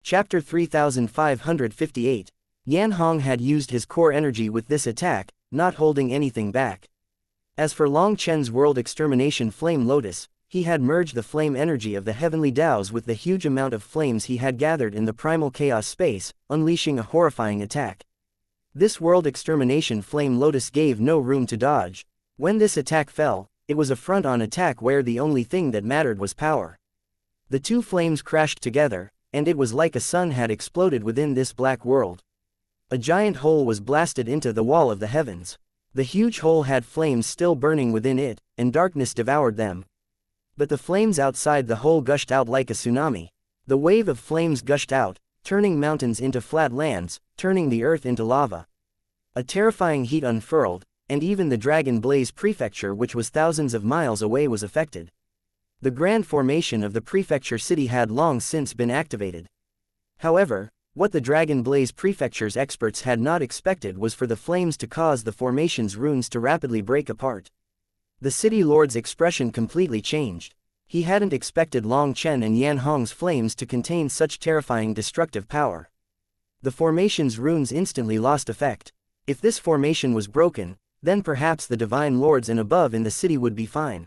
Chapter 3558. Yan Hong had used his core energy with this attack, not holding anything back. As for Long Chen's world extermination flame lotus, he had merged the flame energy of the heavenly Taos with the huge amount of flames he had gathered in the primal chaos space, unleashing a horrifying attack. This world extermination flame lotus gave no room to dodge. When this attack fell, it was a front-on attack where the only thing that mattered was power. The two flames crashed together, and it was like a sun had exploded within this black world. A giant hole was blasted into the wall of the heavens. The huge hole had flames still burning within it, and darkness devoured them. But the flames outside the hole gushed out like a tsunami. The wave of flames gushed out, turning mountains into flat lands, turning the earth into lava. A terrifying heat unfurled, and even the Dragon Blaze Prefecture, which was thousands of miles away, was affected. The grand formation of the prefecture city had long since been activated. However, what the Dragon Blaze Prefecture's experts had not expected was for the flames to cause the formation's runes to rapidly break apart. The city lord's expression completely changed. He hadn't expected Long Chen and Yan Hong's flames to contain such terrifying destructive power. The formation's runes instantly lost effect. If this formation was broken, then perhaps the divine lords and above in the city would be fine.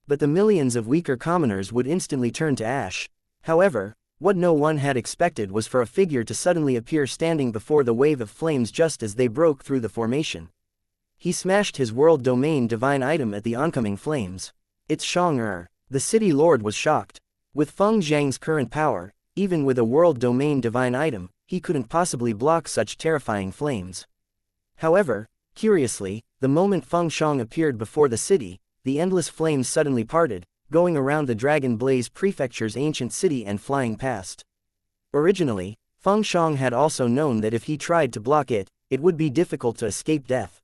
But the millions of weaker commoners would instantly turn to ash. However, what no one had expected was for a figure to suddenly appear standing before the wave of flames just as they broke through the formation. He smashed his world domain divine item at the oncoming flames. It's Xianxia. The city lord was shocked. With Feng Zhang's current power, even with a world domain divine item, he couldn't possibly block such terrifying flames. However, curiously, the moment Feng Zhang appeared before the city, the endless flames suddenly parted, going around the Dragon Blaze Prefecture's ancient city and flying past. Originally, Feng Zhang had also known that if he tried to block it, it would be difficult to escape death.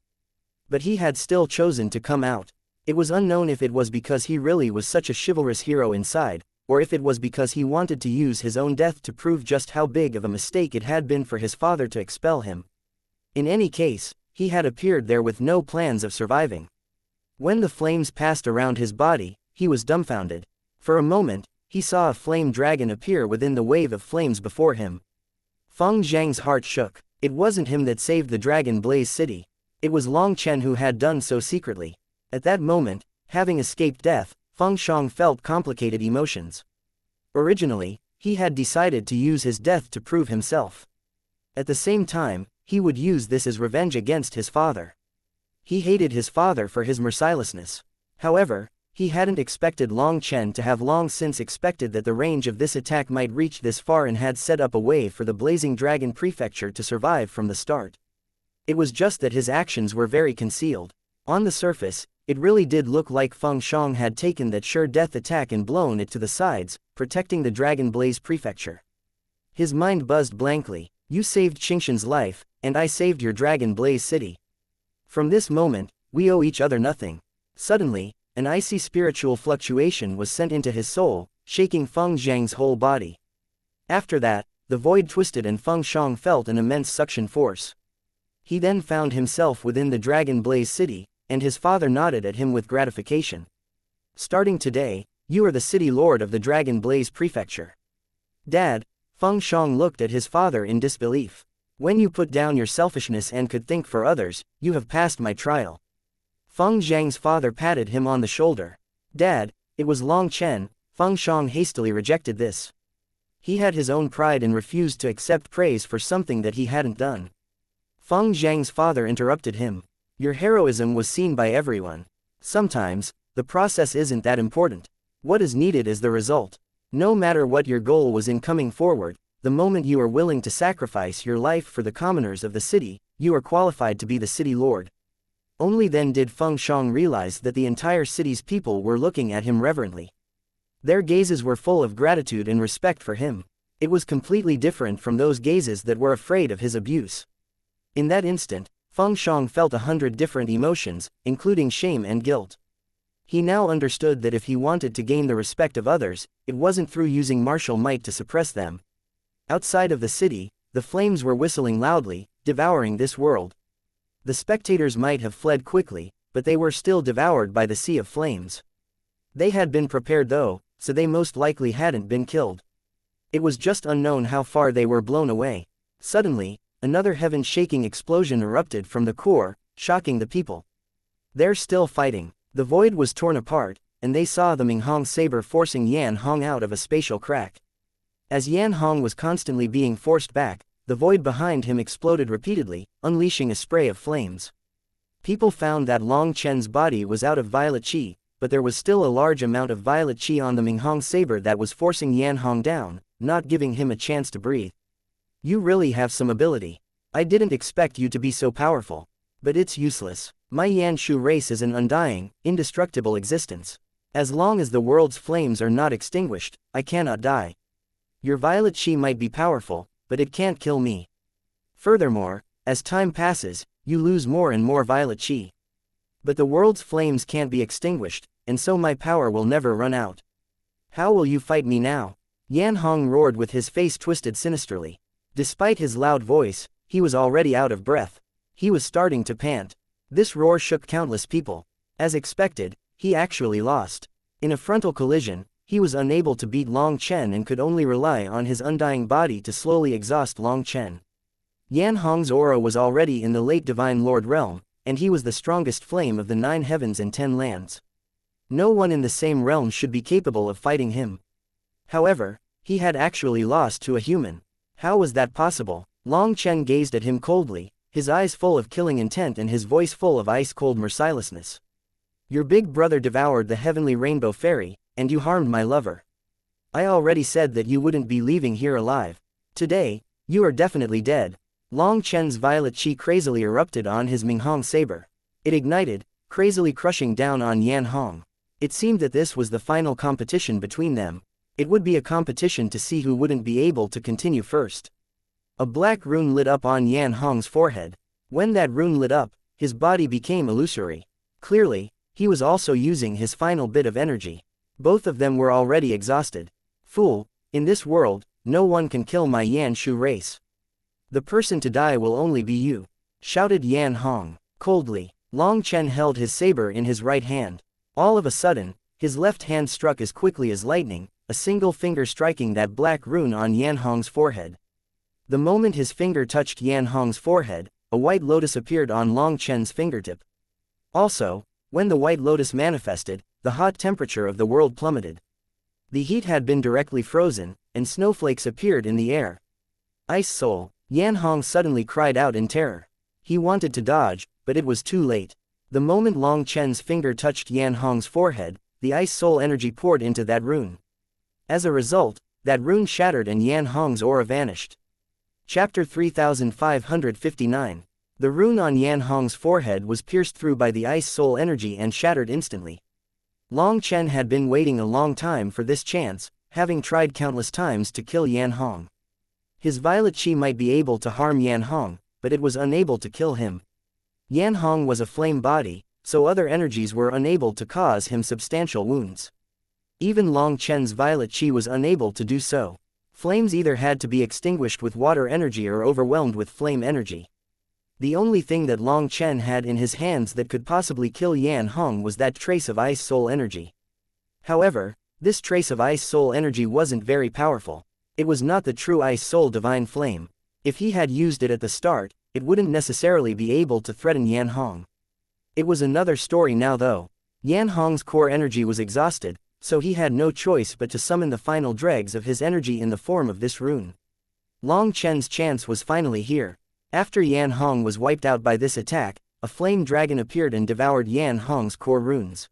But he had still chosen to come out. It was unknown if it was because he really was such a chivalrous hero inside, or if it was because he wanted to use his own death to prove just how big of a mistake it had been for his father to expel him. In any case, he had appeared there with no plans of surviving. When the flames passed around his body, he was dumbfounded. For a moment, he saw a flame dragon appear within the wave of flames before him. Feng Zhang's heart shook. It wasn't him that saved the Dragon Blaze City. It was Long Chen who had done so secretly. At that moment, having escaped death, Feng Zhang felt complicated emotions. Originally, he had decided to use his death to prove himself. At the same time, he would use this as revenge against his father. He hated his father for his mercilessness. However, he hadn't expected Long Chen to have long since expected that the range of this attack might reach this far and had set up a way for the Blazing Dragon Prefecture to survive from the start. It was just that his actions were very concealed. On the surface, it really did look like Feng Zhang had taken that sure death attack and blown it to the sides, protecting the Dragon Blaze Prefecture. His mind buzzed blankly. You saved Xianxia's life, and I saved your Dragon Blaze City. From this moment, we owe each other nothing. Suddenly, an icy spiritual fluctuation was sent into his soul, shaking Feng Zhang's whole body. After that, the void twisted and Feng Zhang felt an immense suction force. He then found himself within the Dragon Blaze City, and his father nodded at him with gratification. Starting today, you are the city lord of the Dragon Blaze Prefecture. Dad, Feng Zhang looked at his father in disbelief. When you put down your selfishness and could think for others, you have passed my trial. Feng Zhang's father patted him on the shoulder. Dad, it was Long Chen. Feng Zhang hastily rejected this. He had his own pride and refused to accept praise for something that he hadn't done. Feng Zhang's father interrupted him. Your heroism was seen by everyone. Sometimes, the process isn't that important. What is needed is the result. No matter what your goal was in coming forward, the moment you are willing to sacrifice your life for the commoners of the city, you are qualified to be the city lord. Only then did Feng Zhang realize that the entire city's people were looking at him reverently. Their gazes were full of gratitude and respect for him. It was completely different from those gazes that were afraid of his abuse. In that instant, Feng Zhang felt 100 different emotions, including shame and guilt. He now understood that if he wanted to gain the respect of others, it wasn't through using martial might to suppress them. Outside of the city, the flames were whistling loudly, devouring this world. The spectators might have fled quickly, but they were still devoured by the sea of flames. They had been prepared though, so they most likely hadn't been killed. It was just unknown how far they were blown away. Suddenly, another heaven-shaking explosion erupted from the core, shocking the people. They're still fighting. The void was torn apart, and they saw the Minghong saber forcing Yan Hong out of a spatial crack. As Yan Hong was constantly being forced back, the void behind him exploded repeatedly, unleashing a spray of flames. People found that Long Chen's body was out of violet qi, but there was still a large amount of violet qi on the Minghong saber that was forcing Yan Hong down, not giving him a chance to breathe. You really have some ability. I didn't expect you to be so powerful. But it's useless. My Yanshu race is an undying, indestructible existence. As long as the world's flames are not extinguished, I cannot die. Your violet qi might be powerful, but it can't kill me. Furthermore, as time passes, you lose more and more violet qi. But the world's flames can't be extinguished, and so my power will never run out. How will you fight me now? Yan Hong roared with his face twisted sinisterly. Despite his loud voice, he was already out of breath. He was starting to pant. This roar shook countless people. As expected, he actually lost. In a frontal collision, he was unable to beat Long Chen and could only rely on his undying body to slowly exhaust Long Chen. Yan Hong's aura was already in the late Divine Lord realm, and he was the strongest flame of the 9 heavens and 10 lands. No one in the same realm should be capable of fighting him. However, he had actually lost to a human. How was that possible? Long Chen gazed at him coldly, his eyes full of killing intent and his voice full of ice-cold mercilessness. Your big brother devoured the heavenly rainbow fairy, and you harmed my lover. I already said that you wouldn't be leaving here alive. Today, you are definitely dead. Long Chen's violet qi crazily erupted on his Minghong saber. It ignited, crazily crushing down on Yan Hong. It seemed that this was the final competition between them. It would be a competition to see who wouldn't be able to continue first. A black rune lit up on Yan Hong's forehead. When that rune lit up, his body became illusory. Clearly, he was also using his final bit of energy. Both of them were already exhausted. Fool, in this world, no one can kill my Yan Shu race. The person to die will only be you, shouted Yan Hong, coldly. Long Chen held his saber in his right hand. All of a sudden, his left hand struck as quickly as lightning, a single finger striking that black rune on Yan Hong's forehead. The moment his finger touched Yan Hong's forehead, a white lotus appeared on Long Chen's fingertip. Also, when the white lotus manifested, the hot temperature of the world plummeted. The heat had been directly frozen, and snowflakes appeared in the air. Ice Soul! Yan Hong suddenly cried out in terror. He wanted to dodge, but it was too late. The moment Long Chen's finger touched Yan Hong's forehead, the Ice Soul energy poured into that rune. As a result, that rune shattered and Yan Hong's aura vanished. Chapter 3559. The rune on Yan Hong's forehead was pierced through by the Ice Soul energy and shattered instantly. Long Chen had been waiting a long time for this chance, having tried countless times to kill Yan Hong. His violet qi might be able to harm Yan Hong, but it was unable to kill him. Yan Hong was a flame body, so other energies were unable to cause him substantial wounds. Even Long Chen's violet qi was unable to do so. Flames either had to be extinguished with water energy or overwhelmed with flame energy. The only thing that Long Chen had in his hands that could possibly kill Yan Hong was that trace of Ice Soul energy. However, this trace of Ice Soul energy wasn't very powerful. It was not the true Ice Soul Divine Flame. If he had used it at the start, it wouldn't necessarily be able to threaten Yan Hong. It was another story now though. Yan Hong's core energy was exhausted, so he had no choice but to summon the final dregs of his energy in the form of this rune. Long Chen's chance was finally here. After Yan Hong was wiped out by this attack, a flame dragon appeared and devoured Yan Hong's core runes.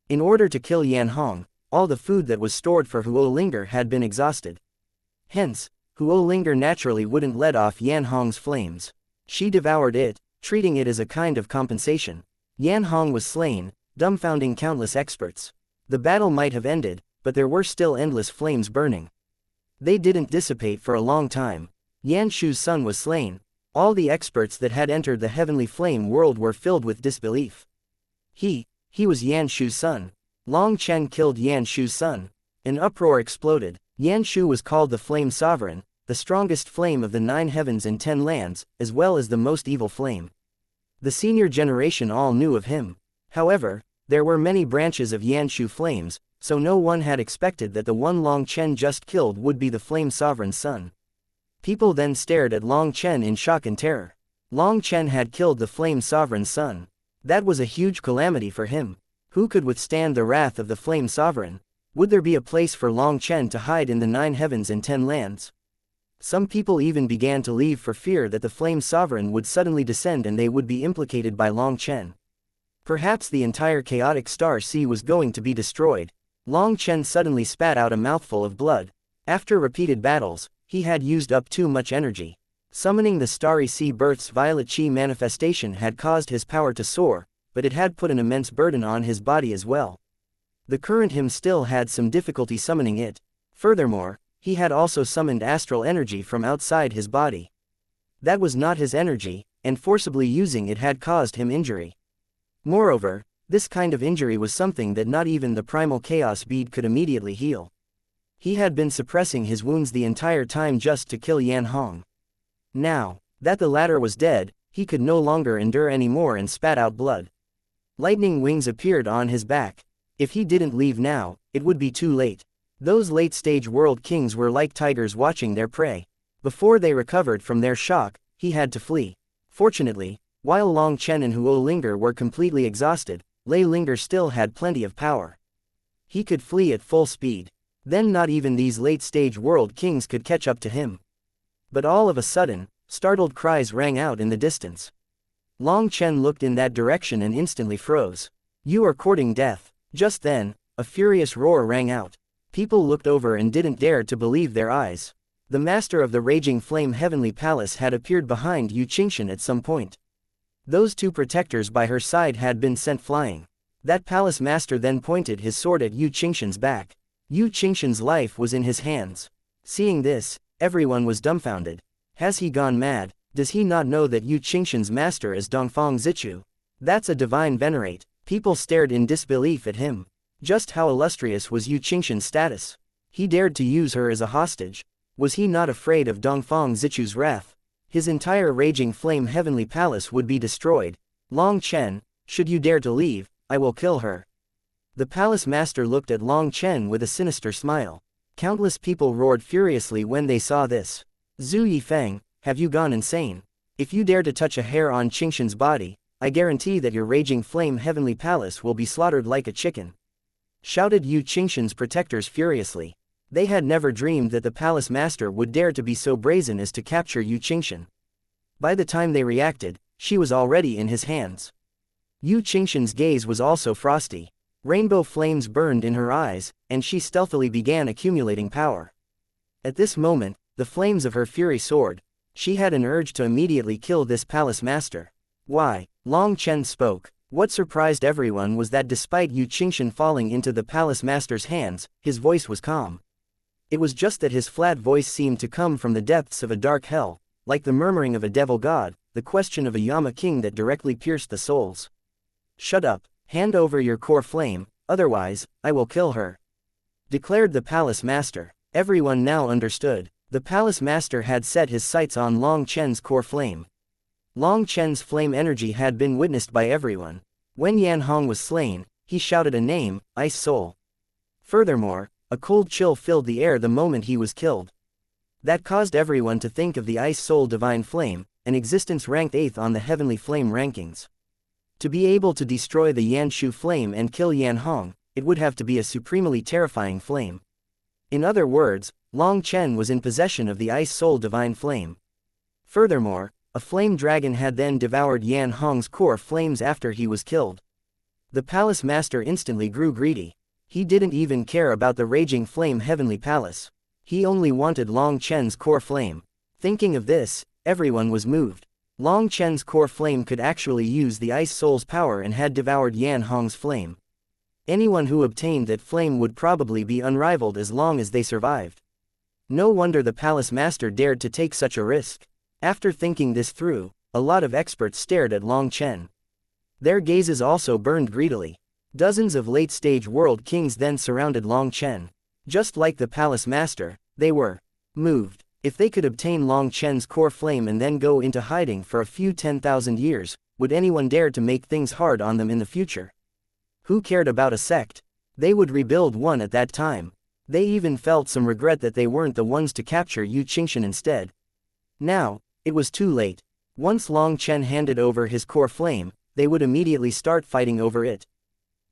In order to kill Yan Hong, all the food that was stored for Huo Linger had been exhausted. Hence, Huo Linger naturally wouldn't let off Yan Hong's flames. She devoured it, treating it as a kind of compensation. Yan Hong was slain, dumbfounding countless experts. The battle might have ended, but there were still endless flames burning. They didn't dissipate for a long time. Yan Shu's son was slain. All the experts that had entered the heavenly flame world were filled with disbelief. He was Yan Shu's son. Long Chen killed Yan Shu's son. An uproar exploded. Yan Shu was called the Flame Sovereign, the strongest flame of the 9 heavens and 10 lands, as well as the most evil flame. The senior generation all knew of him. However, there were many branches of Yan Shu flames, so no one had expected that the one Long Chen just killed would be the Flame Sovereign's son. People then stared at Long Chen in shock and terror. Long Chen had killed the Flame Sovereign's son. That was a huge calamity for him. Who could withstand the wrath of the Flame Sovereign? Would there be a place for Long Chen to hide in the 9 heavens and 10 lands? Some people even began to leave for fear that the Flame Sovereign would suddenly descend and they would be implicated by Long Chen. Perhaps the entire chaotic star sea was going to be destroyed. Long Chen suddenly spat out a mouthful of blood. After repeated battles, he had used up too much energy. Summoning the Starry Sea Birth's violet chi manifestation had caused his power to soar, but it had put an immense burden on his body as well. The current him still had some difficulty summoning it. Furthermore, he had also summoned astral energy from outside his body. That was not his energy, and forcibly using it had caused him injury. Moreover, this kind of injury was something that not even the primal chaos bead could immediately heal. He had been suppressing his wounds the entire time just to kill Yan Hong. Now that the latter was dead, he could no longer endure anymore and spat out blood. Lightning wings appeared on his back. If he didn't leave now, it would be too late. Those late-stage world kings were like tigers watching their prey. Before they recovered from their shock, he had to flee. Fortunately, while Long Chen and Huo Linger were completely exhausted, Lei Linger still had plenty of power. He could flee at full speed. Then not even these late-stage world kings could catch up to him. But all of a sudden, startled cries rang out in the distance. Long Chen looked in that direction and instantly froze. "You are courting death." Just then, a furious roar rang out. People looked over and didn't dare to believe their eyes. The master of the Raging Flame Heavenly Palace had appeared behind Yu Qingshan at some point. Those 2 protectors by her side had been sent flying. That palace master then pointed his sword at Yu Qingshan's back. Yu Qingshan's life was in his hands. Seeing this, everyone was dumbfounded. Has he gone mad? Does he not know that Yu Qingshan's master is Dongfang Zichu? That's a divine venerate. People stared in disbelief at him. Just how illustrious was Yu Qingshan's status? He dared to use her as a hostage. Was he not afraid of Dongfang Zichu's wrath? His entire Raging Flame Heavenly Palace would be destroyed. Long Chen, should you dare to leave, I will kill her. The palace master looked at Long Chen with a sinister smile. Countless people roared furiously when they saw this. Zhu Yifeng, have you gone insane? If you dare to touch a hair on Qingshan's body, I guarantee that your Raging Flame Heavenly Palace will be slaughtered like a chicken. Shouted Yu Qingshan's protectors furiously. They had never dreamed that the palace master would dare to be so brazen as to capture Yu Qingshan. By the time they reacted, she was already in his hands. Yu Qingshan's gaze was also frosty. Rainbow flames burned in her eyes, and she stealthily began accumulating power. At this moment, the flames of her fury soared. She had an urge to immediately kill this palace master. Why? Long Chen spoke. What surprised everyone was that despite Yu Qingshan falling into the palace master's hands, his voice was calm. It was just that his flat voice seemed to come from the depths of a dark hell, like the murmuring of a devil god, the question of a Yama king that directly pierced the souls. "Shut up, hand over your core flame, otherwise, I will kill her," declared the palace master. Everyone now understood. The palace master had set his sights on Long Chen's core flame. Long Chen's flame energy had been witnessed by everyone. When Yan Hong was slain, he shouted a name, Ice Soul. Furthermore, a cold chill filled the air the moment he was killed. That caused everyone to think of the Ice Soul Divine Flame, an existence ranked 8th on the Heavenly Flame rankings. To be able to destroy the Yanshu flame and kill Yan Hong, it would have to be a supremely terrifying flame. In other words, Long Chen was in possession of the Ice Soul Divine Flame. Furthermore, a flame dragon had then devoured Yan Hong's core flames after he was killed. The palace master instantly grew greedy. He didn't even care about the Raging Flame Heavenly Palace. He only wanted Long Chen's core flame. Thinking of this, everyone was moved. Long Chen's core flame could actually use the Ice Soul's power and had devoured Yan Hong's flame. Anyone who obtained that flame would probably be unrivaled as long as they survived. No wonder the palace master dared to take such a risk. After thinking this through, a lot of experts stared at Long Chen. Their gazes also burned greedily. Dozens of late-stage world kings then surrounded Long Chen. Just like the palace master, they were moved. If they could obtain Long Chen's core flame and then go into hiding for a few 10,000 years, would anyone dare to make things hard on them in the future? Who cared about a sect? They would rebuild one at that time. They even felt some regret that they weren't the ones to capture xianxia instead. Now, it was too late. Once Long Chen handed over his core flame, they would immediately start fighting over it.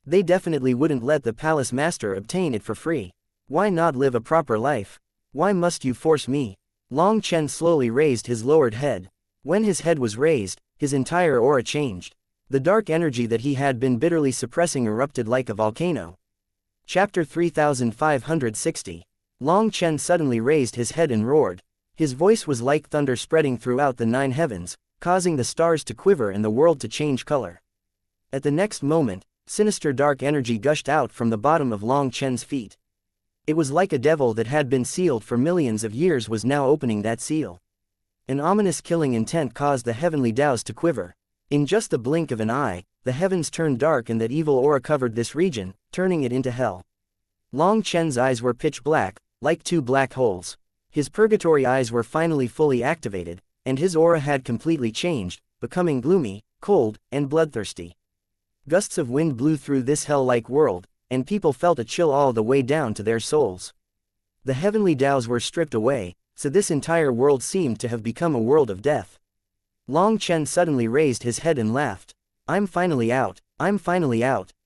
They definitely wouldn't let the palace master obtain it for free. Why not live a proper life? Why must you force me? Long Chen slowly raised his lowered head. When his head was raised, his entire aura changed. The dark energy that he had been bitterly suppressing erupted like a volcano. Chapter 3560. Long Chen suddenly raised his head and roared. His voice was like thunder spreading throughout the 9 heavens, causing the stars to quiver and the world to change color. At the next moment, sinister dark energy gushed out from the bottom of Long Chen's feet. It was like a devil that had been sealed for millions of years was now opening that seal. An ominous killing intent caused the heavenly Taos to quiver. In just the blink of an eye, the heavens turned dark and that evil aura covered this region, turning it into hell. Long Chen's eyes were pitch black, like 2 black holes. His purgatory eyes were finally fully activated, and his aura had completely changed, becoming gloomy, cold, and bloodthirsty. Gusts of wind blew through this hell-like world, and people felt a chill all the way down to their souls. The heavenly Taos were stripped away, so this entire world seemed to have become a world of death. Long Chen suddenly raised his head and laughed. I'm finally out,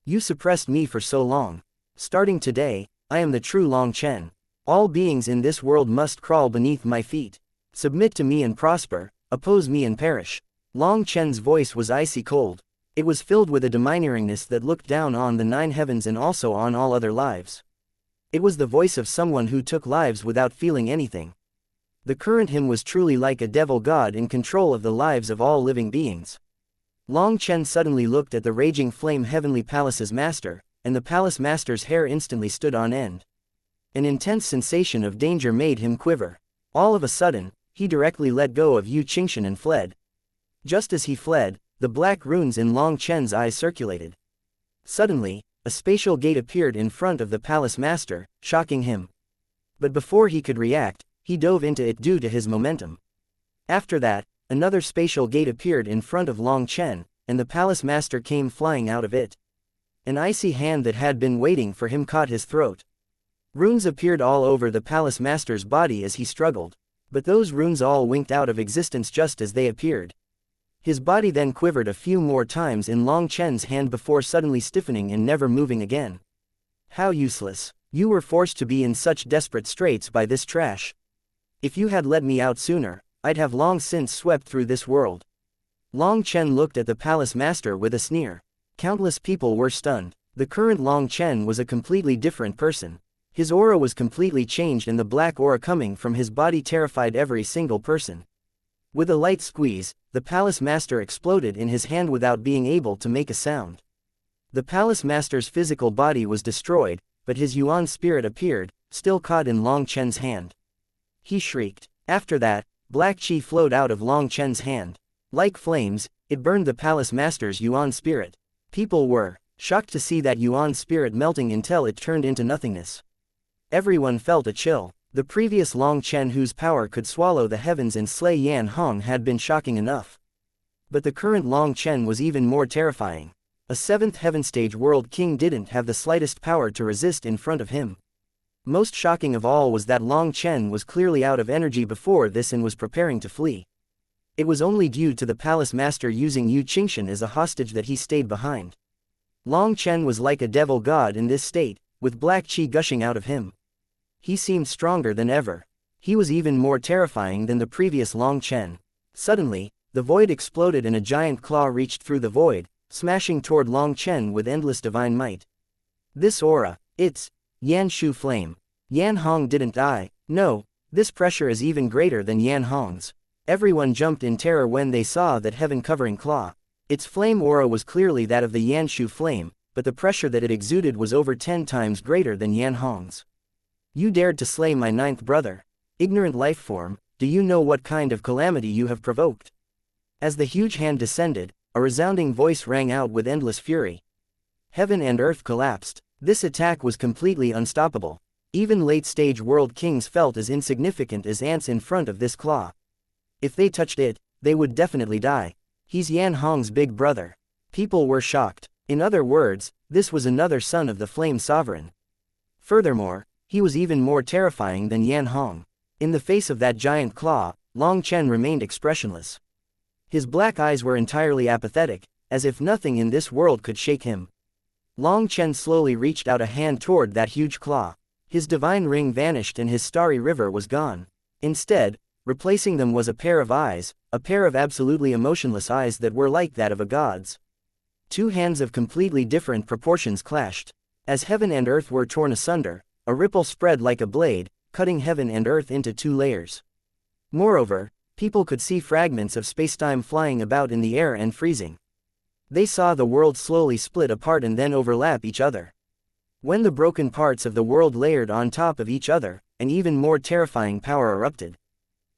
you suppressed me for so long. Starting today, I am the true Long Chen. All beings in this world must crawl beneath my feet. Submit to me and prosper, oppose me and perish. Long Chen's voice was icy cold. It was filled with a domineeringness that looked down on the 9 heavens and also on all other lives. It was the voice of someone who took lives without feeling anything. The current him was truly like a devil god in control of the lives of all living beings. Long Chen suddenly looked at the raging flame heavenly palace's master, and the palace master's hair instantly stood on end. An intense sensation of danger made him quiver. All of a sudden, he directly let go of xianxia and fled. Just as he fled, the black runes in Long Chen's eyes circulated. Suddenly, a spatial gate appeared in front of the palace master, shocking him. But before he could react, he dove into it due to his momentum. After that, another spatial gate appeared in front of Long Chen, and the palace master came flying out of it. An icy hand that had been waiting for him caught his throat. Runes appeared all over the palace master's body as he struggled, but those runes all winked out of existence just as they appeared. His body then quivered a few more times in Long Chen's hand before suddenly stiffening and never moving again. How useless. You were forced to be in such desperate straits by this trash. If you had let me out sooner, I'd have long since swept through this world. Long Chen looked at the palace master with a sneer. Countless people were stunned. The current Long Chen was a completely different person. His aura was completely changed and the black aura coming from his body terrified every single person. With a light squeeze, the palace master exploded in his hand without being able to make a sound. The palace master's physical body was destroyed, but his yuan spirit appeared, still caught in Long Chen's hand. He shrieked. After that, black qi flowed out of Long Chen's hand. Like flames, it burned the palace master's yuan spirit. People were shocked to see that yuan spirit melting until it turned into nothingness. Everyone felt a chill. The previous Long Chen whose power could swallow the heavens and slay Yan Hong had been shocking enough. But the current Long Chen was even more terrifying. A 7th heaven stage world king didn't have the slightest power to resist in front of him. Most shocking of all was that Long Chen was clearly out of energy before this and was preparing to flee. It was only due to the palace master using xianxia as a hostage that he stayed behind. Long Chen was like a devil god in this state, with black qi gushing out of him. He seemed stronger than ever. He was even more terrifying than the previous Long Chen. Suddenly, the void exploded and a giant claw reached through the void, smashing toward Long Chen with endless divine might. This aura, it's Yan Shu flame. Yan Hong didn't die. No, this pressure is even greater than Yan Hong's. Everyone jumped in terror when they saw that heaven-covering claw. Its flame aura was clearly that of the Yan Shu flame, but the pressure that it exuded was over 10 times greater than Yan Hong's. You dared to slay my 9th brother. Ignorant life form, do you know what kind of calamity you have provoked? As the huge hand descended, a resounding voice rang out with endless fury. Heaven and earth collapsed. This attack was completely unstoppable. Even late-stage world kings felt as insignificant as ants in front of this claw. If they touched it, they would definitely die. He's Yan Hong's big brother. People were shocked. In other words, This was another son of the Flame Sovereign. Furthermore, he was even more terrifying than Yan Hong. In the face of that giant claw, Long Chen remained expressionless. His black eyes were entirely apathetic, as if nothing in this world could shake him. Long Chen slowly reached out a hand toward that huge claw. His divine ring vanished and his starry river was gone. Instead, replacing them was a pair of eyes, a pair of absolutely emotionless eyes that were like that of a god's. Two hands of completely different proportions clashed. As heaven and earth were torn asunder, a ripple spread like a blade, cutting heaven and earth into two layers. Moreover, people could see fragments of spacetime flying about in the air and freezing. They saw the world slowly split apart and then overlap each other. When the broken parts of the world layered on top of each other, an even more terrifying power erupted.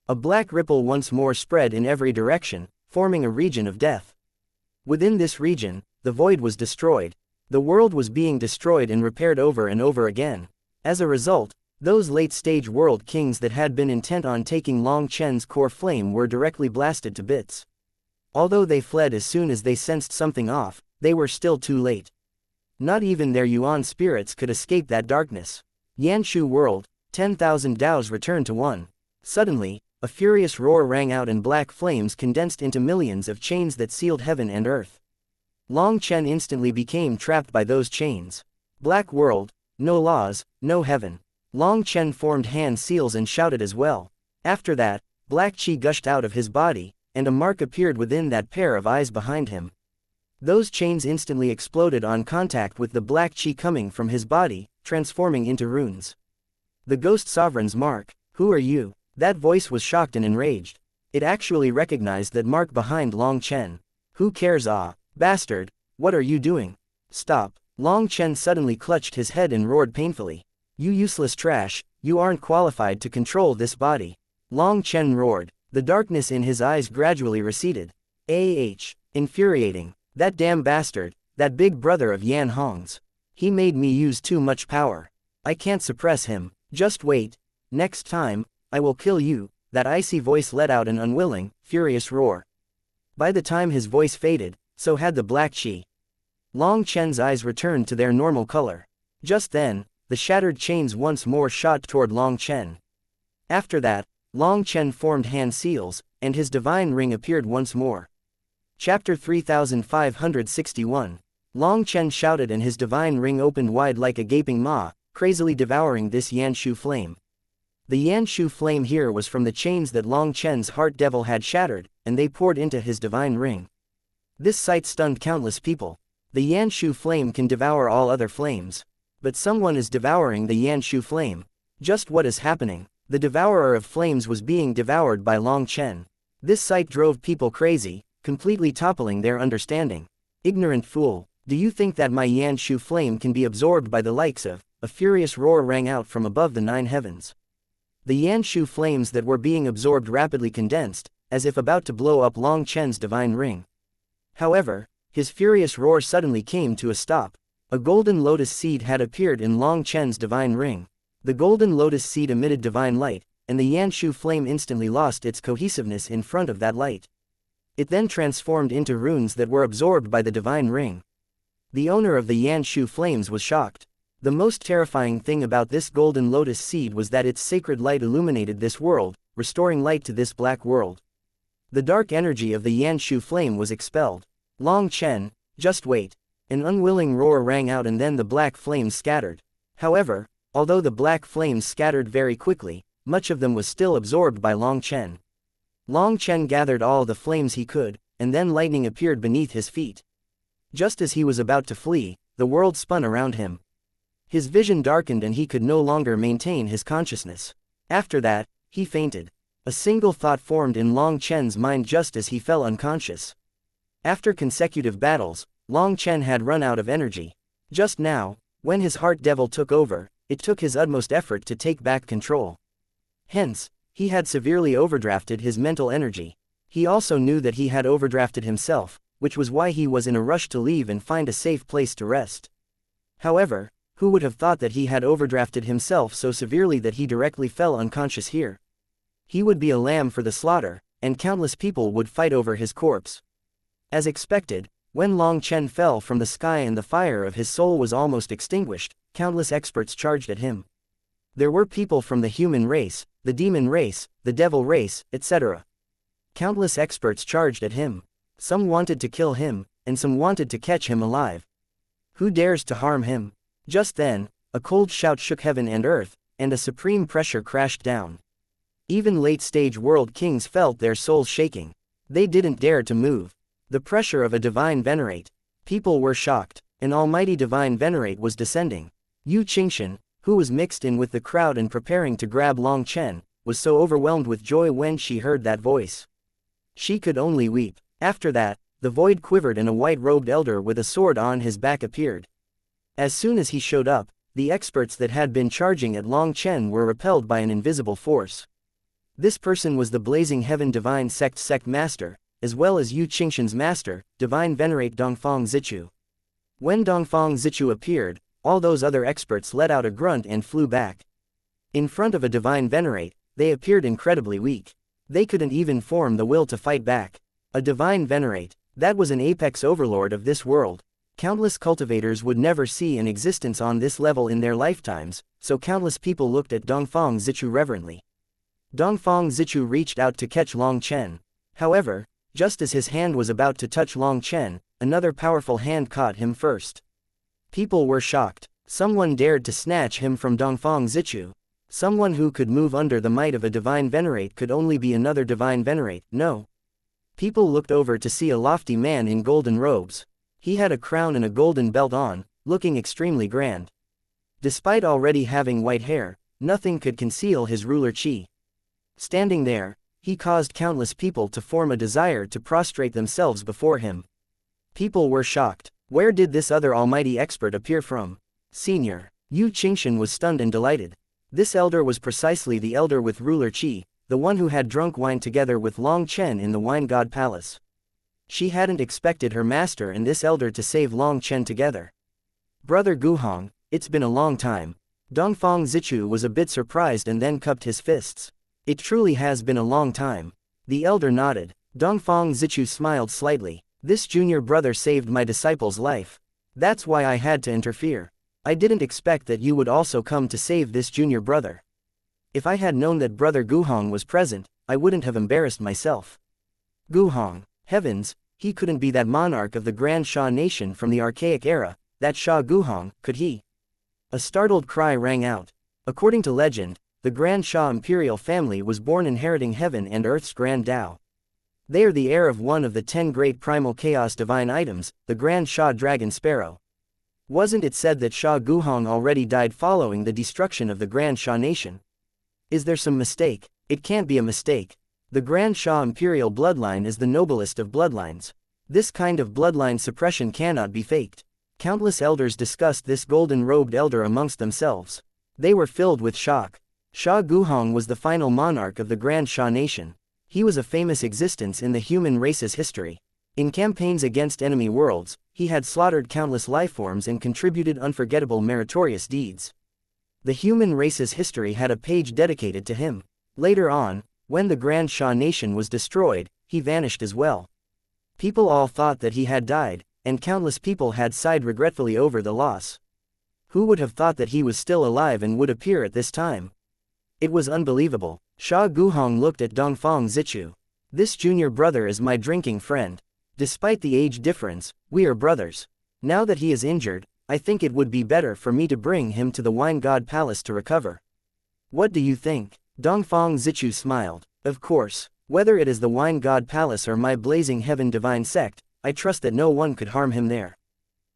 A black ripple once more spread in every direction, forming a region of death. Within this region, the void was destroyed. The world was being destroyed and repaired over and over again. As a result, those late-stage world kings that had been intent on taking Long Chen's core flame were directly blasted to bits. Although they fled as soon as they sensed something off, they were still too late. Not even their Yuan spirits could escape that darkness. Yanshu world, 10,000 Daos returned to one. Suddenly, a furious roar rang out and black flames condensed into millions of chains that sealed heaven and earth. Long Chen instantly became trapped by those chains. Black world, no laws, no heaven. Long Chen formed hand seals and shouted as well. After that, black chi gushed out of his body, and a mark appeared within that pair of eyes behind him. Those chains instantly exploded on contact with the black chi coming from his body, transforming into runes. The Ghost Sovereign's mark. Who are you? That voice was shocked and enraged. It actually recognized that mark behind Long Chen. Who cares? Ah, bastard, what are you doing? Stop. Long Chen suddenly clutched his head and roared painfully. You useless trash, you aren't qualified to control this body. Long Chen roared. The darkness in his eyes gradually receded. Infuriating. That damn bastard, that big brother of Yan Hong's. He made me use too much power. I can't suppress him. Just wait. Next time, I will kill you. That icy voice let out an unwilling, furious roar. By the time his voice faded, so had the black chi. Long Chen's eyes returned to their normal color. Just then, the shattered chains once more shot toward Long Chen. After that, Long Chen formed hand seals, and his divine ring appeared once more. Chapter 3561. Long Chen shouted and his divine ring opened wide like a gaping maw, crazily devouring this Yanshu flame. The Yanshu flame here was from the chains that Long Chen's heart devil had shattered, and they poured into his divine ring. This sight stunned countless people. The Yanshu flame can devour all other flames. But someone is devouring the Yanshu flame. Just what is happening? The devourer of flames was being devoured by Long Chen. This sight drove people crazy, completely toppling their understanding. Ignorant fool, do you think that my Yanshu flame can be absorbed by the likes of? A furious roar rang out from above the 9 heavens. The Yanshu flames that were being absorbed rapidly condensed, as if about to blow up Long Chen's divine ring. However, his furious roar suddenly came to a stop. A golden lotus seed had appeared in Long Chen's divine ring. The golden lotus seed emitted divine light, and the Yanshu flame instantly lost its cohesiveness in front of that light. It then transformed into runes that were absorbed by the divine ring. The owner of the Yanshu flames was shocked. The most terrifying thing about this golden lotus seed was that its sacred light illuminated this world, restoring light to this black world. The dark energy of the Yanshu flame was expelled. Long Chen, just wait. An unwilling roar rang out and then the black flames scattered. However, although the black flames scattered very quickly, much of them was still absorbed by Long Chen. Long Chen gathered all the flames he could, and then lightning appeared beneath his feet. Just as he was about to flee, the world spun around him. His vision darkened and he could no longer maintain his consciousness. After that, he fainted. A single thought formed in Long Chen's mind just as he fell unconscious. After consecutive battles, Long Chen had run out of energy. Just now, when his heart devil took over, it took his utmost effort to take back control. Hence, he had severely overdrafted his mental energy. He also knew that he had overdrafted himself, which was why he was in a rush to leave and find a safe place to rest. However, who would have thought that he had overdrafted himself so severely that he directly fell unconscious here? He would be a lamb for the slaughter, and countless people would fight over his corpse. As expected, When Long Chen fell from the sky and the fire of his soul was almost extinguished, countless experts charged at him. There were people from the human race, the demon race, the devil race, etc. Countless experts charged at him. Some wanted to kill him, and some wanted to catch him alive. Who dares to harm him? Just then, a cold shout shook heaven and earth, and a supreme pressure crashed down. Even late-stage world kings felt their souls shaking. They didn't dare to move. The pressure of a divine venerate. People were shocked. An almighty divine venerate was descending. Xianxia, who was mixed in with the crowd and preparing to grab Long Chen, was so overwhelmed with joy when she heard that voice. She could only weep. After that, the void quivered and a white-robed elder with a sword on his back appeared. As soon as he showed up, the experts that had been charging at Long Chen were repelled by an invisible force. This person was the Blazing Heaven Divine Sect Master, as well as Xianxia's master, Divine Venerate Dongfang Zichu. When Dongfang Zichu appeared, all those other experts let out a grunt and flew back. In front of a Divine Venerate, they appeared incredibly weak. They couldn't even form the will to fight back. A Divine Venerate, that was an apex overlord of this world. Countless cultivators would never see an existence on this level in their lifetimes, so countless people looked at Dongfang Zichu reverently. Dongfang Zichu reached out to catch Long Chen. However, just as his hand was about to touch Long Chen, another powerful hand caught him first. People were shocked. Someone dared to snatch him from Dongfang Zichu. Someone who could move under the might of a divine venerate could only be another divine venerate, no. People looked over to see a lofty man in golden robes. He had a crown and a golden belt on, looking extremely grand. Despite already having white hair, nothing could conceal his ruler chi. Standing there, he caused countless people to form a desire to prostrate themselves before him. People were shocked. Where did this other almighty expert appear from? Senior. Xianxia was stunned and delighted. This elder was precisely the elder with ruler chi, the one who had drunk wine together with Long Chen in the Wine God Palace. She hadn't expected her master and this elder to save Long Chen together. Brother Guhong, it's been a long time. Dongfang Zichu was a bit surprised and then cupped his fists. It truly has been a long time. The elder nodded. Dongfang Zichu smiled slightly. This junior brother saved my disciple's life. That's why I had to interfere. I didn't expect that you would also come to save this junior brother. If I had known that Brother Guhong was present, I wouldn't have embarrassed myself. Guhong, heavens, he couldn't be that monarch of the Grand Xia nation from the archaic era, that Xia Guhong, could he? A startled cry rang out. According to legend, the Grand Xia imperial family was born inheriting heaven and earth's grand Tao. They are the heir of one of the 10 great primal chaos divine items, the Grand Xia Dragon Sparrow. Wasn't it said that Xia Guhong already died following the destruction of the Grand Xia nation? Is there some mistake? It can't be a mistake. The Grand Xia imperial bloodline is the noblest of bloodlines. This kind of bloodline suppression cannot be faked. Countless elders discussed this golden-robed elder amongst themselves. They were filled with shock. Xia Guhong was the final monarch of the Grand Xia nation. He was a famous existence in the human race's history. In campaigns against enemy worlds, he had slaughtered countless lifeforms and contributed unforgettable meritorious deeds. The human race's history had a page dedicated to him. Later on, when the Grand Xia nation was destroyed, he vanished as well. People all thought that he had died, and countless people had sighed regretfully over the loss. Who would have thought that he was still alive and would appear at this time? It was unbelievable. Xia Guhong looked at Dongfang Zichu. This junior brother is my drinking friend. Despite the age difference, we are brothers. Now that he is injured, I think it would be better for me to bring him to the Wine God Palace to recover. What do you think? Dongfang Zichu smiled. Of course, whether it is the Wine God Palace or my Blazing Heaven Divine Sect, I trust that no one could harm him there.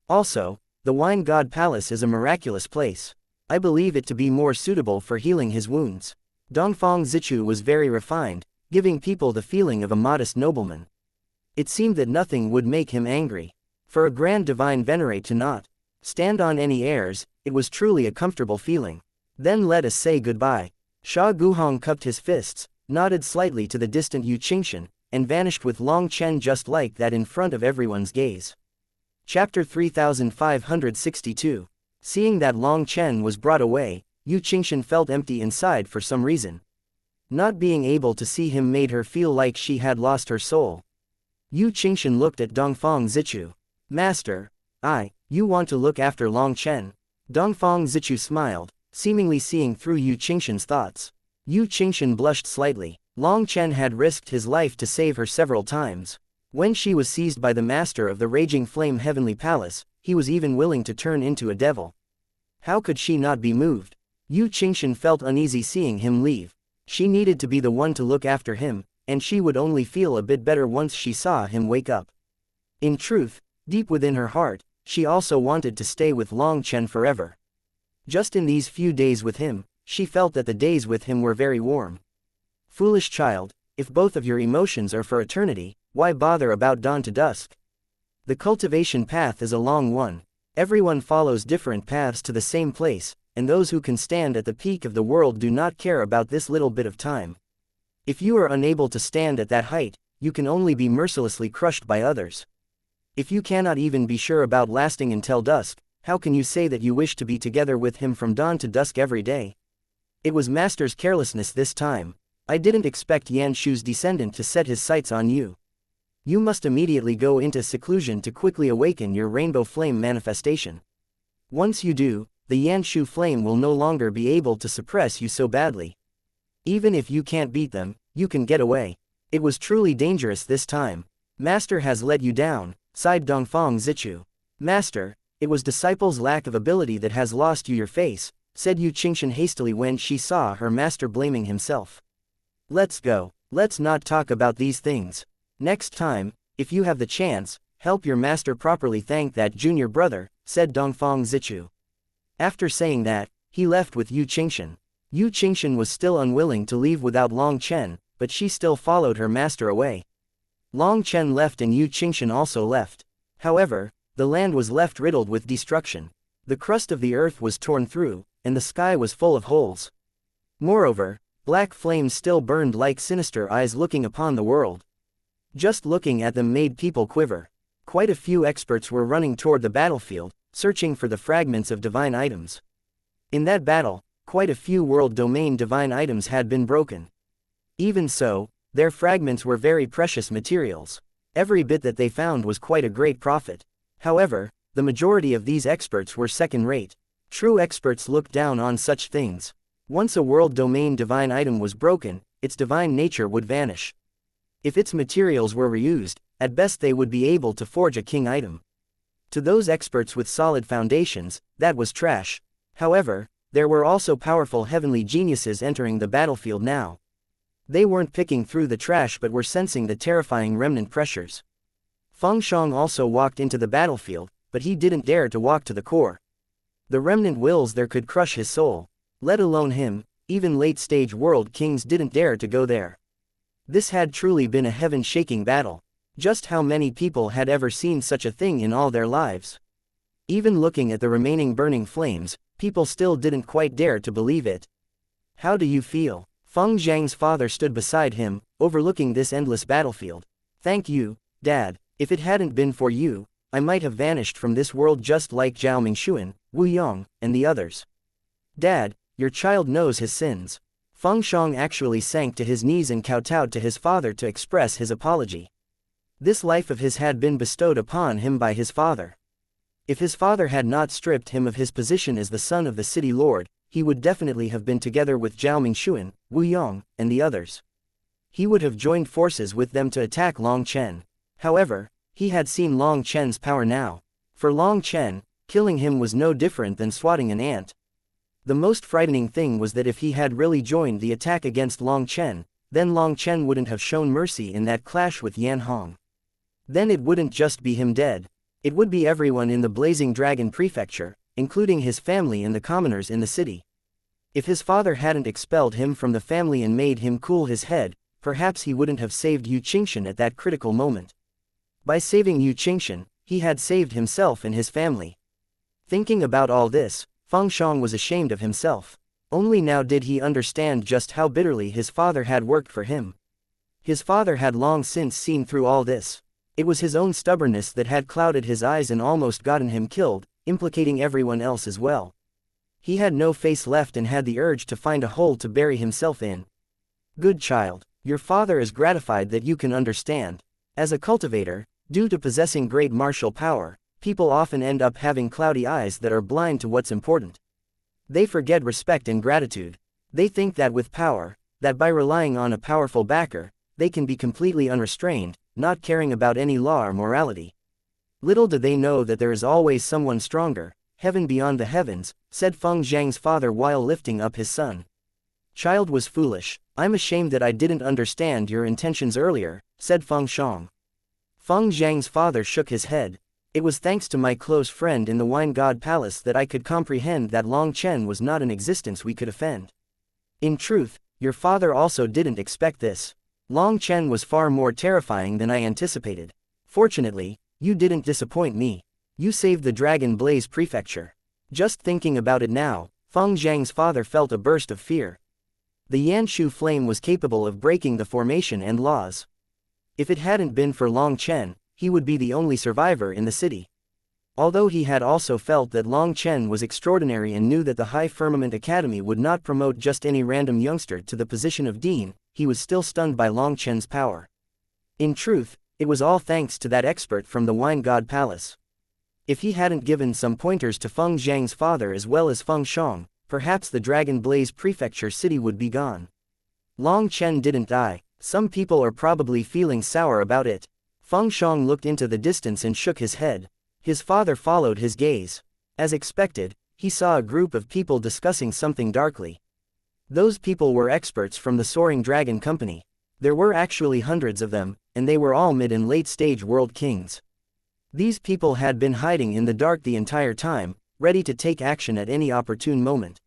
Also, the Wine God Palace is a miraculous place. I believe it to be more suitable for healing his wounds. Dongfang Zichu was very refined, giving people the feeling of a modest nobleman. It seemed that nothing would make him angry. For a grand divine venerate to not stand on any airs, it was truly a comfortable feeling. Then let us say goodbye. Xia Guhong cupped his fists, nodded slightly to the distant Xianxia, and vanished with Long Chen just like that in front of everyone's gaze. Chapter 3562. Seeing that Long Chen was brought away, Xianxia felt empty inside for some reason. Not being able to see him made her feel like she had lost her soul. Xianxia looked at Dongfang Zichu. Master, you want to look after Long Chen? Dongfang Zichu smiled, seemingly seeing through Yu Qingshan's thoughts. Yu Qingshan blushed slightly. Long Chen had risked his life to save her several times. When she was seized by the master of the Raging Flame Heavenly Palace, he was even willing to turn into a devil. How could she not be moved? Yu Qingshan felt uneasy seeing him leave. She needed to be the one to look after him, and she would only feel a bit better once she saw him wake up. In truth, deep within her heart, she also wanted to stay with Long Chen forever. Just in these few days with him, she felt that the days with him were very warm. Foolish child, if both of your emotions are for eternity, why bother about dawn to dusk? The cultivation path is a long one. Everyone follows different paths to the same place, and those who can stand at the peak of the world do not care about this little bit of time. If you are unable to stand at that height, you can only be mercilessly crushed by others. If you cannot even be sure about lasting until dusk, how can you say that you wish to be together with him from dawn to dusk every day? It was Master's carelessness this time. I didn't expect Yan Shu's descendant to set his sights on you. You must immediately go into seclusion to quickly awaken your rainbow flame manifestation. Once you do, the Yan Shu flame will no longer be able to suppress you so badly. Even if you can't beat them, you can get away. It was truly dangerous this time. Master has let you down, sighed Dongfang Zichu. Master, it was disciple's lack of ability that has lost you your face, said Yu Qingshan hastily when she saw her master blaming himself. Let's go. Let's not talk about these things. Next time, if you have the chance, help your master properly thank that junior brother, said Dongfang Zichu. After saying that, he left with Yu Qingshan. Yu Qingshan was still unwilling to leave without Long Chen, but she still followed her master away. Long Chen left and Yu Qingshan also left. However, the land was left riddled with destruction. The crust of the earth was torn through, and the sky was full of holes. Moreover, black flames still burned like sinister eyes looking upon the world. Just looking at them made people quiver. Quite a few experts were running toward the battlefield, searching for the fragments of divine items. In that battle, quite a few world domain divine items had been broken. Even so, their fragments were very precious materials. Every bit that they found was quite a great profit. However, the majority of these experts were second-rate. True experts looked down on such things. Once a world domain divine item was broken, its divine nature would vanish. If its materials were reused, at best they would be able to forge a king item. To those experts with solid foundations, that was trash. However, there were also powerful heavenly geniuses entering the battlefield now. They weren't picking through the trash but were sensing the terrifying remnant pressures. Feng Shang also walked into the battlefield, but he didn't dare to walk to the core. The remnant wills there could crush his soul. Let alone him, even late-stage world kings didn't dare to go there. This had truly been a heaven-shaking battle. Just how many people had ever seen such a thing in all their lives? Even looking at the remaining burning flames, people still didn't quite dare to believe it. How do you feel? Feng Zhang's father stood beside him, overlooking this endless battlefield. Thank you, Dad. If it hadn't been for you, I might have vanished from this world just like Zhao Mingshuan, Wu Yong, and the others. Dad, your child knows his sins. Feng Shang actually sank to his knees and kowtowed to his father to express his apology. This life of his had been bestowed upon him by his father. If his father had not stripped him of his position as the son of the city lord, he would definitely have been together with Zhao Mingshuan, Wu Yong, and the others. He would have joined forces with them to attack Long Chen. However, he had seen Long Chen's power now. For Long Chen, killing him was no different than swatting an ant. The most frightening thing was that if he had really joined the attack against Long Chen, then Long Chen wouldn't have shown mercy in that clash with Yan Hong. Then it wouldn't just be him dead. It would be everyone in the Blazing Dragon Prefecture, including his family and the commoners in the city. If his father hadn't expelled him from the family and made him cool his head, perhaps he wouldn't have saved Yu Qingshan at that critical moment. By saving Yu Qingshan, he had saved himself and his family. Thinking about all this, Feng Shang was ashamed of himself. Only now did he understand just how bitterly his father had worked for him. His father had long since seen through all this. It was his own stubbornness that had clouded his eyes and almost gotten him killed, implicating everyone else as well. He had no face left and had the urge to find a hole to bury himself in. Good child, your father is gratified that you can understand. As a cultivator, Due to possessing great martial power, people often end up having cloudy eyes that are blind to what's important. They forget respect and gratitude. They think that with power, that by relying on a powerful backer, they can be completely unrestrained, not caring about any law or morality. Little do they know that there is always someone stronger, heaven beyond the heavens, said Feng Zhang's father while lifting up his son. Child was foolish. I'm ashamed that I didn't understand your intentions earlier, said Feng Shang. Feng Zhang's father shook his head. It was thanks to my close friend in the Wine God Palace that I could comprehend that Long Chen was not an existence we could offend. In truth, your father also didn't expect this. Long Chen was far more terrifying than I anticipated. Fortunately, you didn't disappoint me. You saved the Dragon Blaze Prefecture. Just thinking about it now, Feng Zhang's father felt a burst of fear. The Yanshu flame was capable of breaking the formation and laws. If it hadn't been for Long Chen, he would be the only survivor in the city. Although he had also felt that Long Chen was extraordinary and knew that the High Firmament Academy would not promote just any random youngster to the position of dean, he was still stunned by Long Chen's power. In truth, it was all thanks to that expert from the Wine God Palace. If he hadn't given some pointers to Feng Zhang's father as well as Feng Shang, perhaps the Dragon Blaze Prefecture city would be gone. Long Chen didn't die. Some people are probably feeling sour about it. Feng Shang looked into the distance and shook his head. His father followed his gaze. As expected, he saw a group of people discussing something darkly. Those people were experts from the Soaring Dragon Company. There were actually hundreds of them, and they were all mid- and late-stage world kings. These people had been hiding in the dark the entire time, ready to take action at any opportune moment.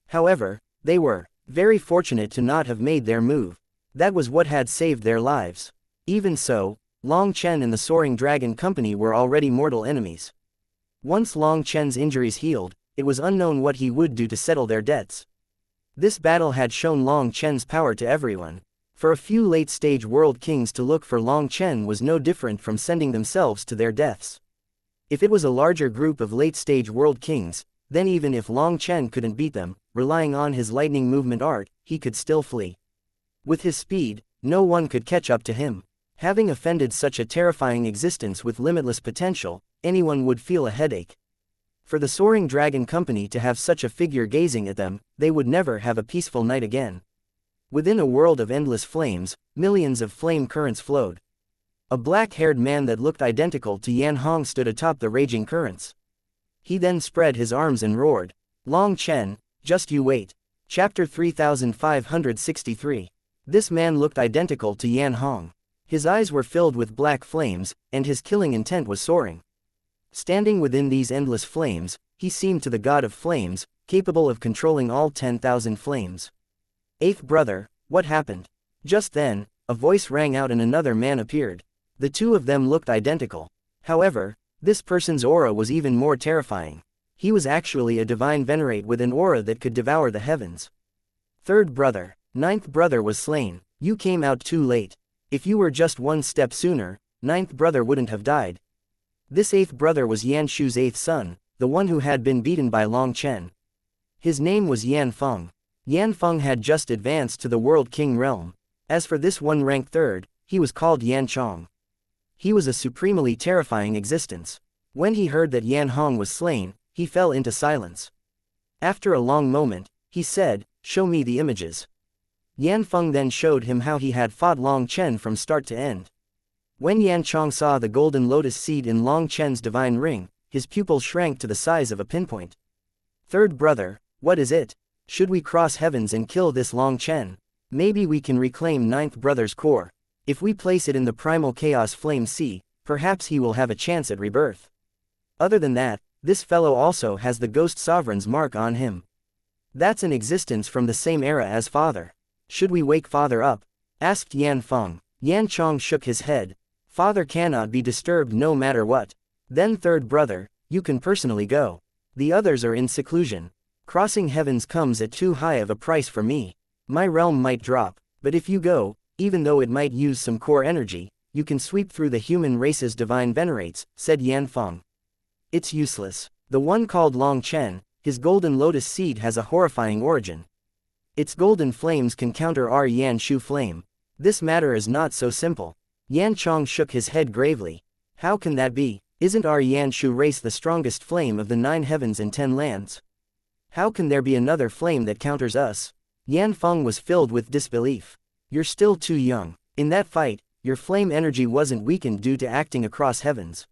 However, they were very fortunate to not have made their move. That was what had saved their lives. Even so, Long Chen and the Soaring Dragon Company were already mortal enemies. Once Long Chen's injuries healed, it was unknown what he would do to settle their debts. This battle had shown Long Chen's power to everyone. For a few late-stage world kings to look for Long Chen was no different from sending themselves to their deaths. If it was a larger group of late-stage world kings, then even if Long Chen couldn't beat them, relying on his lightning movement art, he could still flee. With his speed, no one could catch up to him. Having offended such a terrifying existence with limitless potential, anyone would feel a headache. For the Soaring Dragon Company to have such a figure gazing at them, they would never have a peaceful night again. Within a world of endless flames, millions of flame currents flowed. A black-haired man that looked identical to Yan Hong stood atop the raging currents. He then spread his arms and roared, "Long Chen, just you wait." Chapter 3563. This man looked identical to Yan Hong. His eyes were filled with black flames, and his killing intent was soaring. Standing within these endless flames, he seemed to the god of flames, capable of controlling all 10,000 flames. "Eighth brother, what happened?" Just then, a voice rang out and another man appeared. The two of them looked identical. However, this person's aura was even more terrifying. He was actually a divine venerate with an aura that could devour the heavens. "Third brother, ninth brother was slain. You came out too late. If you were just one step sooner, ninth brother wouldn't have died." This eighth brother was Yan Shu's eighth son, the one who had been beaten by Long Chen. His name was Yan Feng. Yan Feng had just advanced to the World King realm. As for this one ranked third, he was called Yan Chong. He was a supremely terrifying existence. When he heard that Yan Hong was slain, he fell into silence. After a long moment, he said, "Show me the images." Yan Feng then showed him how he had fought Long Chen from start to end. When Yan Chong saw the golden lotus seed in Long Chen's divine ring, his pupil shrank to the size of a pinpoint. "Third brother, what is it? Should we cross heavens and kill this Long Chen? Maybe we can reclaim ninth brother's core. If we place it in the primal chaos flame sea, perhaps he will have a chance at rebirth. Other than that, this fellow also has the ghost sovereign's mark on him. That's an existence from the same era as father. Should we wake father up?" asked Yan Feng. Yan Chong shook his head. "Father cannot be disturbed no matter what." "Then third brother, you can personally go. The others are in seclusion. Crossing heavens comes at too high of a price for me. My realm might drop, but if you go, even though it might use some core energy, you can sweep through the human race's divine venerates," said Yan Feng. "It's useless. The one called Long Chen, his golden lotus seed has a horrifying origin. Its golden flames can counter our Yan Shu flame. This matter is not so simple." Yan Chong shook his head gravely. How can that be? Isn't our Yanshu race the strongest flame of the 9 heavens and 10 lands? How can there be another flame that counters us? Yan Feng was filled with disbelief. You're still too young. In that fight, your flame energy wasn't weakened due to acting across heavens.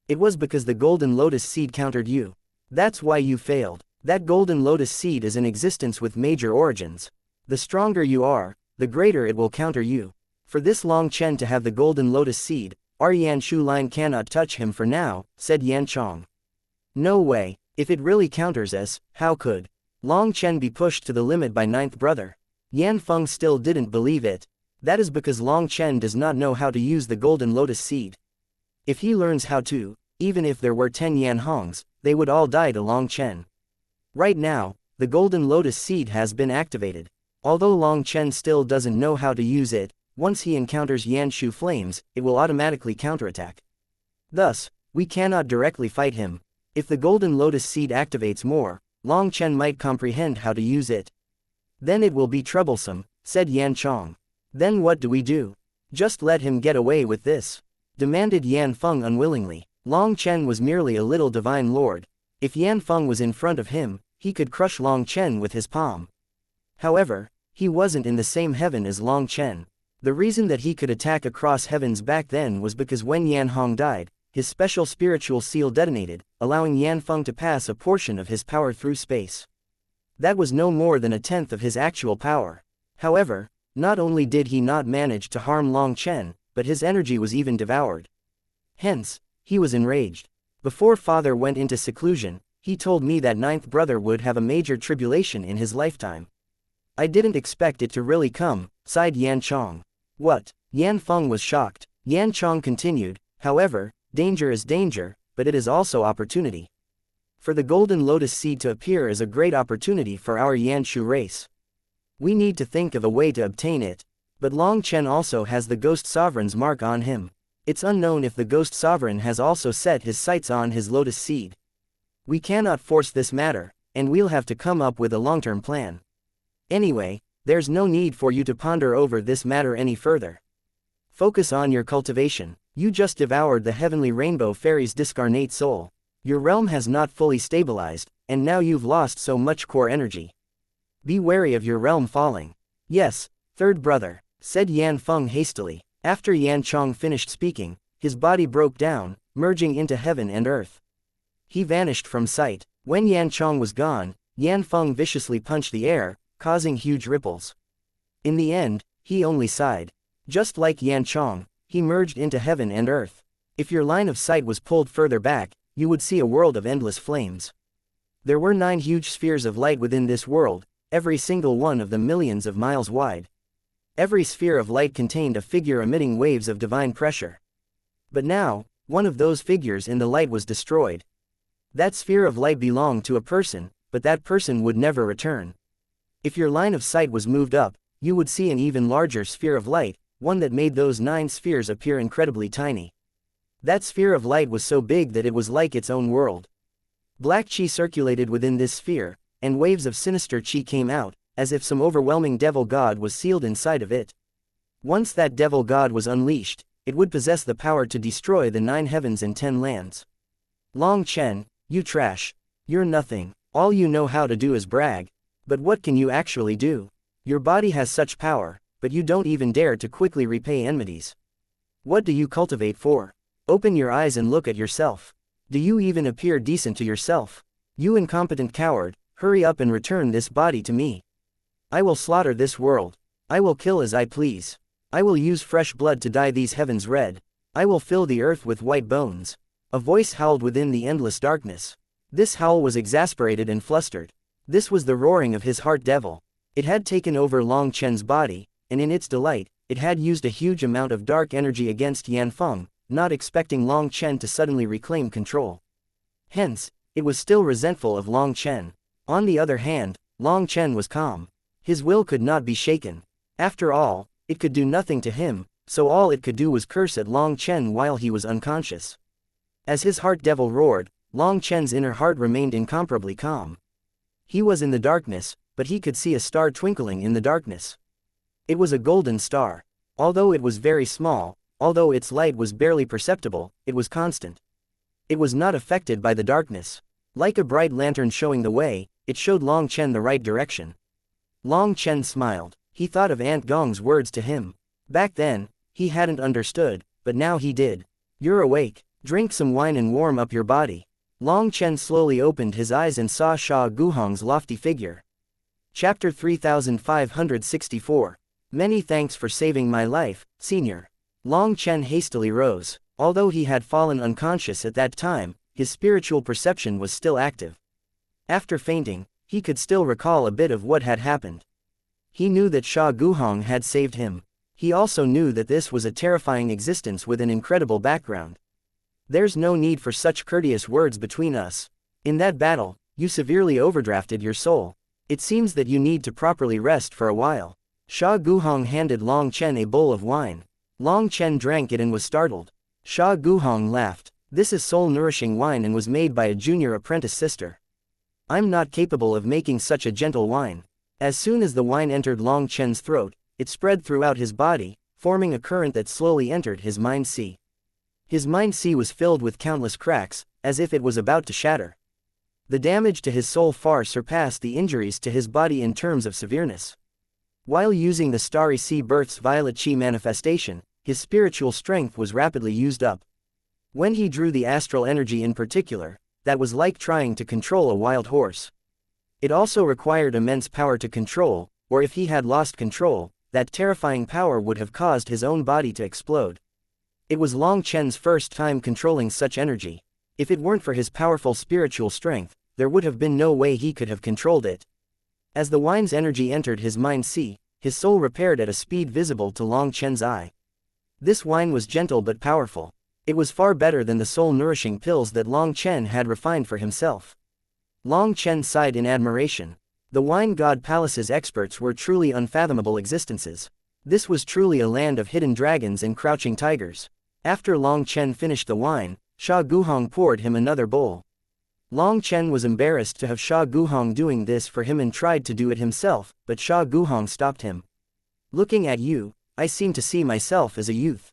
It was because the golden lotus seed countered you. That's why you failed. That golden lotus seed is an existence with major origins. The stronger you are, the greater it will counter you. For this Long Chen to have the golden lotus seed, our Yanshu line cannot touch him for now, said Yan Chong. No way, if it really counters us, how could Long Chen be pushed to the limit by 9th brother? Yan Feng still didn't believe it. That is because Long Chen does not know how to use the golden lotus seed. If he learns how to, even if there were 10 Yan Hongs, they would all die to Long Chen. Right now, the golden lotus seed has been activated. Although Long Chen still doesn't know how to use it, once he encounters Yanshu flames, it will automatically counterattack. Thus, we cannot directly fight him. If the golden lotus seed activates more, Long Chen might comprehend how to use it. Then it will be troublesome, said Yan Chong. Then what do we do? Just let him get away with this, demanded Yan Feng unwillingly. Long Chen was merely a little divine lord. If Yan Feng was in front of him, he could crush Long Chen with his palm. However, he wasn't in the same heaven as Long Chen. The reason that he could attack across heavens back then was because when Yan Hong died, his special spiritual seal detonated, allowing Yan Feng to pass a portion of his power through space. That was no more than 1/10 of his actual power. However, not only did he not manage to harm Long Chen, but his energy was even devoured. Hence, he was enraged. Before father went into seclusion, he told me that 9th brother would have a major tribulation in his lifetime. I didn't expect it to really come, sighed Yan Chong. What? Yan Feng was shocked. Yan Chong continued, however, danger is danger, but it is also opportunity. For the golden lotus seed to appear is a great opportunity for our Yanshu race. We need to think of a way to obtain it. But Long Chen also has the Ghost Sovereign's mark on him. It's unknown if the Ghost Sovereign has also set his sights on his lotus seed. We cannot force this matter, and we'll have to come up with a long-term plan. Anyway, there's no need for you to ponder over this matter any further. Focus on your cultivation. You just devoured the heavenly rainbow fairy's discarnate soul. Your realm has not fully stabilized, and now you've lost so much core energy. Be wary of your realm falling. Yes, 3rd brother, said Yan Feng hastily. After Yan Chong finished speaking, his body broke down, merging into heaven and earth. He vanished from sight. When Yan Chong was gone, Yan Feng viciously punched the air, causing huge ripples. In the end, he only sighed. Just like Yan Chong, he merged into heaven and earth. If your line of sight was pulled further back, you would see a world of endless flames. There were 9 huge spheres of light within this world, every single one of them millions of miles wide. Every sphere of light contained a figure emitting waves of divine pressure. But now, one of those figures in the light was destroyed. That sphere of light belonged to a person, but that person would never return. If your line of sight was moved up, you would see an even larger sphere of light, one that made those 9 spheres appear incredibly tiny. That sphere of light was so big that it was like its own world. Black chi circulated within this sphere, and waves of sinister chi came out, as if some overwhelming devil god was sealed inside of it. Once that devil god was unleashed, it would possess the power to destroy the 9 heavens and 10 lands. Long Chen, you trash. You're nothing. All you know how to do is brag. But what can you actually do? Your body has such power, but you don't even dare to quickly repay enmities. What do you cultivate for? Open your eyes and look at yourself. Do you even appear decent to yourself? You incompetent coward, hurry up and return this body to me. I will slaughter this world. I will kill as I please. I will use fresh blood to dye these heavens red. I will fill the earth with white bones. A voice howled within the endless darkness. This howl was exasperated and flustered. This was the roaring of his heart devil. It had taken over Long Chen's body, and in its delight, it had used a huge amount of dark energy against Yan Feng, not expecting Long Chen to suddenly reclaim control. Hence, it was still resentful of Long Chen. On the other hand, Long Chen was calm. His will could not be shaken. After all, it could do nothing to him, so all it could do was curse at Long Chen while he was unconscious. As his heart devil roared, Long Chen's inner heart remained incomparably calm. He was in the darkness, but he could see a star twinkling in the darkness. It was a golden star. Although it was very small, Although its light was barely perceptible, it was constant. It was not affected by the darkness. Like a bright lantern showing the way, it showed Long Chen the right direction. Long Chen smiled. He thought of Aunt Gong's words to him. Back then, he hadn't understood, but now he did. You're awake. Drink some wine and warm up your body. Long Chen slowly opened his eyes and saw Sha Guhong's lofty figure. Chapter 3564. Many thanks for saving my life, Senior. Long Chen hastily rose. Although he had fallen unconscious at that time, his spiritual perception was still active. After fainting, he could still recall a bit of what had happened. He knew that Sha Guhong had saved him. He also knew that this was a terrifying existence with an incredible background. There's no need for such courteous words between us. In that battle, you severely overdrafted your soul. It seems that you need to properly rest for a while. Sha Guhong handed Long Chen a bowl of wine. Long Chen drank it and was startled. Sha Guhong laughed. This is soul-nourishing wine and was made by a junior apprentice sister. I'm not capable of making such a gentle wine. As soon as the wine entered Long Chen's throat, it spread throughout his body, forming a current that slowly entered his mind sea. His mind sea was filled with countless cracks, as if it was about to shatter. The damage to his soul far surpassed the injuries to his body in terms of severeness. While using the Starry Sea Birth's violet chi manifestation, his spiritual strength was rapidly used up. When he drew the astral energy in particular, that was like trying to control a wild horse. It also required immense power to control, or if he had lost control, that terrifying power would have caused his own body to explode. It was Long Chen's first time controlling such energy. If it weren't for his powerful spiritual strength, there would have been no way he could have controlled it. As the wine's energy entered his mind sea, his soul repaired at a speed visible to Long Chen's eye. This wine was gentle but powerful. It was far better than the soul-nourishing pills that Long Chen had refined for himself. Long Chen sighed in admiration. The Wine God Palace's experts were truly unfathomable existences. This was truly a land of hidden dragons and crouching tigers. After Long Chen finished the wine, Sha Guhong poured him another bowl. Long Chen was embarrassed to have Sha Guhong doing this for him and tried to do it himself, but Sha Guhong stopped him. Looking at you, I seem to see myself as a youth.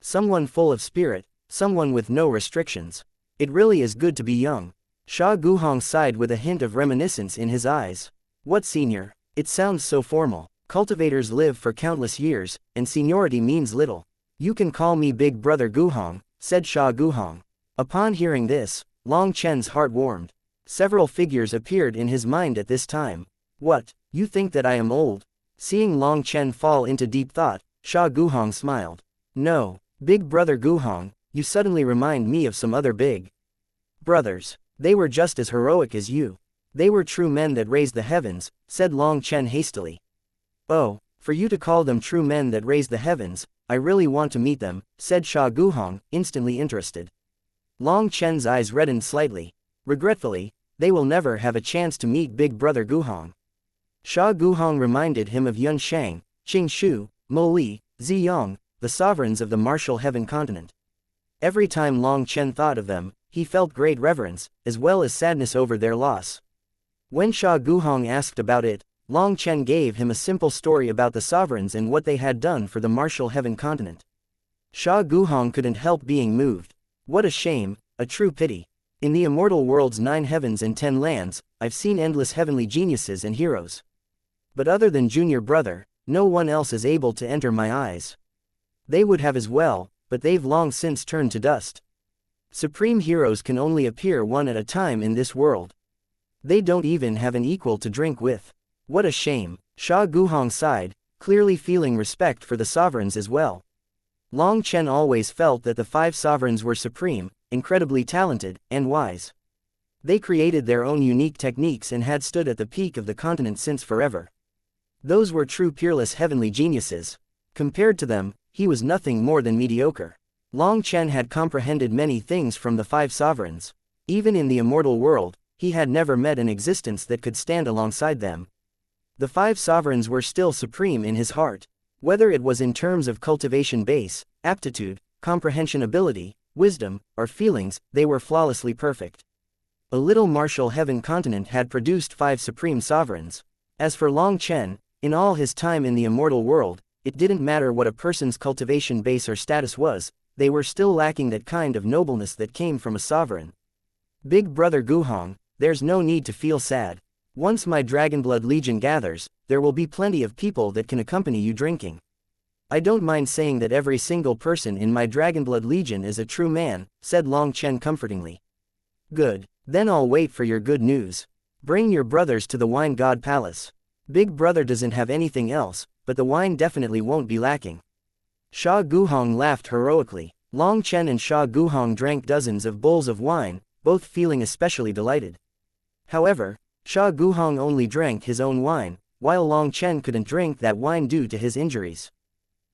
Someone full of spirit, someone with no restrictions. It really is good to be young. Sha Guhong sighed with a hint of reminiscence in his eyes. What senior? It sounds so formal. Cultivators live for countless years, and seniority means little. You can call me Big Brother Guhong, said Sha Guhong. Upon hearing this, Long Chen's heart warmed. Several figures appeared in his mind at this time. What, you think that I am old? Seeing Long Chen fall into deep thought, Sha Guhong smiled. No, Big Brother Guhong, you suddenly remind me of some other big brothers. They were just as heroic as you. They were true men that raised the heavens, said Long Chen hastily. Oh, for you to call them true men that raised the heavens, I really want to meet them, said Sha Guhong, instantly interested. Long Chen's eyes reddened slightly. Regretfully, they will never have a chance to meet Big Brother Guhong. Sha Guhong reminded him of Yun Shang, Qing Shu, Mo Li, Ziyang, the sovereigns of the martial heaven continent. Every time Long Chen thought of them, he felt great reverence, as well as sadness over their loss. When Sha Guhong asked about it, Long Chen gave him a simple story about the sovereigns and what they had done for the martial heaven continent. Sha Guhong couldn't help being moved. What a shame, a true pity. In the immortal world's 9 heavens and 10 lands, I've seen endless heavenly geniuses and heroes. But other than Junior Brother, no one else is able to enter my eyes. They would have as well, but they've long since turned to dust. Supreme heroes can only appear one at a time in this world. They don't even have an equal to drink with. What a shame. Sha Guhong sighed, clearly feeling respect for the sovereigns as well. Long Chen always felt that the 5 sovereigns were supreme, incredibly talented, and wise. They created their own unique techniques and had stood at the peak of the continent since forever. Those were true peerless heavenly geniuses. Compared to them, he was nothing more than mediocre. Long Chen had comprehended many things from the 5 sovereigns. Even in the immortal world, he had never met an existence that could stand alongside them. The 5 sovereigns were still supreme in his heart. Whether it was in terms of cultivation base, aptitude, comprehension ability, wisdom, or feelings, they were flawlessly perfect. A little martial heaven continent had produced 5 supreme sovereigns. As for Long Chen, in all his time in the immortal world, it didn't matter what a person's cultivation base or status was, they were still lacking that kind of nobleness that came from a sovereign. Big brother Guhong, there's no need to feel sad. Once my Dragonblood Legion gathers, there will be plenty of people that can accompany you drinking. I don't mind saying that every single person in my Dragonblood Legion is a true man, said Long Chen comfortingly. Good, then I'll wait for your good news. Bring your brothers to the Wine God Palace. Big brother doesn't have anything else, but the wine definitely won't be lacking. Sha Guhong laughed heroically. Long Chen and Sha Guhong drank dozens of bowls of wine, both feeling especially delighted. However, Sha Guhong only drank his own wine, while Long Chen couldn't drink that wine due to his injuries.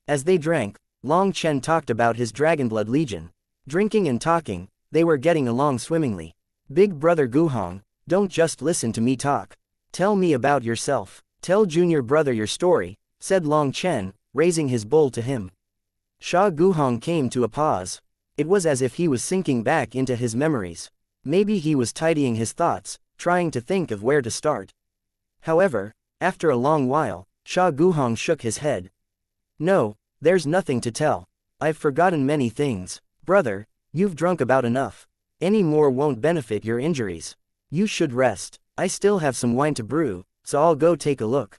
As they drank, Long Chen talked about his Dragonblood Legion. Drinking and talking, they were getting along swimmingly. Big brother Guhong, don't just listen to me talk. Tell me about yourself. Tell junior brother your story, said Long Chen, raising his bowl to him. Sha Guhong came to a pause. It was as if he was sinking back into his memories. Maybe he was tidying his thoughts, trying to think of where to start. However, after a long while, Sha Guhong shook his head. No, there's nothing to tell. I've forgotten many things. Brother, you've drunk about enough. Any more won't benefit your injuries. You should rest. I still have some wine to brew, so I'll go take a look.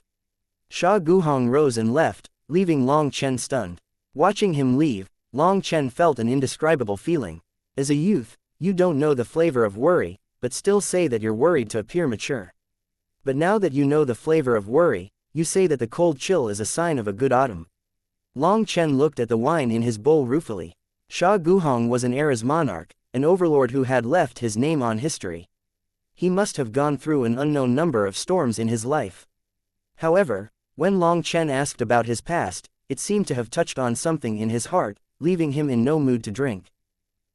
Sha Guhong rose and left, leaving Long Chen stunned. Watching him leave, Long Chen felt an indescribable feeling. As a youth, you don't know the flavor of worry, but still say that you're worried to appear mature. But now that you know the flavor of worry, you say that the cold chill is a sign of a good autumn. Long Chen looked at the wine in his bowl ruefully. Sha Guhong was an era's monarch, an overlord who had left his name on history. He must have gone through an unknown number of storms in his life. However, when Long Chen asked about his past, it seemed to have touched on something in his heart, leaving him in no mood to drink.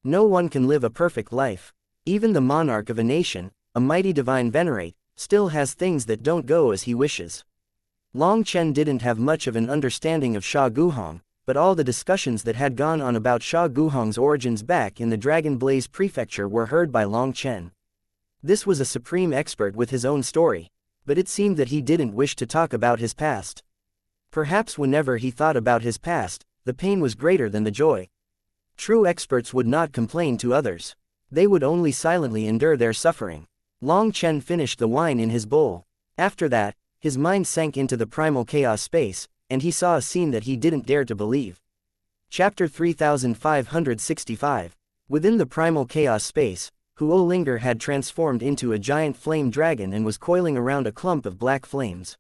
No one can live a perfect life. Even the monarch of a nation, a mighty divine venerate, still has things that don't go as he wishes. Long Chen didn't have much of an understanding of Sha Guhong, but all the discussions that had gone on about Sha Guhong's origins back in the Dragon Blaze Prefecture were heard by Long Chen. This was a supreme expert with his own story, but it seemed that he didn't wish to talk about his past. Perhaps whenever he thought about his past, the pain was greater than the joy. True experts would not complain to others. They would only silently endure their suffering. Long Chen finished the wine in his bowl. After that, his mind sank into the primal chaos space, and he saw a scene that he didn't dare to believe. Chapter 3565. Within the primal chaos space, Huo Linger had transformed into a giant flame dragon and was coiling around a clump of black flames.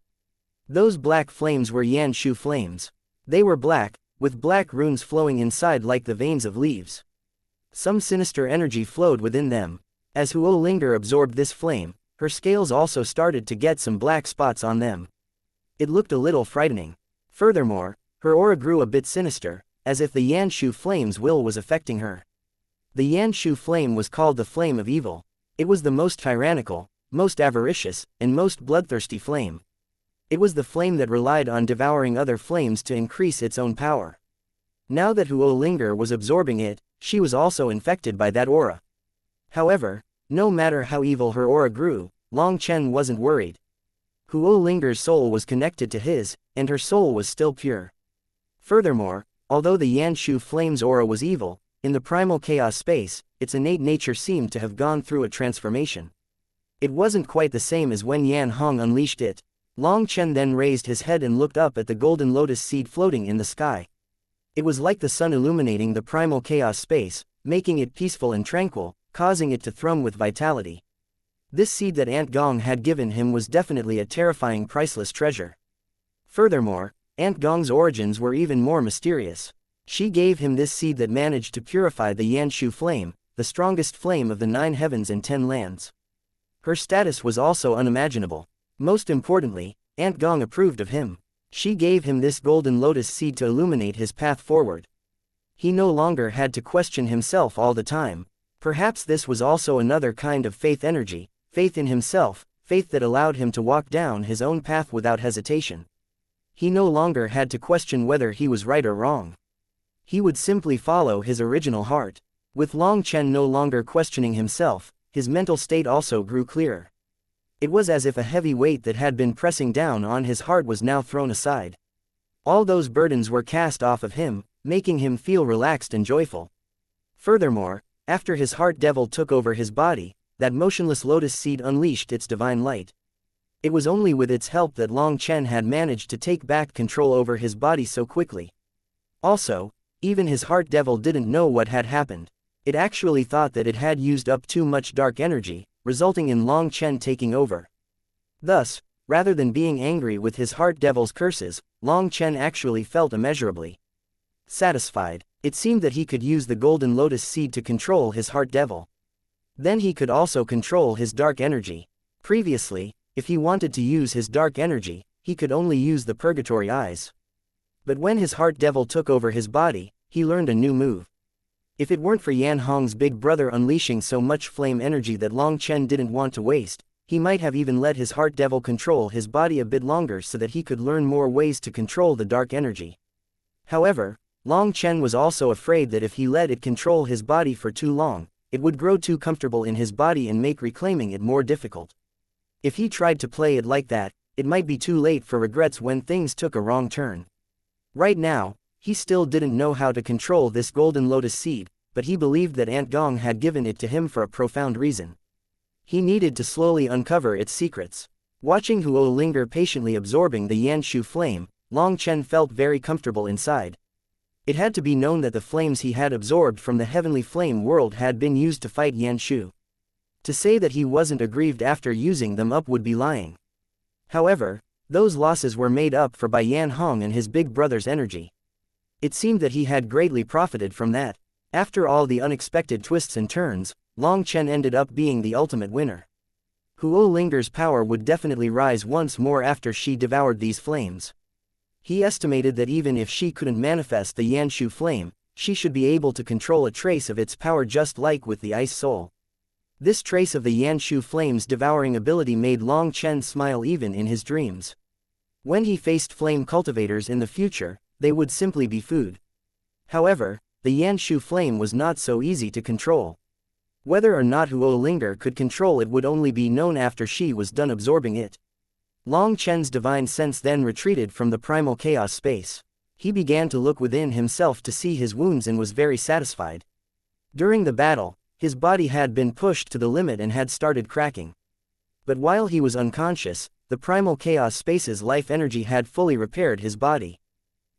Those black flames were Yanshu flames. They were black, with black runes flowing inside like the veins of leaves. Some sinister energy flowed within them. As Huo Linger absorbed this flame, her scales also started to get some black spots on them. It looked a little frightening. Furthermore, her aura grew a bit sinister, as if the Yanshu flame's will was affecting her. The Yanshu flame was called the Flame of Evil. It was the most tyrannical, most avaricious, and most bloodthirsty flame. It was the flame that relied on devouring other flames to increase its own power. Now that Huo Linger was absorbing it, she was also infected by that aura. However, no matter how evil her aura grew, Long Chen wasn't worried. Huo Linger's soul was connected to his, and her soul was still pure. Furthermore, although the Yanshu flame's aura was evil, in the primal chaos space, its innate nature seemed to have gone through a transformation. It wasn't quite the same as when Yan Hong unleashed it. Long Chen then raised his head and looked up at the golden lotus seed floating in the sky. It was like the sun illuminating the primal chaos space, making it peaceful and tranquil, causing it to thrum with vitality. This seed that Aunt Gong had given him was definitely a terrifying priceless treasure. Furthermore, Aunt Gong's origins were even more mysterious. She gave him this seed that managed to purify the Yanshu flame, the strongest flame of the 9 heavens and 10 lands. Her status was also unimaginable. Most importantly, Aunt Gong approved of him. She gave him this golden lotus seed to illuminate his path forward. He no longer had to question himself all the time. Perhaps this was also another kind of faith energy, faith in himself, faith that allowed him to walk down his own path without hesitation. He no longer had to question whether he was right or wrong. He would simply follow his original heart. With Long Chen no longer questioning himself, his mental state also grew clearer. It was as if a heavy weight that had been pressing down on his heart was now thrown aside. All those burdens were cast off of him, making him feel relaxed and joyful. Furthermore, after his heart devil took over his body, that motionless lotus seed unleashed its divine light. It was only with its help that Long Chen had managed to take back control over his body so quickly. Also, even his heart devil didn't know what had happened. It actually thought that it had used up too much dark energy, resulting in Long Chen taking over. Thus, rather than being angry with his heart devil's curses, Long Chen actually felt immeasurably satisfied. It seemed that he could use the golden lotus seed to control his heart devil. Then he could also control his dark energy. Previously, if he wanted to use his dark energy, he could only use the purgatory eyes. But when his heart devil took over his body, he learned a new move. If it weren't for Yan Hong's big brother unleashing so much flame energy that Long Chen didn't want to waste, he might have even let his heart devil control his body a bit longer so that he could learn more ways to control the dark energy. However, Long Chen was also afraid that if he let it control his body for too long, it would grow too comfortable in his body and make reclaiming it more difficult. If he tried to play it like that, it might be too late for regrets when things took a wrong turn. Right now, he still didn't know how to control this golden lotus seed, but he believed that Aunt Gong had given it to him for a profound reason. He needed to slowly uncover its secrets. Watching Huo linger patiently absorbing the Yanshu flame, Long Chen felt very comfortable inside. It had to be known that the flames he had absorbed from the heavenly flame world had been used to fight Yanshu. To say that he wasn't aggrieved after using them up would be lying. However, those losses were made up for by Yan Hong and his big brother's energy. It seemed that he had greatly profited from that. After all the unexpected twists and turns, Long Chen ended up being the ultimate winner. Huo Linger's power would definitely rise once more after she devoured these flames. He estimated that even if she couldn't manifest the Yanshu flame, she should be able to control a trace of its power just like with the ice soul. This trace of the Yanshu flame's devouring ability made Long Chen smile even in his dreams. When he faced flame cultivators in the future, they would simply be food. However, the Yanshu flame was not so easy to control. Whether or not Huo Linger could control it would only be known after she was done absorbing it. Long Chen's divine sense then retreated from the primal chaos space. He began to look within himself to see his wounds and was very satisfied. During the battle, his body had been pushed to the limit and had started cracking. But while he was unconscious, the primal chaos space's life energy had fully repaired his body.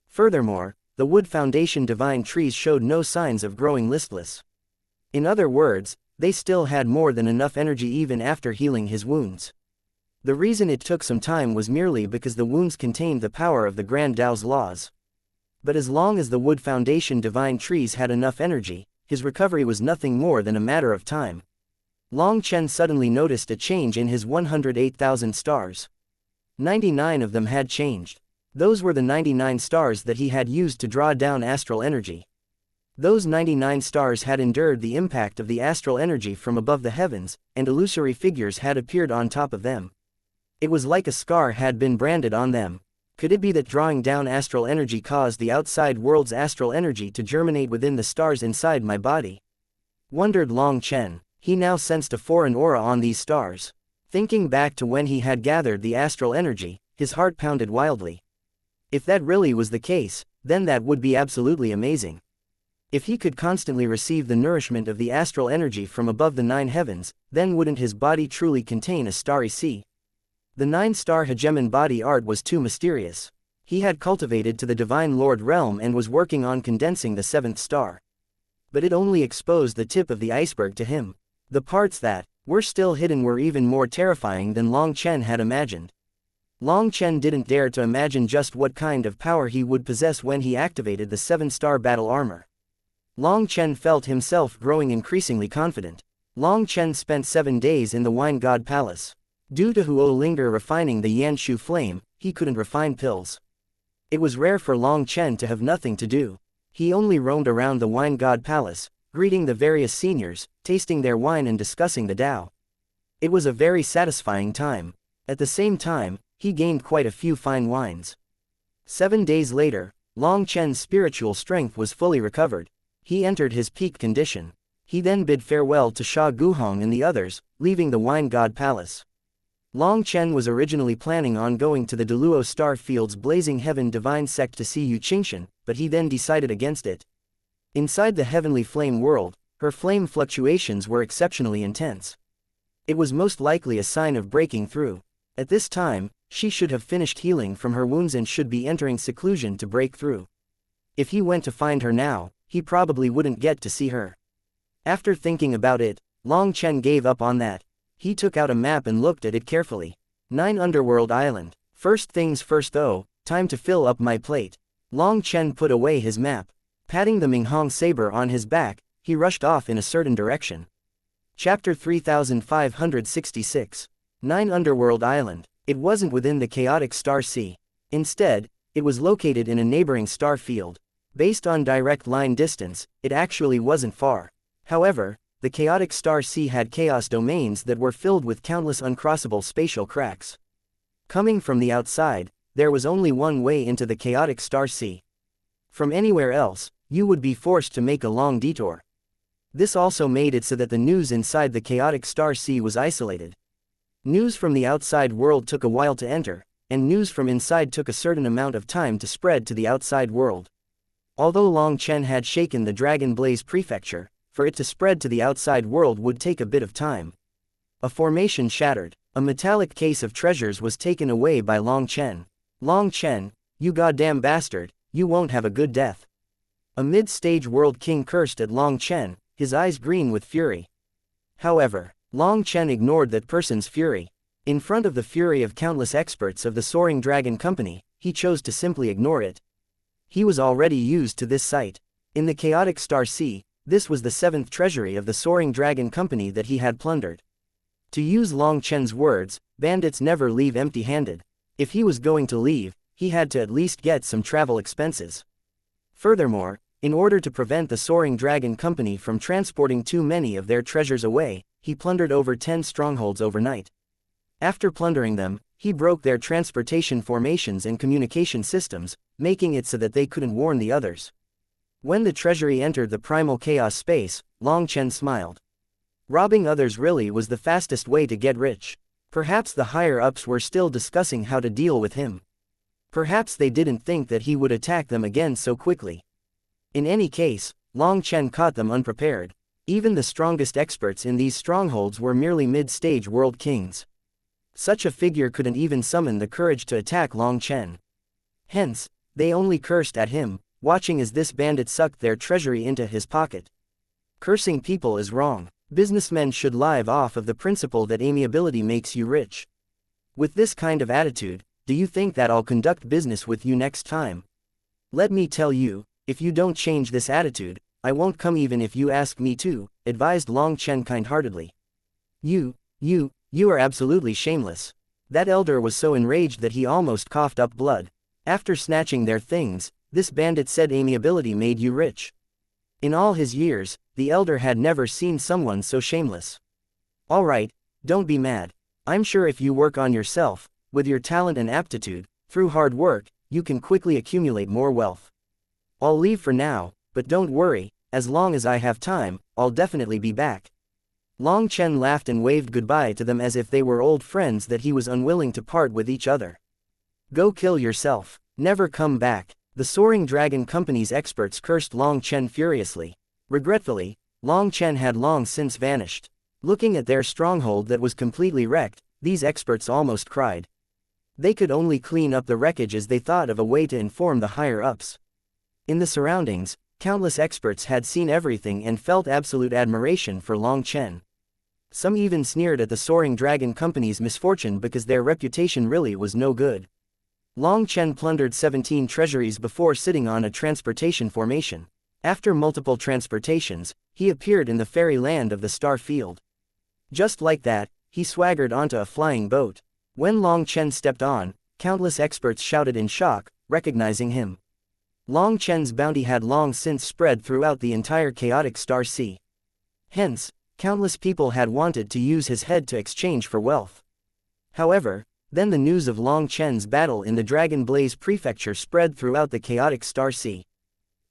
Furthermore, the wood foundation divine trees showed no signs of growing listless. In other words, they still had more than enough energy even after healing his wounds. The reason it took some time was merely because the wounds contained the power of the Grand Tao's laws. But as long as the wood foundation divine trees had enough energy, his recovery was nothing more than a matter of time. Long Chen suddenly noticed a change in his 108,000 stars. 99 of them had changed. Those were the 99 stars that he had used to draw down astral energy. Those 99 stars had endured the impact of the astral energy from above the heavens, and illusory figures had appeared on top of them. It was like a scar had been branded on them. Could it be that drawing down astral energy caused the outside world's astral energy to germinate within the stars inside my body? Wondered Long Chen. He now sensed a foreign aura on these stars. Thinking back to when he had gathered the astral energy, his heart pounded wildly. If that really was the case, then that would be absolutely amazing. If he could constantly receive the nourishment of the astral energy from above the 9 heavens, then wouldn't his body truly contain a starry sea? The 9-star hegemon body art was too mysterious. He had cultivated to the Divine Lord realm and was working on condensing the 7th star. But it only exposed the tip of the iceberg to him. The parts that were still hidden were even more terrifying than Long Chen had imagined. Long Chen didn't dare to imagine just what kind of power he would possess when he activated the 7-star battle armor. Long Chen felt himself growing increasingly confident. Long Chen spent 7 days in the Wine God Palace. Due to Huo Linger refining the Yanshu flame, he couldn't refine pills. It was rare for Long Chen to have nothing to do. He only roamed around the Wine God Palace, greeting the various seniors, tasting their wine and discussing the Tao. It was a very satisfying time. At the same time, he gained quite a few fine wines. 7 days later, Long Chen's spiritual strength was fully recovered. He entered his peak condition. He then bid farewell to Sha Guhong and the others, leaving the Wine God Palace. Long Chen was originally planning on going to the Deluo Star Field's Blazing Heaven Divine Sect to see xianxia, but he then decided against it. Inside the heavenly flame world, her flame fluctuations were exceptionally intense. It was most likely a sign of breaking through. At this time, she should have finished healing from her wounds and should be entering seclusion to break through. If he went to find her now, he probably wouldn't get to see her. After thinking about it, Long Chen gave up on that. He took out a map and looked at it carefully. 9 Underworld Island. First things first though, time to fill up my plate. Long Chen put away his map. Patting the Minghong saber on his back, he rushed off in a certain direction. Chapter 3566. 9 Underworld Island. It wasn't within the chaotic star sea. Instead, it was located in a neighboring star field. Based on direct line distance, it actually wasn't far. However, the chaotic star sea had chaos domains that were filled with countless uncrossable spatial cracks. Coming from the outside, there was only one way into the chaotic star sea. From anywhere else, you would be forced to make a long detour. This also made it so that the news inside the chaotic star sea was isolated. News from the outside world took a while to enter, and news from inside took a certain amount of time to spread to the outside world. Although Long Chen had shaken the Dragon Blaze Prefecture, for it to spread to the outside world would take a bit of time. A formation shattered. A metallic case of treasures was taken away by Long Chen. Long Chen, you goddamn bastard, you won't have a good death. A mid-stage world king cursed at Long Chen, his eyes green with fury. However, Long Chen ignored that person's fury. In front of the fury of countless experts of the Soaring Dragon Company, he chose to simply ignore it. He was already used to this sight. In the chaotic star sea, this was the 7th treasury of the Soaring Dragon Company that he had plundered. To use Long Chen's words, bandits never leave empty-handed. If he was going to leave, he had to at least get some travel expenses. Furthermore, in order to prevent the Soaring Dragon Company from transporting too many of their treasures away, he plundered over 10 strongholds overnight. After plundering them, he broke their transportation formations and communication systems, making it so that they couldn't warn the others. When the treasury entered the primal chaos space, Long Chen smiled. Robbing others really was the fastest way to get rich. Perhaps the higher-ups were still discussing how to deal with him. Perhaps they didn't think that he would attack them again so quickly. In any case, Long Chen caught them unprepared. Even the strongest experts in these strongholds were merely mid-stage world kings. Such a figure couldn't even summon the courage to attack Long Chen. Hence, they only cursed at him, watching as this bandit sucked their treasury into his pocket. Cursing people is wrong. Businessmen should live off of the principle that amiability makes you rich. With this kind of attitude, do you think that I'll conduct business with you next time? Let me tell you, if you don't change this attitude, I won't come even if you ask me to, advised Long Chen kind-heartedly. You are absolutely shameless. That elder was so enraged that he almost coughed up blood. After snatching their things, this bandit said amiability made you rich. In all his years, the elder had never seen someone so shameless. All right, don't be mad. I'm sure if you work on yourself, with your talent and aptitude, through hard work, you can quickly accumulate more wealth. I'll leave for now, but don't worry, as long as I have time, I'll definitely be back. Long Chen laughed and waved goodbye to them as if they were old friends that he was unwilling to part with each other. Go kill yourself. Never come back. The Soaring Dragon Company's experts cursed Long Chen furiously. Regretfully, Long Chen had long since vanished. Looking at their stronghold that was completely wrecked, these experts almost cried. They could only clean up the wreckage as they thought of a way to inform the higher-ups. In the surroundings, countless experts had seen everything and felt absolute admiration for Long Chen. Some even sneered at the Soaring Dragon Company's misfortune because their reputation really was no good. Long Chen plundered 17 treasuries before sitting on a transportation formation. After multiple transportations, he appeared in the fairy land of the Star Field. Just like that, he swaggered onto a flying boat. When Long Chen stepped on, countless experts shouted in shock, recognizing him. Long Chen's bounty had long since spread throughout the entire chaotic star sea. Hence, countless people had wanted to use his head to exchange for wealth. However, then the news of Long Chen's battle in the Dragon Blaze Prefecture spread throughout the chaotic star sea.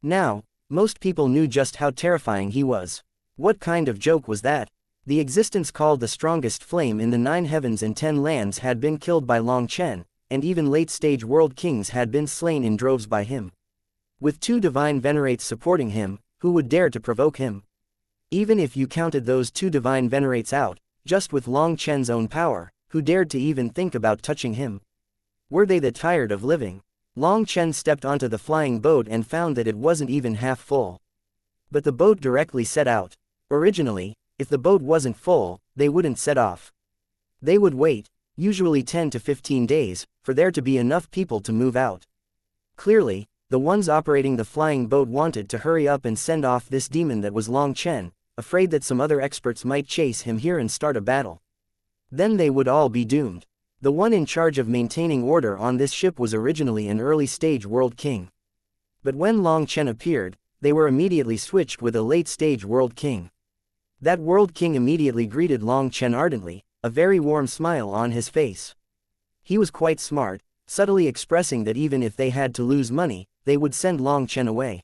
Now, most people knew just how terrifying he was. What kind of joke was that? The existence called the strongest flame in the 9 heavens and 10 lands had been killed by Long Chen, and even late-stage world kings had been slain in droves by him. With 2 divine venerates supporting him, who would dare to provoke him? Even if you counted those 2 divine venerates out, just with Long Chen's own power, who dared to even think about touching him? Were they that tired of living? Long Chen stepped onto the flying boat and found that it wasn't even half full. But the boat directly set out. Originally, if the boat wasn't full, they wouldn't set off. They would wait, usually 10 to 15 days, for there to be enough people to move out. Clearly, the ones operating the flying boat wanted to hurry up and send off this demon that was Long Chen, afraid that some other experts might chase him here and start a battle. Then they would all be doomed. The one in charge of maintaining order on this ship was originally an early-stage world king. But when Long Chen appeared, they were immediately switched with a late-stage world king. That world king immediately greeted Long Chen ardently, a very warm smile on his face. He was quite smart, subtly expressing that even if they had to lose money, they would send Long Chen away.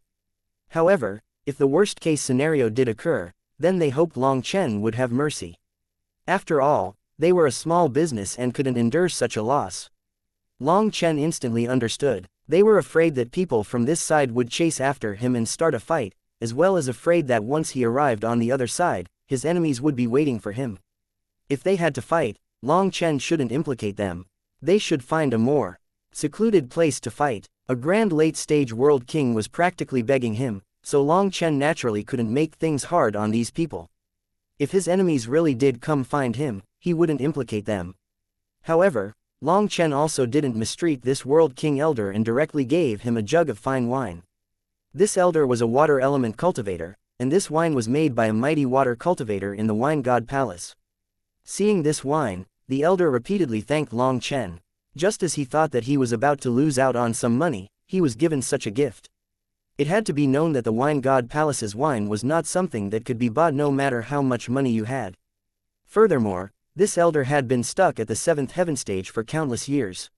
However, if the worst-case scenario did occur, then they hoped Long Chen would have mercy. After all, they were a small business and couldn't endure such a loss. Long Chen instantly understood. They were afraid that people from this side would chase after him and start a fight, as well as afraid that once he arrived on the other side, his enemies would be waiting for him. If they had to fight, Long Chen shouldn't implicate them. They should find a more secluded place to fight. A grand late-stage world king was practically begging him, so Long Chen naturally couldn't make things hard on these people. If his enemies really did come find him, he wouldn't implicate them. However, Long Chen also didn't mistreat this world king elder and directly gave him a jug of fine wine. This elder was a water element cultivator, and this wine was made by a mighty water cultivator in the wine god palace. Seeing this wine, the elder repeatedly thanked Long Chen. Just as he thought that he was about to lose out on some money, he was given such a gift. It had to be known that the wine god palace's wine was not something that could be bought no matter how much money you had. Furthermore, this elder had been stuck at the 7th heaven stage for countless years.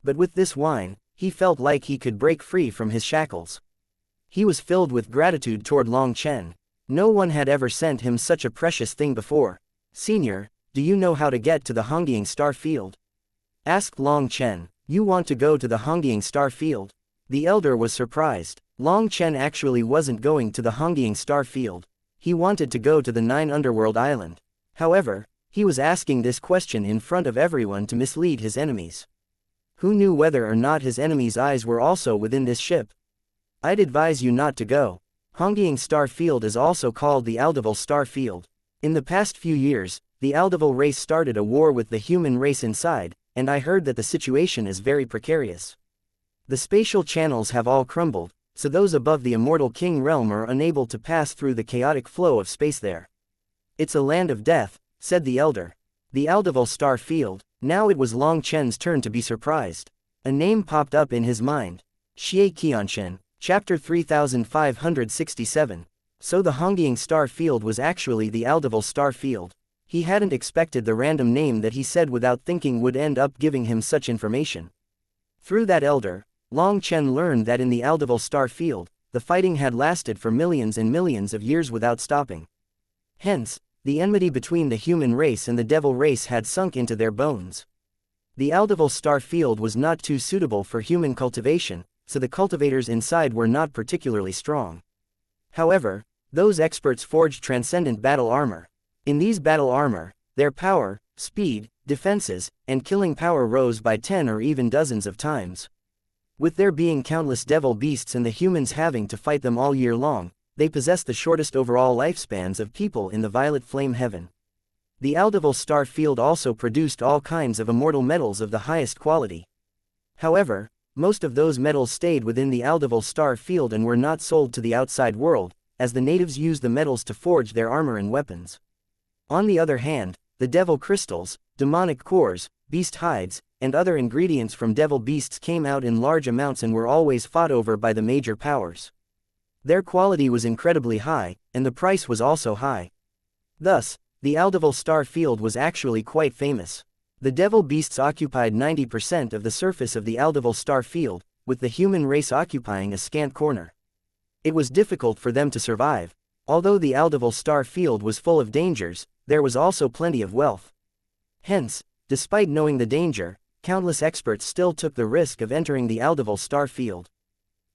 But with this wine, he felt like he could break free from his shackles. He was filled with gratitude toward Long Chen. No one had ever sent him such a precious thing before. "Senior, do you know how to get to the Hongyiang Star Field?" asked Long Chen. "You want to go to the Hongyiang Star Field?" The elder was surprised. Long Chen actually wasn't going to the Hongyiang Star Field. He wanted to go to the 9 Underworld Island. However, he was asking this question in front of everyone to mislead his enemies. Who knew whether or not his enemies' eyes were also within this ship? "I'd advise you not to go. Hongyiang Star Field is also called the Aldevil Star Field. In the past few years, the Aldevil race started a war with the human race inside, and I heard that the situation is very precarious. The spatial channels have all crumbled, so those above the Immortal King realm are unable to pass through the chaotic flow of space there. It's a land of death," said the elder. The Aldevil Star Field. Now it was Long Chen's turn to be surprised. A name popped up in his mind. Xianxia, Chapter 3567. So the Hongyiang Star Field was actually the Aldevil Star Field. He hadn't expected the random name that he said without thinking would end up giving him such information. Through that elder, Long Chen learned that in the Aldevil Star Field, the fighting had lasted for millions and millions of years without stopping. Hence, the enmity between the human race and the devil race had sunk into their bones. The Aldevil Star Field was not too suitable for human cultivation, so the cultivators inside were not particularly strong. However, those experts forged transcendent battle armor. In these battle armor, their power, speed, defenses, and killing power rose by 10 or even dozens of times. With there being countless devil beasts and the humans having to fight them all year long, they possessed the shortest overall lifespans of people in the violet flame heaven. The Aldevil Star Field also produced all kinds of immortal metals of the highest quality. However, most of those metals stayed within the Aldevil Star Field and were not sold to the outside world, as the natives used the metals to forge their armor and weapons. On the other hand, the devil crystals, demonic cores, beast hides, and other ingredients from devil beasts came out in large amounts and were always fought over by the major powers. Their quality was incredibly high, and the price was also high. Thus, the Aldevil Star Field was actually quite famous. The devil beasts occupied 90% of the surface of the Aldevil Star Field, with the human race occupying a scant corner. It was difficult for them to survive. Although the Aldeval star field was full of dangers, there was also plenty of wealth. Hence, despite knowing the danger, countless experts still took the risk of entering the Aldeval star field.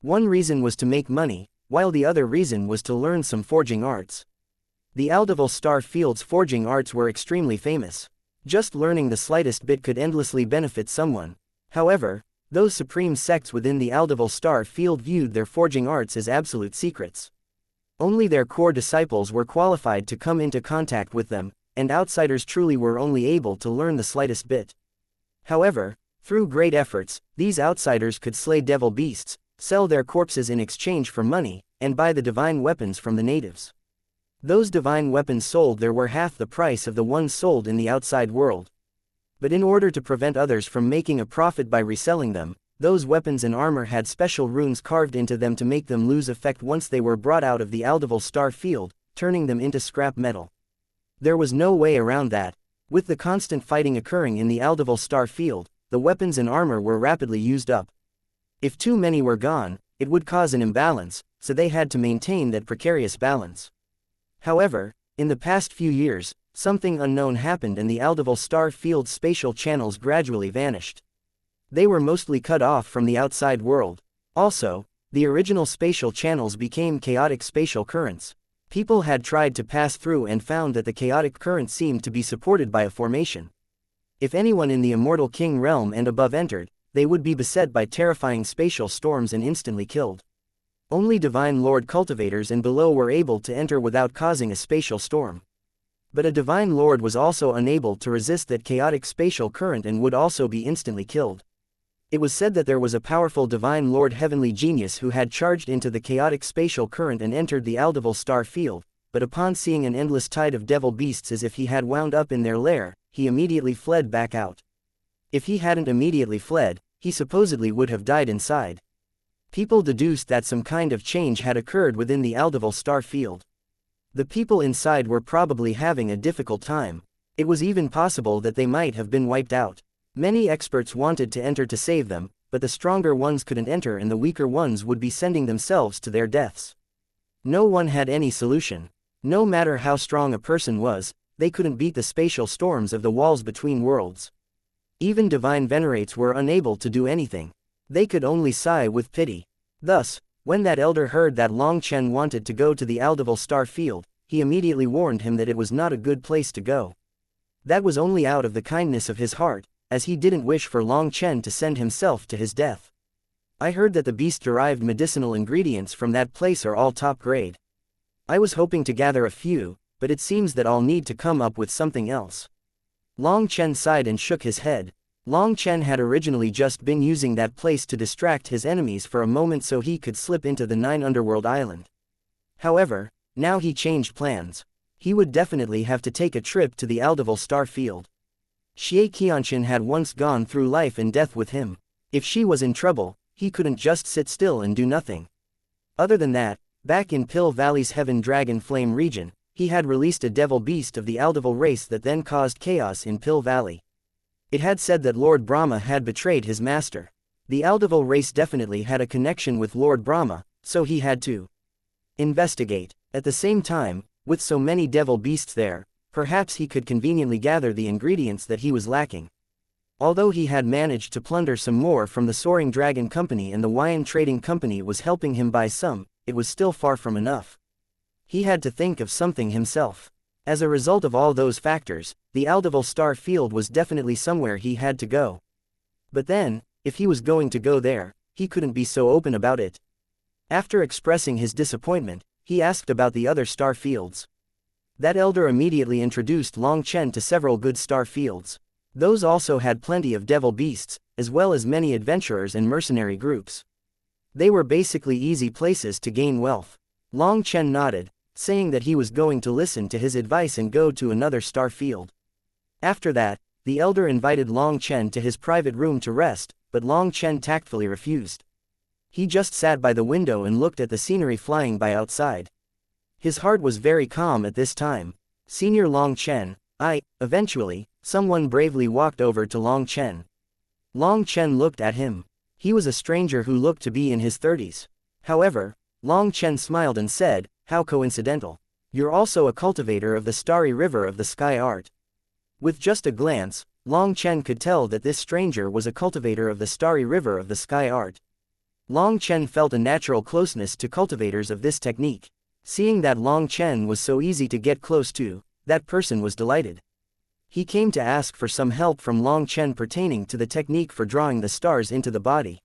One reason was to make money, while the other reason was to learn some forging arts. The Aldeval star field's forging arts were extremely famous. Just learning the slightest bit could endlessly benefit someone. However, those supreme sects within the Aldeval star field viewed their forging arts as absolute secrets. Only their core disciples were qualified to come into contact with them, and outsiders truly were only able to learn the slightest bit. However, through great efforts, these outsiders could slay devil beasts, sell their corpses in exchange for money, and buy the divine weapons from the natives. Those divine weapons sold there were half the price of the ones sold in the outside world. But in order to prevent others from making a profit by reselling them, those weapons and armor had special runes carved into them to make them lose effect once they were brought out of the Aldeval star field, turning them into scrap metal. There was no way around that. With the constant fighting occurring in the Aldeval star field, the weapons and armor were rapidly used up. If too many were gone, it would cause an imbalance, so they had to maintain that precarious balance. However, in the past few years, something unknown happened and the Aldeval star field's spatial channels gradually vanished. They were mostly cut off from the outside world. Also, the original spatial channels became chaotic spatial currents. People had tried to pass through and found that the chaotic current seemed to be supported by a formation. If anyone in the Immortal King realm and above entered, they would be beset by terrifying spatial storms and instantly killed. Only Divine Lord cultivators and below were able to enter without causing a spatial storm. But a Divine Lord was also unable to resist that chaotic spatial current and would also be instantly killed. It was said that there was a powerful Divine Lord Heavenly Genius who had charged into the chaotic spatial current and entered the Aldeval star field, but upon seeing an endless tide of devil beasts as if he had wound up in their lair, he immediately fled back out. If he hadn't immediately fled, he supposedly would have died inside. People deduced that some kind of change had occurred within the Aldeval star field. The people inside were probably having a difficult time. It was even possible that they might have been wiped out. Many experts wanted to enter to save them, but the stronger ones couldn't enter and the weaker ones would be sending themselves to their deaths. No one had any solution. No matter how strong a person was, they couldn't beat the spatial storms of the walls between worlds. Even divine venerates were unable to do anything. They could only sigh with pity. Thus, when that elder heard that Long Chen wanted to go to the Aldeval star field, he immediately warned him that it was not a good place to go. That was only out of the kindness of his heart, as he didn't wish for Long Chen to send himself to his death. I heard that the beast-derived medicinal ingredients from that place are all top grade. I was hoping to gather a few, but it seems that I'll need to come up with something else. Long Chen sighed and shook his head. Long Chen had originally just been using that place to distract his enemies for a moment so he could slip into the 9 Underworld Island. However, now he changed plans. He would definitely have to take a trip to the Aldeval star field. Xianxia had once gone through life and death with him. If she was in trouble, he couldn't just sit still and do nothing. Other than that, back in Pill Valley's Heaven Dragon Flame region, he had released a devil beast of the Aldeval race that then caused chaos in Pill Valley. It had said that Lord Brahma had betrayed his master. The Aldeval race definitely had a connection with Lord Brahma, so he had to investigate. At the same time, with so many devil beasts there, perhaps he could conveniently gather the ingredients that he was lacking. Although he had managed to plunder some more from the Soaring Dragon Company and the Wyan Trading Company was helping him buy some, it was still far from enough. He had to think of something himself. As a result of all those factors, the Aldeval star field was definitely somewhere he had to go. But then, if he was going to go there, he couldn't be so open about it. After expressing his disappointment, he asked about the other star fields. That elder immediately introduced Long Chen to several good star fields. Those also had plenty of devil beasts, as well as many adventurers and mercenary groups. They were basically easy places to gain wealth. Long Chen nodded, saying that he was going to listen to his advice and go to another star field. After that, the elder invited Long Chen to his private room to rest, but Long Chen tactfully refused. He just sat by the window and looked at the scenery flying by outside. His heart was very calm at this time. Senior Long Chen, eventually, someone bravely walked over to Long Chen. Long Chen looked at him. He was a stranger who looked to be in his 30s. However, Long Chen smiled and said, how coincidental. You're also a cultivator of the starry river of the sky art. With just a glance, Long Chen could tell that this stranger was a cultivator of the starry river of the sky art. Long Chen felt a natural closeness to cultivators of this technique. Seeing that Long Chen was so easy to get close to, that person was delighted. He came to ask for some help from Long Chen pertaining to the technique for drawing the stars into the body.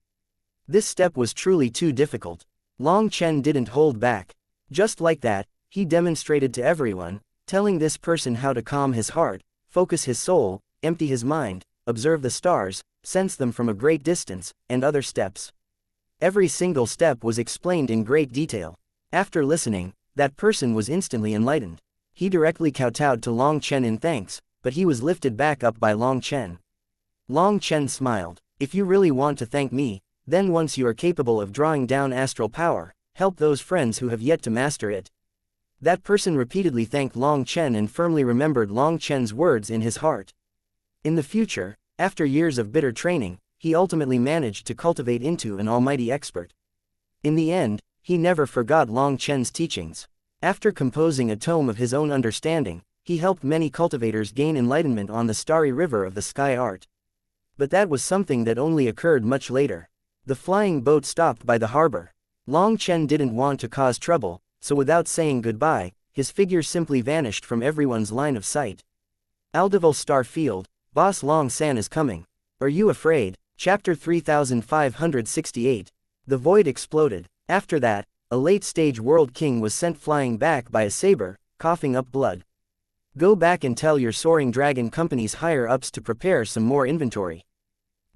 This step was truly too difficult. Long Chen didn't hold back. Just like that, he demonstrated to everyone, telling this person how to calm his heart, focus his soul, empty his mind, observe the stars, sense them from a great distance, and other steps. Every single step was explained in great detail. After listening, that person was instantly enlightened. He directly kowtowed to Long Chen in thanks, but he was lifted back up by Long Chen. Long Chen smiled. If you really want to thank me, then once you are capable of drawing down astral power, help those friends who have yet to master it. That person repeatedly thanked Long Chen and firmly remembered Long Chen's words in his heart. In the future, after years of bitter training, he ultimately managed to cultivate into an almighty expert. In the end, he never forgot Long Chen's teachings. After composing a tome of his own understanding, he helped many cultivators gain enlightenment on the starry river of the sky art. But that was something that only occurred much later. The flying boat stopped by the harbor. Long Chen didn't want to cause trouble, so without saying goodbye, his figure simply vanished from everyone's line of sight. Aldeval Star Field, Boss Long San is coming. Are you afraid? Chapter 3568. The void exploded. After that, a late-stage world king was sent flying back by a saber, coughing up blood. Go back and tell your soaring dragon company's higher-ups to prepare some more inventory.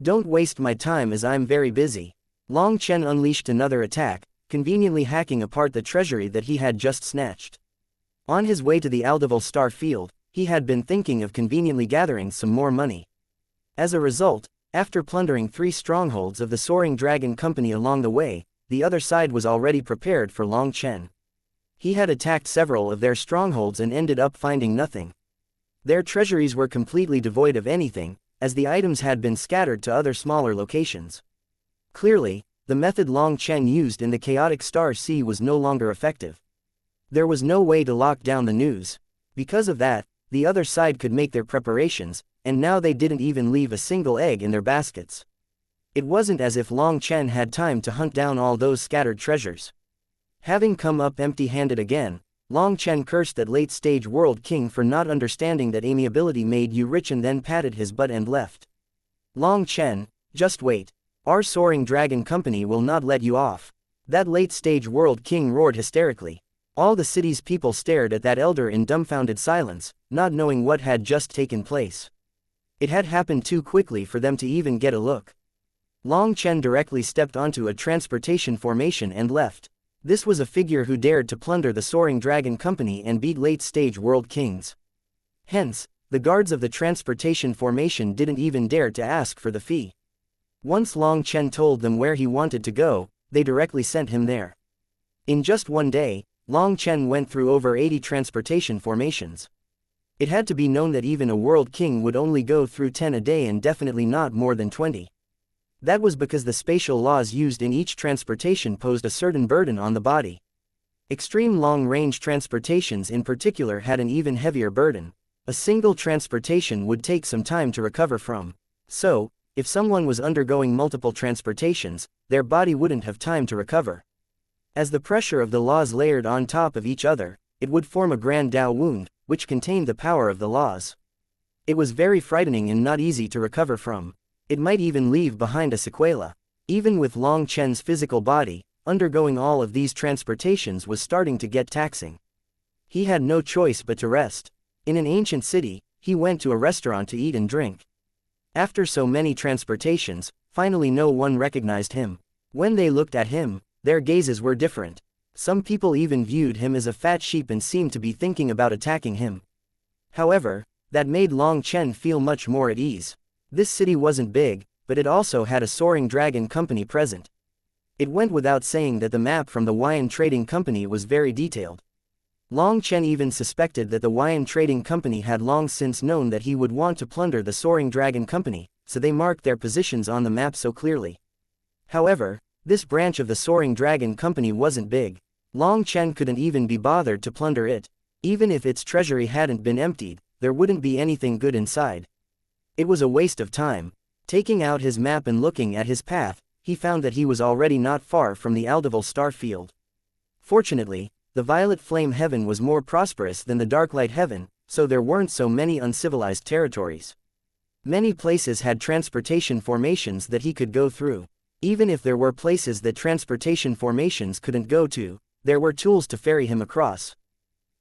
Don't waste my time as I'm very busy. Long Chen unleashed another attack, conveniently hacking apart the treasury that he had just snatched. On his way to the Aldeval Star Field, he had been thinking of conveniently gathering some more money. As a result, after plundering 3 strongholds of the Soaring Dragon Company along the way, the other side was already prepared for Long Chen. He had attacked several of their strongholds and ended up finding nothing. Their treasuries were completely devoid of anything, as the items had been scattered to other smaller locations. Clearly, the method Long Chen used in the chaotic Star Sea was no longer effective. There was no way to lock down the news. Because of that, the other side could make their preparations, and now they didn't even leave a single egg in their baskets. It wasn't as if Long Chen had time to hunt down all those scattered treasures. Having come up empty-handed again, Long Chen cursed that late-stage world king for not understanding that amiability made you rich and then patted his butt and left. Long Chen, just wait. Our Soaring Dragon Company will not let you off. That late-stage world king roared hysterically. All the city's people stared at that elder in dumbfounded silence, not knowing what had just taken place. It had happened too quickly for them to even get a look. Long Chen directly stepped onto a transportation formation and left. This was a figure who dared to plunder the Soaring Dragon Company and beat late-stage world kings. Hence, the guards of the transportation formation didn't even dare to ask for the fee. Once Long Chen told them where he wanted to go, they directly sent him there. In just one day, Long Chen went through over 80 transportation formations. It had to be known that even a world king would only go through 10 a day and definitely not more than 20. That was because the spatial laws used in each transportation posed a certain burden on the body. Extreme long-range transportations in particular had an even heavier burden. A single transportation would take some time to recover from. So, if someone was undergoing multiple transportations, their body wouldn't have time to recover. As the pressure of the laws layered on top of each other, it would form a grand Dao wound, which contained the power of the laws. It was very frightening and not easy to recover from. It might even leave behind a sequela. Even with Long Chen's physical body, undergoing all of these transportations was starting to get taxing. He had no choice but to rest. In an ancient city, he went to a restaurant to eat and drink. After so many transportations, finally no one recognized him. When they looked at him, their gazes were different. Some people even viewed him as a fat sheep and seemed to be thinking about attacking him. However, that made Long Chen feel much more at ease. This city wasn't big, but it also had a Soaring Dragon Company present. It went without saying that the map from the Wuxian Trading Company was very detailed. Long Chen even suspected that the Wuxian Trading Company had long since known that he would want to plunder the Soaring Dragon Company, so they marked their positions on the map so clearly. However, this branch of the Soaring Dragon Company wasn't big. Long Chen couldn't even be bothered to plunder it. Even if its treasury hadn't been emptied, there wouldn't be anything good inside. It was a waste of time. Taking out his map and looking at his path, he found that he was already not far from the Aldeval star field. Fortunately, the violet flame heaven was more prosperous than the dark light heaven, so there weren't so many uncivilized territories. Many places had transportation formations that he could go through. Even if there were places that transportation formations couldn't go to, there were tools to ferry him across.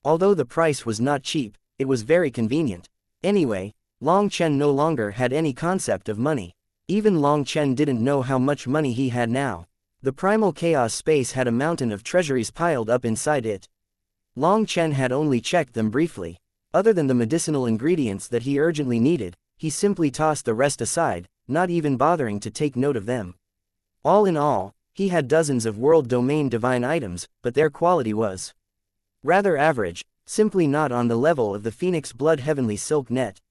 Although the price was not cheap, it was very convenient. Anyway, Long Chen no longer had any concept of money. Even Long Chen didn't know how much money he had now. The primal chaos space had a mountain of treasuries piled up inside it. Long Chen had only checked them briefly. Other than the medicinal ingredients that he urgently needed, he simply tossed the rest aside, not even bothering to take note of them. All in all, he had dozens of world domain divine items, but their quality was rather average, simply not on the level of the Phoenix Blood Heavenly Silk Net.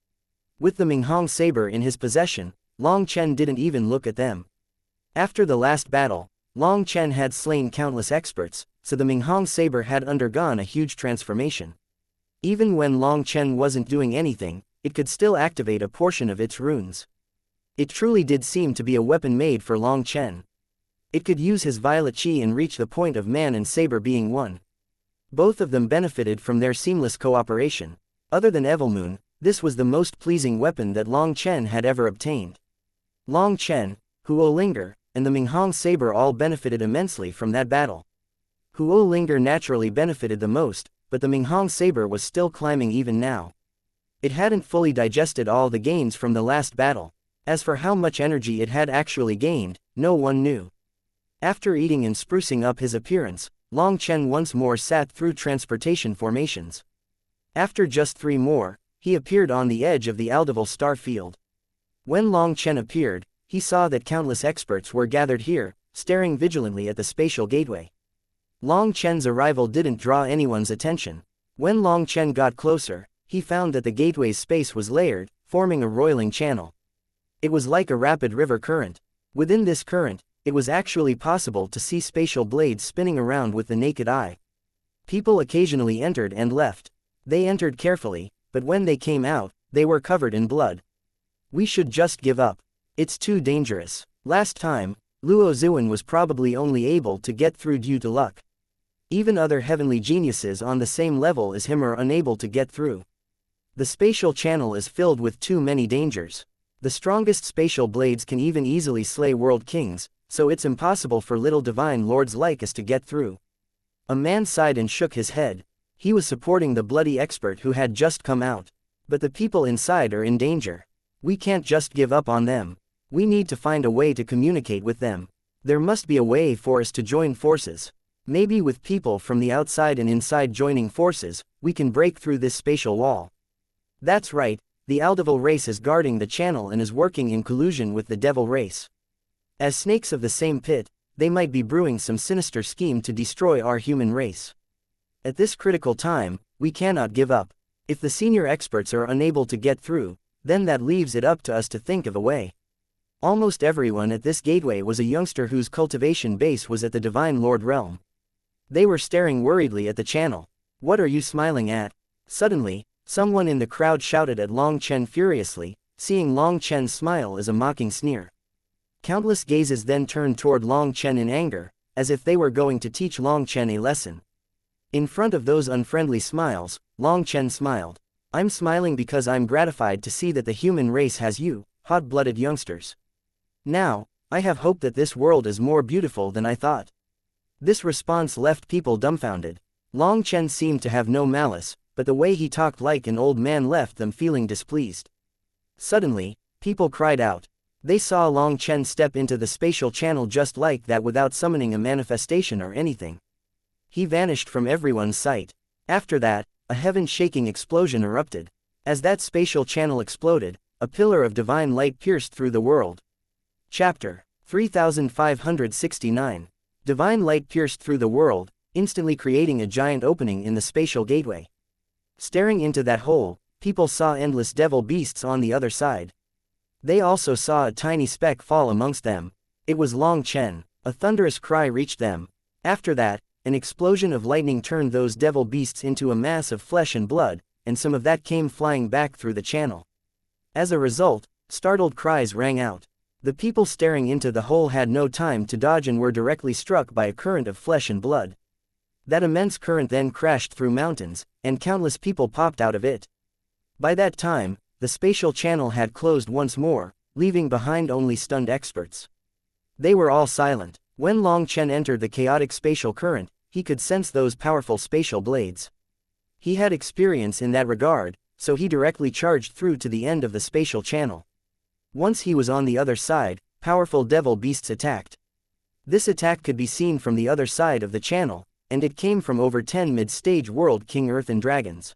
With the Minghong saber in his possession, Long Chen didn't even look at them. After the last battle, Long Chen had slain countless experts, so the Minghong saber had undergone a huge transformation. Even when Long Chen wasn't doing anything, it could still activate a portion of its runes. It truly did seem to be a weapon made for Long Chen. It could use his violet chi and reach the point of man and saber being one. Both of them benefited from their seamless cooperation. Other than Evilmoon, this was the most pleasing weapon that Long Chen had ever obtained. Long Chen, Huo Linger, and the Minghong saber all benefited immensely from that battle. Huo Linger naturally benefited the most, but the Minghong saber was still climbing even now. It hadn't fully digested all the gains from the last battle. As for how much energy it had actually gained, no one knew. After eating and sprucing up his appearance, Long Chen once more sat through transportation formations. After just 3 more, he appeared on the edge of the Aldeval star field. When Long Chen appeared, he saw that countless experts were gathered here, staring vigilantly at the spatial gateway. Long Chen's arrival didn't draw anyone's attention. When Long Chen got closer, he found that the gateway's space was layered, forming a roiling channel. It was like a rapid river current. Within this current, it was actually possible to see spatial blades spinning around with the naked eye. People occasionally entered and left. They entered carefully, but when they came out, they were covered in blood. We should just give up. It's too dangerous. Last time, Luo Zuan was probably only able to get through due to luck. Even other heavenly geniuses on the same level as him are unable to get through. The spatial channel is filled with too many dangers. The strongest spatial blades can even easily slay world kings, so it's impossible for little divine lords like us to get through. A man sighed and shook his head. He was supporting the bloody expert who had just come out. But the people inside are in danger. We can't just give up on them. We need to find a way to communicate with them. There must be a way for us to join forces. Maybe with people from the outside and inside joining forces, we can break through this spatial wall. That's right, the Aldeval race is guarding the channel and is working in collusion with the Devil race. As snakes of the same pit, they might be brewing some sinister scheme to destroy our human race. At this critical time, we cannot give up. If the senior experts are unable to get through, then that leaves it up to us to think of a way. Almost everyone at this gateway was a youngster whose cultivation base was at the Divine Lord realm. They were staring worriedly at the channel. What are you smiling at? Suddenly, someone in the crowd shouted at Long Chen furiously, seeing Long Chen's smile as a mocking sneer. Countless gazes then turned toward Long Chen in anger, as if they were going to teach Long Chen a lesson. In front of those unfriendly smiles, Long Chen smiled. I'm smiling because I'm gratified to see that the human race has you, hot-blooded youngsters. Now, I have hope that this world is more beautiful than I thought. This response left people dumbfounded. Long Chen seemed to have no malice, but the way he talked like an old man left them feeling displeased. Suddenly, people cried out. They saw Long Chen step into the spatial channel just like that without summoning a manifestation or anything. He vanished from everyone's sight. After that, a heaven-shaking explosion erupted. As that spatial channel exploded, a pillar of divine light pierced through the world. Chapter 3569. Divine light pierced through the world, instantly creating a giant opening in the spatial gateway. Staring into that hole, people saw endless devil beasts on the other side. They also saw a tiny speck fall amongst them. It was Long Chen. A thunderous cry reached them. After that, an explosion of lightning turned those devil beasts into a mass of flesh and blood, and some of that came flying back through the channel. As a result, startled cries rang out. The people staring into the hole had no time to dodge and were directly struck by a current of flesh and blood. That immense current then crashed through mountains, and countless people popped out of it. By that time, the spatial channel had closed once more, leaving behind only stunned experts. They were all silent. When Long Chen entered the chaotic spatial current, he could sense those powerful spatial blades. He had experience in that regard, so he directly charged through to the end of the spatial channel. Once he was on the other side, powerful devil beasts attacked. This attack could be seen from the other side of the channel, and it came from over 10 mid-stage World King Earth and Dragons.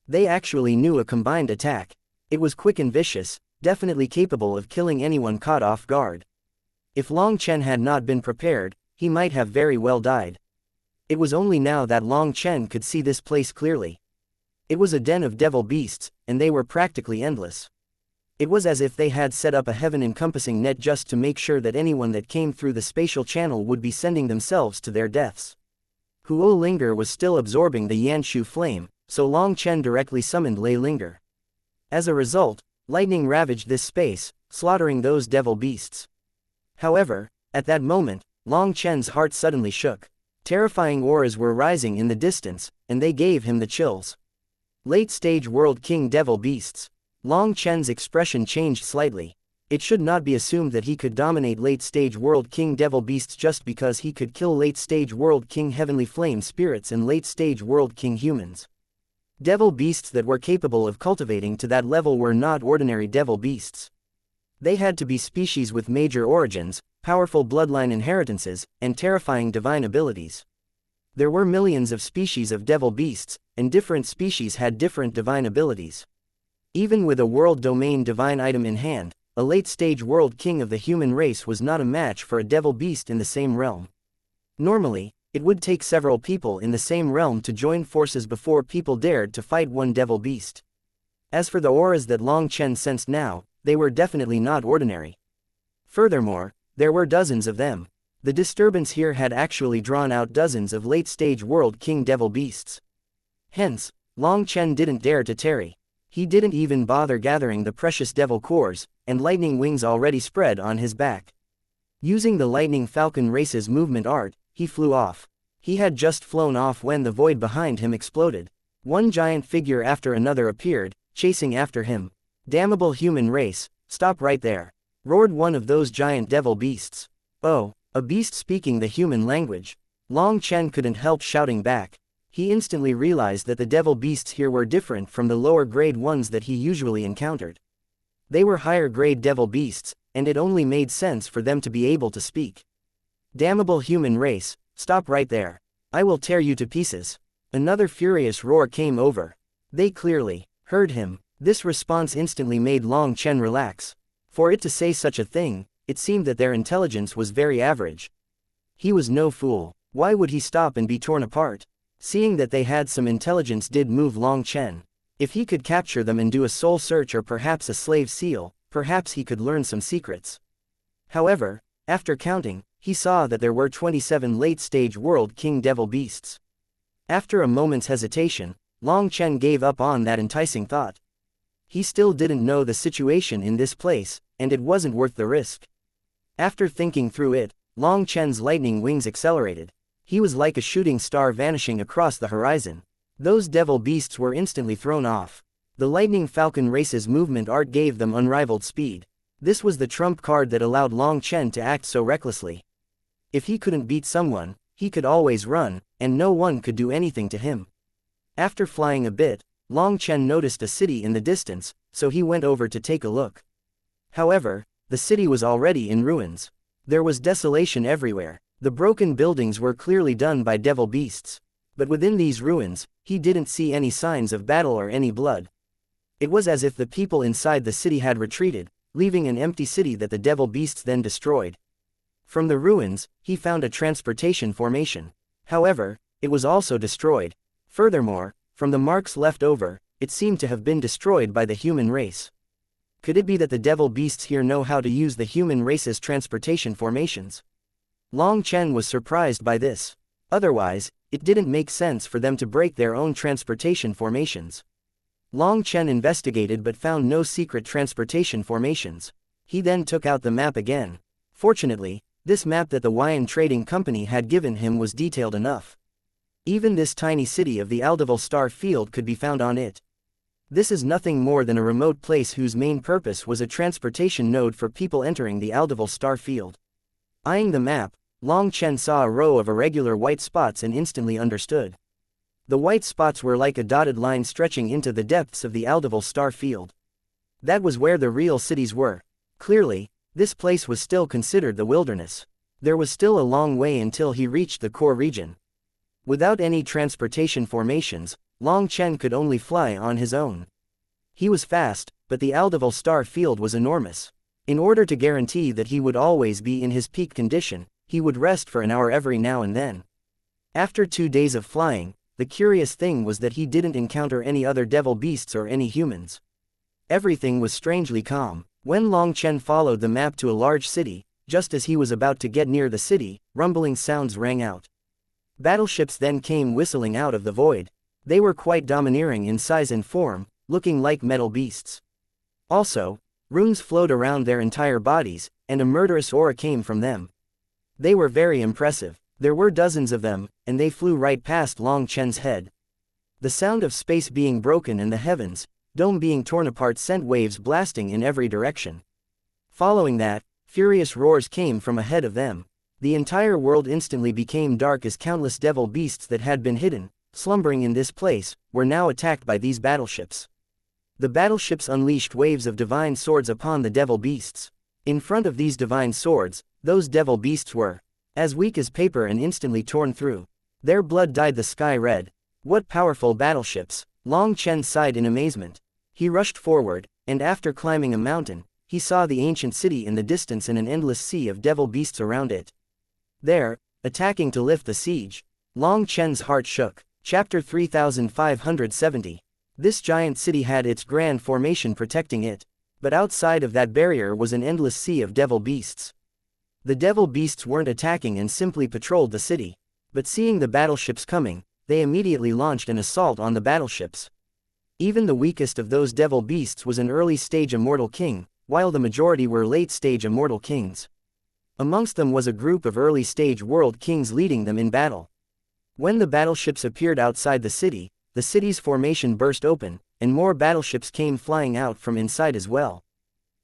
They actually knew a combined attack. It was quick and vicious, definitely capable of killing anyone caught off guard. If Long Chen had not been prepared, he might have very well died. It was only now that Long Chen could see this place clearly. It was a den of devil beasts, and they were practically endless. It was as if they had set up a heaven-encompassing net just to make sure that anyone that came through the spatial channel would be sending themselves to their deaths. Huo Linger was still absorbing the Yanshu flame, so Long Chen directly summoned Lei Linger. As a result, lightning ravaged this space, slaughtering those devil beasts. However, at that moment, Long Chen's heart suddenly shook. Terrifying auras were rising in the distance, and they gave him the chills. Late-stage World King Devil Beasts. Long Chen's expression changed slightly. It should not be assumed that he could dominate late-stage World King Devil Beasts just because he could kill late-stage World King Heavenly Flame Spirits and late-stage World King Humans. Devil beasts that were capable of cultivating to that level were not ordinary devil beasts. They had to be species with major origins, powerful bloodline inheritances, and terrifying divine abilities. There were millions of species of devil beasts, and different species had different divine abilities. Even with a world domain divine item in hand, a late-stage world king of the human race was not a match for a devil beast in the same realm. Normally, it would take several people in the same realm to join forces before people dared to fight one devil beast. As for the auras that Long Chen sensed now, they were definitely not ordinary. Furthermore, there were dozens of them. The disturbance here had actually drawn out dozens of late-stage World King Devil Beasts. Hence, Long Chen didn't dare to tarry. He didn't even bother gathering the precious devil cores, and lightning wings already spread on his back. Using the Lightning Falcon Race's movement art, he flew off. He had just flown off when the void behind him exploded. One giant figure after another appeared, chasing after him. "Damnable human race, stop right there!" roared one of those giant devil beasts. "Oh, a beast speaking the human language." Long Chen couldn't help shouting back. He instantly realized that the devil beasts here were different from the lower grade ones that he usually encountered. They were higher grade devil beasts, and it only made sense for them to be able to speak. "Damnable human race, stop right there. I will tear you to pieces." Another furious roar came over. They clearly heard him. This response instantly made Long Chen relax. For it to say such a thing, it seemed that their intelligence was very average. He was no fool. Why would he stop and be torn apart? Seeing that they had some intelligence did move Long Chen. If he could capture them and do a soul search or perhaps a slave seal, perhaps he could learn some secrets. However, after counting, he saw that there were 27 late-stage World King Devil Beasts. After a moment's hesitation, Long Chen gave up on that enticing thought. He still didn't know the situation in this place, and it wasn't worth the risk. After thinking through it, Long Chen's lightning wings accelerated. He was like a shooting star vanishing across the horizon. Those devil beasts were instantly thrown off. The Lightning Falcon Race's movement art gave them unrivaled speed. This was the trump card that allowed Long Chen to act so recklessly. If he couldn't beat someone, he could always run, and no one could do anything to him. After flying a bit, Long Chen noticed a city in the distance, so he went over to take a look. However, the city was already in ruins. There was desolation everywhere. The broken buildings were clearly done by devil beasts. But within these ruins, he didn't see any signs of battle or any blood. It was as if the people inside the city had retreated, leaving an empty city that the devil beasts then destroyed. From the ruins, he found a transportation formation. However, it was also destroyed. Furthermore, from the marks left over, it seemed to have been destroyed by the human race. Could it be that the devil beasts here know how to use the human race's transportation formations? Long Chen was surprised by this. Otherwise, it didn't make sense for them to break their own transportation formations. Long Chen investigated but found no secret transportation formations. He then took out the map again. Fortunately, this map that the Wyan Trading Company had given him was detailed enough. Even this tiny city of the Aldeval Star Field could be found on it. This is nothing more than a remote place whose main purpose was a transportation node for people entering the Aldeval Star Field. Eyeing the map, Long Chen saw a row of irregular white spots and instantly understood. The white spots were like a dotted line stretching into the depths of the Aldeval Star Field. That was where the real cities were. Clearly, this place was still considered the wilderness. There was still a long way until he reached the core region. Without any transportation formations, Long Chen could only fly on his own. He was fast, but the Aldeval Star Field was enormous. In order to guarantee that he would always be in his peak condition, he would rest for an hour every now and then. After 2 days of flying, the curious thing was that he didn't encounter any other devil beasts or any humans. Everything was strangely calm. When Long Chen followed the map to a large city, just as he was about to get near the city, rumbling sounds rang out. Battleships then came whistling out of the void. They were quite domineering in size and form, looking like metal beasts. Also, runes flowed around their entire bodies, and a murderous aura came from them. They were very impressive. There were dozens of them, and they flew right past Long Chen's head. The sound of space being broken and the heavens, dome being torn apart sent waves blasting in every direction. Following that, furious roars came from ahead of them. The entire world instantly became dark as countless devil beasts that had been hidden, slumbering in this place, were now attacked by these battleships. The battleships unleashed waves of divine swords upon the devil beasts. In front of these divine swords, those devil beasts were as weak as paper and instantly torn through. Their blood dyed the sky red. What powerful battleships! Long Chen sighed in amazement. He rushed forward, and after climbing a mountain, he saw the ancient city in the distance and an endless sea of devil beasts around it. There, attacking to lift the siege. Long Chen's heart shook. Chapter 3570. This giant city had its grand formation protecting it, but outside of that barrier was an endless sea of devil beasts. The devil beasts weren't attacking and simply patrolled the city, but seeing the battleships coming, they immediately launched an assault on the battleships. Even the weakest of those devil beasts was an early-stage immortal king, while the majority were late-stage immortal kings. Amongst them was a group of early-stage world kings leading them in battle. When the battleships appeared outside the city's formation burst open, and more battleships came flying out from inside as well.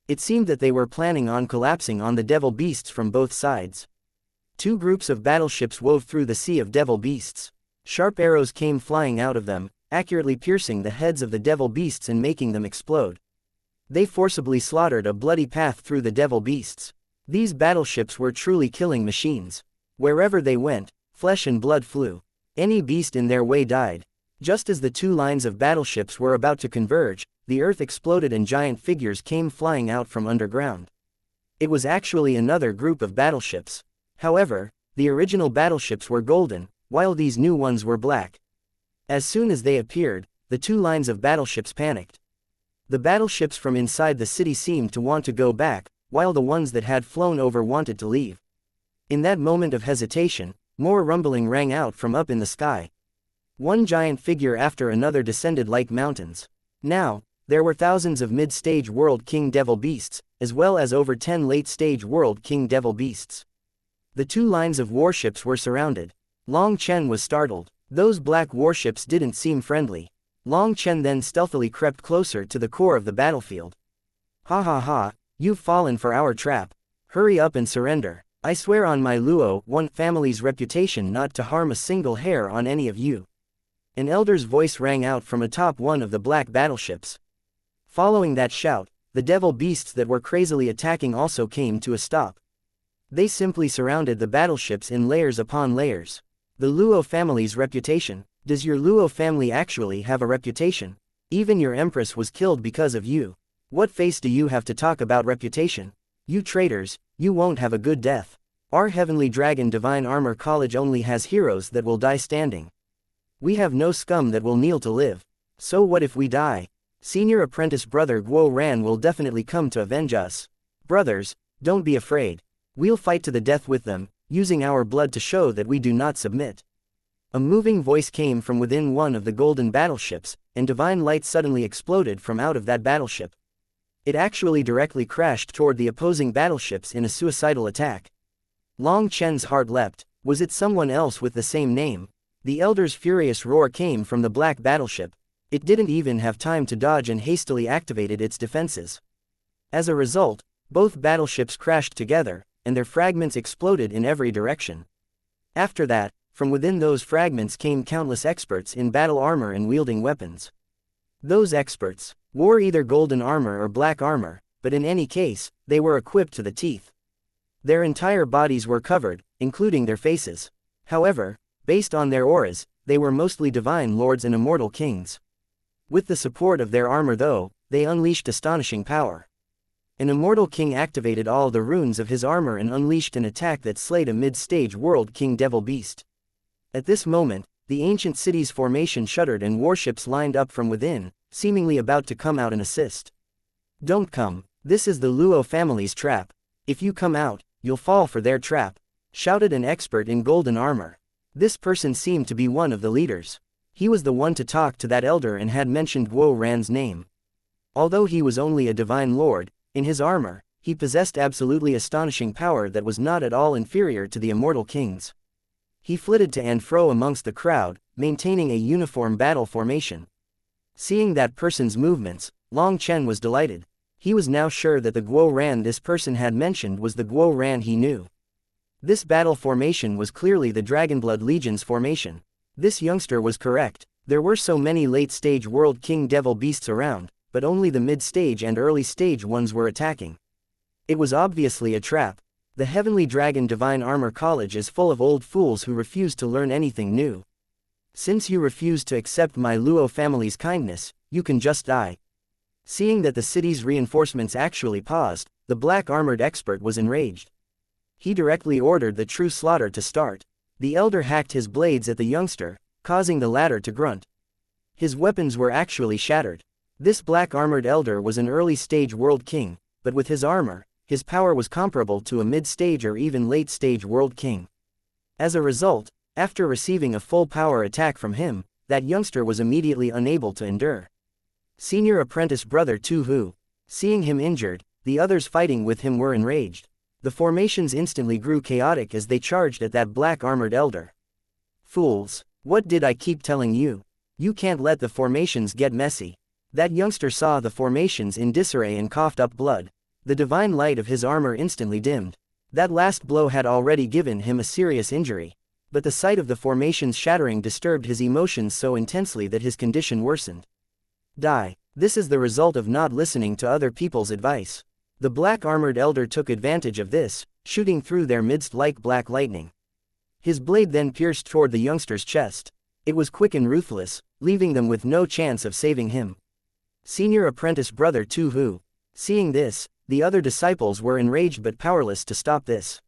It seemed that they were planning on collapsing on the devil beasts from both sides. 2 groups of battleships wove through the sea of devil beasts. Sharp arrows came flying out of them, accurately piercing the heads of the devil beasts and making them explode. They forcibly slaughtered a bloody path through the devil beasts. These battleships were truly killing machines. Wherever they went, flesh and blood flew. Any beast in their way died. Just as the 2 lines of battleships were about to converge, the earth exploded and giant figures came flying out from underground. It was actually another group of battleships. However, the original battleships were golden, while these new ones were black. As soon as they appeared, the 2 lines of battleships panicked. The battleships from inside the city seemed to want to go back, while the ones that had flown over wanted to leave. In that moment of hesitation, more rumbling rang out from up in the sky. One giant figure after another descended like mountains. Now, there were thousands of mid-stage World King Devil Beasts, as well as over 10 late-stage World King Devil Beasts. The 2 lines of warships were surrounded. Long Chen was startled. Those black warships didn't seem friendly. Long Chen then stealthily crept closer to the core of the battlefield. Ha ha ha, you've fallen for our trap. Hurry up and surrender. I swear on my Luo one family's reputation not to harm a single hair on any of you. An elder's voice rang out from atop one of the black battleships. Following that shout, the devil beasts that were crazily attacking also came to a stop. They simply surrounded the battleships in layers upon layers. The Luo family's reputation. Does your Luo family actually have a reputation? Even your empress was killed because of you. What face do you have to talk about reputation? You traitors, you won't have a good death. Our Heavenly Dragon Divine Armor College only has heroes that will die standing. We have no scum that will kneel to live. So what if we die? Senior apprentice brother Guo Ran will definitely come to avenge us. Brothers, don't be afraid. We'll fight to the death with them, using our blood to show that we do not submit. A moving voice came from within one of the golden battleships, and divine light suddenly exploded from out of that battleship. It actually directly crashed toward the opposing battleships in a suicidal attack. Long Chen's heart leapt. Was it someone else with the same name? The elder's furious roar came from the black battleship. It didn't even have time to dodge and hastily activated its defenses. As a result, both battleships crashed together, and their fragments exploded in every direction. After that, from within those fragments came countless experts in battle armor and wielding weapons. Those experts wore either golden armor or black armor, but in any case, they were equipped to the teeth. Their entire bodies were covered, including their faces. However, based on their auras, they were mostly divine lords and immortal kings. With the support of their armor though, they unleashed astonishing power. An immortal king activated all the runes of his armor and unleashed an attack that slayed a mid-stage world king devil beast. At this moment, the ancient city's formation shuddered and warships lined up from within, seemingly about to come out and assist. Don't come, this is the Luo family's trap. If you come out, you'll fall for their trap, shouted an expert in golden armor. This person seemed to be one of the leaders. He was the one to talk to that elder and had mentioned Guo Ran's name. Although he was only a divine lord, in his armor, he possessed absolutely astonishing power that was not at all inferior to the immortal kings. He flitted to and fro amongst the crowd, maintaining a uniform battle formation. Seeing that person's movements, Long Chen was delighted. He was now sure that the Guo Ran this person had mentioned was the Guo Ran he knew. This battle formation was clearly the Dragonblood Legion's formation. This youngster was correct. There were so many late-stage World King Devil beasts around, but only the mid-stage and early-stage ones were attacking. It was obviously a trap. The Heavenly Dragon Divine Armor College is full of old fools who refuse to learn anything new. Since you refuse to accept my Luo family's kindness, you can just die. Seeing that the city's reinforcements actually paused, the black-armored expert was enraged. He directly ordered the true slaughter to start. The elder hacked his blades at the youngster, causing the latter to grunt. His weapons were actually shattered. This black-armored elder was an early-stage world king, but with his armor, his power was comparable to a mid-stage or even late-stage world king. As a result, after receiving a full-power attack from him, that youngster was immediately unable to endure. Senior apprentice brother Tu Hu. Seeing him injured, the others fighting with him were enraged. The formations instantly grew chaotic as they charged at that black-armored elder. Fools! What did I keep telling you? You can't let the formations get messy. That youngster saw the formations in disarray and coughed up blood. The divine light of his armor instantly dimmed. That last blow had already given him a serious injury. But the sight of the formations shattering disturbed his emotions so intensely that his condition worsened. Die. This is the result of not listening to other people's advice. The black-armored elder took advantage of this, shooting through their midst like black lightning. His blade then pierced toward the youngster's chest. It was quick and ruthless, leaving them with no chance of saving him. Senior apprentice brother Tu Hu. Seeing this, the other disciples were enraged but powerless to stop this.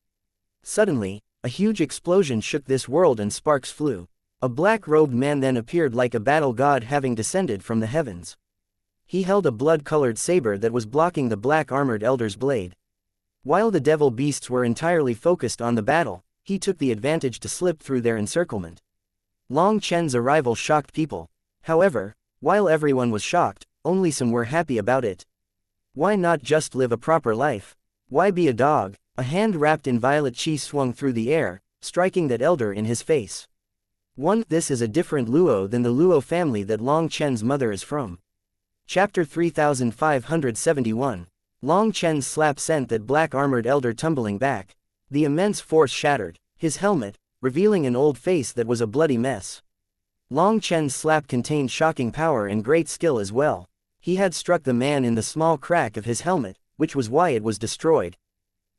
Suddenly, a huge explosion shook this world and sparks flew. A black-robed man then appeared like a battle god having descended from the heavens. He held a blood-colored saber that was blocking the black-armored elder's blade. While the devil beasts were entirely focused on the battle, he took the advantage to slip through their encirclement. Long Chen's arrival shocked people. However, while everyone was shocked, only some were happy about it. Why not just live a proper life? Why be a dog? A hand wrapped in violet chi swung through the air, striking that elder in his face. This is a different Luo than the Luo family that Long Chen's mother is from. Chapter 3571. Long Chen's slap sent that black-armored elder tumbling back. The immense force shattered his helmet, revealing an old face that was a bloody mess. Long Chen's slap contained shocking power and great skill as well. He had struck the man in the small crack of his helmet, which was why it was destroyed.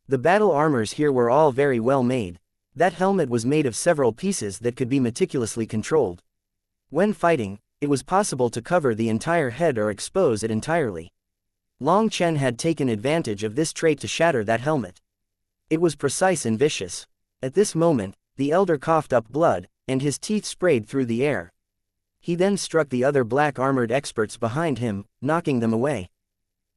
The battle armors here were all very well made. That helmet was made of several pieces that could be meticulously controlled. When fighting, it was possible to cover the entire head or expose it entirely. Long Chen had taken advantage of this trait to shatter that helmet. It was precise and vicious. At this moment, the elder coughed up blood, and his teeth sprayed through the air. He then struck the other black-armored experts behind him, knocking them away.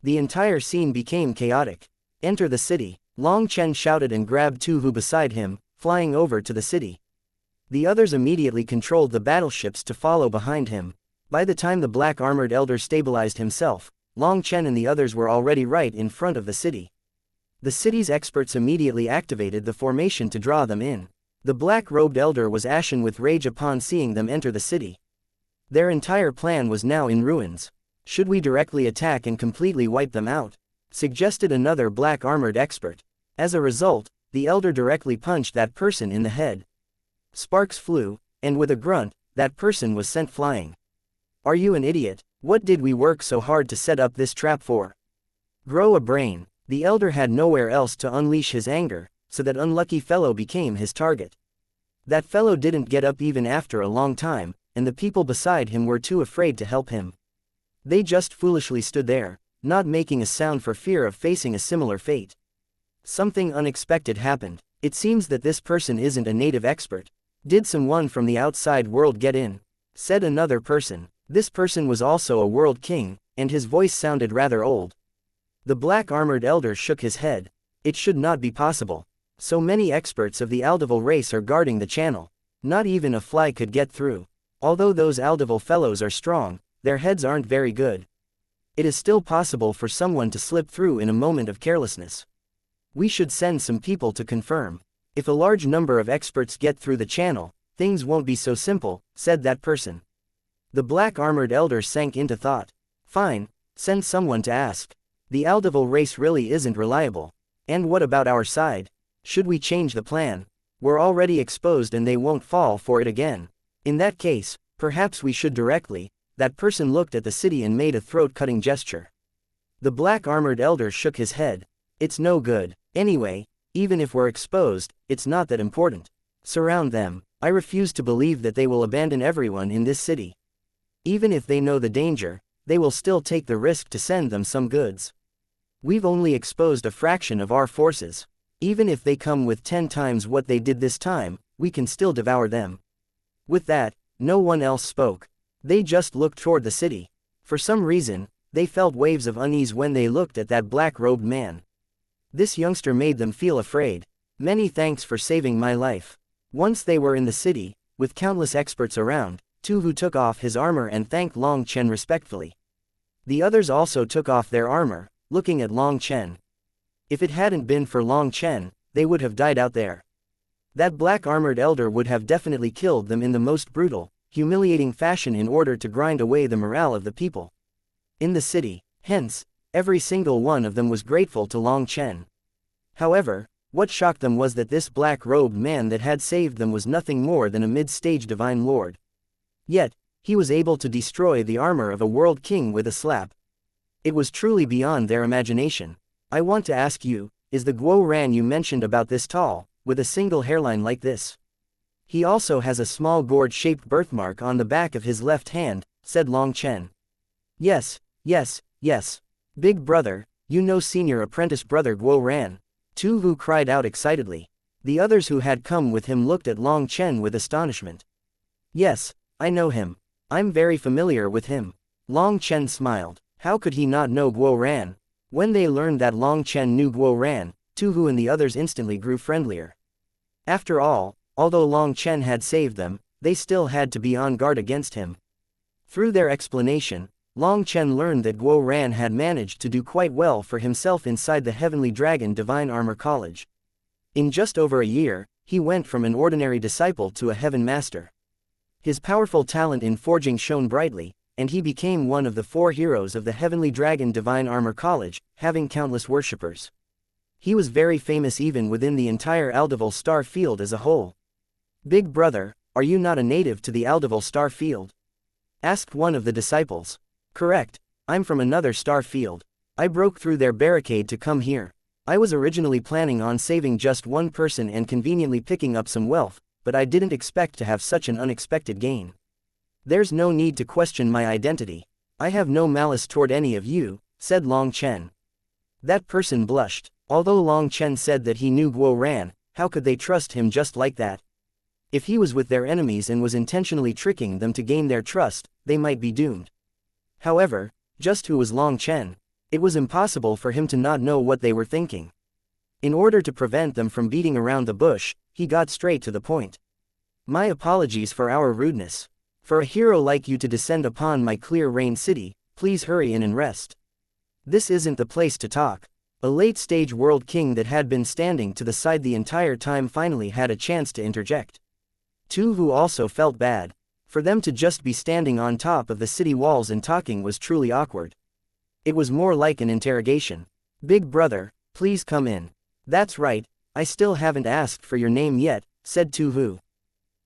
The entire scene became chaotic. Enter the city. Long Chen shouted and grabbed Tu Hu beside him, flying over to the city. The others immediately controlled the battleships to follow behind him. By the time the black-armored elder stabilized himself, Long Chen and the others were already right in front of the city. The city's experts immediately activated the formation to draw them in. The black-robed elder was ashen with rage upon seeing them enter the city. Their entire plan was now in ruins. Should we directly attack and completely wipe them out? Suggested another black-armored expert. As a result, the elder directly punched that person in the head. Sparks flew, and with a grunt, that person was sent flying. Are you an idiot? What did we work so hard to set up this trap for? Grow a brain. The elder had nowhere else to unleash his anger, so that unlucky fellow became his target. That fellow didn't get up even after a long time, and the people beside him were too afraid to help him. They just foolishly stood there, not making a sound for fear of facing a similar fate. Something unexpected happened. It seems that this person isn't a native expert. Did someone from the outside world get in? Said another person. This person was also a world king, and his voice sounded rather old. The black-armored elder shook his head. It should not be possible. So many experts of the Aldeval race are guarding the channel. Not even a fly could get through. Although those Aldeval fellows are strong, their heads aren't very good. It is still possible for someone to slip through in a moment of carelessness. We should send some people to confirm. If a large number of experts get through the channel, things won't be so simple, said that person. The black-armored elder sank into thought. Fine, send someone to ask. The Aldeval race really isn't reliable. And what about our side? Should we change the plan? We're already exposed and they won't fall for it again. In that case, perhaps we should directly. That person looked at the city and made a throat-cutting gesture. The black-armored elder shook his head. It's no good. Anyway, even if we're exposed, it's not that important. Surround them. I refuse to believe that they will abandon everyone in this city. Even if they know the danger, they will still take the risk to send them some goods. We've only exposed a fraction of our forces. Even if they come with 10 times what they did this time, we can still devour them. With that, no one else spoke. They just looked toward the city. For some reason, they felt waves of unease when they looked at that black-robed man. This youngster made them feel afraid. Many thanks for saving my life. Once they were in the city, with countless experts around, Tu Hu took off his armor and thanked Long Chen respectfully. The others also took off their armor, looking at Long Chen. If it hadn't been for Long Chen, they would have died out there. That black-armored elder would have definitely killed them in the most brutal, humiliating fashion in order to grind away the morale of the people. In the city, hence, every single one of them was grateful to Long Chen. However, what shocked them was that this black-robed man that had saved them was nothing more than a mid-stage divine lord. Yet, he was able to destroy the armor of a world king with a slap. It was truly beyond their imagination. I want to ask you, is the Guo Ran you mentioned about this tall, with a single hairline like this? He also has a small gourd-shaped birthmark on the back of his left hand, said Long Chen. Yes, yes, yes. Big brother, you know senior apprentice brother Guo Ran. Tu Hu cried out excitedly. The others who had come with him looked at Long Chen with astonishment. Yes, I know him. I'm very familiar with him. Long Chen smiled. How could he not know Guo Ran? When they learned that Long Chen knew Guo Ran, Tu Hu and the others instantly grew friendlier. After all, although Long Chen had saved them, they still had to be on guard against him. Through their explanation, Long Chen learned that Guo Ran had managed to do quite well for himself inside the Heavenly Dragon Divine Armor College. In just over a year, he went from an ordinary disciple to a Heaven Master. His powerful talent in forging shone brightly, and he became one of the 4 heroes of the Heavenly Dragon Divine Armor College, having countless worshippers. He was very famous even within the entire Aldeval star field as a whole. Big brother, are you not a native to the Aldeval star field? Asked one of the disciples. Correct, I'm from another star field. I broke through their barricade to come here. I was originally planning on saving just one person and conveniently picking up some wealth, but I didn't expect to have such an unexpected gain. There's no need to question my identity. I have no malice toward any of you, said Long Chen. That person blushed. Although Long Chen said that he knew Guo Ran, how could they trust him just like that? If he was with their enemies and was intentionally tricking them to gain their trust, they might be doomed. However, just who was Long Chen? It was impossible for him to not know what they were thinking. In order to prevent them from beating around the bush, he got straight to the point. My apologies for our rudeness. For a hero like you to descend upon my clear rain city, please hurry in and rest. This isn't the place to talk. A late-stage world king that had been standing to the side the entire time finally had a chance to interject. Tu Hu also felt bad. For them to just be standing on top of the city walls and talking was truly awkward. It was more like an interrogation. Big brother, please come in. That's right, I still haven't asked for your name yet, said Tu Hu.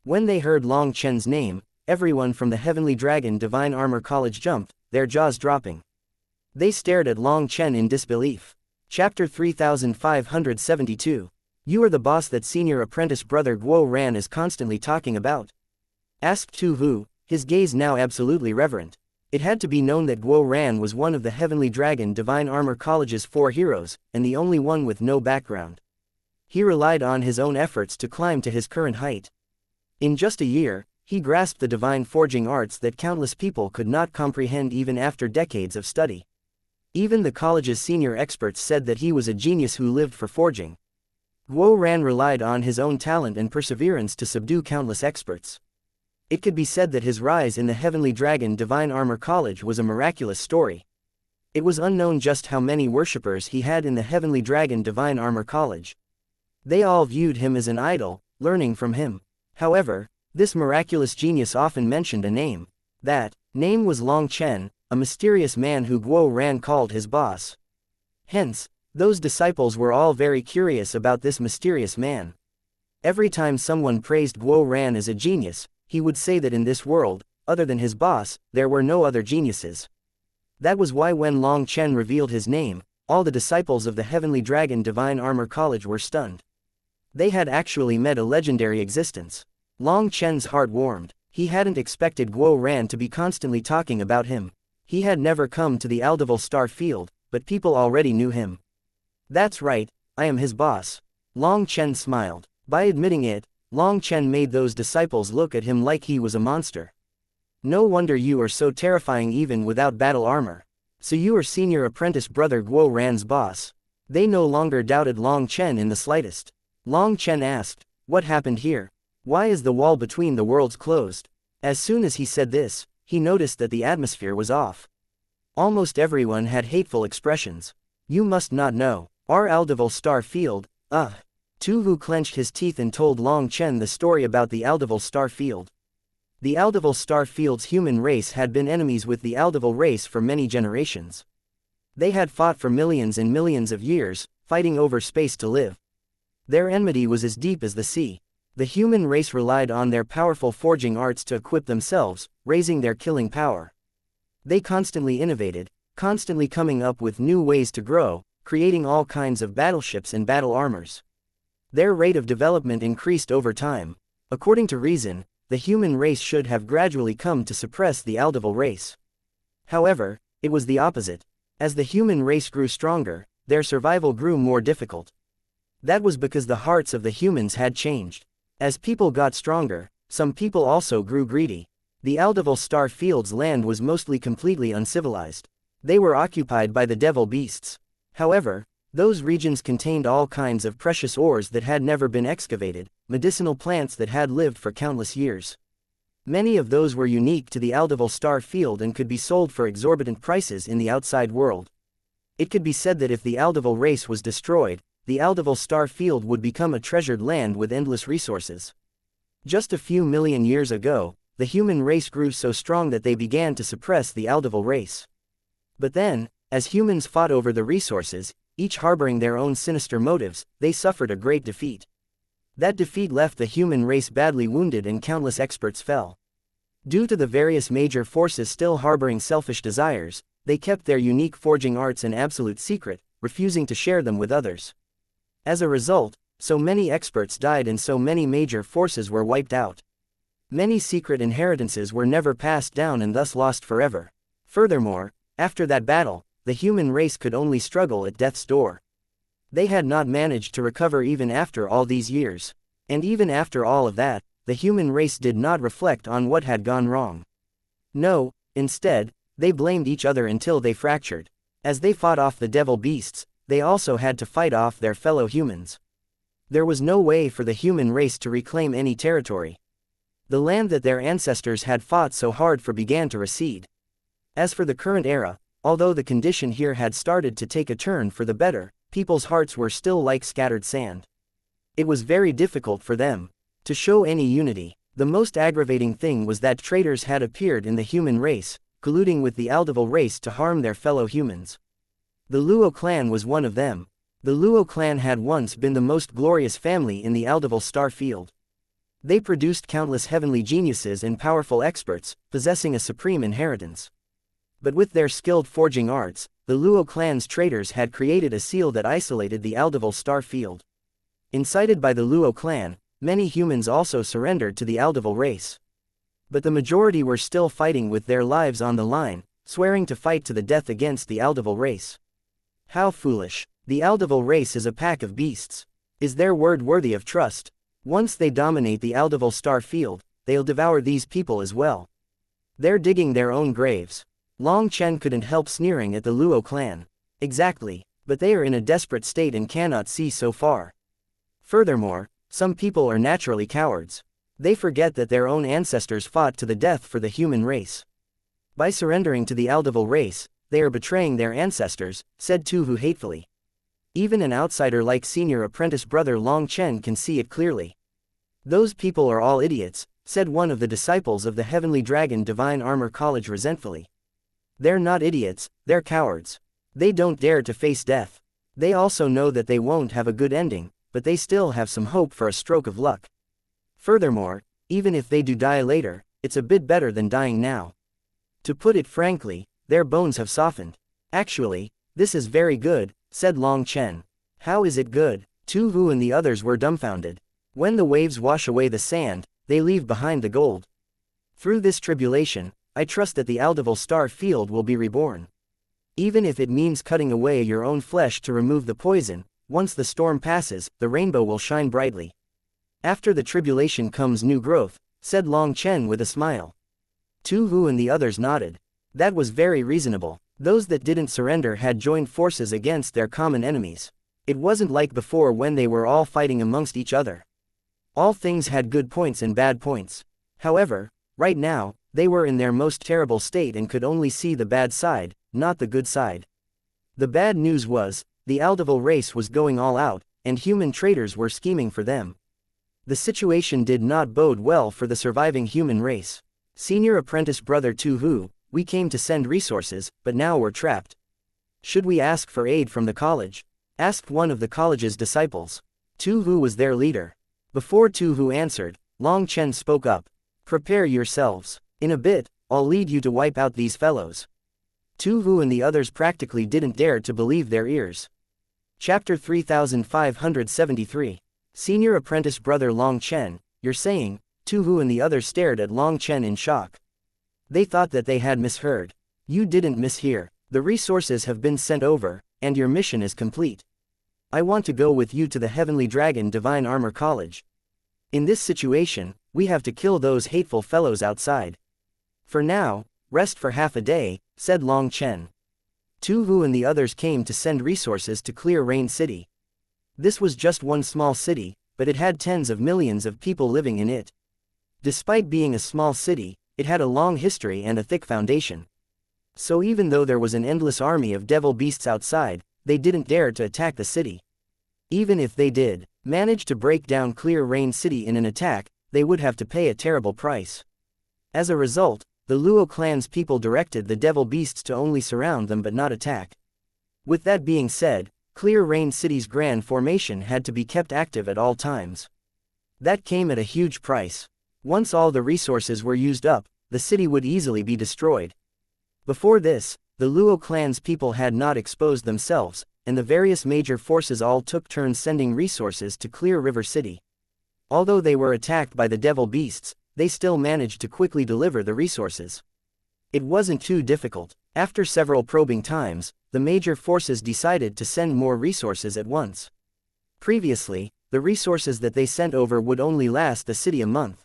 When they heard Long Chen's name, everyone from the Heavenly Dragon Divine Armor College jumped, their jaws dropping. They stared at Long Chen in disbelief. Chapter 3572. You are the boss that senior apprentice brother Guo Ran is constantly talking about? Asked Tu Hu, his gaze now absolutely reverent. It had to be known that Guo Ran was one of the Heavenly Dragon Divine Armor College's 4 heroes, and the only one with no background. He relied on his own efforts to climb to his current height. In just a year, he grasped the divine forging arts that countless people could not comprehend even after decades of study. Even the college's senior experts said that he was a genius who lived for forging. Guo Ran relied on his own talent and perseverance to subdue countless experts. It could be said that his rise in the Heavenly Dragon Divine Armor College was a miraculous story. It was unknown just how many worshippers he had in the Heavenly Dragon Divine Armor College. They all viewed him as an idol, learning from him. However, this miraculous genius often mentioned a name. That name was Long Chen, a mysterious man who Guo Ran called his boss. Hence, those disciples were all very curious about this mysterious man. Every time someone praised Guo Ran as a genius, he would say that in this world, other than his boss, there were no other geniuses. That was why when Long Chen revealed his name, all the disciples of the Heavenly Dragon Divine Armor College were stunned. They had actually met a legendary existence. Long Chen's heart warmed. He hadn't expected Guo Ran to be constantly talking about him. He had never come to the Aldeval Star Field, but people already knew him. That's right, I am his boss. Long Chen smiled. By admitting it, Long Chen made those disciples look at him like he was a monster. No wonder you are so terrifying even without battle armor. So you are senior apprentice brother Guo Ran's boss. They no longer doubted Long Chen in the slightest. Long Chen asked, what happened here? Why is the wall between the worlds closed? As soon as he said this, he noticed that the atmosphere was off. Almost everyone had hateful expressions. You must not know. Our Aldeval Star Field, Tu Hu clenched his teeth and told Long Chen the story about the Aldeval Star Field. The Aldeval Star Field's human race had been enemies with the Aldeval race for many generations. They had fought for millions and millions of years, fighting over space to live. Their enmity was as deep as the sea. The human race relied on their powerful forging arts to equip themselves, raising their killing power. They constantly innovated, constantly coming up with new ways to grow, creating all kinds of battleships and battle armors. Their rate of development increased over time. According to reason, the human race should have gradually come to suppress the Aldeval race. However, it was the opposite. As the human race grew stronger, their survival grew more difficult. That was because the hearts of the humans had changed. As people got stronger, some people also grew greedy. The Aldeval Star Field's land was mostly completely uncivilized. They were occupied by the devil beasts. However, those regions contained all kinds of precious ores that had never been excavated, medicinal plants that had lived for countless years. Many of those were unique to the Aldeval Star Field and could be sold for exorbitant prices in the outside world. It could be said that if the Aldeval race was destroyed, the Aldeval Star Field would become a treasured land with endless resources. Just a few million years ago, the human race grew so strong that they began to suppress the Aldeval race. But then, as humans fought over the resources, each harboring their own sinister motives, they suffered a great defeat. That defeat left the human race badly wounded and countless experts fell. Due to the various major forces still harboring selfish desires, they kept their unique forging arts an absolute secret, refusing to share them with others. As a result, so many experts died and so many major forces were wiped out. Many secret inheritances were never passed down and thus lost forever. Furthermore, after that battle, the human race could only struggle at death's door. They had not managed to recover even after all these years. And even after all of that, the human race did not reflect on what had gone wrong. No, instead, they blamed each other until they fractured. As they fought off the devil beasts, they also had to fight off their fellow humans. There was no way for the human race to reclaim any territory. The land that their ancestors had fought so hard for began to recede. As for the current era, although the condition here had started to take a turn for the better, people's hearts were still like scattered sand. It was very difficult for them to show any unity. The most aggravating thing was that traitors had appeared in the human race, colluding with the Aldival race to harm their fellow humans. The Luo clan was one of them. The Luo clan had once been the most glorious family in the Aldival star field. They produced countless heavenly geniuses and powerful experts, possessing a supreme inheritance. But with their skilled forging arts, the Luo clan's traitors had created a seal that isolated the Aldival star field. Incited by the Luo clan, many humans also surrendered to the Aldival race. But the majority were still fighting with their lives on the line, swearing to fight to the death against the Aldival race. How foolish! The Aldival race is a pack of beasts. Is their word worthy of trust? Once they dominate the Aldival star field, they'll devour these people as well. They're digging their own graves. Long Chen couldn't help sneering at the Luo clan. Exactly, but they are in a desperate state and cannot see so far. Furthermore, some people are naturally cowards. They forget that their own ancestors fought to the death for the human race. By surrendering to the Aldival race, they are betraying their ancestors, said Tu Hu hatefully. Even an outsider like senior apprentice brother Long Chen can see it clearly. Those people are all idiots, said one of the disciples of the Heavenly Dragon Divine Armor College resentfully. They're not idiots, they're cowards. They don't dare to face death. They also know that they won't have a good ending, but they still have some hope for a stroke of luck. Furthermore, even if they do die later, it's a bit better than dying now. To put it frankly, their bones have softened. Actually, this is very good, said Long Chen. How is it good? Tu Hu and the others were dumbfounded. When the waves wash away the sand, they leave behind the gold. Through this tribulation, I trust that the Aldival star field will be reborn. Even if it means cutting away your own flesh to remove the poison, once the storm passes, the rainbow will shine brightly. After the tribulation comes new growth, said Long Chen with a smile. Tu Hu and the others nodded. That was very reasonable. Those that didn't surrender had joined forces against their common enemies. It wasn't like before when they were all fighting amongst each other. All things had good points and bad points. However, right now, they were in their most terrible state and could only see the bad side, not the good side. The bad news was, the Aldival race was going all out, and human traitors were scheming for them. The situation did not bode well for the surviving human race. Senior apprentice brother Tu Hu, we came to send resources, but now we're trapped. Should we ask for aid from the college? Asked one of the college's disciples. Tu Hu was their leader. Before Tu Hu answered, Long Chen spoke up. Prepare yourselves. In a bit, I'll lead you to wipe out these fellows. Tu Hu and the others practically didn't dare to believe their ears. Chapter 3573. Senior apprentice brother Long Chen, you're saying? Tu Hu and the others stared at Long Chen in shock. They thought that they had misheard. You didn't mishear. The resources have been sent over, and your mission is complete. I want to go with you to the Heavenly Dragon Divine Armor College. In this situation, we have to kill those hateful fellows outside. For now, rest for half a day, said Long Chen. Tu Hu and the others came to send resources to clear Rain City. This was just one small city, but it had tens of millions of people living in it. Despite being a small city, it had a long history and a thick foundation. So even though there was an endless army of devil beasts outside, they didn't dare to attack the city. Even if they did manage to break down Clear Rain City in an attack, they would have to pay a terrible price. As a result, the Luo clan's people directed the devil beasts to only surround them but not attack. With that being said, Clear Rain City's grand formation had to be kept active at all times. That came at a huge price. Once all the resources were used up, the city would easily be destroyed. Before this, the Luo clan's people had not exposed themselves, and the various major forces all took turns sending resources to Clear River City. Although they were attacked by the devil beasts, they still managed to quickly deliver the resources. It wasn't too difficult. After several probing times, the major forces decided to send more resources at once. Previously, the resources that they sent over would only last the city a month.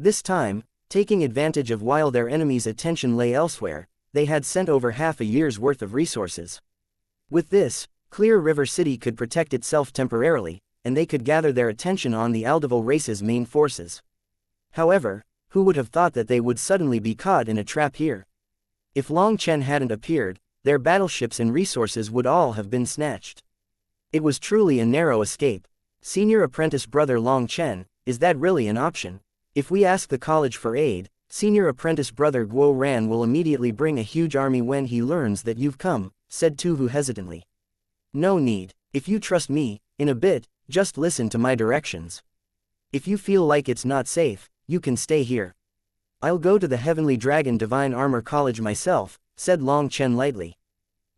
This time, taking advantage of while their enemies' attention lay elsewhere, they had sent over half a year's worth of resources. With this, Clear River City could protect itself temporarily, and they could gather their attention on the Aldival race's main forces. However, who would have thought that they would suddenly be caught in a trap here? If Long Chen hadn't appeared, their battleships and resources would all have been snatched. It was truly a narrow escape. Senior apprentice brother Long Chen, is that really an option? If we ask the college for aid, senior apprentice brother Guo Ran will immediately bring a huge army when he learns that you've come, said Tu Hu hesitantly. No need. If you trust me, in a bit, just listen to my directions. If you feel like it's not safe, you can stay here. I'll go to the Heavenly Dragon Divine Armor College myself, said Long Chen lightly.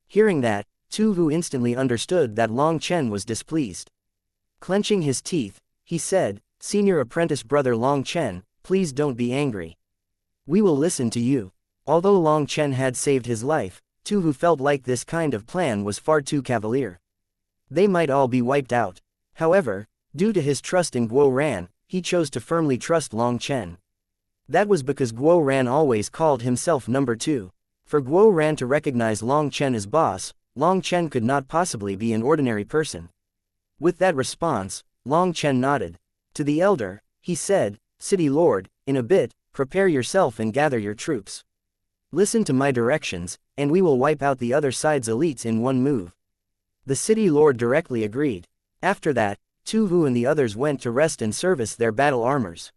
Hearing that, Tu Hu instantly understood that Long Chen was displeased. Clenching his teeth, he said, Senior apprentice brother Long Chen, please don't be angry. We will listen to you. Although Long Chen had saved his life, Tu Hu felt like this kind of plan was far too cavalier. They might all be wiped out. However, due to his trust in Guo Ran, he chose to firmly trust Long Chen. That was because Guo Ran always called himself number 2. For Guo Ran to recognize Long Chen as boss, Long Chen could not possibly be an ordinary person. With that response, Long Chen nodded. To the elder, he said, City Lord, in a bit, prepare yourself and gather your troops. Listen to my directions, and we will wipe out the other side's elites in one move. The City Lord directly agreed. After that, Tu Hu and the others went to rest and service their battle armors.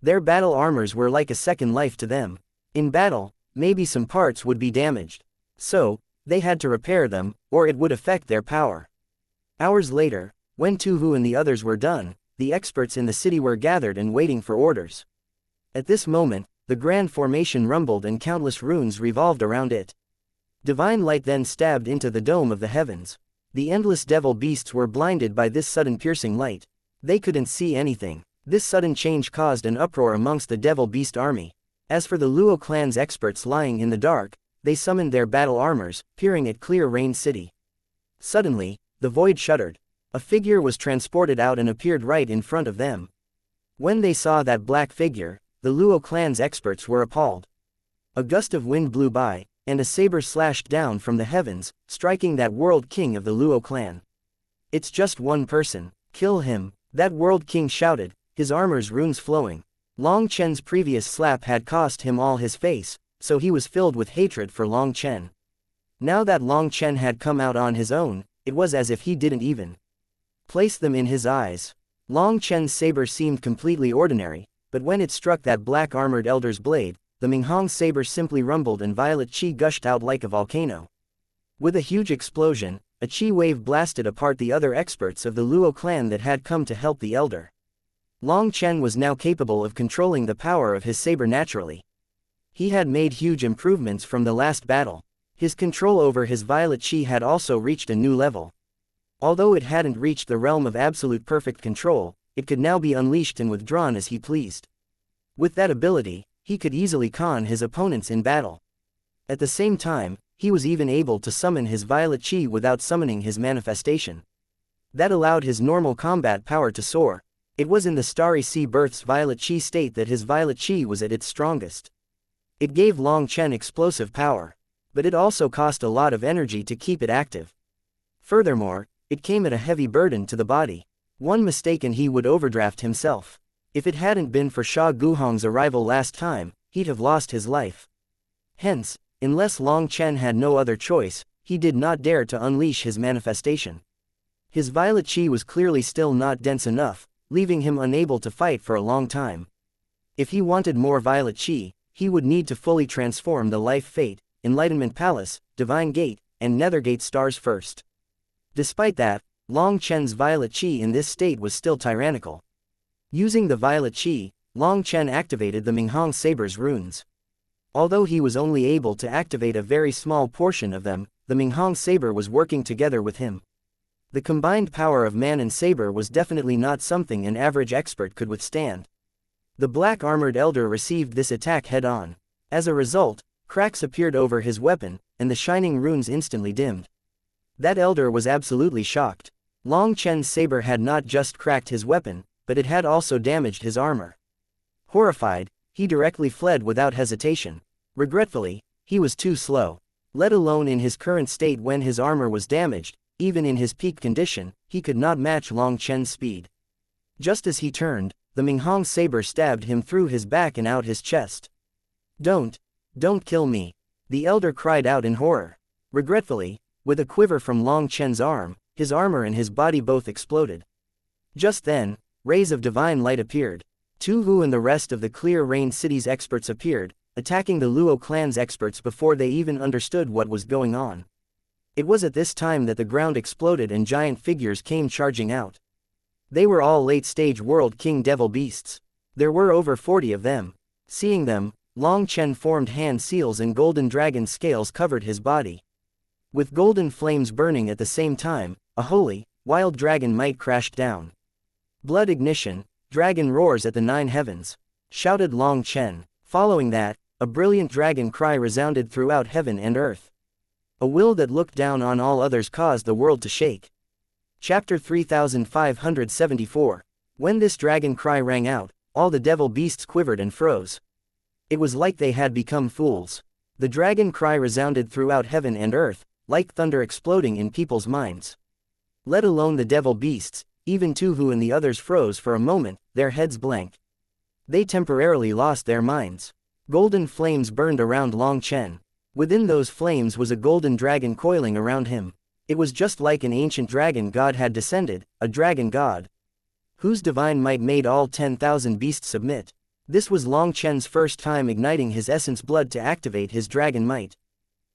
Their battle armors were like a second life to them. In battle, maybe some parts would be damaged. So, they had to repair them, or it would affect their power. Hours later, when Tu Hu and the others were done, the experts in the city were gathered and waiting for orders. At this moment, the grand formation rumbled and countless runes revolved around it. Divine light then stabbed into the dome of the heavens. The endless devil beasts were blinded by this sudden piercing light. They couldn't see anything. This sudden change caused an uproar amongst the devil beast army. As for the Luo clan's experts lying in the dark, they summoned their battle armors, peering at Clear Rain City. Suddenly, the void shuddered. A figure was transported out and appeared right in front of them. When they saw that black figure, the Luo clan's experts were appalled. A gust of wind blew by, and a saber slashed down from the heavens, striking that world king of the Luo clan. It's just one person. Kill him, that world king shouted, his armor's runes flowing. Long Chen's previous slap had cost him all his face, so he was filled with hatred for Long Chen. Now that Long Chen had come out on his own, it was as if he didn't even place them in his eyes. Long Chen's saber seemed completely ordinary, but when it struck that black armored elder's blade, the Minghong saber simply rumbled and violet qi gushed out like a volcano. With a huge explosion, a qi wave blasted apart the other experts of the Luo clan that had come to help the elder. Long Chen was now capable of controlling the power of his saber naturally. He had made huge improvements from the last battle. His control over his violet qi had also reached a new level. Although it hadn't reached the realm of absolute perfect control, it could now be unleashed and withdrawn as he pleased. With that ability, he could easily con his opponents in battle. At the same time, he was even able to summon his violet qi without summoning his manifestation. That allowed his normal combat power to soar. It was in the Starry Sea Birth's violet qi state that his violet qi was at its strongest. It gave Long Chen explosive power, but it also cost a lot of energy to keep it active. Furthermore, it came at a heavy burden to the body. One mistake and he would overdraft himself. If it hadn't been for Sha Guhong's arrival last time, he'd have lost his life. Hence, unless Long Chen had no other choice, he did not dare to unleash his manifestation. His violet qi was clearly still not dense enough, leaving him unable to fight for a long time. If he wanted more violet qi, he would need to fully transform the Life Fate, Enlightenment Palace, Divine Gate, and Nethergate stars first. Despite that, Long Chen's violet qi in this state was still tyrannical. Using the violet qi, Long Chen activated the Minghong saber's runes. Although he was only able to activate a very small portion of them, the Minghong saber was working together with him. The combined power of man and saber was definitely not something an average expert could withstand. The black armored elder received this attack head-on. As a result, cracks appeared over his weapon, and the shining runes instantly dimmed. That elder was absolutely shocked. Long Chen's saber had not just cracked his weapon, but it had also damaged his armor. Horrified, he directly fled without hesitation. Regretfully, he was too slow. Let alone in his current state when his armor was damaged, even in his peak condition, he could not match Long Chen's speed. Just as he turned, the Minghong saber stabbed him through his back and out his chest. Don't kill me, the elder cried out in horror. Regretfully, with a quiver from Long Chen's arm, his armor and his body both exploded. Just then, rays of divine light appeared. Tu Hu and the rest of the Clear Rain City's experts appeared, attacking the Luo clan's experts before they even understood what was going on. It was at this time that the ground exploded and giant figures came charging out. They were all late-stage World King Devil Beasts. There were over 40 of them. Seeing them, Long Chen formed hand seals and golden dragon scales covered his body. With golden flames burning at the same time, a holy, wild dragon might crashed down. Blood ignition, dragon roars at the 9 heavens, shouted Long Chen. Following that, a brilliant dragon cry resounded throughout heaven and earth. A will that looked down on all others caused the world to shake. Chapter 3574. When this dragon cry rang out, all the devil beasts quivered and froze. It was like they had become fools. The dragon cry resounded throughout heaven and earth, like thunder exploding in people's minds. Let alone the devil beasts, even Tu Hu and the others froze for a moment, their heads blank. They temporarily lost their minds. Golden flames burned around Long Chen. Within those flames was a golden dragon coiling around him. It was just like an ancient dragon god had descended, a dragon god whose divine might made all 10,000 beasts submit. This was Long Chen's first time igniting his essence blood to activate his dragon might.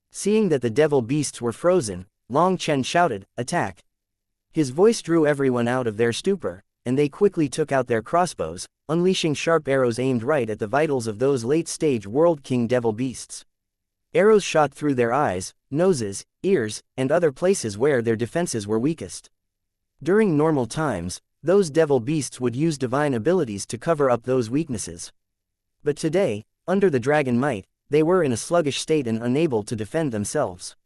Seeing that the devil beasts were frozen, Long Chen shouted, "Attack!" His voice drew everyone out of their stupor, and they quickly took out their crossbows, unleashing sharp arrows aimed right at the vitals of those late-stage World King Devil Beasts. Arrows shot through their eyes, noses, ears, and other places where their defenses were weakest. During normal times, those devil beasts would use divine abilities to cover up those weaknesses. But today, under the dragon might, they were in a sluggish state and unable to defend themselves.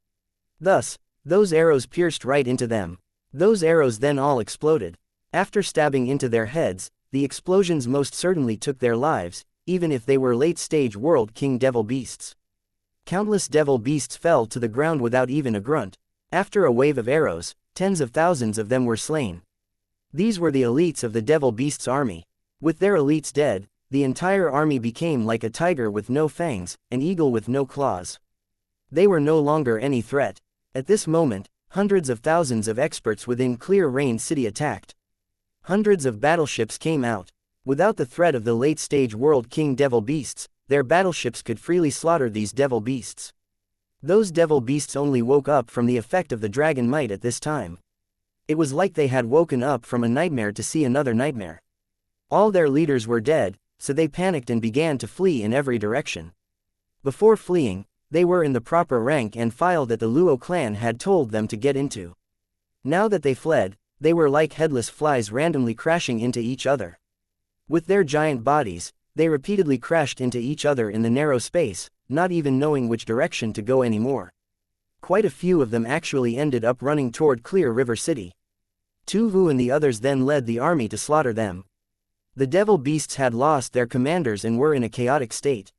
Thus, those arrows pierced right into them. Those arrows then all exploded. After stabbing into their heads, the explosions most certainly took their lives, even if they were late-stage World King Devil Beasts. Countless devil beasts fell to the ground without even a grunt. After a wave of arrows, tens of thousands of them were slain. These were the elites of the devil beasts' army. With their elites dead, the entire army became like a tiger with no fangs, an eagle with no claws. They were no longer any threat. At this moment, hundreds of thousands of experts within Clear Rain City attacked. Hundreds of battleships came out. Without the threat of the late-stage World King Devil Beasts, their battleships could freely slaughter these devil beasts. Those devil beasts only woke up from the effect of the dragon might at this time. It was like they had woken up from a nightmare to see another nightmare. All their leaders were dead, so they panicked and began to flee in every direction. Before fleeing, they were in the proper rank and file that the Luo clan had told them to get into. Now that they fled, they were like headless flies randomly crashing into each other. With their giant bodies, they repeatedly crashed into each other in the narrow space, not even knowing which direction to go anymore. Quite a few of them actually ended up running toward Clear River City. Tu Hu and the others then led the army to slaughter them. The devil beasts had lost their commanders and were in a chaotic state.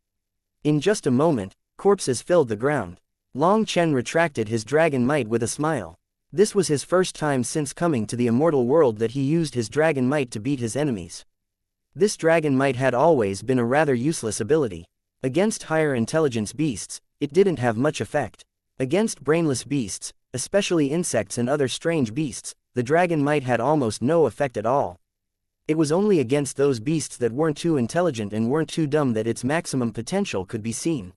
In just a moment, corpses filled the ground. Long Chen retracted his dragon might with a smile. This was his first time since coming to the immortal world that he used his dragon might to beat his enemies. This dragon might had always been a rather useless ability. Against higher intelligence beasts, it didn't have much effect. Against brainless beasts, especially insects and other strange beasts, the dragon might had almost no effect at all. It was only against those beasts that weren't too intelligent and weren't too dumb that its maximum potential could be seen.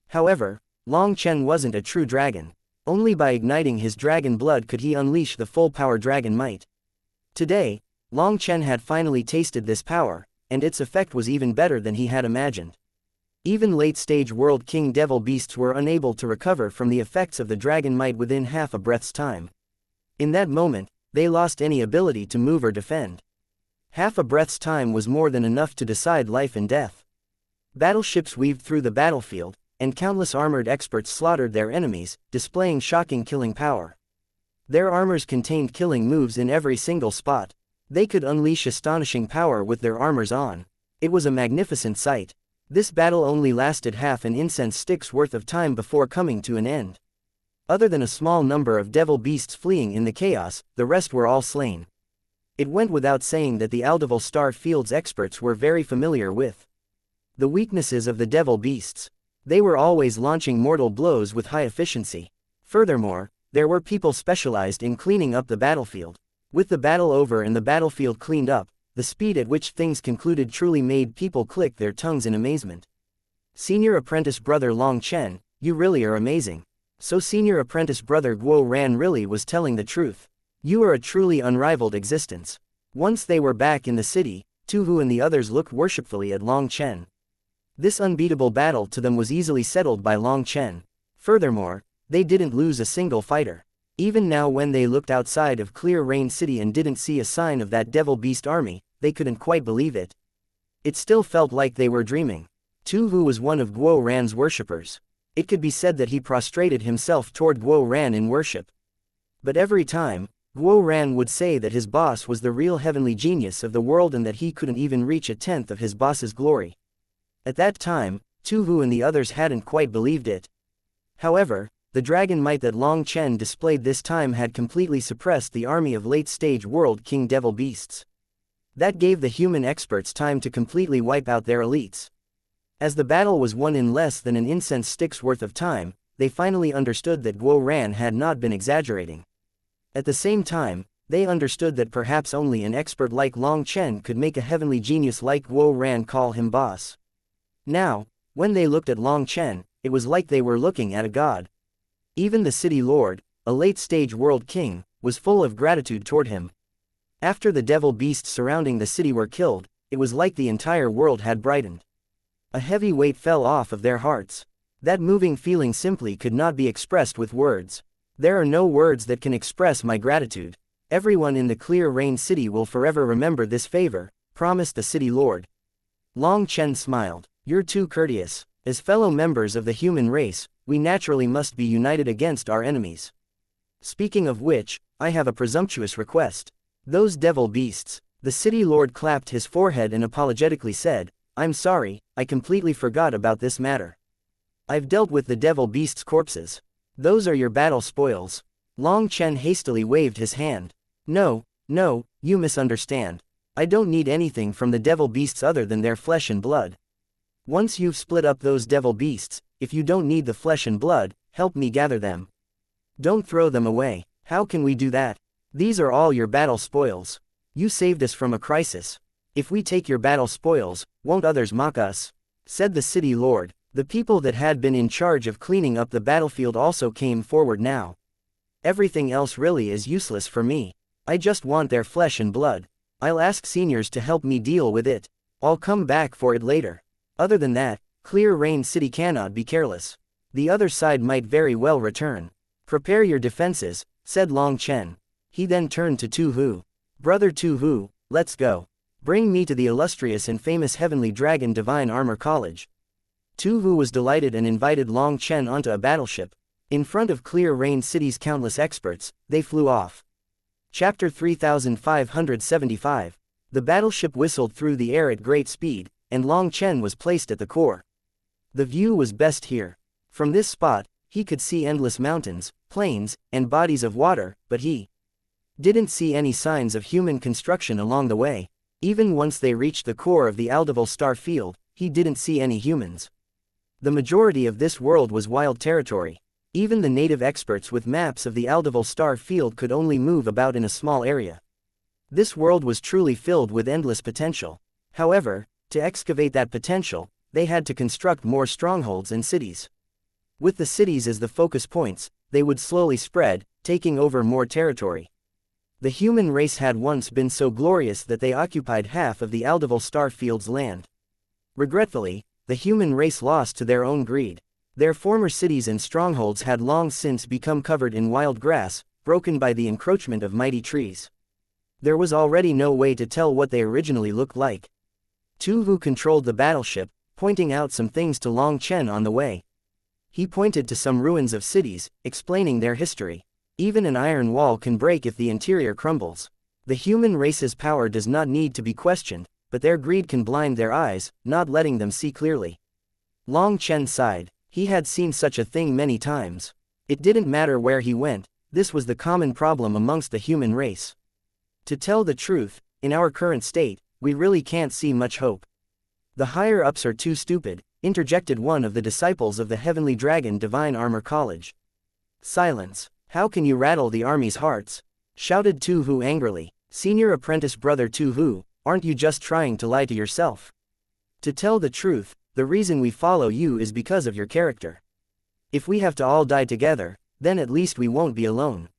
However, Long Chen wasn't a true dragon. Only by igniting his dragon blood could he unleash the full power dragon might. Today, Long Chen had finally tasted this power, and its effect was even better than he had imagined. Even late-stage World King Devil Beasts were unable to recover from the effects of the dragon might within half a breath's time. In that moment, they lost any ability to move or defend. Half a breath's time was more than enough to decide life and death. Battleships weaved through the battlefield, and countless armored experts slaughtered their enemies, displaying shocking killing power. Their armors contained killing moves in every single spot. They could unleash astonishing power with their armors on. It was a magnificent sight. This battle only lasted half an incense stick's worth of time before coming to an end. Other than a small number of devil beasts fleeing in the chaos, the rest were all slain. It went without saying that the Aldeval Star Field's experts were very familiar with the weaknesses of the devil beasts. They were always launching mortal blows with high efficiency. Furthermore, there were people specialized in cleaning up the battlefield. With the battle over and the battlefield cleaned up, the speed at which things concluded truly made people click their tongues in amazement. Senior Apprentice Brother Long Chen, you really are amazing. So Senior Apprentice Brother Guo Ran really was telling the truth. You are a truly unrivaled existence. Once they were back in the city, Tu Hu and the others looked worshipfully at Long Chen. This unbeatable battle to them was easily settled by Long Chen. Furthermore, they didn't lose a single fighter. Even now when they looked outside of Clear Rain City and didn't see a sign of that devil beast army, they couldn't quite believe it. It still felt like they were dreaming. Tu Hu was one of Guo Ran's worshippers. It could be said that he prostrated himself toward Guo Ran in worship. But every time, Guo Ran would say that his boss was the real heavenly genius of the world and that he couldn't even reach a tenth of his boss's glory. At that time, Tu Hu and the others hadn't quite believed it. However, the dragon might that Long Chen displayed this time had completely suppressed the army of late-stage World King Devil Beasts. That gave the human experts time to completely wipe out their elites. As the battle was won in less than an incense stick's worth of time, they finally understood that Guo Ran had not been exaggerating. At the same time, they understood that perhaps only an expert like Long Chen could make a heavenly genius like Guo Ran call him boss. Now, when they looked at Long Chen, it was like they were looking at a god. Even the city lord, a late-stage world king, was full of gratitude toward him. After the devil beasts surrounding the city were killed, it was like the entire world had brightened. A heavy weight fell off of their hearts. That moving feeling simply could not be expressed with words. There are no words that can express my gratitude. Everyone in the Clear Rain City will forever remember this favor, promised the city lord. Long Chen smiled. You're too courteous. As fellow members of the human race, we naturally must be united against our enemies. Speaking of which, I have a presumptuous request. Those devil beasts. The city lord clapped his forehead and apologetically said, I'm sorry, I completely forgot about this matter. I've dealt with the devil beasts' corpses. Those are your battle spoils. Long Chen hastily waved his hand. No, you misunderstand. I don't need anything from the devil beasts other than their flesh and blood. Once you've split up those devil beasts, if you don't need the flesh and blood, help me gather them. Don't throw them away. How can we do that? These are all your battle spoils. You saved us from a crisis. If we take your battle spoils, won't others mock us? Said the city lord. The people that had been in charge of cleaning up the battlefield also came forward now. Everything else really is useless for me. I just want their flesh and blood. I'll ask seniors to help me deal with it. I'll come back for it later. Other than that, Clear Rain City cannot be careless. The other side might very well return. Prepare your defenses, said Long Chen. He then turned to Tu Hu. Brother Tu Hu, let's go. Bring me to the illustrious and famous Heavenly Dragon Divine Armor College. Tu Hu was delighted and invited Long Chen onto a battleship. In front of Clear Rain City's countless experts, they flew off. Chapter 3575. The battleship whistled through the air at great speed, and Long Chen was placed at the core. The view was best here. From this spot, he could see endless mountains, plains, and bodies of water, but he didn't see any signs of human construction along the way. Even once they reached the core of the Aldeval Star Field, he didn't see any humans. The majority of this world was wild territory. Even the native experts with maps of the Aldeval Star Field could only move about in a small area. This world was truly filled with endless potential. However, to excavate that potential, they had to construct more strongholds and cities. With the cities as the focus points, they would slowly spread, taking over more territory. The human race had once been so glorious that they occupied half of the Aldeval Star Field's land. Regretfully, the human race lost to their own greed. Their former cities and strongholds had long since become covered in wild grass, broken by the encroachment of mighty trees. There was already no way to tell what they originally looked like. Tu Hu controlled the battleship, pointing out some things to Long Chen on the way. He pointed to some ruins of cities, explaining their history. Even an iron wall can break if the interior crumbles. The human race's power does not need to be questioned, but their greed can blind their eyes, not letting them see clearly. Long Chen sighed. He had seen such a thing many times. It didn't matter where he went, this was the common problem amongst the human race. To tell the truth, in our current state, we really can't see much hope. The higher-ups are too stupid, interjected one of the disciples of the Heavenly Dragon Divine Armor College. Silence. How can you rattle the army's hearts? Shouted Tu Hu angrily. Senior apprentice brother Tu Hu, aren't you just trying to lie to yourself? To tell the truth, the reason we follow you is because of your character. If we have to all die together, then at least we won't be alone.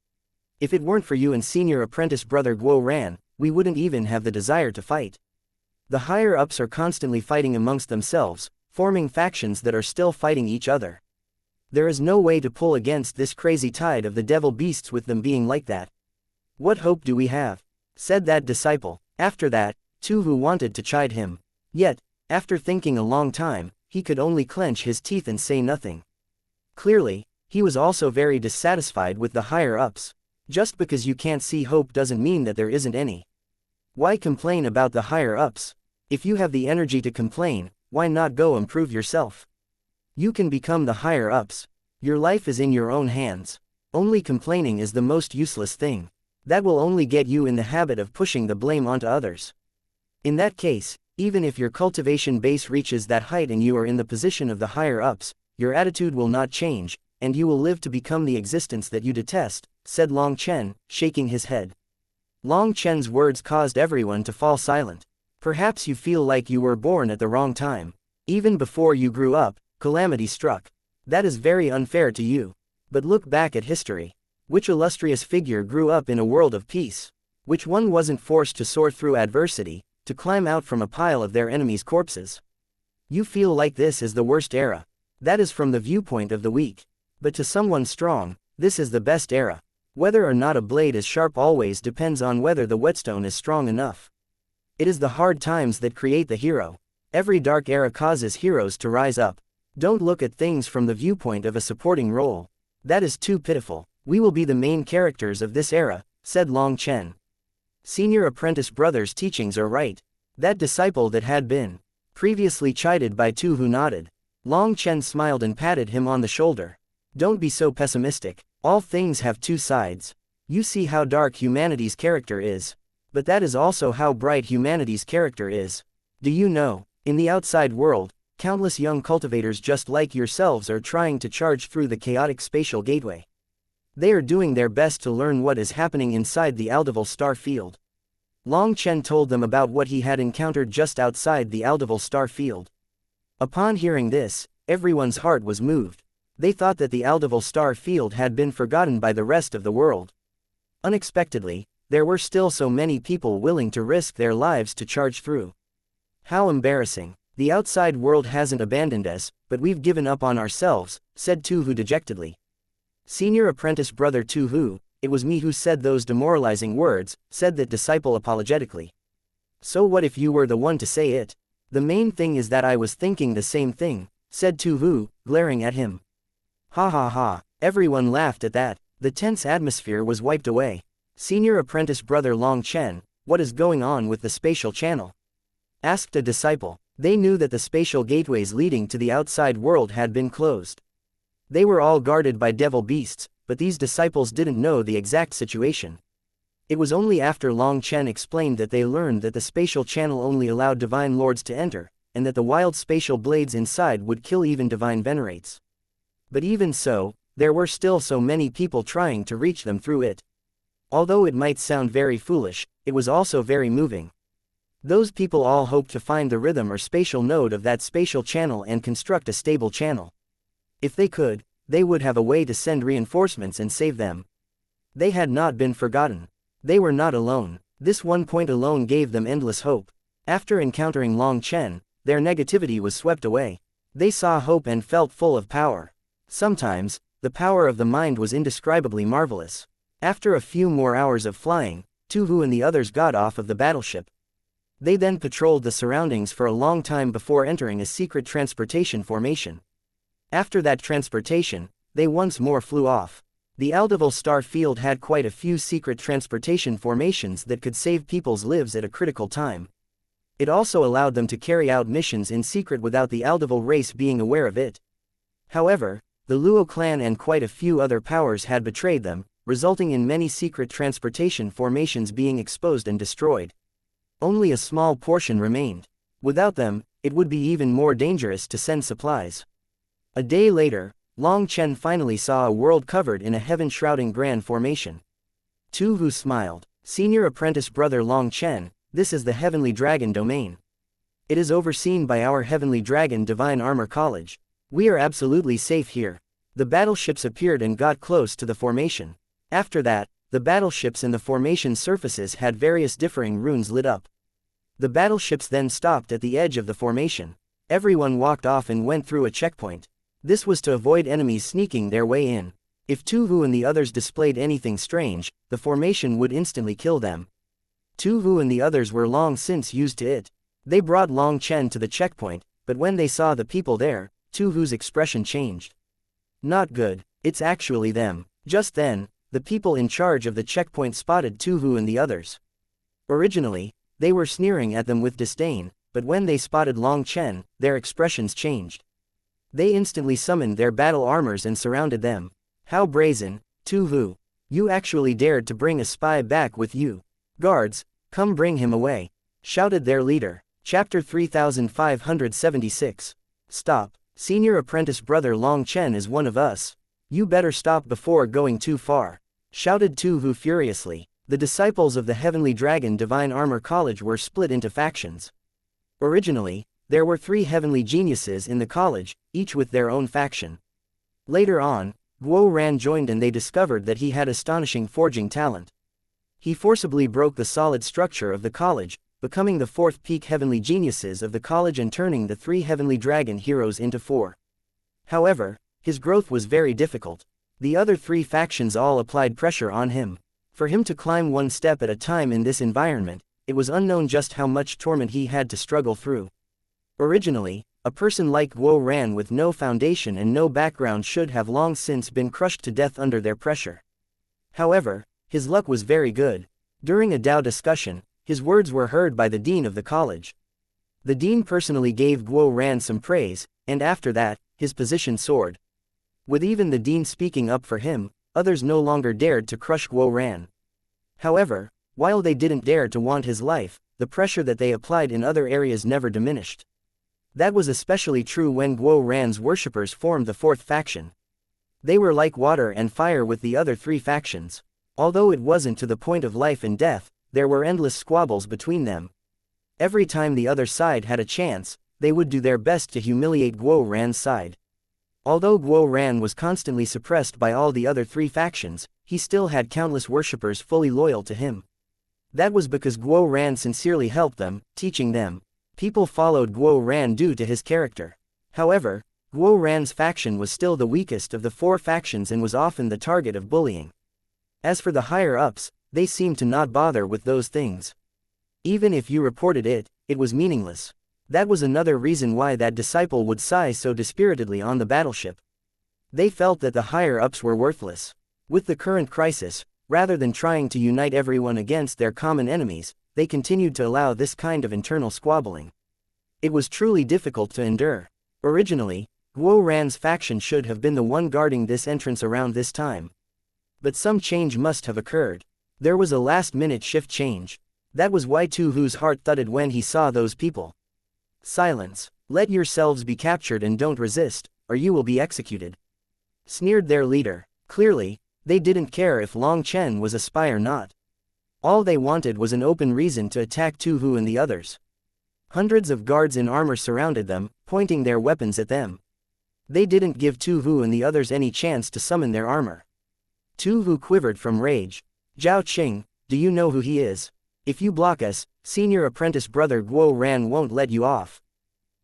If it weren't for you and senior apprentice brother Guo Ran, we wouldn't even have the desire to fight. The higher-ups are constantly fighting amongst themselves, forming factions that are still fighting each other. There is no way to pull against this crazy tide of the devil beasts with them being like that. What hope do we have? Said that disciple. After that, Tu Hu wanted to chide him. Yet, after thinking a long time, he could only clench his teeth and say nothing. Clearly, he was also very dissatisfied with the higher-ups. Just because you can't see hope doesn't mean that there isn't any. Why complain about the higher-ups? If you have the energy to complain, why not go improve yourself? You can become the higher-ups. Your life is in your own hands. Only complaining is the most useless thing. That will only get you in the habit of pushing the blame onto others. In that case, even if your cultivation base reaches that height and you are in the position of the higher-ups, your attitude will not change, and you will live to become the existence that you detest, said Long Chen, shaking his head. Long Chen's words caused everyone to fall silent. Perhaps you feel like you were born at the wrong time. Even before you grew up, calamity struck. That is very unfair to you. But look back at history. Which illustrious figure grew up in a world of peace? Which one wasn't forced to soar through adversity, to climb out from a pile of their enemies' corpses? You feel like this is the worst era. That is from the viewpoint of the weak. But to someone strong, this is the best era. Whether or not a blade is sharp always depends on whether the whetstone is strong enough. It is the hard times that create the hero. Every dark era causes heroes to rise up. Don't look at things from the viewpoint of a supporting role. That is too pitiful. We will be the main characters of this era, said Long Chen. Senior apprentice brother's teachings are right. That disciple that had been previously chided by Tu Hu nodded. Long Chen smiled and patted him on the shoulder. Don't be so pessimistic. All things have two sides. You see how dark humanity's character is. But that is also how bright humanity's character is. Do you know, in the outside world, countless young cultivators just like yourselves are trying to charge through the chaotic spatial gateway. They are doing their best to learn what is happening inside the Aldeval star field. Long Chen told them about what he had encountered just outside the Aldeval star field. Upon hearing this, everyone's heart was moved. They thought that the Aldeval star field had been forgotten by the rest of the world. Unexpectedly, there were still so many people willing to risk their lives to charge through. How embarrassing. The outside world hasn't abandoned us, but we've given up on ourselves, said Tu Hu dejectedly. Senior apprentice brother Tu Hu, it was me who said those demoralizing words, said that disciple apologetically. So what if you were the one to say it? The main thing is that I was thinking the same thing, said Tu Hu, glaring at him. Ha ha ha, everyone laughed at that. The tense atmosphere was wiped away. Senior apprentice brother Long Chen, what is going on with the spatial channel? Asked a disciple. They knew that the spatial gateways leading to the outside world had been closed. They were all guarded by devil beasts, but these disciples didn't know the exact situation. It was only after Long Chen explained that they learned that the spatial channel only allowed divine lords to enter, and that the wild spatial blades inside would kill even divine venerates. But even so, there were still so many people trying to reach them through it. Although it might sound very foolish, it was also very moving. Those people all hoped to find the rhythm or spatial node of that spatial channel and construct a stable channel. If they could, they would have a way to send reinforcements and save them. They had not been forgotten. They were not alone. This one point alone gave them endless hope. After encountering Long Chen, their negativity was swept away. They saw hope and felt full of power. Sometimes, the power of the mind was indescribably marvelous. After a few more hours of flying, Tu Hu and the others got off of the battleship. They then patrolled the surroundings for a long time before entering a secret transportation formation. After that transportation, they once more flew off. The Aldeval star field had quite a few secret transportation formations that could save people's lives at a critical time. It also allowed them to carry out missions in secret without the Aldeval race being aware of it. However, the Luo clan and quite a few other powers had betrayed them, resulting in many secret transportation formations being exposed and destroyed. Only a small portion remained. Without them, it would be even more dangerous to send supplies. A day later, Long Chen finally saw a world covered in a heaven-shrouding grand formation. Tu Hu smiled. Senior apprentice brother Long Chen, this is the Heavenly Dragon domain. It is overseen by our Heavenly Dragon Divine Armor College. We are absolutely safe here. The battleships appeared and got close to the formation. After that, the battleships in the formation surfaces had various differing runes lit up. The battleships then stopped at the edge of the formation. Everyone walked off and went through a checkpoint. This was to avoid enemies sneaking their way in. If Tu Hu and the others displayed anything strange, the formation would instantly kill them. Tu Hu and the others were long since used to it. They brought Long Chen to the checkpoint, but when they saw the people there, Tu Hu's expression changed. Not good, it's actually them. Just then, the people in charge of the checkpoint spotted Tu Hu and the others. Originally, they were sneering at them with disdain, but when they spotted Long Chen, their expressions changed. They instantly summoned their battle armors and surrounded them. How brazen, Tu Hu. You actually dared to bring a spy back with you. Guards, come bring him away, shouted their leader. Chapter 3576. Stop. Senior apprentice brother Long Chen is one of us. You better stop before going too far, shouted Tu Hu furiously. The disciples of the Heavenly Dragon Divine Armor College were split into factions. Originally, there were 3 heavenly geniuses in the college, each with their own faction. Later on, Guo Ran joined and they discovered that he had astonishing forging talent. He forcibly broke the solid structure of the college, becoming the 4th peak heavenly geniuses of the college and turning the 3 heavenly dragon heroes into 4. However, his growth was very difficult. The other 3 factions all applied pressure on him. For him to climb one step at a time in this environment, it was unknown just how much torment he had to struggle through. Originally, a person like Guo Ran with no foundation and no background should have long since been crushed to death under their pressure. However, his luck was very good. During a Dao discussion, his words were heard by the dean of the college. The dean personally gave Guo Ran some praise, and after that, his position soared. With even the dean speaking up for him, others no longer dared to crush Guo Ran. However, while they didn't dare to want his life, the pressure that they applied in other areas never diminished. That was especially true when Guo Ran's worshippers formed the 4th faction. They were like water and fire with the other 3 factions. Although it wasn't to the point of life and death, there were endless squabbles between them. Every time the other side had a chance, they would do their best to humiliate Guo Ran's side. Although Guo Ran was constantly suppressed by all the other 3 factions, he still had countless worshippers fully loyal to him. That was because Guo Ran sincerely helped them, teaching them. People followed Guo Ran due to his character. However, Guo Ran's faction was still the weakest of the 4 factions and was often the target of bullying. As for the higher-ups, they seemed to not bother with those things. Even if you reported it, it was meaningless. That was another reason why that disciple would sigh so dispiritedly on the battleship. They felt that the higher-ups were worthless. With the current crisis, rather than trying to unite everyone against their common enemies, they continued to allow this kind of internal squabbling. It was truly difficult to endure. Originally, Guo Ran's faction should have been the one guarding this entrance around this time. But some change must have occurred. There was a last-minute shift change. That was why Tu Hu's heart thudded when he saw those people. Silence. Let yourselves be captured and don't resist, or you will be executed, sneered their leader. Clearly, they didn't care if Long Chen was a spy or not. All they wanted was an open reason to attack Tu Hu and the others. Hundreds of guards in armor surrounded them, pointing their weapons at them. They didn't give Tu Hu and the others any chance to summon their armor. Tu Hu quivered from rage. Zhao Qing, do you know who he is? If you block us, senior apprentice brother Guo Ran won't let you off,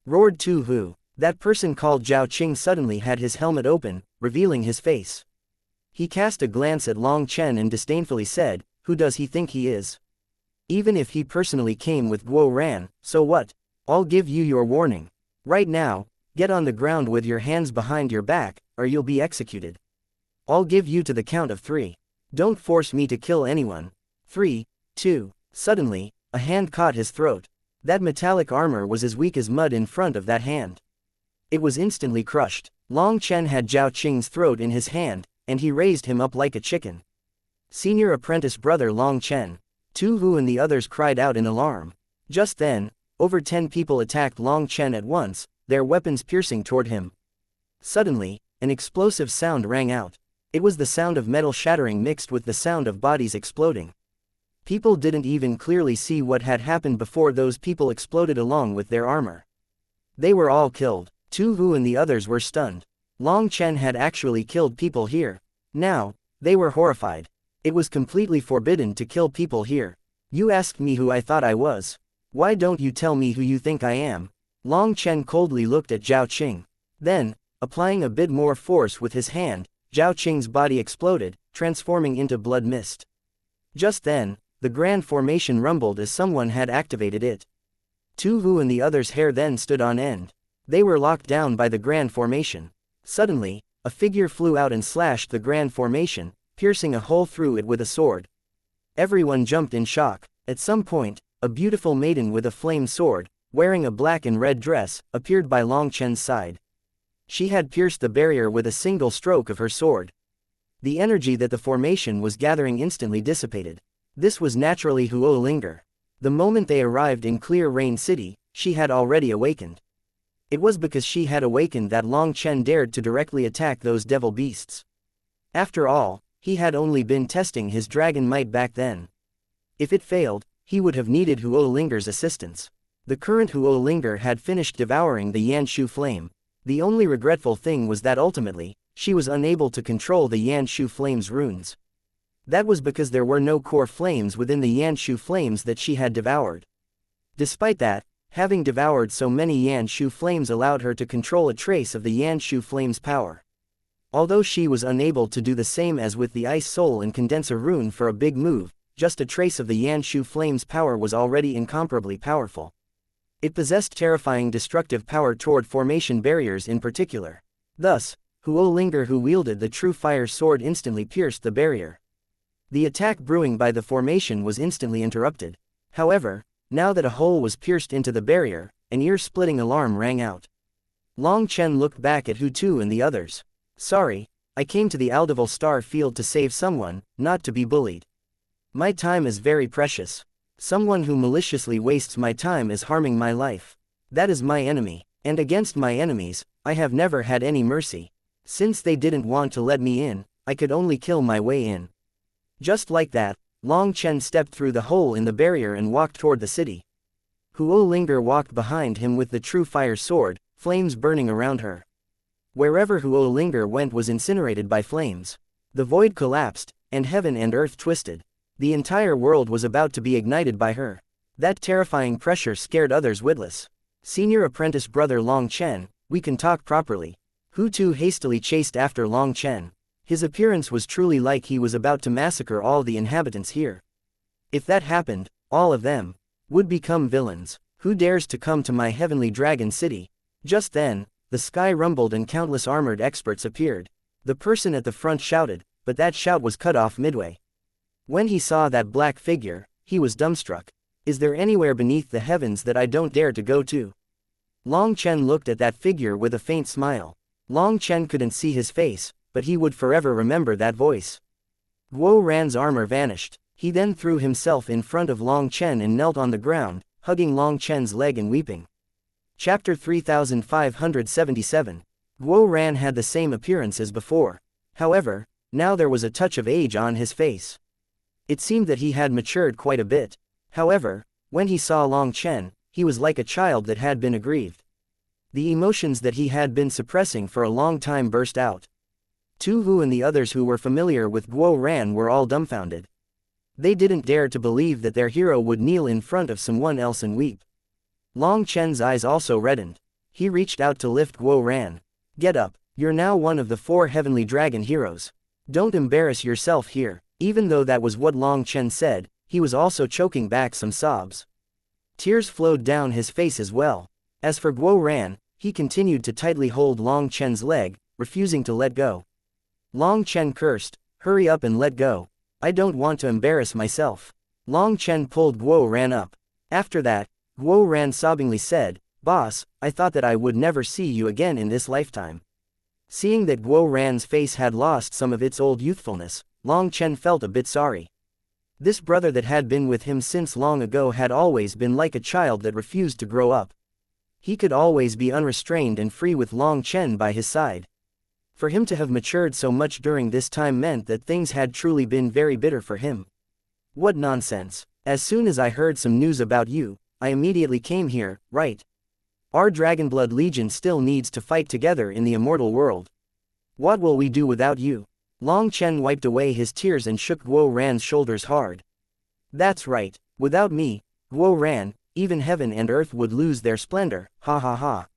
roared Tu Hu. That person called Zhao Qing suddenly had his helmet open, revealing his face. He cast a glance at Long Chen and disdainfully said, who does he think he is? Even if he personally came with Guo Ran, so what? I'll give you your warning. Right now, get on the ground with your hands behind your back, or you'll be executed. I'll give you to the count of 3. Don't force me to kill anyone. 3, 2. Suddenly, a hand caught his throat. That metallic armor was as weak as mud in front of that hand. It was instantly crushed. Long Chen had Zhao Qing's throat in his hand, and he raised him up like a chicken. Senior apprentice brother Long Chen. Tu Hu and the others cried out in alarm. Just then, over 10 people attacked Long Chen at once, their weapons piercing toward him. Suddenly, an explosive sound rang out. It was the sound of metal shattering mixed with the sound of bodies exploding. People didn't even clearly see what had happened before those people exploded along with their armor. They were all killed. Tu Hu and the others were stunned. Long Chen had actually killed people here. Now, they were horrified. It was completely forbidden to kill people here. You asked me who I thought I was. Why don't you tell me who you think I am? Long Chen coldly looked at Zhao Qing. Then, applying a bit more force with his hand, Zhao Qing's body exploded, transforming into blood mist. Just then, the grand formation rumbled as someone had activated it. Tu Hu and the others' hair then stood on end. They were locked down by the grand formation. Suddenly, a figure flew out and slashed the grand formation, piercing a hole through it with a sword. Everyone jumped in shock. At some point, a beautiful maiden with a flame sword, wearing a black and red dress, appeared by Long Chen's side. She had pierced the barrier with a single stroke of her sword. The energy that the formation was gathering instantly dissipated. This was naturally Huo Linger. The moment they arrived in Clear Rain City, she had already awakened. It was because she had awakened that Long Chen dared to directly attack those devil beasts. After all, he had only been testing his dragon might back then. If it failed, he would have needed Huo Linger's assistance. The current Huo Linger had finished devouring the Yanshu flame. The only regretful thing was that ultimately, she was unable to control the Yanshu flame's runes. That was because there were no core flames within the Yanshu flames that she had devoured. Despite that, having devoured so many Yanshu flames allowed her to control a trace of the Yanshu flame's power. Although she was unable to do the same as with the Ice Soul and Condenser rune for a big move, just a trace of the Yanshu flame's power was already incomparably powerful. It possessed terrifying destructive power toward formation barriers in particular. Thus, Huo Linger, who wielded the true fire sword, instantly pierced the barrier. The attack brewing by the formation was instantly interrupted. However, now that a hole was pierced into the barrier, an ear-splitting alarm rang out. Long Chen looked back at Hu Tu and the others. Sorry, I came to the Aldeval Star Field to save someone, not to be bullied. My time is very precious. Someone who maliciously wastes my time is harming my life. That is my enemy, and against my enemies, I have never had any mercy. Since they didn't want to let me in, I could only kill my way in. Just like that, Long Chen stepped through the hole in the barrier and walked toward the city. Huo Linger walked behind him with the true fire sword, flames burning around her. Wherever Huo Linger went was incinerated by flames. The void collapsed, and heaven and earth twisted. The entire world was about to be ignited by her. That terrifying pressure scared others witless. Senior apprentice brother Long Chen, we can talk properly. Hu Tu hastily chased after Long Chen. His appearance was truly like he was about to massacre all the inhabitants here. If that happened, all of them would become villains. Who dares to come to my heavenly dragon city? Just then, the sky rumbled and countless armored experts appeared. The person at the front shouted, but that shout was cut off midway. When he saw that black figure, he was dumbstruck. Is there anywhere beneath the heavens that I don't dare to go to? Long Chen looked at that figure with a faint smile. Long Chen couldn't see his face, but he would forever remember that voice. Guo Ran's armor vanished. He then threw himself in front of Long Chen and knelt on the ground, hugging Long Chen's leg and weeping. Chapter 3577. Guo Ran had the same appearance as before. However, now there was a touch of age on his face. It seemed that he had matured quite a bit. However, when he saw Long Chen, he was like a child that had been aggrieved. The emotions that he had been suppressing for a long time burst out. Tu Hu and the others who were familiar with Guo Ran were all dumbfounded. They didn't dare to believe that their hero would kneel in front of someone else and weep. Long Chen's eyes also reddened. He reached out to lift Guo Ran. Get up, you're now one of the 4 heavenly dragon heroes. Don't embarrass yourself here. Even though that was what Long Chen said, he was also choking back some sobs. Tears flowed down his face as well. As for Guo Ran, he continued to tightly hold Long Chen's leg, refusing to let go. Long Chen cursed, hurry up and let go. I don't want to embarrass myself. Long Chen pulled Guo Ran up. After that, Guo Ran sobbingly said, Boss, I thought that I would never see you again in this lifetime. Seeing that Guo Ran's face had lost some of its old youthfulness, Long Chen felt a bit sorry. This brother that had been with him since long ago had always been like a child that refused to grow up. He could always be unrestrained and free with Long Chen by his side. For him to have matured so much during this time meant that things had truly been very bitter for him. What nonsense. As soon as I heard some news about you, I immediately came here, right? Our Dragonblood Legion still needs to fight together in the immortal world. What will we do without you? Long Chen wiped away his tears and shook Guo Ran's shoulders hard. That's right, without me, Guo Ran, even heaven and earth would lose their splendor, ha ha ha.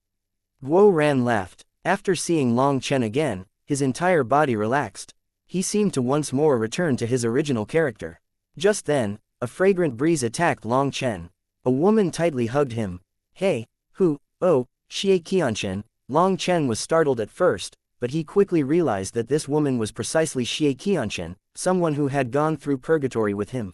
Guo Ran laughed. After seeing Long Chen again, his entire body relaxed. He seemed to once more return to his original character. Just then, a fragrant breeze attacked Long Chen. A woman tightly hugged him. Hey, who, oh, xianxia. Long Chen was startled at first, but he quickly realized that this woman was precisely xianxia, someone who had gone through purgatory with him.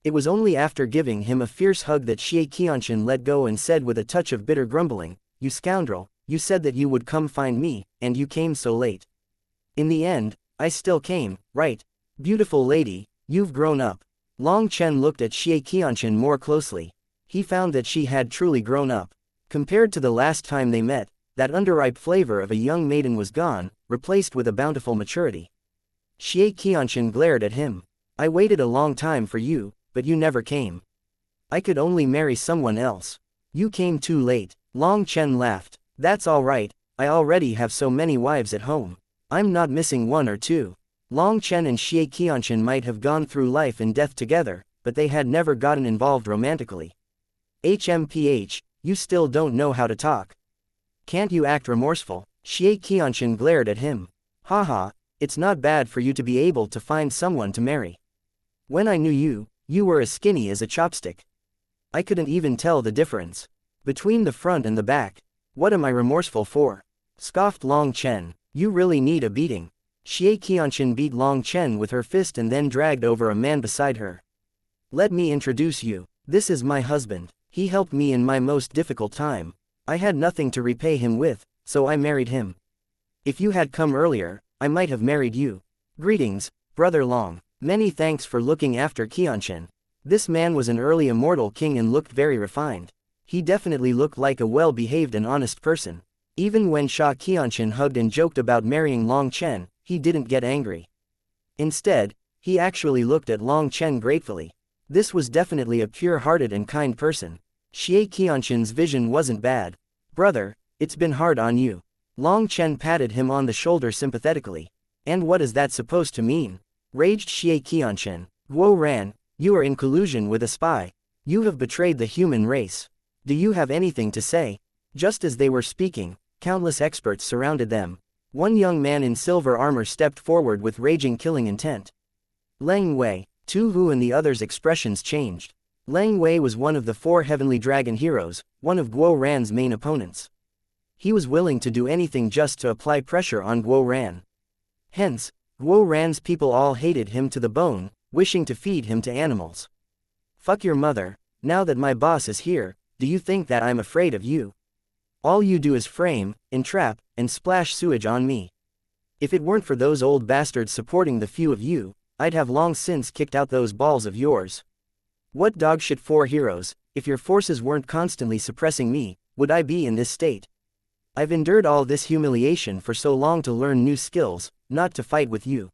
It was only after giving him a fierce hug that xianxia let go and said with a touch of bitter grumbling, "You scoundrel, you said that you would come find me, and you came so late. In the end, I still came, right? Beautiful lady, you've grown up." Long Chen looked at xianxia more closely. He found that she had truly grown up. Compared to the last time they met, that underripe flavor of a young maiden was gone, replaced with a bountiful maturity. Xianxia glared at him. I waited a long time for you, but you never came. I could only marry someone else. You came too late. Long Chen laughed. That's all right, I already have so many wives at home. I'm not missing one or two. Long Chen and xianxia might have gone through life and death together, but they had never gotten involved romantically. HMPH, you still don't know how to talk. Can't you act remorseful? Xianxia glared at him. Haha, it's not bad for you to be able to find someone to marry. When I knew you, you were as skinny as a chopstick. I couldn't even tell the difference between the front and the back. What am I remorseful for? Scoffed Long Chen. You really need a beating. Xianxia beat Long Chen with her fist and then dragged over a man beside her. Let me introduce you. This is my husband. He helped me in my most difficult time. I had nothing to repay him with, so I married him. If you had come earlier, I might have married you. Greetings, Brother Long. Many thanks for looking after Qianchen. This man was an early immortal king and looked very refined. He definitely looked like a well-behaved and honest person. Even when Sha Qianchen hugged and joked about marrying Long Chen, he didn't get angry. Instead, he actually looked at Long Chen gratefully. This was definitely a pure-hearted and kind person. Xie Qianchen's vision wasn't bad. Brother, it's been hard on you. Long Chen patted him on the shoulder sympathetically. And what is that supposed to mean? Raged Xie Qianchen. Guo Ran, you are in collusion with a spy. You have betrayed the human race. Do you have anything to say? Just as they were speaking, countless experts surrounded them. One young man in silver armor stepped forward with raging killing intent. Leng Wei, Tu Hu and the others' expressions changed. Leng Wei was one of the 4 heavenly dragon heroes, one of Guo Ran's main opponents. He was willing to do anything just to apply pressure on Guo Ran. Hence, Guo Ran's people all hated him to the bone, wishing to feed him to animals. Fuck your mother, now that my boss is here, do you think that I'm afraid of you? All you do is frame, entrap, and splash sewage on me. If it weren't for those old bastards supporting the few of you, I'd have long since kicked out those balls of yours. What dogshit 4 heroes, if your forces weren't constantly suppressing me, would I be in this state? I've endured all this humiliation for so long to learn new skills, not to fight with you.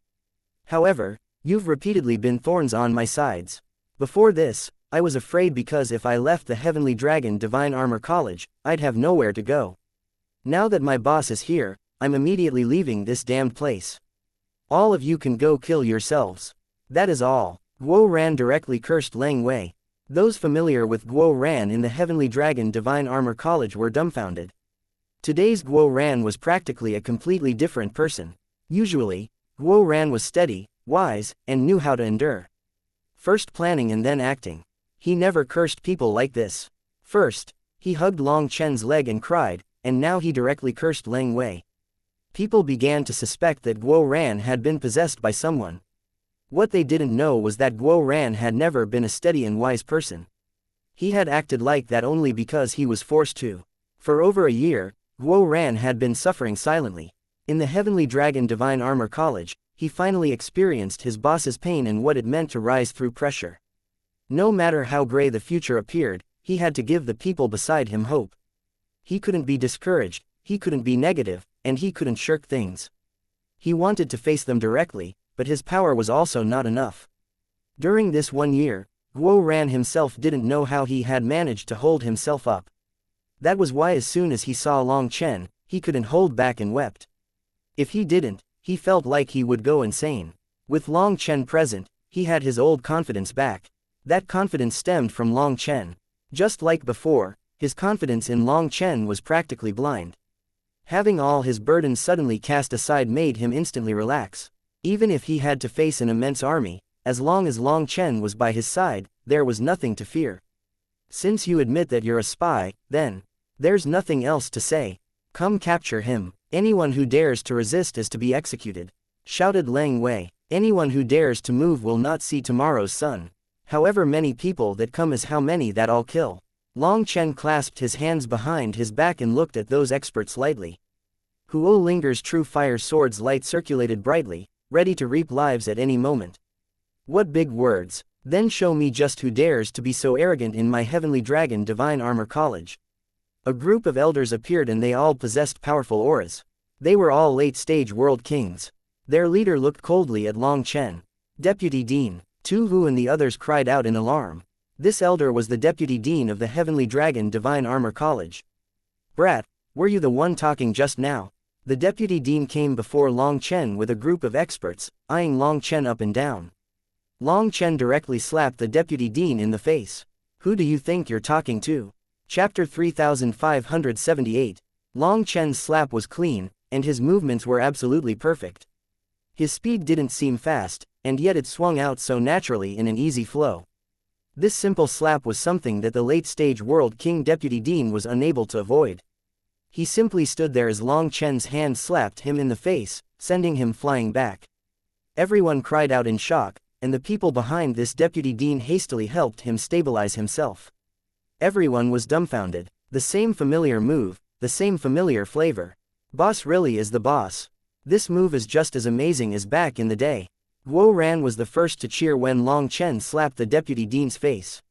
However, you've repeatedly been thorns on my sides. Before this, I was afraid because if I left the Heavenly Dragon Divine Armor College, I'd have nowhere to go. Now that my boss is here, I'm immediately leaving this damned place. All of you can go kill yourselves. That is all. Guo Ran directly cursed Leng Wei. Those familiar with Guo Ran in the Heavenly Dragon Divine Armor College were dumbfounded. Today's Guo Ran was practically a completely different person. Usually, Guo Ran was steady, wise, and knew how to endure. First planning and then acting. He never cursed people like this. First, he hugged Long Chen's leg and cried, and now he directly cursed Leng Wei. People began to suspect that Guo Ran had been possessed by someone. What they didn't know was that Guo Ran had never been a steady and wise person. He had acted like that only because he was forced to. For over a year, Guo Ran had been suffering silently. In the Heavenly Dragon Divine Armor College, he finally experienced his boss's pain and what it meant to rise through pressure. No matter how gray the future appeared, he had to give the people beside him hope. He couldn't be discouraged, he couldn't be negative, and he couldn't shirk things. He wanted to face them directly, but his power was also not enough. During this 1 year, Guo Ran himself didn't know how he had managed to hold himself up. That was why as soon as he saw Long Chen, he couldn't hold back and wept. If he didn't, he felt like he would go insane. With Long Chen present, he had his old confidence back. That confidence stemmed from Long Chen. Just like before, his confidence in Long Chen was practically blind. Having all his burdens suddenly cast aside made him instantly relax. Even if he had to face an immense army, as long as Long Chen was by his side, there was nothing to fear. Since you admit that you're a spy, then there's nothing else to say. Come capture him. Anyone who dares to resist is to be executed, shouted Leng Wei. Anyone who dares to move will not see tomorrow's sun. However many people that come is how many that I'll kill. Long Chen clasped his hands behind his back and looked at those experts lightly. Huo Linger's true fire sword's light circulated brightly, ready to reap lives at any moment. What big words! Then show me just who dares to be so arrogant in my Heavenly Dragon Divine Armor College. A group of elders appeared and they all possessed powerful auras. They were all late-stage world kings. Their leader looked coldly at Long Chen. Deputy Dean. Tu Hu and the others cried out in alarm. This elder was the Deputy Dean of the Heavenly Dragon Divine Armor College. Brat, were you the one talking just now? The Deputy Dean came before Long Chen with a group of experts, eyeing Long Chen up and down. Long Chen directly slapped the Deputy Dean in the face. Who do you think you're talking to? Chapter 3578. Long Chen's slap was clean, and his movements were absolutely perfect. His speed didn't seem fast, and yet it swung out so naturally in an easy flow. This simple slap was something that the late-stage World King Deputy Dean was unable to avoid. He simply stood there as Long Chen's hand slapped him in the face, sending him flying back. Everyone cried out in shock, and the people behind this Deputy Dean hastily helped him stabilize himself. Everyone was dumbfounded. The same familiar move, the same familiar flavor. Boss really is the boss. This move is just as amazing as back in the day. Guo Ran was the first to cheer when Long Chen slapped the Deputy Dean's face.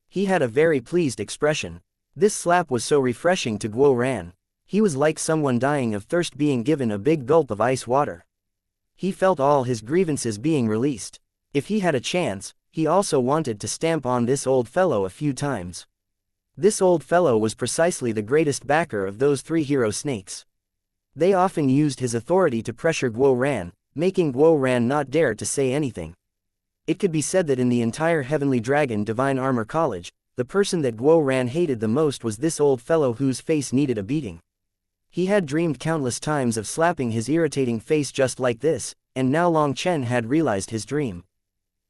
He had a very pleased expression. This slap was so refreshing to Guo Ran. He was like someone dying of thirst being given a big gulp of ice water. He felt all his grievances being released. If he had a chance, he also wanted to stamp on this old fellow a few times. This old fellow was precisely the greatest backer of those 3 hero snakes. They often used his authority to pressure Guo Ran, making Guo Ran not dare to say anything. It could be said that in the entire Heavenly Dragon Divine Armor College, the person that Guo Ran hated the most was this old fellow whose face needed a beating. He had dreamed countless times of slapping his irritating face just like this, and now Long Chen had realized his dream.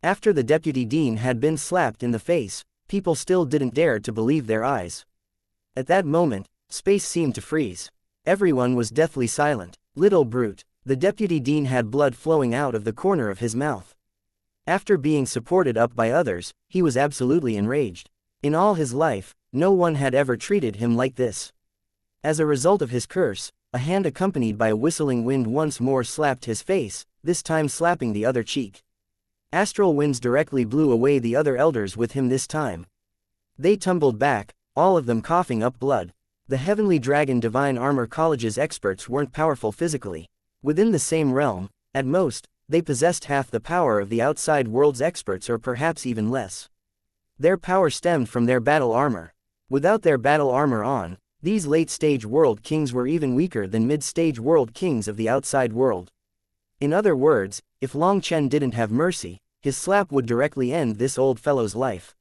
After the Deputy Dean had been slapped in the face, people still didn't dare to believe their eyes. At that moment, space seemed to freeze. Everyone was deathly silent. Little brute. The Deputy Dean had blood flowing out of the corner of his mouth. After being supported up by others, he was absolutely enraged. In all his life, no one had ever treated him like this. As a result of his curse, a hand accompanied by a whistling wind once more slapped his face, this time slapping the other cheek. Astral winds directly blew away the other elders with him this time. They tumbled back, all of them coughing up blood. The Heavenly Dragon Divine Armor College's experts weren't powerful physically. Within the same realm, at most, they possessed half the power of the outside world's experts or perhaps even less. Their power stemmed from their battle armor. Without their battle armor on, these late-stage world kings were even weaker than mid-stage world kings of the outside world. In other words, if Long Chen didn't have mercy, his slap would directly end this old fellow's life.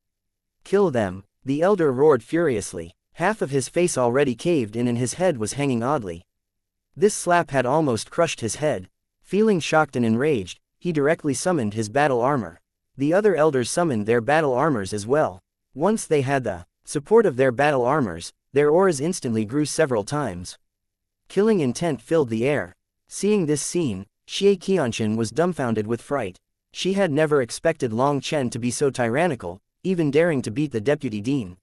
Kill them, the elder roared furiously. Half of his face already caved in and his head was hanging oddly. This slap had almost crushed his head. Feeling shocked and enraged, he directly summoned his battle armor. The other elders summoned their battle armors as well. Once they had the support of their battle armors, their auras instantly grew several times. Killing intent filled the air. Seeing this scene, Xianxia was dumbfounded with fright. She had never expected Long Chen to be so tyrannical, even daring to beat the Deputy Dean.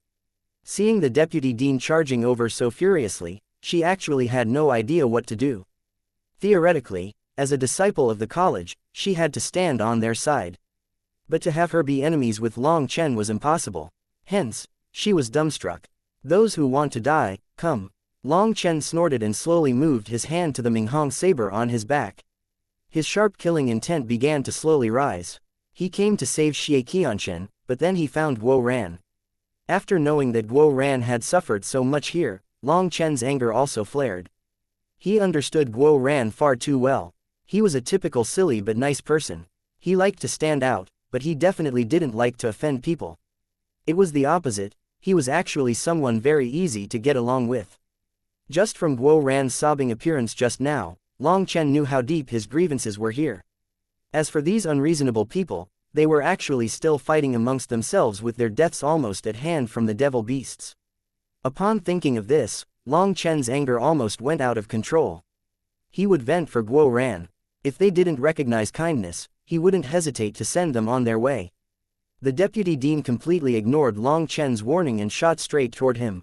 Seeing the Deputy Dean charging over so furiously, she actually had no idea what to do. Theoretically, As a disciple of the college, she had to stand on their side. But to have her be enemies with Long Chen was impossible. Hence, she was dumbstruck. Those who want to die, come. Long Chen snorted and slowly moved his hand to the Minghong saber on his back. His sharp killing intent began to slowly rise. He came to save Xianxia, but then he found Guo Ran. After knowing that Guo Ran had suffered so much here, Long Chen's anger also flared. He understood Guo Ran far too well. He was a typical silly but nice person. He liked to stand out, but he definitely didn't like to offend people. It was the opposite, he was actually someone very easy to get along with. Just from Guo Ran's sobbing appearance just now, Long Chen knew how deep his grievances were here. As for these unreasonable people, they were actually still fighting amongst themselves with their deaths almost at hand from the devil beasts. Upon thinking of this, Long Chen's anger almost went out of control. He would vent for Guo Ran. If they didn't recognize kindness, he wouldn't hesitate to send them on their way. The deputy dean completely ignored Long Chen's warning and shot straight toward him.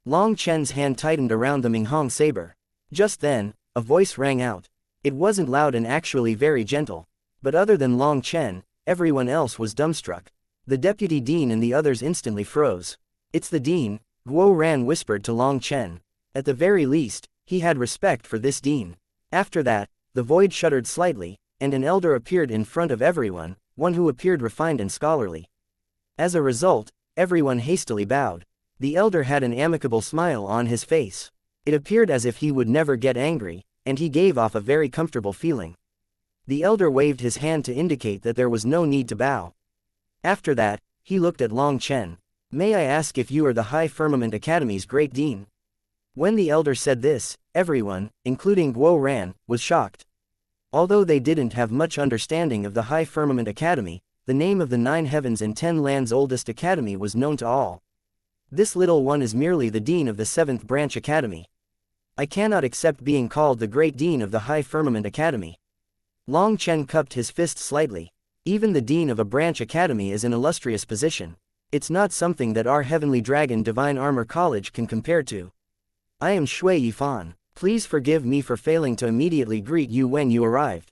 Long Chen's hand tightened around the Minghong saber. Just then, a voice rang out. It wasn't loud and actually very gentle. But other than Long Chen, everyone else was dumbstruck. The deputy dean and the others instantly froze. It's the dean, Guo Ran whispered to Long Chen. At the very least, he had respect for this dean. After that, the void shuddered slightly, and an elder appeared in front of everyone, one who appeared refined and scholarly. As a result, everyone hastily bowed. The elder had an amicable smile on his face. It appeared as if he would never get angry, and he gave off a very comfortable feeling. The elder waved his hand to indicate that there was no need to bow. After that, he looked at Long Chen. May I ask if you are the High Firmament Academy's great dean? When the elder said this, everyone, including Guo Ran, was shocked. Although they didn't have much understanding of the High Firmament Academy, the name of the 9 heavens and 10 lands' oldest academy was known to all. This little one is merely the dean of the 7th branch academy. I cannot accept being called the great dean of the High Firmament Academy. Long Chen cupped his fist slightly. Even the dean of a branch academy is an illustrious position. It's not something that our Heavenly Dragon Divine Armor College can compare to. I am Shui Yifan. Please forgive me for failing to immediately greet you when you arrived.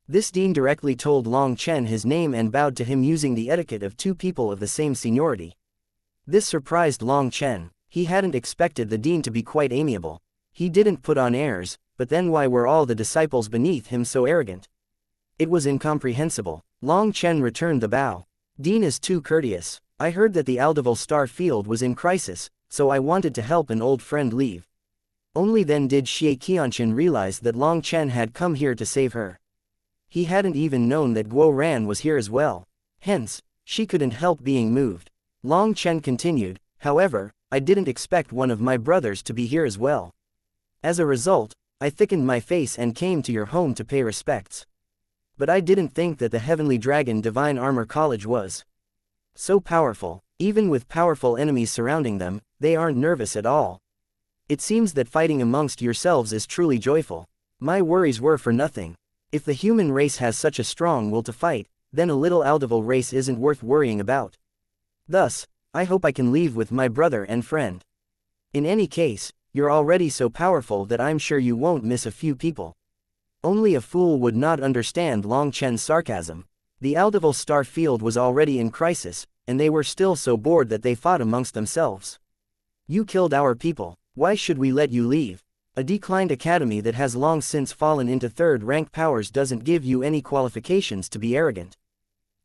This dean directly told Long Chen his name and bowed to him using the etiquette of 2 people of the same seniority. This surprised Long Chen. He hadn't expected the dean to be quite amiable. He didn't put on airs, but then why were all the disciples beneath him so arrogant? It was incomprehensible. Long Chen returned the bow. Dean is too courteous. I heard that the Aldeval Star Field was in crisis, so I wanted to help an old friend leave. Only then did Xianxia realize that Long Chen had come here to save her. He hadn't even known that Guo Ran was here as well. Hence, she couldn't help being moved. Long Chen continued, however, I didn't expect one of my brothers to be here as well. As a result, I thickened my face and came to your home to pay respects. But I didn't think that the Heavenly Dragon Divine Armor College was so powerful. Even with powerful enemies surrounding them, they aren't nervous at all. It seems that fighting amongst yourselves is truly joyful. My worries were for nothing. If the human race has such a strong will to fight, then a little Aldeval race isn't worth worrying about. Thus, I hope I can leave with my brother and friend. In any case, you're already so powerful that I'm sure you won't miss a few people. Only a fool would not understand Long Chen's sarcasm. The Aldeval Star Field was already in crisis, and they were still so bored that they fought amongst themselves. You killed our people, why should we let you leave? A declined academy that has long since fallen into 3rd rank powers doesn't give you any qualifications to be arrogant.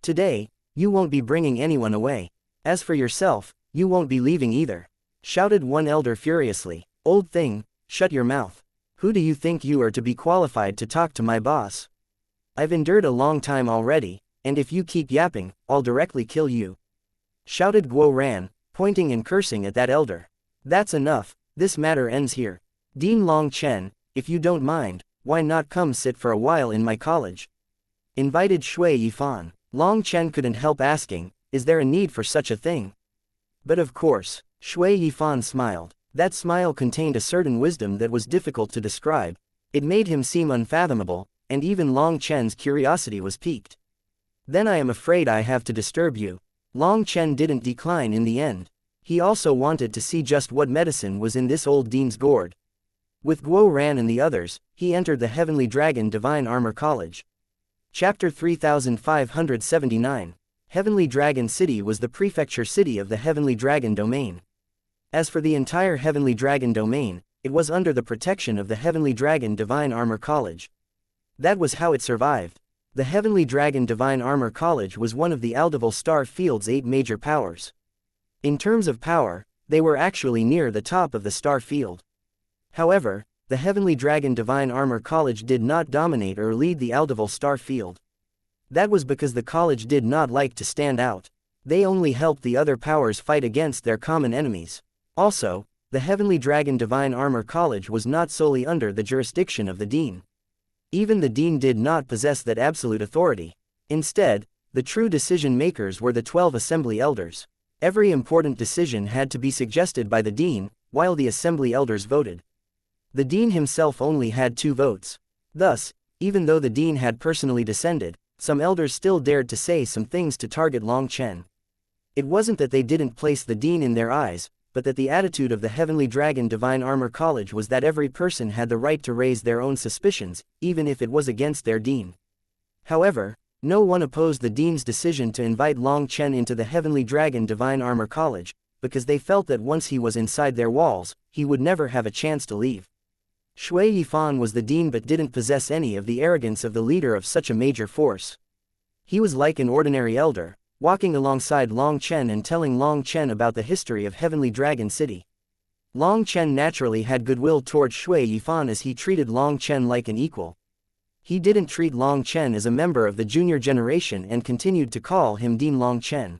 Today, you won't be bringing anyone away. As for yourself, you won't be leaving either. Shouted one elder furiously. Old thing, shut your mouth. Who do you think you are to be qualified to talk to my boss? I've endured a long time already, and if you keep yapping, I'll directly kill you. Shouted Guo Ran, pointing and cursing at that elder. That's enough, this matter ends here. Dean Long Chen, if you don't mind, why not come sit for a while in my college? Invited Shui Yifan. Long Chen couldn't help asking, is there a need for such a thing? But of course, Shui Yifan smiled. That smile contained a certain wisdom that was difficult to describe. It made him seem unfathomable, and even Long Chen's curiosity was piqued. Then I am afraid I have to disturb you. Long Chen didn't decline in the end. He also wanted to see just what medicine was in this old dean's gourd. With Guo Ran and the others, he entered the Heavenly Dragon Divine Armor College. Chapter 3579. Heavenly Dragon City was the prefecture city of the Heavenly Dragon Domain. As for the entire Heavenly Dragon Domain, it was under the protection of the Heavenly Dragon Divine Armor College. That was how it survived. The Heavenly Dragon Divine Armor College was one of the Aldeval Star Field's 8 major powers. In terms of power, they were actually near the top of the Star Field. However, the Heavenly Dragon Divine Armor College did not dominate or lead the Aldeval Star Field. That was because the college did not like to stand out. They only helped the other powers fight against their common enemies. Also, the Heavenly Dragon Divine Armor College was not solely under the jurisdiction of the Dean. Even the Dean did not possess that absolute authority. Instead, the true decision-makers were the 12 Assembly Elders. Every important decision had to be suggested by the Dean, while the Assembly Elders voted. The Dean himself only had 2 votes. Thus, even though the Dean had personally descended, some elders still dared to say some things to target Long Chen. It wasn't that they didn't place the Dean in their eyes, but that the attitude of the Heavenly Dragon Divine Armor College was that every person had the right to raise their own suspicions, even if it was against their Dean. However, no one opposed the Dean's decision to invite Long Chen into the Heavenly Dragon Divine Armor College, because they felt that once he was inside their walls, he would never have a chance to leave. Shui Yifan was the Dean but didn't possess any of the arrogance of the leader of such a major force. He was like an ordinary elder, walking alongside Long Chen and telling Long Chen about the history of Heavenly Dragon City. Long Chen naturally had goodwill towards Shui Yifan as he treated Long Chen like an equal. He didn't treat Long Chen as a member of the junior generation and continued to call him Dean Long Chen.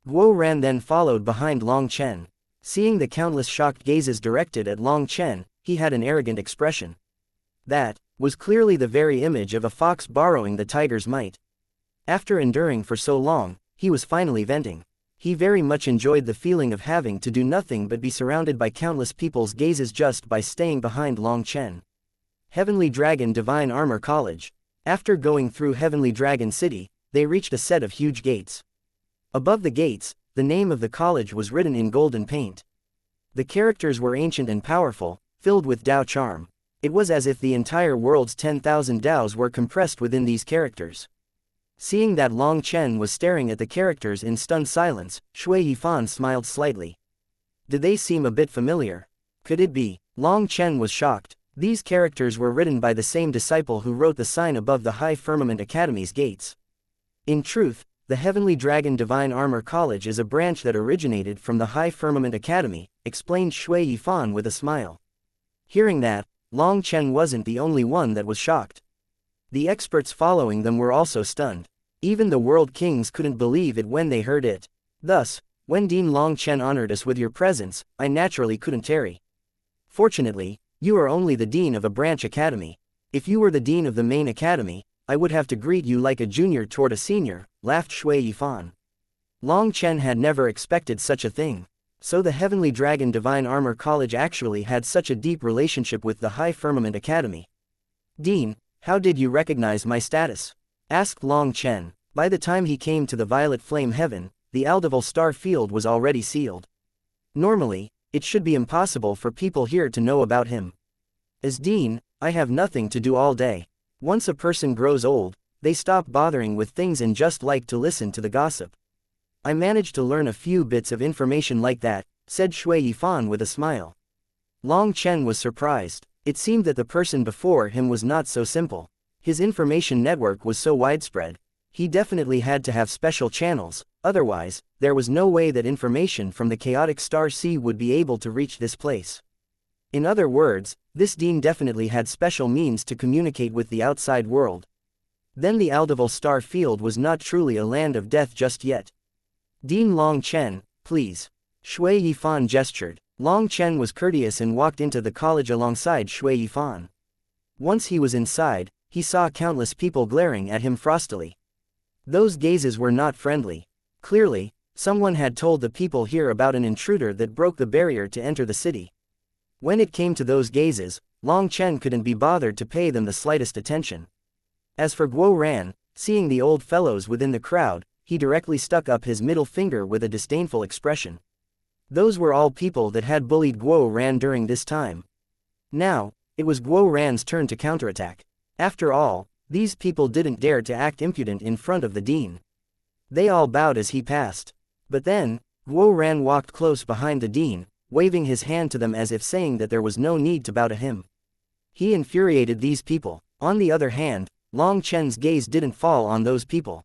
Guo Ran then followed behind Long Chen. Seeing the countless shocked gazes directed at Long Chen, he had an arrogant expression. That was clearly the very image of a fox borrowing the tiger's might. After enduring for so long, he was finally venting. He very much enjoyed the feeling of having to do nothing but be surrounded by countless people's gazes just by staying behind Long Chen. Heavenly Dragon Divine Armor College. After going through Heavenly Dragon City, they reached a set of huge gates. Above the gates, the name of the college was written in golden paint. The characters were ancient and powerful, filled with Dao charm. It was as if the entire world's 10,000 Daos were compressed within these characters. Seeing that Long Chen was staring at the characters in stunned silence, Shui Yifan smiled slightly. Did they seem a bit familiar? Could it be? Long Chen was shocked. These characters were written by the same disciple who wrote the sign above the High Firmament Academy's gates. In truth, the Heavenly Dragon Divine Armor College is a branch that originated from the High Firmament Academy, explained Shui Yifan with a smile. Hearing that, Long Chen wasn't the only one that was shocked. The experts following them were also stunned. Even the world kings couldn't believe it when they heard it. Thus, when Dean Long Chen honored us with your presence, I naturally couldn't tarry. Fortunately, you are only the dean of a branch academy. If you were the dean of the main academy, I would have to greet you like a junior toward a senior, laughed Shui Yifan. Long Chen had never expected such a thing. So the Heavenly Dragon Divine Armor College actually had such a deep relationship with the High Firmament Academy. Dean, how did you recognize my status? Asked Long Chen. By the time he came to the Violet Flame Heaven, the Aldeval Star Field was already sealed. Normally, it should be impossible for people here to know about him. As Dean, I have nothing to do all day. Once a person grows old, they stop bothering with things and just like to listen to the gossip. I managed to learn a few bits of information like that, said Shui Yifan with a smile. Long Chen was surprised. It seemed that the person before him was not so simple. His information network was so widespread. He definitely had to have special channels, otherwise, there was no way that information from the chaotic star sea would be able to reach this place. In other words, this Dean definitely had special means to communicate with the outside world. Then the Aldeval Star Field was not truly a land of death just yet. Dean Long Chen, please. Shui Yifan gestured. Long Chen was courteous and walked into the college alongside Shui Yifan. Once he was inside, he saw countless people glaring at him frostily. Those gazes were not friendly. Clearly, someone had told the people here about an intruder that broke the barrier to enter the city. When it came to those gazes, Long Chen couldn't be bothered to pay them the slightest attention. As for Guo Ran, seeing the old fellows within the crowd, he directly stuck up his middle finger with a disdainful expression. Those were all people that had bullied Guo Ran during this time. Now, it was Guo Ran's turn to counterattack. After all, these people didn't dare to act impudent in front of the dean. They all bowed as he passed. But then, Guo Ran walked close behind the dean, waving his hand to them as if saying that there was no need to bow to him. He infuriated these people. On the other hand, Long Chen's gaze didn't fall on those people.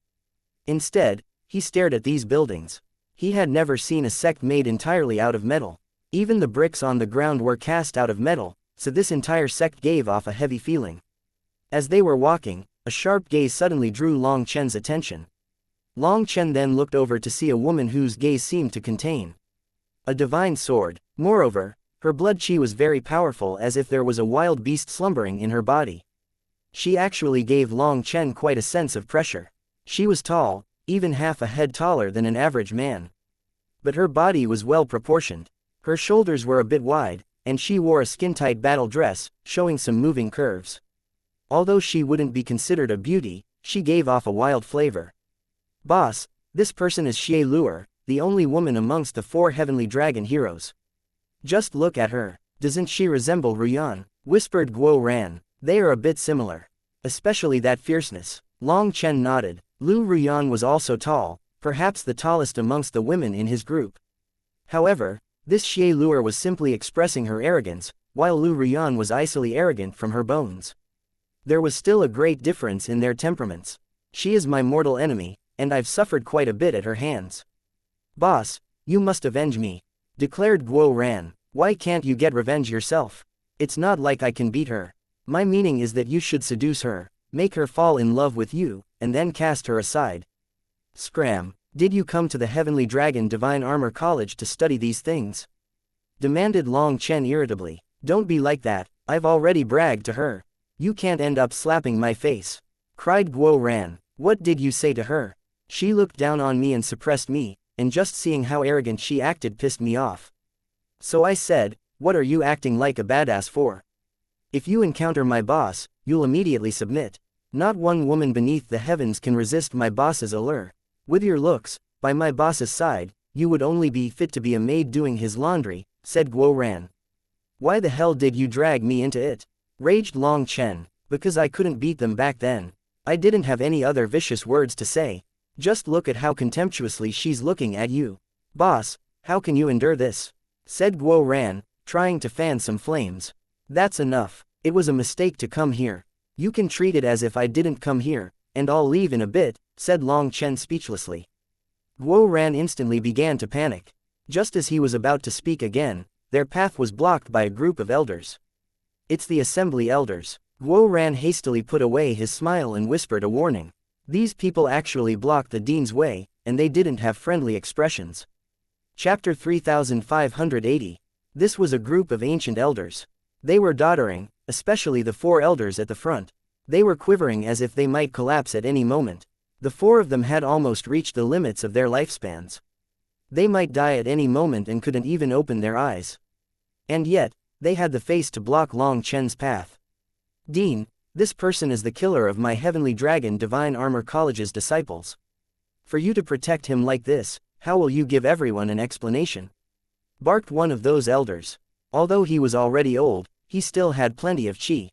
Instead, he stared at these buildings. He had never seen a sect made entirely out of metal. Even the bricks on the ground were cast out of metal, so this entire sect gave off a heavy feeling. As they were walking, a sharp gaze suddenly drew Long Chen's attention. Long Chen then looked over to see a woman whose gaze seemed to contain a divine sword. Moreover, her blood qi was very powerful, as if there was a wild beast slumbering in her body. She actually gave Long Chen quite a sense of pressure. She was tall, even half a head taller than an average man. But her body was well proportioned. Her shoulders were a bit wide, and she wore a skin-tight battle dress, showing some moving curves. Although she wouldn't be considered a beauty, she gave off a wild flavor. "Boss, this person is Xie Luer, the only woman amongst the 4 heavenly dragon heroes. Just look at her. Doesn't she resemble Ruyan?" whispered Guo Ran. "They are a bit similar. Especially that fierceness." Long Chen nodded. Lu Ruyan was also tall, perhaps the tallest amongst the women in his group. However, this Xie Luer was simply expressing her arrogance, while Lu Ruyan was icily arrogant from her bones. There was still a great difference in their temperaments. "She is my mortal enemy, and I've suffered quite a bit at her hands. Boss, you must avenge me," declared Guo Ran. "Why can't you get revenge yourself? It's not like I can beat her. My meaning is that you should seduce her, make her fall in love with you, and then cast her aside." "Scram, did you come to the Heavenly Dragon Divine Armor College to study these things?" demanded Long Chen irritably. "Don't be like that, I've already bragged to her. You can't end up slapping my face," cried Guo Ran. "What did you say to her? She looked down on me and suppressed me, and just seeing how arrogant she acted pissed me off. So I said, what are you acting like a badass for? If you encounter my boss, you'll immediately submit. Not one woman beneath the heavens can resist my boss's allure. With your looks, by my boss's side, you would only be fit to be a maid doing his laundry," said Guo Ran. "Why the hell did you drag me into it?" raged Long Chen. "Because I couldn't beat them back then. I didn't have any other vicious words to say. Just look at how contemptuously she's looking at you. Boss, how can you endure this?" said Guo Ran, trying to fan some flames. "That's enough. It was a mistake to come here. You can treat it as if I didn't come here, and I'll leave in a bit," said Long Chen speechlessly. Guo Ran instantly began to panic. Just as he was about to speak again, their path was blocked by a group of elders. "It's the assembly elders." Guo Ran hastily put away his smile and whispered a warning. These people actually blocked the dean's way, and they didn't have friendly expressions. Chapter 3580. This was a group of ancient elders. They were doddering, especially the 4 elders at the front. They were quivering as if they might collapse at any moment. The 4 of them had almost reached the limits of their lifespans. They might die at any moment and couldn't even open their eyes. And yet, they had the face to block Long Chen's path. "Dean, this person is the killer of my Heavenly Dragon Divine Armor College's disciples. For you to protect him like this, how will you give everyone an explanation?" barked one of those elders. Although he was already old, he still had plenty of qi.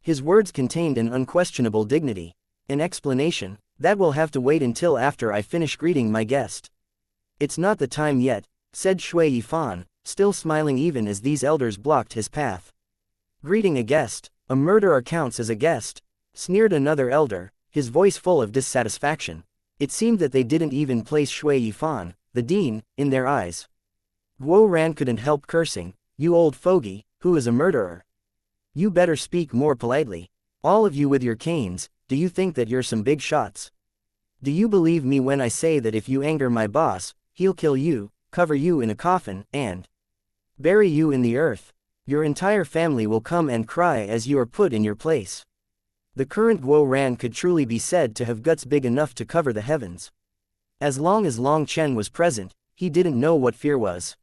His words contained an unquestionable dignity. "An explanation? That will have to wait until after I finish greeting my guest." "It's not the time yet," said Shui Yifan, still smiling even as these elders blocked his path. "Greeting a guest? A murderer counts as a guest?" sneered another elder, his voice full of dissatisfaction. It seemed that they didn't even place Shui Yifan, the dean, in their eyes. Guo Ran couldn't help cursing. "You old fogey, who is a murderer? You better speak more politely. All of you with your canes, do you think that you're some big shots? Do you believe me when I say that if you anger my boss, he'll kill you, cover you in a coffin, and bury you in the earth? Your entire family will come and cry as you are put in your place." The current Guo Ran could truly be said to have guts big enough to cover the heavens. As long as Long Chen was present, he didn't know what fear was.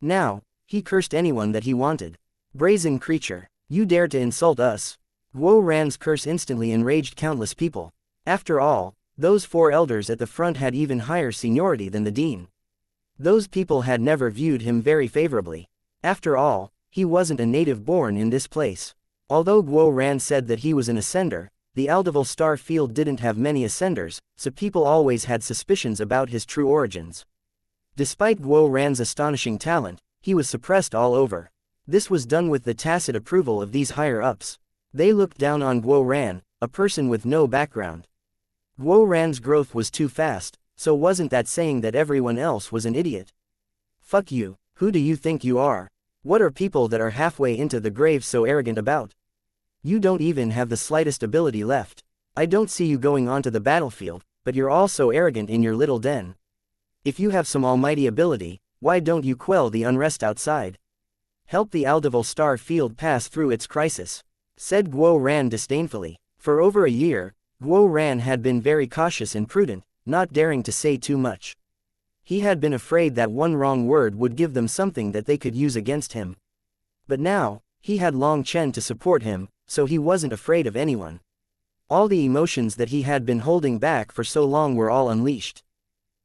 Now, he cursed anyone that he wanted. "Brazen creature, you dare to insult us!" Guo Ran's curse instantly enraged countless people. After all, those 4 elders at the front had even higher seniority than the dean. Those people had never viewed him very favorably. After all, He wasn't a native born in this place. Although Guo Ran said that he was an ascender, the Aldeval star field didn't have many ascenders, so people always had suspicions about his true origins. Despite Guo Ran's astonishing talent, he was suppressed all over. This was done with the tacit approval of these higher-ups. They looked down on Guo Ran, a person with no background. Guo Ran's growth was too fast, so wasn't that saying that everyone else was an idiot? Fuck you, who do you think you are? What are people that are halfway into the grave so arrogant about? You don't even have the slightest ability left. I don't see you going onto the battlefield, but you're all so arrogant in your little den. If you have some almighty ability, why don't you quell the unrest outside? Help the Aldeval star field pass through its crisis, said Guo Ran disdainfully. For over a year, Guo Ran had been very cautious and prudent, not daring to say too much. He had been afraid that one wrong word would give them something that they could use against him. But now, he had Long Chen to support him, so he wasn't afraid of anyone. All the emotions that he had been holding back for so long were all unleashed.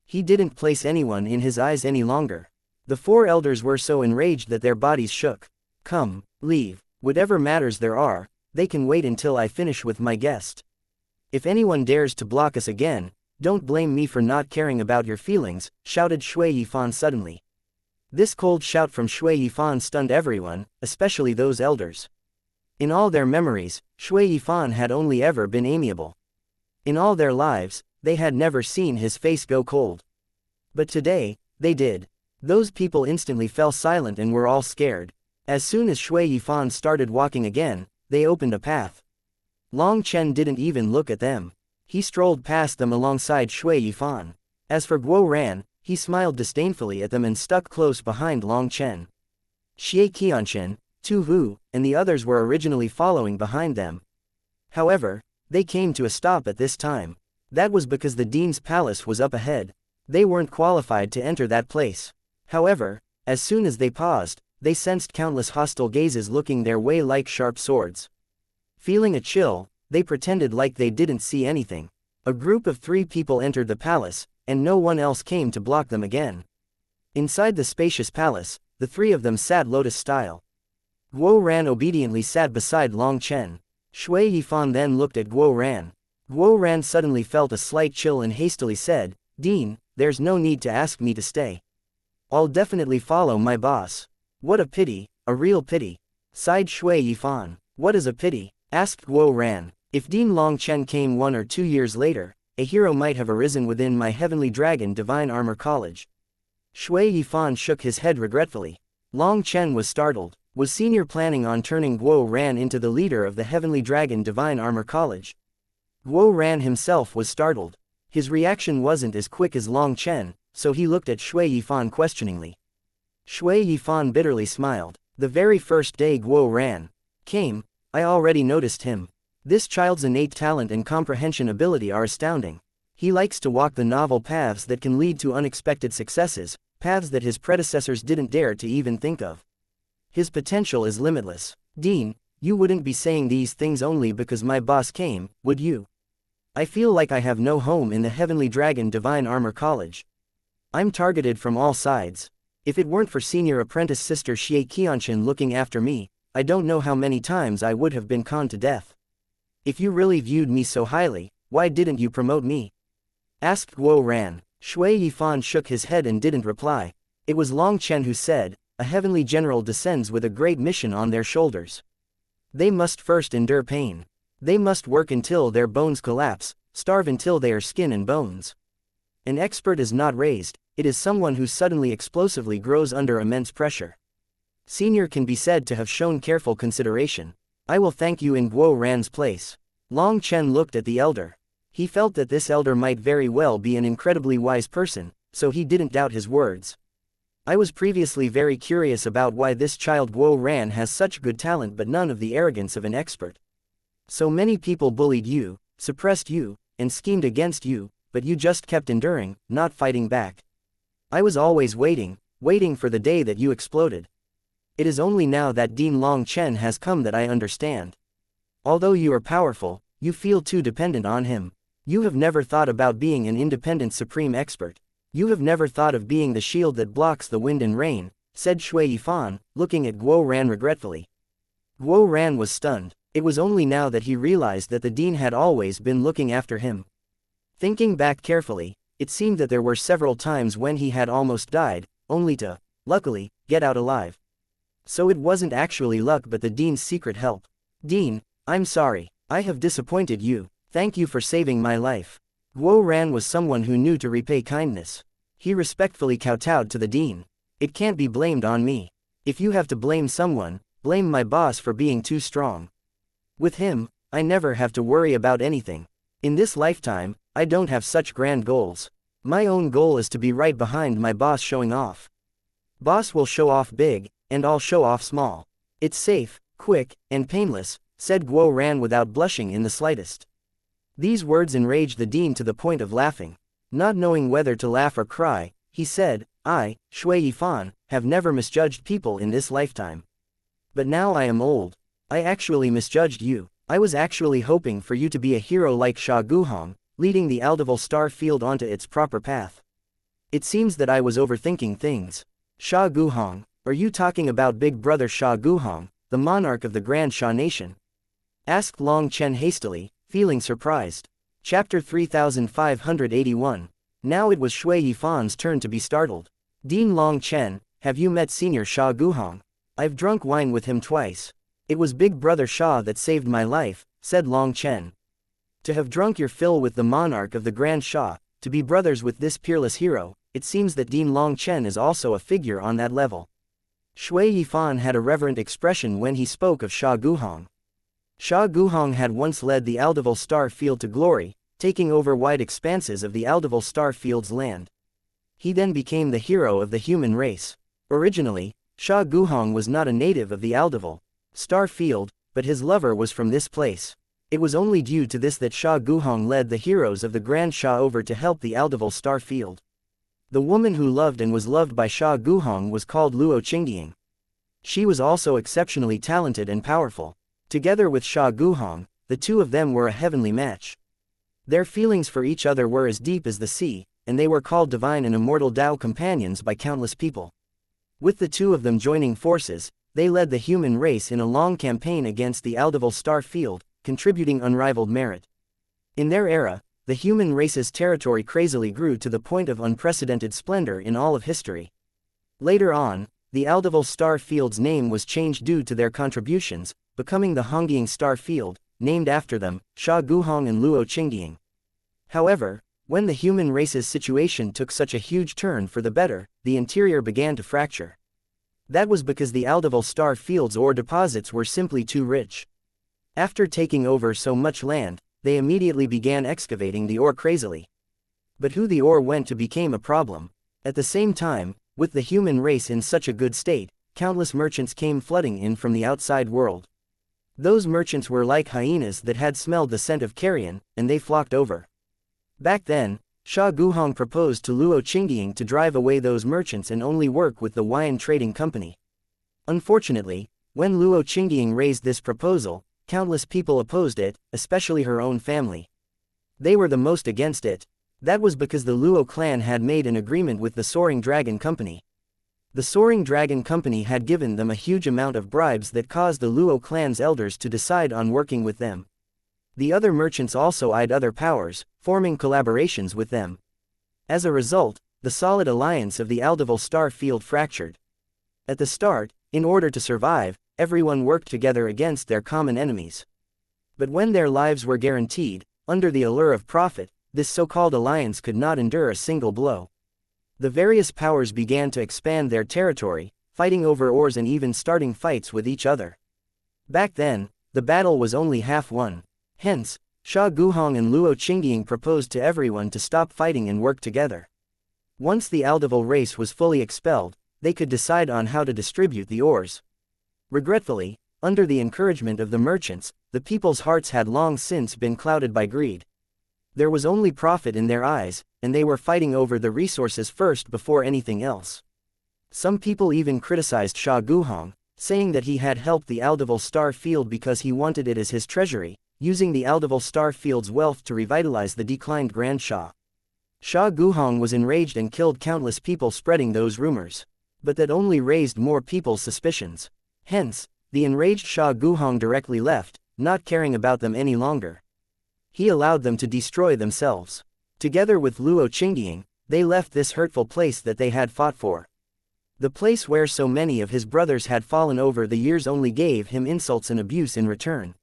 He didn't place anyone in his eyes any longer. The four elders were so enraged that their bodies shook. Come, leave, whatever matters there are, they can wait until I finish with my guest. If anyone dares to block us again, don't blame me for not caring about your feelings, shouted Shui Yifan suddenly. This cold shout from Shui Yifan stunned everyone, especially those elders. In all their memories, Shui Yifan had only ever been amiable. In all their lives, they had never seen his face go cold. But today, they did. Those people instantly fell silent and were all scared. As soon as Shui Yifan started walking again, they opened a path. Long Chen didn't even look at them. He strolled past them alongside Shui Yifan. As for Guo Ran, he smiled disdainfully at them and stuck close behind Long Chen. Xianxia, Tu Wu, and the others were originally following behind them. However, they came to a stop at this time. That was because the Dean's palace was up ahead. They weren't qualified to enter that place. However, as soon as they paused, they sensed countless hostile gazes looking their way like sharp swords. Feeling a chill, they pretended like they didn't see anything. A group of 3 people entered the palace, and no one else came to block them again. Inside the spacious palace, the 3 of them sat lotus-style. Guo Ran obediently sat beside Long Chen. Shui Yifan then looked at Guo Ran. Guo Ran suddenly felt a slight chill and hastily said, "Dean, there's no need to ask me to stay. I'll definitely follow my boss." "What a pity, a real pity," sighed Shui Yifan. "What is a pity?" asked Guo Ran. "If Dean Long Chen came 1 or 2 years later, a hero might have arisen within my Heavenly Dragon Divine Armor College." Shui Yifan shook his head regretfully. Long Chen was startled. Was Senior planning on turning Guo Ran into the leader of the Heavenly Dragon Divine Armor College? Guo Ran himself was startled. His reaction wasn't as quick as Long Chen, so he looked at Shui Yifan questioningly. Shui Yifan bitterly smiled. The very first day Guo Ran came, I already noticed him. This child's innate talent and comprehension ability are astounding. He likes to walk the novel paths that can lead to unexpected successes, paths that his predecessors didn't dare to even think of. His potential is limitless. Dean, you wouldn't be saying these things only because my boss came, would you? I feel like I have no home in the Heavenly Dragon Divine Armor College. I'm targeted from all sides. If it weren't for senior apprentice sister Xianxia looking after me, I don't know how many times I would have been conned to death. If you really viewed me so highly, why didn't you promote me? Asked Guo Ran. Shui Yifan shook his head and didn't reply. It was Long Chen who said, "A heavenly general descends with a great mission on their shoulders. They must first endure pain. They must work until their bones collapse, starve until they are skin and bones. An expert is not raised, it is someone who suddenly explosively grows under immense pressure." Senior can be said to have shown careful consideration. I will thank you in Guo Ran's place. Long Chen looked at the elder. He felt that this elder might very well be an incredibly wise person, so he didn't doubt his words. I was previously very curious about why this child Guo Ran has such good talent but none of the arrogance of an expert. So many people bullied you, suppressed you, and schemed against you, but you just kept enduring, not fighting back. I was always waiting for the day that you exploded. It is only now that Dean Long Chen has come that I understand. Although you are powerful, you feel too dependent on him. You have never thought about being an independent supreme expert. You have never thought of being the shield that blocks the wind and rain, said Shui Yifan, looking at Guo Ran regretfully. Guo Ran was stunned. It was only now that he realized that the dean had always been looking after him. Thinking back carefully, it seemed that there were several times when he had almost died, only to, luckily, get out alive. So it wasn't actually luck but the dean's secret help. Dean, I'm sorry. I have disappointed you. Thank you for saving my life. Guo Ran was someone who knew to repay kindness. He respectfully kowtowed to the dean. It can't be blamed on me. If you have to blame someone, blame my boss for being too strong. With him, I never have to worry about anything. In this lifetime, I don't have such grand goals. My own goal is to be right behind my boss showing off. Boss will show off big, and I'll show off small. It's safe, quick, and painless, said Guo Ran without blushing in the slightest. These words enraged the dean to the point of laughing. Not knowing whether to laugh or cry, he said, I, Shui Yifan, have never misjudged people in this lifetime. But now I am old. I actually misjudged you. I was actually hoping for you to be a hero like Sha Guhong, leading the Aldival star field onto its proper path. It seems that I was overthinking things. Sha Guhong, are you talking about big brother Sha Guhong, the monarch of the Grand Sha nation? Asked Long Chen hastily, feeling surprised. Chapter 3581. Now it was Shui Yifan's turn to be startled. Dean Long Chen, have you met Senior Sha Guhong? I've drunk wine with him twice. It was Big Brother Sha that saved my life, said Long Chen. To have drunk your fill with the monarch of the Grand Sha, to be brothers with this peerless hero, it seems that Dean Long Chen is also a figure on that level. Shui Yifan had a reverent expression when he spoke of Sha Guhong. Sha Guhong had once led the Aldival star field to glory, taking over wide expanses of the Aldival star field's land. He then became the hero of the human race. Originally, Sha Guhong was not a native of the Aldival star field, but his lover was from this place. It was only due to this that Sha Guhong led the heroes of the Grand Sha over to help the Aldival star field. The woman who loved and was loved by Sha Guhong was called Luo Qingdian. She was also exceptionally talented and powerful. Together with Sha Guhong, the two of them were a heavenly match. Their feelings for each other were as deep as the sea, and they were called divine and immortal Tao companions by countless people. With the two of them joining forces, they led the human race in a long campaign against the Aldival star field, contributing unrivaled merit. In their era, the human race's territory crazily grew to the point of unprecedented splendor in all of history. Later on, the Aldival star field's name was changed due to their contributions, becoming the Hongqiang star field, named after them, Sha Guhong and Luo Qingdian. However, when the human race's situation took such a huge turn for the better, the interior began to fracture. That was because the Aldival star field's ore deposits were simply too rich. After taking over so much land, they immediately began excavating the ore crazily. But who the ore went to became a problem. At the same time, with the human race in such a good state, countless merchants came flooding in from the outside world. Those merchants were like hyenas that had smelled the scent of carrion, and they flocked over. Back then, Sha Guhong proposed to Luo Qingdian to drive away those merchants and only work with the Wine Trading Company. Unfortunately, when Luo Qingdian raised this proposal, countless people opposed it, especially her own family. They were the most against it. That was because the Luo clan had made an agreement with the Soaring Dragon Company. The Soaring Dragon Company had given them a huge amount of bribes that caused the Luo clan's elders to decide on working with them. The other merchants also eyed other powers, forming collaborations with them. As a result, the solid alliance of the Aldival star field fractured. At the start, in order to survive, everyone worked together against their common enemies. But when their lives were guaranteed, under the allure of profit, this so-called alliance could not endure a single blow. The various powers began to expand their territory, fighting over ores and even starting fights with each other. Back then, the battle was only half won. Hence, Sha Guhong and Luo Qingdian proposed to everyone to stop fighting and work together. Once the Aldival race was fully expelled, they could decide on how to distribute the ores. Regretfully, under the encouragement of the merchants, the people's hearts had long since been clouded by greed. There was only profit in their eyes, and they were fighting over the resources first before anything else. Some people even criticized Sha Guhong, saying that he had helped the Aldival star field because he wanted it as his treasury, using the Aldival star field's wealth to revitalize the declined Grand Sha. Sha Guhong was enraged and killed countless people spreading those rumors. But that only raised more people's suspicions. Hence, the enraged Sha Guhong directly left, not caring about them any longer. He allowed them to destroy themselves. Together with Luo Qingying, they left this hurtful place that they had fought for. The place where so many of his brothers had fallen over the years only gave him insults and abuse in return.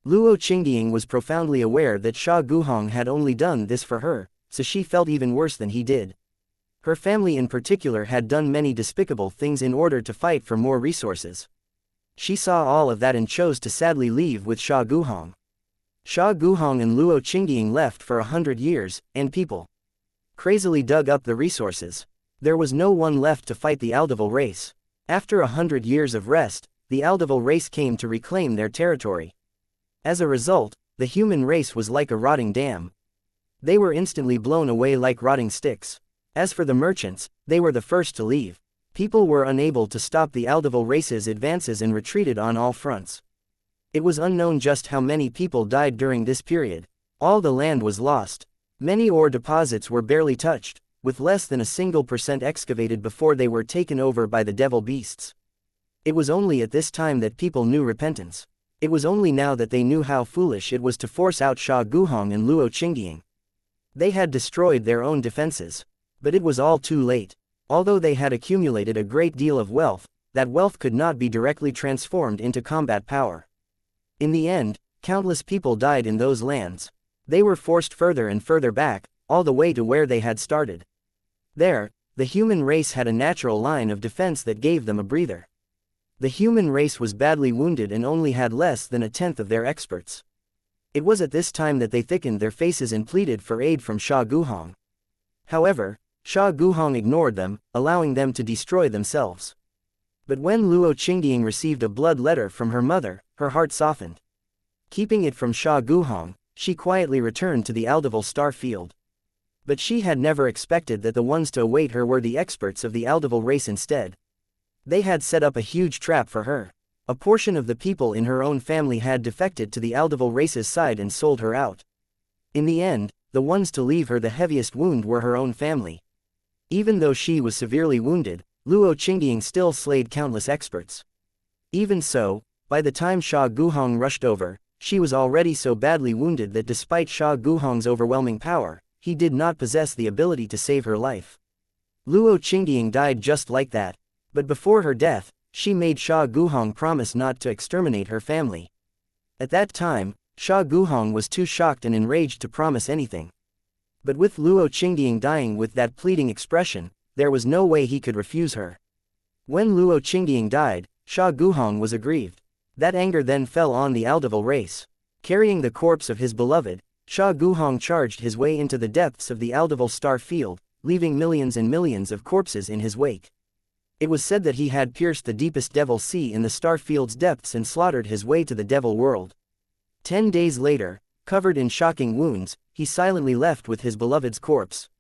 Luo Qingying was profoundly aware that Sha Guhong had only done this for her, so she felt even worse than he did. Her family in particular had done many despicable things in order to fight for more resources. She saw all of that and chose to sadly leave with Sha Guhong. Sha Guhong and Luo Qingying left for 100 years, and people crazily dug up the resources. There was no one left to fight the Aldeval race. After 100 years of rest, the Aldeval race came to reclaim their territory. As a result, the human race was like a rotting dam. They were instantly blown away like rotting sticks. As for the merchants, they were the first to leave. People were unable to stop the Aldeval race's advances and retreated on all fronts. It was unknown just how many people died during this period. All the land was lost. Many ore deposits were barely touched, with less than a single % excavated before they were taken over by the devil beasts. It was only at this time that people knew repentance. It was only now that they knew how foolish it was to force out Sha Guhong and Luo Qingying. They had destroyed their own defenses. But it was all too late. Although they had accumulated a great deal of wealth, that wealth could not be directly transformed into combat power. In the end, countless people died in those lands. They were forced further and further back, all the way to where they had started. There, the human race had a natural line of defense that gave them a breather. The human race was badly wounded and only had less than a tenth of their experts. It was at this time that they thickened their faces and pleaded for aid from Sha Guhong. However, Sha Guhong ignored them, allowing them to destroy themselves. But when Luo Qingying received a blood letter from her mother, her heart softened. Keeping it from Sha Guhong, she quietly returned to the Aldeval star field. But she had never expected that the ones to await her were the experts of the Aldeval race instead. They had set up a huge trap for her. A portion of the people in her own family had defected to the Aldeval race's side and sold her out. In the end, the ones to leave her the heaviest wound were her own family. Even though she was severely wounded, Luo Qingying still slayed countless experts. Even so, by the time Sha Guhong rushed over, she was already so badly wounded that despite Sha Guhong's overwhelming power, he did not possess the ability to save her life. Luo Qingying died just like that, but before her death, she made Sha Guhong promise not to exterminate her family. At that time, Sha Guhong was too shocked and enraged to promise anything. But with Luo Qingying dying with that pleading expression, there was no way he could refuse her. When Luo Qingying died, Sha Guhong was aggrieved. That anger then fell on the Aldeval race. Carrying the corpse of his beloved, Sha Guhong charged his way into the depths of the Aldeval star field, leaving millions and millions of corpses in his wake. It was said that he had pierced the deepest devil sea in the star field's depths and slaughtered his way to the devil world. 10 days later, covered in shocking wounds, he silently left with his beloved's corpse.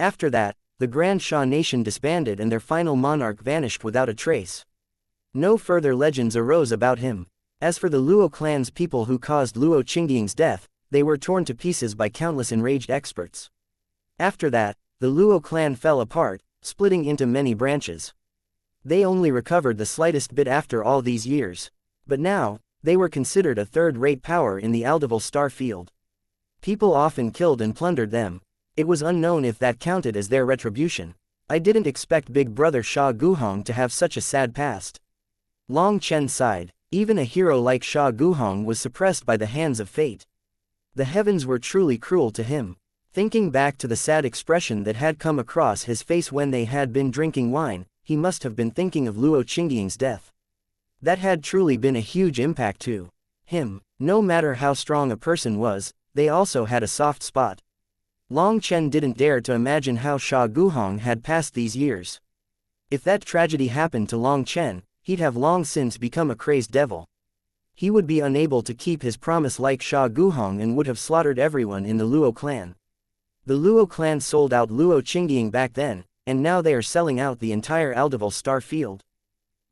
After that, the Grand Sha nation disbanded and their final monarch vanished without a trace. No further legends arose about him. As for the Luo clan's people who caused Luo Qingying's death, they were torn to pieces by countless enraged experts. After that, the Luo clan fell apart, splitting into many branches. They only recovered the slightest bit after all these years. But now, they were considered a third-rate power in the Aldeval star field. People often killed and plundered them. It was unknown if that counted as their retribution. I didn't expect Big Brother Sha Guhong to have such a sad past. Long Chen sighed. Even a hero like Sha Guhong was suppressed by the hands of fate. The heavens were truly cruel to him. Thinking back to the sad expression that had come across his face when they had been drinking wine, he must have been thinking of Luo Qingying's death. That had truly been a huge impact to him. No matter how strong a person was, they also had a soft spot. Long Chen didn't dare to imagine how Sha Guhong had passed these years. If that tragedy happened to Long Chen, he'd have long since become a crazed devil. He would be unable to keep his promise like Sha Guhong and would have slaughtered everyone in the Luo clan. The Luo clan sold out Luo Qingying back then, and now they are selling out the entire Aldeval star field.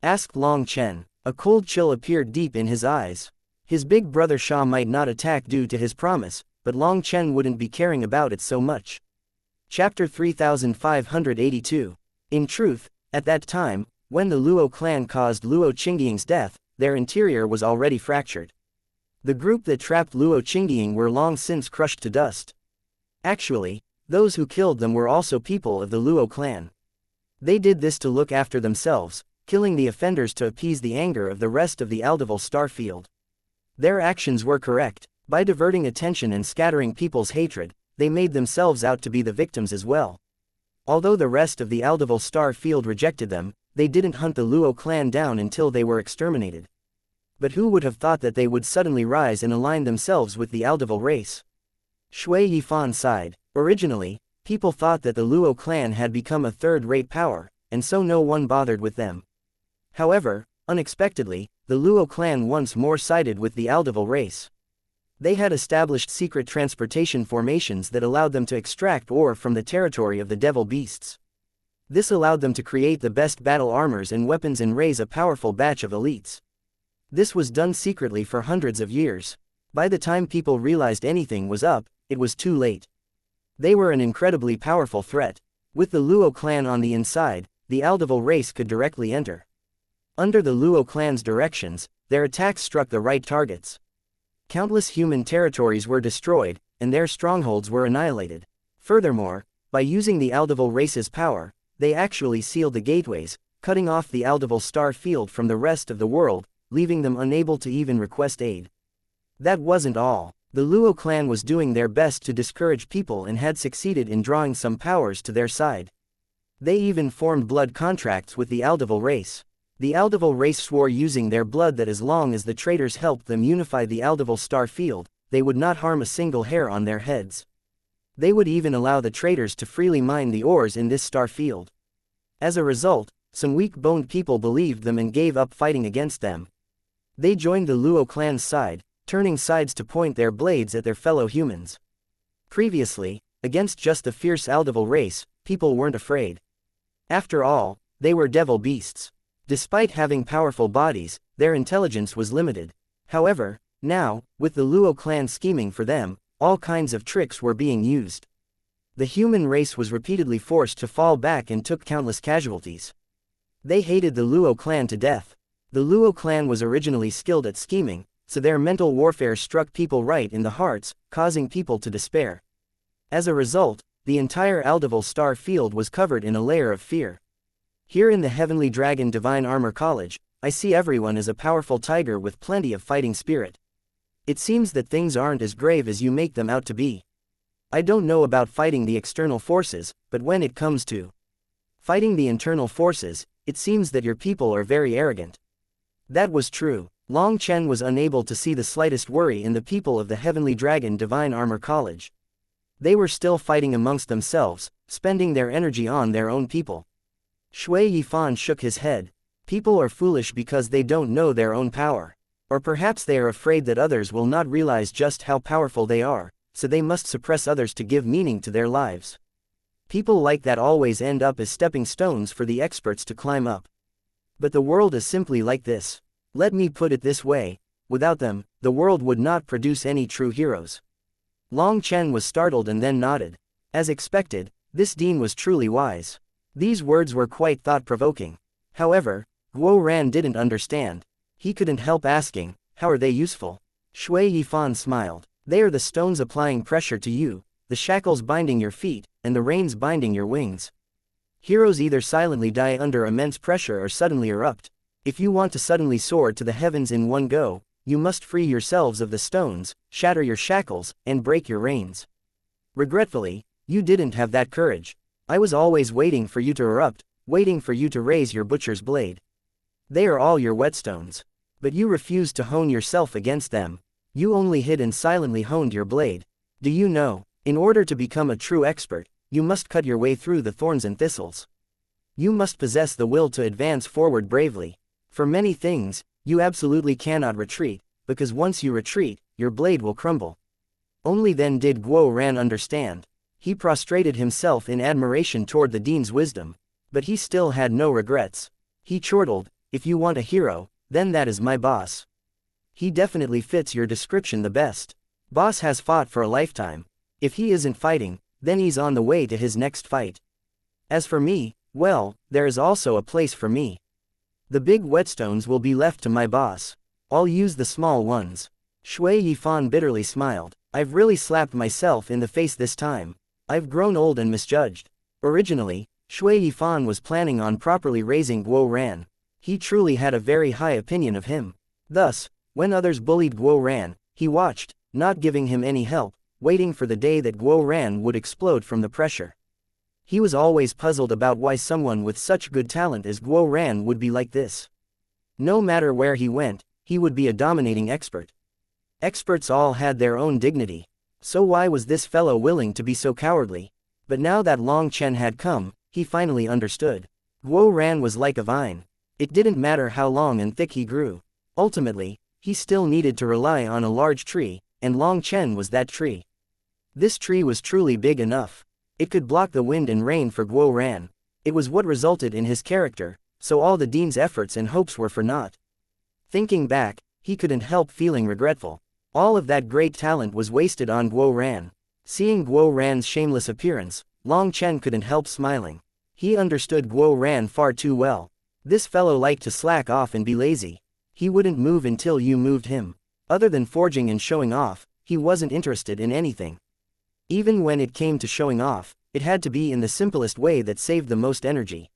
Asked Long Chen. A cold chill appeared deep in his eyes. His big brother Sha might not attack due to his promise, but Long Chen wouldn't be caring about it so much. Chapter 3582. In truth, At that time, when the Luo clan caused Luo Qingying's death, their interior was already fractured. The group that trapped Luo Qingying were long since crushed to dust. Actually, those who killed them were also people of the Luo clan. They did this to look after themselves, killing the offenders to appease the anger of the rest of the Aldeval star field. Their actions were correct. By diverting attention and scattering people's hatred, they made themselves out to be the victims as well. Although the rest of the Aldeval star field rejected them, they didn't hunt the Luo clan down until they were exterminated. But who would have thought that they would suddenly rise and align themselves with the Aldeval race? Shui Yifan sighed. Originally, people thought that the Luo clan had become a third-rate power, and so no one bothered with them. However, unexpectedly, the Luo clan once more sided with the Aldeval race. They had established secret transportation formations that allowed them to extract ore from the territory of the devil beasts. This allowed them to create the best battle armors and weapons and raise a powerful batch of elites. This was done secretly for hundreds of years. By the time people realized anything was up, it was too late. They were an incredibly powerful threat. With the Luo clan on the inside, the Aldeval race could directly enter. Under the Luo clan's directions, their attacks struck the right targets. Countless human territories were destroyed, and their strongholds were annihilated. Furthermore, by using the Aldeval race's power, they actually sealed the gateways, cutting off the Aldeval star field from the rest of the world, leaving them unable to even request aid. That wasn't all. The Luo clan was doing their best to discourage people and had succeeded in drawing some powers to their side. They even formed blood contracts with the Aldeval race. The Aldeval race swore using their blood that as long as the traitors helped them unify the Aldeval star field, they would not harm a single hair on their heads. They would even allow the traitors to freely mine the ores in this star field. As a result, some weak-boned people believed them and gave up fighting against them. They joined the Luo clan's side, turning sides to point their blades at their fellow humans. Previously, against just the fierce Aldeval race, people weren't afraid. After all, they were devil beasts. Despite having powerful bodies, their intelligence was limited. However, now, with the Luo clan scheming for them, all kinds of tricks were being used. The human race was repeatedly forced to fall back and took countless casualties. They hated the Luo clan to death. The Luo clan was originally skilled at scheming, so their mental warfare struck people right in the hearts, causing people to despair. As a result, the entire Aldeval star field was covered in a layer of fear. Here in the Heavenly Dragon Divine Armor College, I see everyone as a powerful tiger with plenty of fighting spirit. It seems that things aren't as grave as you make them out to be. I don't know about fighting the external forces, but when it comes to fighting the internal forces, it seems that your people are very arrogant. That was true. Long Chen was unable to see the slightest worry in the people of the Heavenly Dragon Divine Armor College. They were still fighting amongst themselves, spending their energy on their own people. Shui Yifan shook his head. People are foolish because they don't know their own power. Or perhaps they are afraid that others will not realize just how powerful they are, so they must suppress others to give meaning to their lives. People like that always end up as stepping stones for the experts to climb up. But the world is simply like this. Let me put it this way, without them, the world would not produce any true heroes. Long Chen was startled and then nodded. As expected, this dean was truly wise. These words were quite thought-provoking. However, Guo Ran didn't understand. He couldn't help asking, how are they useful? Shui Yifan smiled. They are the stones applying pressure to you, the shackles binding your feet, and the reins binding your wings. Heroes either silently die under immense pressure or suddenly erupt. If you want to suddenly soar to the heavens in one go, you must free yourselves of the stones, shatter your shackles, and break your reins. Regretfully, you didn't have that courage. I was always waiting for you to erupt, waiting for you to raise your butcher's blade. They are all your whetstones. But you refused to hone yourself against them. You only hid and silently honed your blade. Do you know, in order to become a true expert, you must cut your way through the thorns and thistles. You must possess the will to advance forward bravely. For many things, you absolutely cannot retreat, because once you retreat, your blade will crumble. Only then did Guo Ran understand. He prostrated himself in admiration toward the dean's wisdom. But he still had no regrets. He chortled, if you want a hero, then that is my boss. He definitely fits your description the best. Boss has fought for a lifetime. If he isn't fighting, then he's on the way to his next fight. As for me, Well, there is also a place for me. The big whetstones will be left to my boss. I'll use the small ones. Shui Yifan bitterly smiled. I've really slapped myself in the face this time. I've grown old and misjudged. Originally, Shui Yifan was planning on properly raising Guo Ran. He truly had a very high opinion of him. Thus, when others bullied Guo Ran, he watched, not giving him any help, waiting for the day that Guo Ran would explode from the pressure. He was always puzzled about why someone with such good talent as Guo Ran would be like this. No matter where he went, he would be a dominating expert. Experts all had their own dignity. So why was this fellow willing to be so cowardly? But now that Long Chen had come, he finally understood. Guo Ran was like a vine. It didn't matter how long and thick he grew. Ultimately, he still needed to rely on a large tree, and Long Chen was that tree. This tree was truly big enough. It could block the wind and rain for Guo Ran. It was what resulted in his character, so all the dean's efforts and hopes were for naught. Thinking back, he couldn't help feeling regretful. All of that great talent was wasted on Guo Ran. Seeing Guo Ran's shameless appearance, Long Chen couldn't help smiling. He understood Guo Ran far too well. This fellow liked to slack off and be lazy. He wouldn't move until you moved him. Other than forging and showing off, he wasn't interested in anything. Even when it came to showing off, it had to be in the simplest way that saved the most energy.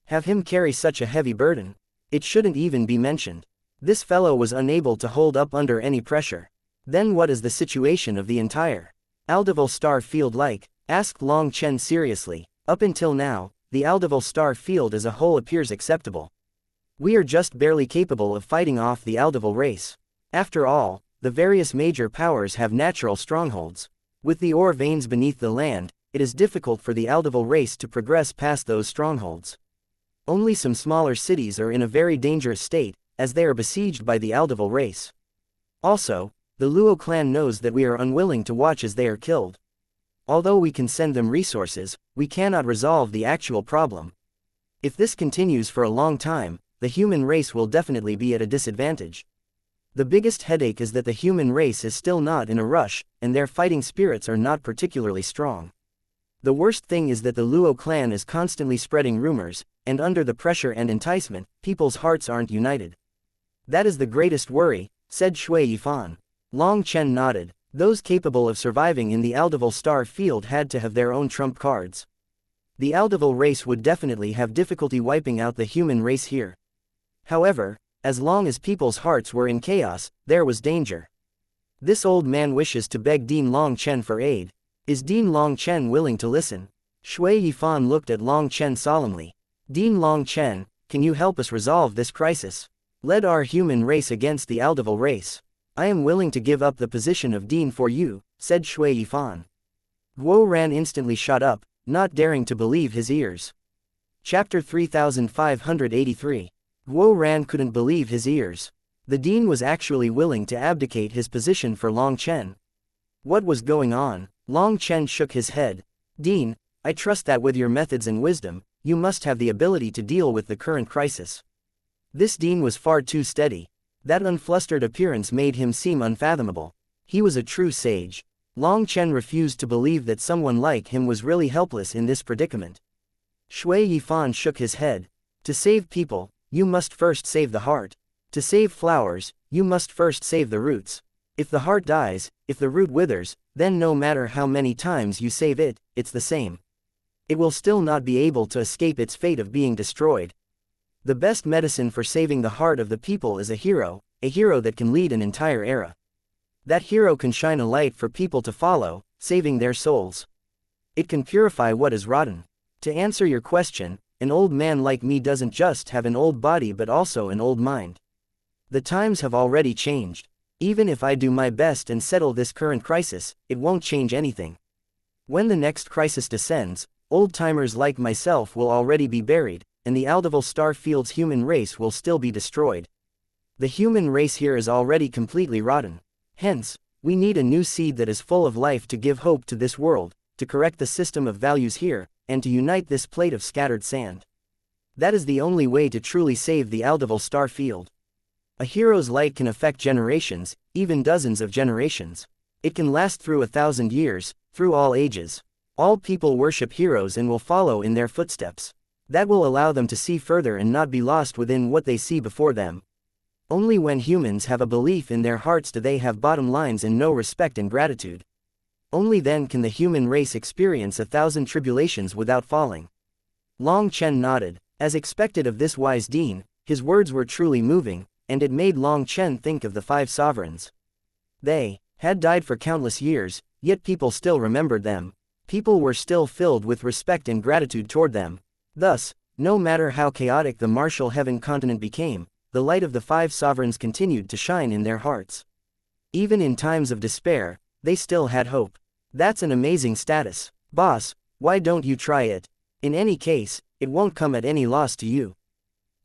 Have him carry such a heavy burden? It shouldn't even be mentioned. This fellow was unable to hold up under any pressure. Then what is the situation of the entire Aldeval star field like? Asked Long Chen seriously. Up until now, the Aldeval star field as a whole appears acceptable. We are just barely capable of fighting off the Aldeval race. After all, the various major powers have natural strongholds. With the ore veins beneath the land, it is difficult for the Aldeval race to progress past those strongholds. Only some smaller cities are in a very dangerous state, as they are besieged by the Aldeval race. Also, the Luo clan knows that we are unwilling to watch as they are killed. Although we can send them resources, we cannot resolve the actual problem. If this continues for a long time, the human race will definitely be at a disadvantage. The biggest headache is that the human race is still not in a rush, and their fighting spirits are not particularly strong. The worst thing is that the Luo clan is constantly spreading rumors, and under the pressure and enticement, people's hearts aren't united. That is the greatest worry, said Shui Yifan. Long Chen nodded. Those capable of surviving in the Aldeval star field had to have their own trump cards. The Aldeval race would definitely have difficulty wiping out the human race here. However, as long as people's hearts were in chaos, there was danger. This old man wishes to beg Dean Long Chen for aid. Is Dean Long Chen willing to listen? Shui Yifan looked at Long Chen solemnly. Dean Long Chen, can you help us resolve this crisis? Lead our human race against the Aldeval race. I am willing to give up the position of Dean for you, said Shui Yifan. Guo Ran instantly shot up, not daring to believe his ears. Chapter 3583. Guo Ran couldn't believe his ears. The Dean was actually willing to abdicate his position for Long Chen. What was going on? Long Chen shook his head. Dean, I trust that with your methods and wisdom, you must have the ability to deal with the current crisis. This Dean was far too steady. That unflustered appearance made him seem unfathomable. He was a true sage. Long Chen refused to believe that someone like him was really helpless in this predicament. Shui Yifan shook his head. To save people, you must first save the heart. To save flowers, you must first save the roots. If the heart dies, if the root withers, then no matter how many times you save it, it's the same. It will still not be able to escape its fate of being destroyed. The best medicine for saving the heart of the people is a hero that can lead an entire era. That hero can shine a light for people to follow, saving their souls. It can purify what is rotten. To answer your question, an old man like me doesn't just have an old body but also an old mind. The times have already changed. Even if I do my best and settle this current crisis, it won't change anything. When the next crisis descends, old-timers like myself will already be buried, and the Aldeval star field's human race will still be destroyed. The human race here is already completely rotten. Hence, we need a new seed that is full of life to give hope to this world, to correct the system of values here, and to unite this plate of scattered sand. That is the only way to truly save the Aldeval star field. A hero's light can affect generations, even dozens of generations. It can last through 1,000 years, through all ages. All people worship heroes and will follow in their footsteps. That will allow them to see further and not be lost within what they see before them. Only when humans have a belief in their hearts do they have bottom lines and no respect and gratitude. Only then can the human race experience 1,000 tribulations without falling. Long Chen nodded. As expected of this wise dean, his words were truly moving, and it made Long Chen think of the 5 sovereigns. They had died for countless years, yet people still remembered them. People were still filled with respect and gratitude toward them. Thus, no matter how chaotic the martial heaven continent became, the light of the 5 sovereigns continued to shine in their hearts. Even in times of despair, they still had hope. That's an amazing status. Boss, why don't you try it? In any case, it won't come at any loss to you.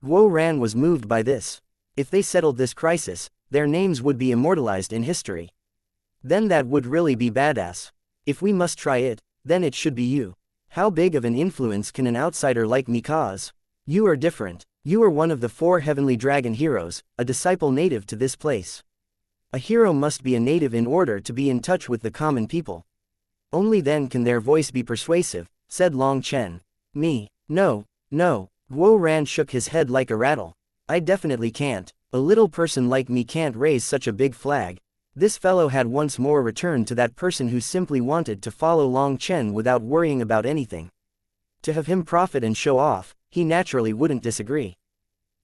Guo Ran was moved by this. If they settled this crisis, their names would be immortalized in history. Then that would really be badass. If we must try it, then it should be you. How big of an influence can an outsider like me cause? You are different. You are one of the 4 heavenly dragon heroes, a disciple native to this place. A hero must be a native in order to be in touch with the common people. Only then can their voice be persuasive, said Long Chen. Me? No, no. Guo Ran shook his head like a rattle. I definitely can't. A little person like me can't raise such a big flag. This fellow had once more returned to that person who simply wanted to follow Long Chen without worrying about anything. To have him profit and show off, he naturally wouldn't disagree.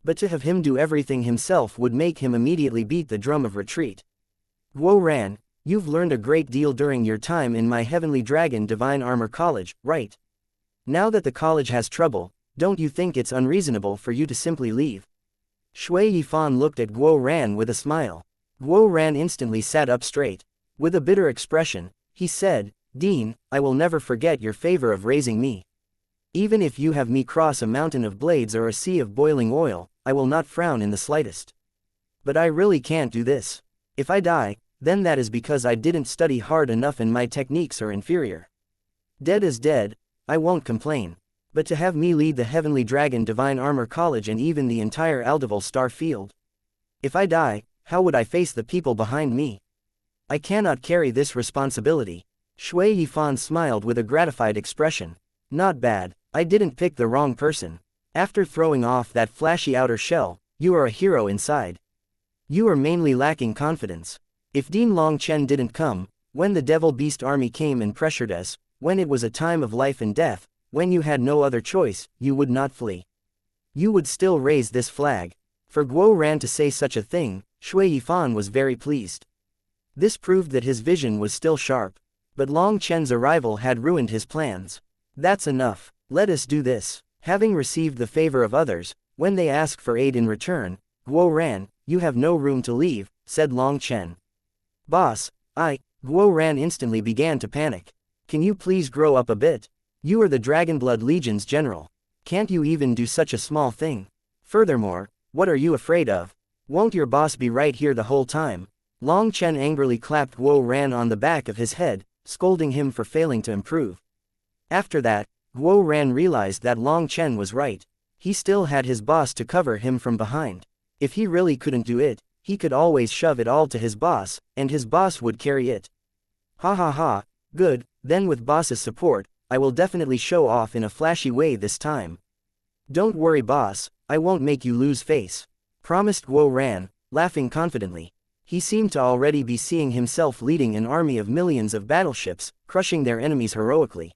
But to have him do everything himself would make him immediately beat the drum of retreat. Guo Ran, you've learned a great deal during your time in my Heavenly Dragon Divine Armor College, right? Now that the college has trouble, don't you think it's unreasonable for you to simply leave? Shui Yifan looked at Guo Ran with a smile. Guo Ran instantly sat up straight. With a bitter expression, he said, Dean, I will never forget your favor of raising me. Even if you have me cross a mountain of blades or a sea of boiling oil, I will not frown in the slightest. But I really can't do this. If I die, then that is because I didn't study hard enough and my techniques are inferior. Dead is dead, I won't complain. But to have me lead the Heavenly Dragon Divine Armor College and even the entire Aldeval Star Field. If I die, how would I face the people behind me? I cannot carry this responsibility. Shui Yifan smiled with a gratified expression. Not bad, I didn't pick the wrong person. After throwing off that flashy outer shell, you are a hero inside. You are mainly lacking confidence. If Dean Long Chen didn't come, when the Devil Beast army came and pressured us, when it was a time of life and death, when you had no other choice, you would not flee. You would still raise this flag. For Guo Ran to say such a thing, Shui Yifan was very pleased. This proved that his vision was still sharp. But Long Chen's arrival had ruined his plans. That's enough. Let us do this. Having received the favor of others, when they ask for aid in return, Guo Ran, you have no room to leave, said Long Chen. Boss, Guo Ran instantly began to panic. Can you please grow up a bit? You are the Dragonblood Legion's general. Can't you even do such a small thing? Furthermore, what are you afraid of? Won't your boss be right here the whole time? Long Chen angrily clapped Guo Ran on the back of his head, scolding him for failing to improve. After that, Guo Ran realized that Long Chen was right. He still had his boss to cover him from behind. If he really couldn't do it, he could always shove it all to his boss, and his boss would carry it. Ha ha ha, good, then with boss's support, I will definitely show off in a flashy way this time. Don't worry boss, I won't make you lose face. Promised Guo Ran, laughing confidently. He seemed to already be seeing himself leading an army of millions of battleships, crushing their enemies heroically.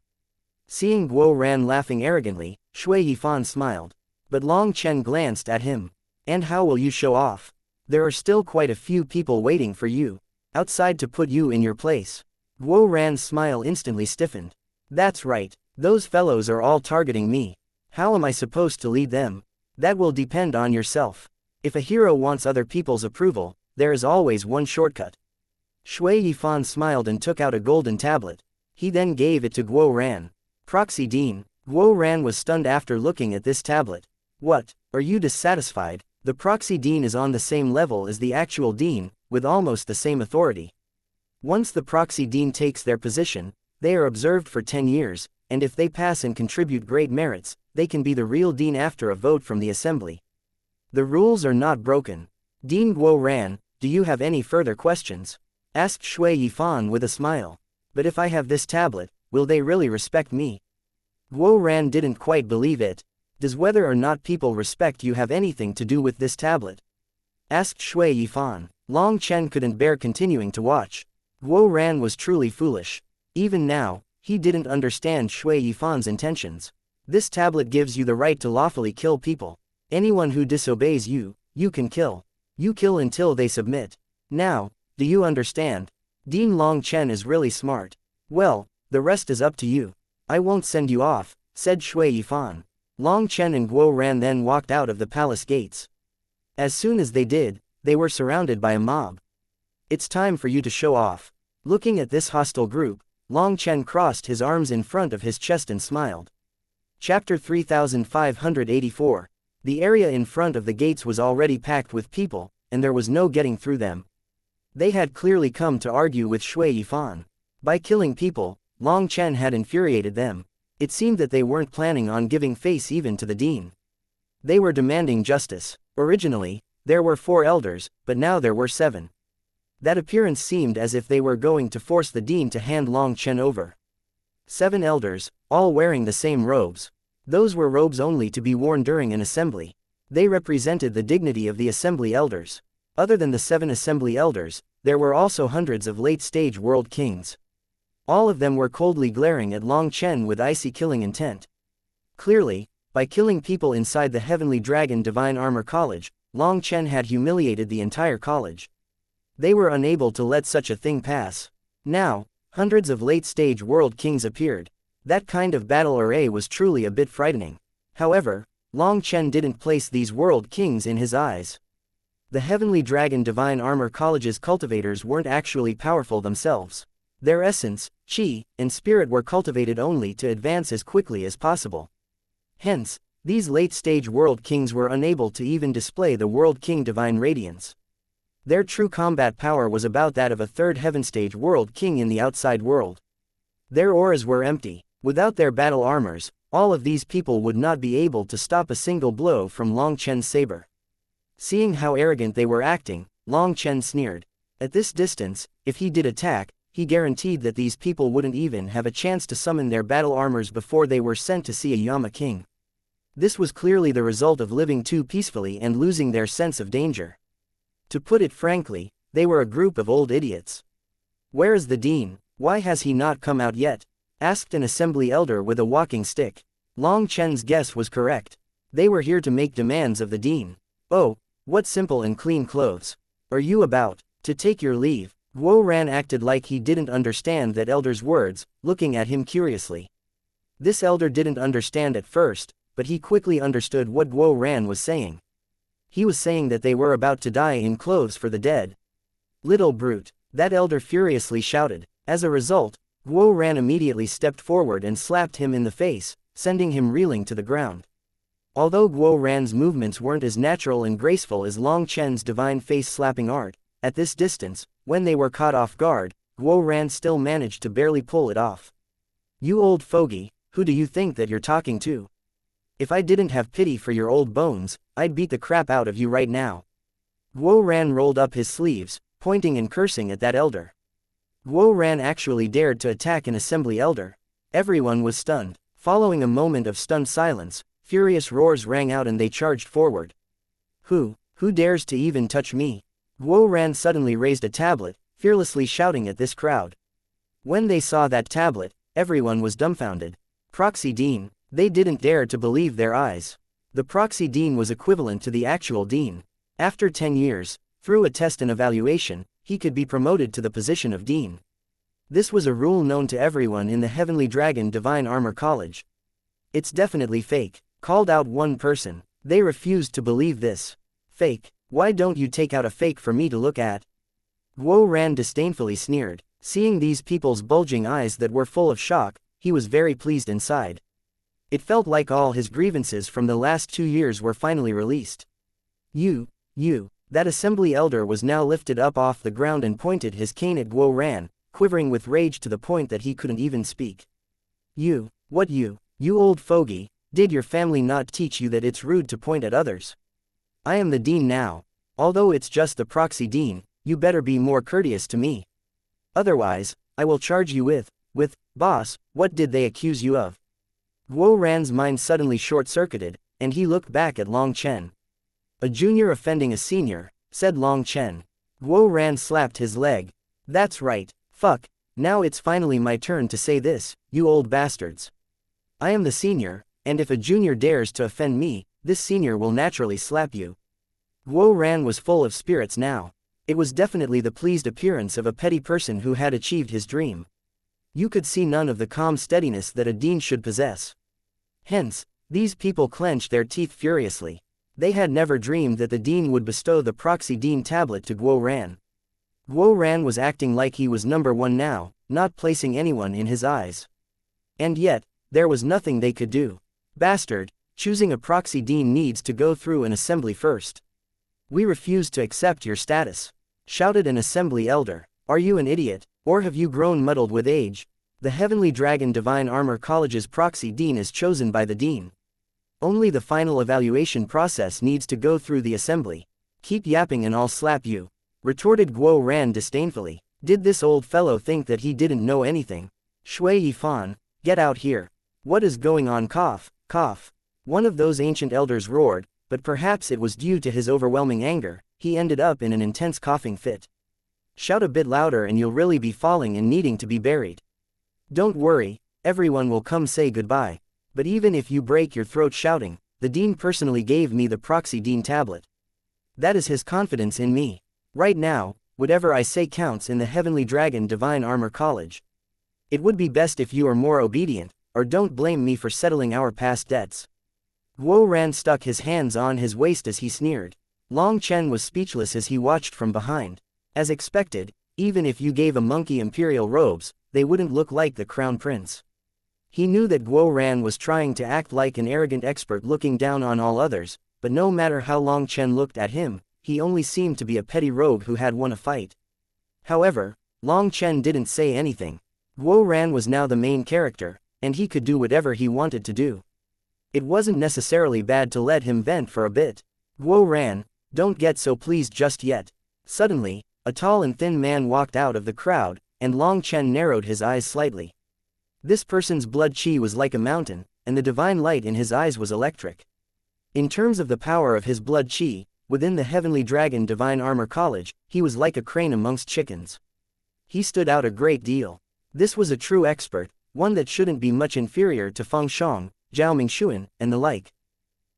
Seeing Guo Ran laughing arrogantly, Shui Yifan smiled. But Long Chen glanced at him. And how will you show off? There are still quite a few people waiting for you outside to put you in your place. Guo Ran's smile instantly stiffened. That's right, those fellows are all targeting me. How am I supposed to lead them? That will depend on yourself. If a hero wants other people's approval, there is always one shortcut. Shui Yifan smiled and took out a golden tablet. He then gave it to Guo Ran. Proxy Dean. Guo Ran was stunned after looking at this tablet. What, are you dissatisfied? The Proxy Dean is on the same level as the actual Dean, with almost the same authority. Once the Proxy Dean takes their position, they are observed for 10 years, and if they pass and contribute great merits, they can be the real Dean after a vote from the assembly. The rules are not broken. Dean Guo Ran, do you have any further questions? Asked Shui Yifan with a smile. But if I have this tablet, will they really respect me? Guo Ran didn't quite believe it. Does whether or not people respect you have anything to do with this tablet? Asked Shui Yifan. Long Chen couldn't bear continuing to watch. Guo Ran was truly foolish. Even now, he didn't understand Shui Yifan's intentions. This tablet gives you the right to lawfully kill people. Anyone who disobeys you, you can kill. You kill until they submit. Now, do you understand? Dean Long Chen is really smart. Well, the rest is up to you. I won't send you off, said Shui Yifan. Long Chen and Guo Ran then walked out of the palace gates. As soon as they did, they were surrounded by a mob. It's time for you to show off. Looking at this hostile group, Long Chen crossed his arms in front of his chest and smiled. Chapter 3584. The area in front of the gates was already packed with people, and there was no getting through them. They had clearly come to argue with Shui Yifan. By killing people, Long Chen had infuriated them. It seemed that they weren't planning on giving face even to the dean. They were demanding justice. Originally, there were 4 elders, but now there were 7. That appearance seemed as if they were going to force the dean to hand Long Chen over. 7 elders, all wearing the same robes. Those were robes only to be worn during an assembly. They represented the dignity of the assembly elders. Other than the 7 assembly elders, there were also hundreds of late-stage world kings. All of them were coldly glaring at Long Chen with icy killing intent. Clearly, by killing people inside the Heavenly Dragon Divine Armor College, Long Chen had humiliated the entire college. They were unable to let such a thing pass. Now, hundreds of late-stage world kings appeared. That kind of battle array was truly a bit frightening. However, Long Chen didn't place these world kings in his eyes. The Heavenly Dragon Divine Armor College's cultivators weren't actually powerful themselves. Their essence, chi, and spirit were cultivated only to advance as quickly as possible. Hence, these late-stage world kings were unable to even display the World King Divine Radiance. Their true combat power was about that of a 3rd heaven stage world king in the outside world. Their auras were empty. Without their battle armors, all of these people would not be able to stop a single blow from Long Chen's saber. Seeing how arrogant they were acting, Long Chen sneered. At this distance, if he did attack, he guaranteed that these people wouldn't even have a chance to summon their battle armors before they were sent to see a Yama king. This was clearly the result of living too peacefully and losing their sense of danger. To put it frankly, they were a group of old idiots. Where is the dean? Why has he not come out yet? Asked an assembly elder with a walking stick. Long Chen's guess was correct. They were here to make demands of the dean. Oh, what simple and clean clothes. Are you about to take your leave? Guo Ran acted like he didn't understand that elder's words, looking at him curiously. This elder didn't understand at first, but he quickly understood what Guo Ran was saying. He was saying that they were about to die in clothes for the dead. Little brute, that elder furiously shouted. As a result, Guo Ran immediately stepped forward and slapped him in the face, sending him reeling to the ground. Although Guo Ran's movements weren't as natural and graceful as Long Chen's divine face-slapping art, at this distance, when they were caught off guard, Guo Ran still managed to barely pull it off. You old fogey, who do you think that you're talking to? If I didn't have pity for your old bones, I'd beat the crap out of you right now. Guo Ran rolled up his sleeves, pointing and cursing at that elder. Guo Ran actually dared to attack an assembly elder. Everyone was stunned. Following a moment of stunned silence, furious roars rang out and they charged forward. Who dares to even touch me? Guo Ran suddenly raised a tablet, fearlessly shouting at this crowd. When they saw that tablet, everyone was dumbfounded. Proxy Dean, they didn't dare to believe their eyes. The Proxy Dean was equivalent to the actual Dean. After 10 years, through a test and evaluation, he could be promoted to the position of Dean. This was a rule known to everyone in the Heavenly Dragon Divine Armor College. It's definitely fake, called out one person. They refused to believe this. Fake? Why don't you take out a fake for me to look at? Guo Ran disdainfully sneered. Seeing these people's bulging eyes that were full of shock, he was very pleased inside. It felt like all his grievances from the last 2 years were finally released. You. That assembly elder was now lifted up off the ground and pointed his cane at Guo Ran, quivering with rage to the point that he couldn't even speak. You old fogey, did your family not teach you that it's rude to point at others? I am the dean now. Although it's just the proxy dean, you better be more courteous to me. Otherwise, I will charge you with, boss, what did they accuse you of? Guo Ran's mind suddenly short-circuited, and he looked back at Long Chen. A junior offending a senior, said Long Chen. Guo Ran slapped his leg. That's right, fuck, now it's finally my turn to say this, you old bastards. I am the senior, and if a junior dares to offend me, this senior will naturally slap you. Guo Ran was full of spirits now. It was definitely the pleased appearance of a petty person who had achieved his dream. You could see none of the calm steadiness that a dean should possess. Hence, these people clenched their teeth furiously. They had never dreamed that the dean would bestow the proxy dean tablet to Guo Ran. Guo Ran was acting like he was number one now, not placing anyone in his eyes. And yet, there was nothing they could do. Bastard, choosing a proxy dean needs to go through an assembly first. We refuse to accept your status, shouted an assembly elder. Are you an idiot, or have you grown muddled with age? The Heavenly Dragon Divine Armor College's proxy dean is chosen by the dean. Only the final evaluation process needs to go through the assembly. Keep yapping and I'll slap you, retorted Guo Ran disdainfully. Did this old fellow think that he didn't know anything? Shui Yifan, get out here. What is going on? Cough, cough. One of those ancient elders roared, but perhaps it was due to his overwhelming anger, he ended up in an intense coughing fit. Shout a bit louder and you'll really be falling and needing to be buried. Don't worry, everyone will come say goodbye. But even if you break your throat shouting, the dean personally gave me the proxy dean tablet. That is his confidence in me. Right now, whatever I say counts in the Heavenly Dragon Divine Armor College. It would be best if you are more obedient, or don't blame me for settling our past debts. Guo Ran stuck his hands on his waist as he sneered. Long Chen was speechless as he watched from behind. As expected, even if you gave a monkey imperial robes, they wouldn't look like the crown prince. He knew that Guo Ran was trying to act like an arrogant expert looking down on all others, but no matter how Long Chen looked at him, he only seemed to be a petty rogue who had won a fight. However, Long Chen didn't say anything. Guo Ran was now the main character, and he could do whatever he wanted to do. It wasn't necessarily bad to let him vent for a bit. Guo Ran, don't get so pleased just yet. Suddenly, a tall and thin man walked out of the crowd, and Long Chen narrowed his eyes slightly. This person's blood chi was like a mountain, and the divine light in his eyes was electric. In terms of the power of his blood chi, within the Heavenly Dragon Divine Armor College, he was like a crane amongst chickens. He stood out a great deal. This was a true expert, one that shouldn't be much inferior to Feng Shang, Zhao Mingxuan, and the like.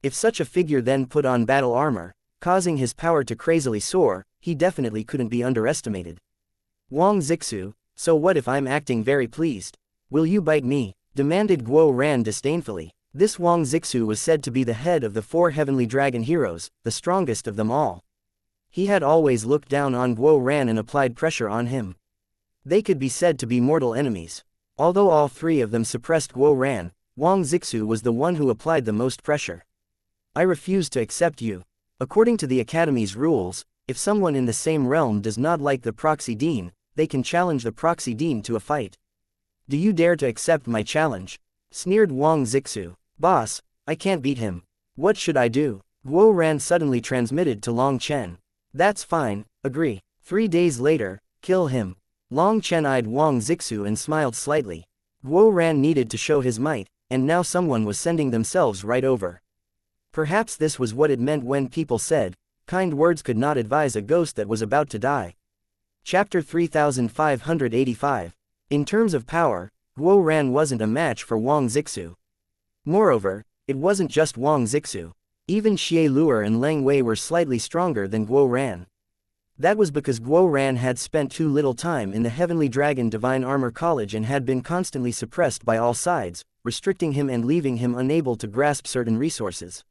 If such a figure then put on battle armor, causing his power to crazily soar, he definitely couldn't be underestimated. Wang Zixu, so what if I'm acting very pleased? Will you bite me? Demanded Guo Ran disdainfully. This Wang Zixu was said to be the head of the 4 heavenly dragon heroes, the strongest of them all. He had always looked down on Guo Ran and applied pressure on him. They could be said to be mortal enemies. Although all 3 of them suppressed Guo Ran, Wang Zixu was the one who applied the most pressure. I refuse to accept you. According to the Academy's rules, if someone in the same realm does not like the proxy dean, they can challenge the proxy dean to a fight. Do you dare to accept my challenge? Sneered Wang Zixu. Boss, I can't beat him. What should I do? Guo Ran suddenly transmitted to Long Chen. That's fine, agree. 3 days later, kill him. Long Chen eyed Wang Zixu and smiled slightly. Guo Ran needed to show his might, and now someone was sending themselves right over. Perhaps this was what it meant when people said, kind words could not advise a ghost that was about to die. Chapter 3585. In terms of power, Guo Ran wasn't a match for Wang Zixu. Moreover, it wasn't just Wang Zixu. Even Xie Luer and Leng Wei were slightly stronger than Guo Ran. That was because Guo Ran had spent too little time in the Heavenly Dragon Divine Armor College and had been constantly suppressed by all sides, restricting him and leaving him unable to grasp certain resources.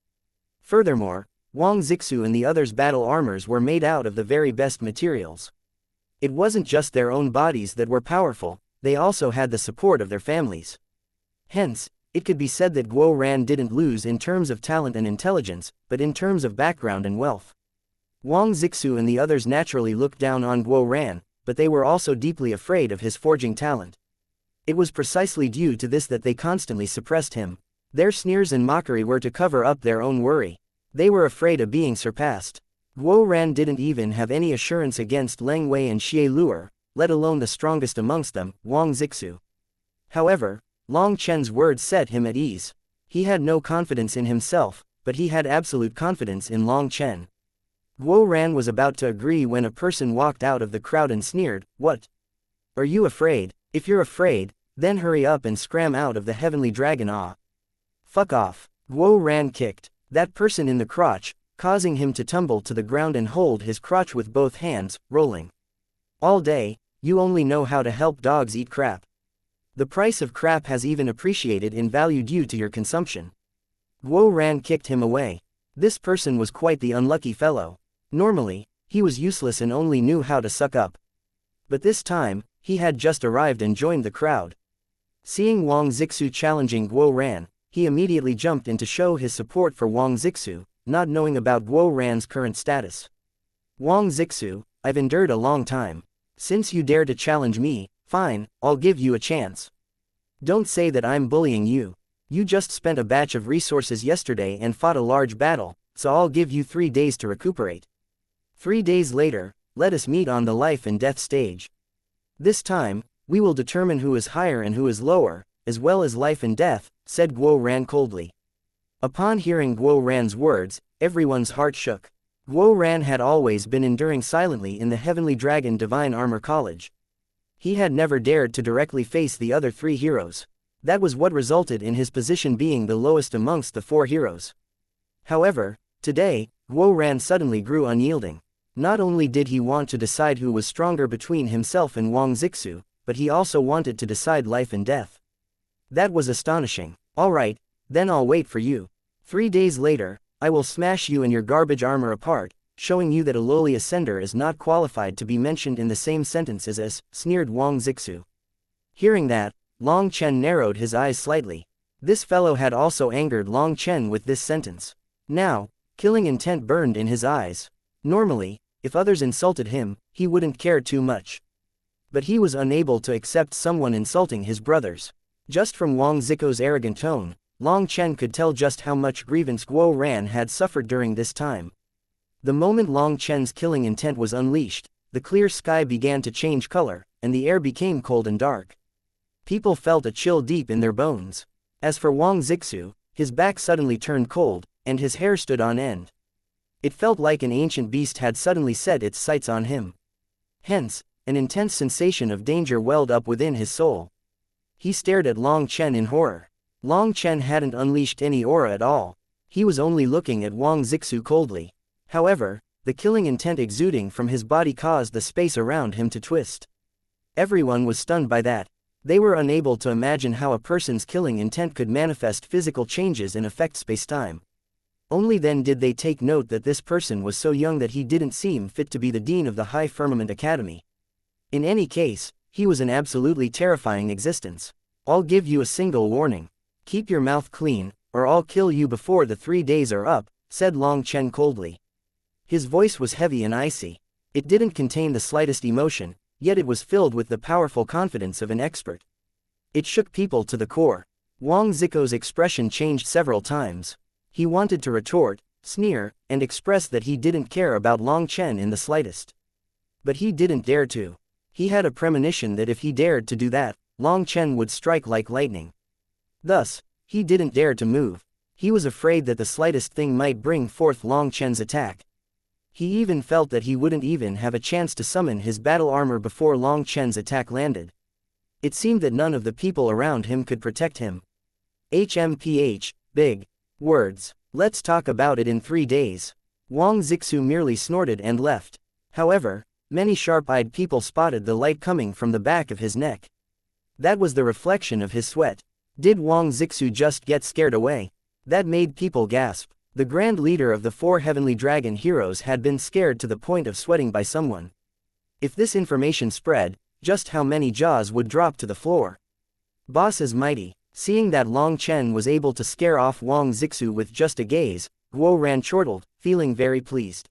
Furthermore, Wang Zixu and the others' battle armors were made out of the very best materials. It wasn't just their own bodies that were powerful, they also had the support of their families. Hence, it could be said that Guo Ran didn't lose in terms of talent and intelligence, but in terms of background and wealth. Wang Zixu and the others naturally looked down on Guo Ran, but they were also deeply afraid of his forging talent. It was precisely due to this that they constantly suppressed him. Their sneers and mockery were to cover up their own worry. They were afraid of being surpassed. Guo Ran didn't even have any assurance against Leng Wei and Xie Luer, let alone the strongest amongst them, Wang Zixu. However, Long Chen's words set him at ease. He had no confidence in himself, but he had absolute confidence in Long Chen. Guo Ran was about to agree when a person walked out of the crowd and sneered, "What? Are you afraid? If you're afraid, then hurry up and scram out of the heavenly dragon Fuck off." Guo Ran kicked that person in the crotch, causing him to tumble to the ground and hold his crotch with both hands, rolling. "All day, you only know how to help dogs eat crap. The price of crap has even appreciated in value due to your consumption." Guo Ran kicked him away. This person was quite the unlucky fellow. Normally, he was useless and only knew how to suck up. But this time, he had just arrived and joined the crowd. Seeing Wang Zixu challenging Guo Ran, he immediately jumped in to show his support for Wang Zixu, not knowing about Guo Ran's current status. "Wang Zixu, I've endured a long time. Since you dare to challenge me, fine, I'll give you a chance. Don't say that I'm bullying you. You just spent a batch of resources yesterday and fought a large battle, so I'll give you 3 days to recuperate. 3 days later, let us meet on the life and death stage. This time, we will determine who is higher and who is lower, as well as life and death," said Guo Ran coldly. Upon hearing Guo Ran's words, everyone's heart shook. Guo Ran had always been enduring silently in the Heavenly Dragon Divine Armor College. He had never dared to directly face the other 3 heroes. That was what resulted in his position being the lowest amongst the 4 heroes. However, today, Guo Ran suddenly grew unyielding. Not only did he want to decide who was stronger between himself and Wang Zixu, but he also wanted to decide life and death. That was astonishing. "Alright, then I'll wait for you. 3 days later, I will smash you and your garbage armor apart, showing you that a lowly ascender is not qualified to be mentioned in the same sentence as us," sneered Wang Zixu. Hearing that, Long Chen narrowed his eyes slightly. This fellow had also angered Long Chen with this sentence. Now, killing intent burned in his eyes. Normally, if others insulted him, he wouldn't care too much. But he was unable to accept someone insulting his brothers. Just from Wang Zixu's arrogant tone, Long Chen could tell just how much grievance Guo Ran had suffered during this time. The moment Long Chen's killing intent was unleashed, the clear sky began to change color, and the air became cold and dark. People felt a chill deep in their bones. As for Wang Zixu, his back suddenly turned cold, and his hair stood on end. It felt like an ancient beast had suddenly set its sights on him. Hence, an intense sensation of danger welled up within his soul. He stared at Long Chen in horror. Long Chen hadn't unleashed any aura at all. He was only looking at Wang Zixu coldly. However, the killing intent exuding from his body caused the space around him to twist. Everyone was stunned by that. They were unable to imagine how a person's killing intent could manifest physical changes and affect space-time. Only then did they take note that this person was so young that he didn't seem fit to be the dean of the High Firmament Academy. In any case, he was an absolutely terrifying existence. "I'll give you a single warning. Keep your mouth clean, or I'll kill you before the 3 days are up," said Long Chen coldly. His voice was heavy and icy. It didn't contain the slightest emotion, yet it was filled with the powerful confidence of an expert. It shook people to the core. Wang Zixu's expression changed several times. He wanted to retort, sneer, and express that he didn't care about Long Chen in the slightest. But he didn't dare to. He had a premonition that if he dared to do that, Long Chen would strike like lightning. Thus, he didn't dare to move. He was afraid that the slightest thing might bring forth Long Chen's attack. He even felt that he wouldn't even have a chance to summon his battle armor before Long Chen's attack landed. It seemed that none of the people around him could protect him. HMPH, big words. Let's talk about it in 3 days. Wang Zixu merely snorted and left. However, many sharp-eyed people spotted the light coming from the back of his neck. That was the reflection of his sweat. Did Wang Zixu just get scared away? That made people gasp. The grand leader of the 4 heavenly dragon heroes had been scared to the point of sweating by someone. If this information spread, just how many jaws would drop to the floor? Boss is mighty. Seeing that Long Chen was able to scare off Wang Zixu with just a gaze, Guo Ran chortled, feeling very pleased.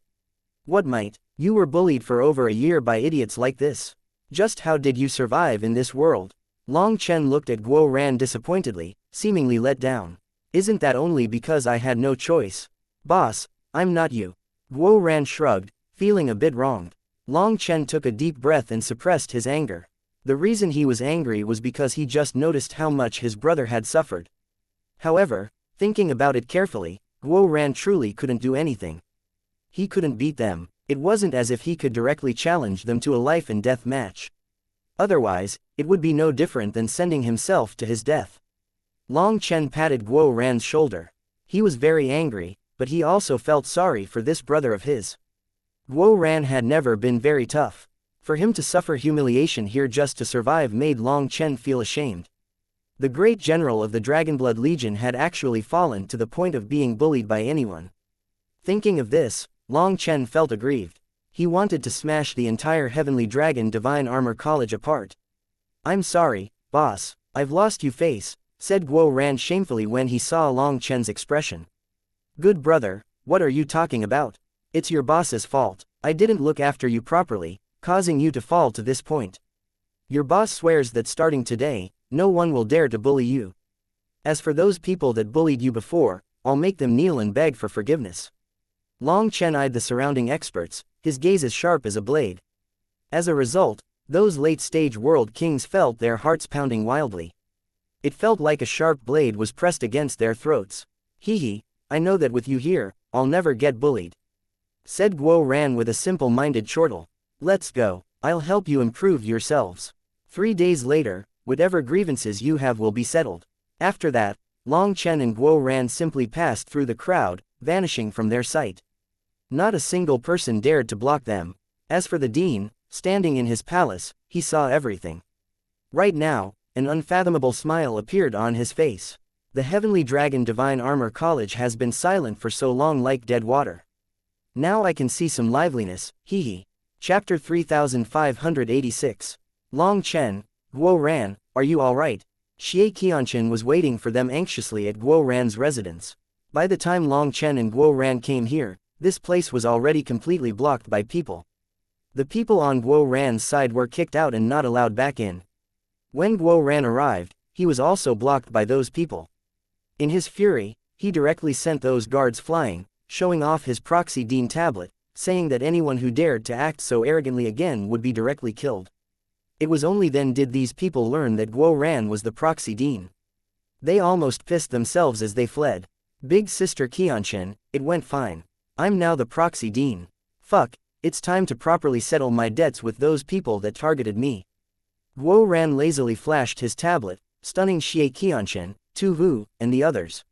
What might? You were bullied for over a year by idiots like this. Just how did you survive in this world? Long Chen looked at Guo Ran disappointedly, seemingly let down. Isn't that only because I had no choice? Boss, I'm not you. Guo Ran shrugged, feeling a bit wronged. Long Chen took a deep breath and suppressed his anger. The reason he was angry was because he just noticed how much his brother had suffered. However, thinking about it carefully, Guo Ran truly couldn't do anything. He couldn't beat them. It wasn't as if he could directly challenge them to a life and death match. Otherwise, it would be no different than sending himself to his death. Long Chen patted Guo Ran's shoulder. He was very angry, but he also felt sorry for this brother of his. Guo Ran had never been very tough. For him to suffer humiliation here just to survive made Long Chen feel ashamed. The great general of the Dragonblood Legion had actually fallen to the point of being bullied by anyone. Thinking of this, Long Chen felt aggrieved. He wanted to smash the entire Heavenly Dragon Divine Armor College apart. "I'm sorry, boss, I've lost you face," said Guo Ran shamefully when he saw Long Chen's expression. "Good brother, what are you talking about? It's your boss's fault. I didn't look after you properly, causing you to fall to this point. Your boss swears that starting today, no one will dare to bully you. As for those people that bullied you before, I'll make them kneel and beg for forgiveness." Long Chen eyed the surrounding experts, his gaze as sharp as a blade. As a result, those late-stage world kings felt their hearts pounding wildly. It felt like a sharp blade was pressed against their throats. "Hee, I know that with you here, I'll never get bullied," said Guo Ran with a simple-minded chortle. "Let's go, I'll help you improve yourselves. 3 days later, whatever grievances you have will be settled." After that, Long Chen and Guo Ran simply passed through the crowd, vanishing from their sight. Not a single person dared to block them. As for the dean, standing in his palace, he saw everything. Right now, an unfathomable smile appeared on his face. The Heavenly Dragon Divine Armor College has been silent for so long like dead water. Now I can see some liveliness, hee. Chapter 3586. Long Chen, Guo Ran, are you alright? Xianxia was waiting for them anxiously at Guo Ran's residence. By the time Long Chen and Guo Ran came here, this place was already completely blocked by people. The people on Guo Ran's side were kicked out and not allowed back in. When Guo Ran arrived, he was also blocked by those people. In his fury, he directly sent those guards flying, showing off his proxy dean tablet, saying that anyone who dared to act so arrogantly again would be directly killed. It was only then did these people learn that Guo Ran was the proxy dean. They almost pissed themselves as they fled. "Big sister Xianxia, it went fine. I'm now the proxy dean. Fuck, it's time to properly settle my debts with those people that targeted me." Guo Ran lazily flashed his tablet, stunning Xianxia, Tu Vu, and the others.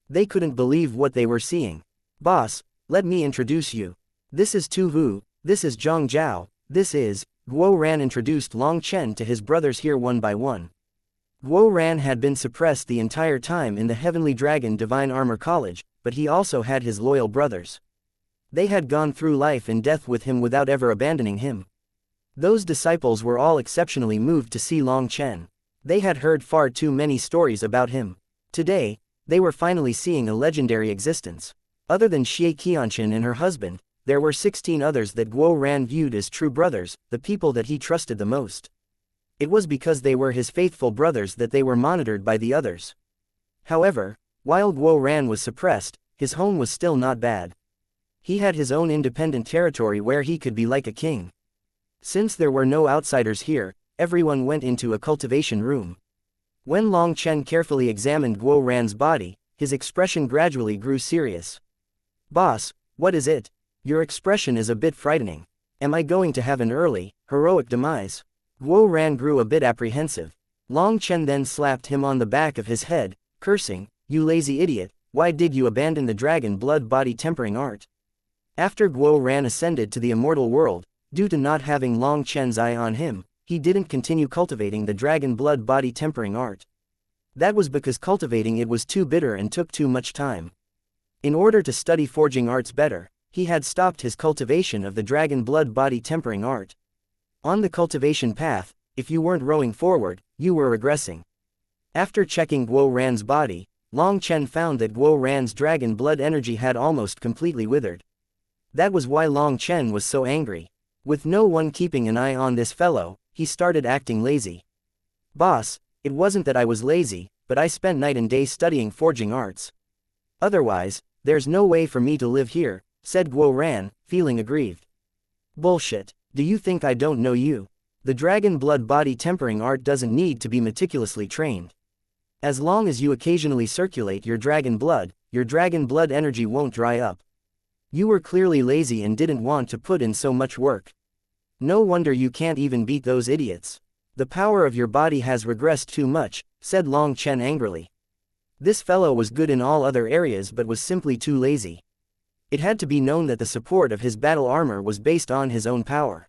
They couldn't believe what they were seeing. "Boss, let me introduce you. This is Tu Vu, this is Zhang Zhao, this is..." Guo Ran introduced Long Chen to his brothers here one by one. Guo Ran had been suppressed the entire time in the Heavenly Dragon Divine Armor College, but he also had his loyal brothers. They had gone through life and death with him without ever abandoning him. Those disciples were all exceptionally moved to see Long Chen. They had heard far too many stories about him. Today, they were finally seeing a legendary existence. Other than Xianxia and her husband, there were 16 others that Guo Ran viewed as true brothers, the people that he trusted the most. It was because they were his faithful brothers that they were monitored by the others. However, while Guo Ran was suppressed, his home was still not bad. He had his own independent territory where he could be like a king. Since there were no outsiders here, everyone went into a cultivation room. When Long Chen carefully examined Guo Ran's body, his expression gradually grew serious. "Boss, what is it? Your expression is a bit frightening. Am I going to have an early, heroic demise?" Guo Ran grew a bit apprehensive. Long Chen then slapped him on the back of his head, cursing, "You lazy idiot, why did you abandon the dragon blood body tempering art?" After Guo Ran ascended to the immortal world, due to not having Long Chen's eye on him, he didn't continue cultivating the dragon blood body tempering art. That was because cultivating it was too bitter and took too much time. In order to study forging arts better, he had stopped his cultivation of the dragon blood body tempering art. On the cultivation path, if you weren't rowing forward, you were regressing. After checking Guo Ran's body, Long Chen found that Guo Ran's dragon blood energy had almost completely withered. That was why Long Chen was so angry. With no one keeping an eye on this fellow, he started acting lazy. "Boss, it wasn't that I was lazy, but I spent night and day studying forging arts. Otherwise, there's no way for me to live here," said Guo Ran, feeling aggrieved. "Bullshit, do you think I don't know you? The dragon blood body tempering art doesn't need to be meticulously trained. As long as you occasionally circulate your dragon blood, your dragon blood energy won't dry up. You were clearly lazy and didn't want to put in so much work. No wonder you can't even beat those idiots. The power of your body has regressed too much, said Long Chen angrily. This fellow was good in all other areas but was simply too lazy. It had to be known that the support of his battle armor was based on his own power.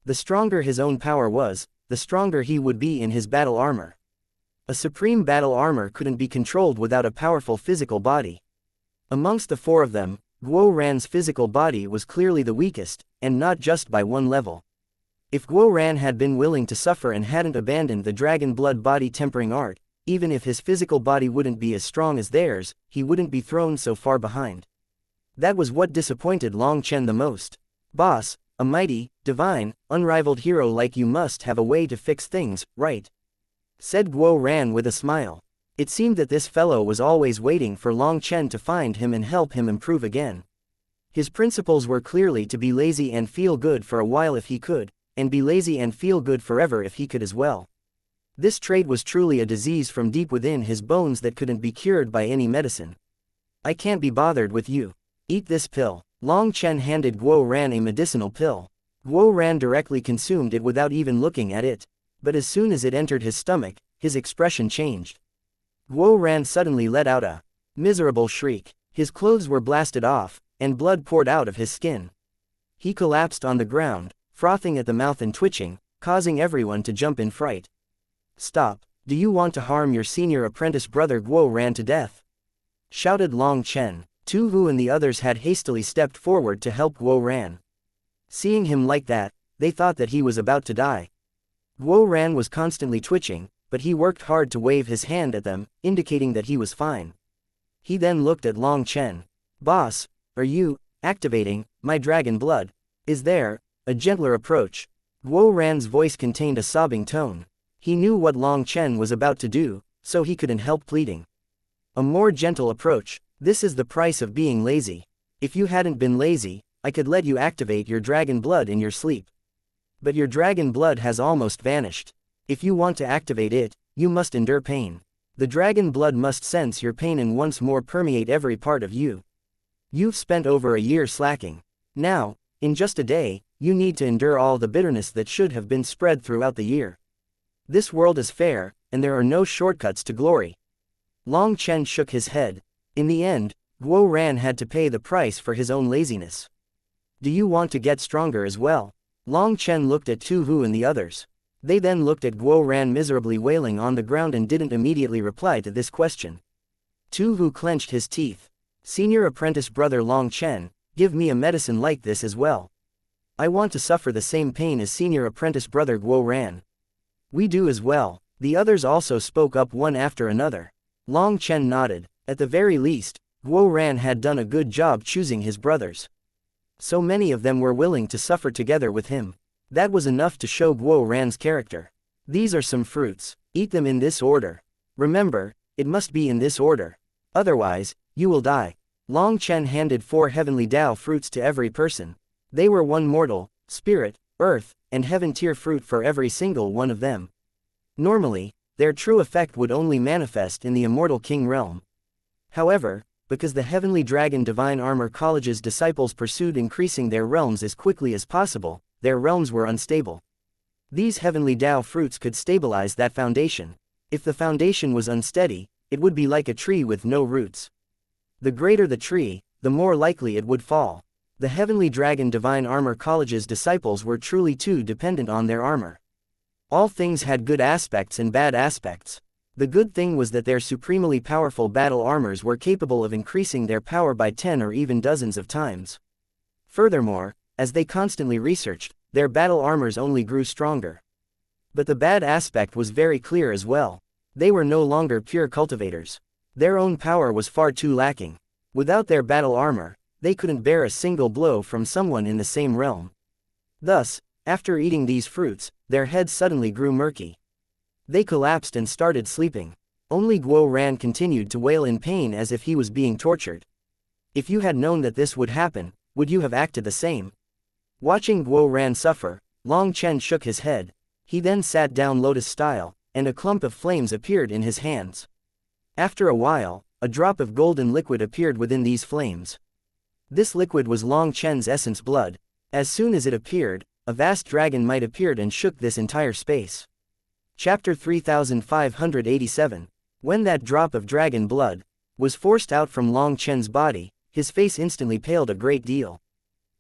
The stronger his own power was, the stronger he would be in his battle armor. A supreme battle armor couldn't be controlled without a powerful physical body. Amongst the four of them, Guo Ran's physical body was clearly the weakest, and not just by one level. If Guo Ran had been willing to suffer and hadn't abandoned the dragon blood body tempering art, even if his physical body wouldn't be as strong as theirs, he wouldn't be thrown so far behind. That was what disappointed Long Chen the most. Boss, a mighty, divine, unrivaled hero like you must have a way to fix things, right? Said Guo Ran with a smile. It seemed that this fellow was always waiting for Long Chen to find him and help him improve again. His principles were clearly to be lazy and feel good for a while if he could, and be lazy and feel good forever if he could as well. This trait was truly a disease from deep within his bones that couldn't be cured by any medicine. I can't be bothered with you. Eat this pill. Long Chen handed Guo Ran a medicinal pill. Guo Ran directly consumed it without even looking at it, but as soon as it entered his stomach, his expression changed. Guo Ran suddenly let out a miserable shriek. His clothes were blasted off, and blood poured out of his skin. He collapsed on the ground, frothing at the mouth and twitching, causing everyone to jump in fright. Stop, do you want to harm your senior apprentice brother? Guo Ran to death? Shouted Long Chen. Tu Hu and the others had hastily stepped forward to help Guo Ran. Seeing him like that, they thought that he was about to die. Guo Ran was constantly twitching, but he worked hard to wave his hand at them, indicating that he was fine. He then looked at Long Chen. Boss, are you activating my dragon blood? Is there a gentler approach? Guo Ran's voice contained a sobbing tone. He knew what Long Chen was about to do, so he couldn't help pleading. A more gentle approach. This is the price of being lazy. If you hadn't been lazy, I could let you activate your dragon blood in your sleep. But your dragon blood has almost vanished. If you want to activate it, you must endure pain. The dragon blood must sense your pain and once more permeate every part of you. You've spent over a year slacking. Now, in just a day, you need to endure all the bitterness that should have been spread throughout the year. This world is fair, and there are no shortcuts to glory. Long Chen shook his head. In the end, Guo Ran had to pay the price for his own laziness. Do you want to get stronger as well? Long Chen looked at Tu Hu and the others. They then looked at Guo Ran miserably wailing on the ground and didn't immediately reply to this question. Tu Hu clenched his teeth. Senior apprentice brother Long Chen, give me a medicine like this as well. I want to suffer the same pain as senior apprentice brother Guo Ran. We do as well. The others also spoke up one after another. Long Chen nodded. At the very least, Guo Ran had done a good job choosing his brothers. So many of them were willing to suffer together with him. That was enough to show Guo Ran's character. These are some fruits. Eat them in this order. Remember, it must be in this order. Otherwise, you will die. Long Chen handed 4 heavenly Dao fruits to every person. They were 1 mortal, spirit, earth, and heaven tier fruit for every single one of them. Normally, their true effect would only manifest in the immortal king realm. However, because the Heavenly Dragon Divine Armor College's disciples pursued increasing their realms as quickly as possible, their realms were unstable. These heavenly Dao fruits could stabilize that foundation. If the foundation was unsteady, it would be like a tree with no roots. The greater the tree, the more likely it would fall. The Heavenly Dragon Divine Armor College's disciples were truly too dependent on their armor. All things had good aspects and bad aspects. The good thing was that their supremely powerful battle armors were capable of increasing their power by 10 or even dozens of times. Furthermore, as they constantly researched, their battle armors only grew stronger. But the bad aspect was very clear as well. They were no longer pure cultivators. Their own power was far too lacking. Without their battle armor, they couldn't bear a single blow from someone in the same realm. Thus, after eating these fruits, their heads suddenly grew murky. They collapsed and started sleeping. Only Guo Ran continued to wail in pain as if he was being tortured. If you had known that this would happen, would you have acted the same? Watching Guo Ran suffer, Long Chen shook his head. He then sat down lotus style, and a clump of flames appeared in his hands. After a while, a drop of golden liquid appeared within these flames. This liquid was Long Chen's essence blood. As soon as it appeared, a vast dragon might appeared and shook this entire space. Chapter 3587. When that drop of dragon blood was forced out from Long Chen's body, his face instantly paled a great deal.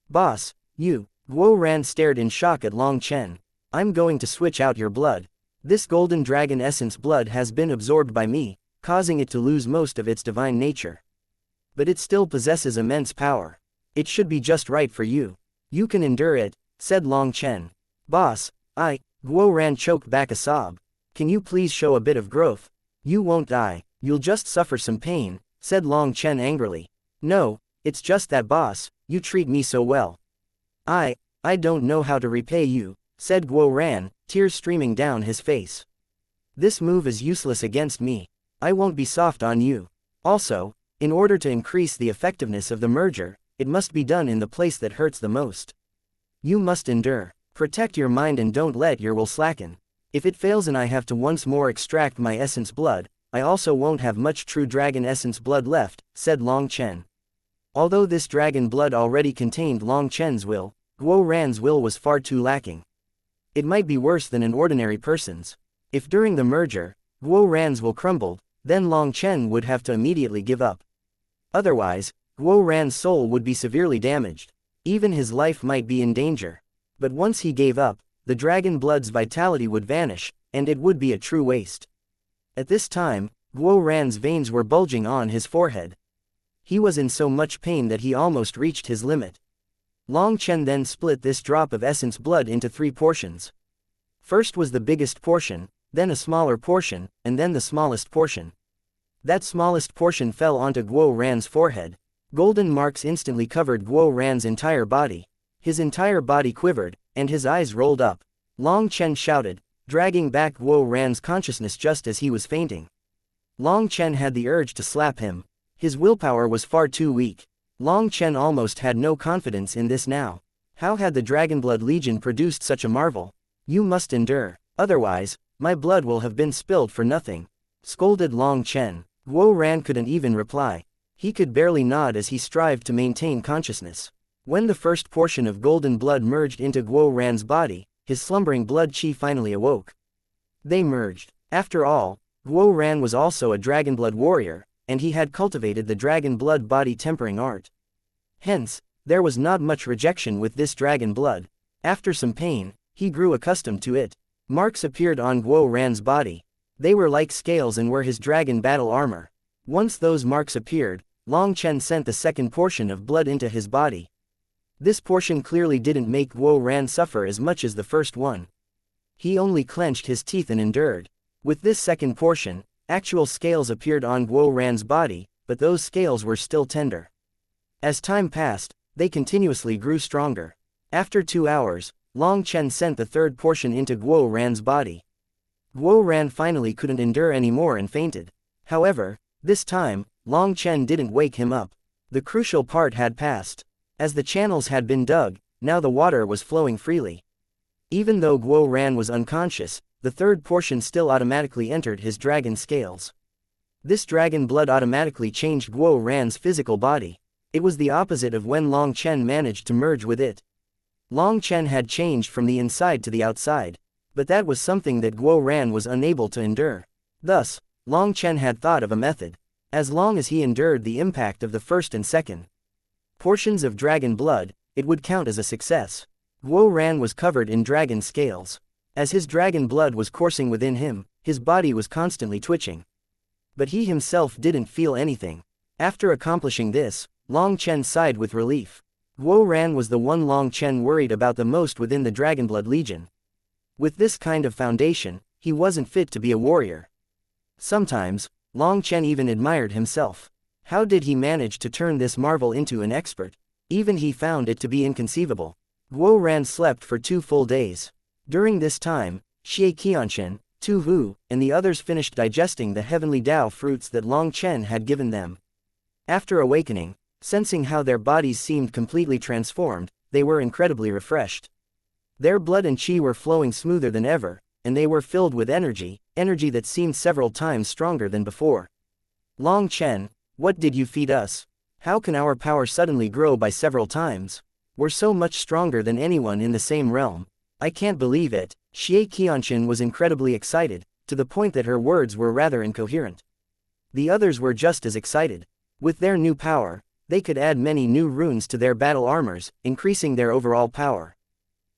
"Boss, you." Guo Ran stared in shock at Long Chen. "I'm going to switch out your blood. This golden dragon essence blood has been absorbed by me, causing it to lose most of its divine nature. But it still possesses immense power. It should be just right for you. You can endure it," said Long Chen. "Boss, Guo Ran choked back a sob. "Can you please show a bit of growth? You won't die, you'll just suffer some pain," said Long Chen angrily. "No, it's just that boss, you treat me so well. I don't know how to repay you," said Guo Ran, tears streaming down his face. "This move is useless against me. I won't be soft on you. Also, in order to increase the effectiveness of the merger, it must be done in the place that hurts the most. You must endure. Protect your mind and don't let your will slacken. If it fails and I have to once more extract my essence blood, I also won't have much true dragon essence blood left," said Long Chen. Although this dragon blood already contained Long Chen's will, Guo Ran's will was far too lacking. It might be worse than an ordinary person's. If during the merger, Guo Ran's will crumbled, then Long Chen would have to immediately give up. Otherwise, Guo Ran's soul would be severely damaged. Even his life might be in danger. But once he gave up, the dragon blood's vitality would vanish, and it would be a true waste. At this time, Guo Ran's veins were bulging on his forehead. He was in so much pain that he almost reached his limit. Long Chen then split this drop of essence blood into 3 portions. First was the biggest portion, then a smaller portion, and then the smallest portion. That smallest portion fell onto Guo Ran's forehead. Golden marks instantly covered Guo Ran's entire body. His entire body quivered, and his eyes rolled up. Long Chen shouted, dragging back Guo Ran's consciousness just as he was fainting. Long Chen had the urge to slap him. His willpower was far too weak. Long Chen almost had no confidence in this now. How had the Dragonblood Legion produced such a marvel? "You must endure, otherwise, my blood will have been spilled for nothing," scolded Long Chen. Guo Ran couldn't even reply. He could barely nod as he strived to maintain consciousness. When the first portion of golden blood merged into Guo Ran's body, his slumbering blood chi finally awoke. They merged. After all, Guo Ran was also a Dragonblood warrior, and he had cultivated the dragon blood body tempering art. Hence, there was not much rejection with this dragon blood. After some pain, he grew accustomed to it. Marks appeared on Guo Ran's body. They were like scales and were his dragon battle armor. Once those marks appeared, Long Chen sent the second portion of blood into his body. This portion clearly didn't make Guo Ran suffer as much as the first one. He only clenched his teeth and endured. With this second portion, actual scales appeared on Guo Ran's body, but those scales were still tender. As time passed, they continuously grew stronger. After 2 hours, Long Chen sent the third portion into Guo Ran's body. Guo Ran finally couldn't endure anymore and fainted. However, this time, Long Chen didn't wake him up. The crucial part had passed. As the channels had been dug, now the water was flowing freely. Even though Guo Ran was unconscious, the third portion still automatically entered his dragon scales. This dragon blood automatically changed Guo Ran's physical body. It was the opposite of when Long Chen managed to merge with it. Long Chen had changed from the inside to the outside, but that was something that Guo Ran was unable to endure. Thus, Long Chen had thought of a method. As long as he endured the impact of the first and second portions of dragon blood, it would count as a success. Guo Ran was covered in dragon scales. As his dragon blood was coursing within him, his body was constantly twitching. But he himself didn't feel anything. After accomplishing this, Long Chen sighed with relief. Guo Ran was the one Long Chen worried about the most within the Dragonblood Legion. With this kind of foundation, he wasn't fit to be a warrior. Sometimes, Long Chen even admired himself. How did he manage to turn this marvel into an expert? Even he found it to be inconceivable. Guo Ran slept for 2 full days. During this time, xianxia, Tu Hu, and the others finished digesting the heavenly Dao fruits that Long Chen had given them. After awakening, sensing how their bodies seemed completely transformed, they were incredibly refreshed. Their blood and qi were flowing smoother than ever, and they were filled with energy that seemed several times stronger than before. Long Chen, what did you feed us? How can our power suddenly grow by several times? We're so much stronger than anyone in the same realm. I can't believe it. Xianxia was incredibly excited, to the point that her words were rather incoherent. The others were just as excited. With their new power, they could add many new runes to their battle armors, increasing their overall power.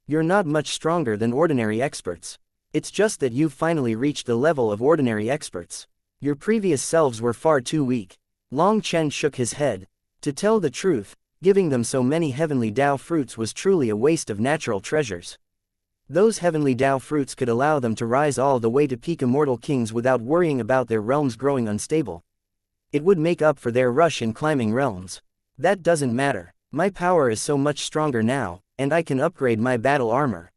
You're not much stronger than ordinary experts. It's just that you've finally reached the level of ordinary experts. Your previous selves were far too weak. Long Chen shook his head. To tell the truth, giving them so many heavenly Dao fruits was truly a waste of natural treasures. Those heavenly Dao fruits could allow them to rise all the way to peak immortal kings without worrying about their realms growing unstable. It would make up for their rush in climbing realms. That doesn't matter. My power is so much stronger now, and I can upgrade my battle armor.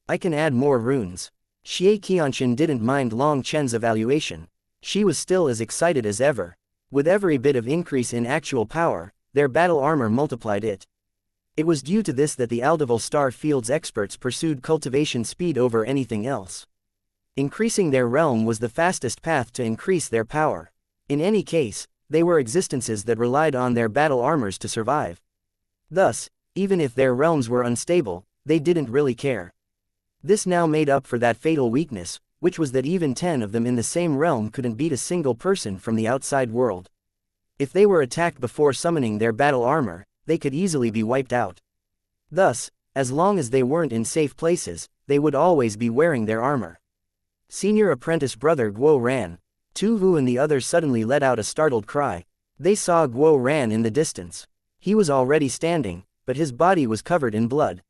I can add more runes. Xianxia didn't mind Long Chen's evaluation. She was still as excited as ever. With every bit of increase in actual power, their battle armor multiplied it. It was due to this that the Aldival Star Field's experts pursued cultivation speed over anything else. Increasing their realm was the fastest path to increase their power. In any case, they were existences that relied on their battle armors to survive. Thus, even if their realms were unstable, they didn't really care. This now made up for that fatal weakness, which was that even 10 of them in the same realm couldn't beat a single person from the outside world. If they were attacked before summoning their battle armor, they could easily be wiped out. Thus, as long as they weren't in safe places, they would always be wearing their armor. Senior apprentice brother Guo ran. Tu Wu and the others suddenly let out a startled cry. They saw Guo ran in the distance. He was already standing, but his body was covered in blood.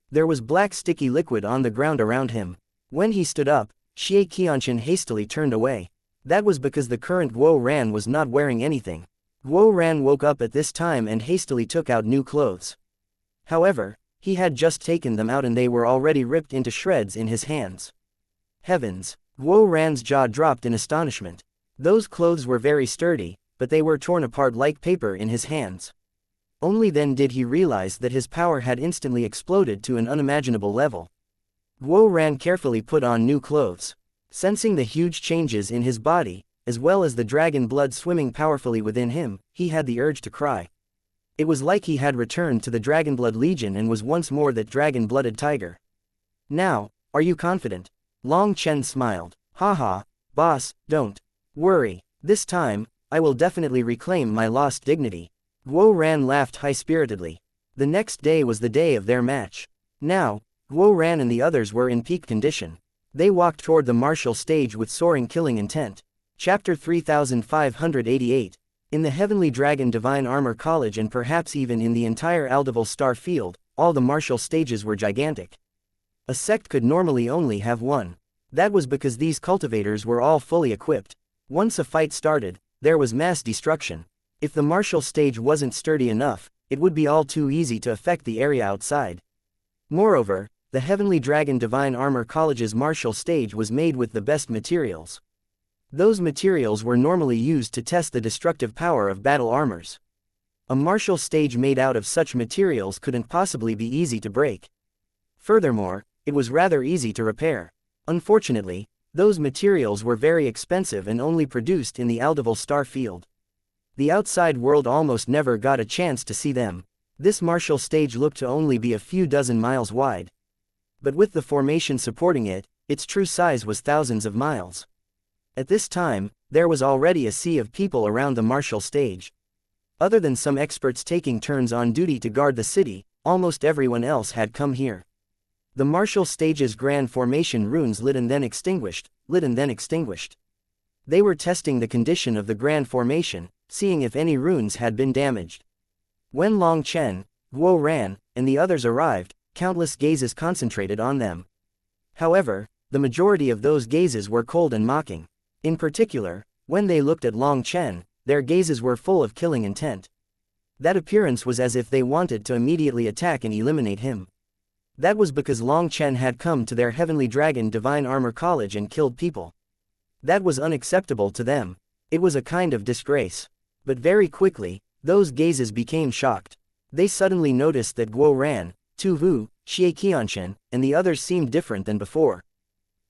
There was black sticky liquid on the ground around him. When he stood up, Xianxia hastily turned away. That was because the current Guo ran was not wearing anything. Guo ran woke up at this time and hastily took out new clothes. However, he had just taken them out and they were already ripped into shreds in his hands. Heavens! Guo Ran's jaw dropped in astonishment. Those clothes were very sturdy, but they were torn apart like paper in his hands. Only then did he realize that his power had instantly exploded to an unimaginable level. Guo Ran carefully put on new clothes. Sensing the huge changes in his body, as well as the dragon blood swimming powerfully within him, he had the urge to cry. It was like he had returned to the Dragonblood Legion and was once more that dragon-blooded tiger. Now, are you confident? Long Chen smiled. Haha, boss, don't worry. This time, I will definitely reclaim my lost dignity. Guo Ran laughed high-spiritedly. The next day was the day of their match. Now, Guo Ran and the others were in peak condition. They walked toward the martial stage with soaring killing intent. Chapter 3588. In the Heavenly Dragon Divine Armor College and perhaps even in the entire Aldival Star Field, all the martial stages were gigantic. A sect could normally only have one. That was because these cultivators were all fully equipped. Once a fight started, there was mass destruction. If the martial stage wasn't sturdy enough, it would be all too easy to affect the area outside. Moreover, the Heavenly Dragon Divine Armor College's martial stage was made with the best materials. Those materials were normally used to test the destructive power of battle armors. A martial stage made out of such materials couldn't possibly be easy to break. Furthermore, it was rather easy to repair. Unfortunately, those materials were very expensive and only produced in the Aldival Star Field. The outside world almost never got a chance to see them. This martial stage looked to only be a few dozen miles wide. But with the formation supporting it, its true size was thousands of miles. At this time, there was already a sea of people around the martial stage. Other than some experts taking turns on duty to guard the city, almost everyone else had come here. The martial stage's grand formation runes lit and then extinguished, lit and then extinguished. They were testing the condition of the grand formation, seeing if any runes had been damaged. When Long Chen, Guo Ran, and the others arrived, countless gazes concentrated on them. However, the majority of those gazes were cold and mocking. In particular, when they looked at Long Chen, their gazes were full of killing intent. That appearance was as if they wanted to immediately attack and eliminate him. That was because Long Chen had come to their Heavenly Dragon Divine Armor College and killed people. That was unacceptable to them. It was a kind of disgrace. But very quickly, those gazes became shocked. They suddenly noticed that Guo Ran, Tu Wu, Xianxia, and the others seemed different than before.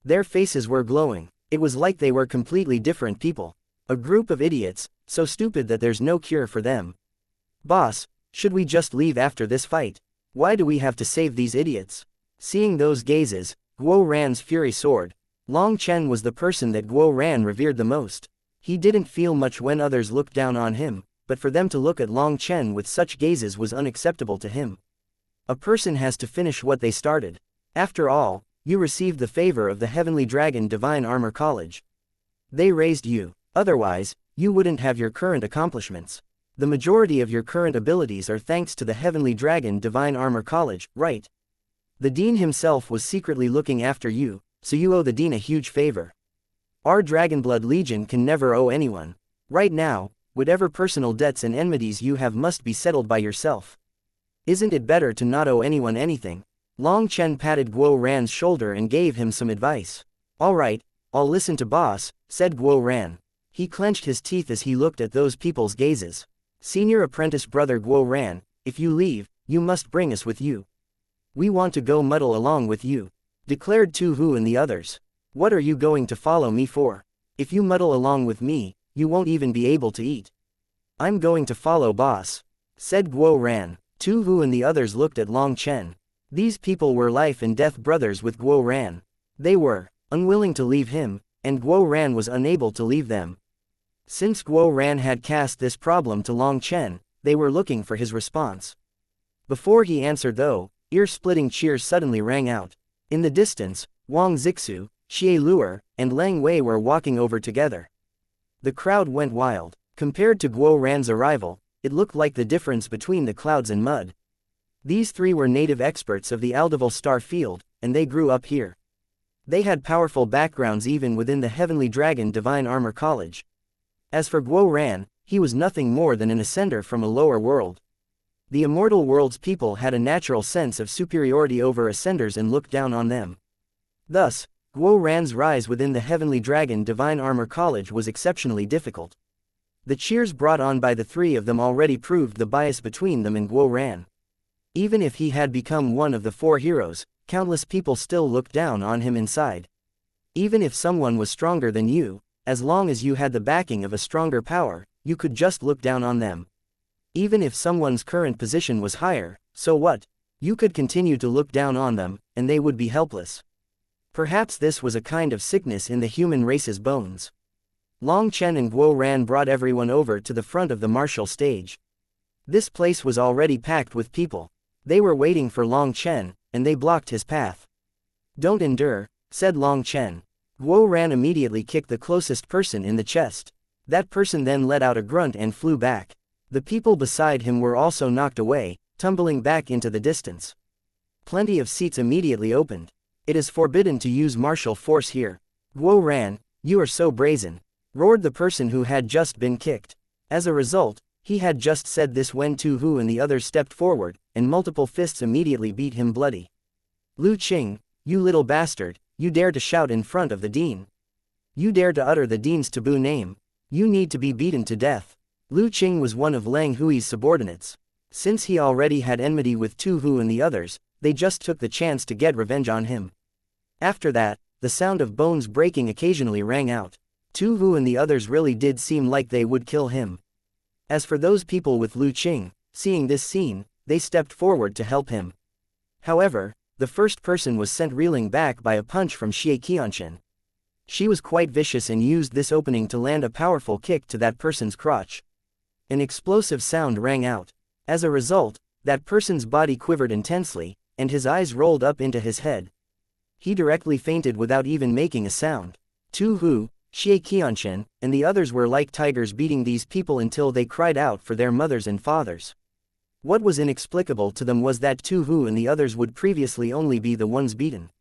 Their faces were glowing. It was like they were completely different people. A group of idiots, so stupid that there's no cure for them. Boss, should we just leave after this fight? Why do we have to save these idiots? Seeing those gazes, Guo Ran's fury soared. Long Chen was the person that Guo Ran revered the most. He didn't feel much when others looked down on him, but for them to look at Long Chen with such gazes was unacceptable to him. A person has to finish what they started. After all, you received the favor of the Heavenly Dragon Divine Armor College. They raised you. Otherwise, you wouldn't have your current accomplishments. The majority of your current abilities are thanks to the Heavenly Dragon Divine Armor College, right? The Dean himself was secretly looking after you, so you owe the Dean a huge favor. Our Dragonblood Legion can never owe anyone. Right now, whatever personal debts and enmities you have must be settled by yourself. Isn't it better to not owe anyone anything? Long Chen patted Guo Ran's shoulder and gave him some advice. Alright, I'll listen to boss, said Guo Ran. He clenched his teeth as he looked at those people's gazes. Senior apprentice brother Guo Ran, if you leave, you must bring us with you. We want to go muddle along with you, declared Tu Hu and the others. What are you going to follow me for? If you muddle along with me, you won't even be able to eat. I'm going to follow boss, said Guo Ran. Tu Hu and the others looked at Long Chen. These people were life and death brothers with Guo Ran. They were unwilling to leave him, and Guo Ran was unable to leave them. Since Guo Ran had cast this problem to Long Chen, they were looking for his response. Before he answered though, ear-splitting cheers suddenly rang out. In the distance, Wang Zixu, Xie Luer, and Leng Wei were walking over together. The crowd went wild. Compared to Guo Ran's arrival, it looked like the difference between the clouds and mud. These three were native experts of the Aldeval Star Field, and they grew up here. They had powerful backgrounds even within the Heavenly Dragon Divine Armor College. As for Guo Ran, he was nothing more than an ascender from a lower world. The immortal world's people had a natural sense of superiority over ascenders and looked down on them. Thus, Guo Ran's rise within the Heavenly Dragon Divine Armor College was exceptionally difficult. The cheers brought on by the three of them already proved the bias between them and Guo Ran. Even if he had become one of the four heroes, countless people still looked down on him inside. Even if someone was stronger than you, as long as you had the backing of a stronger power, you could just look down on them. Even if someone's current position was higher, so what? You could continue to look down on them, and they would be helpless. Perhaps this was a kind of sickness in the human race's bones. Long Chen and Guo Ran brought everyone over to the front of the martial stage. This place was already packed with people. They were waiting for Long Chen, and they blocked his path. Don't endure, said Long Chen. Guo Ran immediately kicked the closest person in the chest. That person then let out a grunt and flew back. The people beside him were also knocked away, tumbling back into the distance. Plenty of seats immediately opened. It is forbidden to use martial force here. Guo Ran, you are so brazen, roared the person who had just been kicked. As a result, he had just said this when Tu Hu and the others stepped forward, and multiple fists immediately beat him bloody. Lu Qing, you little bastard, you dare to shout in front of the Dean. You dare to utter the Dean's taboo name. You need to be beaten to death. Lu Qing was one of Lang Hui's subordinates. Since he already had enmity with Tu Hu and the others, they just took the chance to get revenge on him. After that, the sound of bones breaking occasionally rang out. Tu Hu and the others really did seem like they would kill him. As for those people with Lu Qing, seeing this scene, they stepped forward to help him. However, the first person was sent reeling back by a punch from xianxia. She was quite vicious and used this opening to land a powerful kick to that person's crotch. An explosive sound rang out. As a result, that person's body quivered intensely, and his eyes rolled up into his head. He directly fainted without even making a sound. Tu Hu, xianxia, and the others were like tigers beating these people until they cried out for their mothers and fathers. What was inexplicable to them was that Tu Hu and the others would previously only be the ones beaten.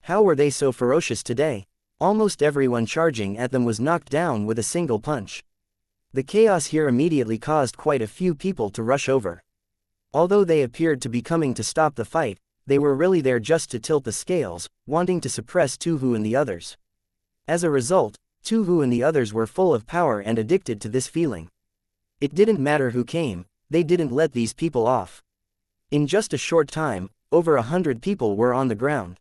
How were they so ferocious today? Almost everyone charging at them was knocked down with a single punch. The chaos here immediately caused quite a few people to rush over. Although they appeared to be coming to stop the fight, they were really there just to tilt the scales, wanting to suppress Tu Hu and the others. As a result, Tu Hu and the others were full of power and addicted to this feeling. It didn't matter who came, they didn't let these people off. In just a short time, over 100 people were on the ground.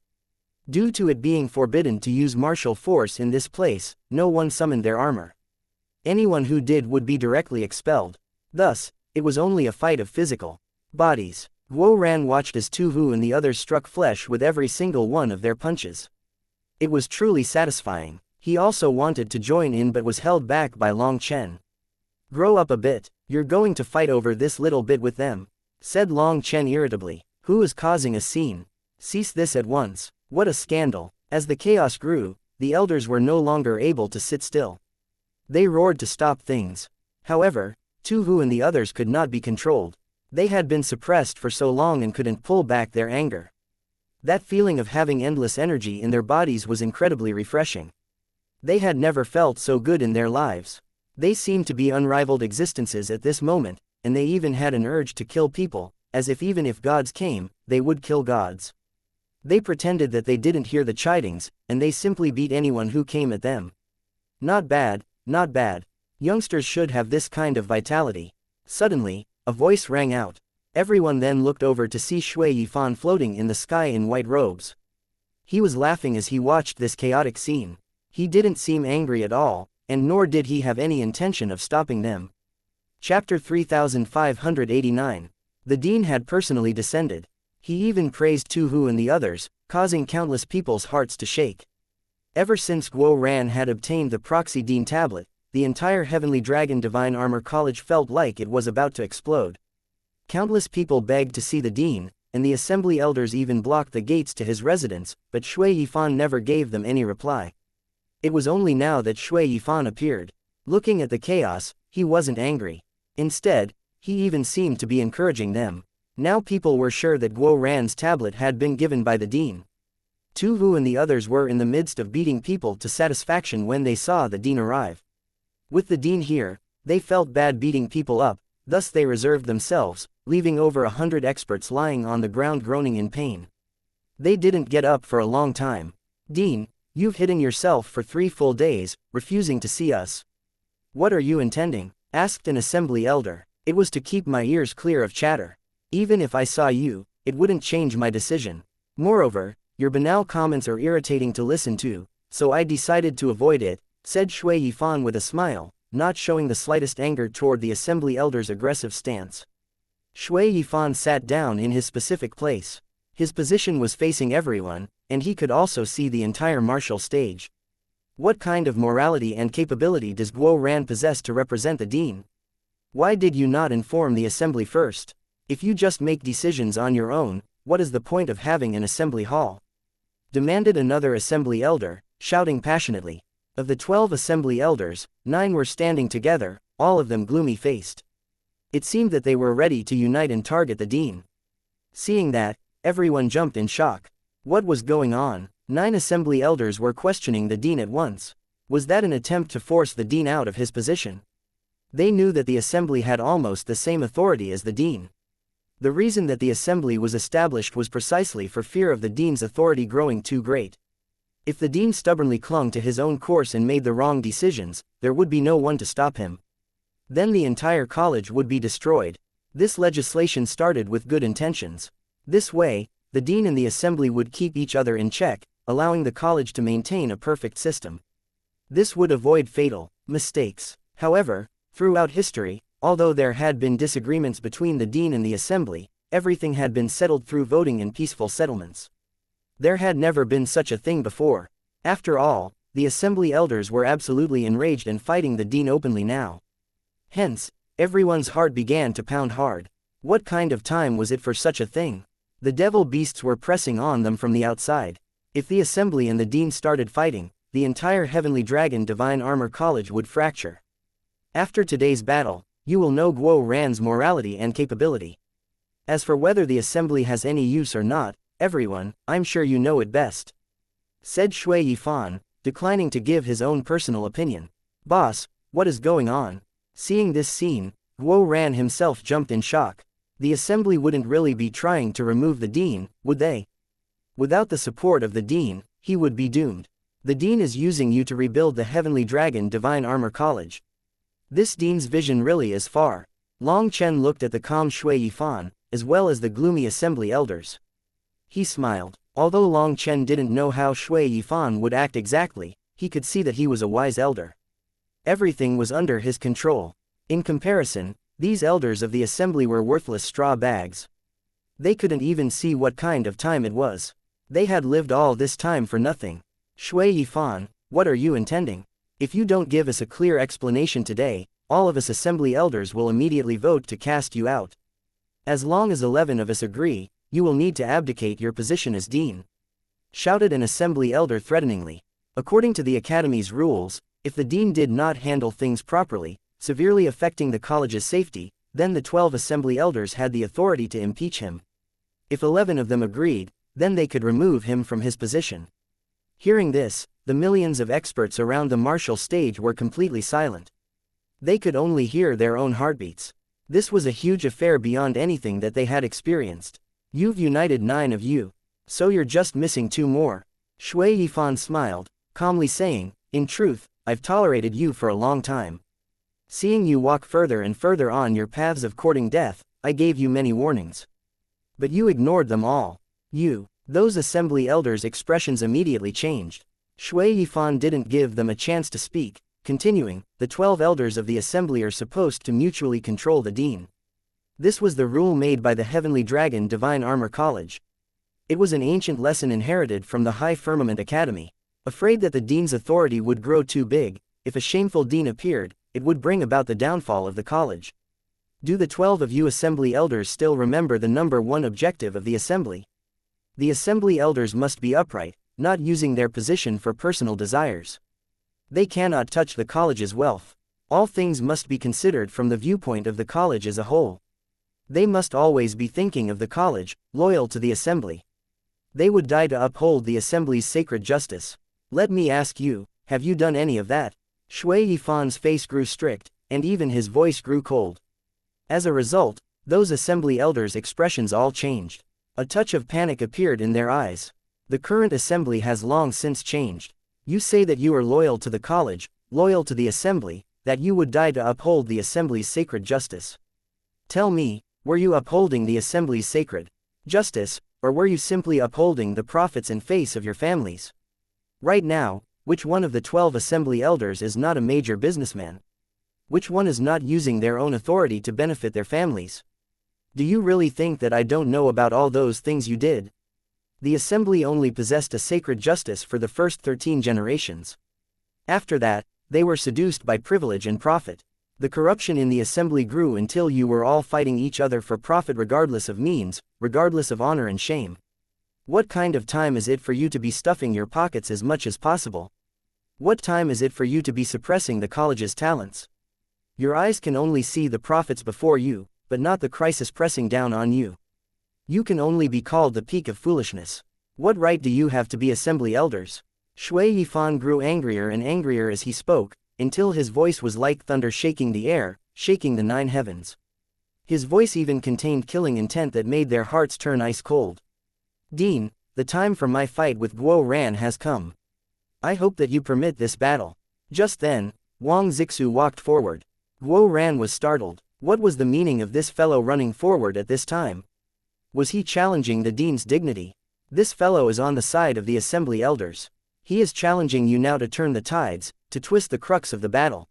Due to it being forbidden to use martial force in this place, no one summoned their armor. Anyone who did would be directly expelled. Thus, it was only a fight of physical bodies. Guo Ran watched as Tu Hu and the others struck flesh with every single one of their punches. It was truly satisfying. He also wanted to join in but was held back by Long Chen. "Grow up a bit, you're going to fight over this little bit with them," said Long Chen irritably. "Who is causing a scene? Cease this at once." What a scandal. As the chaos grew, the elders were no longer able to sit still. They roared to stop things. However, Tu Hu and the others could not be controlled. They had been suppressed for so long and couldn't pull back their anger. That feeling of having endless energy in their bodies was incredibly refreshing. They had never felt so good in their lives. They seemed to be unrivaled existences at this moment, and they even had an urge to kill people, as if even if gods came, they would kill gods. They pretended that they didn't hear the chidings, and they simply beat anyone who came at them. Not bad, not bad. Youngsters should have this kind of vitality. Suddenly, a voice rang out. Everyone then looked over to see Shui Yifan floating in the sky in white robes. He was laughing as he watched this chaotic scene. He didn't seem angry at all, and nor did he have any intention of stopping them. Chapter 3589. The Dean had personally descended. He even praised Tu Hu and the others, causing countless people's hearts to shake. Ever since Guo Ran had obtained the Proxy Dean tablet, the entire Heavenly Dragon Divine Armor College felt like it was about to explode. Countless people begged to see the Dean, and the assembly elders even blocked the gates to his residence, but Shui Yifan never gave them any reply. It was only now that Shui Yifan appeared. Looking at the chaos, he wasn't angry. Instead, he even seemed to be encouraging them. Now people were sure that Guo Ran's tablet had been given by the Dean. Tu Hu and the others were in the midst of beating people to satisfaction when they saw the Dean arrive. With the Dean here, they felt bad beating people up, thus they reserved themselves, leaving over 100 experts lying on the ground groaning in pain. They didn't get up for a long time. "Dean, you've hidden yourself for 3 full days, refusing to see us. What are you intending?" asked an assembly elder. "It was to keep my ears clear of chatter. Even if I saw you, it wouldn't change my decision. Moreover, your banal comments are irritating to listen to, so I decided to avoid it," said Shui Yifan with a smile, not showing the slightest anger toward the assembly elder's aggressive stance. Shui Yifan sat down in his specific place. His position was facing everyone, and he could also see the entire martial stage. What kind of morality and capability does Guo Ran possess to represent the Dean? Why did you not inform the assembly first? If you just make decisions on your own, what is the point of having an assembly hall? Demanded another assembly elder, shouting passionately. Of the 12 assembly elders, 9 were standing together, all of them gloomy-faced. It seemed that they were ready to unite and target the Dean. Seeing that, everyone jumped in shock. What was going on? 9 assembly elders were questioning the Dean at once. Was that an attempt to force the Dean out of his position? They knew that the assembly had almost the same authority as the Dean. The reason that the assembly was established was precisely for fear of the Dean's authority growing too great. If the Dean stubbornly clung to his own course and made the wrong decisions, there would be no one to stop him. Then the entire college would be destroyed. This legislation started with good intentions. This way, the Dean and the assembly would keep each other in check, allowing the college to maintain a perfect system. This would avoid fatal mistakes. However, throughout history, although there had been disagreements between the Dean and the assembly, everything had been settled through voting and peaceful settlements. There had never been such a thing before. After all, the assembly elders were absolutely enraged and fighting the Dean openly now. Hence, everyone's heart began to pound hard. What kind of time was it for such a thing? The devil beasts were pressing on them from the outside. If the assembly and the Dean started fighting, the entire Heavenly Dragon Divine Armor College would fracture. After today's battle, you will know Guo Ran's morality and capability. As for whether the assembly has any use or not, everyone, I'm sure you know it best," said Shui Yifan, declining to give his own personal opinion. "Boss, what is going on?" Seeing this scene, Guo Ran himself jumped in shock. The assembly wouldn't really be trying to remove the Dean, would they? Without the support of the Dean, he would be doomed. The Dean is using you to rebuild the Heavenly Dragon Divine Armor College. This Dean's vision really is far. Long Chen looked at the calm Shui Yifan, as well as the gloomy assembly elders. He smiled. Although Long Chen didn't know how Shui Yifan would act exactly, he could see that he was a wise elder. Everything was under his control. In comparison, these elders of the assembly were worthless straw bags. They couldn't even see what kind of time it was. They had lived all this time for nothing. Shui Yifan, what are you intending? If you don't give us a clear explanation today, all of us assembly elders will immediately vote to cast you out. As long as 11 of us agree, you will need to abdicate your position as dean. Shouted an assembly elder threateningly. According to the academy's rules, if the dean did not handle things properly, severely affecting the college's safety, then the 12 assembly elders had the authority to impeach him. If 11 of them agreed, then they could remove him from his position. Hearing this, the millions of experts around the martial stage were completely silent. They could only hear their own heartbeats. This was a huge affair beyond anything that they had experienced. You've united 9 of you. So you're just missing 2 more. Shui Yifan smiled, calmly saying, in truth, I've tolerated you for a long time. Seeing you walk further and further on your paths of courting death, I gave you many warnings. But you ignored them all. Those assembly elders' expressions immediately changed. Shui Yifan didn't give them a chance to speak, continuing, the 12 elders of the assembly are supposed to mutually control the dean. This was the rule made by the Heavenly Dragon Divine Armor College. It was an ancient lesson inherited from the High Firmament Academy. Afraid that the dean's authority would grow too big, if a shameful dean appeared, it would bring about the downfall of the college. Do the 12 of you assembly elders still remember the number 1 objective of the assembly? The assembly elders must be upright, not using their position for personal desires. They cannot touch the college's wealth. All things must be considered from the viewpoint of the college as a whole. They must always be thinking of the college, loyal to the assembly. They would die to uphold the assembly's sacred justice. Let me ask you, have you done any of that? Shui Yifan's face grew strict, and even his voice grew cold. As a result, those assembly elders' expressions all changed. A touch of panic appeared in their eyes. The current assembly has long since changed. You say that you are loyal to the college, loyal to the assembly, that you would die to uphold the assembly's sacred justice. Tell me, were you upholding the assembly's sacred justice, or were you simply upholding the profits and face of your families? Right now, which one of the 12 assembly elders is not a major businessman? Which one is not using their own authority to benefit their families? Do you really think that I don't know about all those things you did? The assembly only possessed a sacred justice for the first 13 generations. After that, they were seduced by privilege and profit. The corruption in the assembly grew until you were all fighting each other for profit regardless of means, regardless of honor and shame. What kind of time is it for you to be stuffing your pockets as much as possible? What time is it for you to be suppressing the college's talents? Your eyes can only see the profits before you, but not the crisis pressing down on you. You can only be called the peak of foolishness. What right do you have to be assembly elders? Shui Yifan grew angrier and angrier as he spoke, until his voice was like thunder shaking the air, shaking the 9 heavens. His voice even contained killing intent that made their hearts turn ice cold. Dean, the time for my fight with Guo Ran has come. I hope that you permit this battle. Just then, Wang Zixu walked forward. Guo Ran was startled. What was the meaning of this fellow running forward at this time? Was he challenging the dean's dignity? This fellow is on the side of the assembly elders. He is challenging you now to turn the tides, to twist the crux of the battle.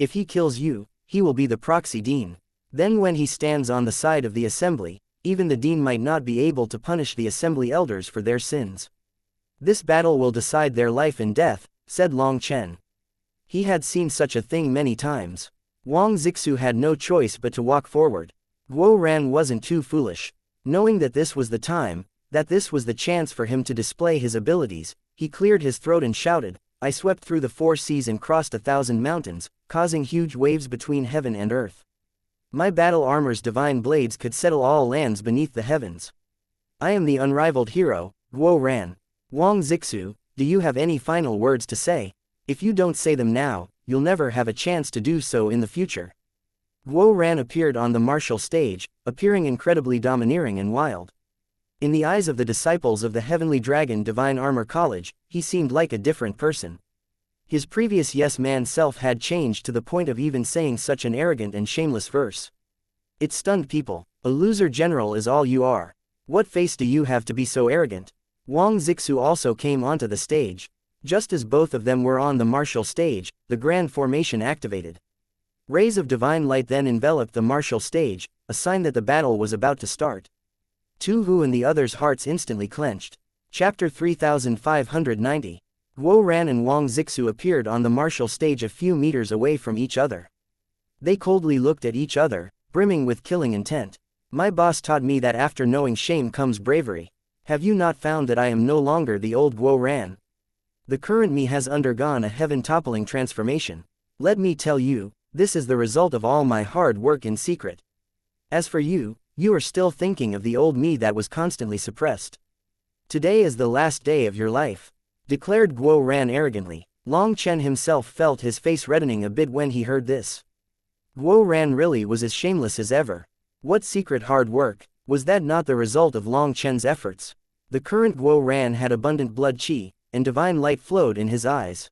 If he kills you, he will be the proxy dean. Then when he stands on the side of the assembly, even the dean might not be able to punish the assembly elders for their sins. This battle will decide their life and death, said Long Chen. He had seen such a thing many times. Wang Zixu had no choice but to walk forward. Guo Ran wasn't too foolish. Knowing that this was the time, that this was the chance for him to display his abilities, he cleared his throat and shouted, I swept through the 4 seas and crossed 1,000 mountains, causing huge waves between heaven and earth. My battle armor's divine blades could settle all lands beneath the heavens. I am the unrivaled hero, Guo Ran. Wang Zixu, do you have any final words to say? If you don't say them now, you'll never have a chance to do so in the future. Guo Ran appeared on the martial stage, appearing incredibly domineering and wild. In the eyes of the disciples of the Heavenly Dragon Divine Armor College, he seemed like a different person. His previous yes-man self had changed to the point of even saying such an arrogant and shameless verse. It stunned people. A loser general is all you are. What face do you have to be so arrogant? Wang Zixu also came onto the stage. Just as both of them were on the martial stage, the grand formation activated. Rays of divine light then enveloped the martial stage, a sign that the battle was about to start. Tu Hu and the others' hearts instantly clenched. Chapter 3590. Guo Ran and Wang Zixu appeared on the martial stage a few meters away from each other. They coldly looked at each other, brimming with killing intent. My boss taught me that after knowing shame comes bravery. Have you not found that I am no longer the old Guo Ran? The current me has undergone a heaven-toppling transformation. Let me tell you, this is the result of all my hard work in secret. As for you, you are still thinking of the old me that was constantly suppressed. Today is the last day of your life, declared Guo Ran arrogantly. Long Chen himself felt his face reddening a bit when he heard this. Guo Ran really was as shameless as ever. What secret hard work? Was that not the result of Long Chen's efforts? The current Guo Ran had abundant blood qi, and divine light flowed in his eyes.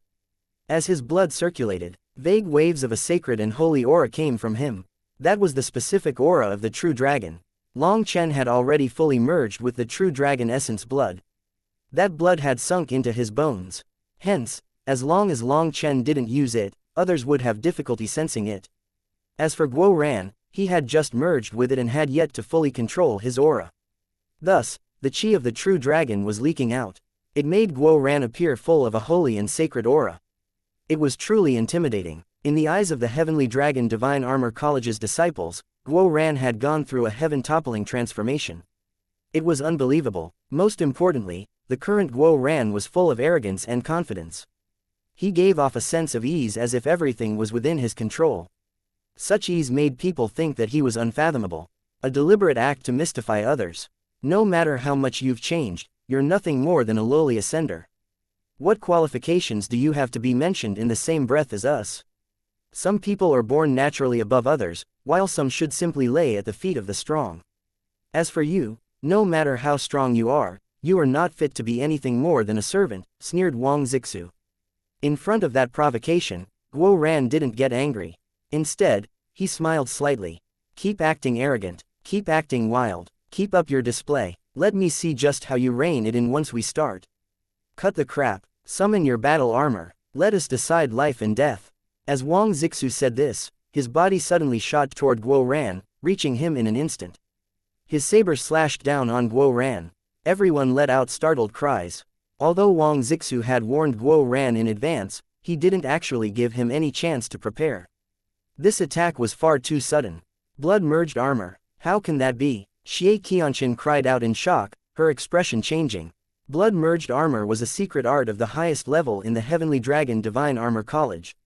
As his blood circulated, vague waves of a sacred and holy aura came from him. That was the specific aura of the true dragon. Long Chen had already fully merged with the true dragon essence blood. That blood had sunk into his bones. Hence, as long as Long Chen didn't use it, others would have difficulty sensing it. As for Guo Ran, he had just merged with it and had yet to fully control his aura. Thus, the qi of the true dragon was leaking out. It made Guo Ran appear full of a holy and sacred aura. It was truly intimidating. In the eyes of the Heavenly Dragon Divine Armor College's disciples, Guo Ran had gone through a heaven-toppling transformation. It was unbelievable. Most importantly, the current Guo Ran was full of arrogance and confidence. He gave off a sense of ease as if everything was within his control. Such ease made people think that he was unfathomable. A deliberate act to mystify others. No matter how much you've changed, you're nothing more than a lowly ascender. What qualifications do you have to be mentioned in the same breath as us? Some people are born naturally above others, while some should simply lay at the feet of the strong. As for you, no matter how strong you are not fit to be anything more than a servant, sneered Wang Zixu. In front of that provocation, Guo Ran didn't get angry. Instead, he smiled slightly. Keep acting arrogant, keep acting wild, keep up your display. Let me see just how you rein it in once we start. Cut the crap, summon your battle armor, let us decide life and death. As Wang Zixu said this, his body suddenly shot toward Guo Ran, reaching him in an instant. His saber slashed down on Guo Ran. Everyone let out startled cries. Although Wang Zixu had warned Guo Ran in advance, he didn't actually give him any chance to prepare. This attack was far too sudden. Blood-merged armor. How can that be? Xianxia cried out in shock, her expression changing. Blood-merged armor was a secret art of the highest level in the Heavenly Dragon Divine Armor College.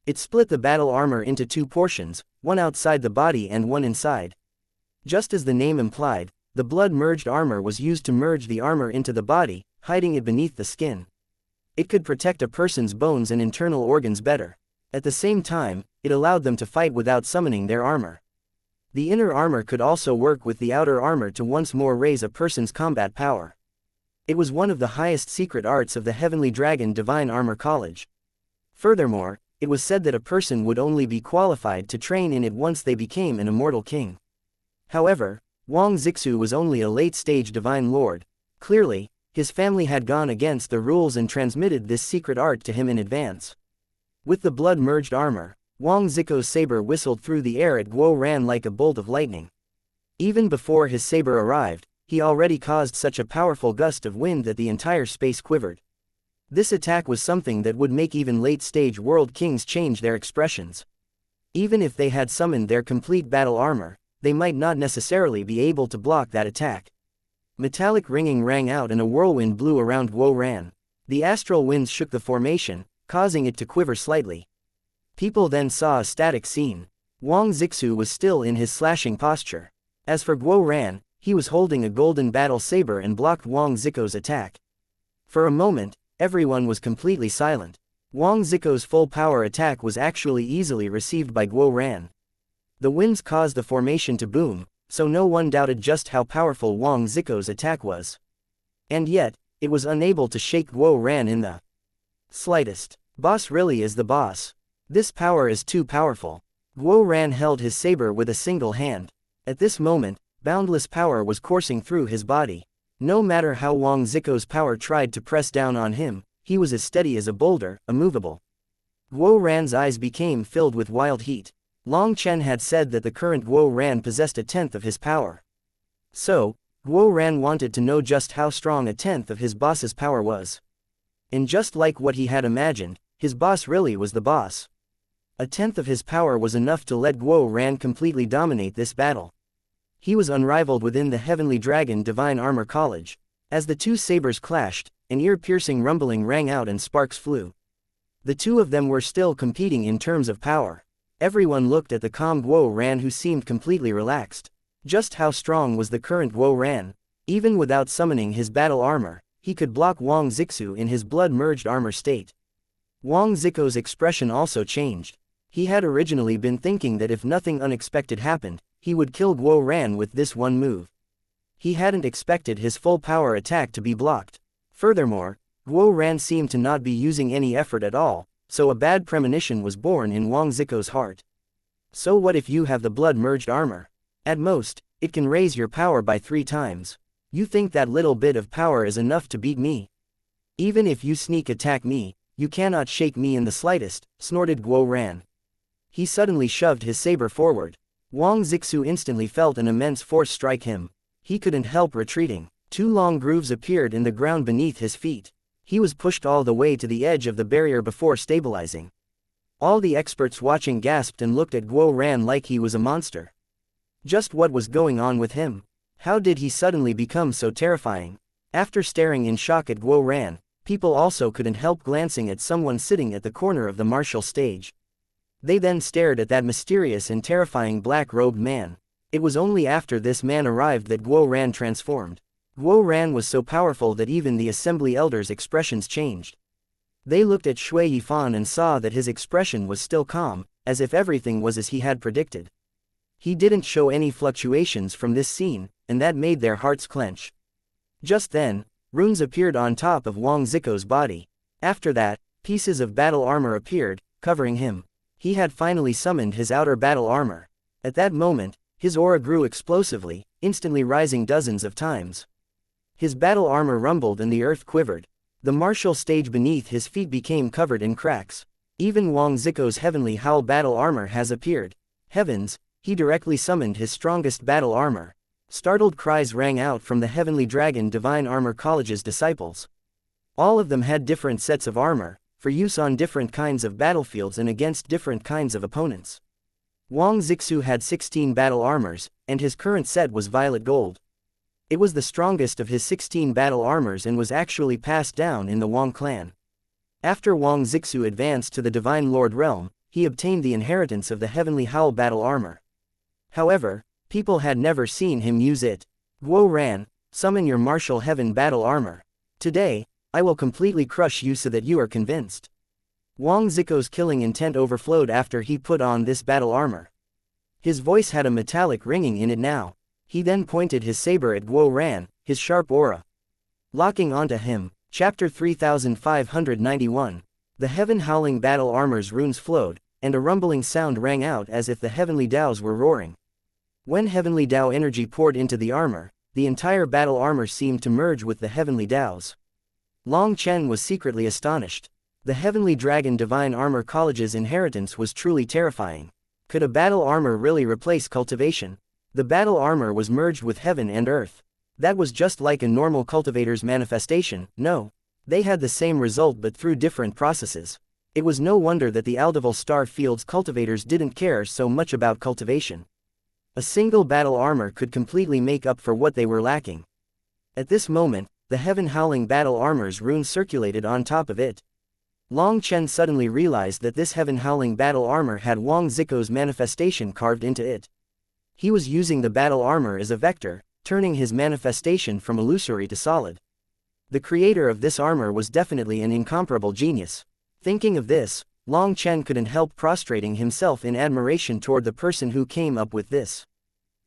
It split the battle armor into two portions, one outside the body and one inside. Just as the name implied, the blood-merged armor was used to merge the armor into the body, hiding it beneath the skin. It could protect a person's bones and internal organs better. At the same time, it allowed them to fight without summoning their armor. The inner armor could also work with the outer armor to once more raise a person's combat power. It was one of the highest secret arts of the Heavenly Dragon Divine Armor College. Furthermore, it was said that a person would only be qualified to train in it once they became an immortal king. However, Wang Zixu was only a late-stage divine lord. Clearly, his family had gone against the rules and transmitted this secret art to him in advance. With the blood-merged armor, Wang Zixu's saber whistled through the air at Guo Ran like a bolt of lightning. Even before his saber arrived, he already caused such a powerful gust of wind that the entire space quivered. This attack was something that would make even late-stage world kings change their expressions. Even if they had summoned their complete battle armor, they might not necessarily be able to block that attack. Metallic ringing rang out and a whirlwind blew around Guo Ran. The astral winds shook the formation, causing it to quiver slightly. People then saw a static scene. Wang Zixu was still in his slashing posture. As for Guo Ran, he was holding a golden battle saber and blocked Wang Zixu's attack. For a moment, everyone was completely silent. Wang Zixu's full power attack was actually easily received by Guo Ran. The winds caused the formation to boom, so no one doubted just how powerful Wang Zixu's attack was. And yet, it was unable to shake Guo Ran in the slightest. Boss really is the boss. This power is too powerful. Guo Ran held his saber with a single hand. At this moment, boundless power was coursing through his body. No matter how Wang Zixu's power tried to press down on him, he was as steady as a boulder, immovable. Guo Ran's eyes became filled with wild heat. Long Chen had said that the current Guo Ran possessed a tenth of his power. So, Guo Ran wanted to know just how strong a tenth of his boss's power was. And just like what he had imagined, his boss really was the boss. A tenth of his power was enough to let Guo Ran completely dominate this battle. He was unrivaled within the Heavenly Dragon Divine Armor College. As the two sabers clashed, an ear-piercing rumbling rang out and sparks flew. The two of them were still competing in terms of power. Everyone looked at the calm Guo Ran, who seemed completely relaxed. Just how strong was the current Guo Ran? Even without summoning his battle armor, he could block Wang Zixu in his blood-merged armor state. Wang Zixu's expression also changed. He had originally been thinking that if nothing unexpected happened, he would kill Guo Ran with this one move. He hadn't expected his full power attack to be blocked. Furthermore, Guo Ran seemed to not be using any effort at all, so a bad premonition was born in Wang Zixu's heart. So what if you have the blood-merged armor? At most, it can raise your power by 3 times. You think that little bit of power is enough to beat me? Even if you sneak attack me, you cannot shake me in the slightest, snorted Guo Ran. He suddenly shoved his saber forward. Wang Zixu instantly felt an immense force strike him. He couldn't help retreating. 2 long grooves appeared in the ground beneath his feet. He was pushed all the way to the edge of the barrier before stabilizing. All the experts watching gasped and looked at Guo Ran like he was a monster. Just what was going on with him? How did he suddenly become so terrifying? After staring in shock at Guo Ran, people also couldn't help glancing at someone sitting at the corner of the martial stage. They then stared at that mysterious and terrifying black-robed man. It was only after this man arrived that Guo Ran transformed. Guo Ran was so powerful that even the assembly elders' expressions changed. They looked at Shui Yifan and saw that his expression was still calm, as if everything was as he had predicted. He didn't show any fluctuations from this scene, and that made their hearts clench. Just then, runes appeared on top of Wang Zixu's body. After that, pieces of battle armor appeared, covering him. He had finally summoned his outer battle armor. At that moment, his aura grew explosively, instantly rising dozens of times. His battle armor rumbled and the earth quivered. The martial stage beneath his feet became covered in cracks. Even Wang Zixu's heavenly howl battle armor has appeared. Heavens! He directly summoned his strongest battle armor. Startled cries rang out from the Heavenly Dragon Divine Armor College's disciples. All of them had different sets of armor, for use on different kinds of battlefields and against different kinds of opponents. Wang Zixu had 16 battle armors, and his current set was violet gold. It was the strongest of his 16 battle armors and was actually passed down in the Wang clan. After Wang Zixu advanced to the Divine Lord realm, he obtained the inheritance of the Heavenly Howl battle armor. However, people had never seen him use it. Guo Ran, summon your martial heaven battle armor. Today, I will completely crush you so that you are convinced. Wang Zixu's killing intent overflowed after he put on this battle armor. His voice had a metallic ringing in it now. He then pointed his saber at Guo Ran, his sharp aura locking onto him. Chapter 3591. The Heaven Howling Battle Armor's runes flowed, and a rumbling sound rang out as if the heavenly Daos were roaring. When heavenly Dao energy poured into the armor, the entire battle armor seemed to merge with the heavenly Daos. Long Chen was secretly astonished. The Heavenly Dragon Divine Armor College's inheritance was truly terrifying. Could a battle armor really replace cultivation? The battle armor was merged with heaven and earth. That was just like a normal cultivator's manifestation. No. They had the same result but through different processes. It was no wonder that the Aldeval Star Field's cultivators didn't care so much about cultivation. A single battle armor could completely make up for what they were lacking. At this moment, the Heaven Howling Battle Armor's runes circulated on top of it. Long Chen suddenly realized that this Heaven Howling Battle Armor had Wang Zixu's manifestation carved into it. He was using the battle armor as a vector, turning his manifestation from illusory to solid. The creator of this armor was definitely an incomparable genius. Thinking of this, Long Chen couldn't help prostrating himself in admiration toward the person who came up with this.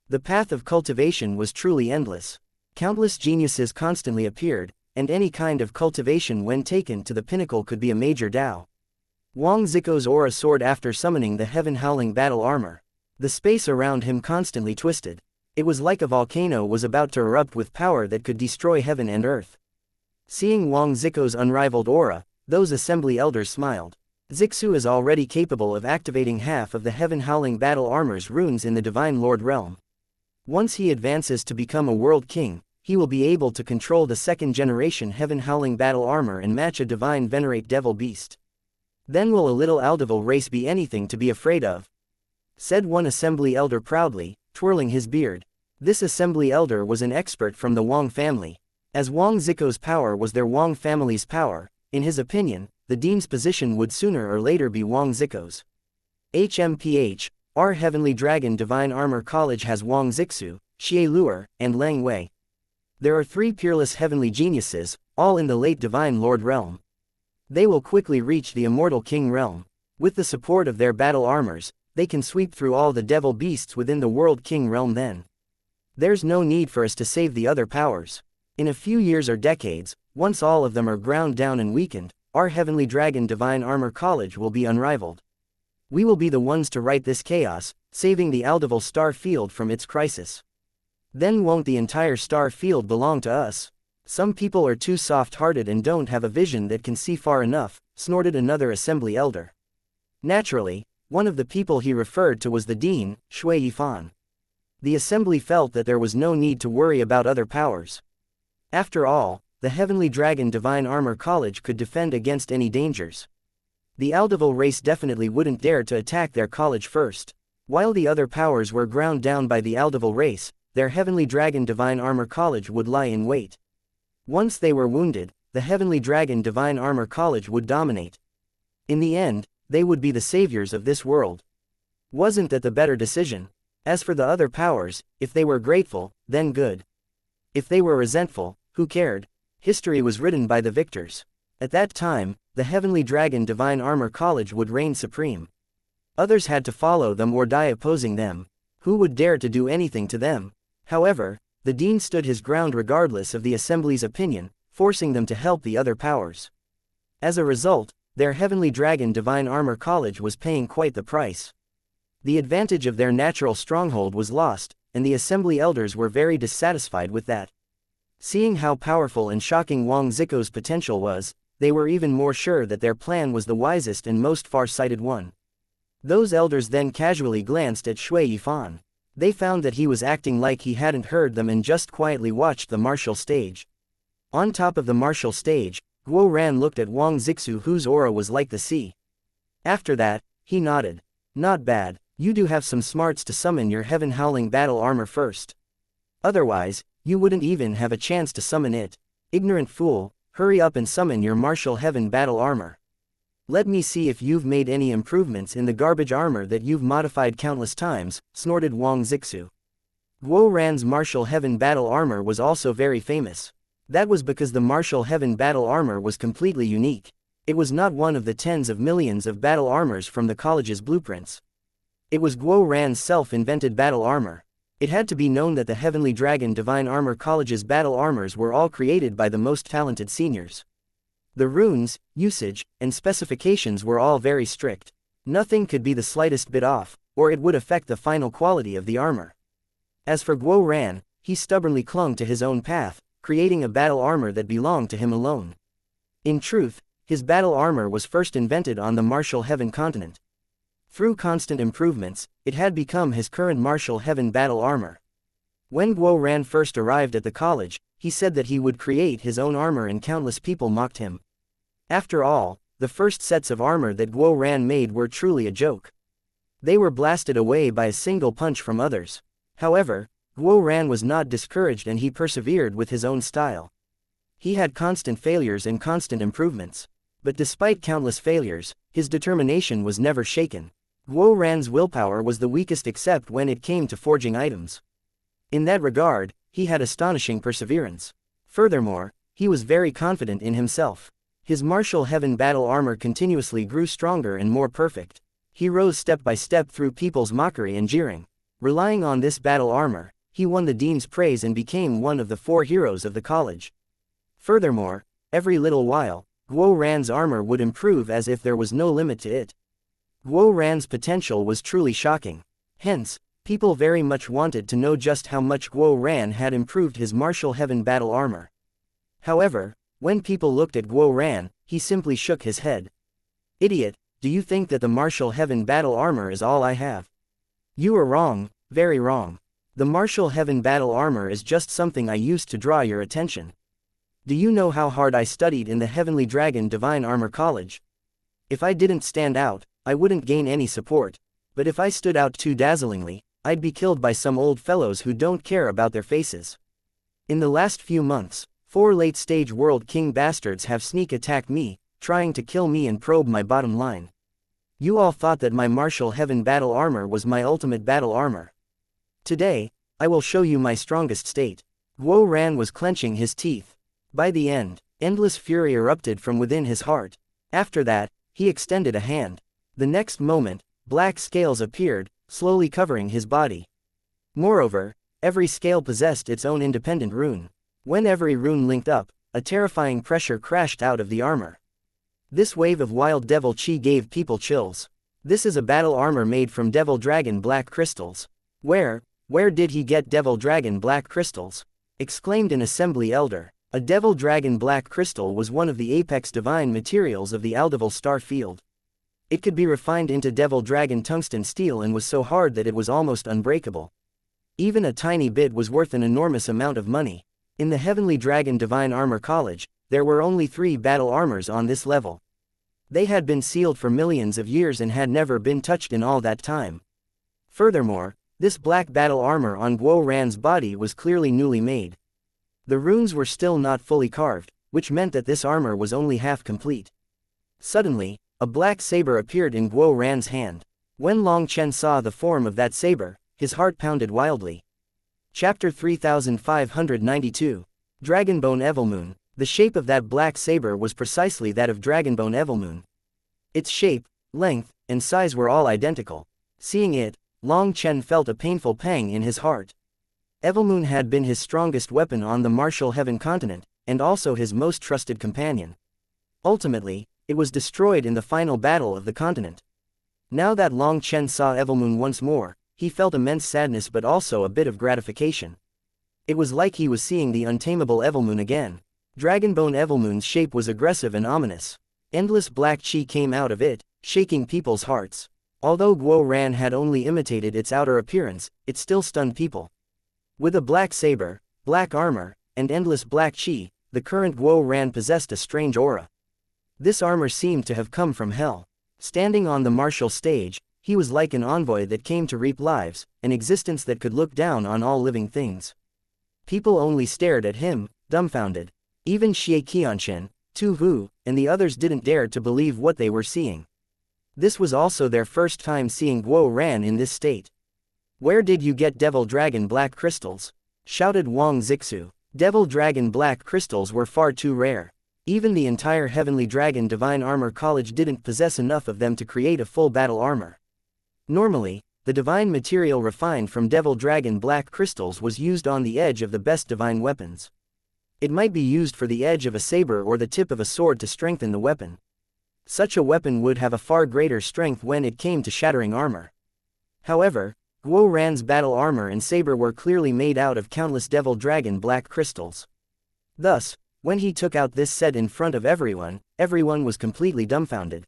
The path of cultivation was truly endless. Countless geniuses constantly appeared, and any kind of cultivation when taken to the pinnacle could be a major Dao. Wang Zixu's aura soared after summoning the Heaven Howling Battle Armor. The space around him constantly twisted. It was like a volcano was about to erupt with power that could destroy heaven and earth. Seeing Wang Zixu's unrivaled aura, Those assembly elders smiled. Zixu is already capable of activating half of the Heaven-Howling Battle Armor's runes in the Divine Lord realm. Once he advances to become a world king, he will be able to control the second-generation Heaven-Howling Battle Armor and match a Divine Venerate Devil Beast. Then will a little Aldeval race be anything to be afraid of? Said one assembly elder proudly, twirling his beard. This assembly elder was an expert from the Wang family. As Wang Ziko's power was their Wang family's power, in his opinion, the dean's position would sooner or later be Wang Ziko's. HMPH, our Heavenly Dragon Divine Armor College has Wang Zixu, Xie Luer, and Lang Wei. There are 3 peerless heavenly geniuses, all in the late Divine Lord realm. They will quickly reach the Immortal King realm. With the support of their battle armors, they can sweep through all the devil beasts within the World King realm then. There's no need for us to save the other powers. In a few years or decades, once all of them are ground down and weakened, our Heavenly Dragon Divine Armor College will be unrivaled. We will be the ones to right this chaos, saving the Aldeval star field from its crisis. Then won't the entire star field belong to us? Some people are too soft-hearted and don't have a vision that can see far enough, snorted another assembly elder. Naturally, one of the people he referred to was the dean, Shui Yifan. The assembly felt that there was no need to worry about other powers. After all, the Heavenly Dragon Divine Armor College could defend against any dangers. The Aldeval race definitely wouldn't dare to attack their college first. While the other powers were ground down by the Aldeval race, their Heavenly Dragon Divine Armor College would lie in wait. Once they were wounded, the Heavenly Dragon Divine Armor College would dominate. In the end, they would be the saviors of this world. Wasn't that the better decision? As for the other powers, if they were grateful, then good. If they were resentful, who cared? History was written by the victors. At that time, the Heavenly Dragon Divine Armor College would reign supreme. Others had to follow them or die opposing them. Who would dare to do anything to them? However, the dean stood his ground regardless of the assembly's opinion, forcing them to help the other powers. As a result, their Heavenly Dragon Divine Armor College was paying quite the price. The advantage of their natural stronghold was lost, and the assembly elders were very dissatisfied with that. Seeing how powerful and shocking Wang Ziko's potential was, they were even more sure that their plan was the wisest and most far-sighted one. Those elders then casually glanced at Shui Yifan. They found that he was acting like he hadn't heard them and just quietly watched the martial stage. On top of the martial stage, Guo Ran looked at Wang Zixu, whose aura was like the sea. After that, he nodded. Not bad, you do have some smarts to summon your Heaven-Howling Battle Armor first. Otherwise, you wouldn't even have a chance to summon it. Ignorant fool, hurry up and summon your Martial Heaven Battle Armor. Let me see if you've made any improvements in the garbage armor that you've modified countless times, snorted Wang Zixu. Guo Ran's Martial Heaven Battle Armor was also very famous. That was because the Martial Heaven Battle Armor was completely unique. It was not one of the tens of millions of battle armors from the college's blueprints. It was Guo Ran's self-invented battle armor. It had to be known that the Heavenly Dragon Divine Armor College's battle armors were all created by the most talented seniors. The runes, usage, and specifications were all very strict. Nothing could be the slightest bit off, or it would affect the final quality of the armor. As for Guo Ran, he stubbornly clung to his own path, creating a battle armor that belonged to him alone. In truth, his battle armor was first invented on the Martial Heaven continent. Through constant improvements, it had become his current Martial Heaven battle armor. When Guo Ran first arrived at the college, he said that he would create his own armor and countless people mocked him. After all, the first sets of armor that Guo Ran made were truly a joke. They were blasted away by a single punch from others. However, Guo Ran was not discouraged and he persevered with his own style. He had constant failures and constant improvements. But despite countless failures, his determination was never shaken. Guo Ran's willpower was the weakest except when it came to forging items. In that regard, he had astonishing perseverance. Furthermore, he was very confident in himself. His Martial Heaven battle armor continuously grew stronger and more perfect. He rose step by step through people's mockery and jeering. Relying on this battle armor, he won the dean's praise and became one of the 4 heroes of the college. Furthermore, every little while, Guo Ran's armor would improve as if there was no limit to it. Guo Ran's potential was truly shocking. Hence, people very much wanted to know just how much Guo Ran had improved his Martial Heaven battle armor. However, When people looked at Guo Ran, he simply shook his head. Idiot, do you think that the martial heaven battle armor is all I have? You are wrong, very wrong. The martial heaven battle armor is just something I used to draw your attention. Do you know how hard I studied in the Heavenly Dragon Divine Armor College? If I didn't stand out, I wouldn't gain any support, but if I stood out too dazzlingly, I'd be killed by some old fellows who don't care about their faces. In the last few months, 4 late-stage World King bastards have sneak attacked me, trying to kill me and probe my bottom line. You all thought that my martial heaven battle armor was my ultimate battle armor. Today, I will show you my strongest state. Guo Ran was clenching his teeth. By the end, endless fury erupted from within his heart. After that, he extended a hand. The next moment, black scales appeared, slowly covering his body. Moreover, every scale possessed its own independent rune. When every rune linked up, a terrifying pressure crashed out of the armor. This wave of wild devil chi gave people chills. This is a battle armor made from devil dragon black crystals. Where did he get devil dragon black crystals? Exclaimed an assembly elder. A devil dragon black crystal was one of the apex divine materials of the Aldeval star field. It could be refined into devil dragon tungsten steel and was so hard that it was almost unbreakable. Even a tiny bit was worth an enormous amount of money. In the Heavenly Dragon Divine Armor College, there were only 3 battle armors on this level. They had been sealed for millions of years and had never been touched in all that time. Furthermore, this black battle armor on Guo Ran's body was clearly newly made. The runes were still not fully carved, which meant that this armor was only half complete. Suddenly, a black saber appeared in Guo Ran's hand. When Long Chen saw the form of that saber, his heart pounded wildly. Chapter 3592. Dragonbone Evilmoon. The shape of that black saber was precisely that of Dragonbone Evilmoon. Its shape, length, and size were all identical. Seeing it, Long Chen felt a painful pang in his heart. Evilmoon had been his strongest weapon on the martial heaven continent, and also his most trusted companion. Ultimately, it was destroyed in the final battle of the continent. Now that Long Chen saw Evilmoon once more, he felt immense sadness but also a bit of gratification. It was like he was seeing the untamable Evilmoon again. Dragonbone Evilmoon's shape was aggressive and ominous. Endless black chi came out of it, shaking people's hearts. Although Guo Ran had only imitated its outer appearance, it still stunned people. With a black saber, black armor, and endless black chi, the current Guo Ran possessed a strange aura. This armor seemed to have come from hell. Standing on the martial stage, he was like an envoy that came to reap lives, an existence that could look down on all living things. People only stared at him, dumbfounded. Even xianxia, Tu Hu, and the others didn't dare to believe what they were seeing. This was also their first time seeing Guo Ran in this state. "Where did you get Devil Dragon Black Crystals?" shouted Wang Zixu. Devil Dragon Black Crystals were far too rare. Even the entire Heavenly Dragon Divine Armor College didn't possess enough of them to create a full battle armor. Normally, the divine material refined from Devil Dragon Black Crystals was used on the edge of the best divine weapons. It might be used for the edge of a saber or the tip of a sword to strengthen the weapon. Such a weapon would have a far greater strength when it came to shattering armor. However, Guo Ran's battle armor and saber were clearly made out of countless Devil Dragon Black Crystals. Thus, when he took out this set in front of everyone was completely dumbfounded.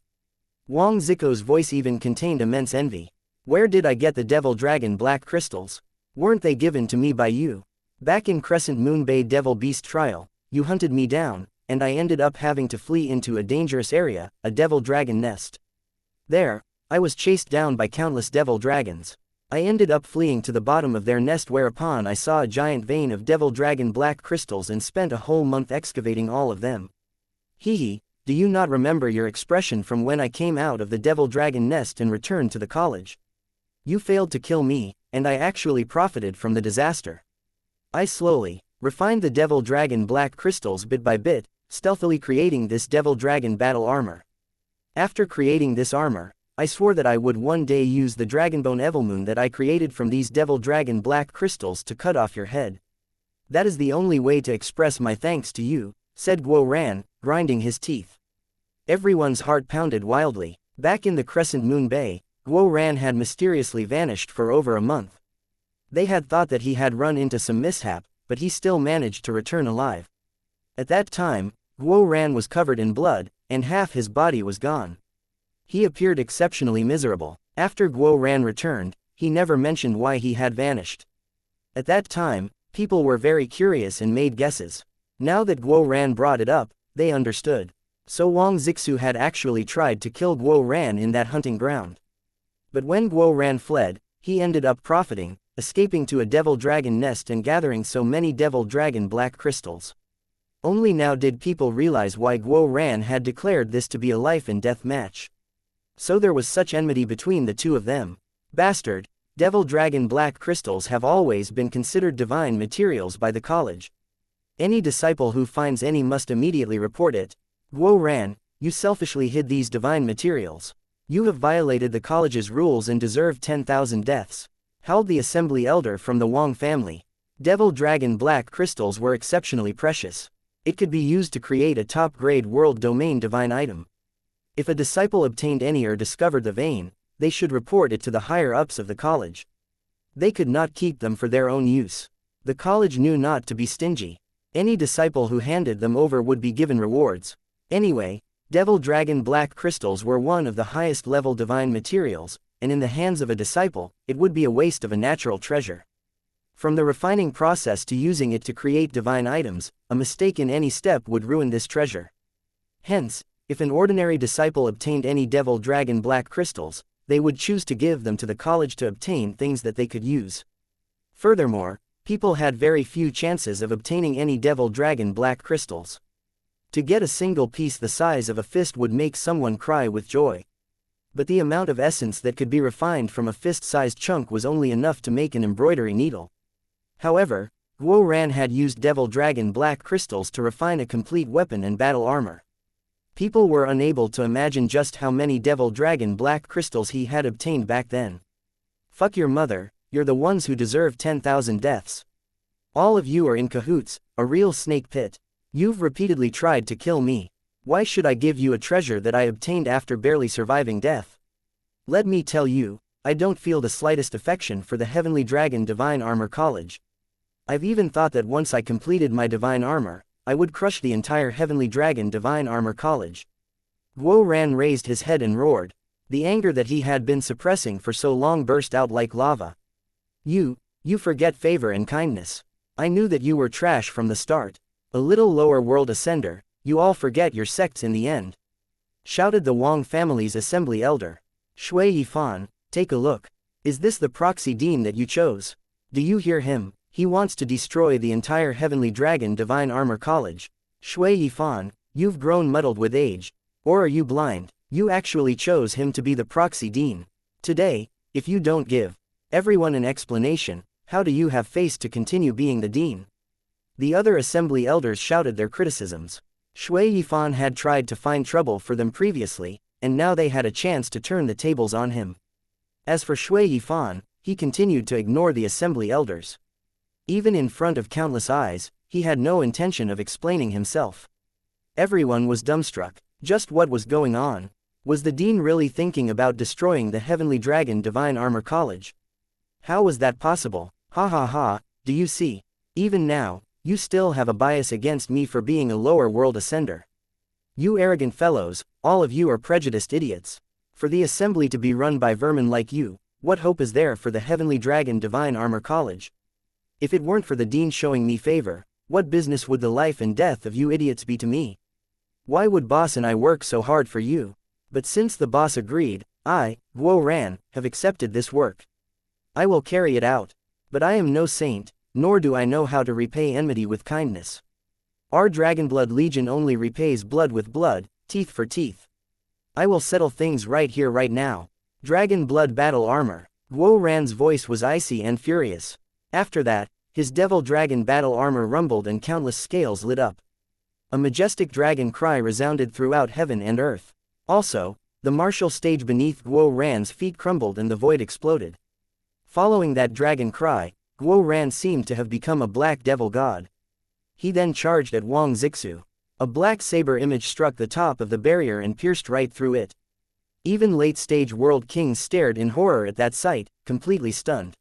Wang Zixu's voice even contained immense envy. "Where did I get the Devil Dragon Black Crystals? Weren't they given to me by you? Back in Crescent Moon Bay Devil Beast Trial, you hunted me down, and I ended up having to flee into a dangerous area, a Devil Dragon Nest. There, I was chased down by countless Devil Dragons. I ended up fleeing to the bottom of their nest whereupon I saw a giant vein of Devil Dragon Black Crystals and spent a whole month excavating all of them. Hehe, do you not remember your expression from when I came out of the Devil Dragon Nest and returned to the college? You failed to kill me, and I actually profited from the disaster. I slowly refined the Devil Dragon Black Crystals bit by bit, stealthily creating this Devil Dragon battle armor. After creating this armor, I swore that I would one day use the Dragonbone Evilmoon that I created from these Devil Dragon Black Crystals to cut off your head. That is the only way to express my thanks to you," said Guo Ran, grinding his teeth. Everyone's heart pounded wildly. Back in the Crescent Moon Bay, Guo Ran had mysteriously vanished for over a month. They had thought that he had run into some mishap, but he still managed to return alive. At that time, Guo Ran was covered in blood, and half his body was gone. He appeared exceptionally miserable. After Guo Ran returned, he never mentioned why he had vanished. At that time, people were very curious and made guesses. Now that Guo Ran brought it up, they understood. So Wang Zixu had actually tried to kill Guo Ran in that hunting ground. But when Guo Ran fled, he ended up profiting, escaping to a devil dragon nest and gathering so many devil dragon black crystals. Only now did people realize why Guo Ran had declared this to be a life and death match. So there was such enmity between the two of them. Bastard, devil dragon black crystals have always been considered divine materials by the college. Any disciple who finds any must immediately report it. Guo Ran, you selfishly hid these divine materials. You have violated the college's rules and deserve 10,000 deaths, howled the assembly elder from the Wang family. Devil dragon black crystals were exceptionally precious. It could be used to create a top-grade world domain divine item. If a disciple obtained any or discovered the vein, they should report it to the higher-ups of the college. They could not keep them for their own use. The college knew not to be stingy. Any disciple who handed them over would be given rewards. Anyway, devil dragon black crystals were one of the highest-level divine materials, and in the hands of a disciple, it would be a waste of a natural treasure. From the refining process to using it to create divine items, a mistake in any step would ruin this treasure. Hence, if an ordinary disciple obtained any devil dragon black crystals, they would choose to give them to the college to obtain things that they could use. Furthermore, people had very few chances of obtaining any devil dragon black crystals. To get a single piece the size of a fist would make someone cry with joy. But the amount of essence that could be refined from a fist-sized chunk was only enough to make an embroidery needle. However, Guo Ran had used devil dragon black crystals to refine a complete weapon and battle armor. People were unable to imagine just how many devil dragon black crystals he had obtained back then. Fuck your mother, you're the ones who deserve 10,000 deaths. All of you are in cahoots, a real snake pit. You've repeatedly tried to kill me. Why should I give you a treasure that I obtained after barely surviving death? Let me tell you, I don't feel the slightest affection for the Heavenly Dragon Divine Armor College. I've even thought that once I completed my divine armor, I would crush the entire Heavenly Dragon Divine Armor College. Guo Ran raised his head and roared. The anger that he had been suppressing for so long burst out like lava. You forget favor and kindness. I knew that you were trash from the start. A little lower world ascender, you all forget your sects in the end. Shouted the Wang family's assembly elder. Shui Yifan, take a look. Is this the proxy dean that you chose? Do you hear him? He wants to destroy the entire Heavenly Dragon Divine Armor College. Shui Yifan, you've grown muddled with age. Or are you blind? You actually chose him to be the proxy dean. Today, if you don't give everyone an explanation, how do you have face to continue being the dean? The other assembly elders shouted their criticisms. Shui Yifan had tried to find trouble for them previously, and now they had a chance to turn the tables on him. As for Shui Yifan, he continued to ignore the assembly elders. Even in front of countless eyes, he had no intention of explaining himself. Everyone was dumbstruck. Just what was going on? Was the dean really thinking about destroying the Heavenly Dragon Divine Armor College? How was that possible? Ha ha ha, do you see? Even now, you still have a bias against me for being a lower world ascender. You arrogant fellows, all of you are prejudiced idiots. For the assembly to be run by vermin like you, what hope is there for the Heavenly Dragon Divine Armor College? If it weren't for the dean showing me favor, what business would the life and death of you idiots be to me? Why would boss and I work so hard for you? But since the boss agreed, I, Guo Ran, have accepted this work. I will carry it out. But I am no saint, nor do I know how to repay enmity with kindness. Our Dragonblood Legion only repays blood with blood, teeth for teeth. I will settle things right here right now. Dragon Blood Battle Armor. Guo Ran's voice was icy and furious. After that, his devil dragon battle armor rumbled and countless scales lit up. A majestic dragon cry resounded throughout heaven and earth. Also, the martial stage beneath Guo Ran's feet crumbled and the void exploded. Following that dragon cry, Guo Ran seemed to have become a black devil god. He then charged at Wang Zixu. A black saber image struck the top of the barrier and pierced right through it. Even late-stage world kings stared in horror at that sight, completely stunned.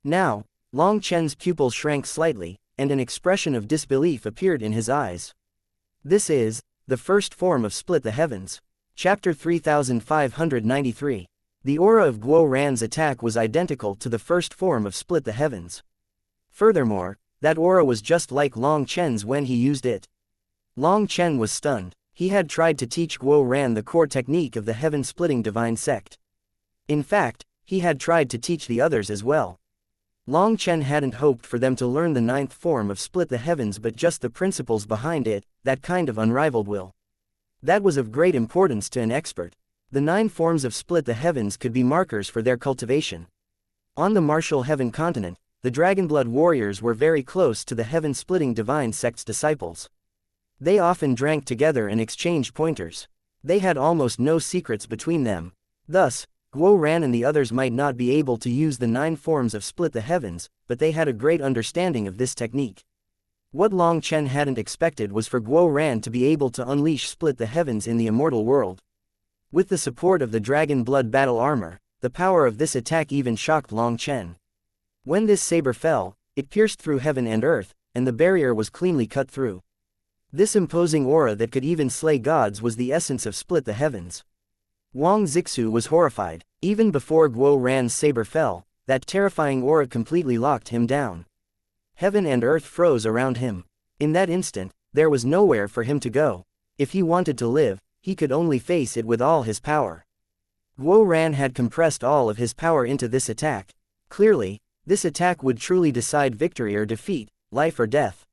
Now, Long Chen's pupils shrank slightly, and an expression of disbelief appeared in his eyes. This is the first form of Split the Heavens. Chapter 3593. The aura of Guo Ran's attack was identical to the first form of Split the Heavens. Furthermore, that aura was just like Long Chen's when he used it. Long Chen was stunned. He had tried to teach Guo Ran the core technique of the heaven-splitting divine sect. In fact, he had tried to teach the others as well. Long Chen hadn't hoped for them to learn the ninth form of Split the Heavens but just the principles behind it, that kind of unrivaled will. That was of great importance to an expert. The 9 forms of Split the Heavens could be markers for their cultivation. On the martial heaven continent, the Dragonblood warriors were very close to the heaven-splitting divine sect's disciples. They often drank together and exchanged pointers. They had almost no secrets between them. Thus, Guo Ran and the others might not be able to use the 9 forms of Split the Heavens, but they had a great understanding of this technique. What Long Chen hadn't expected was for Guo Ran to be able to unleash Split the Heavens in the immortal world. With the support of the Dragon Blood battle armor, the power of this attack even shocked Long Chen. When this saber fell, it pierced through heaven and earth, and the barrier was cleanly cut through. This imposing aura that could even slay gods was the essence of Split the Heavens. Wang Zixu was horrified. Even before Guo Ran's saber fell, that terrifying aura completely locked him down. Heaven and earth froze around him. In that instant, there was nowhere for him to go. If he wanted to live, he could only face it with all his power. Guo Ran had compressed all of his power into this attack. Clearly, this attack would truly decide victory or defeat, life or death.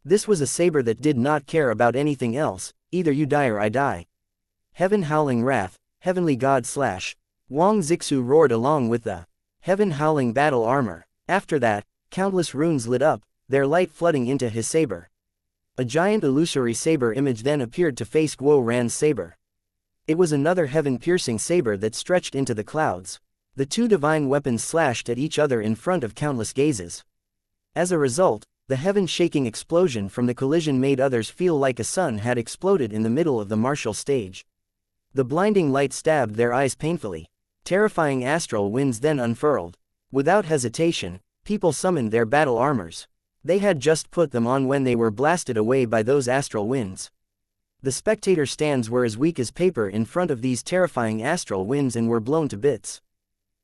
This was a saber that did not care about anything else, either you die or I die. Heaven Howling Wrath, Heavenly God Slash. Wang Zixu roared along with the Heaven Howling battle armor. After that, countless runes lit up, their light flooding into his saber. A giant illusory saber image then appeared to face Guo Ran's saber. It was another heaven-piercing saber that stretched into the clouds. The 2 divine weapons slashed at each other in front of countless gazes. As a result, the heaven-shaking explosion from the collision made others feel like a sun had exploded in the middle of the martial stage. The blinding light stabbed their eyes painfully. Terrifying astral winds then unfurled. Without hesitation, people summoned their battle armors. They had just put them on when they were blasted away by those astral winds. The spectator stands were as weak as paper in front of these terrifying astral winds and were blown to bits.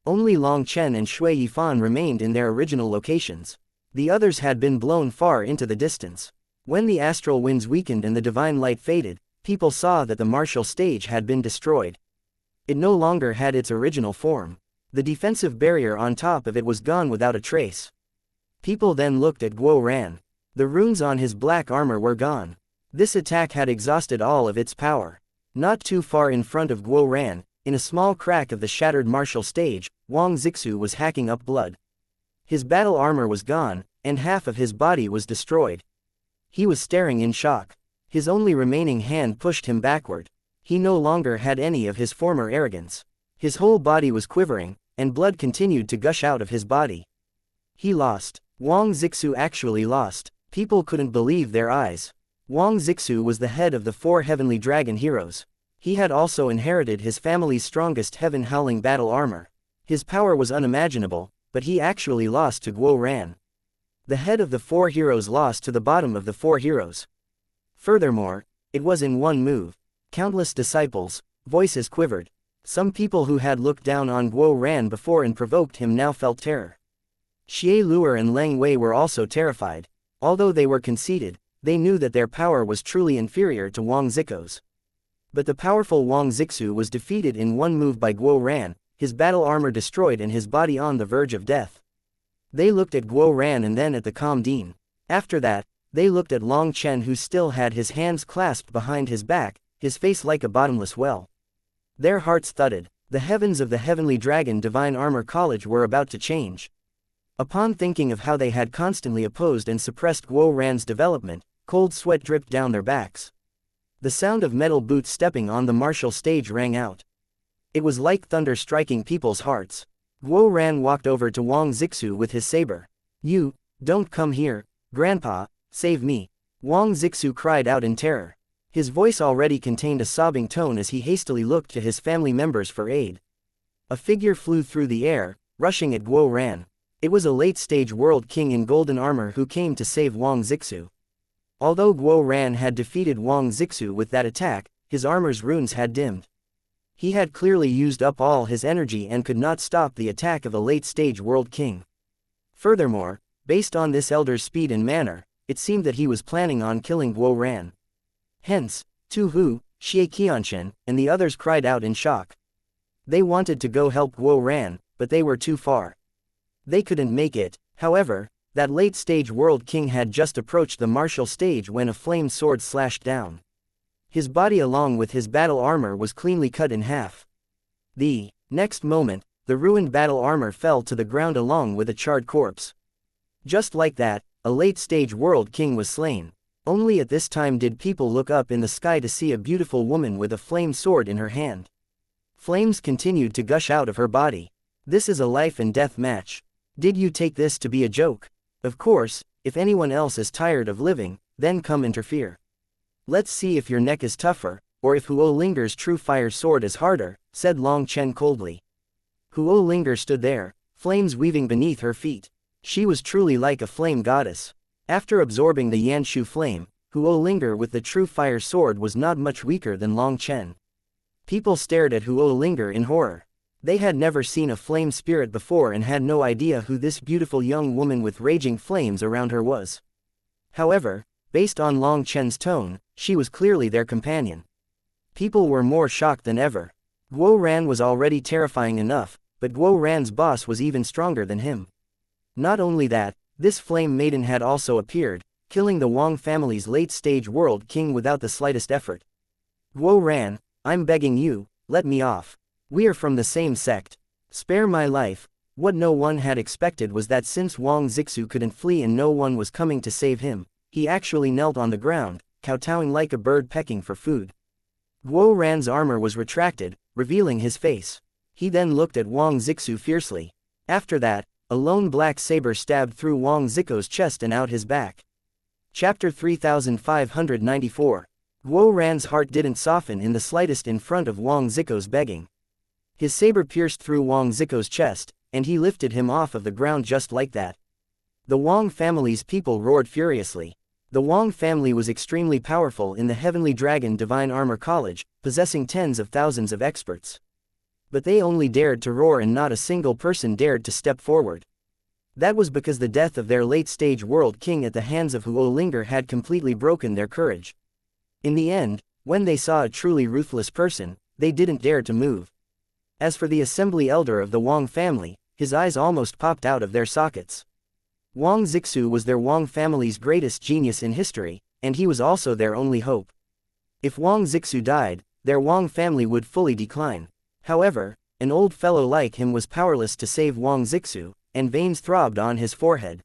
Only Long Chen and Shui Yifan remained in their original locations. The others had been blown far into the distance. When the astral winds weakened and the divine light faded, people saw that the martial stage had been destroyed. It no longer had its original form. The defensive barrier on top of it was gone without a trace. People then looked at Guo Ran. The runes on his black armor were gone. This attack had exhausted all of its power. Not too far in front of Guo Ran, in a small crack of the shattered martial stage, Wang Zixu was hacking up blood. His battle armor was gone, and half of his body was destroyed. He was staring in shock. His only remaining hand pushed him backward. He no longer had any of his former arrogance. His whole body was quivering, and blood continued to gush out of his body. He lost. Wang Zixu actually lost. People couldn't believe their eyes. Wang Zixu was the head of the 4 heavenly dragon heroes. He had also inherited his family's strongest heaven howling battle armor. His power was unimaginable, but he actually lost to Guo Ran. The head of the 4 heroes lost to the bottom of the 4 heroes. Furthermore, it was in one move. Countless disciples, voices quivered. Some people who had looked down on Guo Ran before and provoked him now felt terror. Xie Luer and Leng Wei were also terrified. Although they were conceited, they knew that their power was truly inferior to Wang Zixu's. But the powerful Wang Zixu was defeated in one move by Guo Ran, his battle armor destroyed and his body on the verge of death. They looked at Guo Ran and then at the calm Dean. After that, they looked at Long Chen who still had his hands clasped behind his back, his face like a bottomless well. Their hearts thudded. The heavens of the Heavenly Dragon Divine Armor College were about to change. Upon thinking of how they had constantly opposed and suppressed Guo Ran's development, cold sweat dripped down their backs. The sound of metal boots stepping on the martial stage rang out. It was like thunder striking people's hearts. Guo Ran walked over to Wang Zixu with his saber. "You, don't come here, Grandpa, save me." Wang Zixu cried out in terror. His voice already contained a sobbing tone as he hastily looked to his family members for aid. A figure flew through the air, rushing at Guo Ran. It was a late-stage world king in golden armor who came to save Wang Zixu. Although Guo Ran had defeated Wang Zixu with that attack, his armor's runes had dimmed. He had clearly used up all his energy and could not stop the attack of a late-stage world king. Furthermore, based on this elder's speed and manner, it seemed that he was planning on killing Guo Ran. Hence, Tu Hu, Xianxia, and the others cried out in shock. They wanted to go help Guo Ran, but they were too far. They couldn't make it. However, that late-stage world king had just approached the martial stage when a flame sword slashed down. His body along with his battle armor was cleanly cut in half. The next moment, the ruined battle armor fell to the ground along with a charred corpse. Just like that, a late-stage world king was slain. Only at this time did people look up in the sky to see a beautiful woman with a flame sword in her hand. Flames continued to gush out of her body. This is a life and death match. Did you take this to be a joke? Of course, if anyone else is tired of living, then come interfere. Let's see if your neck is tougher, or if Huo Linger's true fire sword is harder, said Long Chen coldly. Huo Linger stood there, flames weaving beneath her feet. She was truly like a flame goddess. After absorbing the Yanshu flame, Huo Linger with the true fire sword was not much weaker than Long Chen. People stared at Huo Linger in horror. They had never seen a flame spirit before and had no idea who this beautiful young woman with raging flames around her was. However, based on Long Chen's tone, she was clearly their companion. People were more shocked than ever. Guo Ran was already terrifying enough, but Guo Ran's boss was even stronger than him. Not only that, this flame maiden had also appeared, killing the Wang family's late-stage world king without the slightest effort. Guo Ran, I'm begging you, let me off. We are from the same sect. Spare my life. What no one had expected was that since Wang Zixu couldn't flee and no one was coming to save him, he actually knelt on the ground, kowtowing like a bird pecking for food. Guo Ran's armor was retracted, revealing his face. He then looked at Wang Zixu fiercely. After that, a lone black saber stabbed through Wang Zixu's chest and out his back. Chapter 3594. Guo Ran's heart didn't soften in the slightest in front of Wang Zixu's begging. His saber pierced through Wang Zixu's chest, and he lifted him off of the ground just like that. The Wang family's people roared furiously. The Wang family was extremely powerful in the Heavenly Dragon Divine Armor College, possessing tens of thousands of experts. But they only dared to roar and not a single person dared to step forward. That was because the death of their late-stage world king at the hands of Huo Linger had completely broken their courage. In the end, when they saw a truly ruthless person, they didn't dare to move. As for the assembly elder of the Wang family, his eyes almost popped out of their sockets. Wang Zixu was their Wang family's greatest genius in history, and he was also their only hope. If Wang Zixu died, their Wang family would fully decline. However, an old fellow like him was powerless to save Wang Zixu, and veins throbbed on his forehead.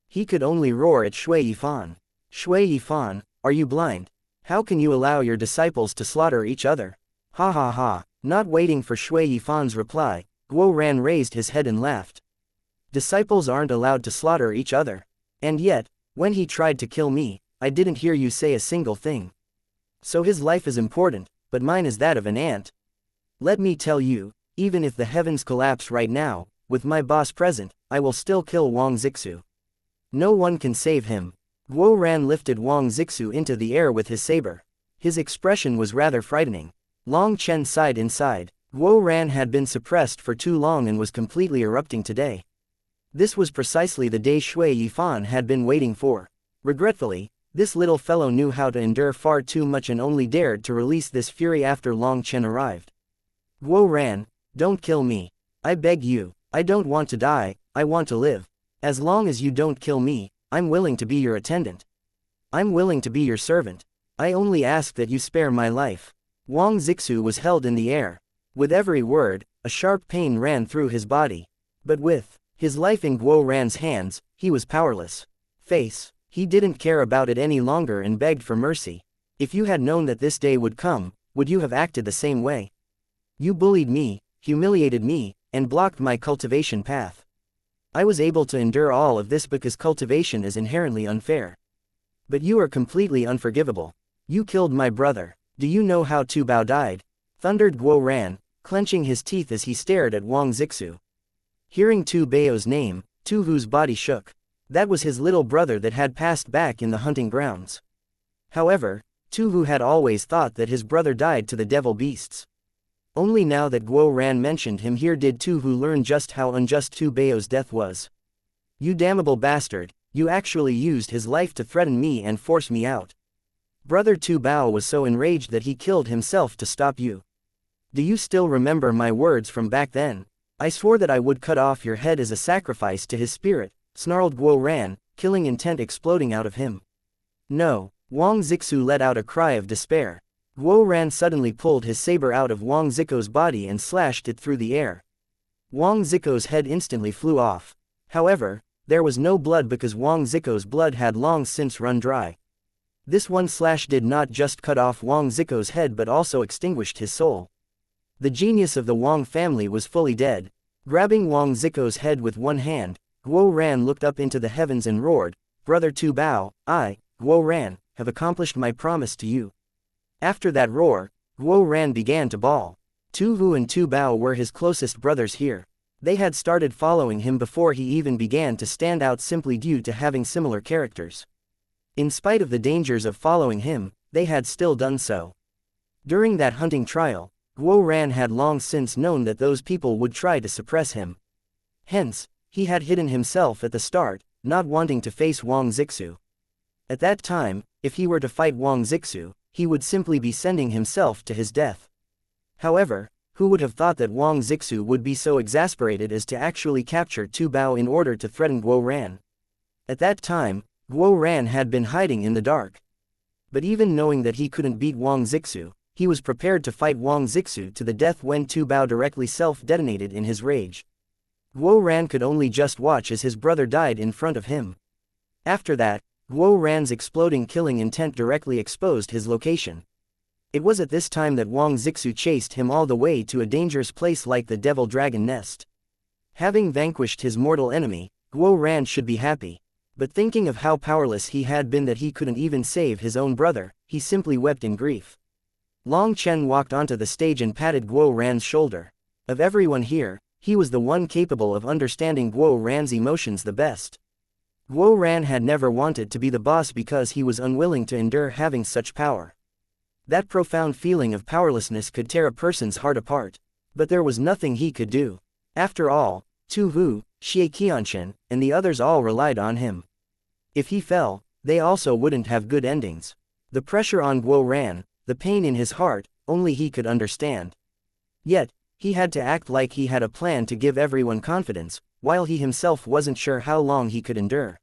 He could only roar at Shui Yifan. Shui Yifan, are you blind? How can you allow your disciples to slaughter each other? Ha ha ha. Not waiting for Shui Yifan's reply, Guo Ran raised his head and laughed. Disciples aren't allowed to slaughter each other. And yet, when he tried to kill me, I didn't hear you say a single thing. So his life is important, but mine is that of an ant. Let me tell you, even if the heavens collapse right now, with my boss present, I will still kill Wang Zixu. No one can save him. Guo Ran lifted Wang Zixu into the air with his saber. His expression was rather frightening. Long Chen sighed inside. Guo Ran had been suppressed for too long and was completely erupting today. This was precisely the day Shui Yifan had been waiting for. Regretfully, this little fellow knew how to endure far too much and only dared to release this fury after Long Chen arrived. Guo Ran, don't kill me. I beg you, I don't want to die, I want to live. As long as you don't kill me, I'm willing to be your attendant. I'm willing to be your servant. I only ask that you spare my life. Wang Zixu was held in the air. With every word, a sharp pain ran through his body. But with his life in Guo Ran's hands, he was powerless. He didn't care about it any longer and begged for mercy. If you had known that this day would come, would you have acted the same way? You bullied me, humiliated me, and blocked my cultivation path. I was able to endure all of this because cultivation is inherently unfair. But you are completely unforgivable. You killed my brother. Do you know how Tu Bao died? Thundered Guo Ran, clenching his teeth as he stared at Wang Zixu. Hearing Tu Bao's name, Tu Hu's body shook. That was his little brother that had passed back in the hunting grounds. However, Tu Hu had always thought that his brother died to the devil beasts. Only now that Guo Ran mentioned him here did Tu Hu learn just how unjust Tu Bao's death was. You damnable bastard, you actually used his life to threaten me and force me out. Brother Tu Bao was so enraged that he killed himself to stop you. Do you still remember my words from back then? I swore that I would cut off your head as a sacrifice to his spirit, snarled Guo Ran, killing intent exploding out of him. No, Wang Zixu let out a cry of despair. Guo Ran suddenly pulled his saber out of Wang Zico's body and slashed it through the air. Wang Zico's head instantly flew off. However, there was no blood because Wang Zico's blood had long since run dry. This one slash did not just cut off Wang Zico's head but also extinguished his soul. The genius of the Wang family was fully dead. Grabbing Wang Zico's head with one hand, Guo Ran looked up into the heavens and roared, "Brother Tu Bao, I, Guo Ran, have accomplished my promise to you." After that roar, Guo Ran began to bawl. Tu Hu and Tu Bao were his closest brothers here. They had started following him before he even began to stand out simply due to having similar characters. In spite of the dangers of following him, they had still done so. During that hunting trial, Guo Ran had long since known that those people would try to suppress him. Hence, he had hidden himself at the start, not wanting to face Wang Zixu. At that time, if he were to fight Wang Zixu, he would simply be sending himself to his death. However, who would have thought that Wang Zixu would be so exasperated as to actually capture Tu Bao in order to threaten Guo Ran? At that time, Guo Ran had been hiding in the dark. But even knowing that he couldn't beat Wang Zixu, he was prepared to fight Wang Zixu to the death when Tu Bao directly self-detonated in his rage. Guo Ran could only just watch as his brother died in front of him. After that, Guo Ran's exploding killing intent directly exposed his location. It was at this time that Wang Zixu chased him all the way to a dangerous place like the Devil Dragon Nest. Having vanquished his mortal enemy, Guo Ran should be happy. But thinking of how powerless he had been that he couldn't even save his own brother, he simply wept in grief. Long Chen walked onto the stage and patted Guo Ran's shoulder. Of everyone here, he was the one capable of understanding Guo Ran's emotions the best. Guo Ran had never wanted to be the boss because he was unwilling to endure having such power. That profound feeling of powerlessness could tear a person's heart apart. But there was nothing he could do. After all, Tu Hu, xianxia, and the others all relied on him. If he fell, they also wouldn't have good endings. The pressure on Guo Ran, the pain in his heart, only he could understand. Yet, he had to act like he had a plan to give everyone confidence, while he himself wasn't sure how long he could endure.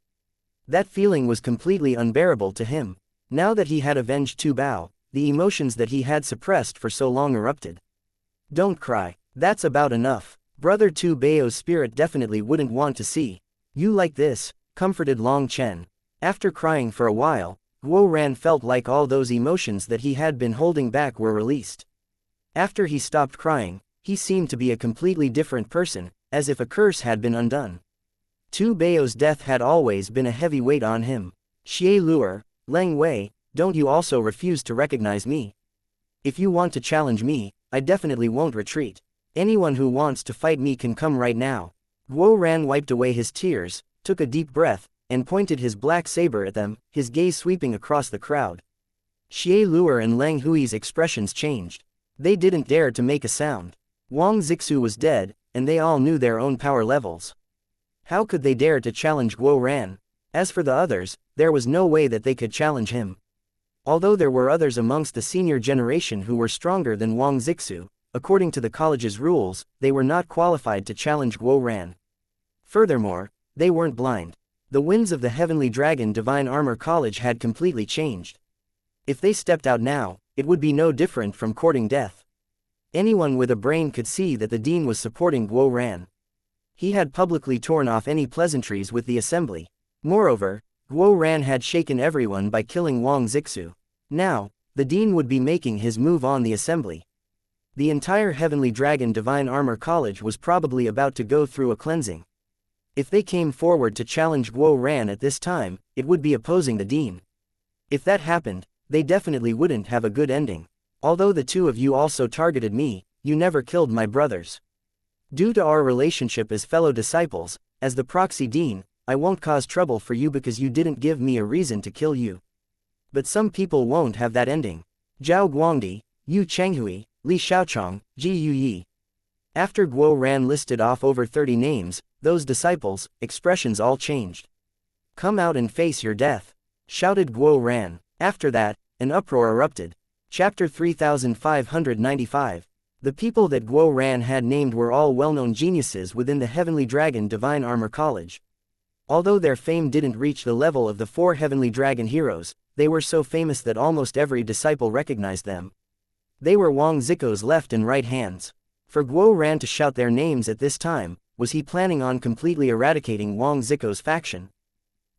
That feeling was completely unbearable to him. Now that he had avenged Tu Bao, the emotions that he had suppressed for so long erupted. Don't cry, that's about enough. Brother Tu Bao's spirit definitely wouldn't want to see you like this, comforted Long Chen. After crying for a while, Guo Ran felt like all those emotions that he had been holding back were released. After he stopped crying, he seemed to be a completely different person, as if a curse had been undone. Tu Bao's death had always been a heavy weight on him. Xie Luer, Leng Wei, don't you also refuse to recognize me? If you want to challenge me, I definitely won't retreat. Anyone who wants to fight me can come right now. Guo Ran wiped away his tears, took a deep breath, and pointed his black saber at them, his gaze sweeping across the crowd. Xie Luer and Leng Hui's expressions changed. They didn't dare to make a sound. Wang Zixu was dead, and they all knew their own power levels. How could they dare to challenge Guo Ran? As for the others, there was no way that they could challenge him. Although there were others amongst the senior generation who were stronger than Wang Zixu, according to the college's rules, they were not qualified to challenge Guo Ran. Furthermore, they weren't blind. The winds of the Heavenly Dragon Divine Armor College had completely changed. If they stepped out now, it would be no different from courting death. Anyone with a brain could see that the dean was supporting Guo Ran. He had publicly torn off any pleasantries with the assembly. Moreover, Guo Ran had shaken everyone by killing Wang Zixu. Now, the dean would be making his move on the assembly. The entire Heavenly Dragon Divine Armor College was probably about to go through a cleansing. If they came forward to challenge Guo Ran at this time, it would be opposing the dean. If that happened, they definitely wouldn't have a good ending. Although the two of you also targeted me, you never killed my brothers. Due to our relationship as fellow disciples, as the proxy dean, I won't cause trouble for you because you didn't give me a reason to kill you. But some people won't have that ending. Zhao Guangdi, Yu Chenghui, Li Xiaochong, Ji Yuyi. After Guo Ran listed off over 30 names, those disciples' expressions all changed. "Come out and face your death," shouted Guo Ran. After that, an uproar erupted. Chapter 3595. The people that Guo Ran had named were all well-known geniuses within the Heavenly Dragon Divine Armor College. Although their fame didn't reach the level of the 4 Heavenly Dragon heroes, they were so famous that almost every disciple recognized them. They were Wang Zico's left and right hands. For Guo Ran to shout their names at this time, was he planning on completely eradicating Wang Zico's faction?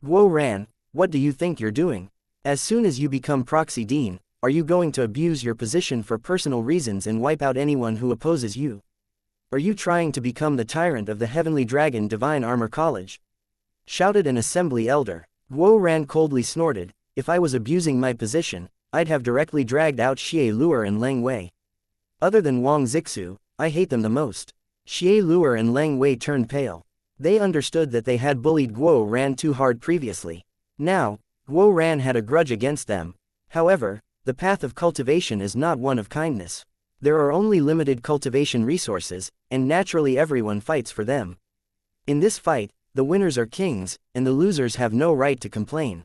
Guo Ran, what do you think you're doing? As soon as you become Proxy Dean, are you going to abuse your position for personal reasons and wipe out anyone who opposes you? Are you trying to become the tyrant of the Heavenly Dragon Divine Armor College? Shouted an assembly elder. Guo Ran coldly snorted, if I was abusing my position, I'd have directly dragged out Xie Luer and Leng Wei. Other than Wang Zixu, I hate them the most. Xie Luer and Leng Wei turned pale. They understood that they had bullied Guo Ran too hard previously. Now, Guo Ran had a grudge against them. However, the path of cultivation is not one of kindness. There are only limited cultivation resources, and naturally everyone fights for them. In this fight, the winners are kings, and the losers have no right to complain.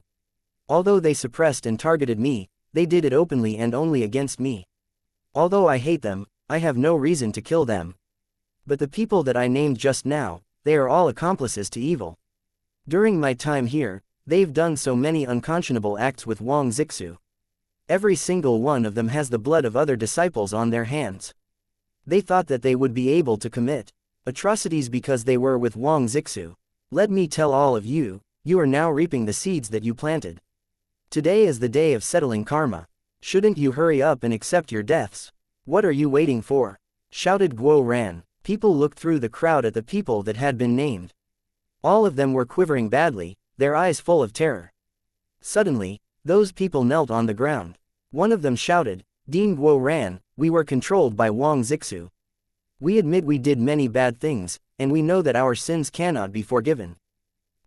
Although they suppressed and targeted me, they did it openly and only against me. Although I hate them, I have no reason to kill them. But the people that I named just now, they are all accomplices to evil. During my time here, they've done so many unconscionable acts with Wang Zixu. Every single one of them has the blood of other disciples on their hands. They thought that they would be able to commit atrocities because they were with Wang Zixu. Let me tell all of you, you are now reaping the seeds that you planted. Today is the day of settling karma. Shouldn't you hurry up and accept your deaths? What are you waiting for? Shouted Guo Ran. People looked through the crowd at the people that had been named. All of them were quivering badly, their eyes full of terror. Suddenly, those people knelt on the ground. One of them shouted, Dean Guo Ran, we were controlled by Wang Zixu. We admit we did many bad things, and we know that our sins cannot be forgiven.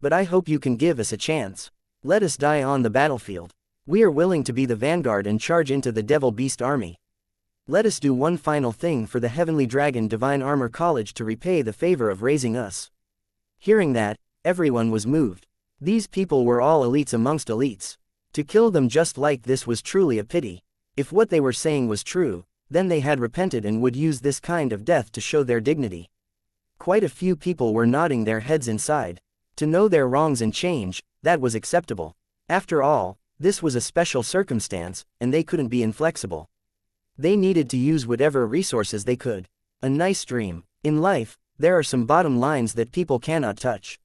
But I hope you can give us a chance. Let us die on the battlefield. We are willing to be the vanguard and charge into the Devil Beast army. Let us do one final thing for the Heavenly Dragon Divine Armor College to repay the favor of raising us. Hearing that, everyone was moved. These people were all elites amongst elites. To kill them just like this was truly a pity. If what they were saying was true, then they had repented and would use this kind of death to show their dignity. Quite a few people were nodding their heads inside. To know their wrongs and change, that was acceptable. After all, this was a special circumstance, and they couldn't be inflexible. They needed to use whatever resources they could. A nice dream. In life, there are some bottom lines that people cannot touch.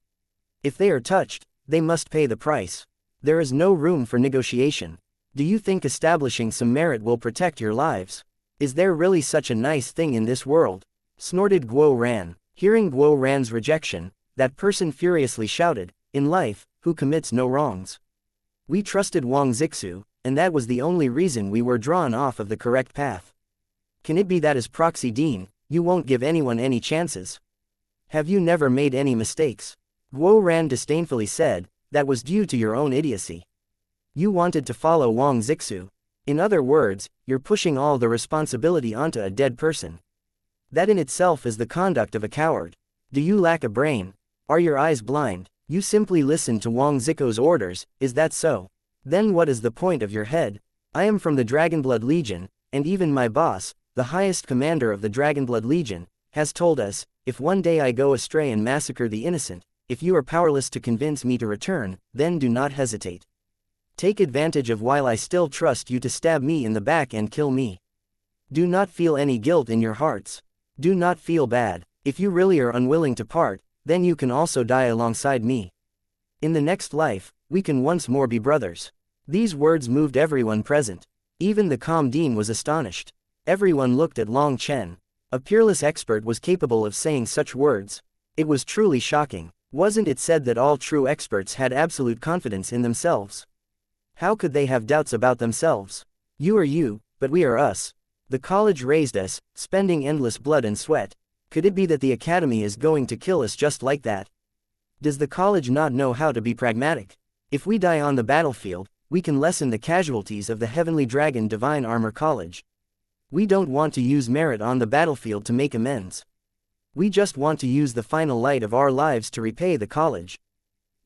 If they are touched, they must pay the price. There is no room for negotiation. Do you think establishing some merit will protect your lives? Is there really such a nice thing in this world? Snorted Guo Ran. Hearing Guo Ran's rejection, that person furiously shouted, in life, who commits no wrongs? We trusted Wang Zixu, and that was the only reason we were drawn off of the correct path. Can it be that as Proxy Dean, you won't give anyone any chances? Have you never made any mistakes? Guo Ran disdainfully said, that was due to your own idiocy. You wanted to follow Wang Zixu. In other words, you're pushing all the responsibility onto a dead person. That in itself is the conduct of a coward. Do you lack a brain? Are your eyes blind? You simply listened to Wang Zixu's orders, is that so? Then what is the point of your head? I am from the Dragonblood Legion, and even my boss, the highest commander of the Dragonblood Legion, has told us, if one day I go astray and massacre the innocent, if you are powerless to convince me to return, then do not hesitate. Take advantage of while I still trust you to stab me in the back and kill me. Do not feel any guilt in your hearts. Do not feel bad. If you really are unwilling to part, then you can also die alongside me. In the next life, we can once more be brothers. These words moved everyone present. Even the calm Dean was astonished. Everyone looked at Long Chen. A peerless expert was capable of saying such words. It was truly shocking. Wasn't it said that all true experts had absolute confidence in themselves? How could they have doubts about themselves? You are you, but we are us. The college raised us, spending endless blood and sweat. Could it be that the academy is going to kill us just like that? Does the college not know how to be pragmatic? If we die on the battlefield, we can lessen the casualties of the Heavenly Dragon Divine Armor College. We don't want to use merit on the battlefield to make amends. We just want to use the final light of our lives to repay the college.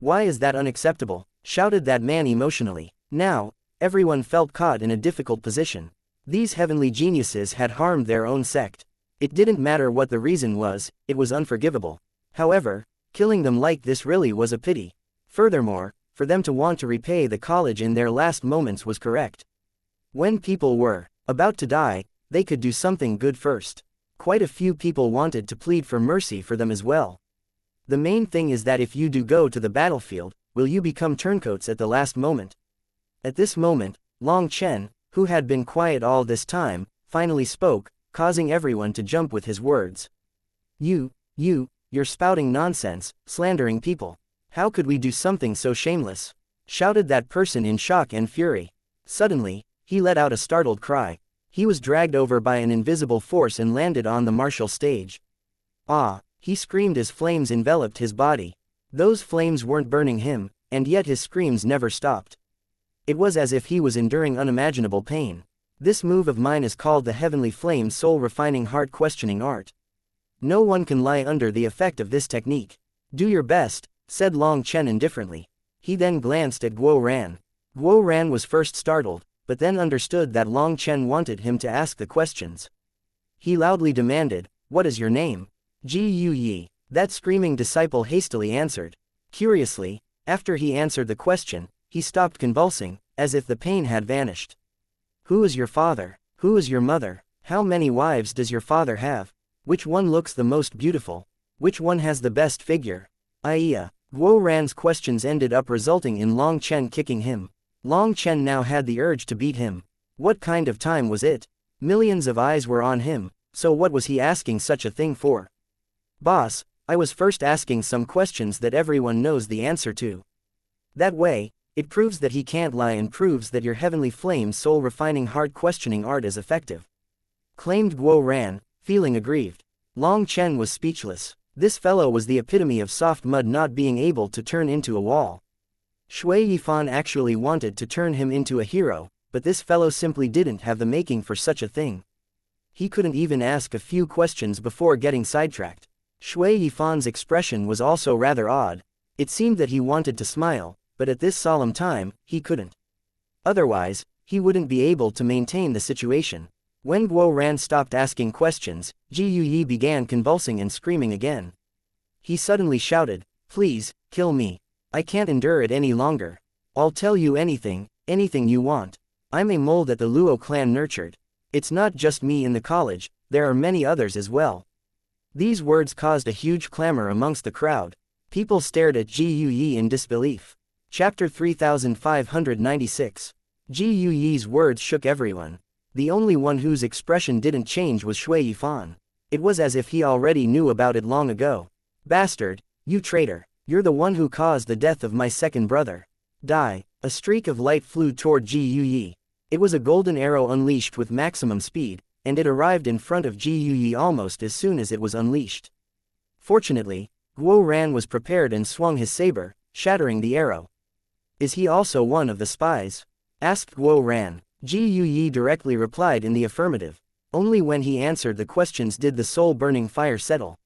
Why is that unacceptable? Shouted that man emotionally. Now, everyone felt caught in a difficult position. These heavenly geniuses had harmed their own sect. It didn't matter what the reason was, it was unforgivable. However, killing them like this really was a pity. Furthermore, for them to want to repay the college in their last moments was correct. When people were about to die, they could do something good first. Quite a few people wanted to plead for mercy for them as well. The main thing is that if you do go to the battlefield, will you become turncoats at the last moment? At this moment, Long Chen, who had been quiet all this time, finally spoke, causing everyone to jump with his words. You're spouting nonsense, slandering people. How could we do something so shameless? Shouted that person in shock and fury. Suddenly, he let out a startled cry. He was dragged over by an invisible force and landed on the martial stage. Ah! He screamed as flames enveloped his body. Those flames weren't burning him, and yet his screams never stopped. It was as if he was enduring unimaginable pain. This move of mine is called the Heavenly Flame Soul Refining Heart Questioning Art. No one can lie under the effect of this technique. Do your best, said Long Chen indifferently. He then glanced at Guo Ran. Guo Ran was first startled, but then understood that Long Chen wanted him to ask the questions. He loudly demanded, "What is your name?" Ji Yu Yi. That screaming disciple hastily answered. Curiously, after he answered the question, he stopped convulsing, as if the pain had vanished. Who is your father? Who is your mother? How many wives does your father have? Which one looks the most beautiful? Which one has the best figure? Iya. Guo Ran's questions ended up resulting in Long Chen kicking him. Long Chen now had the urge to beat him. What kind of time was it? Millions of eyes were on him, so what was he asking such a thing for? Boss, I was first asking some questions that everyone knows the answer to. That way, it proves that he can't lie and proves that your Heavenly Flame Soul Refining Heart Questioning Art is effective. Claimed Guo Ran, feeling aggrieved. Long Chen was speechless. This fellow was the epitome of soft mud not being able to turn into a wall. Shui Yifan actually wanted to turn him into a hero, but this fellow simply didn't have the making for such a thing. He couldn't even ask a few questions before getting sidetracked. Shui Yifan's expression was also rather odd. It seemed that he wanted to smile, but at this solemn time, he couldn't. Otherwise, he wouldn't be able to maintain the situation. When Guo Ran stopped asking questions, Ji Yu Yi began convulsing and screaming again. He suddenly shouted, "Please, kill me. I can't endure it any longer. I'll tell you anything you want. I'm a mole that the Luo clan nurtured. It's not just me in the college, there are many others as well." These words caused a huge clamor amongst the crowd. People stared at Ji Yu Yi in disbelief. Chapter 3596. Ji Yu Yi's words shook everyone. The only one whose expression didn't change was Shui Yifan. It was as if he already knew about it long ago. "Bastard, you traitor. You're the one who caused the death of my second brother. Die." A streak of light flew toward Ji Yu Yi. It was a golden arrow unleashed with maximum speed, and it arrived in front of Ji Yu Yi almost as soon as it was unleashed. Fortunately, Guo Ran was prepared and swung his saber, shattering the arrow. "Is he also one of the spies?" asked Guo Ran. Ji Yu Yi directly replied in the affirmative. Only when he answered the questions did the soul-burning fire settle.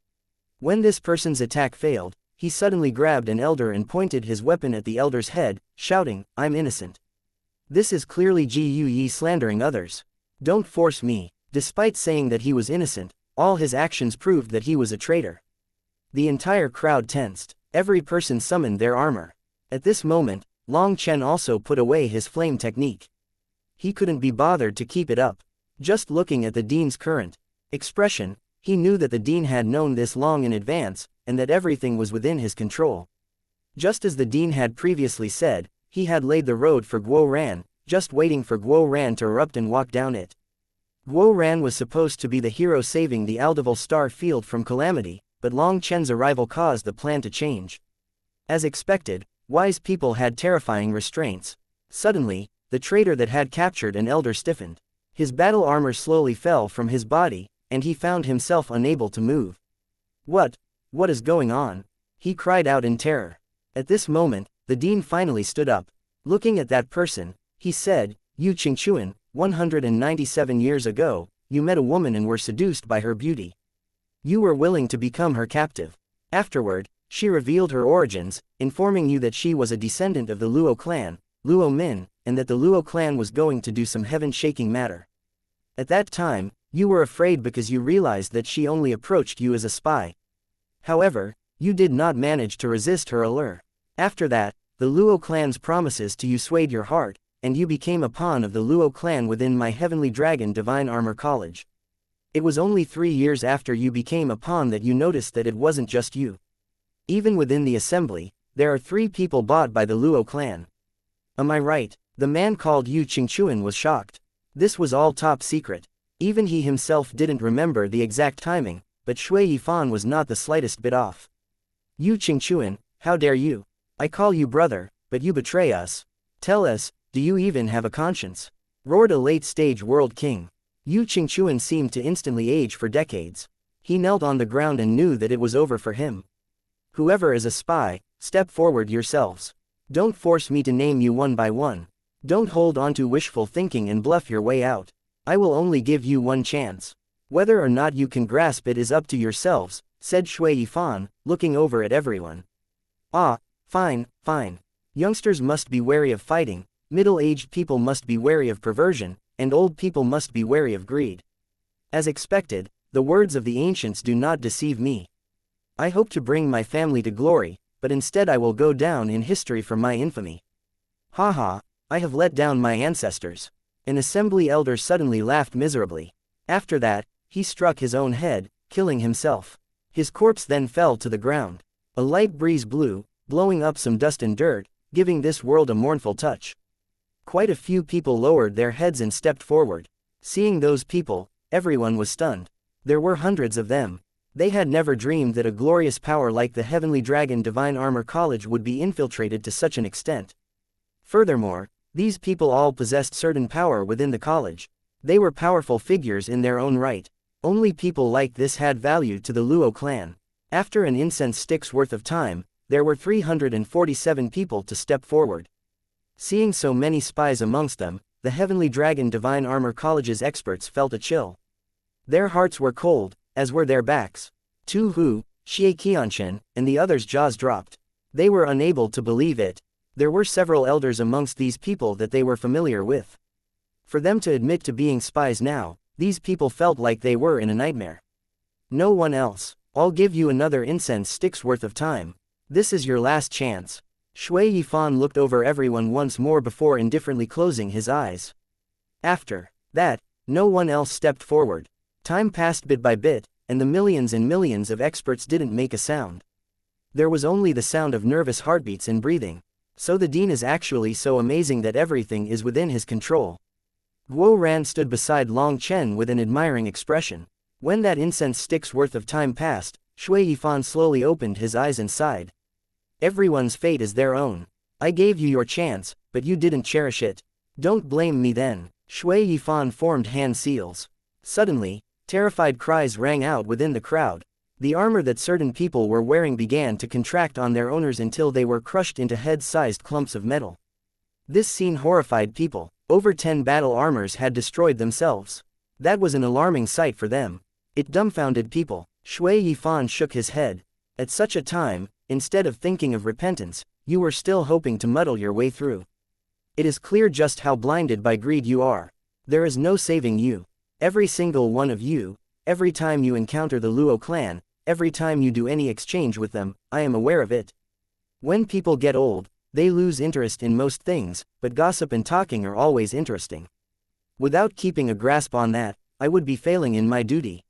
When this person's attack failed, he suddenly grabbed an elder and pointed his weapon at the elder's head, shouting, "I'm innocent." This is clearly Ji Yu Yi slandering others. "Don't force me." Despite saying that he was innocent, all his actions proved that he was a traitor. The entire crowd tensed. Every person summoned their armor. At this moment, Long Chen also put away his flame technique. He couldn't be bothered to keep it up. Just looking at the dean's current expression, he knew that the dean had known this long in advance, and that everything was within his control. Just as the dean had previously said, he had laid the road for Guo Ran, just waiting for Guo Ran to erupt and walk down it. Guo Ran was supposed to be the hero saving the Aldeval star field from calamity, but Long Chen's arrival caused the plan to change. As expected, wise people had terrifying restraints. Suddenly, the traitor that had captured an elder stiffened. His battle armor slowly fell from his body, and he found himself unable to move. What is going on?" he cried out in terror. At this moment, the dean finally stood up. Looking at that person, he said, "You Qingchuan, 197 years ago, you met a woman and were seduced by her beauty. You were willing to become her captive. Afterward, she revealed her origins, informing you that she was a descendant of the Luo clan, Luo Min, and that the Luo clan was going to do some heaven-shaking matter. At that time, you were afraid because you realized that she only approached you as a spy. However, you did not manage to resist her allure. After that, the Luo clan's promises to you swayed your heart, and you became a pawn of the Luo clan within my Heavenly Dragon Divine Armor College. It was only 3 years after you became a pawn that you noticed that it wasn't just you. Even within the assembly, there are 3 people bought by the Luo clan. Am I right?" The man called Yu Qingchuan was shocked. This was all top secret. Even he himself didn't remember the exact timing, but Shui Yifan was not the slightest bit off. "Yu Qingchuan, how dare you? I call you brother, but you betray us. Tell us, do you even have a conscience?" roared a late-stage world king. Yu Qingchuan seemed to instantly age for decades. He knelt on the ground and knew that it was over for him. "Whoever is a spy, step forward yourselves. Don't force me to name you one by one. Don't hold on to wishful thinking and bluff your way out. I will only give you one chance. Whether or not you can grasp it is up to yourselves," said Shui Yifan, looking over at everyone. "Ah, fine, fine. Youngsters must be wary of fighting, middle-aged people must be wary of perversion, and old people must be wary of greed. As expected, the words of the ancients do not deceive me. I hope to bring my family to glory, but instead I will go down in history for my infamy. Haha, I have let down my ancestors." An assembly elder suddenly laughed miserably. After that, he struck his own head, killing himself. His corpse then fell to the ground. A light breeze blew, blowing up some dust and dirt, giving this world a mournful touch. Quite a few people lowered their heads and stepped forward. Seeing those people, everyone was stunned. There were hundreds of them. They had never dreamed that a glorious power like the Heavenly Dragon Divine Armor College would be infiltrated to such an extent. Furthermore, these people all possessed certain power within the college. They were powerful figures in their own right. Only people like this had value to the Luo clan. After an incense stick's worth of time, there were 347 people to step forward. Seeing so many spies amongst them, the Heavenly Dragon Divine Armor College's experts felt a chill. Their hearts were cold, as were their backs. Tu Hu, Xie Qianchen, and the others' jaws dropped. They were unable to believe it. There were several elders amongst these people that they were familiar with. For them to admit to being spies now, these people felt like they were in a nightmare. "No one else. I'll give you another incense stick's worth of time. This is your last chance." Shui Yifan looked over everyone once more before indifferently closing his eyes. After that, no one else stepped forward. Time passed bit by bit, and the millions and millions of experts didn't make a sound. There was only the sound of nervous heartbeats and breathing. So the dean is actually so amazing that everything is within his control. Guo Ran stood beside Long Chen with an admiring expression. When that incense stick's worth of time passed, Shui Yifan slowly opened his eyes and sighed. "Everyone's fate is their own. I gave you your chance, but you didn't cherish it. Don't blame me then." Shui Yifan formed hand seals. Suddenly, terrified cries rang out within the crowd. The armor that certain people were wearing began to contract on their owners until they were crushed into head-sized clumps of metal. This scene horrified people. Over 10 battle armors had destroyed themselves. That was an alarming sight for them. It dumbfounded people. Shui Yifan shook his head. At such a time, instead of thinking of repentance, you were still hoping to muddle your way through. It is clear just how blinded by greed you are. There is no saving you. Every single one of you, every time you encounter the Luo clan, every time you do any exchange with them, I am aware of it. When people get old, they lose interest in most things, but gossip and talking are always interesting. Without keeping a grasp on that, I would be failing in my duty.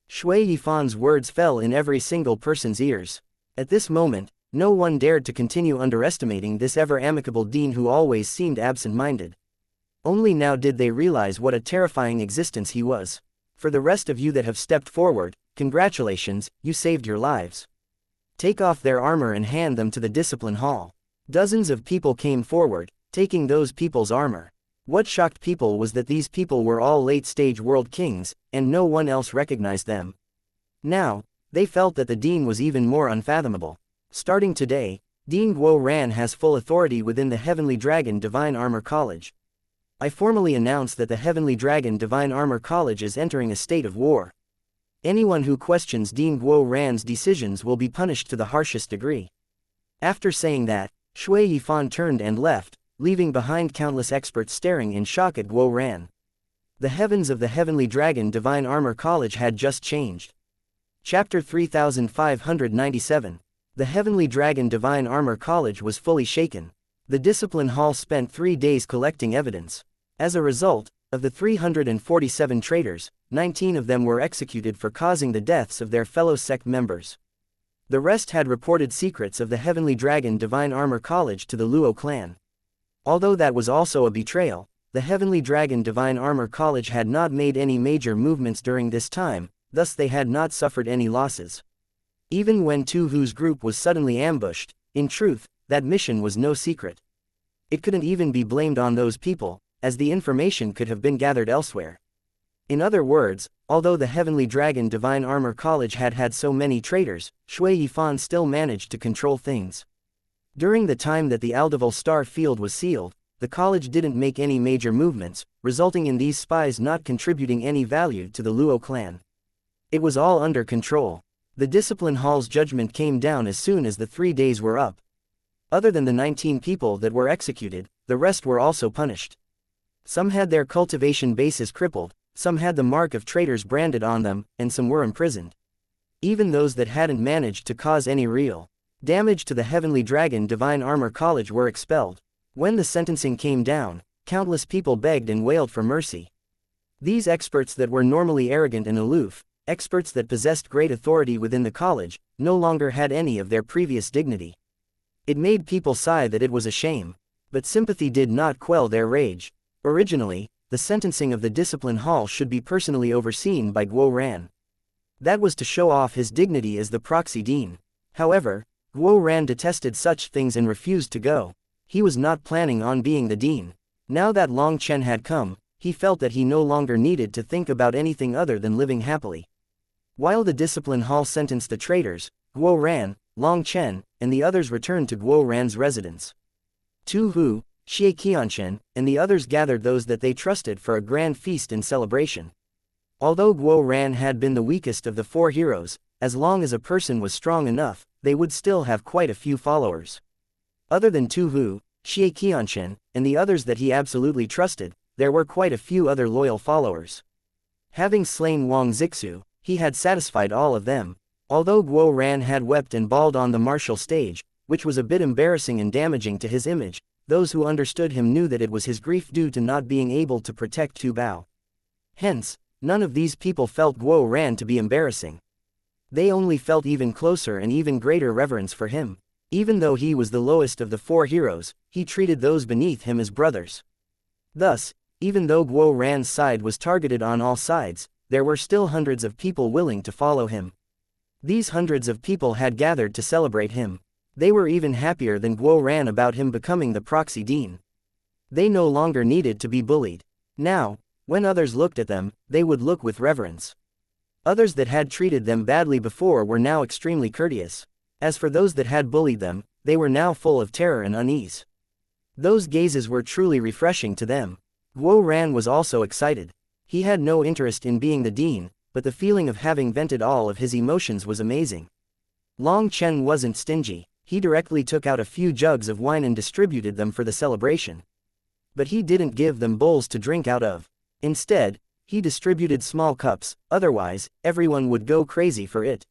Shui Yifan's words fell in every single person's ears. At this moment, no one dared to continue underestimating this ever-amicable dean who always seemed absent-minded. Only now did they realize what a terrifying existence he was. For the rest of you that have stepped forward, congratulations, you saved your lives. Take off their armor and hand them to the discipline hall. Dozens of people came forward, taking those people's armor. What shocked people was that these people were all late-stage world kings, and no one else recognized them. Now, they felt that the dean was even more unfathomable. Starting today, Dean Guo Ran has full authority within the Heavenly Dragon Divine Armor College. I formally announce that the Heavenly Dragon Divine Armor College is entering a state of war. Anyone who questions Dean Guo Ran's decisions will be punished to the harshest degree. After saying that, Shui Yifan turned and left, leaving behind countless experts staring in shock at Guo Ran. The heavens of the Heavenly Dragon Divine Armor College had just changed. Chapter 3597. The Heavenly Dragon Divine Armor College was fully shaken. The Discipline Hall spent 3 days collecting evidence. As a result, of the 347 traitors, 19 of them were executed for causing the deaths of their fellow sect members. The rest had reported secrets of the Heavenly Dragon Divine Armor College to the Luo clan. Although that was also a betrayal, the Heavenly Dragon Divine Armor College had not made any major movements during this time, thus they had not suffered any losses. Even when Tu Hu's group was suddenly ambushed, in truth, that mission was no secret. It couldn't even be blamed on those people, as the information could have been gathered elsewhere. In other words, although the Heavenly Dragon Divine Armor College had had so many traitors, Shui Yifan still managed to control things. During the time that the Aldeval Star Field was sealed, the college didn't make any major movements, resulting in these spies not contributing any value to the Luo clan. It was all under control. The Discipline Hall's judgment came down as soon as the 3 days were up. Other than the 19 people that were executed, the rest were also punished. Some had their cultivation bases crippled, some had the mark of traitors branded on them, and some were imprisoned. Even those that hadn't managed to cause any real damage to the Heavenly Dragon Divine Armor College were expelled. When the sentencing came down, countless people begged and wailed for mercy. These experts that were normally arrogant and aloof, experts that possessed great authority within the college, no longer had any of their previous dignity. It made people sigh that it was a shame, but sympathy did not quell their rage. Originally, the sentencing of the Discipline Hall should be personally overseen by Guo Ran. That was to show off his dignity as the proxy dean. However, Guo Ran detested such things and refused to go. He was not planning on being the dean. Now that Long Chen had come, he felt that he no longer needed to think about anything other than living happily. While the Discipline Hall sentenced the traitors, Guo Ran, Long Chen, and the others returned to Guo Ran's residence. Tu Hu, xianxia, and the others gathered those that they trusted for a grand feast and celebration. Although Guo Ran had been the weakest of the 4 heroes, as long as a person was strong enough, they would still have quite a few followers. Other than Tu Hu, xianxia, and the others that he absolutely trusted, there were quite a few other loyal followers. Having slain Wang Zixu, he had satisfied all of them. Although Guo Ran had wept and bawled on the martial stage, which was a bit embarrassing and damaging to his image, those who understood him knew that it was his grief due to not being able to protect Tu Bao. Hence, none of these people felt Guo Ran to be embarrassing. They only felt even closer and even greater reverence for him. Even though he was the lowest of the 4 heroes, he treated those beneath him as brothers. Thus, even though Guo Ran's side was targeted on all sides, there were still hundreds of people willing to follow him. These hundreds of people had gathered to celebrate him. They were even happier than Guo Ran about him becoming the proxy dean. They no longer needed to be bullied. Now, when others looked at them, they would look with reverence. Others that had treated them badly before were now extremely courteous. As for those that had bullied them, they were now full of terror and unease. Those gazes were truly refreshing to them. Guo Ran was also excited. He had no interest in being the dean, but the feeling of having vented all of his emotions was amazing. Long Chen wasn't stingy. He directly took out a few jugs of wine and distributed them for the celebration. But he didn't give them bowls to drink out of. Instead, he distributed small cups, otherwise, everyone would go crazy for it.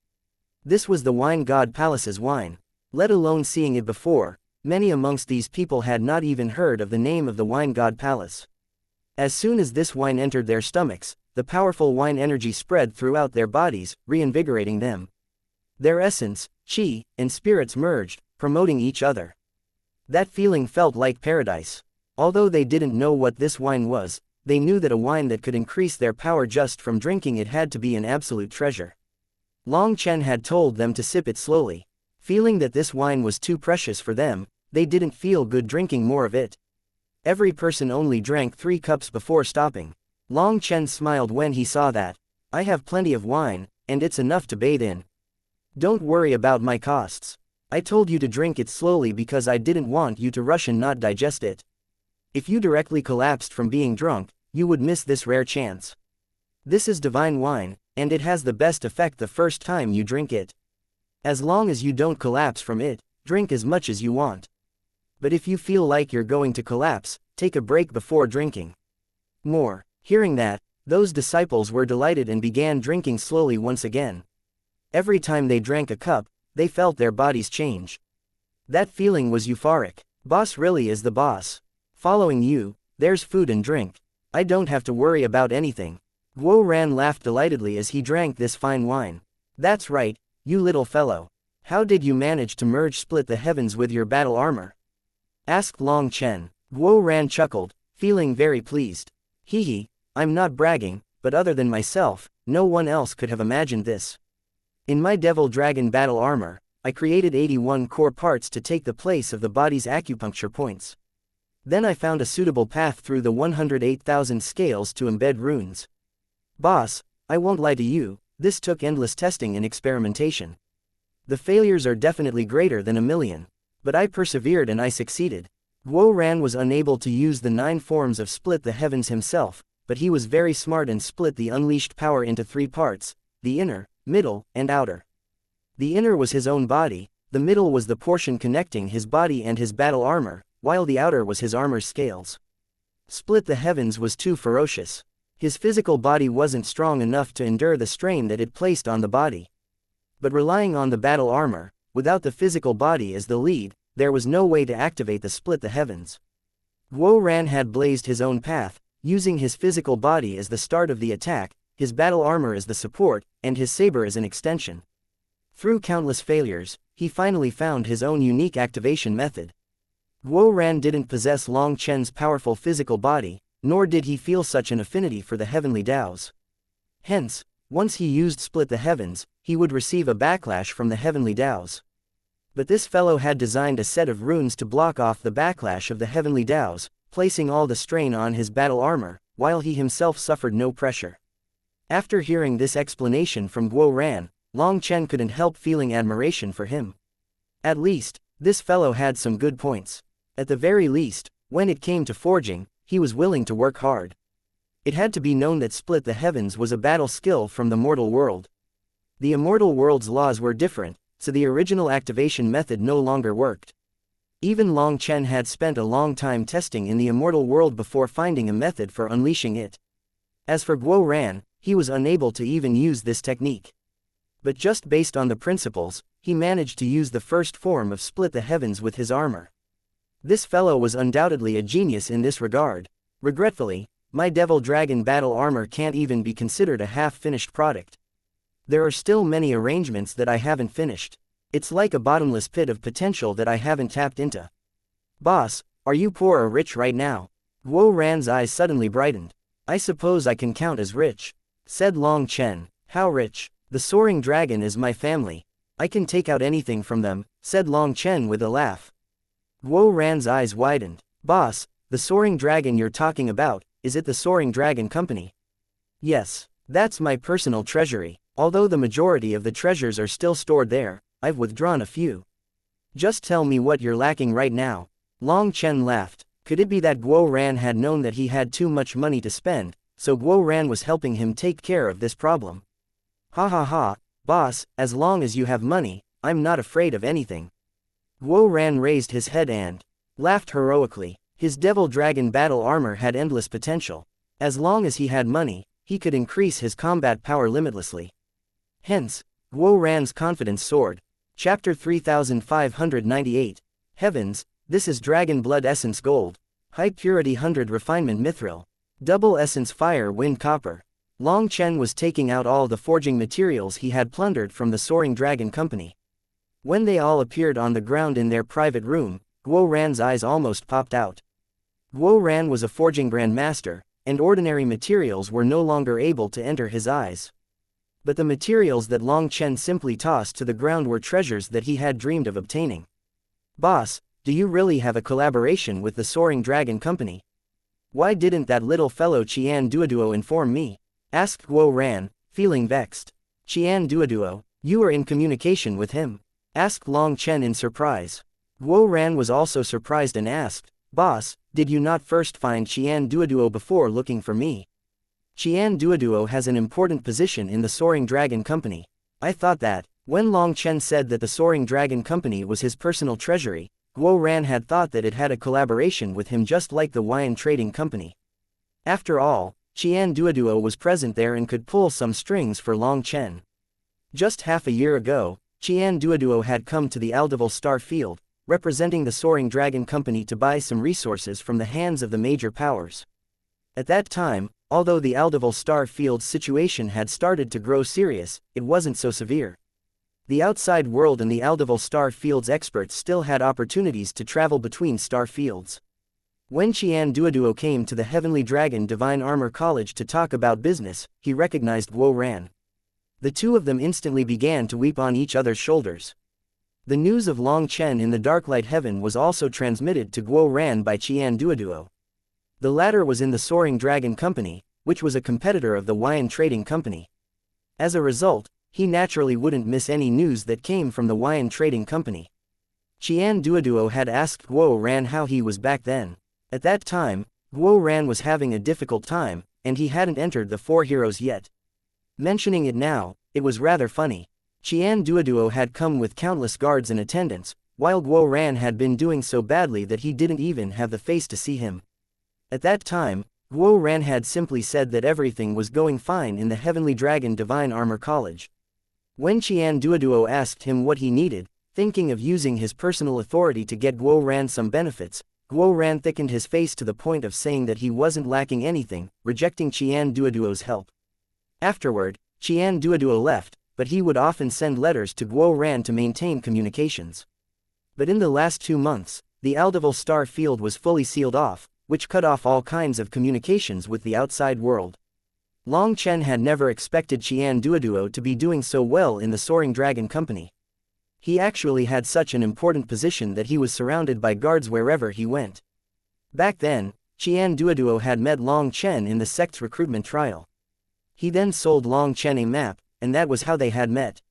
This was the Wine God Palace's wine. Let alone seeing it before, many amongst these people had not even heard of the name of the Wine God Palace. As soon as this wine entered their stomachs, the powerful wine energy spread throughout their bodies, reinvigorating them. Their essence, qi, and spirits merged, promoting each other. That feeling felt like paradise. Although they didn't know what this wine was, they knew that a wine that could increase their power just from drinking it had to be an absolute treasure. Long Chen had told them to sip it slowly. Feeling that this wine was too precious for them, they didn't feel good drinking more of it. Every person only drank 3 cups before stopping. Long Chen smiled when he saw that. I have plenty of wine, and it's enough to bathe in. Don't worry about my costs. I told you to drink it slowly because I didn't want you to rush and not digest it. If you directly collapsed from being drunk, you would miss this rare chance. This is divine wine, and it has the best effect the first time you drink it. As long as you don't collapse from it, drink as much as you want. But if you feel like you're going to collapse, take a break before drinking more. Hearing that, those disciples were delighted and began drinking slowly once again. Every time they drank a cup, they felt their bodies change. That feeling was euphoric. Boss really is the boss. Following you, there's food and drink. I don't have to worry about anything. Guo Ran laughed delightedly as he drank this fine wine. That's right, you little fellow. How did you manage to merge split the heavens with your battle armor? Asked Long Chen. Guo Ran chuckled, feeling very pleased. Hee, I'm not bragging, but other than myself, no one else could have imagined this. In my Devil Dragon battle armor, I created 81 core parts to take the place of the body's acupuncture points. Then I found a suitable path through the 108,000 scales to embed runes. Boss, I won't lie to you, this took endless testing and experimentation. The failures are definitely greater than 1,000,000. But I persevered and I succeeded. Guo Ran was unable to use the 9 forms of split the heavens himself, but he was very smart and split the unleashed power into 3 parts, the inner, middle, and outer. The inner was his own body, the middle was the portion connecting his body and his battle armor, while the outer was his armor's scales. Split the heavens was too ferocious. His physical body wasn't strong enough to endure the strain that it placed on the body. But relying on the battle armor, without the physical body as the lead, there was no way to activate the split the heavens. Guo Ran had blazed his own path, using his physical body as the start of the attack, his battle armor as the support, and his saber as an extension. Through countless failures, he finally found his own unique activation method. Guo Ran didn't possess Long Chen's powerful physical body, nor did he feel such an affinity for the heavenly Taos. Hence, once he used split the heavens, he would receive a backlash from the heavenly Taos. But this fellow had designed a set of runes to block off the backlash of the heavenly Taos, placing all the strain on his battle armor, while he himself suffered no pressure. After hearing this explanation from Guo Ran, Long Chen couldn't help feeling admiration for him. At least, this fellow had some good points. At the very least, when it came to forging, he was willing to work hard. It had to be known that split the heavens was a battle skill from the mortal world. The immortal world's laws were different, so the original activation method no longer worked. Even Long Chen had spent a long time testing in the immortal world before finding a method for unleashing it. As for Guo Ran, he was unable to even use this technique. But just based on the principles, he managed to use the first form of split the heavens with his armor. This fellow was undoubtedly a genius in this regard. Regretfully, my Devil Dragon battle armor can't even be considered a half-finished product. There are still many arrangements that I haven't finished. It's like a bottomless pit of potential that I haven't tapped into. Boss, are you poor or rich right now? Guo Ran's eyes suddenly brightened. I suppose I can count as rich, said Long Chen. How rich? The soaring dragon is my family. I can take out anything from them, said Long Chen with a laugh. Guo Ran's eyes widened. Boss, the soaring dragon you're talking about, is it the Soaring Dragon Company? Yes, that's my personal treasury. Although the majority of the treasures are still stored there, I've withdrawn a few. Just tell me what you're lacking right now. Long Chen laughed. Could it be that Guo Ran had known that he had too much money to spend, so Guo Ran was helping him take care of this problem? Ha ha ha, boss, as long as you have money, I'm not afraid of anything. Guo Ran raised his head and laughed heroically. His Devil Dragon battle armor had endless potential. As long as he had money, he could increase his combat power limitlessly. Hence, Guo Ran's confidence soared. Chapter 3598. Heavens, this is Dragon Blood Essence Gold. High Purity 100 Refinement Mithril. Double Essence Fire Wind Copper. Long Chen was taking out all the forging materials he had plundered from the Soaring Dragon Company. When they all appeared on the ground in their private room, Guo Ran's eyes almost popped out. Guo Ran was a forging grandmaster, and ordinary materials were no longer able to enter his eyes. But the materials that Long Chen simply tossed to the ground were treasures that he had dreamed of obtaining. Boss, do you really have a collaboration with the Soaring Dragon Company? Why didn't that little fellow Qian Duoduo inform me? Asked Guo Ran, feeling vexed. Qian Duoduo, you are in communication with him? asked Long Chen in surprise. Guo Ran was also surprised and asked, "Boss, did you not first find Qian Duoduo before looking for me? Qian Duoduo has an important position in the Soaring Dragon Company. I thought that." When Long Chen said that the Soaring Dragon Company was his personal treasury, Guo Ran had thought that it had a collaboration with him just like the Wine Trading Company. After all, Qian Duoduo was present there and could pull some strings for Long Chen. Just half a year ago, Qian Duoduo had come to the Aldeval Star Field, representing the Soaring Dragon Company to buy some resources from the hands of the major powers. At that time, although the Aldeval Star Field's situation had started to grow serious, it wasn't so severe. The outside world and the Aldeval Star Field's experts still had opportunities to travel between star fields. When Qian Duoduo came to the Heavenly Dragon Divine Armor College to talk about business, he recognized Guo Ran. The two of them instantly began to weep on each other's shoulders. The news of Long Chen in the Darklight Heaven was also transmitted to Guo Ran by Qian Duoduo. The latter was in the Soaring Dragon Company, which was a competitor of the Wine Trading Company. As a result, he naturally wouldn't miss any news that came from the Wine Trading Company. Qian Duoduo had asked Guo Ran how he was back then. At that time, Guo Ran was having a difficult time, and he hadn't entered the Four Heroes yet. Mentioning it now, it was rather funny. Qian Duoduo had come with countless guards and attendants, while Guo Ran had been doing so badly that he didn't even have the face to see him. At that time, Guo Ran had simply said that everything was going fine in the Heavenly Dragon Divine Armor College. When Qian Duoduo asked him what he needed, thinking of using his personal authority to get Guo Ran some benefits, Guo Ran thickened his face to the point of saying that he wasn't lacking anything, rejecting Qian Duoduo's help. Afterward, Qian Duoduo left, but he would often send letters to Guo Ran to maintain communications. But in the last 2 months, the Aldeval Star Field was fully sealed off, which cut off all kinds of communications with the outside world. Long Chen had never expected Qian Duoduo to be doing so well in the Soaring Dragon Company. He actually had such an important position that he was surrounded by guards wherever he went. Back then, Qian Duoduo had met Long Chen in the sect's recruitment trial. He then sold Long Chen a map, and that was how they had met.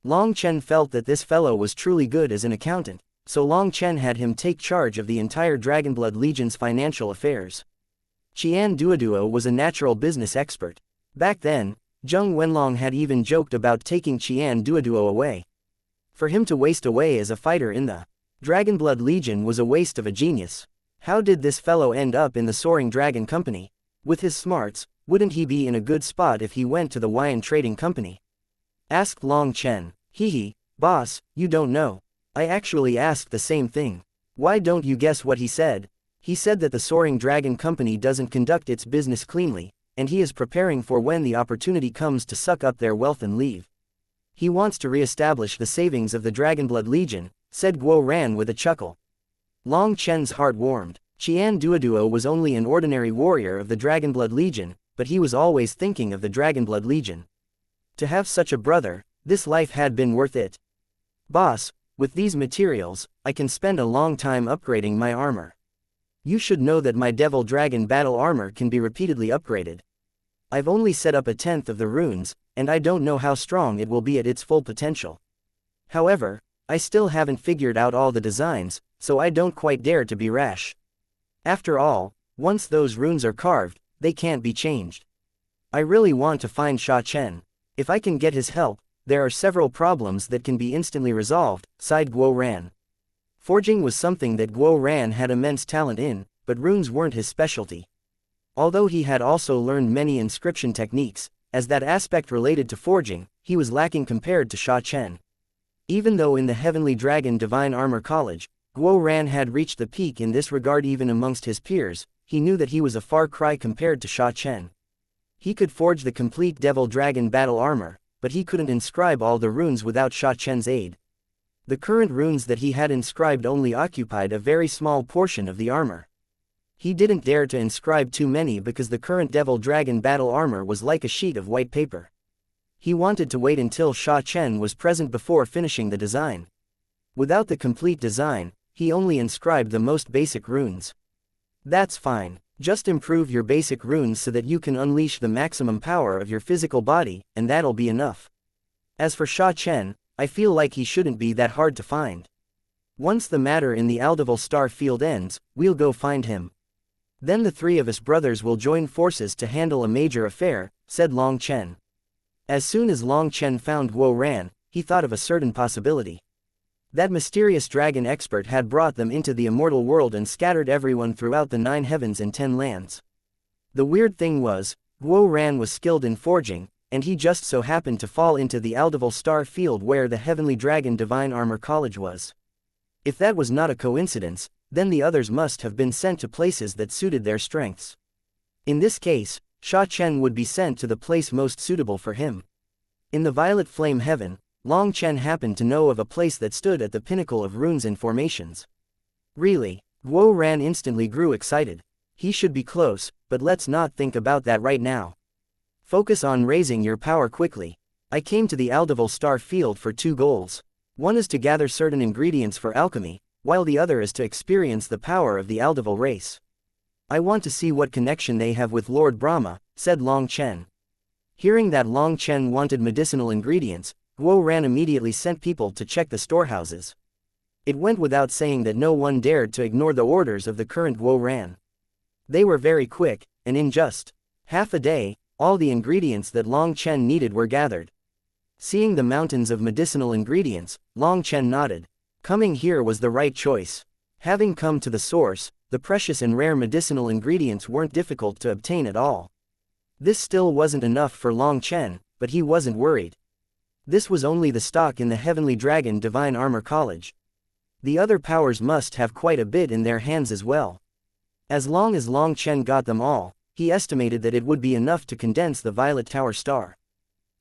Long Chen felt that this fellow was truly good as an accountant, so Long Chen had him take charge of the entire Dragonblood Legion's financial affairs. Qian Duoduo was a natural business expert. Back then, Zheng Wenlong had even joked about taking Qian Duoduo away. For him to waste away as a fighter in the Dragonblood Legion was a waste of a genius. How did this fellow end up in the Soaring Dragon Company? With his smarts, wouldn't he be in a good spot if he went to the Wine Trading Company? Asked Long Chen. Hehe, boss, you don't know. I actually asked the same thing. Why don't you guess what he said? He said that the Soaring Dragon Company doesn't conduct its business cleanly, and he is preparing for when the opportunity comes to suck up their wealth and leave. He wants to re-establish the savings of the Dragonblood Legion, said Guo Ran with a chuckle. Long Chen's heart warmed. Qian Duoduo was only an ordinary warrior of the Dragonblood Legion, but he was always thinking of the Dragonblood Legion. To have such a brother, this life had been worth it. Boss, with these materials, I can spend a long time upgrading my armor. You should know that my Devil Dragon battle armor can be repeatedly upgraded. I've only set up 1/10 of the runes, and I don't know how strong it will be at its full potential. However, I still haven't figured out all the designs, so I don't quite dare to be rash. After all, once those runes are carved, they can't be changed. I really want to find Sha Chen. If I can get his help, there are several problems that can be instantly resolved, sighed Guo Ran. Forging was something that Guo Ran had immense talent in, but runes weren't his specialty. Although he had also learned many inscription techniques, as that aspect related to forging, he was lacking compared to Sha Chen. Even though in the Heavenly Dragon Divine Armor College, Guo Ran had reached the peak in this regard even amongst his peers, he knew that he was a far cry compared to Sha Chen. He could forge the complete Devil Dragon battle armor, but he couldn't inscribe all the runes without Sha Chen's aid. The current runes that he had inscribed only occupied a very small portion of the armor. He didn't dare to inscribe too many because the current Devil Dragon battle armor was like a sheet of white paper. He wanted to wait until Sha Chen was present before finishing the design. Without the complete design, he only inscribed the most basic runes. That's fine. Just improve your basic runes so that you can unleash the maximum power of your physical body, and that'll be enough. As for Sha Chen, I feel like he shouldn't be that hard to find. Once the matter in the Aldival star field ends, we'll go find him. Then the three of us brothers will join forces to handle a major affair, said Long Chen. As soon as Long Chen found Guo Ran, he thought of a certain possibility. That mysterious dragon expert had brought them into the immortal world and scattered everyone throughout the 9 heavens and 10 lands. The weird thing was, Guo Ran was skilled in forging, and he just so happened to fall into the Aldival star field where the Heavenly Dragon Divine Armor College was. If that was not a coincidence, then the others must have been sent to places that suited their strengths. In this case, Sha Chen would be sent to the place most suitable for him. In the Violet Flame Heaven, Long Chen happened to know of a place that stood at the pinnacle of runes and formations. Really, Guo Ran instantly grew excited. He should be close, but let's not think about that right now. Focus on raising your power quickly. I came to the Aldival star field for 2 goals. One is to gather certain ingredients for alchemy, while the other is to experience the power of the Aldival race. I want to see what connection they have with Lord Brahma, said Long Chen. Hearing that Long Chen wanted medicinal ingredients, Guo Ran immediately sent people to check the storehouses. It went without saying that no one dared to ignore the orders of the current Guo Ran. They were very quick, and in just half a day, all the ingredients that Long Chen needed were gathered. Seeing the mountains of medicinal ingredients, Long Chen nodded. Coming here was the right choice. Having come to the source, the precious and rare medicinal ingredients weren't difficult to obtain at all. This still wasn't enough for Long Chen, but he wasn't worried. This was only the stock in the Heavenly Dragon Divine Armor College. The other powers must have quite a bit in their hands as well. As long as Long Chen got them all, he estimated that it would be enough to condense the Violet Tower star.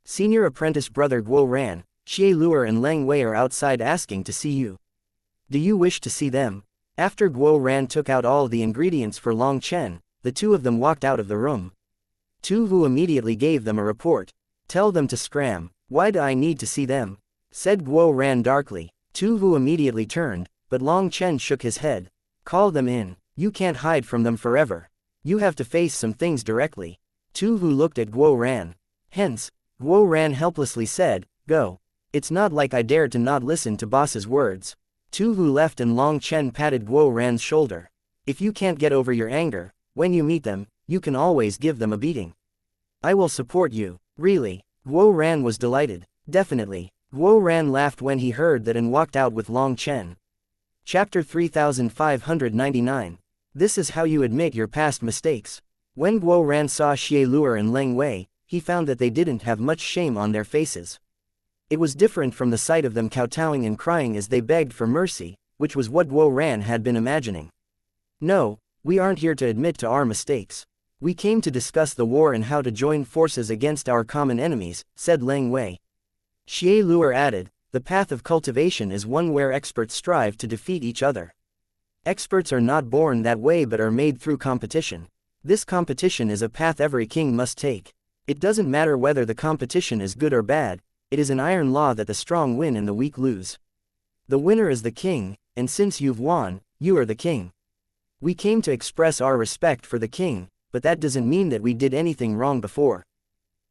Senior apprentice brother Guo Ran, Xie Luer and Leng Wei are outside asking to see you. Do you wish to see them? After Guo Ran took out all the ingredients for Long Chen, the 2 of them walked out of the room. Tu Hu immediately gave them a report. Tell them to scram. Why do I need to see them? Said Guo Ran darkly. Tu Hu immediately turned, but Long Chen shook his head. Call them in. You can't hide from them forever. You have to face some things directly. Tu Hu looked at Guo Ran. Hence, Guo Ran helplessly said, Go. It's not like I dared to not listen to boss's words. Tu Hu left and Long Chen patted Guo Ran's shoulder. If you can't get over your anger, when you meet them, you can always give them a beating. I will support you. Really? Guo Ran was delighted. Definitely. Guo Ran laughed when he heard that and walked out with Long Chen. Chapter 3599. This is how you admit your past mistakes. When Guo Ran saw Xie Luer and Leng Wei, he found that they didn't have much shame on their faces. It was different from the sight of them kowtowing and crying as they begged for mercy, which was what Guo Ran had been imagining. No, we aren't here to admit to our mistakes. We came to discuss the war and how to join forces against our common enemies, said Leng Wei. Xie Luer added, the path of cultivation is one where experts strive to defeat each other. Experts are not born that way but are made through competition. This competition is a path every king must take. It doesn't matter whether the competition is good or bad, it is an iron law that the strong win and the weak lose. The winner is the king, and since you've won, you are the king. We came to express our respect for the king, but that doesn't mean that we did anything wrong before.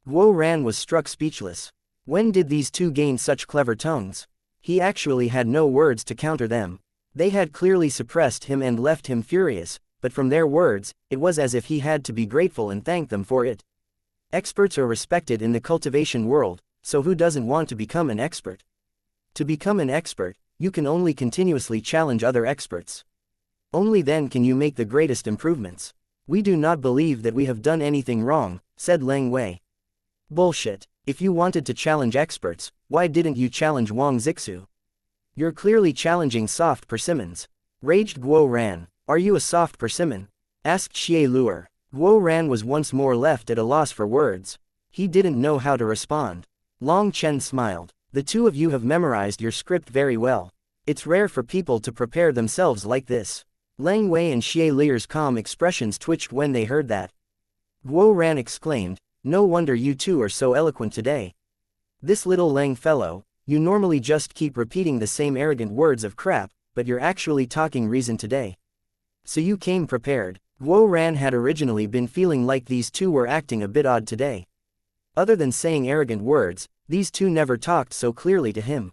Guo Ran was struck speechless. When did these 2 gain such clever tongues? He actually had no words to counter them. They had clearly suppressed him and left him furious, but from their words, it was as if he had to be grateful and thank them for it. Experts are respected in the cultivation world, so who doesn't want to become an expert? To become an expert, you can only continuously challenge other experts. Only then can you make the greatest improvements. We do not believe that we have done anything wrong, said Leng Wei. Bullshit. If you wanted to challenge experts, why didn't you challenge Wang Zixu? You're clearly challenging soft persimmons. Raged Guo Ran. Are you a soft persimmon? Asked Xie Luer. Guo Ran was once more left at a loss for words. He didn't know how to respond. Long Chen smiled. The 2 of you have memorized your script very well. It's rare for people to prepare themselves like this. Leng Wei and Xie Luer's calm expressions twitched when they heard that. Guo Ran exclaimed, no wonder you 2 are so eloquent today. This little Leng fellow, you normally just keep repeating the same arrogant words of crap, but you're actually talking reason today. So you came prepared. Guo Ran had originally been feeling like these 2 were acting a bit odd today. Other than saying arrogant words, these 2 never talked so clearly to him.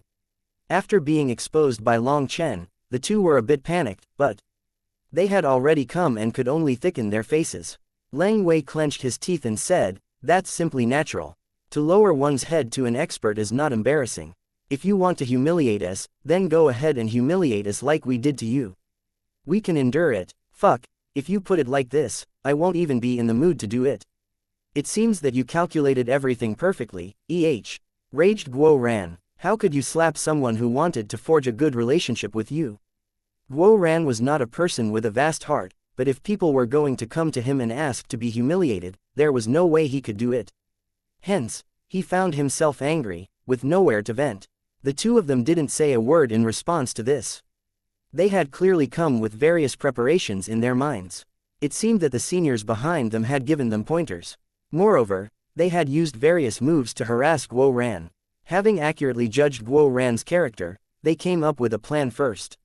After being exposed by Long Chen, the two were a bit panicked, but they had already come and could only thicken their faces. Lang Wei clenched his teeth and said, "That's simply natural. To lower one's head to an expert is not embarrassing. If you want to humiliate us, then go ahead and humiliate us like we did to you. We can endure it. Fuck, if you put it like this, I won't even be in the mood to do it. It seems that you calculated everything perfectly, raged Guo Ran. How could you slap someone who wanted to forge a good relationship with you? Guo Ran was not a person with a vast heart, but if people were going to come to him and ask to be humiliated, there was no way he could do it. Hence, he found himself angry, with nowhere to vent. The two of them didn't say a word in response to this. They had clearly come with various preparations in their minds. It seemed that the seniors behind them had given them pointers. Moreover, they had used various moves to harass Guo Ran. Having accurately judged Guo Ran's character, they came up with a plan first.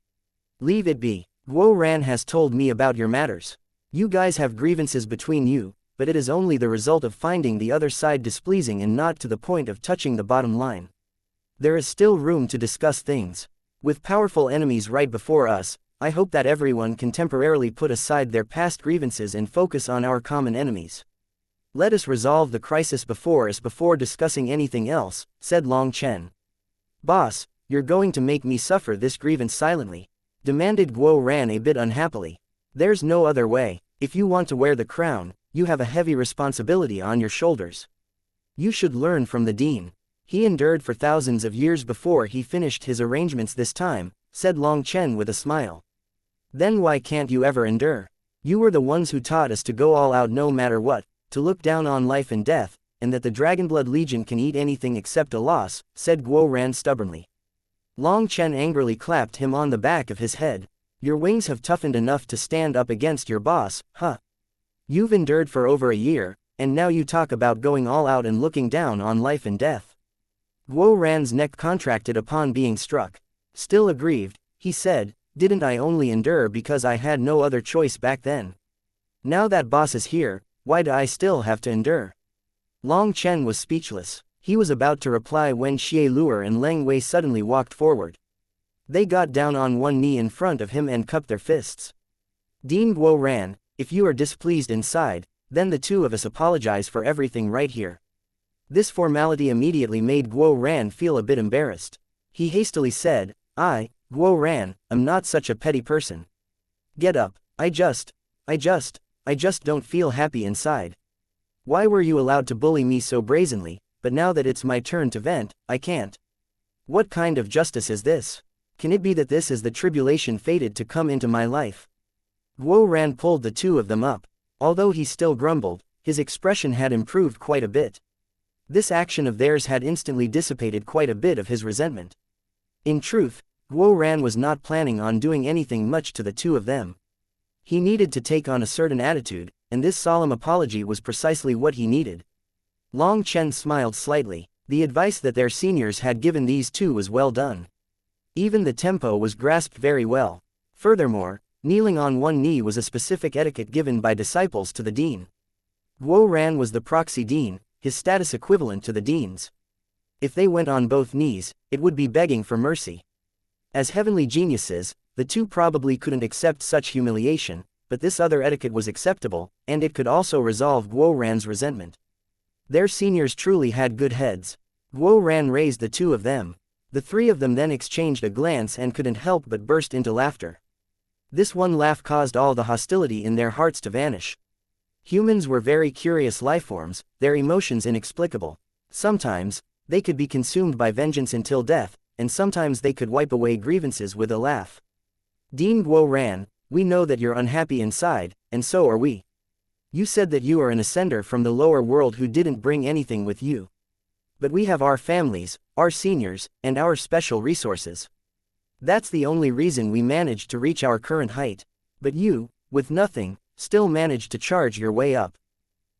Leave it be. Guo Ran has told me about your matters. You guys have grievances between you, but it is only the result of finding the other side displeasing and not to the point of touching the bottom line. There is still room to discuss things. With powerful enemies right before us, I hope that everyone can temporarily put aside their past grievances and focus on our common enemies. Let us resolve the crisis before us before discussing anything else, said Long Chen. Boss, you're going to make me suffer this grievance silently, demanded Guo Ran a bit unhappily. There's no other way. If you want to wear the crown, you have a heavy responsibility on your shoulders. You should learn from the Dean. He endured for thousands of years before he finished his arrangements this time, said Long Chen with a smile. Then why can't you ever endure? You were the ones who taught us to go all out no matter what, to look down on life and death, and that the Dragonblood Legion can eat anything except a loss, said Guo Ran stubbornly. Long Chen angrily clapped him on the back of his head. Your wings have toughened enough to stand up against your boss, huh? You've endured for over a year, and now you talk about going all out and looking down on life and death. Guo Ran's neck contracted upon being struck. Still aggrieved, he said, didn't I only endure because I had no other choice back then? Now that boss is here, why do I still have to endure? Long Chen was speechless. He was about to reply when Xie Luer and Lang Wei suddenly walked forward. They got down on one knee in front of him and cupped their fists. Dean Guo Ran, if you are displeased inside, then the two of us apologize for everything right here. This formality immediately made Guo Ran feel a bit embarrassed. He hastily said, Guo Ran, I'm not such a petty person. Get up, I just don't feel happy inside. Why were you allowed to bully me so brazenly, but now that it's my turn to vent, I can't? What kind of justice is this? Can it be that this is the tribulation fated to come into my life? Guo Ran pulled the two of them up. Although he still grumbled, his expression had improved quite a bit. This action of theirs had instantly dissipated quite a bit of his resentment. In truth, Guo Ran was not planning on doing anything much to the two of them. He needed to take on a certain attitude, and this solemn apology was precisely what he needed. Long Chen smiled slightly. The advice that their seniors had given these two was well done. Even the tempo was grasped very well. Furthermore, kneeling on one knee was a specific etiquette given by disciples to the dean. Guo Ran was the proxy dean, his status equivalent to the dean's. If they went on both knees, it would be begging for mercy. As heavenly geniuses, the two probably couldn't accept such humiliation, but this other etiquette was acceptable, and it could also resolve Guo Ran's resentment. Their seniors truly had good heads. Guo Ran raised the two of them. The three of them then exchanged a glance and couldn't help but burst into laughter. This one laugh caused all the hostility in their hearts to vanish. Humans were very curious lifeforms, their emotions inexplicable. Sometimes, they could be consumed by vengeance until death, and sometimes they could wipe away grievances with a laugh. Dean Guo Ran, we know that you're unhappy inside, and so are we. You said that you are an ascender from the lower world who didn't bring anything with you. But we have our families, our seniors, and our special resources. That's the only reason we managed to reach our current height. But you, with nothing, still managed to charge your way up.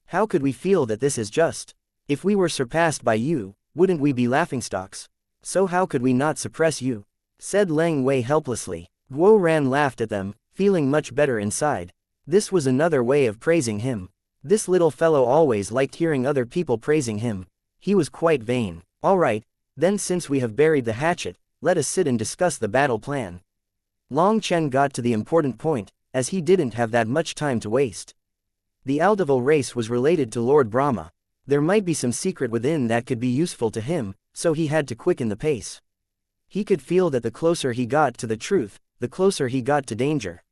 How could we feel that this is just? If we were surpassed by you, wouldn't we be laughingstocks? So how could we not suppress you? Said Lang Wei helplessly. Guo Ran laughed at them, feeling much better inside. This was another way of praising him. This little fellow always liked hearing other people praising him. He was quite vain. All right, then since we have buried the hatchet, let us sit and discuss the battle plan. Long Chen got to the important point, as he didn't have that much time to waste. The Aldeval race was related to Lord Brahma. There might be some secret within that could be useful to him, so he had to quicken the pace. He could feel that the closer he got to the truth, the closer he got to danger.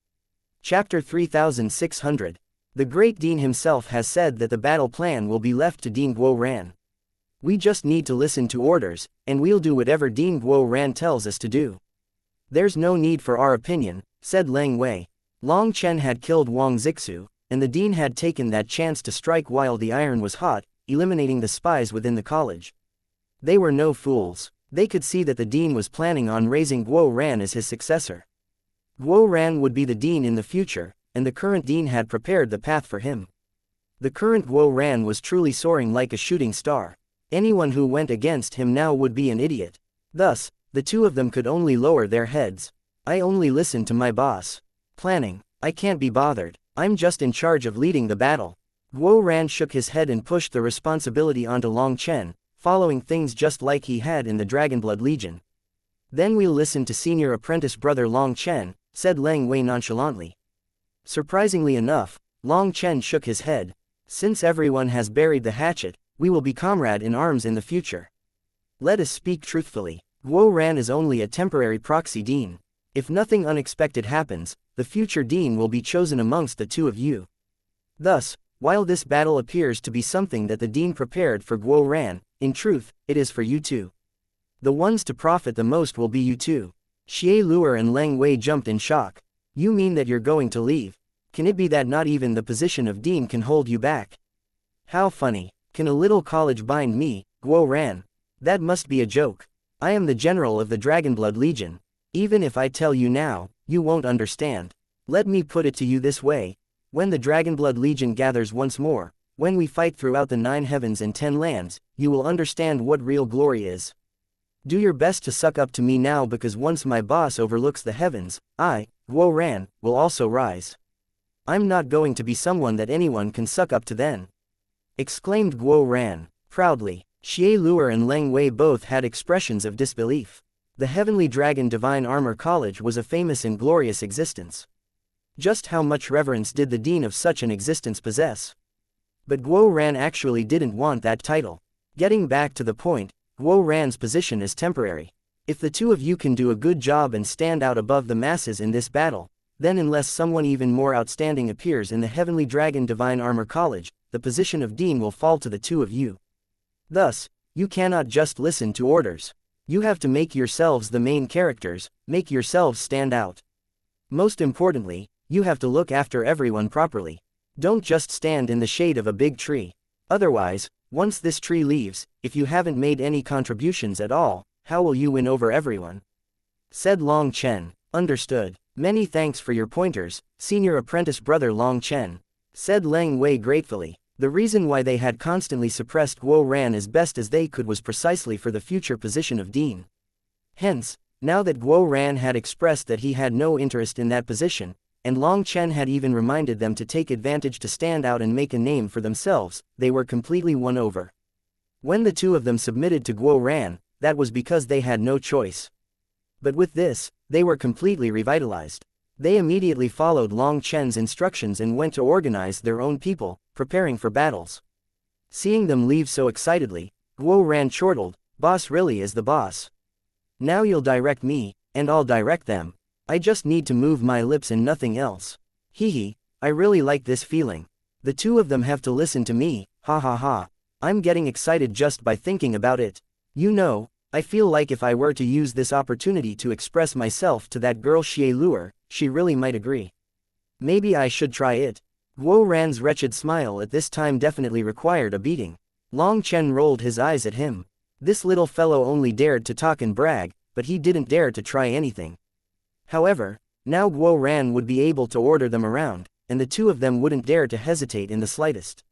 Chapter 3600. The Great Dean himself has said that the battle plan will be left to Dean Guo Ran. We just need to listen to orders, and we'll do whatever Dean Guo Ran tells us to do. There's no need for our opinion, said Leng Wei. Long Chen had killed Wang Zixu, and the Dean had taken that chance to strike while the iron was hot, eliminating the spies within the college. They were no fools. They could see that the Dean was planning on raising Guo Ran as his successor. Guo Ran would be the Dean in the future, and the current Dean had prepared the path for him. The current Guo Ran was truly soaring like a shooting star. Anyone who went against him now would be an idiot. Thus, the two of them could only lower their heads. I only listen to my boss. Planning. I can't be bothered. I'm just in charge of leading the battle. Guo Ran shook his head and pushed the responsibility onto Long Chen, following things just like he had in the Dragonblood Legion. Then we'll listen to senior apprentice brother Long Chen, said Leng Wei nonchalantly. Surprisingly enough, Long Chen shook his head. Since everyone has buried the hatchet, we will be comrade in arms in the future. Let us speak truthfully. Guo Ran is only a temporary proxy dean. If nothing unexpected happens, the future dean will be chosen amongst the two of you. Thus, while this battle appears to be something that the dean prepared for Guo Ran, in truth, it is for you two. The ones to profit the most will be you two. Xie Luer and Leng Wei jumped in shock. You mean that you're going to leave? Can it be that not even the position of dean can hold you back? How funny. Can a little college bind me, Guo Ran? That must be a joke. I am the general of the Dragonblood Legion. Even if I tell you now, you won't understand. Let me put it to you this way. When the Dragonblood Legion gathers once more, when we fight throughout the 9 heavens and 10 lands, you will understand what real glory is. Do your best to suck up to me now, because once my boss overlooks the heavens, I, Guo Ran, will also rise. I'm not going to be someone that anyone can suck up to then. Exclaimed Guo Ran, proudly. Xie Luer and Leng Wei both had expressions of disbelief. The Heavenly Dragon Divine Armor College was a famous and glorious existence. Just how much reverence did the dean of such an existence possess? But Guo Ran actually didn't want that title. Getting back to the point, Guo Ran's position is temporary. If the two of you can do a good job and stand out above the masses in this battle, then unless someone even more outstanding appears in the Heavenly Dragon Divine Armor College, the position of dean will fall to the two of you. Thus, you cannot just listen to orders. You have to make yourselves the main characters, make yourselves stand out. Most importantly, you have to look after everyone properly. Don't just stand in the shade of a big tree. Otherwise, once this tree leaves, if you haven't made any contributions at all, how will you win over everyone? Said Long Chen. Understood. Many thanks for your pointers, senior apprentice brother Long Chen. Said Leng Wei gratefully. The reason why they had constantly suppressed Guo Ran as best as they could was precisely for the future position of dean. Hence, now that Guo Ran had expressed that he had no interest in that position, and Long Chen had even reminded them to take advantage to stand out and make a name for themselves, they were completely won over. When the two of them submitted to Guo Ran, that was because they had no choice. But with this, they were completely revitalized. They immediately followed Long Chen's instructions and went to organize their own people, preparing for battles. Seeing them leave so excitedly, Guo Ran chortled, "Boss really is the boss. Now you'll direct me, and I'll direct them. I just need to move my lips and nothing else. Hee, I really like this feeling. The two of them have to listen to me, ha ha ha. I'm getting excited just by thinking about it. You know, I feel like if I were to use this opportunity to express myself to that girl Xie Luer, she really might agree. Maybe I should try it." Guo Ran's wretched smile at this time definitely required a beating. Long Chen rolled his eyes at him. This little fellow only dared to talk and brag, but he didn't dare to try anything. However, now Guo Ran would be able to order them around, and the two of them wouldn't dare to hesitate in the slightest.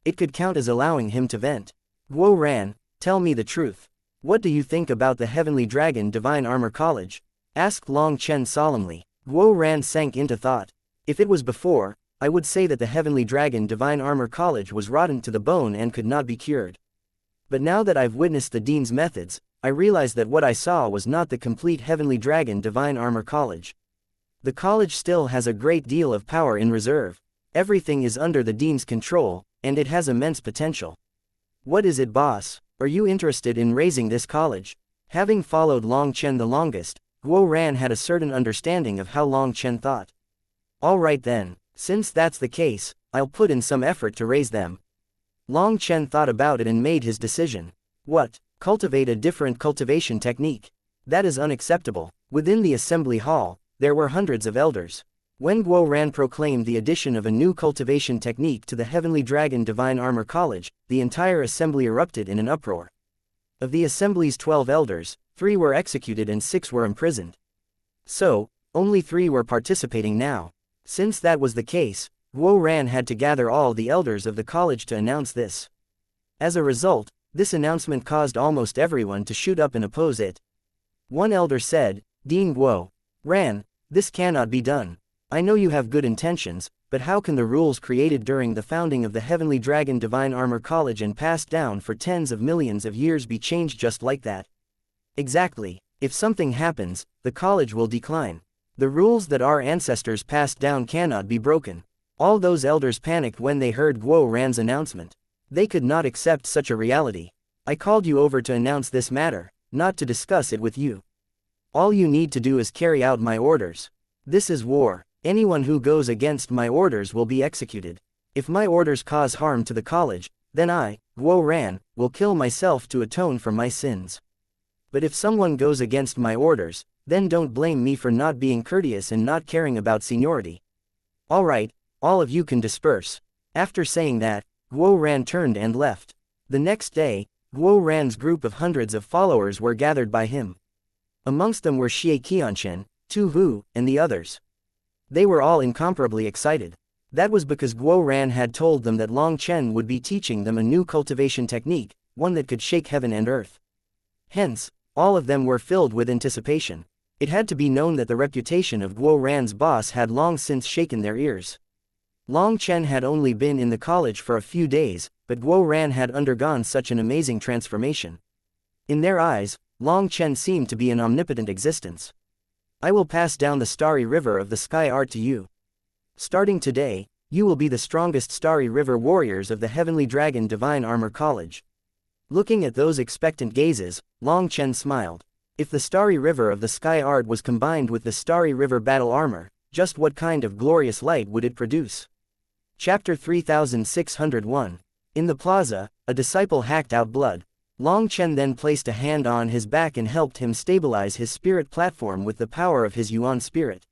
It could count as allowing him to vent. "Guo Ran, tell me the truth. What do you think about the Heavenly Dragon Divine Armor College?" asked Long Chen solemnly. Guo Ran sank into thought. If it was before, I would say that the Heavenly Dragon Divine Armor College was rotten to the bone and could not be cured. But now that I've witnessed the dean's methods, I realized that what I saw was not the complete Heavenly Dragon Divine Armor College. The college still has a great deal of power in reserve. Everything is under the Dean's control, and it has immense potential. What is it, boss? Are you interested in raising this college? Having followed Long Chen the longest, Guo Ran had a certain understanding of how Long Chen thought. All right then, since that's the case, I'll put in some effort to raise them. Long Chen thought about it and made his decision. What? Cultivate a different cultivation technique? That is unacceptable. Within the assembly hall, there were hundreds of elders. When Guo Ran proclaimed the addition of a new cultivation technique to the Heavenly Dragon Divine Armor College, the entire assembly erupted in an uproar. Of the assembly's 12 elders, 3 were executed and 6 were imprisoned. So, only 3 were participating now. Since that was the case, Guo Ran had to gather all the elders of the college to announce this. As a result, this announcement caused almost everyone to shoot up and oppose it. One elder said, Dean Guo Ran, this cannot be done. I know you have good intentions, but how can the rules created during the founding of the Heavenly Dragon Divine Armor College and passed down for tens of millions of years be changed just like that? Exactly. If something happens, the college will decline. The rules that our ancestors passed down cannot be broken. All those elders panicked when they heard Guo Ran's announcement. They could not accept such a reality. I called you over to announce this matter, not to discuss it with you. All you need to do is carry out my orders. This is war. Anyone who goes against my orders will be executed. If my orders cause harm to the college, then I, Guo Ran, will kill myself to atone for my sins. But if someone goes against my orders, then don't blame me for not being courteous and not caring about seniority. All right, all of you can disperse. After saying that, Guo Ran turned and left. The next day, Guo Ran's group of hundreds of followers were gathered by him. Amongst them were Xianxia, Tu Hu, and the others. They were all incomparably excited. That was because Guo Ran had told them that Long Chen would be teaching them a new cultivation technique, one that could shake heaven and earth. Hence, all of them were filled with anticipation. It had to be known that the reputation of Guo Ran's boss had long since shaken their ears. Long Chen had only been in the college for a few days, but Guo Ran had undergone such an amazing transformation. In their eyes, Long Chen seemed to be an omnipotent existence. I will pass down the starry river of the sky art to you. Starting today, you will be the strongest starry river warriors of the Heavenly Dragon Divine Armor College. Looking at those expectant gazes, Long Chen smiled. If the starry river of the sky art was combined with the starry river battle armor, just what kind of glorious light would it produce? Chapter 3601. In the plaza, a disciple hacked out blood. Long Chen then placed a hand on his back and helped him stabilize his spirit platform with the power of his Yuan spirit.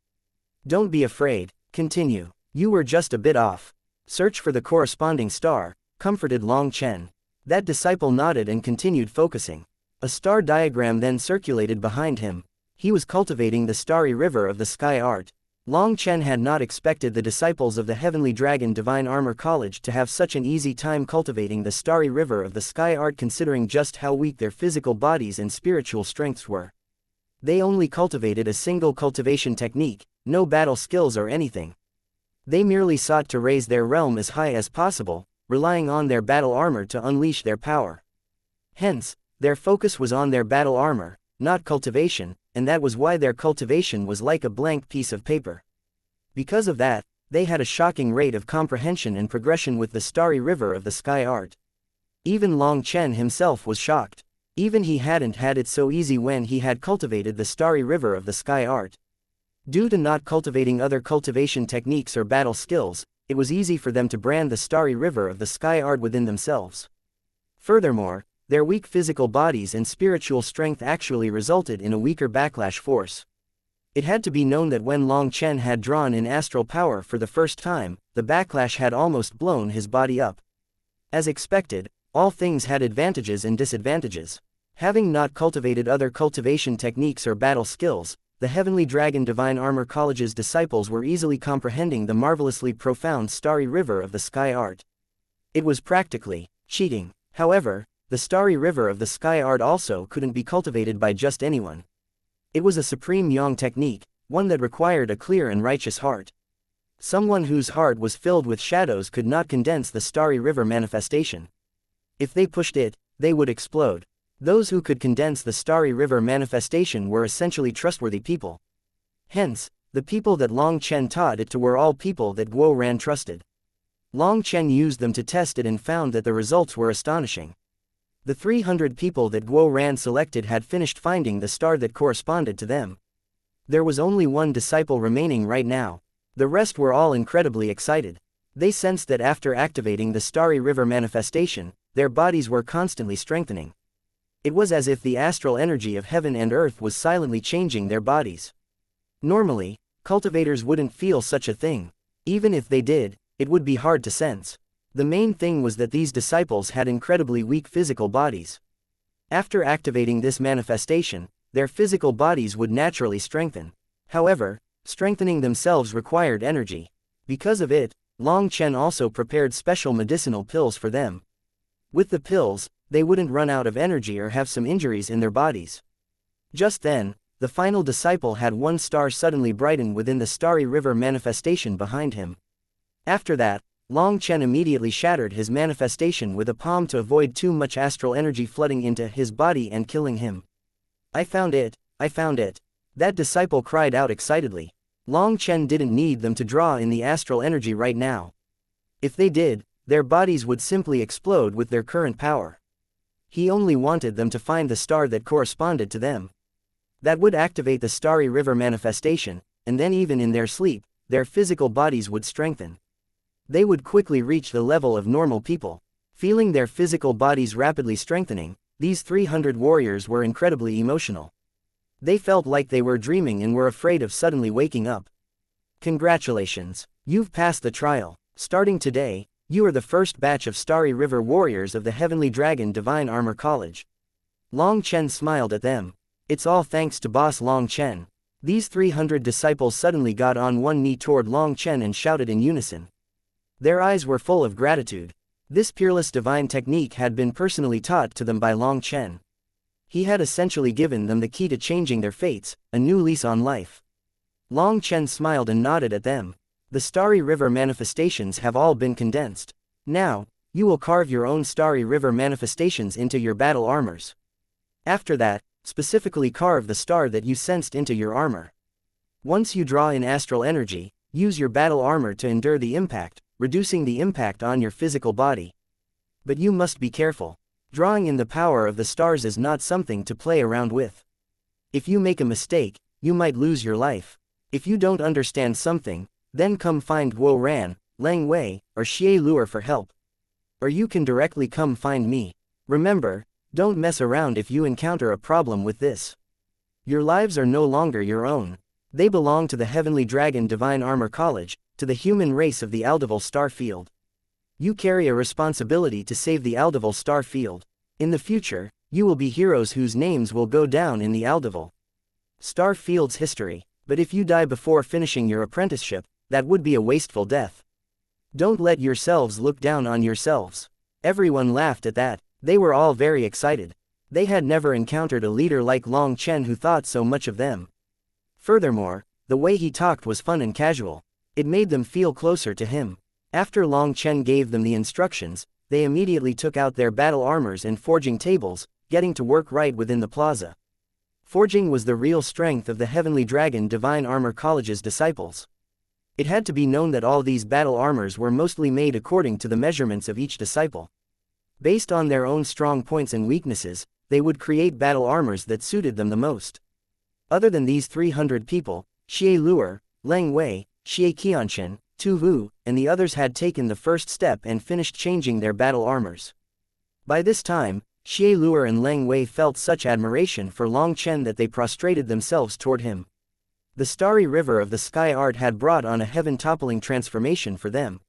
Don't be afraid, continue. You were just a bit off. Search for the corresponding star, comforted Long Chen. That disciple nodded and continued focusing. A star diagram then circulated behind him. He was cultivating the starry river of the sky art. Long Chen had not expected the disciples of the Heavenly Dragon Divine Armor College to have such an easy time cultivating the starry river of the sky art, considering just how weak their physical bodies and spiritual strengths were. They only cultivated a single cultivation technique, no battle skills or anything. They merely sought to raise their realm as high as possible, relying on their battle armor to unleash their power. Hence, their focus was on their battle armor, not cultivation, and that was why their cultivation was like a blank piece of paper. Because of that, they had a shocking rate of comprehension and progression with the starry river of the sky art. Even Long Chen himself was shocked. Even he hadn't had it so easy when he had cultivated the starry river of the sky art. Due to not cultivating other cultivation techniques or battle skills, it was easy for them to brand the starry river of the sky art within themselves. Furthermore, their weak physical bodies and spiritual strength actually resulted in a weaker backlash force. It had to be known that when Long Chen had drawn in astral power for the first time, the backlash had almost blown his body up. As expected, all things had advantages and disadvantages. Having not cultivated other cultivation techniques or battle skills, the Heavenly Dragon Divine Armor College's disciples were easily comprehending the marvelously profound starry river of the sky art. It was practically cheating. However, the starry river of the sky art also couldn't be cultivated by just anyone. It was a supreme yang technique, one that required a clear and righteous heart. Someone whose heart was filled with shadows could not condense the starry river manifestation. If they pushed it, they would explode. Those who could condense the Starry River manifestation were essentially trustworthy people. Hence, the people that Long Chen taught it to were all people that Guo Ran trusted. Long Chen used them to test it and found that the results were astonishing. The 300 people that Guo Ran selected had finished finding the star that corresponded to them. There was only one disciple remaining right now. The rest were all incredibly excited. They sensed that after activating the Starry River manifestation, their bodies were constantly strengthening. It was as if the astral energy of heaven and earth was silently changing their bodies. Normally, cultivators wouldn't feel such a thing. Even if they did, it would be hard to sense. The main thing was that these disciples had incredibly weak physical bodies. After activating this manifestation, their physical bodies would naturally strengthen. However, strengthening themselves required energy. Because of it, Long Chen also prepared special medicinal pills for them. With the pills, they wouldn't run out of energy or have some injuries in their bodies. Just then, the final disciple had one star suddenly brighten within the Starry River manifestation behind him. After that, Long Chen immediately shattered his manifestation with a palm to avoid too much astral energy flooding into his body and killing him. I found it, I found it. That disciple cried out excitedly. Long Chen didn't need them to draw in the astral energy right now. If they did, their bodies would simply explode with their current power. He only wanted them to find the star that corresponded to them. That would activate the Starry River manifestation, and then even in their sleep, their physical bodies would strengthen. They would quickly reach the level of normal people. Feeling their physical bodies rapidly strengthening, these 300 warriors were incredibly emotional. They felt like they were dreaming and were afraid of suddenly waking up. Congratulations! You've passed the trial. Starting today, you are the first batch of Starry River warriors of the Heavenly Dragon Divine Armor College. Long Chen smiled at them. It's all thanks to Boss Long Chen. These 300 disciples suddenly got on one knee toward Long Chen and shouted in unison. Their eyes were full of gratitude. This peerless divine technique had been personally taught to them by Long Chen. He had essentially given them the key to changing their fates, a new lease on life. Long Chen smiled and nodded at them. The Starry River manifestations have all been condensed. Now, you will carve your own Starry River manifestations into your battle armors. After that, specifically carve the star that you sensed into your armor. Once you draw in astral energy, use your battle armor to endure the impact, reducing the impact on your physical body. But you must be careful. Drawing in the power of the stars is not something to play around with. If you make a mistake, you might lose your life. If you don't understand something, then come find Guo Ran, Leng Wei, or Xie Luer for help. Or you can directly come find me. Remember, don't mess around if you encounter a problem with this. Your lives are no longer your own. They belong to the Heavenly Dragon Divine Armor College, to the human race of the Aldeval Star Field. You carry a responsibility to save the Aldeval Star Field. In the future, you will be heroes whose names will go down in the Aldeval Star Field's history. But if you die before finishing your apprenticeship, that would be a wasteful death. Don't let yourselves look down on yourselves. Everyone laughed at that. They were all very excited. They had never encountered a leader like Long Chen who thought so much of them. Furthermore, the way he talked was fun and casual. It made them feel closer to him. After Long Chen gave them the instructions, they immediately took out their battle armors and forging tables, getting to work right within the plaza. Forging was the real strength of the Heavenly Dragon Divine Armor College's disciples. It had to be known that all these battle armors were mostly made according to the measurements of each disciple. Based on their own strong points and weaknesses, they would create battle armors that suited them the most. Other than these 300 people, Xie Luer, Leng Wei, Xie Qianchen, Tu Wu, and the others had taken the first step and finished changing their battle armors. By this time, Xie Luer and Leng Wei felt such admiration for Long Chen that they prostrated themselves toward him. The Starry River of the Sky Art had brought on a heaven-toppling transformation for them.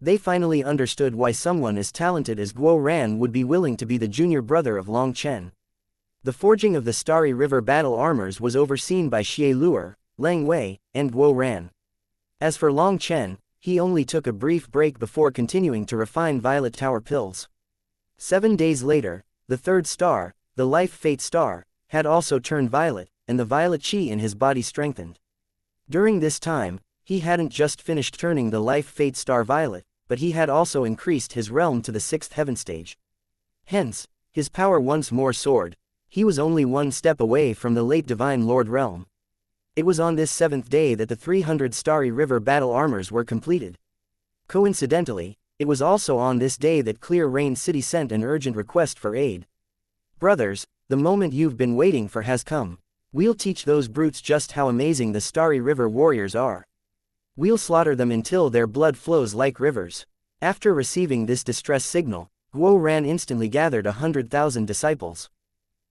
They finally understood why someone as talented as Guo Ran would be willing to be the junior brother of Long Chen. The forging of the Starry River battle armors was overseen by Xie Luer, Leng Wei, and Guo Ran. As for Long Chen, he only took a brief break before continuing to refine Violet Tower pills. 7 days later, the third star, the Life Fate star, had also turned violet, and the violet chi in his body strengthened. During this time, he hadn't just finished turning the Life Fate star violet, but he had also increased his realm to the 6th heaven stage. Hence, his power once more soared. He was only one step away from the late Divine Lord realm. It was on this 7th day that the 300 Starry River battle armors were completed. Coincidentally, it was also on this day that Clear Rain City sent an urgent request for aid. Brothers, the moment you've been waiting for has come. We'll teach those brutes just how amazing the Starry River warriors are. We'll slaughter them until their blood flows like rivers. After receiving this distress signal, Guo Ran instantly gathered 100,000 disciples.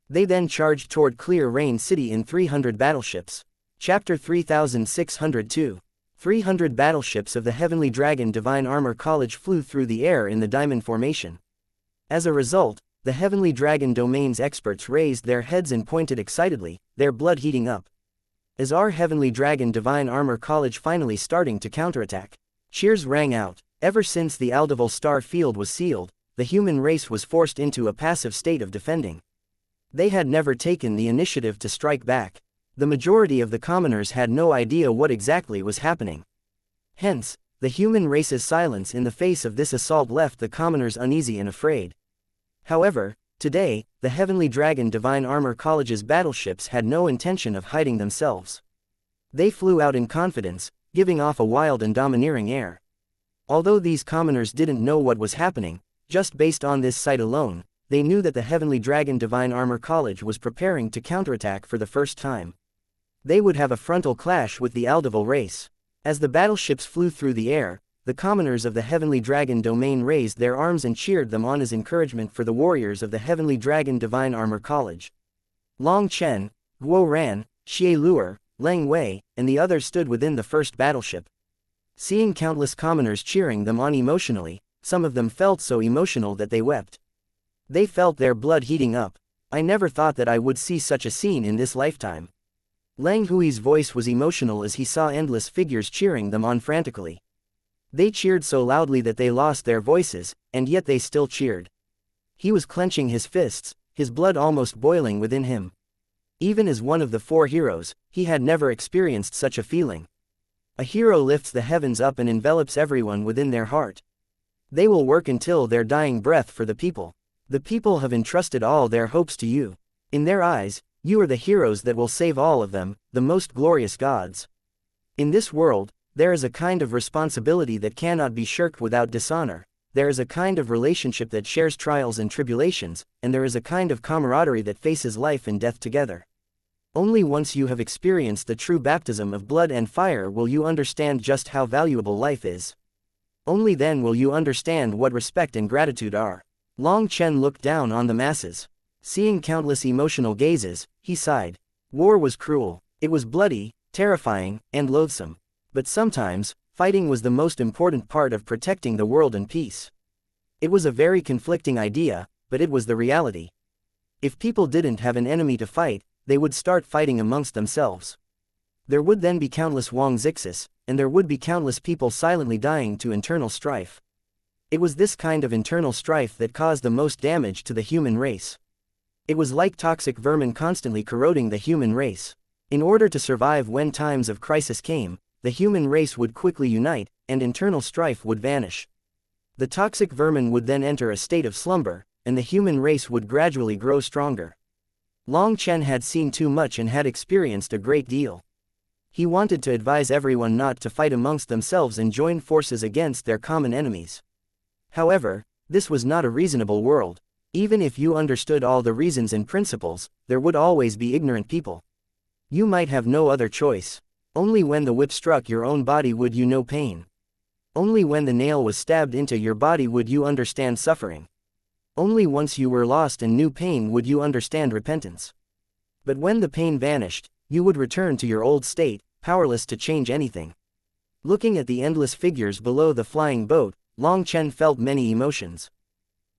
They then charged toward Clear Rain City in 300 battleships. Chapter 3602. 300 battleships of the Heavenly Dragon Divine Armor College flew through the air in the diamond formation. As a result, the Heavenly Dragon Domain's experts raised their heads and pointed excitedly, their blood heating up. Is our Heavenly Dragon Divine Armor College finally starting to counterattack? Cheers rang out. Ever since the Aldeval star field was sealed, the human race was forced into a passive state of defending. They had never taken the initiative to strike back. The majority of the commoners had no idea what exactly was happening. Hence, the human race's silence in the face of this assault left the commoners uneasy and afraid. However, today, the Heavenly Dragon Divine Armor College's battleships had no intention of hiding themselves. They flew out in confidence, giving off a wild and domineering air. Although these commoners didn't know what was happening, just based on this sight alone, they knew that the Heavenly Dragon Divine Armor College was preparing to counterattack for the first time. They would have a frontal clash with the Aldeval race. As the battleships flew through the air, the commoners of the Heavenly Dragon Domain raised their arms and cheered them on as encouragement for the warriors of the Heavenly Dragon Divine Armor College. Long Chen, Guo Ran, Xie Luer, Leng Wei, and the others stood within the first battleship. Seeing countless commoners cheering them on emotionally, some of them felt so emotional that they wept. They felt their blood heating up. I never thought that I would see such a scene in this lifetime. Lang Hui's voice was emotional as he saw endless figures cheering them on frantically. They cheered so loudly that they lost their voices, and yet they still cheered. He was clenching his fists, his blood almost boiling within him. Even as one of the 4 heroes, he had never experienced such a feeling. A hero lifts the heavens up and envelops everyone within their heart. They will work until their dying breath for the people. The people have entrusted all their hopes to you. In their eyes, you are the heroes that will save all of them, the most glorious gods. In this world, there is a kind of responsibility that cannot be shirked without dishonor. There is a kind of relationship that shares trials and tribulations, and there is a kind of camaraderie that faces life and death together. Only once you have experienced the true baptism of blood and fire will you understand just how valuable life is. Only then will you understand what respect and gratitude are. Long Chen looked down on the masses. Seeing countless emotional gazes, he sighed. War was cruel. It was bloody, terrifying, and loathsome. But sometimes, fighting was the most important part of protecting the world and peace. It was a very conflicting idea, but it was the reality. If people didn't have an enemy to fight, they would start fighting amongst themselves. There would then be countless Wang Zixis, and there would be countless people silently dying to internal strife. It was this kind of internal strife that caused the most damage to the human race. It was like toxic vermin constantly corroding the human race. In order to survive when times of crisis came, the human race would quickly unite, and internal strife would vanish. The toxic vermin would then enter a state of slumber, and the human race would gradually grow stronger. Long Chen had seen too much and had experienced a great deal. He wanted to advise everyone not to fight amongst themselves and join forces against their common enemies. However, this was not a reasonable world. Even if you understood all the reasons and principles, there would always be ignorant people. You might have no other choice. Only when the whip struck your own body would you know pain. Only when the nail was stabbed into your body would you understand suffering. Only once you were lost and knew pain would you understand repentance. But when the pain vanished, you would return to your old state, powerless to change anything. Looking at the endless figures below the flying boat, Long Chen felt many emotions.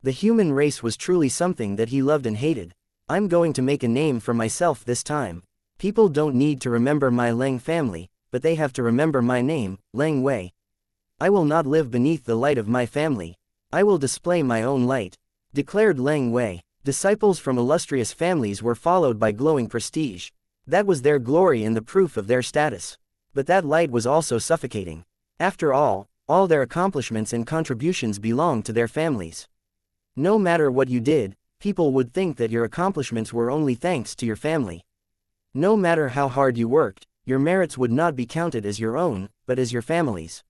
The human race was truly something that he loved and hated. I'm going to make a name for myself this time. People don't need to remember my Leng family, but they have to remember my name, Leng Wei. I will not live beneath the light of my family. I will display my own light, declared Leng Wei. Disciples from illustrious families were followed by glowing prestige. That was their glory and the proof of their status. But that light was also suffocating. After all their accomplishments and contributions belonged to their families. No matter what you did, People would think that your accomplishments were only thanks to your family. No matter how hard you worked, your merits would not be counted as your own, but as your family's.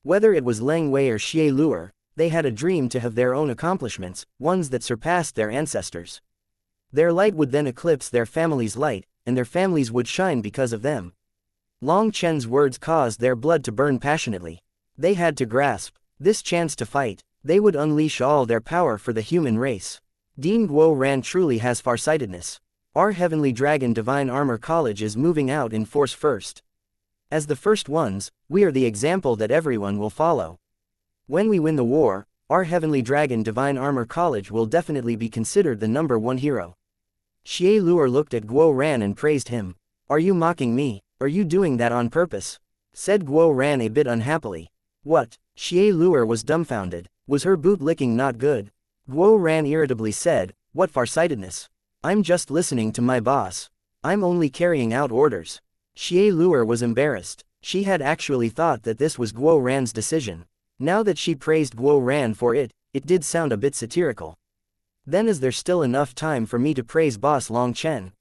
Whether it was Leng Wei or Xie Luer, they had a dream to have their own accomplishments, ones that surpassed their ancestors. Their light would then eclipse their family's light, and their families would shine because of them. Long Chen's words caused their blood to burn passionately. They had to grasp this chance to fight. They would unleash all their power for the human race. Dean Guo Ran truly has farsightedness. Our Heavenly Dragon Divine Armor College is moving out in force first. As the first ones, we are the example that everyone will follow. When we win the war, our Heavenly Dragon Divine Armor College will definitely be considered the #1 hero. Xie Luer looked at Guo Ran and praised him. Are you mocking me? Are you doing that on purpose? Said Guo Ran a bit unhappily. What? Xie Luer was dumbfounded. Was her bootlicking not good? Guo Ran irritably said, what farsightedness. I'm just listening to my boss. I'm only carrying out orders. Xie Luer was embarrassed. She had actually thought that this was Guo Ran's decision. Now that she praised Guo Ran for it, it did sound a bit satirical. Then is there still enough time for me to praise boss Long Chen?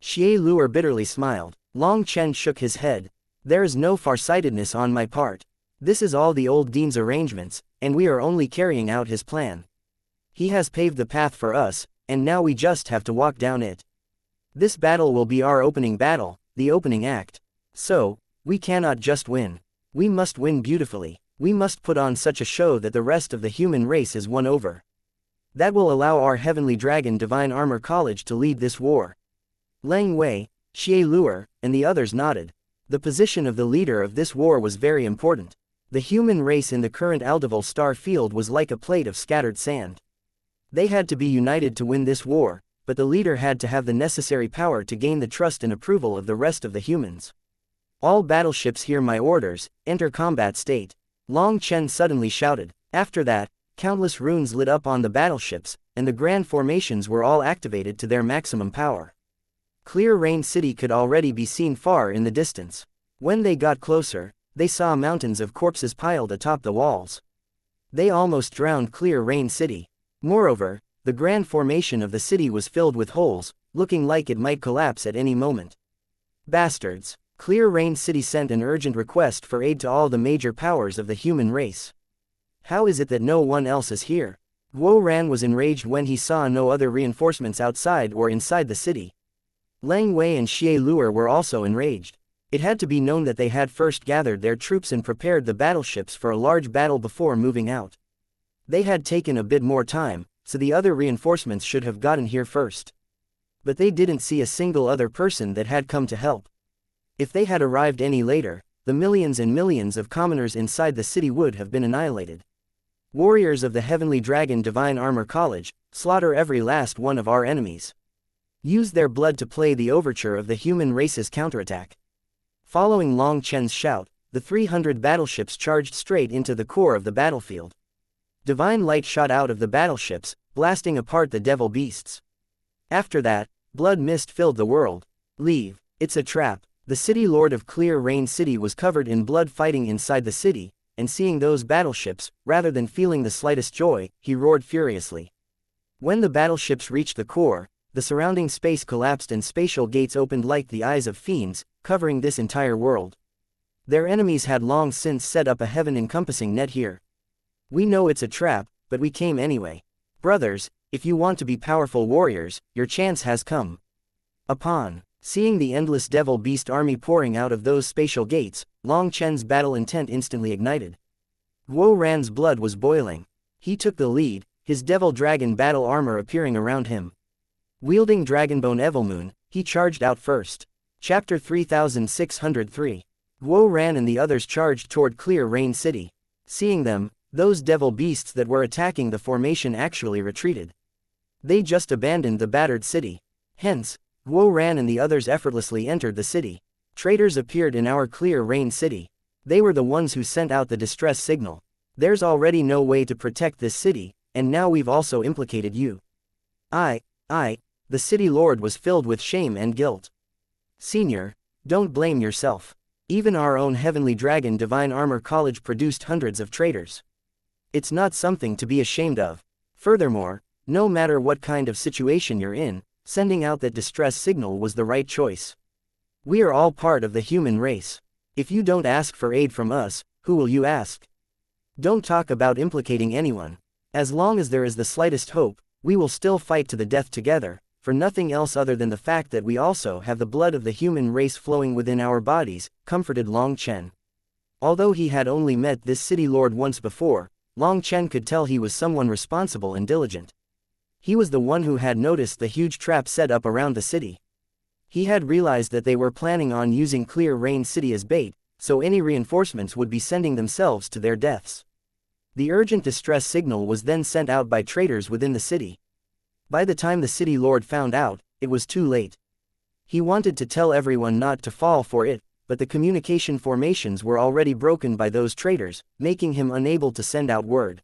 Xie Luer bitterly smiled. Long Chen shook his head. There is no farsightedness on my part. This is all the old dean's arrangements, and we are only carrying out his plan. He has paved the path for us, and now we just have to walk down it. This battle will be our opening battle, the opening act. So, we cannot just win. We must win beautifully. We must put on such a show that the rest of the human race is won over. That will allow our Heavenly Dragon Divine Armor College to lead this war. Leng Wei, Xie Luer, and the others nodded. The position of the leader of this war was very important. The human race in the current Aldeval star field was like a plate of scattered sand. They had to be united to win this war, but the leader had to have the necessary power to gain the trust and approval of the rest of the humans. All battleships hear my orders, enter combat state. Long Chen suddenly shouted. After that, countless runes lit up on the battleships, and the grand formations were all activated to their maximum power. Clear Rain City could already be seen far in the distance. When they got closer, they saw mountains of corpses piled atop the walls. They almost drowned Clear Rain City. Moreover, the grand formation of the city was filled with holes, looking like it might collapse at any moment. Bastards! Clear Rain City sent an urgent request for aid to all the major powers of the human race. How is it that no one else is here? Guo Ran was enraged when he saw no other reinforcements outside or inside the city. Leng Wei and Xie Luer were also enraged. It had to be known that they had first gathered their troops and prepared the battleships for a large battle before moving out. They had taken a bit more time, so the other reinforcements should have gotten here first. But they didn't see a single other person that had come to help. If they had arrived any later, the millions and millions of commoners inside the city would have been annihilated. Warriors of the Heavenly Dragon Divine Armor College, slaughter every last one of our enemies. Use their blood to play the overture of the human race's counterattack. Following Long Chen's shout, the 300 battleships charged straight into the core of the battlefield. Divine light shot out of the battleships, blasting apart the devil beasts. After that, blood mist filled the world. Leave. It's a trap. The city lord of Clear Rain City was covered in blood fighting inside the city, and seeing those battleships, rather than feeling the slightest joy, he roared furiously. When the battleships reached the core, the surrounding space collapsed and spatial gates opened like the eyes of fiends, covering this entire world. Their enemies had long since set up a heaven-encompassing net here. We know it's a trap, but we came anyway. Brothers, if you want to be powerful warriors, your chance has come. Upon seeing the endless devil beast army pouring out of those spatial gates, Long Chen's battle intent instantly ignited. Guo Ran's blood was boiling. He took the lead, his devil dragon battle armor appearing around him. Wielding Dragonbone Evilmoon, he charged out first. Chapter 3603. Guo Ran and the others charged toward Clear Rain City. Seeing them, those devil beasts that were attacking the formation actually retreated. They just abandoned the battered city. Hence, Guo Ran and the others effortlessly entered the city. Traitors appeared in our Clear Rain City. They were the ones who sent out the distress signal. There's already no way to protect this city, and now we've also implicated you. The city lord was filled with shame and guilt. Senior, don't blame yourself. Even our own Heavenly Dragon Divine Armor College produced hundreds of traitors. It's not something to be ashamed of. Furthermore, No matter what kind of situation you're in, sending out that distress signal was the right choice. We are all part of the human race. If you don't ask for aid from us, who will you ask? Don't talk about implicating anyone. As long as there is the slightest hope, we will still fight to the death together, for nothing else other than the fact that we also have the blood of the human race flowing within our bodies, comforted Long Chen. Although he had only met this city lord once before, Long Chen could tell he was someone responsible and diligent. He was the one who had noticed the huge trap set up around the city. He had realized that they were planning on using Clear Rain City as bait, so any reinforcements would be sending themselves to their deaths. The urgent distress signal was then sent out by traders within the city. By the time the city lord found out, it was too late. He wanted to tell everyone not to fall for it, but the communication formations were already broken by those traders, making him unable to send out word.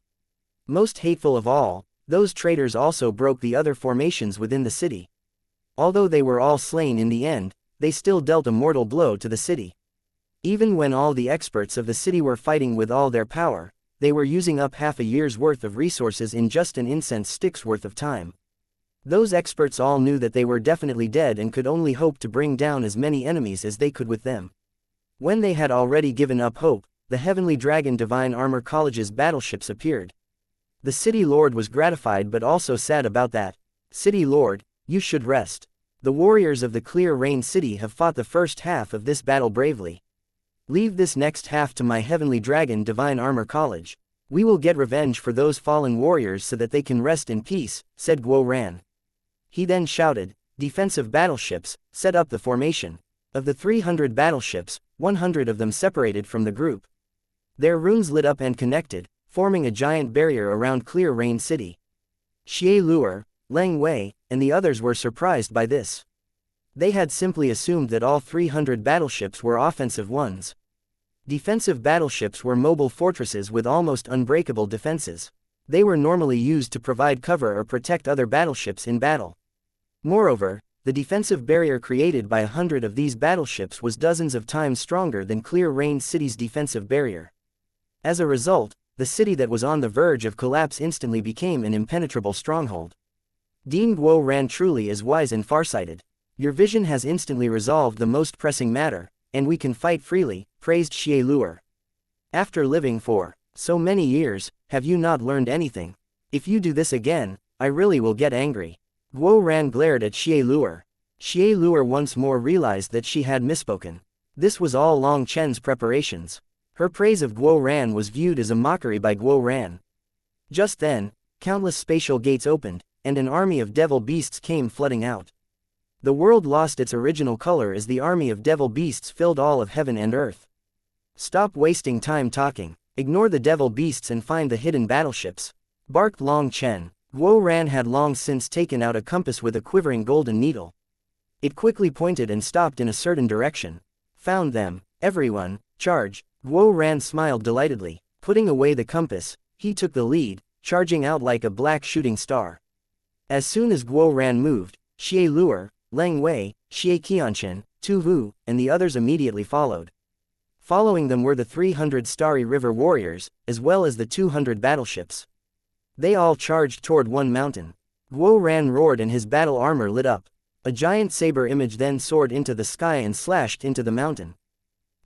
Most hateful of all, those traders also broke the other formations within the city. Although they were all slain in the end, they still dealt a mortal blow to the city. Even when all the experts of the city were fighting with all their power, they were using up half a year's worth of resources in just an incense stick's worth of time. Those experts all knew that they were definitely dead and could only hope to bring down as many enemies as they could with them. When they had already given up hope, the Heavenly Dragon Divine Armor College's battleships appeared. The city lord was gratified but also sad about that. City lord, you should rest. The warriors of the Clear Rain City have fought the first half of this battle bravely. Leave this next half to my Heavenly Dragon Divine Armor College. We will get revenge for those fallen warriors so that they can rest in peace, said Guo Ran. He then shouted, defensive battleships, set up the formation. Of the 300 battleships, 100 of them separated from the group. Their runes lit up and connected, forming a giant barrier around Clear Rain City. Xie Luer, Leng Wei, and the others were surprised by this. They had simply assumed that all 300 battleships were offensive ones. Defensive battleships were mobile fortresses with almost unbreakable defenses. They were normally used to provide cover or protect other battleships in battle. Moreover, the defensive barrier created by 100 of these battleships was dozens of times stronger than Clear Rain City's defensive barrier. As a result, the city that was on the verge of collapse instantly became an impenetrable stronghold. Dean Guo Ran truly is wise and farsighted. Your vision has instantly resolved the most pressing matter, and we can fight freely, praised Xie Luer. After living for so many years, have you not learned anything? If you do this again, I really will get angry. Guo Ran glared at Xie Luer. Xie Luer once more realized that she had misspoken. This was all Long Chen's preparations. Her praise of Guo Ran was viewed as a mockery by Guo Ran. Just then, countless spatial gates opened, and an army of devil beasts came flooding out. The world lost its original color as the army of devil beasts filled all of heaven and earth. Stop wasting time talking. Ignore the devil beasts and find the hidden battleships, barked Long Chen. Guo Ran had long since taken out a compass with a quivering golden needle. It quickly pointed and stopped in a certain direction. Found them, everyone, charge. Guo Ran smiled delightedly. Putting away the compass, he took the lead, charging out like a black shooting star. As soon as Guo Ran moved, Xie Luer, Leng Wei, Xie Qianchen, Tu Hu, and the others immediately followed. Following them were the 300 Starry River warriors, as well as the 200 battleships. They all charged toward one mountain. Guo Ran roared and his battle armor lit up. A giant saber image then soared into the sky and slashed into the mountain.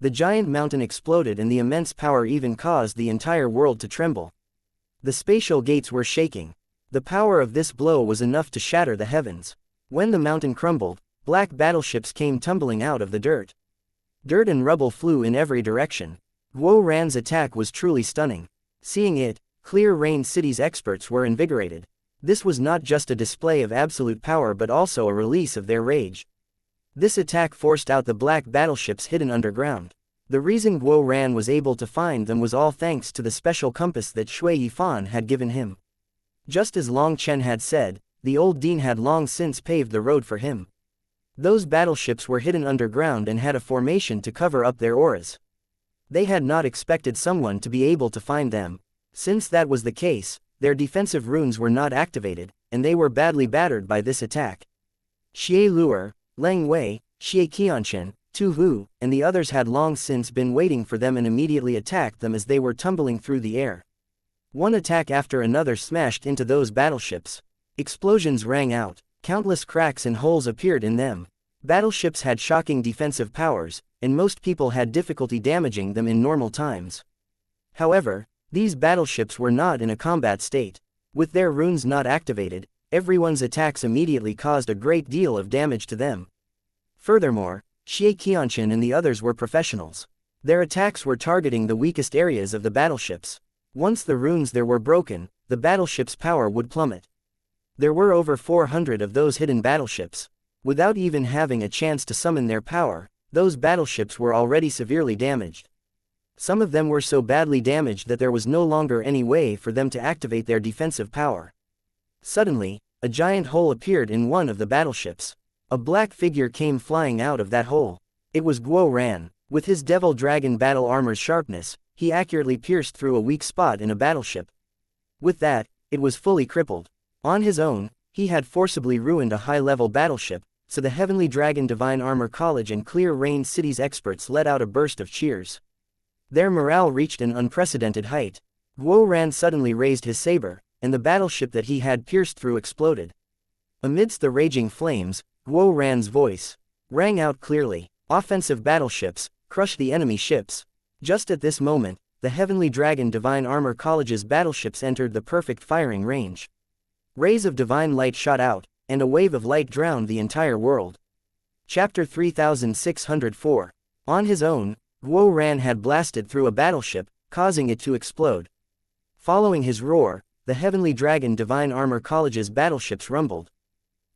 The giant mountain exploded and the immense power even caused the entire world to tremble. The spatial gates were shaking. The power of this blow was enough to shatter the heavens. When the mountain crumbled, black battleships came tumbling out of the dirt. Dirt and rubble flew in every direction. Guo Ran's attack was truly stunning. Seeing it, Clear Rain City's experts were invigorated. This was not just a display of absolute power but also a release of their rage. This attack forced out the black battleships hidden underground. The reason Guo Ran was able to find them was all thanks to the special compass that Shui Yifan had given him. Just as Long Chen had said, the old dean had long since paved the road for him. Those battleships were hidden underground and had a formation to cover up their auras. They had not expected someone to be able to find them. Since that was the case, their defensive runes were not activated, and they were badly battered by this attack. Xie Luer, Leng Wei, Xie Qianchen, Tu Hu, and the others had long since been waiting for them and immediately attacked them as they were tumbling through the air. One attack after another smashed into those battleships. Explosions rang out, countless cracks and holes appeared in them. Battleships had shocking defensive powers, and most people had difficulty damaging them in normal times. However, these battleships were not in a combat state. With their runes not activated, everyone's attacks immediately caused a great deal of damage to them. Furthermore, xianxia and the others were professionals. Their attacks were targeting the weakest areas of the battleships. Once the runes there were broken, the battleship's power would plummet. There were over 400 of those hidden battleships. Without even having a chance to summon their power, those battleships were already severely damaged. Some of them were so badly damaged that there was no longer any way for them to activate their defensive power. Suddenly, a giant hole appeared in one of the battleships. A black figure came flying out of that hole. It was Guo Ran. With his devil dragon battle armor's sharpness, he accurately pierced through a weak spot in a battleship. With that, it was fully crippled. On his own, he had forcibly ruined a high-level battleship, so the Heavenly Dragon Divine Armor College and Clear Rain City's experts let out a burst of cheers. Their morale reached an unprecedented height. Guo Ran suddenly raised his saber, and the battleship that he had pierced through exploded. Amidst the raging flames, Guo Ran's voice rang out clearly. Offensive battleships, crush the enemy ships. Just at this moment, the Heavenly Dragon Divine Armor College's battleships entered the perfect firing range. Rays of divine light shot out, and a wave of light drowned the entire world. Chapter 3604. On his own, Guo Ran had blasted through a battleship, causing it to explode. Following his roar, the Heavenly Dragon Divine Armor College's battleships rumbled.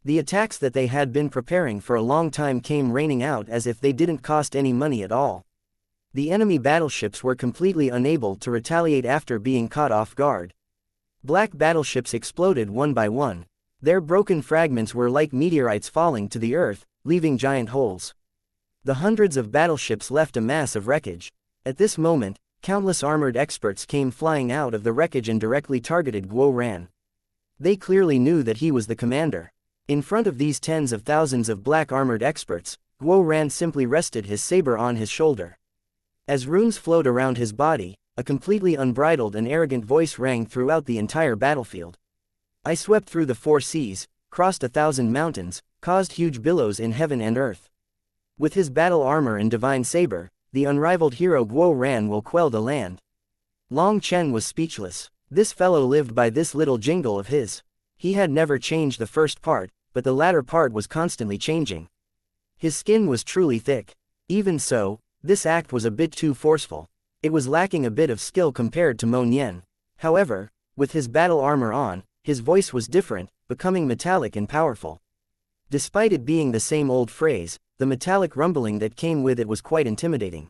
The attacks that they had been preparing for a long time came raining out as if they didn't cost any money at all. The enemy battleships were completely unable to retaliate after being caught off guard. Black battleships exploded one by one. Their broken fragments were like meteorites falling to the earth, leaving giant holes. The hundreds of battleships left a mass of wreckage. At this moment, countless armored experts came flying out of the wreckage and directly targeted Guo Ran. They clearly knew that he was the commander. In front of these tens of thousands of black armored experts, Guo Ran simply rested his saber on his shoulder. As runes flowed around his body, a completely unbridled and arrogant voice rang throughout the entire battlefield. I swept through the 4 seas, crossed 1,000 mountains, caused huge billows in heaven and earth. With his battle armor and divine saber, the unrivaled hero Guo Ran will quell the land. Long Chen was speechless. This fellow lived by this little jingle of his. He had never changed the first part, but the latter part was constantly changing. His skin was truly thick. Even so, this act was a bit too forceful. It was lacking a bit of skill compared to Mo Nian. However, with his battle armor on, his voice was different, becoming metallic and powerful. Despite it being the same old phrase, the metallic rumbling that came with it was quite intimidating.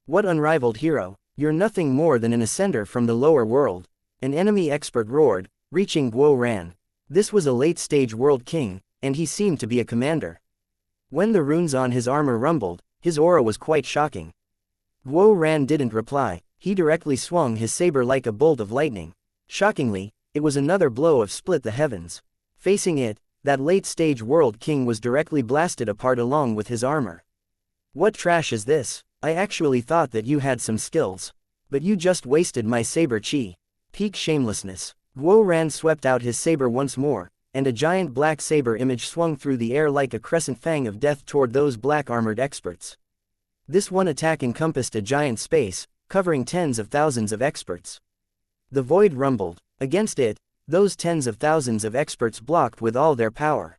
What unrivaled hero, you're nothing more than an ascender from the lower world. An enemy expert roared, reaching Guo Ran. This was a late-stage world king, and he seemed to be a commander. When the runes on his armor rumbled, his aura was quite shocking. Guo Ran didn't reply. He directly swung his saber like a bolt of lightning. Shockingly, it was another blow of split the heavens. Facing it, that late-stage world king was directly blasted apart along with his armor. What trash is this? I actually thought that you had some skills. But you just wasted my saber chi. Peak shamelessness. Guo Ran swept out his saber once more, and a giant black saber image swung through the air like a crescent fang of death toward those black armored experts. This one attack encompassed a giant space, covering tens of thousands of experts. The void rumbled. Against it, those tens of thousands of experts blocked with all their power.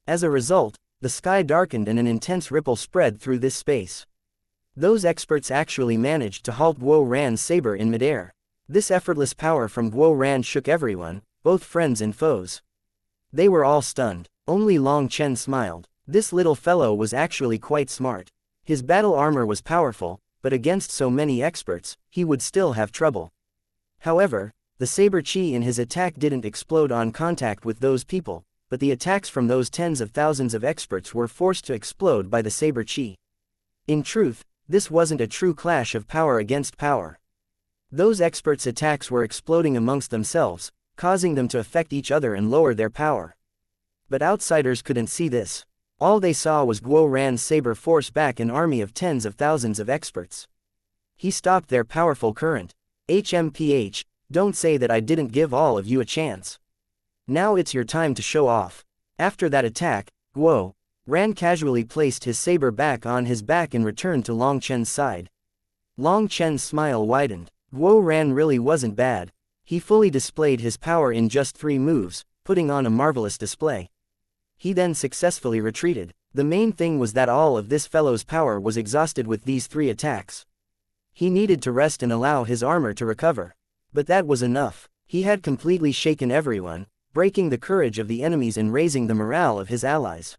As a result, the sky darkened and an intense ripple spread through this space. Those experts actually managed to halt Guo Ran's saber in midair. This effortless power from Guo Ran shook everyone, both friends and foes. They were all stunned. Only Long Chen smiled. This little fellow was actually quite smart. His battle armor was powerful, but against so many experts, he would still have trouble. However, the saber chi in his attack didn't explode on contact with those people, but the attacks from those tens of thousands of experts were forced to explode by the saber chi. In truth, this wasn't a true clash of power against power. Those experts' attacks were exploding amongst themselves, causing them to affect each other and lower their power. But outsiders couldn't see this. All they saw was Guo Ran's saber force back an army of tens of thousands of experts. He stopped their powerful current. HMPH, don't say that I didn't give all of you a chance. Now it's your time to show off. After that attack, Guo Ran casually placed his saber back on his back and returned to Long Chen's side. Long Chen's smile widened. Guo Ran really wasn't bad. He fully displayed his power in just 3 moves, putting on a marvelous display. He then successfully retreated. The main thing was that all of this fellow's power was exhausted with these 3 attacks. He needed to rest and allow his armor to recover. But that was enough. He had completely shaken everyone, breaking the courage of the enemies and raising the morale of his allies.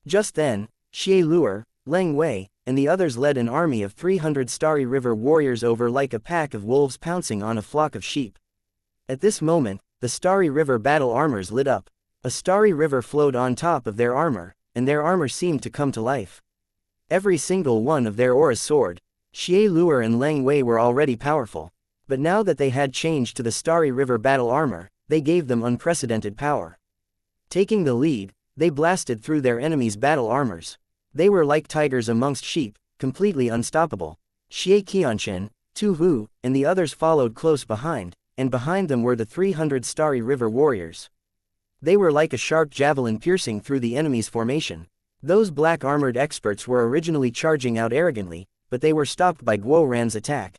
Just then, Xie Luer, Leng Wei, and the others led an army of 300 Starry River warriors over like a pack of wolves pouncing on a flock of sheep. At this moment, the Starry River battle armors lit up. A starry river flowed on top of their armor, and their armor seemed to come to life. Every single one of their auras soared. Xie Luer and Leng Wei were already powerful. But now that they had changed to the Starry River battle armor, they gave them unprecedented power. Taking the lead, they blasted through their enemies' battle armors. They were like tigers amongst sheep, completely unstoppable. Xie Qianxin, Tu Hu, and the others followed close behind, and behind them were the 300 Starry River warriors. They were like a sharp javelin piercing through the enemy's formation. Those black-armored experts were originally charging out arrogantly, but they were stopped by Guo Ran's attack.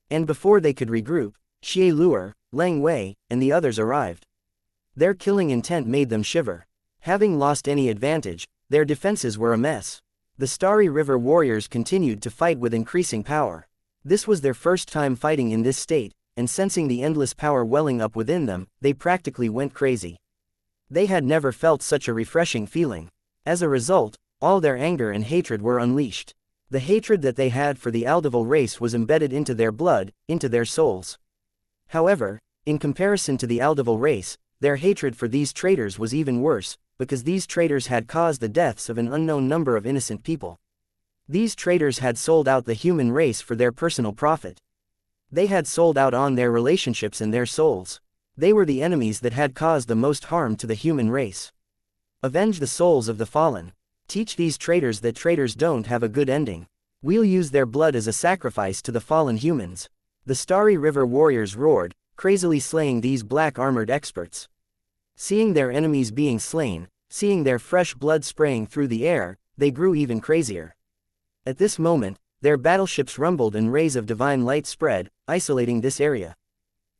And before they could regroup, Xie Luer, Leng Wei, and the others arrived. Their killing intent made them shiver. Having lost any advantage, their defenses were a mess. The Starry River warriors continued to fight with increasing power. This was their first time fighting in this state, and sensing the endless power welling up within them, they practically went crazy. They had never felt such a refreshing feeling. As a result, all their anger and hatred were unleashed. The hatred that they had for the Aldeval race was embedded into their blood, into their souls. However, in comparison to the Aldeval race, their hatred for these traitors was even worse, because these traitors had caused the deaths of an unknown number of innocent people. These traitors had sold out the human race for their personal profit. They had sold out on their relationships and their souls. They were the enemies that had caused the most harm to the human race. Avenge the souls of the fallen. Teach these traitors that traitors don't have a good ending. We'll use their blood as a sacrifice to the fallen humans. The Starry River warriors roared, crazily slaying these black-armored experts. Seeing their enemies being slain, seeing their fresh blood spraying through the air, they grew even crazier. At this moment, their battleships rumbled and rays of divine light spread, isolating this area.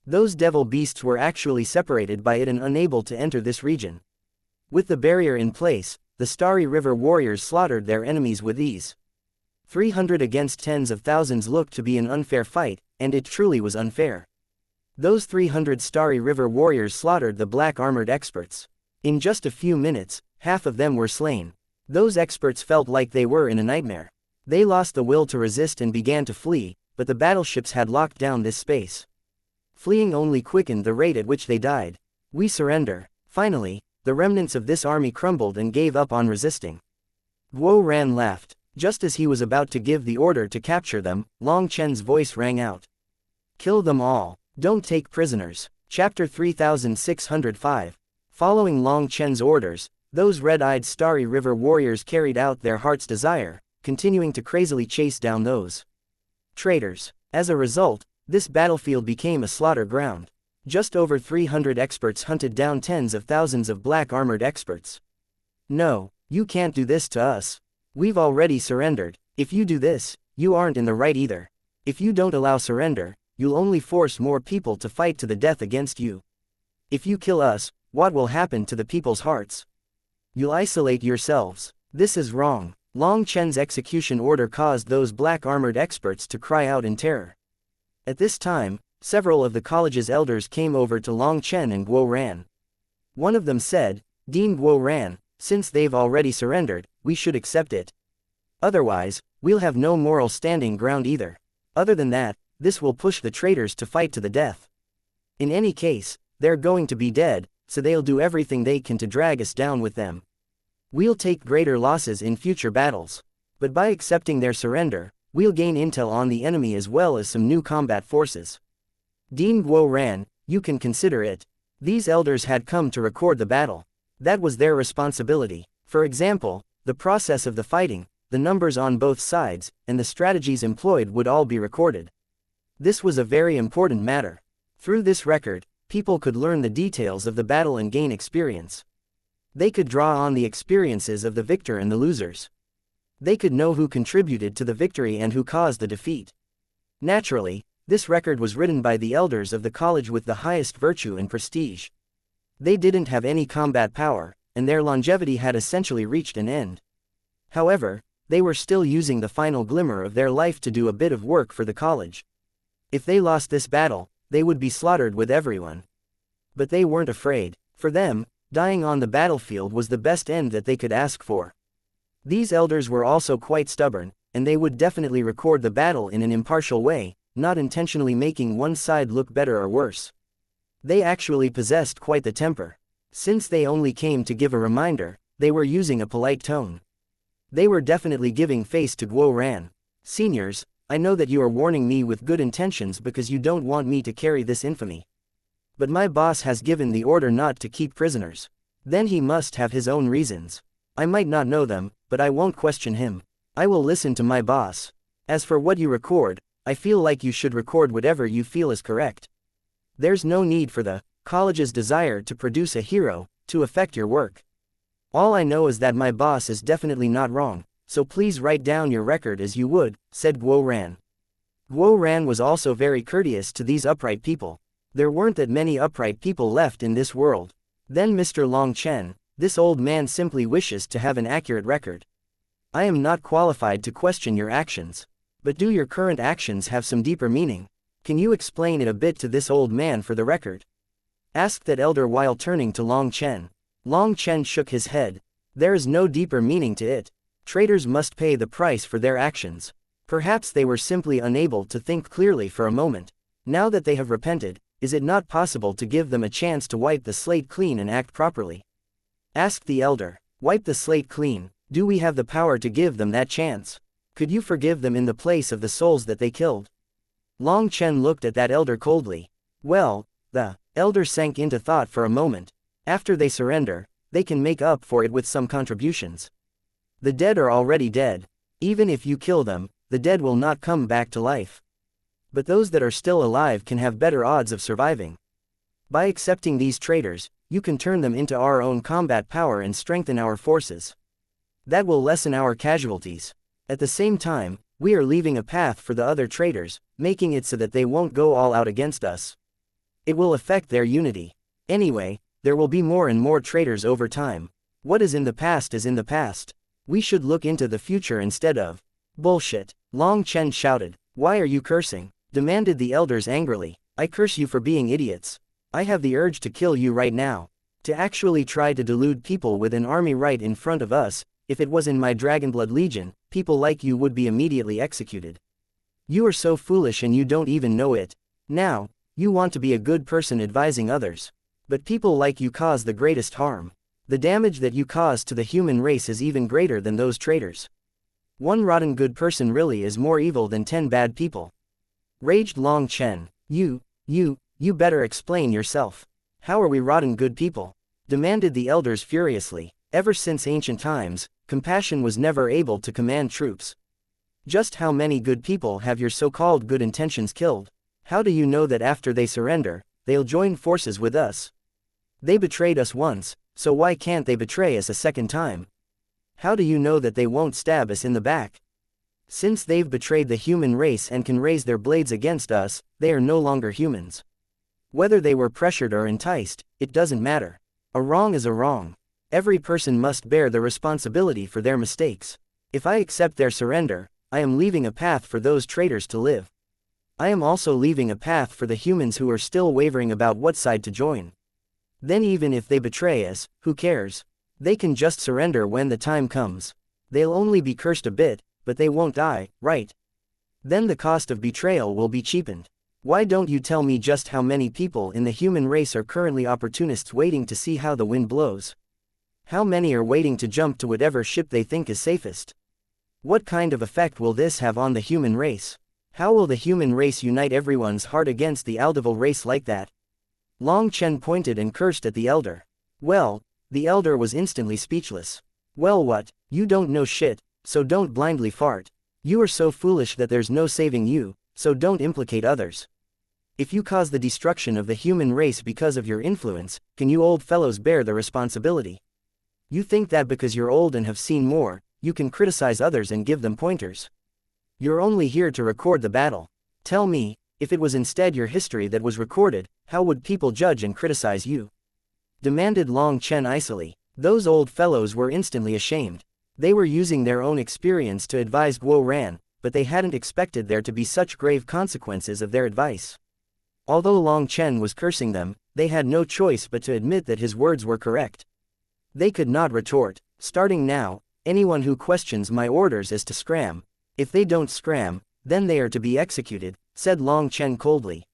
Those devil beasts were actually separated by it and unable to enter this region. With the barrier in place, the Starry River warriors slaughtered their enemies with ease. 300 against tens of thousands looked to be an unfair fight, and it truly was unfair. Those 300 Starry River warriors slaughtered the black-armored experts. In just a few minutes, half of them were slain. Those experts felt like they were in a nightmare. They lost the will to resist and began to flee, but the battleships had locked down this space. Fleeing only quickened the rate at which they died. We surrender. Finally, the remnants of this army crumbled and gave up on resisting. Guo Ran laughed. Just as he was about to give the order to capture them, Long Chen's voice rang out. Kill them all. Don't take prisoners. Chapter 3605. Following Long Chen's orders, those red-eyed Starry River warriors carried out their heart's desire, continuing to crazily chase down those traitors. As a result, this battlefield became a slaughter ground. Just over 300 experts hunted down tens of thousands of black-armored experts. No, you can't do this to us. We've already surrendered. If you do this, you aren't in the right either. If you don't allow surrender, you'll only force more people to fight to the death against you. If you kill us, what will happen to the people's hearts? You'll isolate yourselves. This is wrong. Long Chen's execution order caused those black-armored experts to cry out in terror. At this time, several of the college's elders came over to Long Chen and Guo Ran. One of them said, Dean Guo Ran, since they've already surrendered, we should accept it. Otherwise, we'll have no moral standing ground either. Other than that, this will push the traitors to fight to the death. In any case, they're going to be dead, so they'll do everything they can to drag us down with them. We'll take greater losses in future battles. But by accepting their surrender, we'll gain intel on the enemy as well as some new combat forces. Dean Guo Ran, you can consider it. These elders had come to record the battle. That was their responsibility. For example, the process of the fighting, the numbers on both sides, and the strategies employed would all be recorded. This was a very important matter. Through this record, people could learn the details of the battle and gain experience. They could draw on the experiences of the victor and the losers. They could know who contributed to the victory and who caused the defeat. Naturally, this record was written by the elders of the college with the highest virtue and prestige. They didn't have any combat power, and their longevity had essentially reached an end. However, they were still using the final glimmer of their life to do a bit of work for the college. If they lost this battle, they would be slaughtered with everyone. But they weren't afraid. For them, dying on the battlefield was the best end that they could ask for. These elders were also quite stubborn, and they would definitely record the battle in an impartial way, not intentionally making one side look better or worse. They actually possessed quite the temper. Since they only came to give a reminder, they were using a polite tone. They were definitely giving face to Guo Ran. Seniors, I know that you are warning me with good intentions because you don't want me to carry this infamy. But my boss has given the order not to keep prisoners. Then he must have his own reasons. I might not know them, but I won't question him. I will listen to my boss. As for what you record, I feel like you should record whatever you feel is correct. There's no need for the college's desire to produce a hero to affect your work. All I know is that my boss is definitely not wrong, so please write down your record as you would, said Guo Ran. Guo Ran was also very courteous to these upright people. There weren't that many upright people left in this world. Then Mr. Long Chen, this old man simply wishes to have an accurate record. I am not qualified to question your actions. But do your current actions have some deeper meaning? Can you explain it a bit to this old man for the record? Asked that elder while turning to Long Chen. Long Chen shook his head. There is no deeper meaning to it. Traitors must pay the price for their actions. Perhaps they were simply unable to think clearly for a moment. Now that they have repented, is it not possible to give them a chance to wipe the slate clean and act properly? Asked the elder. Wipe the slate clean. Do we have the power to give them that chance? Could you forgive them in the place of the souls that they killed? Long Chen looked at that elder coldly. Well, the elder sank into thought for a moment. After they surrender, they can make up for it with some contributions. The dead are already dead. Even if you kill them, the dead will not come back to life. But those that are still alive can have better odds of surviving. By accepting these traitors, you can turn them into our own combat power and strengthen our forces. That will lessen our casualties. At the same time, we are leaving a path for the other traitors, making it so that they won't go all out against us. It will affect their unity. Anyway, there will be more and more traitors over time. What is in the past is in the past. We should look into the future instead of bullshit. Long Chen shouted. Why are you cursing? Demanded the elders angrily. I curse you for being idiots. I have the urge to kill you right now. To actually try to delude people with an army right in front of us. If it was in my Dragonblood Legion, people like you would be immediately executed. You are so foolish and you don't even know it. Now, you want to be a good person advising others. But people like you cause the greatest harm. The damage that you cause to the human race is even greater than those traitors. One rotten good person really is more evil than 10 bad people. Raged Long Chen. You better explain yourself. How are we rotten good people? Demanded the elders furiously. Ever since ancient times, compassion was never able to command troops. Just how many good people have your so-called good intentions killed? How do you know that after they surrender, they'll join forces with us? They betrayed us once, so why can't they betray us a second time? How do you know that they won't stab us in the back? Since they've betrayed the human race and can raise their blades against us, they are no longer humans. Whether they were pressured or enticed, it doesn't matter. A wrong is a wrong. Every person must bear the responsibility for their mistakes. If I accept their surrender, I am leaving a path for those traitors to live. I am also leaving a path for the humans who are still wavering about what side to join. Then even if they betray us, who cares? They can just surrender when the time comes. They'll only be cursed a bit, but they won't die, right? Then the cost of betrayal will be cheapened. Why don't you tell me just how many people in the human race are currently opportunists waiting to see how the wind blows? How many are waiting to jump to whatever ship they think is safest? What kind of effect will this have on the human race? How will the human race unite everyone's heart against the Aldeval race like that? Long Chen pointed and cursed at the elder. Well, the elder was instantly speechless. Well what, you don't know shit, so don't blindly fart. You are so foolish that there's no saving you, so don't implicate others. If you cause the destruction of the human race because of your influence, can you old fellows bear the responsibility? You think that because you're old and have seen more, you can criticize others and give them pointers. You're only here to record the battle. Tell me, if it was instead your history that was recorded, how would people judge and criticize you? Demanded Long Chen icily. Those old fellows were instantly ashamed. They were using their own experience to advise Guo Ran, but they hadn't expected there to be such grave consequences of their advice. Although Long Chen was cursing them, they had no choice but to admit that his words were correct. They could not retort. Starting now, anyone who questions my orders is to scram. If they don't scram, then they are to be executed, said Long Chen coldly.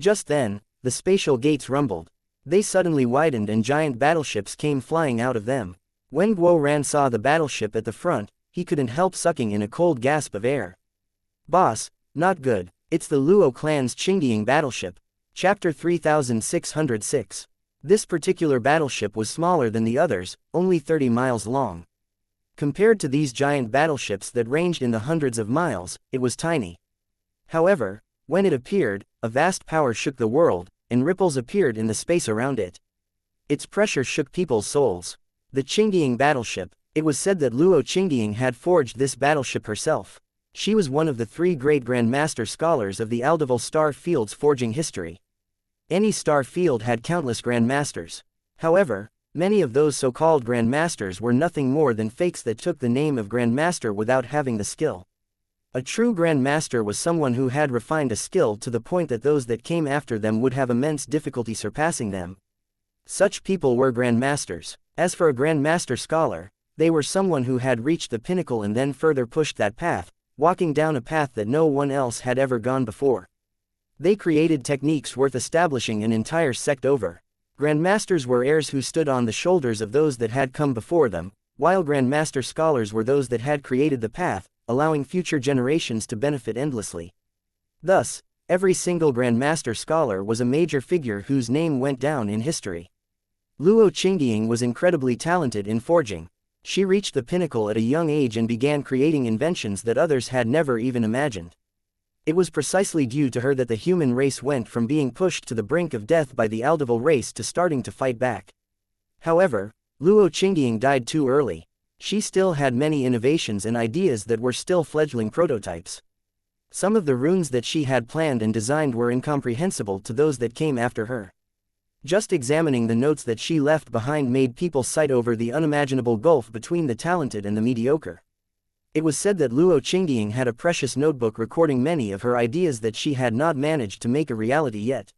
Just then, the spatial gates rumbled. They suddenly widened and giant battleships came flying out of them. When Guo Ran saw the battleship at the front, he couldn't help sucking in a cold gasp of air. Boss, not good, it's the Luo clan's Qingying battleship. Chapter 3606. This particular battleship was smaller than the others, only 30 miles long. Compared to these giant battleships that ranged in the hundreds of miles, it was tiny. However, when it appeared, a vast power shook the world, and ripples appeared in the space around it. Its pressure shook people's souls. The Qingying battleship. It was said that Luo Qingying had forged this battleship herself. She was one of the 3 great Grandmaster scholars of the Aldeval star field's forging history. Any star field had countless Grandmasters. However, many of those so-called Grandmasters were nothing more than fakes that took the name of Grandmaster without having the skill. A true Grandmaster was someone who had refined a skill to the point that those that came after them would have immense difficulty surpassing them. Such people were Grandmasters. As for a Grandmaster scholar, they were someone who had reached the pinnacle and then further pushed that path, walking down a path that no one else had ever gone before. They created techniques worth establishing an entire sect over. Grandmasters were heirs who stood on the shoulders of those that had come before them, while Grandmaster scholars were those that had created the path, allowing future generations to benefit endlessly. Thus, every single Grandmaster scholar was a major figure whose name went down in history. Luo Qingying was incredibly talented in forging. She reached the pinnacle at a young age and began creating inventions that others had never even imagined. It was precisely due to her that the human race went from being pushed to the brink of death by the Aldeval race to starting to fight back. However, Luo Qingying died too early. She still had many innovations and ideas that were still fledgling prototypes. Some of the runes that she had planned and designed were incomprehensible to those that came after her. Just examining the notes that she left behind made people sight over the unimaginable gulf between the talented and the mediocre. It was said that Luo Qingying had a precious notebook recording many of her ideas that she had not managed to make a reality yet.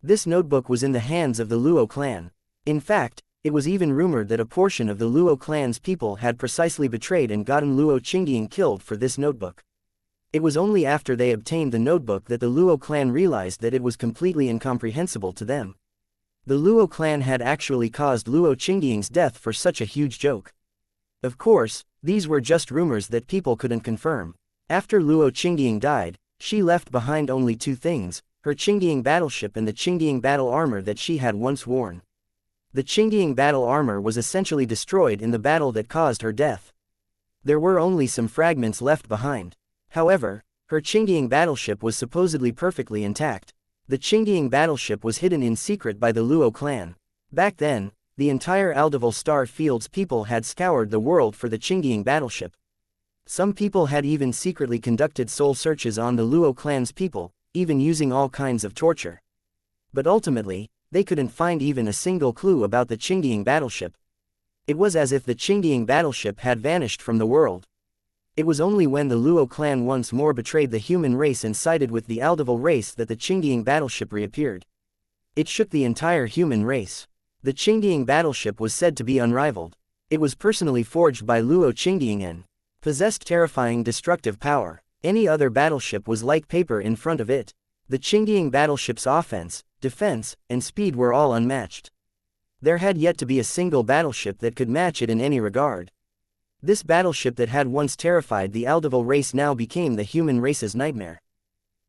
This notebook was in the hands of the Luo clan. In fact, it was even rumored that a portion of the Luo clan's people had precisely betrayed and gotten Luo Qingying killed for this notebook. It was only after they obtained the notebook that the Luo clan realized that it was completely incomprehensible to them. The Luo clan had actually caused Luo Qingying's death for such a huge joke. Of course, these were just rumors that people couldn't confirm. After Luo Qingying died, she left behind only 2 things, her Qingying battleship and the Qingying battle armor that she had once worn. The Qingying battle armor was essentially destroyed in the battle that caused her death. There were only some fragments left behind. However, her Qingying battleship was supposedly perfectly intact. The Qingying battleship was hidden in secret by the Luo clan. Back then, the entire Aldeval star field's people had scoured the world for the Qingying battleship. Some people had even secretly conducted soul searches on the Luo clan's people, even using all kinds of torture. But ultimately, they couldn't find even a single clue about the Qingying battleship. It was as if the Qingying battleship had vanished from the world. It was only when the Luo clan once more betrayed the human race and sided with the Aldeval race that the Qingying battleship reappeared. It shook the entire human race. The Qingying battleship was said to be unrivaled. It was personally forged by Luo Qingying and possessed terrifying destructive power. Any other battleship was like paper in front of it. The Qingying battleship's offense, defense, and speed were all unmatched. There had yet to be a single battleship that could match it in any regard. This battleship that had once terrified the Aldeval race now became the human race's nightmare.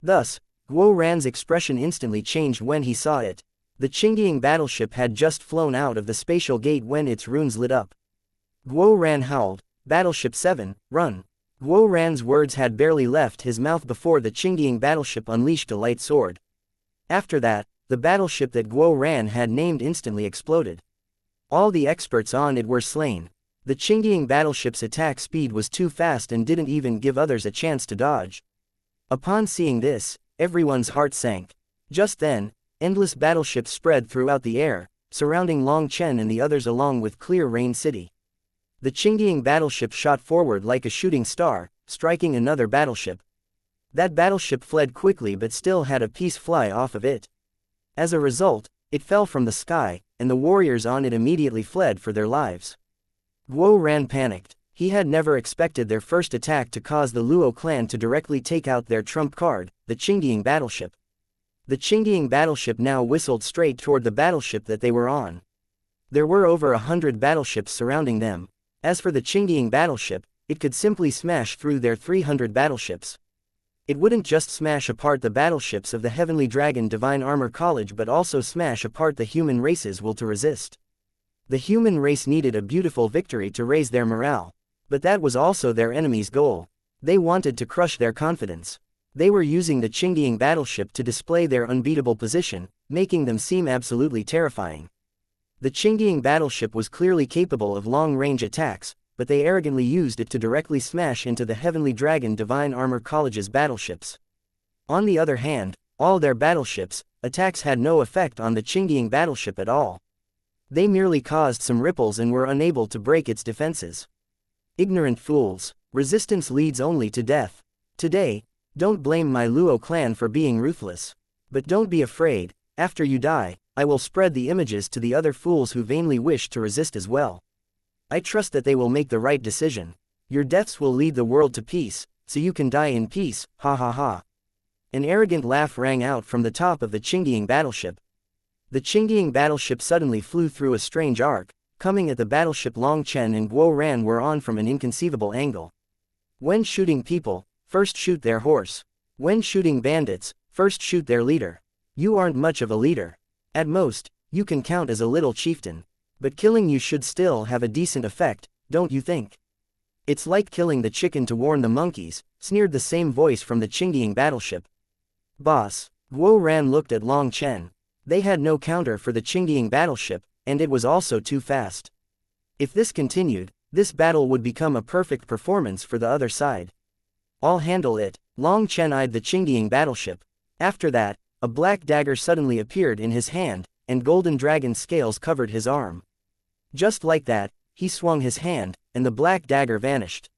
Thus, Guo Ran's expression instantly changed when he saw it. The Qingying battleship had just flown out of the spatial gate when its runes lit up. Guo Ran howled, "Battleship 7, run!" Guo Ran's words had barely left his mouth before the Qingying battleship unleashed a light sword. After that, the battleship that Guo Ran had named instantly exploded. All the experts on it were slain. The Qingying battleship's attack speed was too fast and didn't even give others a chance to dodge. Upon seeing this, everyone's heart sank. Just then, endless battleships spread throughout the air, surrounding Long Chen and the others along with Clear Rain City. The Qingying battleship shot forward like a shooting star, striking another battleship. That battleship fled quickly but still had a piece fly off of it. As a result, it fell from the sky, and the warriors on it immediately fled for their lives. Guo Ran panicked. He had never expected their first attack to cause the Luo clan to directly take out their trump card, the Qingying battleship. The Qingying battleship now whistled straight toward the battleship that they were on. There were over 100 battleships surrounding them. As for the Qingying battleship, it could simply smash through their 300 battleships. It wouldn't just smash apart the battleships of the Heavenly Dragon Divine Armor College but also smash apart the human race's will to resist. The human race needed a beautiful victory to raise their morale. But that was also their enemy's goal. They wanted to crush their confidence. They were using the Qingying battleship to display their unbeatable position, making them seem absolutely terrifying. The Qingying battleship was clearly capable of long-range attacks, but they arrogantly used it to directly smash into the Heavenly Dragon Divine Armor College's battleships. On the other hand, all their battleships' attacks had no effect on the Qingying battleship at all. They merely caused some ripples and were unable to break its defenses. Ignorant fools. Resistance leads only to death. Today, don't blame my Luo clan for being ruthless. But don't be afraid, after you die, I will spread the images to the other fools who vainly wish to resist as well. I trust that they will make the right decision. Your deaths will lead the world to peace, so you can die in peace, ha ha ha. An arrogant laugh rang out from the top of the Qingying battleship. The Qingying battleship suddenly flew through a strange arc, coming at the battleship Long Chen and Guo Ran were on from an inconceivable angle. When shooting people, first shoot their horse. When shooting bandits, first shoot their leader. You aren't much of a leader. At most, you can count as a little chieftain. But killing you should still have a decent effect, don't you think? It's like killing the chicken to warn the monkeys, sneered the same voice from the Qingying battleship. Boss. Guo Ran looked at Long Chen. They had no counter for the Qingying battleship, and it was also too fast. If this continued, this battle would become a perfect performance for the other side. I'll handle it. Long Chen eyed the Qingying battleship. After that, a black dagger suddenly appeared in his hand, and golden dragon scales covered his arm. Just like that, he swung his hand, and the black dagger vanished.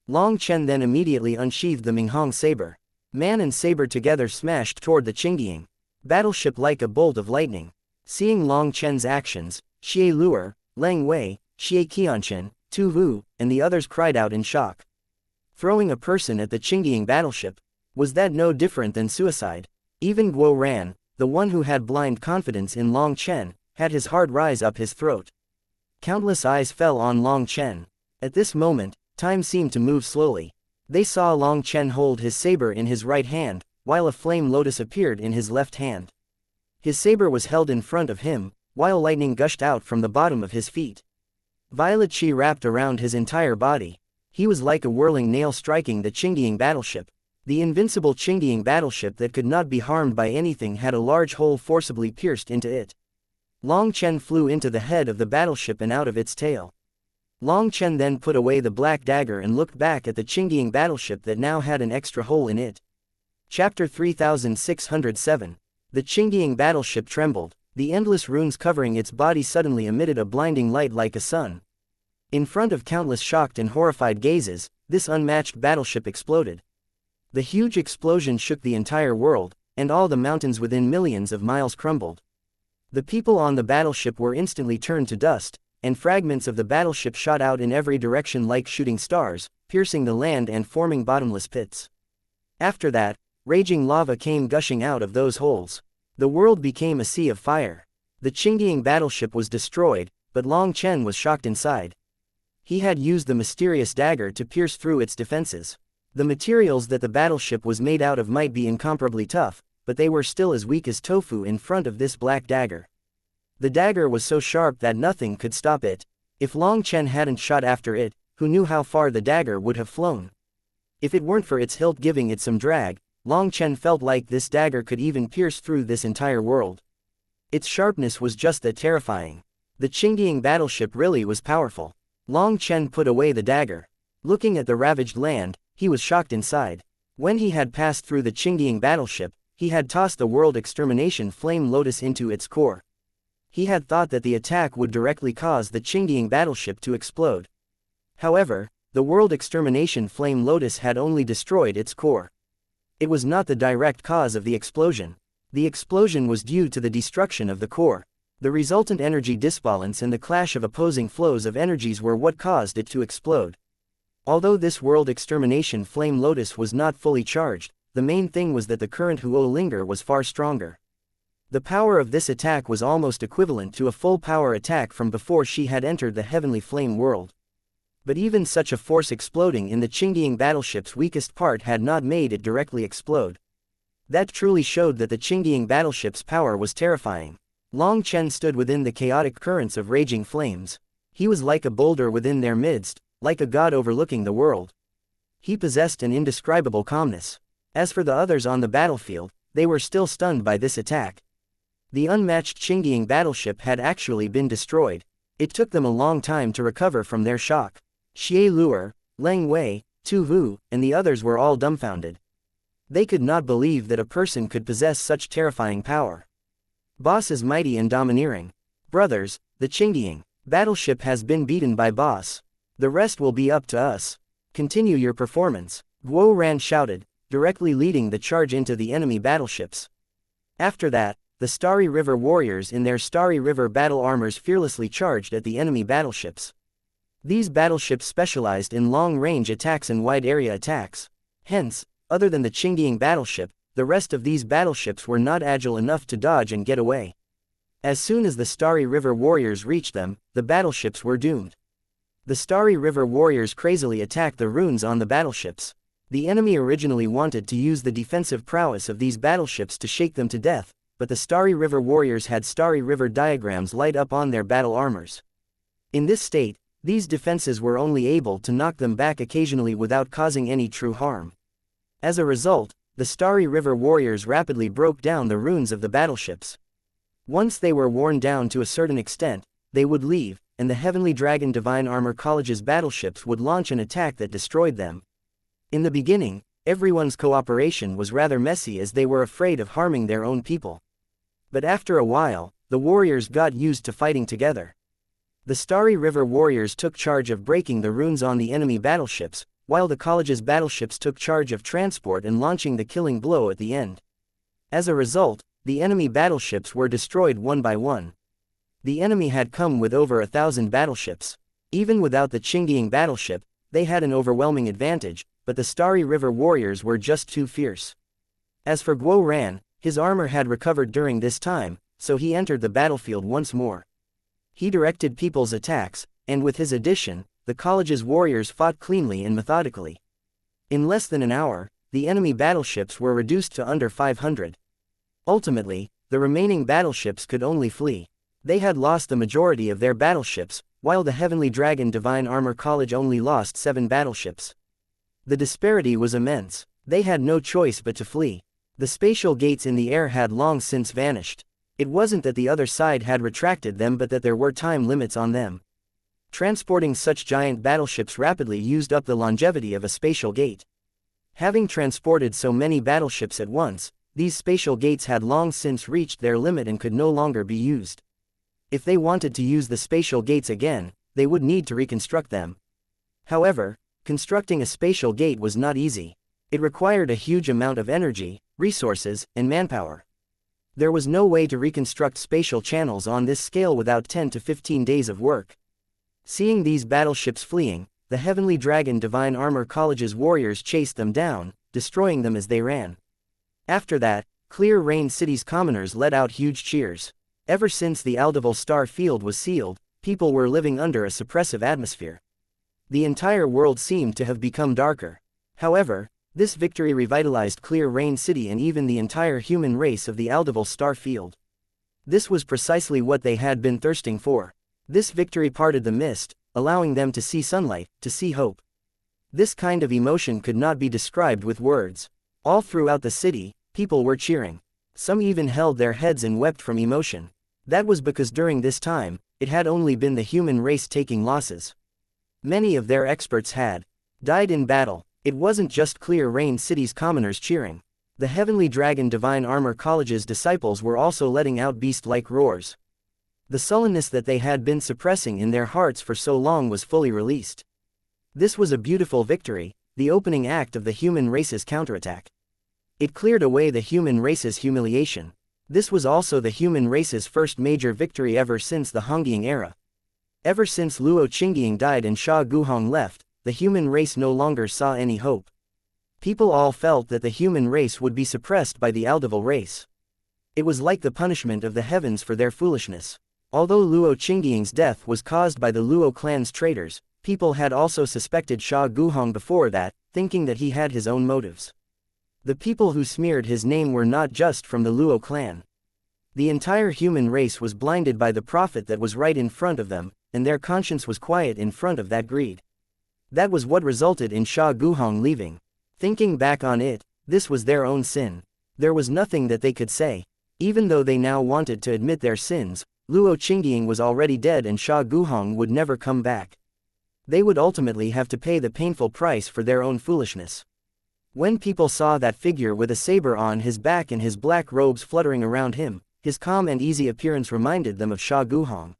Long Chen then immediately unsheathed the Minghong saber. Man and saber together smashed toward the Qingying battleship like a bolt of lightning. Seeing Long Chen's actions, Xie Luer, Leng Wei, Xie Qianchen, Tu Wu, and the others cried out in shock. Throwing a person at the Qingying battleship? Was that no different than suicide? Even Guo Ran, the one who had blind confidence in Long Chen, had his heart rise up his throat. Countless eyes fell on Long Chen. At this moment, time seemed to move slowly. They saw Long Chen hold his saber in his right hand, while a flame lotus appeared in his left hand. His saber was held in front of him, while lightning gushed out from the bottom of his feet. Violet chi wrapped around his entire body. He was like a whirling nail striking the Qingying battleship. The invincible Qingying battleship that could not be harmed by anything had a large hole forcibly pierced into it. Long Chen flew into the head of the battleship and out of its tail. Long Chen then put away the black dagger and looked back at the Qingying battleship that now had an extra hole in it. Chapter 3607. The Qingying battleship trembled. The endless runes covering its body suddenly emitted a blinding light like a sun. In front of countless shocked and horrified gazes, this unmatched battleship exploded. The huge explosion shook the entire world, and all the mountains within millions of miles crumbled. The people on the battleship were instantly turned to dust, and fragments of the battleship shot out in every direction like shooting stars, piercing the land and forming bottomless pits. After that, raging lava came gushing out of those holes. The world became a sea of fire. The Qingying battleship was destroyed, but Long Chen was shocked inside. He had used the mysterious dagger to pierce through its defenses. The materials that the battleship was made out of might be incomparably tough, but they were still as weak as tofu in front of this black dagger. The dagger was so sharp that nothing could stop it. If Long Chen hadn't shot after it, who knew how far the dagger would have flown? If it weren't for its hilt giving it some drag, Long Chen felt like this dagger could even pierce through this entire world. Its sharpness was just that terrifying. The Qingdian battleship really was powerful. Long Chen put away the dagger. Looking at the ravaged land, he was shocked inside. When he had passed through the Qingdian battleship, he had tossed the world extermination flame lotus into its core. He had thought that the attack would directly cause the Qingdian battleship to explode. However, the world extermination flame lotus had only destroyed its core. It was not the direct cause of the explosion. The explosion was due to the destruction of the core. The resultant energy disbalance and the clash of opposing flows of energies were what caused it to explode. Although this world extermination flame lotus was not fully charged, the main thing was that the current Huolinger was far stronger. The power of this attack was almost equivalent to a full power attack from before she had entered the heavenly flame world. But even such a force exploding in the Qingdian battleship's weakest part had not made it directly explode. That truly showed that the Qingdian battleship's power was terrifying. Long Chen stood within the chaotic currents of raging flames. He was like a boulder within their midst, like a god overlooking the world. He possessed an indescribable calmness. As for the others on the battlefield, they were still stunned by this attack. The unmatched Qingdian battleship had actually been destroyed. It took them a long time to recover from their shock. Xie Luer, Leng Wei, Tu Vu, and the others were all dumbfounded. They could not believe that a person could possess such terrifying power. Boss is mighty and domineering. Brothers, the Qingdian battleship has been beaten by Boss. The rest will be up to us. Continue your performance, Guo Ran shouted, directly leading the charge into the enemy battleships. After that, the Starry River warriors in their Starry River battle armors fearlessly charged at the enemy battleships. These battleships specialized in long-range attacks and wide-area attacks. Hence, other than the Qingdian battleship, the rest of these battleships were not agile enough to dodge and get away. As soon as the Starry River warriors reached them, the battleships were doomed. The Starry River warriors crazily attacked the runes on the battleships. The enemy originally wanted to use the defensive prowess of these battleships to shake them to death, but the Starry River warriors had Starry River diagrams light up on their battle armors. In this state, these defenses were only able to knock them back occasionally without causing any true harm. As a result, the Starry River warriors rapidly broke down the runes of the battleships. Once they were worn down to a certain extent, they would leave, and the Heavenly Dragon Divine Armor College's battleships would launch an attack that destroyed them. In the beginning, everyone's cooperation was rather messy as they were afraid of harming their own people. But after a while, the warriors got used to fighting together. The Starry River warriors took charge of breaking the runes on the enemy battleships, while the college's battleships took charge of transport and launching the killing blow at the end. As a result, the enemy battleships were destroyed one by one. The enemy had come with over 1,000 battleships. Even without the Qingdian battleship, they had an overwhelming advantage, but the Starry River warriors were just too fierce. As for Guo Ran, his armor had recovered during this time, so he entered the battlefield once more. He directed people's attacks, and with his addition, the college's warriors fought cleanly and methodically. In less than an hour, the enemy battleships were reduced to under 500. Ultimately, the remaining battleships could only flee. They had lost the majority of their battleships, while the Heavenly Dragon Divine Armor College only lost 7 battleships. The disparity was immense. They had no choice but to flee. The spatial gates in the air had long since vanished. It wasn't that the other side had retracted them but that there were time limits on them. Transporting such giant battleships rapidly used up the longevity of a spatial gate. Having transported so many battleships at once, these spatial gates had long since reached their limit and could no longer be used. If they wanted to use the spatial gates again, they would need to reconstruct them. However, constructing a spatial gate was not easy. It required a huge amount of energy, resources, and manpower. There was no way to reconstruct spatial channels on this scale without 10 to 15 days of work. Seeing these battleships fleeing, the Heavenly Dragon Divine Armor College's warriors chased them down, destroying them as they ran. After that, Clear Rain City's commoners let out huge cheers. Ever since the Aldeval Star Field was sealed, people were living under a suppressive atmosphere. The entire world seemed to have become darker. However, this victory revitalized Clear Rain City and even the entire human race of the Aldeval Star Field. This was precisely what they had been thirsting for. This victory parted the mist, allowing them to see sunlight, to see hope. This kind of emotion could not be described with words. All throughout the city, people were cheering. Some even held their heads and wept from emotion. That was because during this time, it had only been the human race taking losses. Many of their experts had died in battle. It wasn't just Clear Rain City's commoners cheering. The Heavenly Dragon Divine Armor College's disciples were also letting out beast-like roars. The sullenness that they had been suppressing in their hearts for so long was fully released. This was a beautiful victory, the opening act of the human race's counterattack. It cleared away the human race's humiliation. This was also the human race's first major victory ever since the Hongying era. Ever since Luo Qingying died and Sha Guhong left, the human race no longer saw any hope. People all felt that the human race would be suppressed by the Aldeval race. It was like the punishment of the heavens for their foolishness. Although Luo Qingying's death was caused by the Luo clan's traitors, people had also suspected Sha Guhong before that, thinking that he had his own motives. The people who smeared his name were not just from the Luo clan. The entire human race was blinded by the profit that was right in front of them, and their conscience was quiet in front of that greed. That was what resulted in Sha Guhong leaving. Thinking back on it, this was their own sin. There was nothing that they could say. Even though they now wanted to admit their sins, Luo Qingying was already dead and Sha Guhong would never come back. They would ultimately have to pay the painful price for their own foolishness. When people saw that figure with a saber on his back and his black robes fluttering around him, his calm and easy appearance reminded them of Sha Guhong.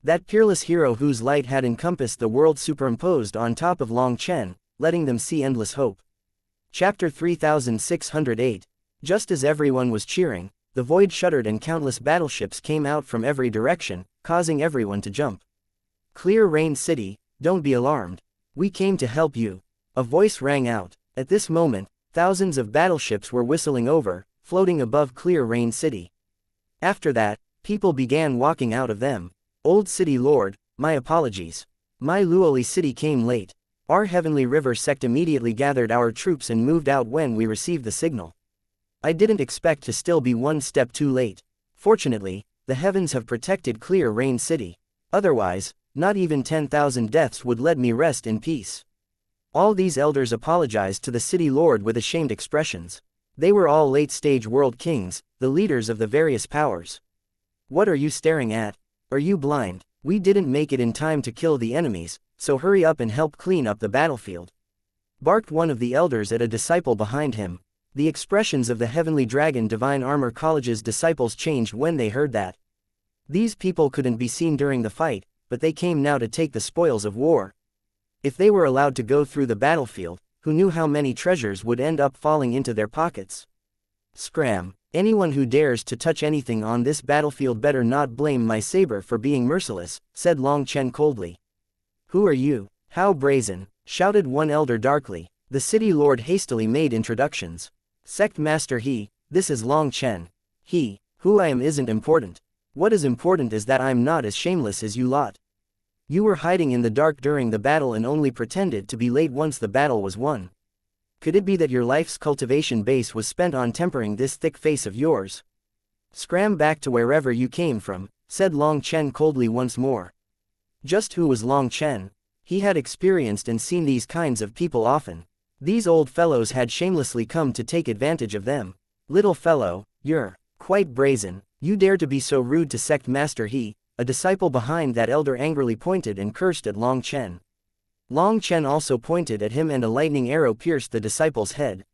That peerless hero whose light had encompassed the world superimposed on top of Long Chen, letting them see endless hope. Chapter 3608. Just as everyone was cheering, the void shuddered and countless battleships came out from every direction, causing everyone to jump. Clear Rain City, don't be alarmed. We came to help you. A voice rang out. At this moment, thousands of battleships were whistling over, floating above Clear Rain City. After that, people began walking out of them. Old City Lord, my apologies. My Luoli City came late. Our Heavenly River sect immediately gathered our troops and moved out when we received the signal. I didn't expect to still be one step too late. Fortunately, the heavens have protected Clear Rain City. Otherwise, not even 10,000 deaths would let me rest in peace. All these elders apologized to the city lord with ashamed expressions. They were all late-stage world kings, the leaders of the various powers. What are you staring at? Are you blind? We didn't make it in time to kill the enemies, so hurry up and help clean up the battlefield. Barked one of the elders at a disciple behind him. The expressions of the Heavenly Dragon Divine Armor College's disciples changed when they heard that. These people couldn't be seen during the fight, but they came now to take the spoils of war. If they were allowed to go through the battlefield, who knew how many treasures would end up falling into their pockets? Scram! Anyone who dares to touch anything on this battlefield better not blame my saber for being merciless, said Long Chen coldly. Who are you? How brazen! Shouted one elder darkly. The city lord hastily made introductions. Sect Master He, this is Long Chen. He, who I am isn't important. What is important is that I'm not as shameless as you lot. You were hiding in the dark during the battle and only pretended to be late once the battle was won. Could it be that your life's cultivation base was spent on tempering this thick face of yours? Scram back to wherever you came from, said Long Chen coldly once more. Just who was Long Chen? He had experienced and seen these kinds of people often. These old fellows had shamelessly come to take advantage of them. Little fellow, you're quite brazen. You dare to be so rude to Sect Master He. A disciple behind that elder angrily pointed and cursed at Long Chen. Long Chen also pointed at him and a lightning arrow pierced the disciple's head.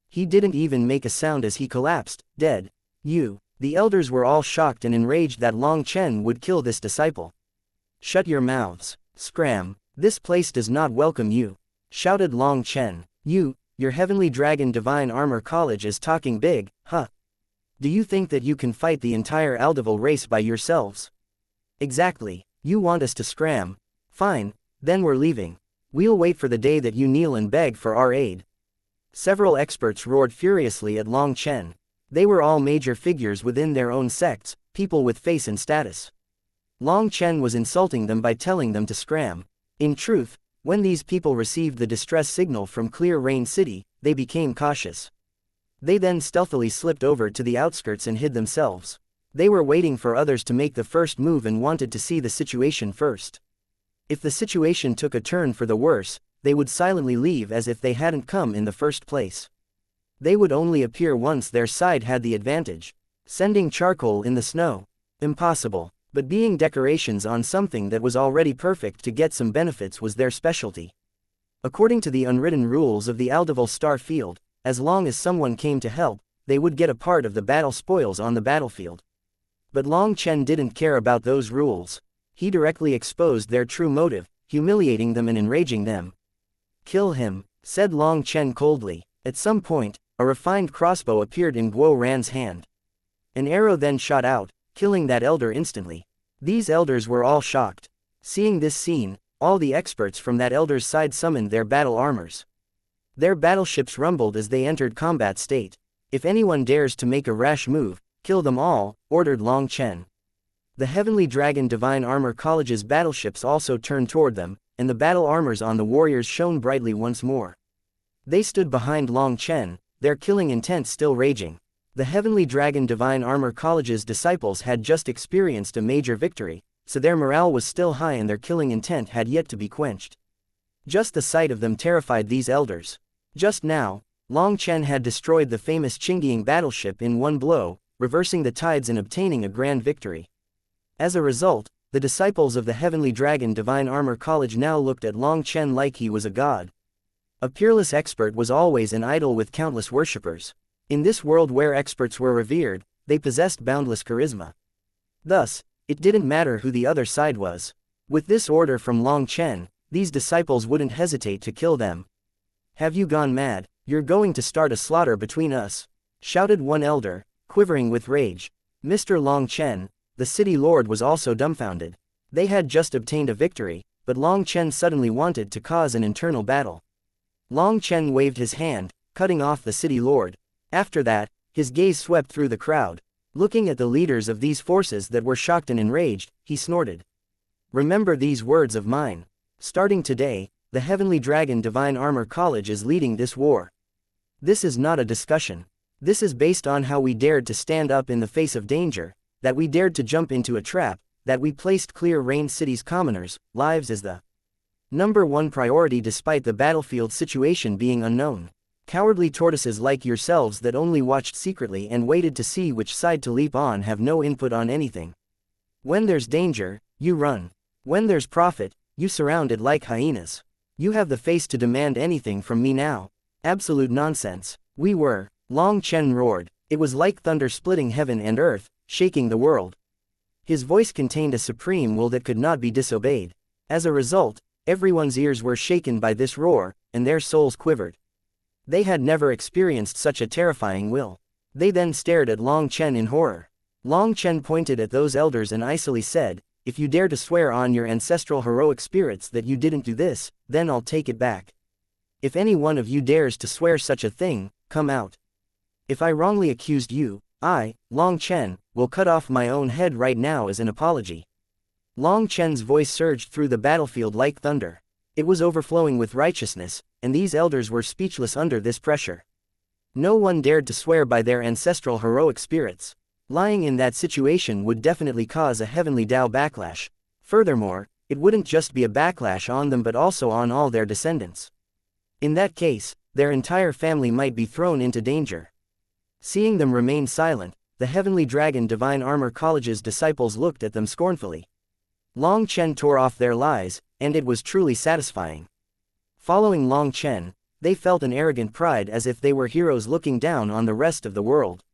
He didn't even make a sound as he collapsed, dead. You. The elders were all shocked and enraged that Long Chen would kill this disciple. Shut your mouths. Scram. This place does not welcome you. Shouted Long Chen. Your Heavenly Dragon Divine Armor College is talking big, huh? Do you think that you can fight the entire Aldeval race by yourselves? Exactly. You want us to scram. Fine, then we're leaving. We'll wait for the day that you kneel and beg for our aid. Several experts roared furiously at Long Chen. They were all major figures within their own sects, people with face and status. Long Chen was insulting them by telling them to scram. In truth, when these people received the distress signal from Clear Rain City, they became cautious. They then stealthily slipped over to the outskirts and hid themselves. They were waiting for others to make the first move and wanted to see the situation first. If the situation took a turn for the worse, they would silently leave as if they hadn't come in the first place. They would only appear once their side had the advantage. Sending charcoal in the snow. Impossible. But being decorations on something that was already perfect to get some benefits was their specialty. According to the unwritten rules of the Aldeval star field, as long as someone came to help, they would get a part of the battle spoils on the battlefield. But Long Chen didn't care about those rules. He directly exposed their true motive, humiliating them and enraging them. "Kill him," said Long Chen coldly. At some point, a refined crossbow appeared in Guo Ran's hand. An arrow then shot out, killing that elder instantly. These elders were all shocked. Seeing this scene, all the experts from that elder's side summoned their battle armors. Their battleships rumbled as they entered combat state. "If anyone dares to make a rash move, kill them all," ordered Long Chen. The Heavenly Dragon Divine Armor College's battleships also turned toward them, and the battle armors on the warriors shone brightly once more. They stood behind Long Chen, their killing intent still raging. The Heavenly Dragon Divine Armor College's disciples had just experienced a major victory, so their morale was still high and their killing intent had yet to be quenched. Just the sight of them terrified these elders. Just now, Long Chen had destroyed the famous Qingdian battleship in one blow, reversing the tides and obtaining a grand victory. As a result, the disciples of the Heavenly Dragon Divine Armor College now looked at Long Chen like he was a god. A peerless expert was always an idol with countless worshippers. In this world where experts were revered, they possessed boundless charisma. Thus, it didn't matter who the other side was. With this order from Long Chen, these disciples wouldn't hesitate to kill them. "Have you gone mad? You're going to start a slaughter between us," shouted one elder, quivering with rage. Mr. Long Chen, the city lord, was also dumbfounded. They had just obtained a victory, but Long Chen suddenly wanted to cause an internal battle. Long Chen waved his hand, cutting off the city lord. After that, his gaze swept through the crowd. Looking at the leaders of these forces that were shocked and enraged, he snorted. "Remember these words of mine. Starting today, the Heavenly Dragon Divine Armor College is leading this war. This is not a discussion. This is based on how we dared to stand up in the face of danger, that we dared to jump into a trap, that we placed Clear Rain City's commoners' lives as the #1 priority despite the battlefield situation being unknown. Cowardly tortoises like yourselves that only watched secretly and waited to see which side to leap on have no input on anything. When there's danger, you run. When there's profit, you surround it like hyenas. You have the face to demand anything from me now? Absolute nonsense." "We were," Long Chen roared. It was like thunder splitting heaven and earth, shaking the world. His voice contained a supreme will that could not be disobeyed. As a result, everyone's ears were shaken by this roar, and their souls quivered. They had never experienced such a terrifying will. They then stared at Long Chen in horror. Long Chen pointed at those elders and icily said, "If you dare to swear on your ancestral heroic spirits that you didn't do this, then I'll take it back. If any one of you dares to swear such a thing, come out. If I wrongly accused you, I, Long Chen, will cut off my own head right now as an apology." Long Chen's voice surged through the battlefield like thunder. It was overflowing with righteousness, and these elders were speechless under this pressure. No one dared to swear by their ancestral heroic spirits. Lying in that situation would definitely cause a heavenly Tao backlash. Furthermore, it wouldn't just be a backlash on them but also on all their descendants. In that case, their entire family might be thrown into danger. Seeing them remain silent, the Heavenly Dragon Divine Armor College's disciples looked at them scornfully. Long Chen tore off their lies, and it was truly satisfying. Following Long Chen, they felt an arrogant pride as if they were heroes looking down on the rest of the world.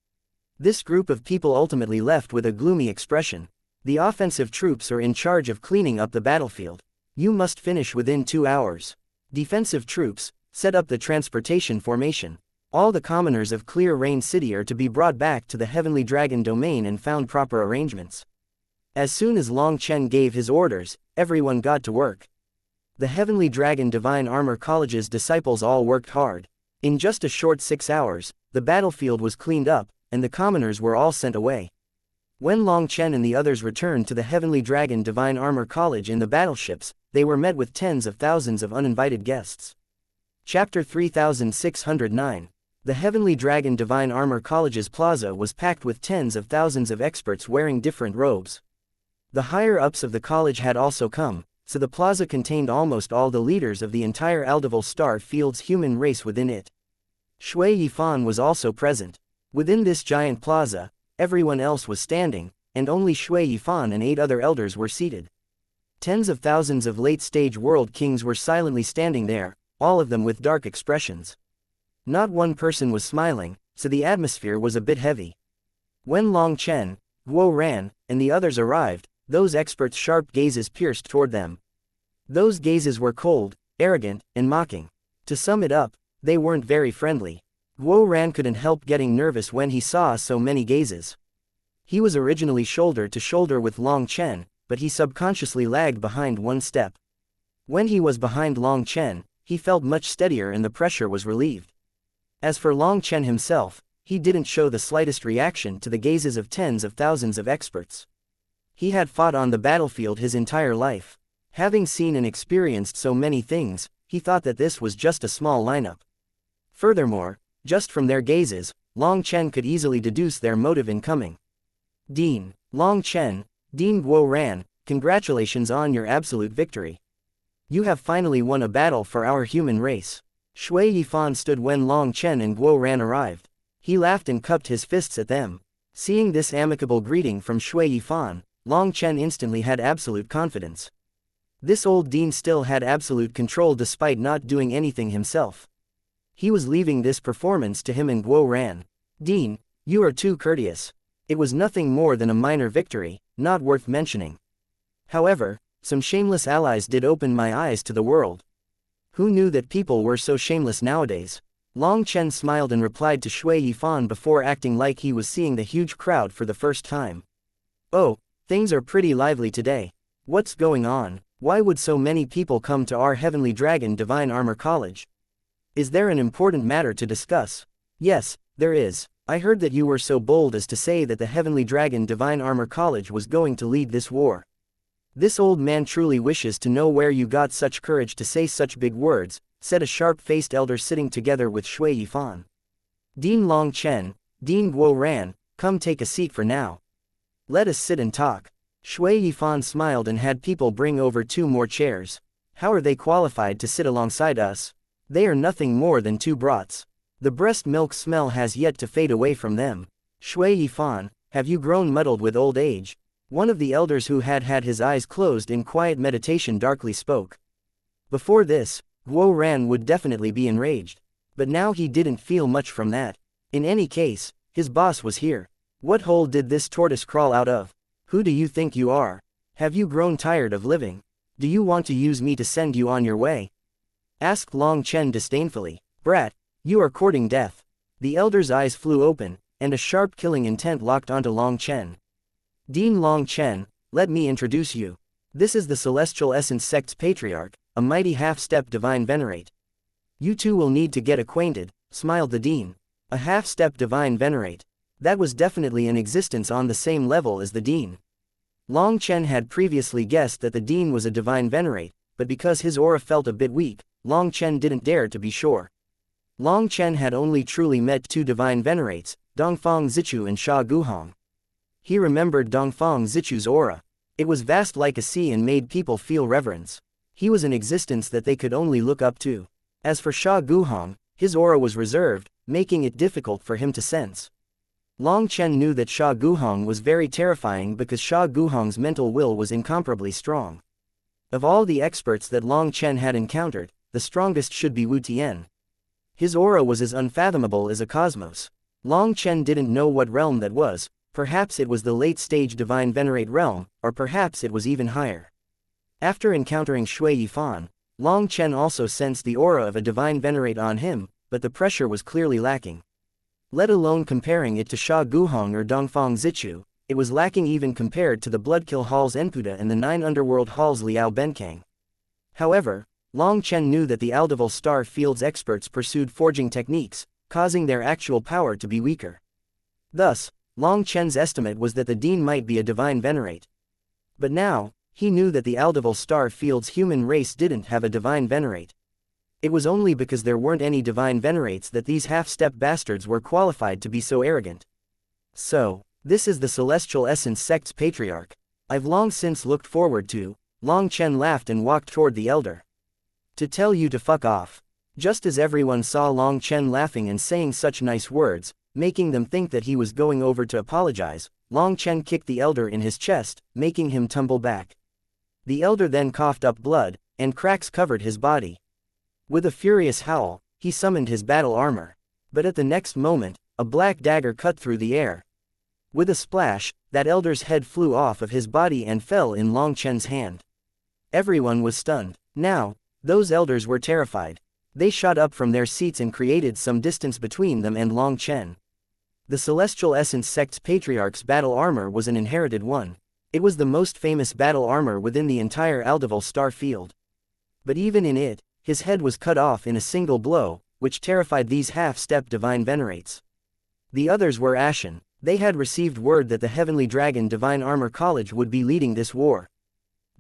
This group of people ultimately left with a gloomy expression. "The offensive troops are in charge of cleaning up the battlefield. You must finish within 2 hours. Defensive troops, set up the transportation formation. All the commoners of Clear Rain City are to be brought back to the Heavenly Dragon domain and found proper arrangements." As soon as Long Chen gave his orders, everyone got to work. The Heavenly Dragon Divine Armor College's disciples all worked hard. In just a short 6 hours, the battlefield was cleaned up, and the commoners were all sent away. When Long Chen and the others returned to the Heavenly Dragon Divine Armor College in the battleships, they were met with tens of thousands of uninvited guests. Chapter 3609. The Heavenly Dragon Divine Armor College's plaza was packed with tens of thousands of experts wearing different robes. The higher-ups of the college had also come, so the plaza contained almost all the leaders of the entire Aldeval Star Field's human race within it. Shui Yifan was also present. Within this giant plaza, everyone else was standing, and only Shui Yifan and 8 other elders were seated. Tens of thousands of late-stage world kings were silently standing there, all of them with dark expressions. Not one person was smiling, so the atmosphere was a bit heavy. When Long Chen, Guo Ran, and the others arrived, those experts' sharp gazes pierced toward them. Those gazes were cold, arrogant, and mocking. To sum it up, they weren't very friendly. Guo Ran couldn't help getting nervous when he saw so many gazes. He was originally shoulder to shoulder with Long Chen, but he subconsciously lagged behind one step. When he was behind Long Chen, he felt much steadier and the pressure was relieved. As for Long Chen himself, he didn't show the slightest reaction to the gazes of tens of thousands of experts. He had fought on the battlefield his entire life. Having seen and experienced so many things, he thought that this was just a small lineup. Furthermore, just from their gazes, Long Chen could easily deduce their motive in coming. Dean, Long Chen, Dean Guo Ran, congratulations on your absolute victory. You have finally won a battle for our human race. Shui Yifan stood when Long Chen and Guo Ran arrived. He laughed and cupped his fists at them. Seeing this amicable greeting from Shui Yifan, Long Chen instantly had absolute confidence. This old Dean still had absolute control despite not doing anything himself. He was leaving this performance to him and Guo Ran. Dean, you are too courteous. It was nothing more than a minor victory, not worth mentioning. However, some shameless allies did open my eyes to the world. Who knew that people were so shameless nowadays? Long Chen smiled and replied to Shui Yifan before acting like he was seeing the huge crowd for the first time. Oh, things are pretty lively today. What's going on? Why would so many people come to our Heavenly Dragon Divine Armor College? Is there an important matter to discuss? Yes, there is. I heard that you were so bold as to say that the Heavenly Dragon Divine Armor College was going to lead this war. This old man truly wishes to know where you got such courage to say such big words, said a sharp-faced elder sitting together with Shui Yifan. Dean Long Chen, Dean Guo Ran, come take a seat for now. Let us sit and talk. Shui Yifan smiled and had people bring over 2 more chairs. How are they qualified to sit alongside us? They are nothing more than 2 brats. The breast milk smell has yet to fade away from them. Shui Yifan, have you grown muddled with old age? One of the elders who had had his eyes closed in quiet meditation darkly spoke. Before this, Guo Ran would definitely be enraged. But now he didn't feel much from that. In any case, his boss was here. What hole did this tortoise crawl out of? Who do you think you are? Have you grown tired of living? Do you want to use me to send you on your way? Asked Long Chen disdainfully. Brat, you are courting death. The elder's eyes flew open, and a sharp killing intent locked onto Long Chen. Dean Long Chen, let me introduce you. This is the Celestial Essence Sect's Patriarch, a mighty half-step Divine Venerate. You two will need to get acquainted, smiled the Dean. A half-step Divine Venerate. That was definitely in existence on the same level as the Dean. Long Chen had previously guessed that the Dean was a Divine Venerate, but because his aura felt a bit weak, Long Chen didn't dare to be sure. Long Chen had only truly met 2 Divine Venerates, Dongfang Zichu and Sha Guhong. He remembered Dongfang Zichu's aura. It was vast like a sea and made people feel reverence. He was an existence that they could only look up to. As for Sha Guhong, his aura was reserved, making it difficult for him to sense. Long Chen knew that Sha Guhong was very terrifying because Sha Guhong's mental will was incomparably strong. Of all the experts that Long Chen had encountered, the strongest should be Wu Tian. His aura was as unfathomable as a cosmos. Long Chen didn't know what realm that was, perhaps it was the late-stage Divine Venerate realm, or perhaps it was even higher. After encountering Shui Yifan, Long Chen also sensed the aura of a Divine Venerate on him, but the pressure was clearly lacking. Let alone comparing it to Sha Guhong or Dongfang Zichu, it was lacking even compared to the Bloodkill Hall's Enputa and the 9 Underworld Hall's Liao Benkang. However, Long Chen knew that the Aldeval Star Field's experts pursued forging techniques, causing their actual power to be weaker. Thus, Long Chen's estimate was that the Dean might be a Divine Venerate. But now, he knew that the Aldeval Star Field's human race didn't have a Divine Venerate. It was only because there weren't any Divine Venerates that these half-step bastards were qualified to be so arrogant. So, this is the Celestial Essence Sect's Patriarch. I've long since looked forward to. Long Chen laughed and walked toward the elder. To tell you to fuck off. Just as everyone saw Long Chen laughing and saying such nice words, making them think that he was going over to apologize, Long Chen kicked the elder in his chest, making him tumble back. The elder then coughed up blood, and cracks covered his body. With a furious howl, he summoned his battle armor. But at the next moment, a black dagger cut through the air. With a splash, that elder's head flew off of his body and fell in Long Chen's hand. Everyone was stunned. Now, those elders were terrified. They shot up from their seats and created some distance between them and Long Chen. The Celestial Essence Sect's Patriarch's battle armor was an inherited one. It was the most famous battle armor within the entire Aldeval star field. But even in it, his head was cut off in a single blow, which terrified these half-step divine venerates. The others were ashen. They had received word that the Heavenly Dragon Divine Armor College would be leading this war.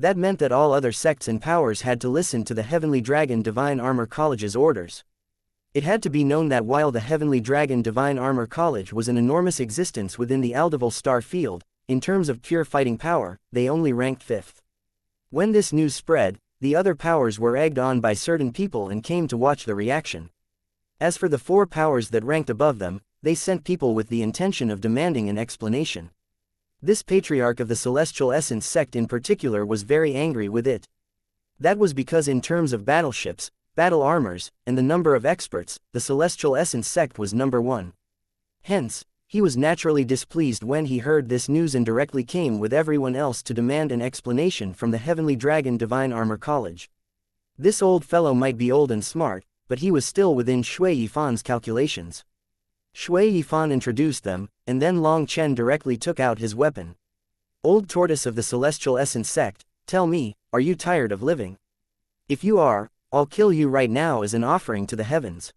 That meant that all other sects and powers had to listen to the Heavenly Dragon Divine Armor College's orders. It had to be known that while the Heavenly Dragon Divine Armor College was an enormous existence within the Aldeval star field, in terms of pure fighting power, they only ranked 5th. When this news spread, the other powers were egged on by certain people and came to watch the reaction. As for the 4 powers that ranked above them, they sent people with the intention of demanding an explanation. This Patriarch of the Celestial Essence sect in particular was very angry with it. That was because in terms of battleships, battle armors, and the number of experts, the Celestial Essence sect was number 1. Hence, he was naturally displeased when he heard this news and directly came with everyone else to demand an explanation from the Heavenly Dragon Divine Armor College. This old fellow might be old and smart, but he was still within Shui Yifan's calculations. Shui Yifan introduced them, and then Long Chen directly took out his weapon. Old Tortoise of the Celestial Essence sect, tell me, are you tired of living? If you are, I'll kill you right now as an offering to the heavens.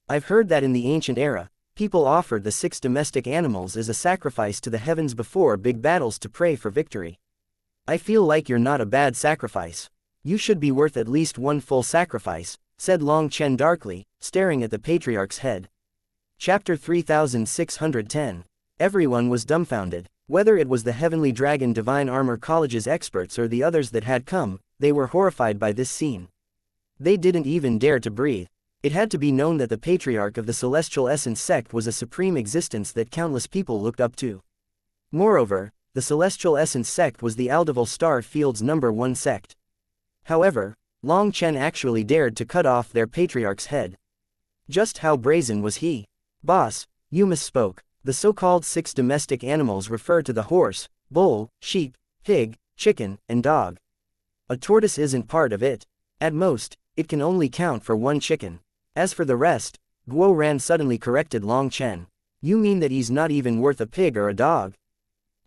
I've heard that in the ancient era, people offered the 6 domestic animals as a sacrifice to the heavens before big battles to pray for victory. I feel like you're not a bad sacrifice. You should be worth at least 1 full sacrifice, said Long Chen darkly, staring at the Patriarch's head. Chapter 3610. Everyone was dumbfounded. Whether it was the Heavenly Dragon Divine Armor College's experts or the others that had come, they were horrified by this scene. They didn't even dare to breathe. It had to be known that the Patriarch of the Celestial Essence sect was a supreme existence that countless people looked up to. Moreover, the Celestial Essence sect was the Aldeval star field's number 1 sect. However, Long Chen actually dared to cut off their Patriarch's head. Just how brazen was he? Boss, you misspoke. The so-called 6 domestic animals refer to the horse, bull, sheep, pig, chicken, and dog. A tortoise isn't part of it. At most, it can only count for 1 chicken. As for the rest, Guo Ran suddenly corrected Long Chen. You mean that he's not even worth a pig or a dog?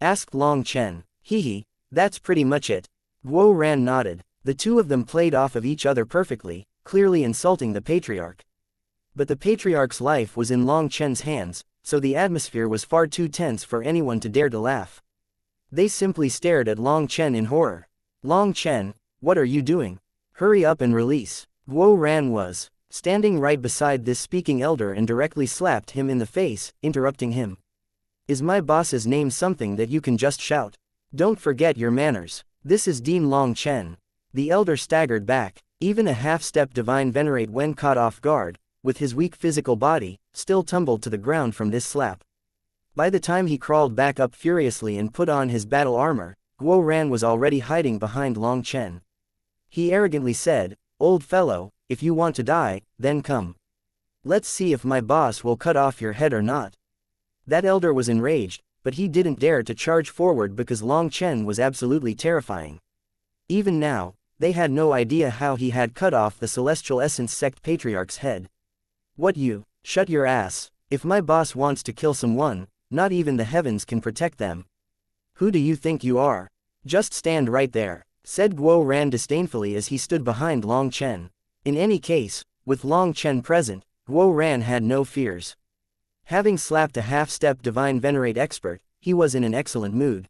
Asked Long Chen. Hee, that's pretty much it. Guo Ran nodded. The two of them played off of each other perfectly, clearly insulting the Patriarch. But the Patriarch's life was in Long Chen's hands, so the atmosphere was far too tense for anyone to dare to laugh. They simply stared at Long Chen in horror. Long Chen, what are you doing? Hurry up and release. Guo Ran was standing right beside this speaking elder and directly slapped him in the face, interrupting him. Is my boss's name something that you can just shout? Don't forget your manners. This is Dean Long Chen. The elder staggered back. Even a half-step divine venerate when caught off guard, with his weak physical body, still tumbled to the ground from this slap. By the time he crawled back up furiously and put on his battle armor, Guo Ran was already hiding behind Long Chen. He arrogantly said, Old fellow, if you want to die, then come. Let's see if my boss will cut off your head or not. That elder was enraged, but he didn't dare to charge forward because Long Chen was absolutely terrifying. Even now, they had no idea how he had cut off the Celestial Essence sect Patriarch's head. What you? Shut your ass. If my boss wants to kill someone, not even the heavens can protect them. Who do you think you are? Just stand right there, said Guo Ran disdainfully as he stood behind Long Chen. In any case, with Long Chen present, Guo Ran had no fears. Having slapped a half-step divine venerate expert, he was in an excellent mood.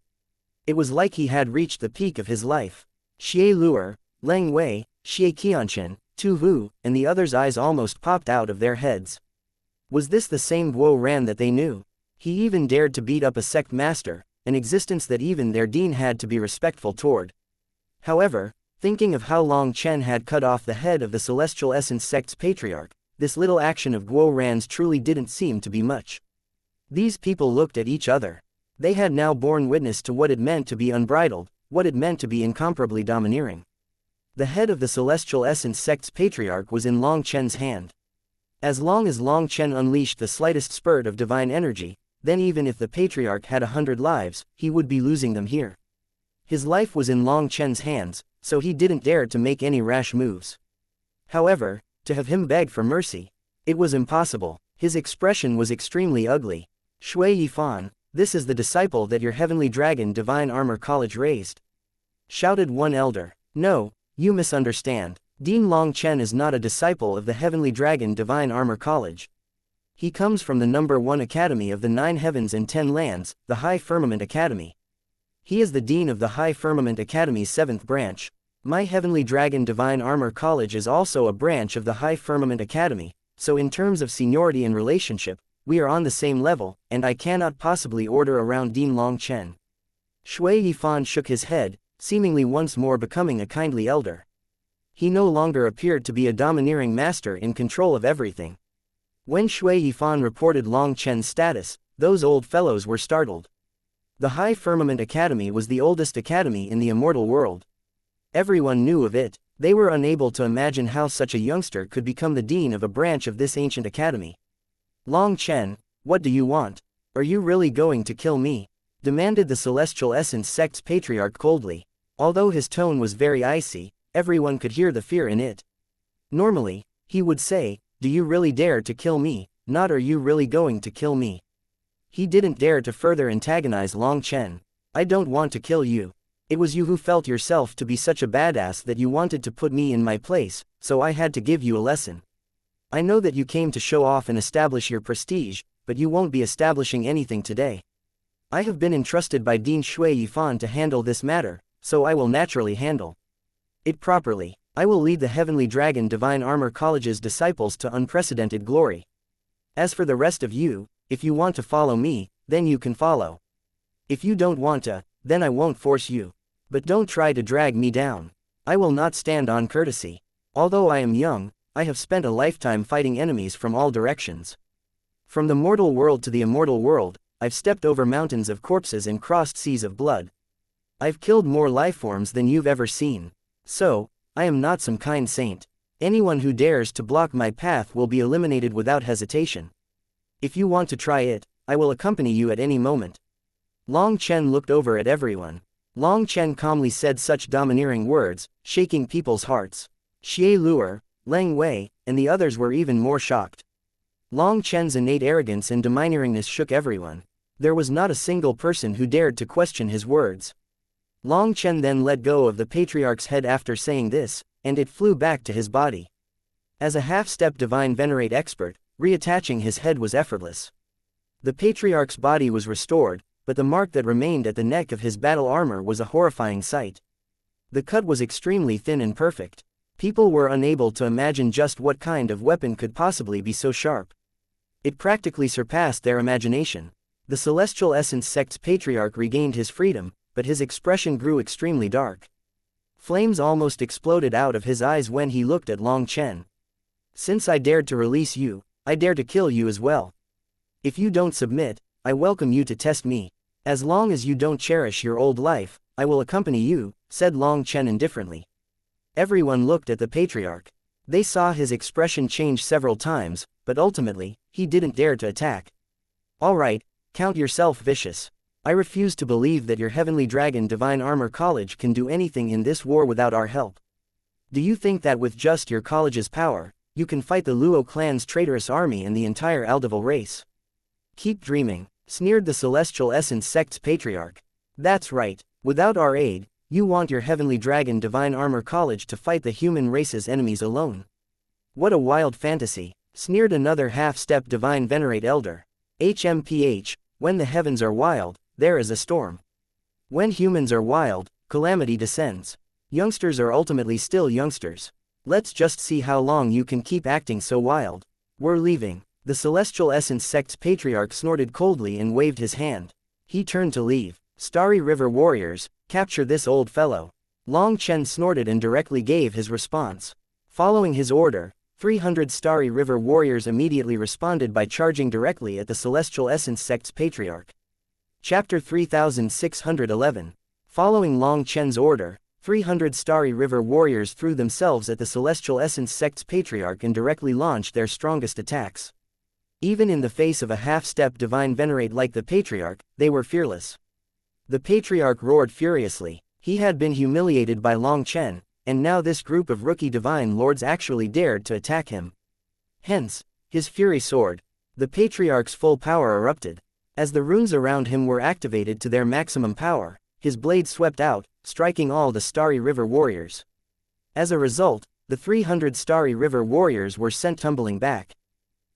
It was like he had reached the peak of his life. Xie Luer, Leng Wei, Xie Qianchen, Tu Wu, and the others' eyes almost popped out of their heads. Was this the same Guo Ran that they knew? He even dared to beat up a sect master, an existence that even their dean had to be respectful toward. However, Thinking of how Long Chen had cut off the head of the Celestial Essence Sect's patriarch, this little action of Guo Ran's truly didn't seem to be much. These people looked at each other. They had now borne witness to what it meant to be unbridled, what it meant to be incomparably domineering. The head of the Celestial Essence Sect's patriarch was in Long Chen's hand. As long as Long Chen unleashed the slightest spurt of divine energy, then even if the patriarch had 100 lives, he would be losing them here. His life was in Long Chen's hands, so he didn't dare to make any rash moves. However, to have him beg for mercy, it was impossible. His expression was extremely ugly. Shui Yifan, this is the disciple that your heavenly dragon divine armor college raised, shouted one elder. No, you misunderstand. Dean Long Chen is not a disciple of the heavenly dragon divine armor college. He comes from the #1 academy of the 9 heavens and 10 lands, the High Firmament Academy. He is the dean of the High Firmament Academy's 7th branch. My heavenly dragon divine armor college is also a branch of the High Firmament Academy, so in terms of seniority and relationship, we are on the same level, and I cannot possibly order around Dean Long Chen. Shui Yifan shook his head, seemingly once more becoming a kindly elder. He no longer appeared to be a domineering master in control of everything. When Shui Yifan reported Long Chen's status, those old fellows were startled. The High Firmament Academy was the oldest academy in the immortal world. Everyone knew of it. They were unable to imagine how such a youngster could become the dean of a branch of this ancient academy. Long Chen, what do you want? Are you really going to kill me? Demanded the Celestial Essence Sect's patriarch coldly. Although his tone was very icy, everyone could hear the fear in it. Normally, he would say, do you really dare to kill me, not are you really going to kill me? He didn't dare to further antagonize Long Chen. I don't want to kill you. It was you who felt yourself to be such a badass that you wanted to put me in my place, so I had to give you a lesson. I know that you came to show off and establish your prestige, but you won't be establishing anything today. I have been entrusted by Dean Shui Yifan to handle this matter, so I will naturally handle it properly. I will lead the Heavenly Dragon Divine Armor College's disciples to unprecedented glory. As for the rest of you, if you want to follow me, then you can follow. If you don't want to, then I won't force you. But don't try to drag me down. I will not stand on courtesy. Although I am young, I have spent a lifetime fighting enemies from all directions. From the mortal world to the immortal world, I've stepped over mountains of corpses and crossed seas of blood. I've killed more lifeforms than you've ever seen. So, I am not some kind saint. Anyone who dares to block my path will be eliminated without hesitation. If you want to try it, I will accompany you at any moment. Long Chen looked over at everyone. Long Chen calmly said such domineering words, shaking people's hearts. Xie Luer, Leng Wei, and the others were even more shocked. Long Chen's innate arrogance and domineeringness shook everyone. There was not a single person who dared to question his words. Long Chen then let go of the patriarch's head after saying this, and it flew back to his body. As a half-step divine venerate expert, reattaching his head was effortless. The patriarch's body was restored, but the mark that remained at the neck of his battle armor was a horrifying sight. The cut was extremely thin and perfect. People were unable to imagine just what kind of weapon could possibly be so sharp. It practically surpassed their imagination. The Celestial Essence Sect's patriarch regained his freedom, but his expression grew extremely dark. Flames almost exploded out of his eyes when he looked at Long Chen. Since I dared to release you, I dare to kill you as well. If you don't submit, I welcome you to test me. As long as you don't cherish your old life, I will accompany you, said Long Chen indifferently. Everyone looked at the patriarch. They saw his expression change several times, but ultimately, he didn't dare to attack. All right, count yourself vicious. I refuse to believe that your Heavenly Dragon Divine Armor College can do anything in this war without our help. Do you think that with just your college's power, you can fight the Luo clan's traitorous army and the entire Aldeval race? Keep dreaming, sneered the Celestial Essence Sect's patriarch. That's right, without our aid, you want your Heavenly Dragon Divine Armor College to fight the human race's enemies alone. What a wild fantasy, sneered another half-step Divine Venerate Elder. HMPH, when the heavens are wild, there is a storm. When humans are wild, calamity descends. Youngsters are ultimately still youngsters. Let's just see how long you can keep acting so wild. We're leaving. The Celestial Essence Sect's patriarch snorted coldly and waved his hand. He turned to leave. Starry River warriors, capture this old fellow. Long Chen snorted and directly gave his response. Following his order, 300 Starry River warriors immediately responded by charging directly at the Celestial Essence Sect's Patriarch. Chapter 3611. Following Long Chen's order, 300 Starry River warriors threw themselves at the Celestial Essence Sect's Patriarch and directly launched their strongest attacks. Even in the face of a half-step divine venerate like the Patriarch, they were fearless. The Patriarch roared furiously. He had been humiliated by Long Chen, and now this group of rookie divine lords actually dared to attack him. Hence, his fury soared. The Patriarch's full power erupted. As the runes around him were activated to their maximum power, his blade swept out, striking all the Starry River warriors. As a result, the 300 Starry River warriors were sent tumbling back.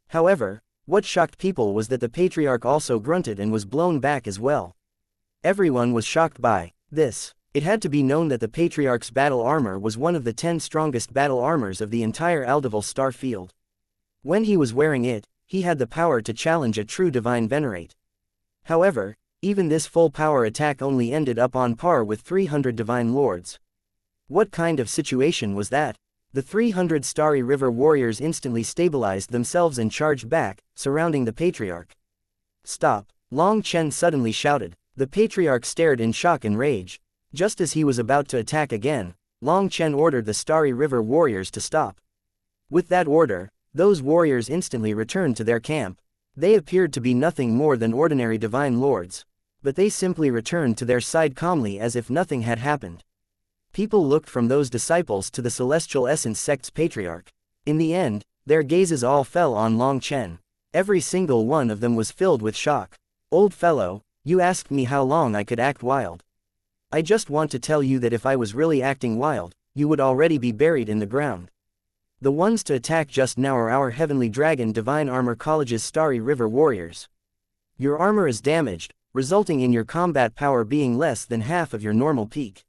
However, what shocked people was that the Patriarch also grunted and was blown back as well. Everyone was shocked by this. It had to be known that the Patriarch's battle armor was one of the 10 strongest battle armors of the entire Aldeval star field. When he was wearing it, he had the power to challenge a true divine venerate. However, even this full power attack only ended up on par with 300 divine lords. What kind of situation was that? The 300 Starry River warriors instantly stabilized themselves and charged back, surrounding the Patriarch. Stop! Long Chen suddenly shouted. The Patriarch stared in shock and rage. Just as he was about to attack again, Long Chen ordered the Starry River warriors to stop. With that order, those warriors instantly returned to their camp. They appeared to be nothing more than ordinary divine lords, but they simply returned to their side calmly as if nothing had happened. People looked from those disciples to the Celestial Essence Sect's Patriarch. In the end, their gazes all fell on Long Chen. Every single one of them was filled with shock. Old fellow, you asked me how long I could act wild. I just want to tell you that if I was really acting wild, you would already be buried in the ground. The ones to attack just now are our Heavenly Dragon Divine Armor College's Starry River warriors. Your armor is damaged, resulting in your combat power being less than half of your normal peak.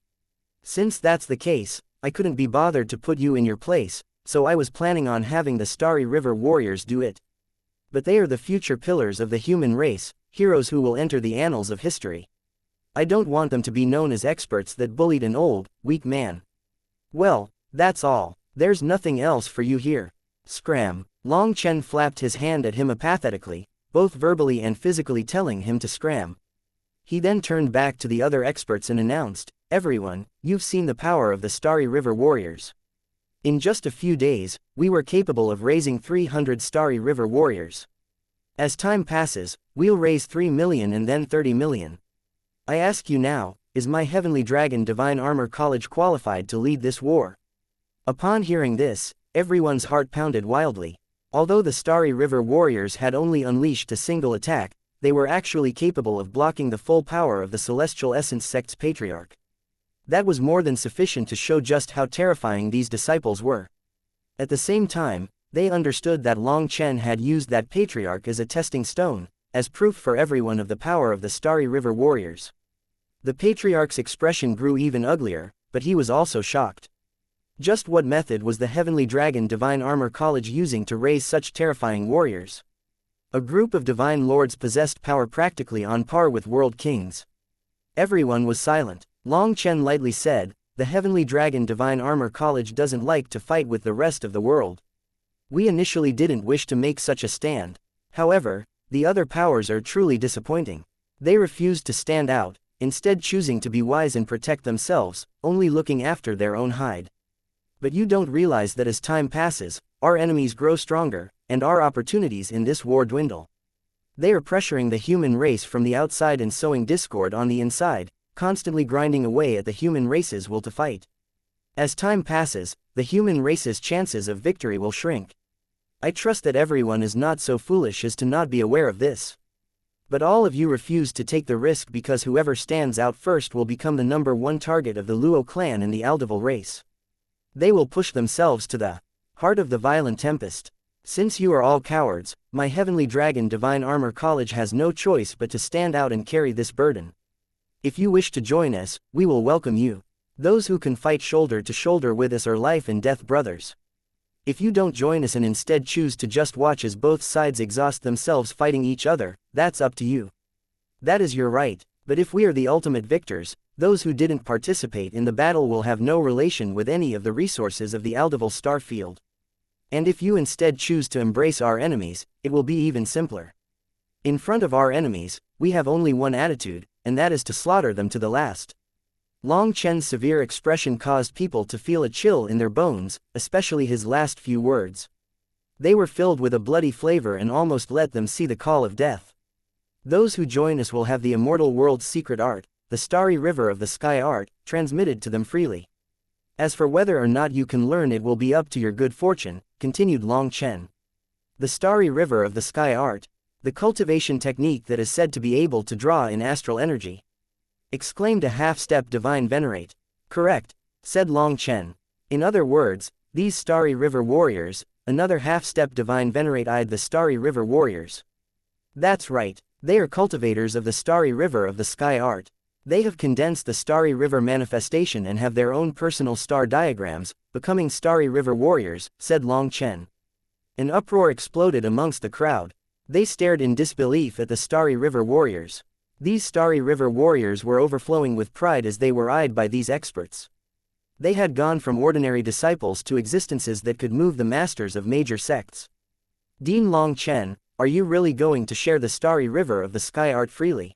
Since that's the case, I couldn't be bothered to put you in your place, so I was planning on having the Starry River warriors do it. But they are the future pillars of the human race, heroes who will enter the annals of history. I don't want them to be known as experts that bullied an old, weak man. Well, that's all. There's nothing else for you here. Scram. Long Chen flapped his hand at him apathetically, both verbally and physically telling him to scram. He then turned back to the other experts and announced, "Everyone, you've seen the power of the Starry River warriors. In just a few days, we were capable of raising 300 Starry River warriors. As time passes, we'll raise 3 million and then 30 million. I ask you now, is my Heavenly Dragon Divine Armor College qualified to lead this war?" Upon hearing this, everyone's heart pounded wildly. Although the Starry River warriors had only unleashed a single attack, they were actually capable of blocking the full power of the Celestial Essence Sect's Patriarch. That was more than sufficient to show just how terrifying these disciples were. At the same time, they understood that Long Chen had used that Patriarch as a testing stone, as proof for everyone of the power of the Starry River warriors. The Patriarch's expression grew even uglier, but he was also shocked. Just what method was the Heavenly Dragon Divine Armor College using to raise such terrifying warriors? A group of divine lords possessed power practically on par with world kings. Everyone was silent. Long Chen lightly said, "The Heavenly Dragon Divine Armor College doesn't like to fight with the rest of the world. We initially didn't wish to make such a stand. However, the other powers are truly disappointing. They refused to stand out, instead choosing to be wise and protect themselves, only looking after their own hide. But you don't realize that as time passes, our enemies grow stronger, and our opportunities in this war dwindle. They are pressuring the human race from the outside and sowing discord on the inside, constantly grinding away at the human race's will to fight. As time passes, the human race's chances of victory will shrink. I trust that everyone is not so foolish as to not be aware of this. But all of you refuse to take the risk because whoever stands out first will become the #1 target of the Luo clan in the Aldeval race. They will push themselves to the heart of the violent tempest. Since you are all cowards, my Heavenly Dragon Divine Armor College has no choice but to stand out and carry this burden. If you wish to join us, we will welcome you. Those who can fight shoulder to shoulder with us are life and death brothers. If you don't join us and instead choose to just watch as both sides exhaust themselves fighting each other, that's up to you. That is your right, but if we are the ultimate victors, those who didn't participate in the battle will have no relation with any of the resources of the Aldeval star field. And if you instead choose to embrace our enemies, it will be even simpler. In front of our enemies, we have only one attitude, and that is to slaughter them to the last. Long Chen's severe expression caused people to feel a chill in their bones, especially his last few words. They were filled with a bloody flavor and almost let them see the call of death. Those who join us will have the immortal world's secret art, the starry river of the sky art, transmitted to them freely. As for whether or not you can learn, it will be up to your good fortune, continued Long Chen. The starry river of the sky art, the cultivation technique that is said to be able to draw in astral energy, exclaimed a half-step divine venerate. Correct, said Long Chen. In other words, these starry river warriors, another half-step divine venerate eyed the starry river warriors. That's right, they are cultivators of the starry river of the sky art. They have condensed the starry river manifestation and have their own personal star diagrams, becoming starry river warriors, said Long Chen. An uproar exploded amongst the crowd. They stared in disbelief at the starry river warriors. These starry river warriors were overflowing with pride as they were eyed by these experts. They had gone from ordinary disciples to existences that could move the masters of major sects. Dean Long Chen, are you really going to share the starry river of the sky art freely?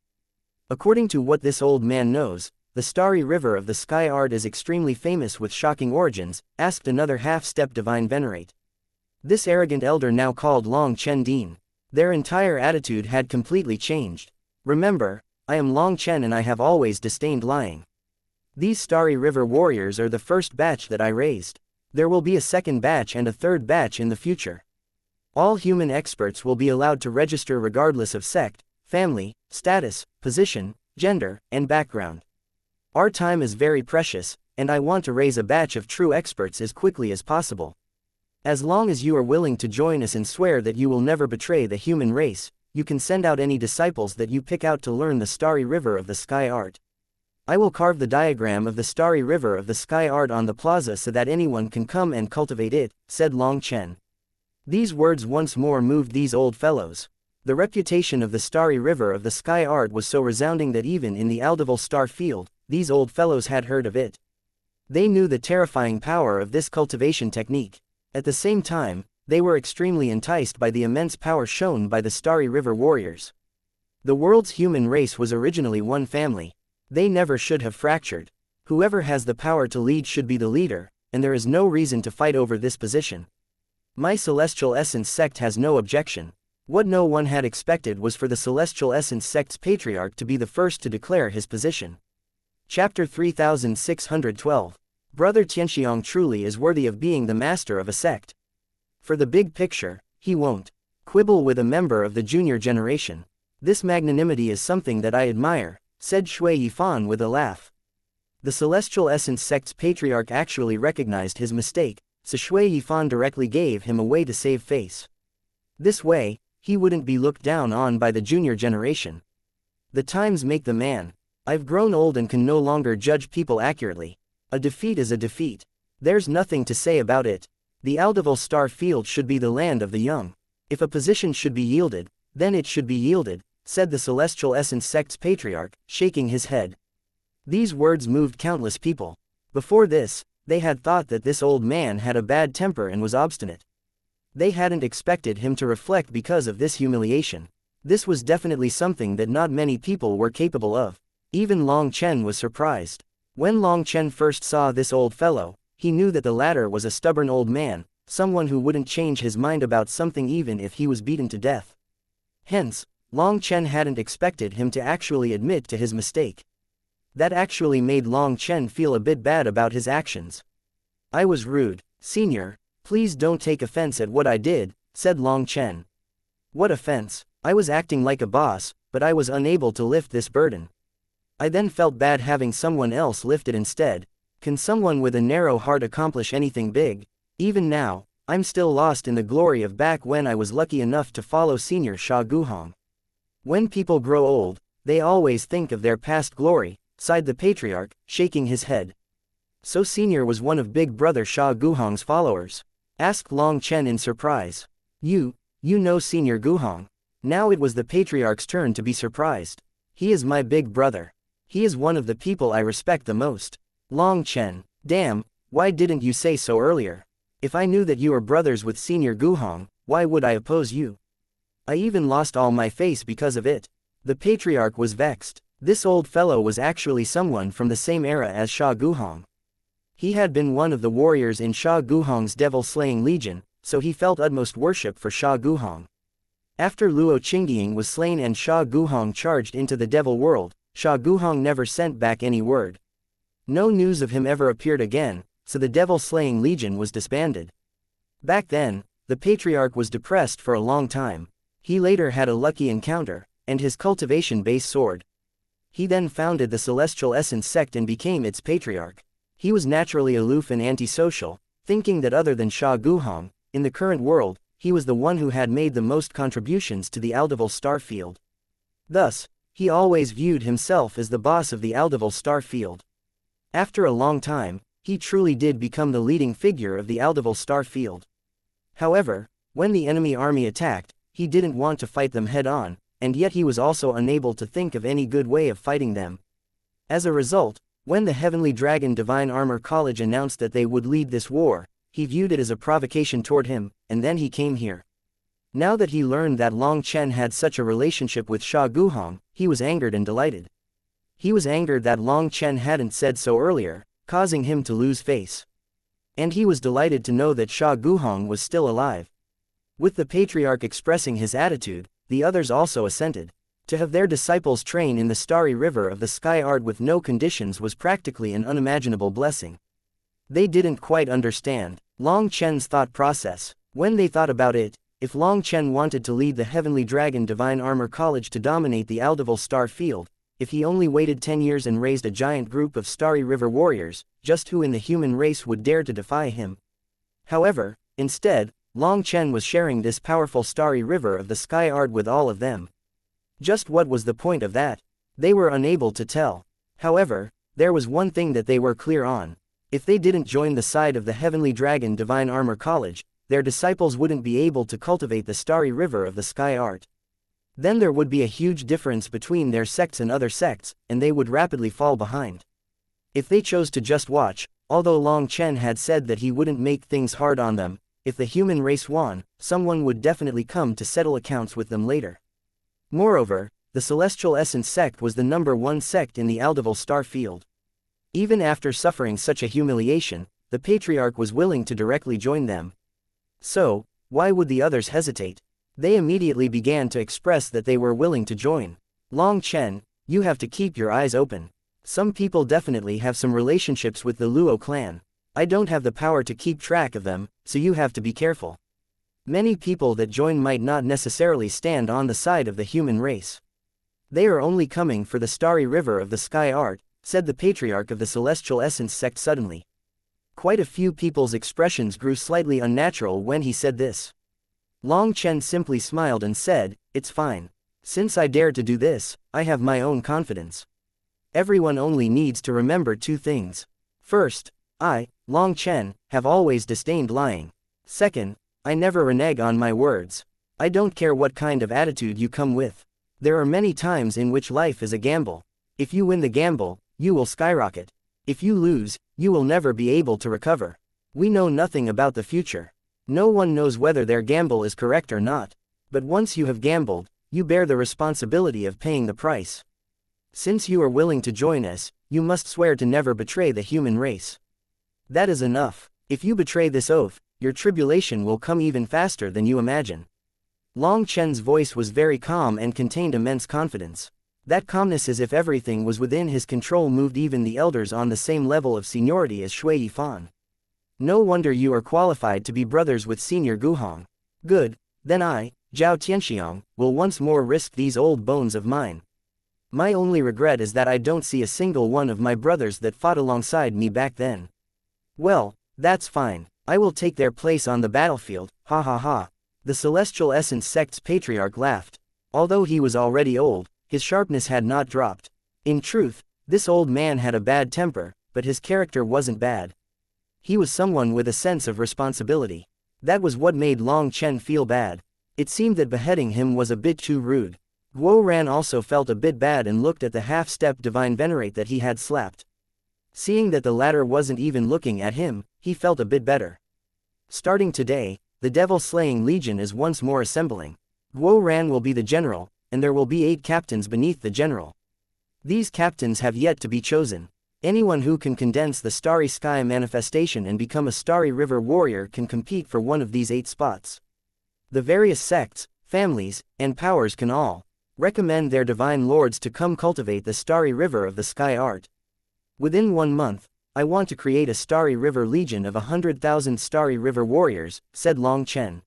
According to what this old man knows, the starry river of the sky art is extremely famous with shocking origins, asked another half-step divine venerate. This arrogant elder now called Long Chen Dean. Their entire attitude had completely changed. Remember, I am Long Chen and I have always disdained lying. These starry river warriors are the first batch that I raised. There will be a second batch and a third batch in the future. All human experts will be allowed to register regardless of sect, family, status, position, gender, and background. Our time is very precious, and I want to raise a batch of true experts as quickly as possible. As long as you are willing to join us and swear that you will never betray the human race, you can send out any disciples that you pick out to learn the starry river of the sky art. I will carve the diagram of the starry river of the sky art on the plaza so that anyone can come and cultivate it, said Long Chen. These words once more moved these old fellows. The reputation of the starry river of the sky art was so resounding that even in the Aldeval star field, these old fellows had heard of it. They knew the terrifying power of this cultivation technique. At the same time, they were extremely enticed by the immense power shown by the starry river warriors. The world's human race was originally one family. They never should have fractured. Whoever has the power to lead should be the leader, and there is no reason to fight over this position. My Celestial Essence sect has no objection. What no one had expected was for the Celestial Essence sect's patriarch to be the first to declare his position. Chapter 3612. Brother Tianxiang truly is worthy of being the master of a sect. For the big picture, he won't quibble with a member of the junior generation. This magnanimity is something that I admire, said Shui Yifan with a laugh. The Celestial Essence sect's patriarch actually recognized his mistake, so Shui Yifan directly gave him a way to save face. This way, he wouldn't be looked down on by the junior generation. The times make the man. I've grown old and can no longer judge people accurately. A defeat is a defeat. There's nothing to say about it. The Aldeval star field should be the land of the young. If a position should be yielded, then it should be yielded, said the Celestial Essence sect's patriarch, shaking his head. These words moved countless people. Before this, they had thought that this old man had a bad temper and was obstinate. They hadn't expected him to reflect because of this humiliation. This was definitely something that not many people were capable of. Even Long Chen was surprised. When Long Chen first saw this old fellow, he knew that the latter was a stubborn old man, someone who wouldn't change his mind about something even if he was beaten to death. Hence, Long Chen hadn't expected him to actually admit to his mistake. That actually made Long Chen feel a bit bad about his actions. I was rude, senior, please don't take offense at what I did, said Long Chen. What offense? I was acting like a boss, but I was unable to lift this burden. I then felt bad having someone else lift it instead. Can someone with a narrow heart accomplish anything big? Even now, I'm still lost in the glory of back when I was lucky enough to follow Senior Sha Guhong. When people grow old, they always think of their past glory, sighed the patriarch, shaking his head. So Senior was one of Big Brother Sha Guhong's followers? Asked Long Chen in surprise. You know Senior Guhong. Now it was the patriarch's turn to be surprised. He is my big brother. He is one of the people I respect the most. Long Chen. Damn, why didn't you say so earlier? If I knew that you were brothers with Senior Guhong, why would I oppose you? I even lost all my face because of it. The patriarch was vexed. This old fellow was actually someone from the same era as Sha Guhong. He had been one of the warriors in Sha Guhong's devil-slaying legion, so he felt utmost worship for Sha Guhong. After Luo Qingying was slain and Sha Guhong charged into the devil world, Sha Guhong never sent back any word. No news of him ever appeared again, so the devil-slaying legion was disbanded. Back then, the patriarch was depressed for a long time. He later had a lucky encounter, and his cultivation base soared. He then founded the Celestial Essence sect and became its patriarch. He was naturally aloof and antisocial, thinking that other than Sha Guhong, in the current world, he was the one who had made the most contributions to the Aldeval star field. Thus, he always viewed himself as the boss of the Aldeval star field. After a long time, he truly did become the leading figure of the Aldeval star field. However, when the enemy army attacked, he didn't want to fight them head-on, and yet he was also unable to think of any good way of fighting them. As a result, when the Heavenly Dragon Divine Armor College announced that they would lead this war, he viewed it as a provocation toward him, and then he came here. Now that he learned that Long Chen had such a relationship with Sha Guhong, he was angered and delighted. He was angered that Long Chen hadn't said so earlier, causing him to lose face. And he was delighted to know that Sha Guhong was still alive. With the patriarch expressing his attitude, the others also assented. To have their disciples train in the starry river of the sky art with no conditions was practically an unimaginable blessing. They didn't quite understand Long Chen's thought process. When they thought about it, if Long Chen wanted to lead the Heavenly Dragon Divine Armor College to dominate the Aldeval star field, if he only waited 10 years and raised a giant group of Starry River warriors, just who in the human race would dare to defy him? However, instead, Long Chen was sharing this powerful Starry River of the sky art with all of them. Just what was the point of that? They were unable to tell. However, there was one thing that they were clear on. If they didn't join the side of the Heavenly Dragon Divine Armor College, their disciples wouldn't be able to cultivate the Starry River of the sky art. Then there would be a huge difference between their sects and other sects, and they would rapidly fall behind. If they chose to just watch, although Long Chen had said that he wouldn't make things hard on them, if the human race won, someone would definitely come to settle accounts with them later. Moreover, the Celestial Essence sect was the #1 sect in the Aldeval star field. Even after suffering such a humiliation, the patriarch was willing to directly join them. So, why would the others hesitate? They immediately began to express that they were willing to join. Long Chen, you have to keep your eyes open. Some people definitely have some relationships with the Luo clan. I don't have the power to keep track of them, so you have to be careful. Many people that join might not necessarily stand on the side of the human race. They are only coming for the Starry River of the sky art, said the patriarch of the Celestial Essence sect suddenly. Quite a few people's expressions grew slightly unnatural when he said this. Long Chen simply smiled and said, "It's fine. Since I dare to do this, I have my own confidence. Everyone only needs to remember two things. First, I, Long Chen, have always disdained lying. Second, I never renege on my words. I don't care what kind of attitude you come with. There are many times in which life is a gamble. If you win the gamble, you will skyrocket. If you lose, you will never be able to recover. We know nothing about the future. No one knows whether their gamble is correct or not. But once you have gambled, you bear the responsibility of paying the price. Since you are willing to join us, you must swear to never betray the human race. That is enough. If you betray this oath, your tribulation will come even faster than you imagine." Long Chen's voice was very calm and contained immense confidence. That calmness, as if everything was within his control, moved even the elders on the same level of seniority as Shui Yifan. "No wonder you are qualified to be brothers with Senior Guhong. Good, then I, Zhao Tianxiang, will once more risk these old bones of mine. My only regret is that I don't see a single one of my brothers that fought alongside me back then." "Well, that's fine. I will take their place on the battlefield, ha ha ha." The Celestial Essence sect's patriarch laughed. Although he was already old, his sharpness had not dropped. In truth, this old man had a bad temper, but his character wasn't bad. He was someone with a sense of responsibility. That was what made Long Chen feel bad. It seemed that beheading him was a bit too rude. Guo Ran also felt a bit bad and looked at the half-step divine venerate that he had slapped. Seeing that the latter wasn't even looking at him, he felt a bit better. Starting today, the devil-slaying legion is once more assembling. Guo Ran will be the general, and there will be 8 captains beneath the general. These captains have yet to be chosen. Anyone who can condense the Starry Sky manifestation and become a Starry River warrior can compete for one of these 8 spots. The various sects, families, and powers can all recommend their divine lords to come cultivate the Starry River of the Sky art. Within 1 month, I want to create a Starry River legion of 100,000 Starry River warriors, said Long Chen.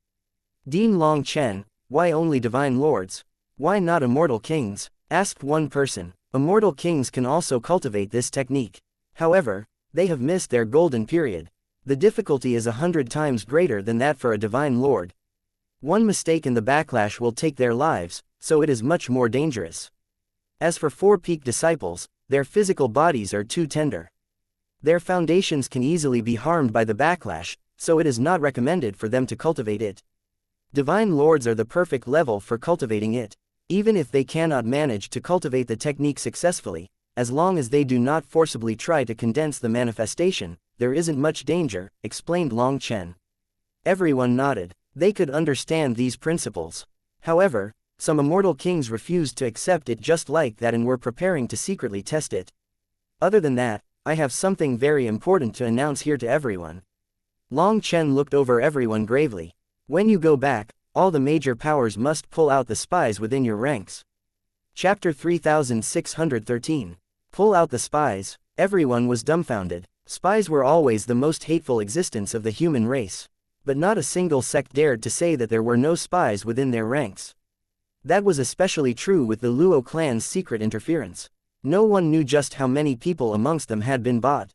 Dean Long Chen, why only divine lords? Why not immortal kings? Asked one person. Immortal kings can also cultivate this technique. However, they have missed their golden period. The difficulty is 100 times greater than that for a divine lord. One mistake in the backlash will take their lives, so it is much more dangerous. As for 4 peak disciples, their physical bodies are too tender. Their foundations can easily be harmed by the backlash, so it is not recommended for them to cultivate it. Divine lords are the perfect level for cultivating it. Even if they cannot manage to cultivate the technique successfully, as long as they do not forcibly try to condense the manifestation, there isn't much danger, explained Long Chen. Everyone nodded. They could understand these principles. However, some immortal kings refused to accept it just like that and were preparing to secretly test it. Other than that, I have something very important to announce here to everyone. Long Chen looked over everyone gravely. When you go back, all the major powers must pull out the spies within your ranks. Chapter 3613. Pull out the spies. Everyone was dumbfounded. Spies were always the most hateful existence of the human race. But not a single sect dared to say that there were no spies within their ranks. That was especially true with the Luo clan's secret interference. No one knew just how many people amongst them had been bought.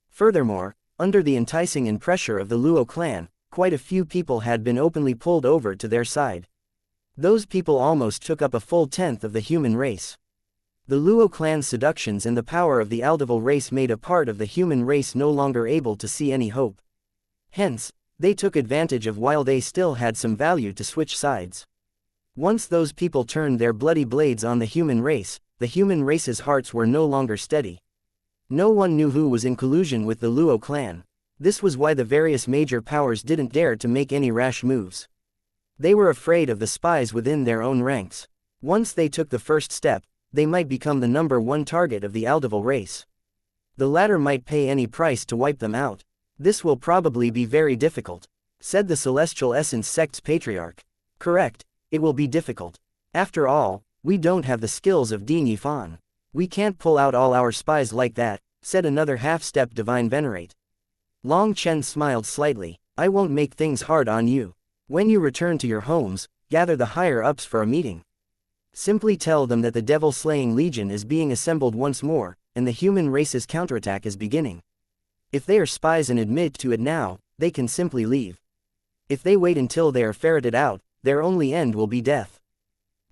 Furthermore, under the enticing and pressure of the Luo clan, quite a few people had been openly pulled over to their side. Those people almost took up a full 10th of the human race. The Luo clan's seductions and the power of the Aldeval race made a part of the human race no longer able to see any hope. Hence, they took advantage of while they still had some value to switch sides. Once those people turned their bloody blades on the human race's hearts were no longer steady. No one knew who was in collusion with the Luo clan. This was why the various major powers didn't dare to make any rash moves. They were afraid of the spies within their own ranks. Once they took the first step, they might become the #1 target of the Aldeval race. The latter might pay any price to wipe them out. This will probably be very difficult, said the Celestial Essence sect's patriarch. Correct, it will be difficult. After all, we don't have the skills of Dean Yifan. We can't pull out all our spies like that, said another half-step divine venerate. Long Chen smiled slightly. I won't make things hard on you. When you return to your homes, gather the higher-ups for a meeting. Simply tell them that the devil-slaying legion is being assembled once more, and the human race's counterattack is beginning. If they are spies and admit to it now, they can simply leave. If they wait until they are ferreted out, their only end will be death.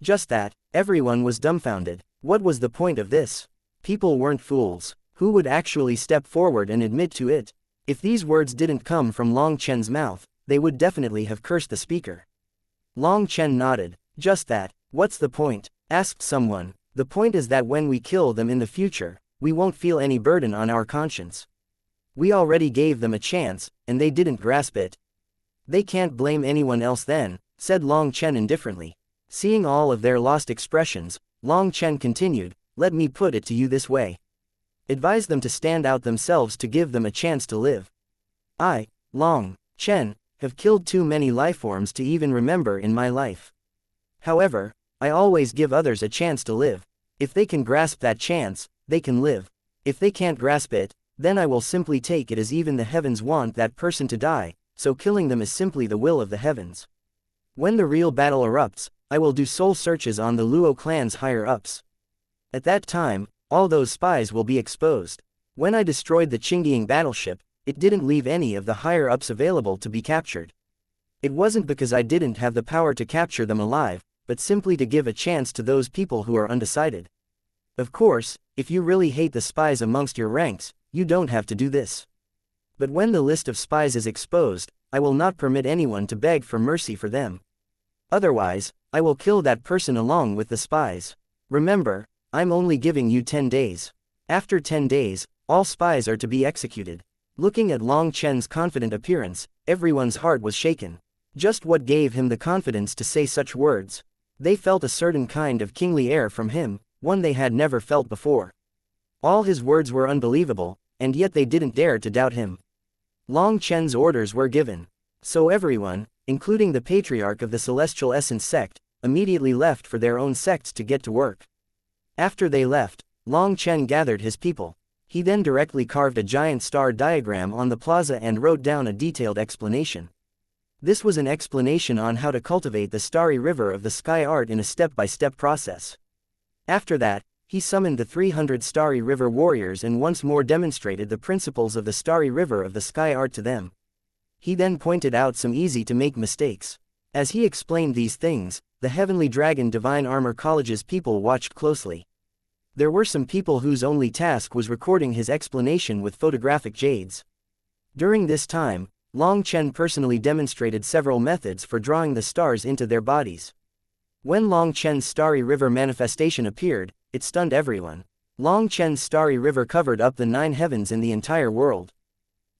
Just that, everyone was dumbfounded. What was the point of this? People weren't fools. Who would actually step forward and admit to it? If these words didn't come from Long Chen's mouth, they would definitely have cursed the speaker. Long Chen nodded. Just that. What's the point? Asked someone. The point is that when we kill them in the future, we won't feel any burden on our conscience. We already gave them a chance, and they didn't grasp it. They can't blame anyone else then, said Long Chen indifferently. Seeing all of their lost expressions, Long Chen continued, let me put it to you this way. Advise them to stand out themselves to give them a chance to live. I, Long Chen, have killed too many lifeforms to even remember in my life. However, I always give others a chance to live. If they can grasp that chance, they can live. If they can't grasp it, then I will simply take it as even the heavens want that person to die, so killing them is simply the will of the heavens. When the real battle erupts, I will do soul searches on the Luo clan's higher-ups. At that time, all those spies will be exposed. When I destroyed the Qingying battleship, it didn't leave any of the higher-ups available to be captured. It wasn't because I didn't have the power to capture them alive, but simply to give a chance to those people who are undecided. Of course, if you really hate the spies amongst your ranks, you don't have to do this. But when the list of spies is exposed, I will not permit anyone to beg for mercy for them. Otherwise, I will kill that person along with the spies. Remember, I'm only giving you 10 days. After 10 days, all spies are to be executed. Looking at Long Chen's confident appearance, everyone's heart was shaken. Just what gave him the confidence to say such words? They felt a certain kind of kingly air from him, one they had never felt before. All his words were unbelievable, and yet they didn't dare to doubt him. Long Chen's orders were given. So everyone, including the patriarch of the Celestial Essence sect, immediately left for their own sects to get to work. After they left, Long Chen gathered his people. He then directly carved a giant star diagram on the plaza and wrote down a detailed explanation. This was an explanation on how to cultivate the starry river of the sky art in a step-by-step process. After that, he summoned the 300 starry river warriors and once more demonstrated the principles of the starry river of the sky art to them. He then pointed out some easy-to-make mistakes. As he explained these things, the Heavenly Dragon Divine Armor College's people watched closely. There were some people whose only task was recording his explanation with photographic jades. During this time, Long Chen personally demonstrated several methods for drawing the stars into their bodies. When Long Chen's starry river manifestation appeared, it stunned everyone. Long Chen's starry river covered up the 9 heavens in the entire world.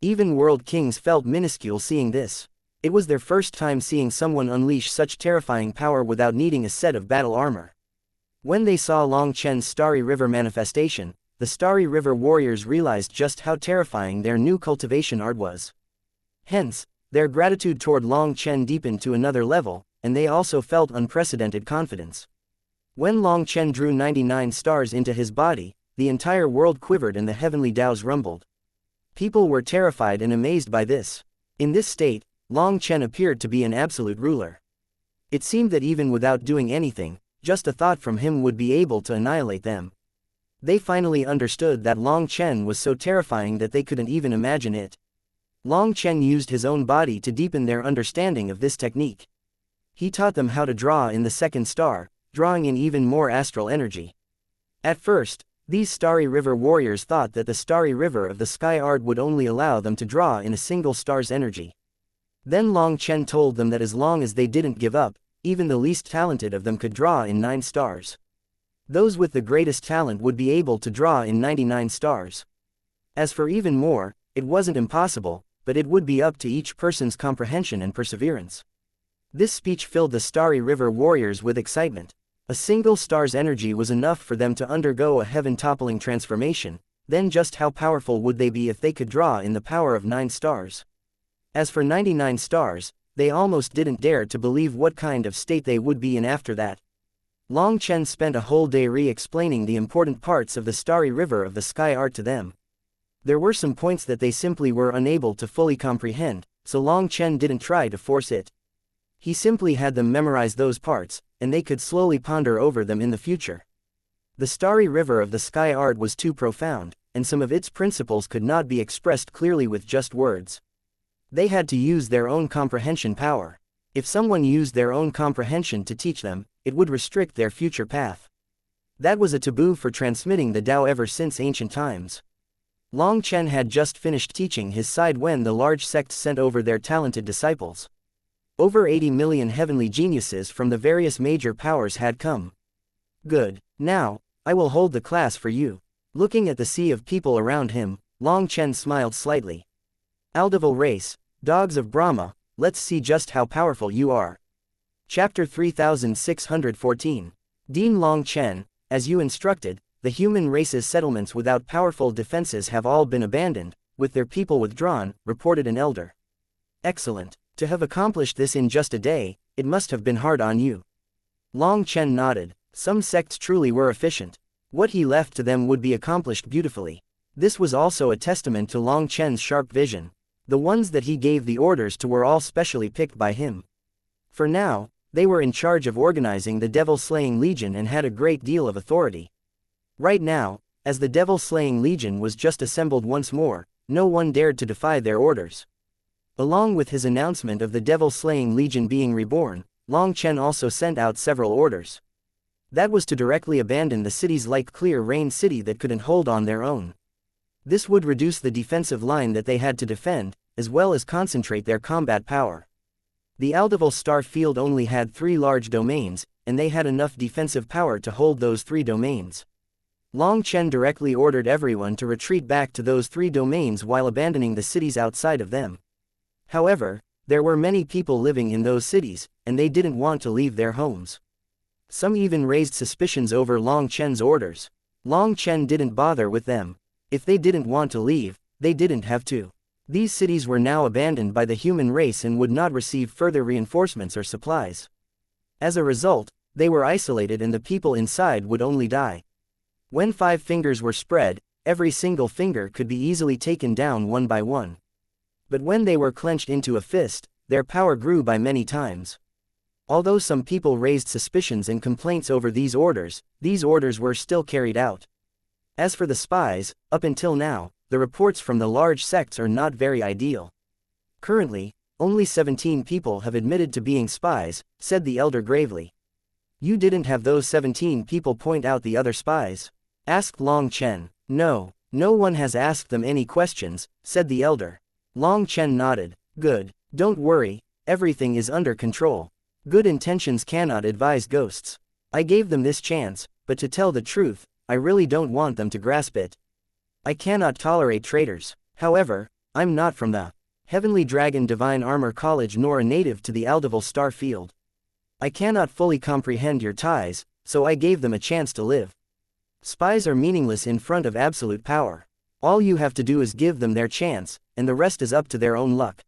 Even world kings felt minuscule seeing this. It was their first time seeing someone unleash such terrifying power without needing a set of battle armor. When they saw Long Chen's starry river manifestation, the starry river warriors realized just how terrifying their new cultivation art was. Hence, their gratitude toward Long Chen deepened to another level, and they also felt unprecedented confidence. When Long Chen drew 99 stars into his body, the entire world quivered and the heavenly Taos rumbled. People were terrified and amazed by this. In this state, Long Chen appeared to be an absolute ruler. It seemed that even without doing anything, just a thought from him would be able to annihilate them. They finally understood that Long Chen was so terrifying that they couldn't even imagine it. Long Chen used his own body to deepen their understanding of this technique. He taught them how to draw in the second star, drawing in even more astral energy. At first, these starry river warriors thought that the starry river of the sky art would only allow them to draw in a single star's energy. Then Long Chen told them that as long as they didn't give up, even the least talented of them could draw in 9 stars. Those with the greatest talent would be able to draw in 99 stars. As for even more, it wasn't impossible, but it would be up to each person's comprehension and perseverance. This speech filled the starry river warriors with excitement. A single star's energy was enough for them to undergo a heaven-toppling transformation, then just how powerful would they be if they could draw in the power of 9 stars? As for 99 stars, they almost didn't dare to believe what kind of state they would be in after that. Long Chen spent a whole day re-explaining the important parts of the starry river of the sky art to them. There were some points that they simply were unable to fully comprehend, so Long Chen didn't try to force it. He simply had them memorize those parts, and they could slowly ponder over them in the future. The starry river of the sky art was too profound, and some of its principles could not be expressed clearly with just words. They had to use their own comprehension power. If someone used their own comprehension to teach them, it would restrict their future path. That was a taboo for transmitting the Tao ever since ancient times. Long Chen had just finished teaching his side when the large sects sent over their talented disciples. Over 80 million heavenly geniuses from the various major powers had come. Good. Now, I will hold the class for you. Looking at the sea of people around him, Long Chen smiled slightly. Aldeval race, dogs of Brahma, let's see just how powerful you are. Chapter 3614. Dean Long Chen, as you instructed, the human race's settlements without powerful defenses have all been abandoned, with their people withdrawn, reported an elder. Excellent. To have accomplished this in just a day, it must have been hard on you. Long Chen nodded. Some sects truly were efficient. What he left to them would be accomplished beautifully. This was also a testament to Long Chen's sharp vision. The ones that he gave the orders to were all specially picked by him. For now, they were in charge of organizing the Devil-Slaying Legion and had a great deal of authority. Right now, as the Devil-Slaying Legion was just assembled once more, no one dared to defy their orders. Along with his announcement of the Devil-Slaying Legion being reborn, Long Chen also sent out several orders. That was to directly abandon the cities like Clear Rain City that couldn't hold on their own. This would reduce the defensive line that they had to defend, as well as concentrate their combat power. The Aldeval star field only had 3 large domains, and they had enough defensive power to hold those 3 domains. Long Chen directly ordered everyone to retreat back to those 3 domains while abandoning the cities outside of them. However, there were many people living in those cities, and they didn't want to leave their homes. Some even raised suspicions over Long Chen's orders. Long Chen didn't bother with them. If they didn't want to leave, they didn't have to. These cities were now abandoned by the human race and would not receive further reinforcements or supplies. As a result, they were isolated and the people inside would only die. When 5 fingers were spread, every single finger could be easily taken down one by one. But when they were clenched into a fist, their power grew by many times. Although some people raised suspicions and complaints over these orders were still carried out. As for the spies, up until now, the reports from the large sects are not very ideal. Currently, only 17 people have admitted to being spies, said the elder gravely. You didn't have those 17 people point out the other spies? Asked Long Chen. No, no one has asked them any questions, said the elder. Long Chen nodded. Good. Don't worry, everything is under control. Good intentions cannot advise ghosts. I gave them this chance, but to tell the truth, I really don't want them to grasp it. I cannot tolerate traitors. However, I'm not from the Heavenly Dragon Divine Armor College nor a native to the Aldeval Star Field. I cannot fully comprehend your ties, so I gave them a chance to live. Spies are meaningless in front of absolute power. All you have to do is give them their chance, and the rest is up to their own luck.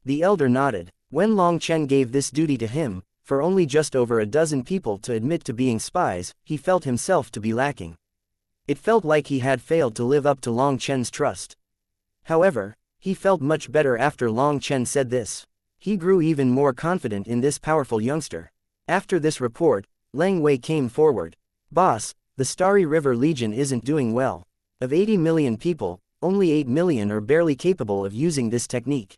The elder nodded. When Long Chen gave this duty to him, for only just over a dozen people to admit to being spies, he felt himself to be lacking. It felt like he had failed to live up to Long Chen's trust. However, he felt much better after Long Chen said this. He grew even more confident in this powerful youngster. After this report, Leng Wei came forward. Boss, the Starry River Legion isn't doing well. Of 80 million people, only 8 million are barely capable of using this technique.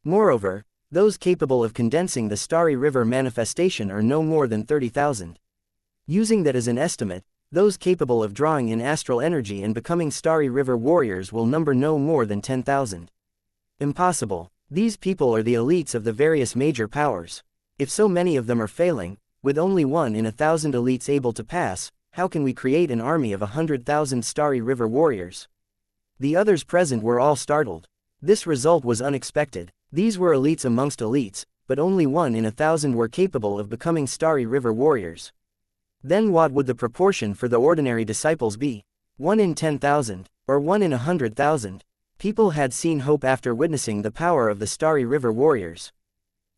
Moreover, those capable of condensing the Starry River manifestation are no more than 30,000. Using that as an estimate, those capable of drawing in astral energy and becoming Starry River warriors will number no more than 10,000. Impossible. These people are the elites of the various major powers. If so many of them are failing, with only 1 in 1,000 elites able to pass, how can we create an army of 100,000 Starry River warriors? The others present were all startled. This result was unexpected. These were elites amongst elites, but only 1 in 1,000 were capable of becoming Starry River warriors. Then what would the proportion for the ordinary disciples be? 1 in 10,000, or 1 in 100,000? People had seen hope after witnessing the power of the Starry River warriors.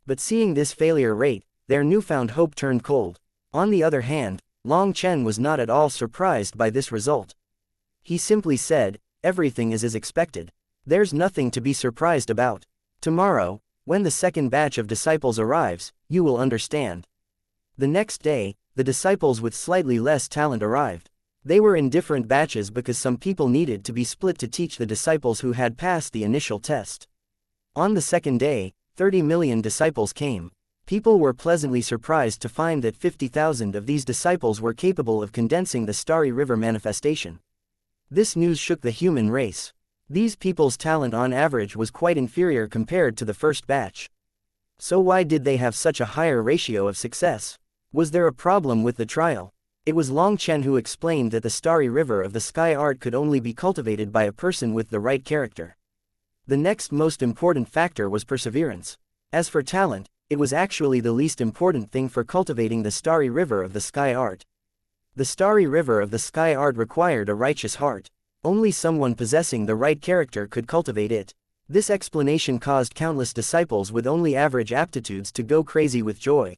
But seeing this failure rate, their newfound hope turned cold. On the other hand, Long Chen was not at all surprised by this result. He simply said, everything is as expected. There's nothing to be surprised about. Tomorrow, when the second batch of disciples arrives, you will understand. The next day, the disciples with slightly less talent arrived. They were in different batches because some people needed to be split to teach the disciples who had passed the initial test. On the second day, 30 million disciples came. People were pleasantly surprised to find that 50,000 of these disciples were capable of condensing the Starry River manifestation. This news shook the human race. These people's talent on average was quite inferior compared to the first batch. So why did they have such a higher ratio of success? Was there a problem with the trial? It was Long Chen who explained that the Starry River of the Sky Art could only be cultivated by a person with the right character. The next most important factor was perseverance. As for talent, it was actually the least important thing for cultivating the Starry River of the Sky Art. The Starry River of the Sky Art required a righteous heart. Only someone possessing the right character could cultivate it. This explanation caused countless disciples with only average aptitudes to go crazy with joy.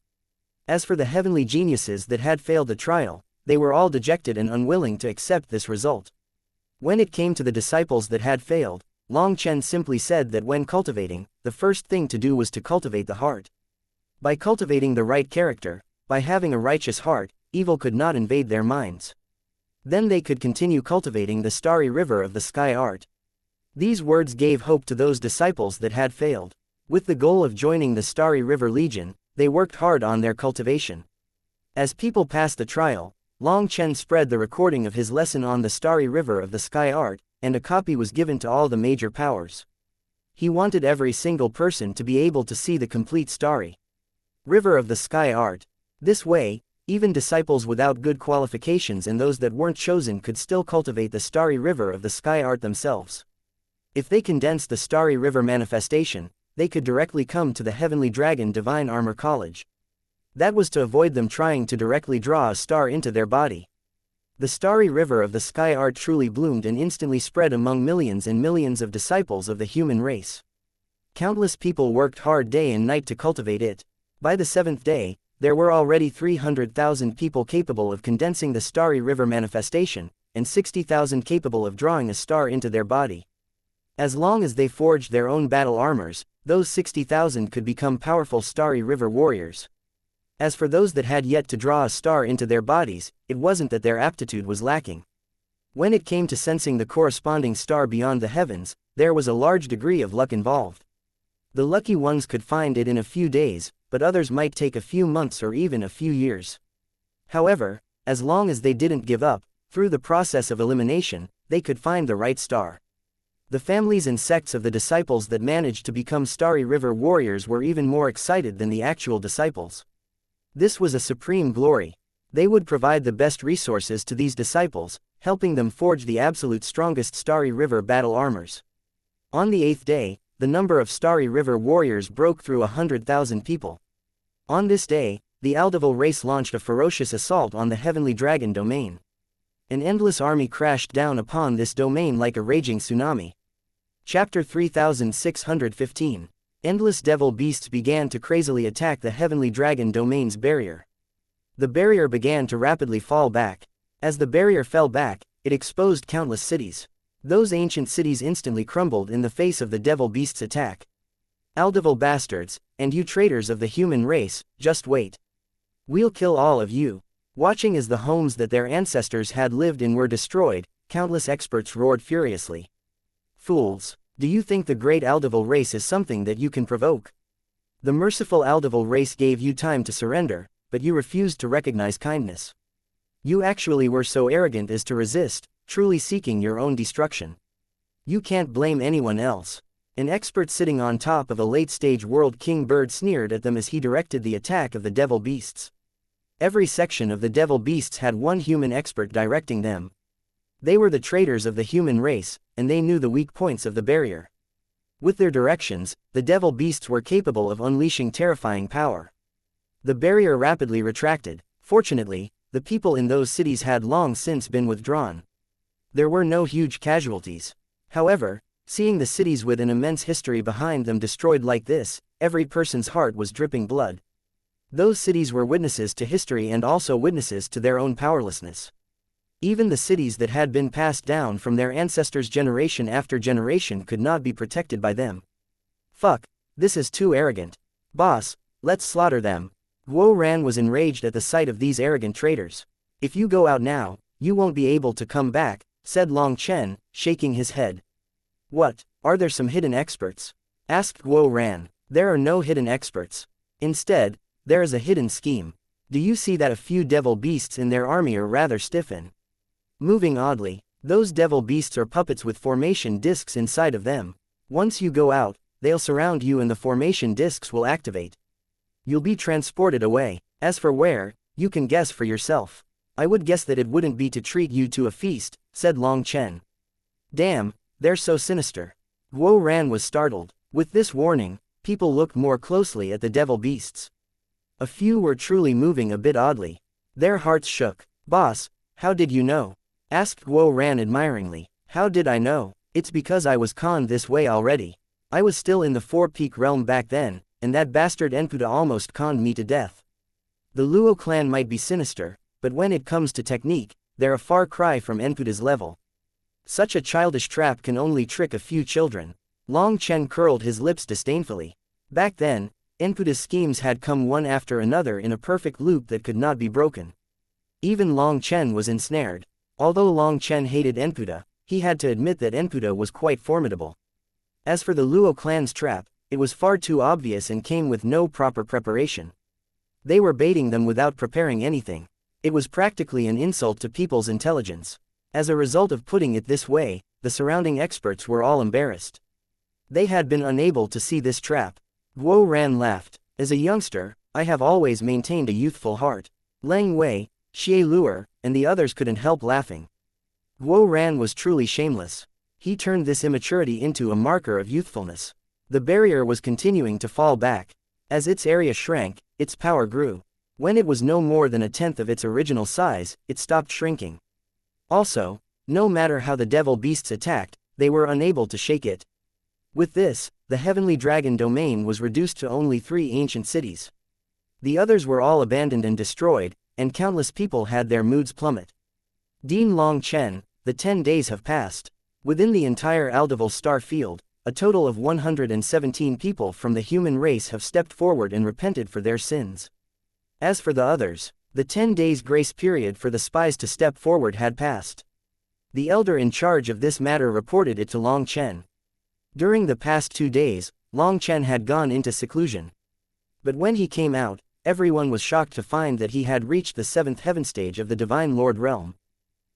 As for the heavenly geniuses that had failed the trial, they were all dejected and unwilling to accept this result. When it came to the disciples that had failed, Long Chen simply said that when cultivating, the first thing to do was to cultivate the heart. By cultivating the right character, by having a righteous heart, evil could not invade their minds. Then they could continue cultivating the Starry River of the Sky Art. These words gave hope to those disciples that had failed. With the goal of joining the Starry River Legion, they worked hard on their cultivation. As people passed the trial, Long Chen spread the recording of his lesson on the Starry River of the Sky Art, and a copy was given to all the major powers. He wanted every single person to be able to see the complete starry river of the sky art. This way, even disciples without good qualifications and those that weren't chosen could still cultivate the starry river of the sky art themselves. If they condensed the starry river manifestation, they could directly come to the Heavenly Dragon Divine Armor College. That was to avoid them trying to directly draw a star into their body. The starry river of the sky art truly bloomed and instantly spread among millions and millions of disciples of the human race. Countless people worked hard day and night to cultivate it. By the 7th day, there were already 300,000 people capable of condensing the starry river manifestation, and 60,000 capable of drawing a star into their body. As long as they forged their own battle armors, those 60,000 could become powerful starry river warriors. As for those that had yet to draw a star into their bodies, it wasn't that their aptitude was lacking. When it came to sensing the corresponding star beyond the heavens, there was a large degree of luck involved. The lucky ones could find it in a few days, but others might take a few months or even a few years. However, as long as they didn't give up, through the process of elimination, they could find the right star. The families and sects of the disciples that managed to become starry river warriors were even more excited than the actual disciples. This was a supreme glory. They would provide the best resources to these disciples, helping them forge the absolute strongest starry river battle armors. On the 8th day, the number of starry river warriors broke through 100,000 people. On this day, the Aldeval race launched a ferocious assault on the Heavenly Dragon domain. An endless army crashed down upon this domain like a raging tsunami. Chapter 3615. Endless devil beasts began to crazily attack the Heavenly Dragon domain's barrier. The barrier began to rapidly fall back. As the barrier fell back, it exposed countless cities. Those ancient cities instantly crumbled in the face of the devil beast's attack. Aldeval bastards, and you traitors of the human race, just wait. We'll kill all of you. Watching as the homes that their ancestors had lived in were destroyed, countless experts roared furiously. Fools! Do you think the great Aldeval race is something that you can provoke? The merciful Aldeval race gave you time to surrender, but you refused to recognize kindness. You actually were so arrogant as to resist, truly seeking your own destruction. You can't blame anyone else. An expert sitting on top of a late-stage world king bird sneered at them as he directed the attack of the devil beasts. Every section of the devil beasts had one human expert directing them. They were the traitors of the human race, and they knew the weak points of the barrier. With their directions, the devil beasts were capable of unleashing terrifying power. The barrier rapidly retracted. Fortunately, the people in those cities had long since been withdrawn. There were no huge casualties. However, seeing the cities with an immense history behind them destroyed like this, every person's heart was dripping blood. Those cities were witnesses to history and also witnesses to their own powerlessness. Even the cities that had been passed down from their ancestors generation after generation could not be protected by them. Fuck, this is too arrogant. Boss, let's slaughter them. Guo Ran was enraged at the sight of these arrogant traitors. If you go out now, you won't be able to come back, said Long Chen, shaking his head. What, are there some hidden experts? Asked Guo Ran. There are no hidden experts. Instead, there is a hidden scheme. Do you see that a few devil beasts in their army are rather stiffen? Moving oddly, those devil beasts are puppets with formation discs inside of them. Once you go out, they'll surround you and the formation discs will activate. You'll be transported away. As for where, you can guess for yourself. I would guess that it wouldn't be to treat you to a feast, said Long Chen. Damn, they're so sinister. Guo Ran was startled. With this warning, people looked more closely at the devil beasts. A few were truly moving a bit oddly. Their hearts shook. Boss, how did you know? Asked Guo Ran admiringly. How did I know? It's because I was conned this way already. I was still in the Four-Peak realm back then, and that bastard Enputa almost conned me to death. The Luo clan might be sinister, but when it comes to technique, they're a far cry from Enputa's level. Such a childish trap can only trick a few children. Long Chen curled his lips disdainfully. Back then, Enputa's schemes had come one after another in a perfect loop that could not be broken. Even Long Chen was ensnared. Although Long Chen hated Enputa, he had to admit that Enputa was quite formidable. As for the Luo clan's trap, it was far too obvious and came with no proper preparation. They were baiting them without preparing anything. It was practically an insult to people's intelligence. As a result of putting it this way, the surrounding experts were all embarrassed. They had been unable to see this trap. Guo Ran laughed. As a youngster, I have always maintained a youthful heart. Lang Wei, Xie Luer, and the others couldn't help laughing. Guo Ran was truly shameless. He turned this immaturity into a marker of youthfulness. The barrier was continuing to fall back. As its area shrank, its power grew. When it was no more than a tenth of its original size, it stopped shrinking. Also, no matter how the devil beasts attacked, they were unable to shake it. With this, the heavenly dragon domain was reduced to only 3 ancient cities. The others were all abandoned and destroyed, and countless people had their moods plummet. Dean Long Chen, the 10 days have passed. Within the entire Aldeval star field, a total of 117 people from the human race have stepped forward and repented for their sins. As for the others, the 10 days grace period for the spies to step forward had passed. The elder in charge of this matter reported it to Long Chen. During the past 2 days, Long Chen had gone into seclusion. But when he came out, everyone was shocked to find that he had reached the 7th heaven stage of the Divine Lord realm.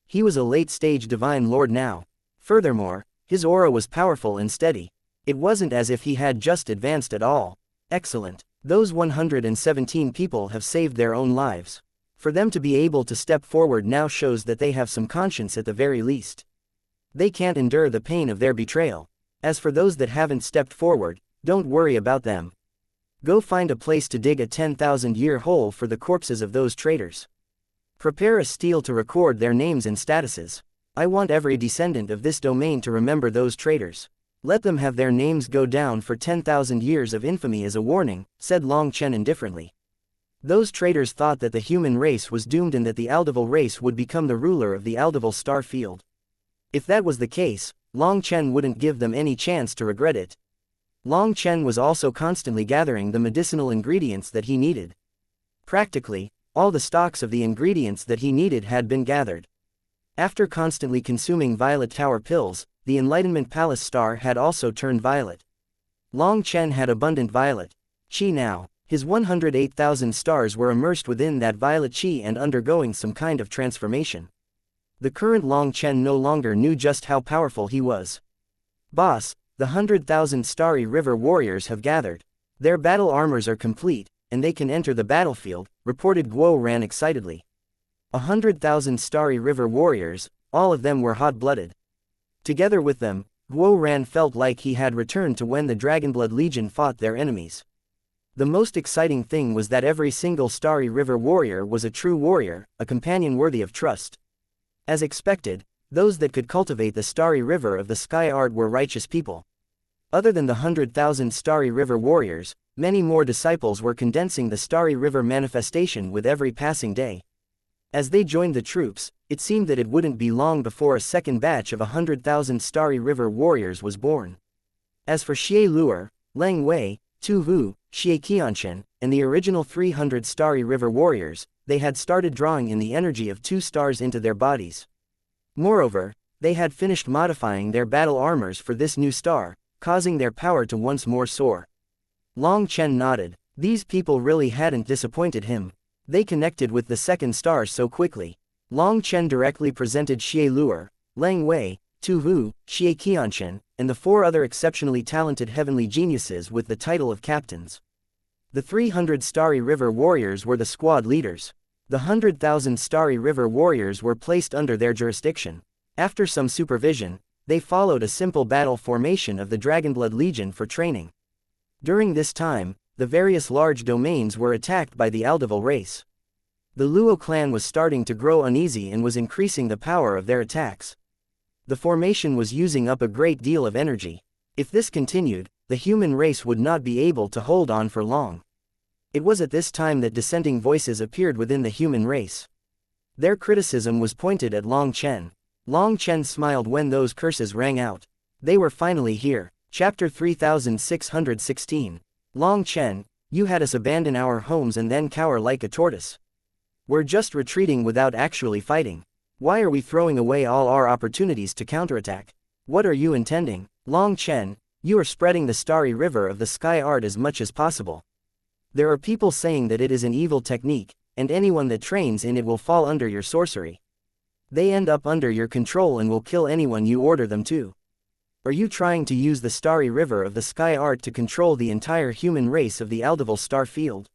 He was a late-stage Divine Lord now. Furthermore, his aura was powerful and steady. It wasn't as if he had just advanced at all. Excellent. Those 117 people have saved their own lives. For them to be able to step forward now shows that they have some conscience at the very least. They can't endure the pain of their betrayal. As for those that haven't stepped forward, don't worry about them. Go find a place to dig a 10,000-year hole for the corpses of those traitors. Prepare a stele to record their names and statuses. I want every descendant of this domain to remember those traitors. Let them have their names go down for 10,000 years of infamy as a warning, said Long Chen indifferently. Those traitors thought that the human race was doomed and that the Aldeval race would become the ruler of the Aldeval star field. If that was the case, Long Chen wouldn't give them any chance to regret it. Long Chen was also constantly gathering the medicinal ingredients that he needed. Practically, all the stocks of the ingredients that he needed had been gathered. After constantly consuming Violet Tower pills, the Enlightenment Palace star had also turned violet. Long Chen had abundant violet qi now. His 108,000 stars were immersed within that violet qi and undergoing some kind of transformation. The current Long Chen no longer knew just how powerful he was. Boss, the 100,000 Starry River warriors have gathered. Their battle armors are complete, and they can enter the battlefield, reported Guo Ran excitedly. 100,000 Starry River warriors, all of them were hot-blooded. Together with them, Guo Ran felt like he had returned to when the Dragonblood Legion fought their enemies. The most exciting thing was that every single Starry River warrior was a true warrior, a companion worthy of trust. As expected, those that could cultivate the Starry River of the Sky Art were righteous people. Other than the 100,000 Starry River warriors, many more disciples were condensing the Starry River manifestation with every passing day. As they joined the troops, it seemed that it wouldn't be long before a second batch of 100,000 Starry River warriors was born. As for Xie Luer, Lang Wei, Tu Vu, Xie Qianxia, and the original 300 Starry River warriors, they had started drawing in the energy of 2 stars into their bodies. Moreover, they had finished modifying their battle armors for this new star, causing their power to once more soar. Long Chen nodded. These people really hadn't disappointed him. They connected with the second star so quickly. Long Chen directly presented Xie Luer, Lang Wei, Tu Vu, Xie Qianxia, and the 4 other exceptionally talented heavenly geniuses with the title of captains. The 300 Starry River warriors were the squad leaders. The 100,000 Starry River warriors were placed under their jurisdiction. After some supervision, they followed a simple battle formation of the Dragonblood Legion for training. During this time, the various large domains were attacked by the Aldeval race. The Luo clan was starting to grow uneasy and was increasing the power of their attacks. The formation was using up a great deal of energy. If this continued, the human race would not be able to hold on for long. It was at this time that dissenting voices appeared within the human race. Their criticism was pointed at Long Chen. Long Chen smiled when those curses rang out. They were finally here. Chapter 3616. Long Chen, you had us abandon our homes and then cower like a tortoise. We're just retreating without actually fighting. Why are we throwing away all our opportunities to counterattack? What are you intending? Long Chen, you are spreading the Starry River of the Sky Art as much as possible. There are people saying that it is an evil technique, and anyone that trains in it will fall under your sorcery. They end up under your control and will kill anyone you order them to. Are you trying to use the starry river of the sky art to control the entire human race of the Aldival star field?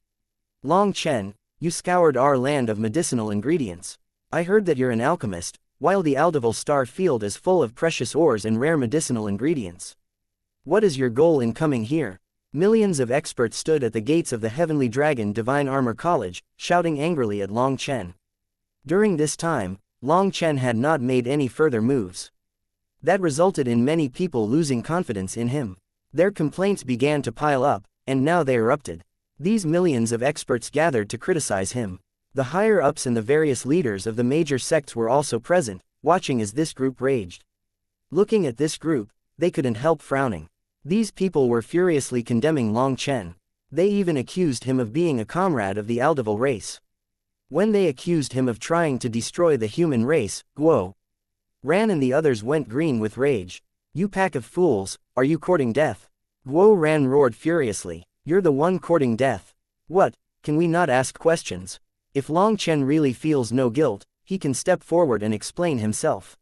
Long Chen, you scoured our land of medicinal ingredients. I heard that you're an alchemist, while the Aldival star field is full of precious ores and rare medicinal ingredients. What is your goal in coming here? Millions of experts stood at the gates of the Heavenly Dragon Divine Armor College, shouting angrily at Long Chen. During this time, Long Chen had not made any further moves. That resulted in many people losing confidence in him. Their complaints began to pile up, and now they erupted. These millions of experts gathered to criticize him. The higher-ups and the various leaders of the major sects were also present, watching as this group raged. Looking at this group, they couldn't help frowning. These people were furiously condemning Long Chen. They even accused him of being a comrade of the Aldival race. When they accused him of trying to destroy the human race, Guo Ran and the others went green with rage. You pack of fools, are you courting death? Guo Ran roared furiously. You're the one courting death. What, can we not ask questions? If Long Chen really feels no guilt, he can step forward and explain himself.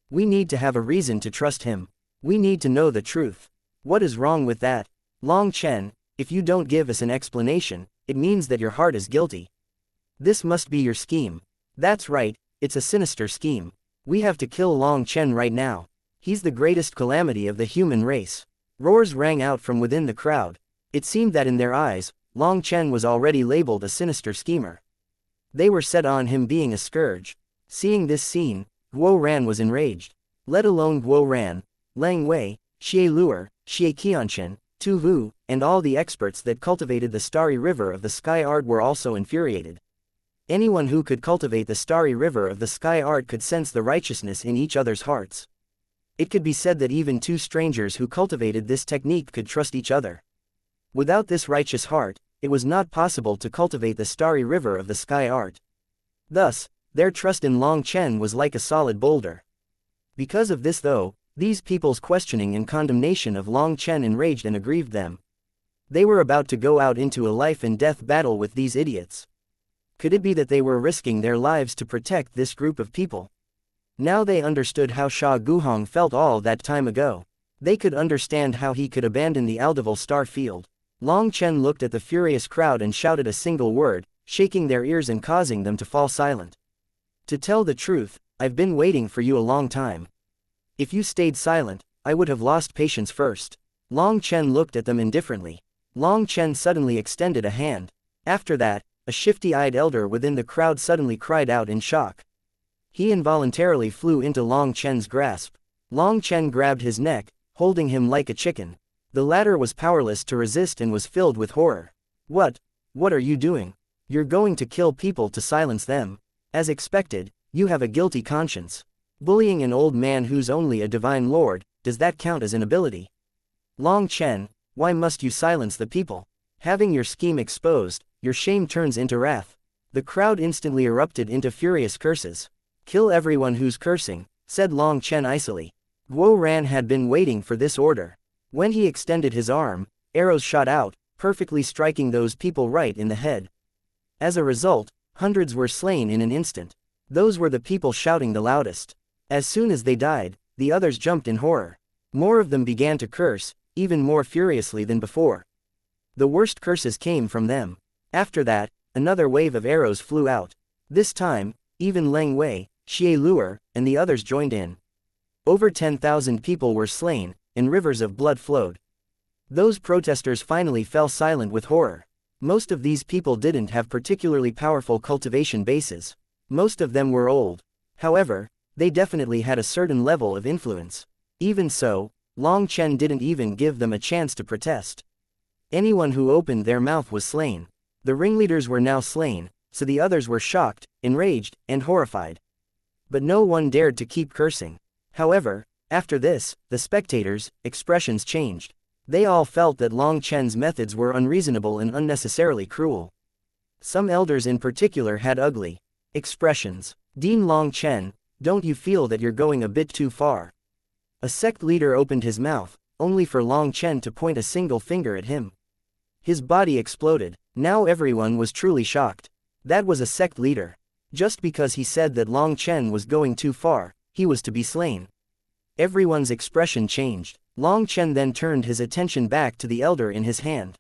We need to have a reason to trust him. We need to know the truth. What is wrong with that? Long Chen, if you don't give us an explanation, it means that your heart is guilty. This must be your scheme. That's right, it's a sinister scheme. We have to kill Long Chen right now. He's the greatest calamity of the human race. Roars rang out from within the crowd. It seemed that in their eyes, Long Chen was already labeled a sinister schemer. They were set on him being a scourge. Seeing this scene, Guo Ran was enraged. Let alone Guo Ran, Lang Wei, Xie Luer, Xie Qianxian, Tu Vu, and all the experts that cultivated the starry river of the sky art were also infuriated. Anyone who could cultivate the starry river of the sky art could sense the righteousness in each other's hearts. It could be said that even two strangers who cultivated this technique could trust each other. Without this righteous heart, it was not possible to cultivate the starry river of the sky art. Thus, their trust in Long Chen was like a solid boulder. Because of this though, these people's questioning and condemnation of Long Chen enraged and aggrieved them. They were about to go out into a life and death battle with these idiots. Could it be that they were risking their lives to protect this group of people? Now they understood how Sha Guhong felt all that time ago. They could understand how he could abandon the Aldival star field. Long Chen looked at the furious crowd and shouted a single word, shaking their ears and causing them to fall silent. To tell the truth, I've been waiting for you a long time. If you stayed silent, I would have lost patience first. Long Chen looked at them indifferently. Long Chen suddenly extended a hand. After that, a shifty-eyed elder within the crowd suddenly cried out in shock. He involuntarily flew into Long Chen's grasp. Long Chen grabbed his neck, holding him like a chicken. The latter was powerless to resist and was filled with horror. What are you doing? You're going to kill people to silence them. As expected, you have a guilty conscience. Bullying an old man who's only a divine lord, does that count as an ability? Long Chen, why must you silence the people? Having your scheme exposed, your shame turns into wrath. The crowd instantly erupted into furious curses. Kill everyone who's cursing, said Long Chen icily. Guo Ran had been waiting for this order. When he extended his arm, arrows shot out, perfectly striking those people right in the head. As a result, hundreds were slain in an instant. Those were the people shouting the loudest. As soon as they died, the others jumped in horror. More of them began to curse, even more furiously than before. The worst curses came from them. After that, another wave of arrows flew out. This time, even Lang Wei, Xie Luer, and the others joined in. Over 10,000 people were slain, and rivers of blood flowed. Those protesters finally fell silent with horror. Most of these people didn't have particularly powerful cultivation bases. Most of them were old. However, they definitely had a certain level of influence. Even so, Long Chen didn't even give them a chance to protest. Anyone who opened their mouth was slain. The ringleaders were now slain, so the others were shocked, enraged, and horrified. But no one dared to keep cursing. However, after this, the spectators' expressions changed. They all felt that Long Chen's methods were unreasonable and unnecessarily cruel. Some elders in particular had ugly expressions. Dean Long Chen, don't you feel that you're going a bit too far? A sect leader opened his mouth, only for Long Chen to point a single finger at him. His body exploded. Now everyone was truly shocked. That was a sect leader. Just because he said that Long Chen was going too far, he was to be slain. Everyone's expression changed. Long Chen then turned his attention back to the elder in his hand.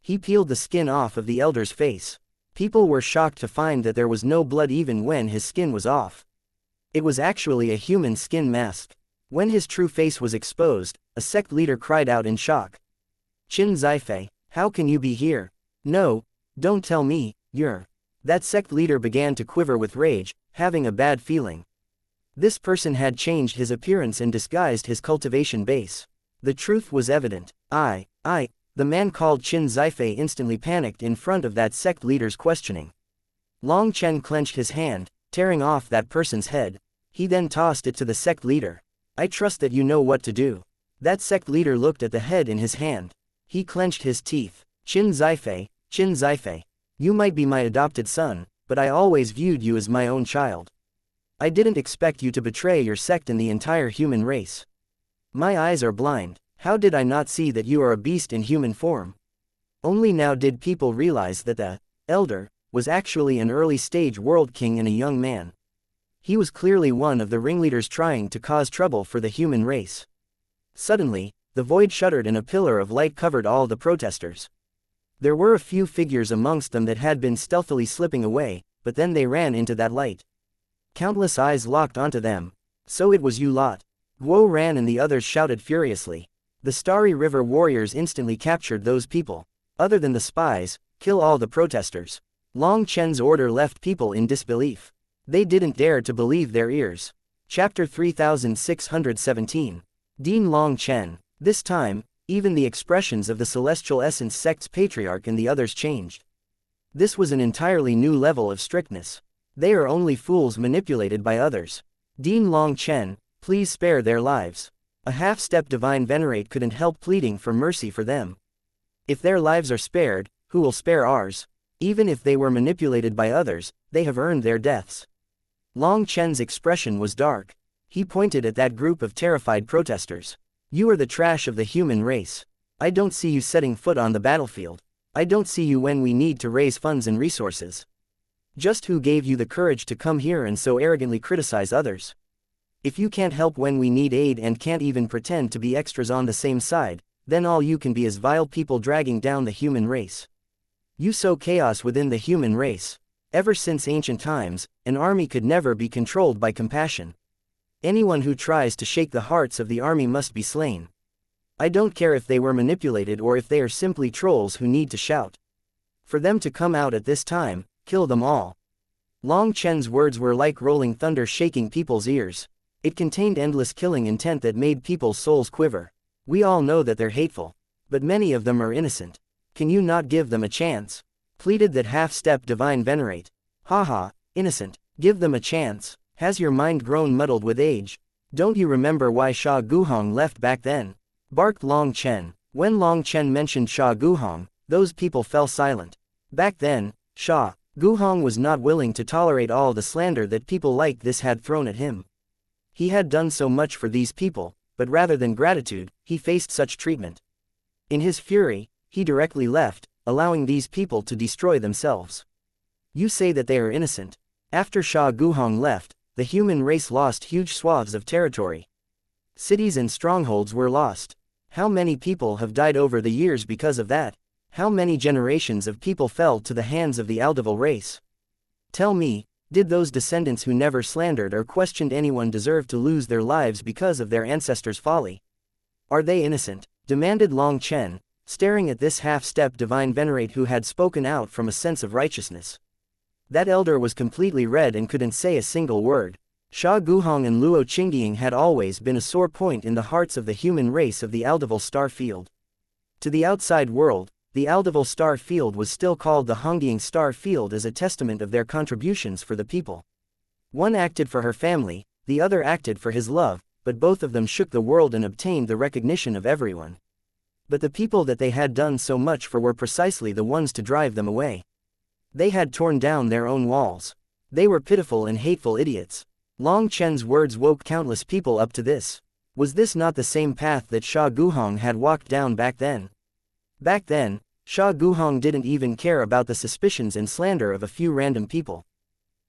He peeled the skin off of the elder's face. People were shocked to find that there was no blood even when his skin was off. It was actually a human skin mask. When his true face was exposed, a sect leader cried out in shock. Qin Zifei, how can you be here? No, don't tell me, you're... That sect leader began to quiver with rage, having a bad feeling. This person had changed his appearance and disguised his cultivation base. The truth was evident. The man called Qin Zifei instantly panicked in front of that sect leader's questioning. Long Chen clenched his hand, tearing off that person's head. He then tossed it to the sect leader. I trust that you know what to do. That sect leader looked at the head in his hand. He clenched his teeth. Qin Zifei, you might be my adopted son, but I always viewed you as my own child. I didn't expect you to betray your sect and the entire human race. My eyes are blind. How did I not see that you are a beast in human form? Only now did people realize that the elder was actually an early-stage world king and a young man. He was clearly one of the ringleaders trying to cause trouble for the human race. Suddenly, the void shuddered and a pillar of light covered all the protesters. There were a few figures amongst them that had been stealthily slipping away, but then they ran into that light. Countless eyes locked onto them. So it was you lot. Guo ran and the others shouted furiously. The Starry River warriors instantly captured those people. Other than the spies, kill all the protesters. Long Chen's order left people in disbelief. They didn't dare to believe their ears. Chapter 3617. Dean Long Chen. This time, even the expressions of the Celestial Essence sect's patriarch and the others changed. This was an entirely new level of strictness. They are only fools manipulated by others. Dean Long Chen, please spare their lives. A half-step divine venerate couldn't help pleading for mercy for them. If their lives are spared, who will spare ours? Even if they were manipulated by others, they have earned their deaths. Long Chen's expression was dark. He pointed at that group of terrified protesters. You are the trash of the human race. I don't see you setting foot on the battlefield. I don't see you when we need to raise funds and resources. Just who gave you the courage to come here and so arrogantly criticize others? If you can't help when we need aid and can't even pretend to be extras on the same side, then all you can be is vile people dragging down the human race. You sow chaos within the human race. Ever since ancient times, an army could never be controlled by compassion. Anyone who tries to shake the hearts of the army must be slain. I don't care if they were manipulated or if they are simply trolls who need to shout. For them to come out at this time, kill them all. Long Chen's words were like rolling thunder shaking people's ears. It contained endless killing intent that made people's souls quiver. We all know that they're hateful. But many of them are innocent. Can you not give them a chance? Pleaded that half-step divine venerate. Haha, innocent. Give them a chance. Has your mind grown muddled with age? Don't you remember why Sha Guhong left back then? Barked Long Chen. When Long Chen mentioned Sha Guhong, those people fell silent. Back then, Sha Guhong was not willing to tolerate all the slander that people like this had thrown at him. He had done so much for these people, but rather than gratitude, he faced such treatment. In his fury, he directly left, allowing these people to destroy themselves. You say that they are innocent. After Sha Guhong left, the human race lost huge swaths of territory. Cities and strongholds were lost. How many people have died over the years because of that? How many generations of people fell to the hands of the Aldeval race? Tell me, did those descendants who never slandered or questioned anyone deserve to lose their lives because of their ancestors' folly? Are they innocent? Demanded Long Chen, staring at this half-step divine venerate who had spoken out from a sense of righteousness. That elder was completely red and couldn't say a single word. Sha Guhong and Luo Qingding had always been a sore point in the hearts of the human race of the Aldeval star field. To the outside world, the Aldeval star field was still called the Hongdiang star field as a testament of their contributions for the people. One acted for her family, the other acted for his love, but both of them shook the world and obtained the recognition of everyone. But the people that they had done so much for were precisely the ones to drive them away. They had torn down their own walls. They were pitiful and hateful idiots. Long Chen's words woke countless people up to this. Was this not the same path that Sha Guhong had walked down back then? Back then, Sha Guhong didn't even care about the suspicions and slander of a few random people.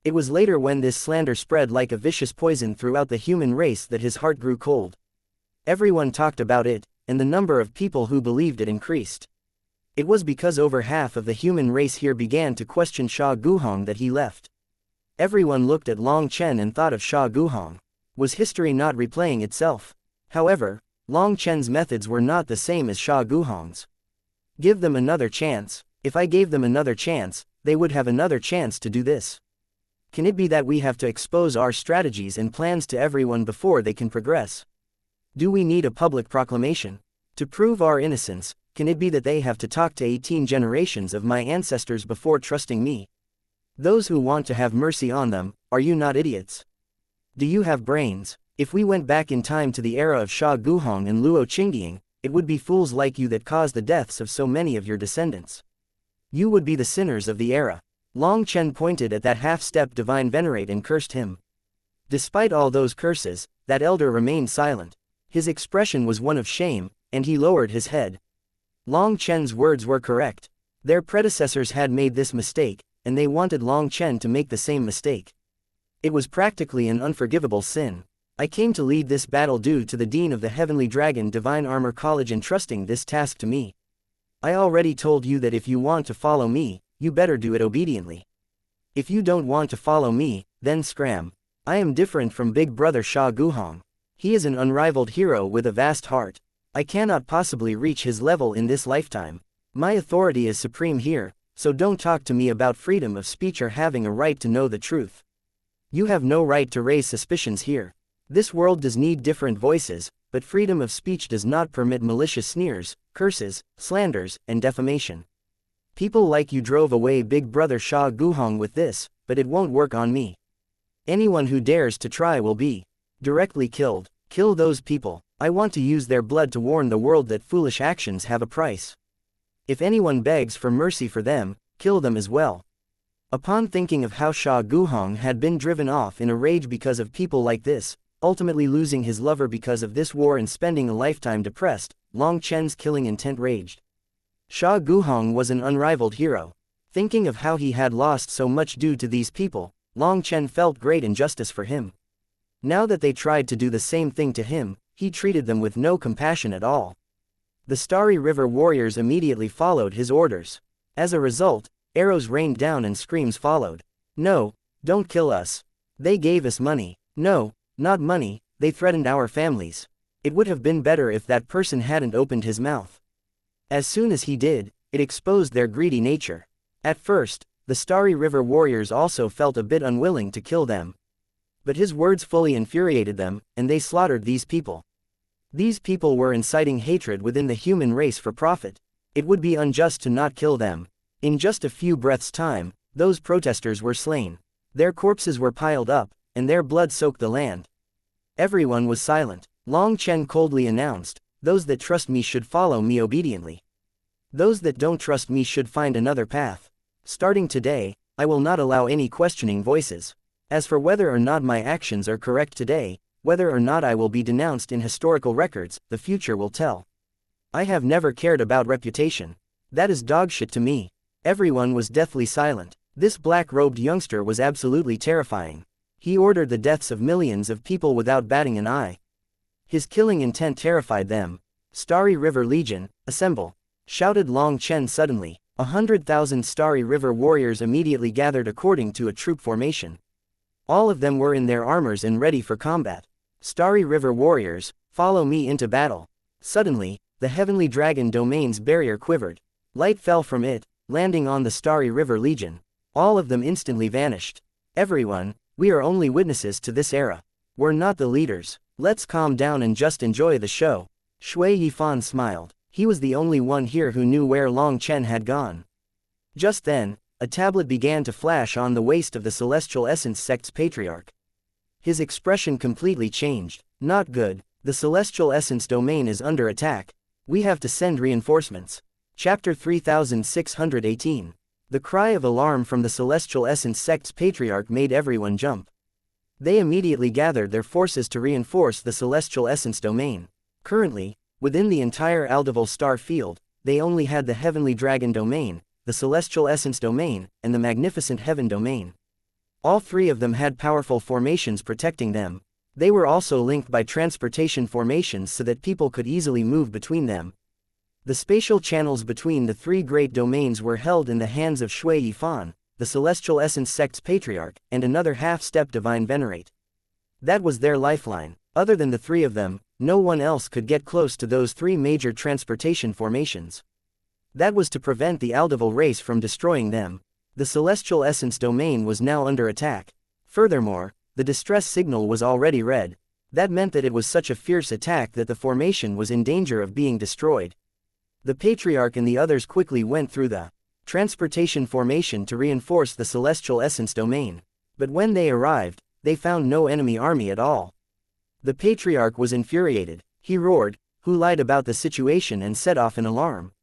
It was later when this slander spread like a vicious poison throughout the human race that his heart grew cold. Everyone talked about it, and the number of people who believed it increased. It was because over half of the human race here began to question Sha Guhong that he left. Everyone looked at Long Chen and thought of Sha Guhong. Was history not replaying itself? However, Long Chen's methods were not the same as Sha Guhong's. Give them another chance. If I gave them another chance, they would have another chance to do this. Can it be that we have to expose our strategies and plans to everyone before they can progress? Do we need a public proclamation? To prove our innocence, can it be that they have to talk to 18 generations of my ancestors before trusting me? Those who want to have mercy on them, are you not idiots? Do you have brains? If we went back in time to the era of Sha Guhong and Luo Qingdian, it would be fools like you that caused the deaths of so many of your descendants. You would be the sinners of the era. Long Chen pointed at that half-step divine venerate and cursed him. Despite all those curses, that elder remained silent. His expression was one of shame, and he lowered his head. Long Chen's words were correct. Their predecessors had made this mistake, and they wanted Long Chen to make the same mistake. It was practically an unforgivable sin. I came to lead this battle due to the Dean of the Heavenly Dragon Divine Armor College entrusting this task to me. I already told you that if you want to follow me, you better do it obediently. If you don't want to follow me, then scram. I am different from Big Brother Sha Guhong. He is an unrivaled hero with a vast heart. I cannot possibly reach his level in this lifetime. My authority is supreme here, so don't talk to me about freedom of speech or having a right to know the truth. You have no right to raise suspicions here. This world does need different voices, but freedom of speech does not permit malicious sneers, curses, slanders, and defamation. People like you drove away Big Brother Sha Guhong with this, but it won't work on me. Anyone who dares to try will be directly killed. Kill those people. I want to use their blood to warn the world that foolish actions have a price. If anyone begs for mercy for them, kill them as well. Upon thinking of how Sha Guhong had been driven off in a rage because of people like this, ultimately losing his lover because of this war and spending a lifetime depressed, Long Chen's killing intent raged. Sha Guhong was an unrivaled hero. Thinking of how he had lost so much due to these people, Long Chen felt great injustice for him. Now that they tried to do the same thing to him, he treated them with no compassion at all. The Starry River warriors immediately followed his orders. As a result, arrows rained down and screams followed. No, don't kill us. They gave us money. No, not money, they threatened our families. It would have been better if that person hadn't opened his mouth. As soon as he did, it exposed their greedy nature. At first, the Starry River warriors also felt a bit unwilling to kill them. But his words fully infuriated them, and they slaughtered these people. These people were inciting hatred within the human race for profit. It would be unjust to not kill them. In just a few breaths' time, those protesters were slain. Their corpses were piled up, and their blood soaked the land. Everyone was silent. Long Chen coldly announced, "Those that trust me should follow me obediently. Those that don't trust me should find another path. Starting today, I will not allow any questioning voices. As for whether or not my actions are correct today, whether or not I will be denounced in historical records, the future will tell. I have never cared about reputation. That is dogshit to me." Everyone was deathly silent. This black-robed youngster was absolutely terrifying. He ordered the deaths of millions of people without batting an eye. His killing intent terrified them. "Starry River Legion, assemble!" shouted Long Chen suddenly. 100,000 Starry River warriors immediately gathered according to a troop formation. All of them were in their armors and ready for combat. "Starry River warriors, follow me into battle." Suddenly, the Heavenly Dragon Domain's barrier quivered. Light fell from it, landing on the Starry River Legion. All of them instantly vanished. "Everyone, we are only witnesses to this era. We're not the leaders. Let's calm down and just enjoy the show." Shui Yifan smiled. He was the only one here who knew where Long Chen had gone. Just then, a tablet began to flash on the waist of the Celestial Essence Sect's patriarch. His expression completely changed. "Not good. The Celestial Essence domain is under attack. We have to send reinforcements." Chapter 3618. The cry of alarm from the Celestial Essence Sect's patriarch made everyone jump. They immediately gathered their forces to reinforce the Celestial Essence domain. Currently, within the entire Aldeval star field, they only had the Heavenly Dragon domain, the Celestial Essence domain, and the Magnificent Heaven domain. All three of them had powerful formations protecting them. They were also linked by transportation formations so that people could easily move between them. The spatial channels between the three great domains were held in the hands of Shui Yifan, the Celestial Essence Sect's patriarch, and another half-step divine venerate. That was their lifeline. Other than the three of them, no one else could get close to those three major transportation formations. That was to prevent the Aldeval race from destroying them. The Celestial Essence domain was now under attack. Furthermore, the distress signal was already red. That meant that it was such a fierce attack that the formation was in danger of being destroyed. The Patriarch and the others quickly went through the transportation formation to reinforce the Celestial Essence domain. But when they arrived, they found no enemy army at all. The Patriarch was infuriated. He roared, "Who lied about the situation and set off an alarm?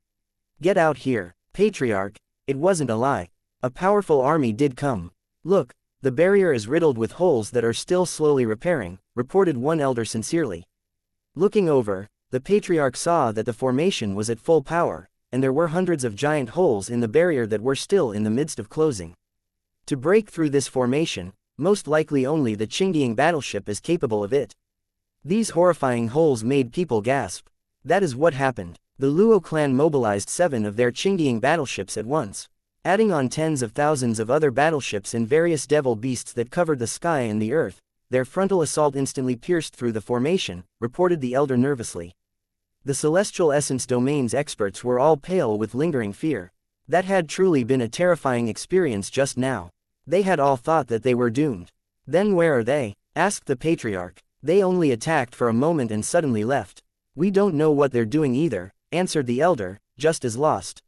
Get out here, Patriarch." It wasn't a lie. A powerful army did come. "Look, the barrier is riddled with holes that are still slowly repairing," reported one elder sincerely. Looking over, the Patriarch saw that the formation was at full power, and there were hundreds of giant holes in the barrier that were still in the midst of closing. To break through this formation, most likely only the Qingdian battleship is capable of it. These horrifying holes made people gasp. That is what happened. The Luo clan mobilized 7 of their Qingdian battleships at once, adding on tens of thousands of other battleships and various devil beasts that covered the sky and the earth. Their frontal assault instantly pierced through the formation, reported the elder nervously. The Celestial Essence Domain's experts were all pale with lingering fear. That had truly been a terrifying experience just now. They had all thought that they were doomed. "Then where are they?" asked the Patriarch. "They only attacked for a moment and suddenly left." "We don't know what they're doing either," answered the elder, just as lost.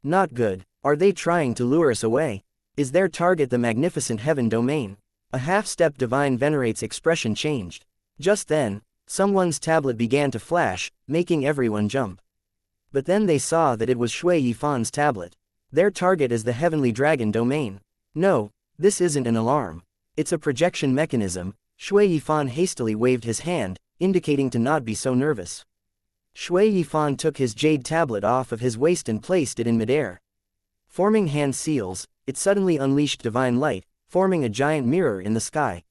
"Not good. Are they trying to lure us away? Is their target the magnificent heaven domain?" A half-step divine venerate's expression changed. Just then, someone's tablet began to flash, making everyone jump. But then they saw that it was Shui Yifan's tablet. Their target is the heavenly dragon domain. "No, this isn't an alarm. It's a projection mechanism." Shui Yifan hastily waved his hand, indicating to not be so nervous. Shui Yifan took his jade tablet off of his waist and placed it in midair. Forming hand seals, it suddenly unleashed divine light, forming a giant mirror in the sky.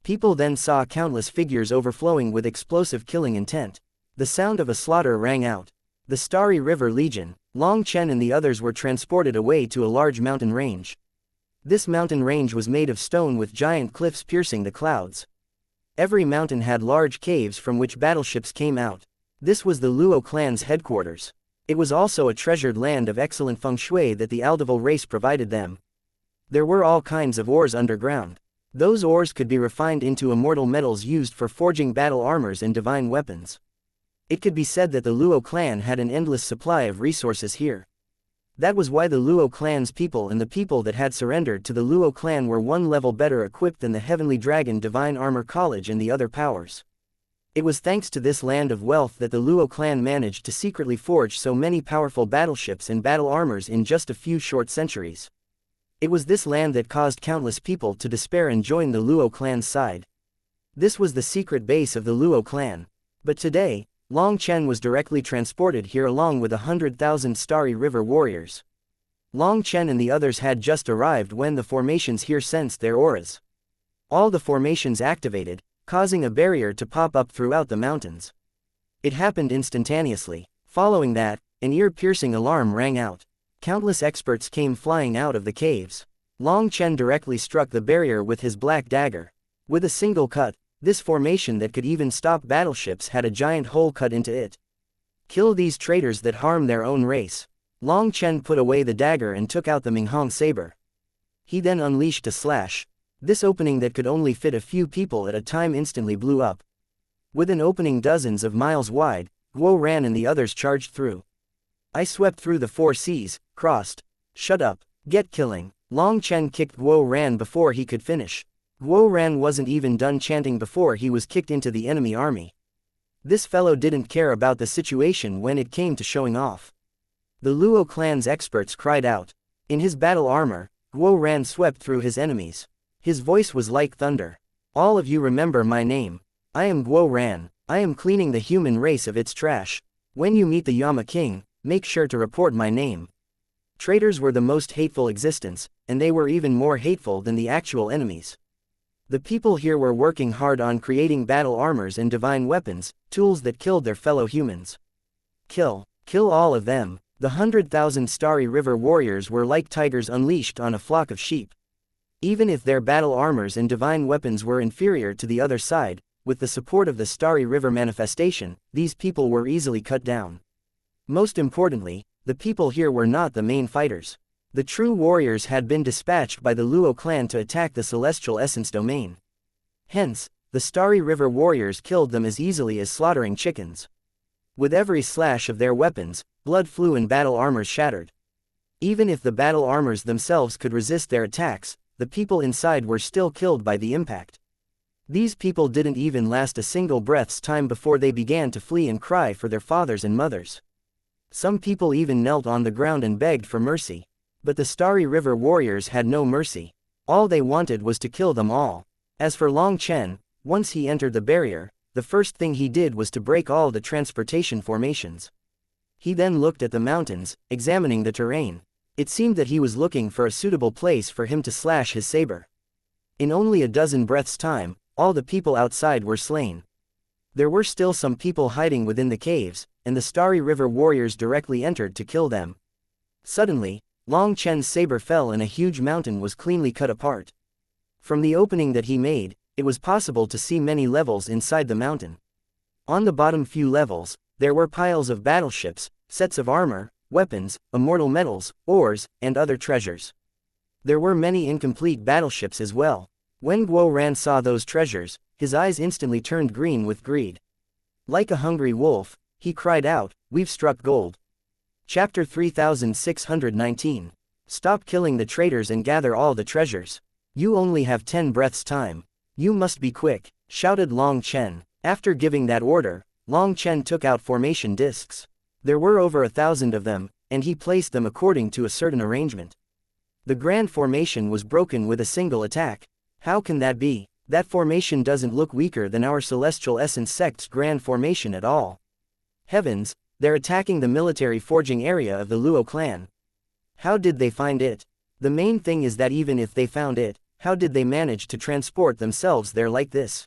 People then saw countless figures overflowing with explosive killing intent. The sound of a slaughter rang out. The Starry River Legion, Long Chen and the others were transported away to a large mountain range. This mountain range was made of stone with giant cliffs piercing the clouds. Every mountain had large caves from which battleships came out. This was the Luo clan's headquarters. It was also a treasured land of excellent feng shui that the Aldeval race provided them. There were all kinds of ores underground. Those ores could be refined into immortal metals used for forging battle armors and divine weapons. It could be said that the Luo clan had an endless supply of resources here. That was why the Luo clan's people and the people that had surrendered to the Luo clan were one level better equipped than the Heavenly Dragon Divine Armor College and the other powers. It was thanks to this land of wealth that the Luo clan managed to secretly forge so many powerful battleships and battle armors in just a few short centuries. It was this land that caused countless people to despair and join the Luo clan's side. This was the secret base of the Luo clan. But today, Long Chen was directly transported here along with 100,000 Starry River warriors. Long Chen and the others had just arrived when the formations here sensed their auras. All the formations activated, causing a barrier to pop up throughout the mountains. It happened instantaneously. Following that, an ear-piercing alarm rang out. Countless experts came flying out of the caves. Long Chen directly struck the barrier with his black dagger. With a single cut, this formation that could even stop battleships had a giant hole cut into it. "Kill these traitors that harm their own race." Long Chen put away the dagger and took out the Minghong saber. He then unleashed a slash. This opening that could only fit a few people at a time instantly blew up. With an opening dozens of miles wide, Guo Ran and the others charged through. "I swept through the 4 seas, crossed." "Shut up, get killing." Long Chen kicked Guo Ran before he could finish. Guo Ran wasn't even done chanting before he was kicked into the enemy army. This fellow didn't care about the situation when it came to showing off. The Luo clan's experts cried out. In his battle armor, Guo Ran swept through his enemies. His voice was like thunder. "All of you remember my name. I am Guo Ran. I am cleaning the human race of its trash. When you meet the Yama King, make sure to report my name." Traitors were the most hateful existence, and they were even more hateful than the actual enemies. The people here were working hard on creating battle armors and divine weapons, tools that killed their fellow humans. Kill all of them. The 100,000 Starry River warriors were like tigers unleashed on a flock of sheep. Even if their battle armors and divine weapons were inferior to the other side, with the support of the Starry River manifestation, these people were easily cut down. Most importantly, the people here were not the main fighters. The true warriors had been dispatched by the Luo clan to attack the Celestial Essence domain. Hence, the Starry River warriors killed them as easily as slaughtering chickens. With every slash of their weapons, blood flew and battle armors shattered. Even if the battle armors themselves could resist their attacks, the people inside were still killed by the impact. These people didn't even last a single breath's time before they began to flee and cry for their fathers and mothers. Some people even knelt on the ground and begged for mercy. But the Starry River warriors had no mercy. All they wanted was to kill them all. As for Long Chen, once he entered the barrier, the first thing he did was to break all the transportation formations. He then looked at the mountains, examining the terrain. It seemed that he was looking for a suitable place for him to slash his saber. In only a dozen breaths' time, all the people outside were slain. There were still some people hiding within the caves, and the Starry River warriors directly entered to kill them. Suddenly, Long Chen's saber fell and a huge mountain was cleanly cut apart. From the opening that he made, it was possible to see many levels inside the mountain. On the bottom few levels, there were piles of battleships, sets of armor, weapons, immortal metals, ores, and other treasures. There were many incomplete battleships as well. When Guo Ran saw those treasures, his eyes instantly turned green with greed. Like a hungry wolf, he cried out, "We've struck gold." Chapter 3619. Stop killing the traitors and gather all the treasures. You only have 10 breaths' time. You must be quick, shouted Long Chen. After giving that order, Long Chen took out formation discs. There were over 1,000 of them, and he placed them according to a certain arrangement. The grand formation was broken with a single attack. How can that be? That formation doesn't look weaker than our Celestial Essence sect's grand formation at all. Heavens, they're attacking the military forging area of the Luo clan. How did they find it? The main thing is that even if they found it, how did they manage to transport themselves there like this?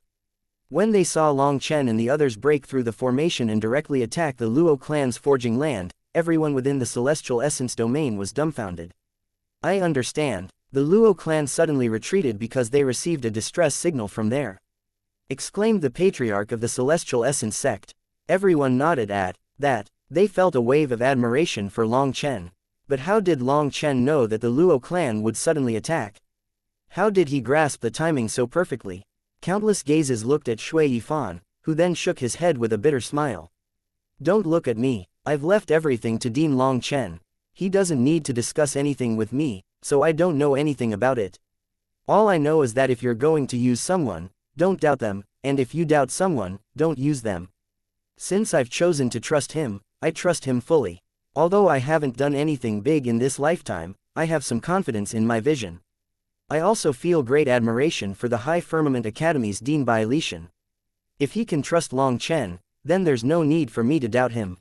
When they saw Long Chen and the others break through the formation and directly attack the Luo clan's forging land, everyone within the Celestial Essence domain was dumbfounded. I understand. The Luo clan suddenly retreated because they received a distress signal from there. Exclaimed the patriarch of the Celestial Essence sect. Everyone nodded at that. They felt a wave of admiration for Long Chen. But how did Long Chen know that the Luo clan would suddenly attack? How did he grasp the timing so perfectly? Countless gazes looked at Shui Yifan, who then shook his head with a bitter smile. Don't look at me, I've left everything to Dean Long Chen. He doesn't need to discuss anything with me, so I don't know anything about it. All I know is that if you're going to use someone, don't doubt them, and if you doubt someone, don't use them. Since I've chosen to trust him, I trust him fully. Although I haven't done anything big in this lifetime, I have some confidence in my vision. I also feel great admiration for the High Firmament Academy's Dean Bai Lishan. If he can trust Long Chen, then there's no need for me to doubt him.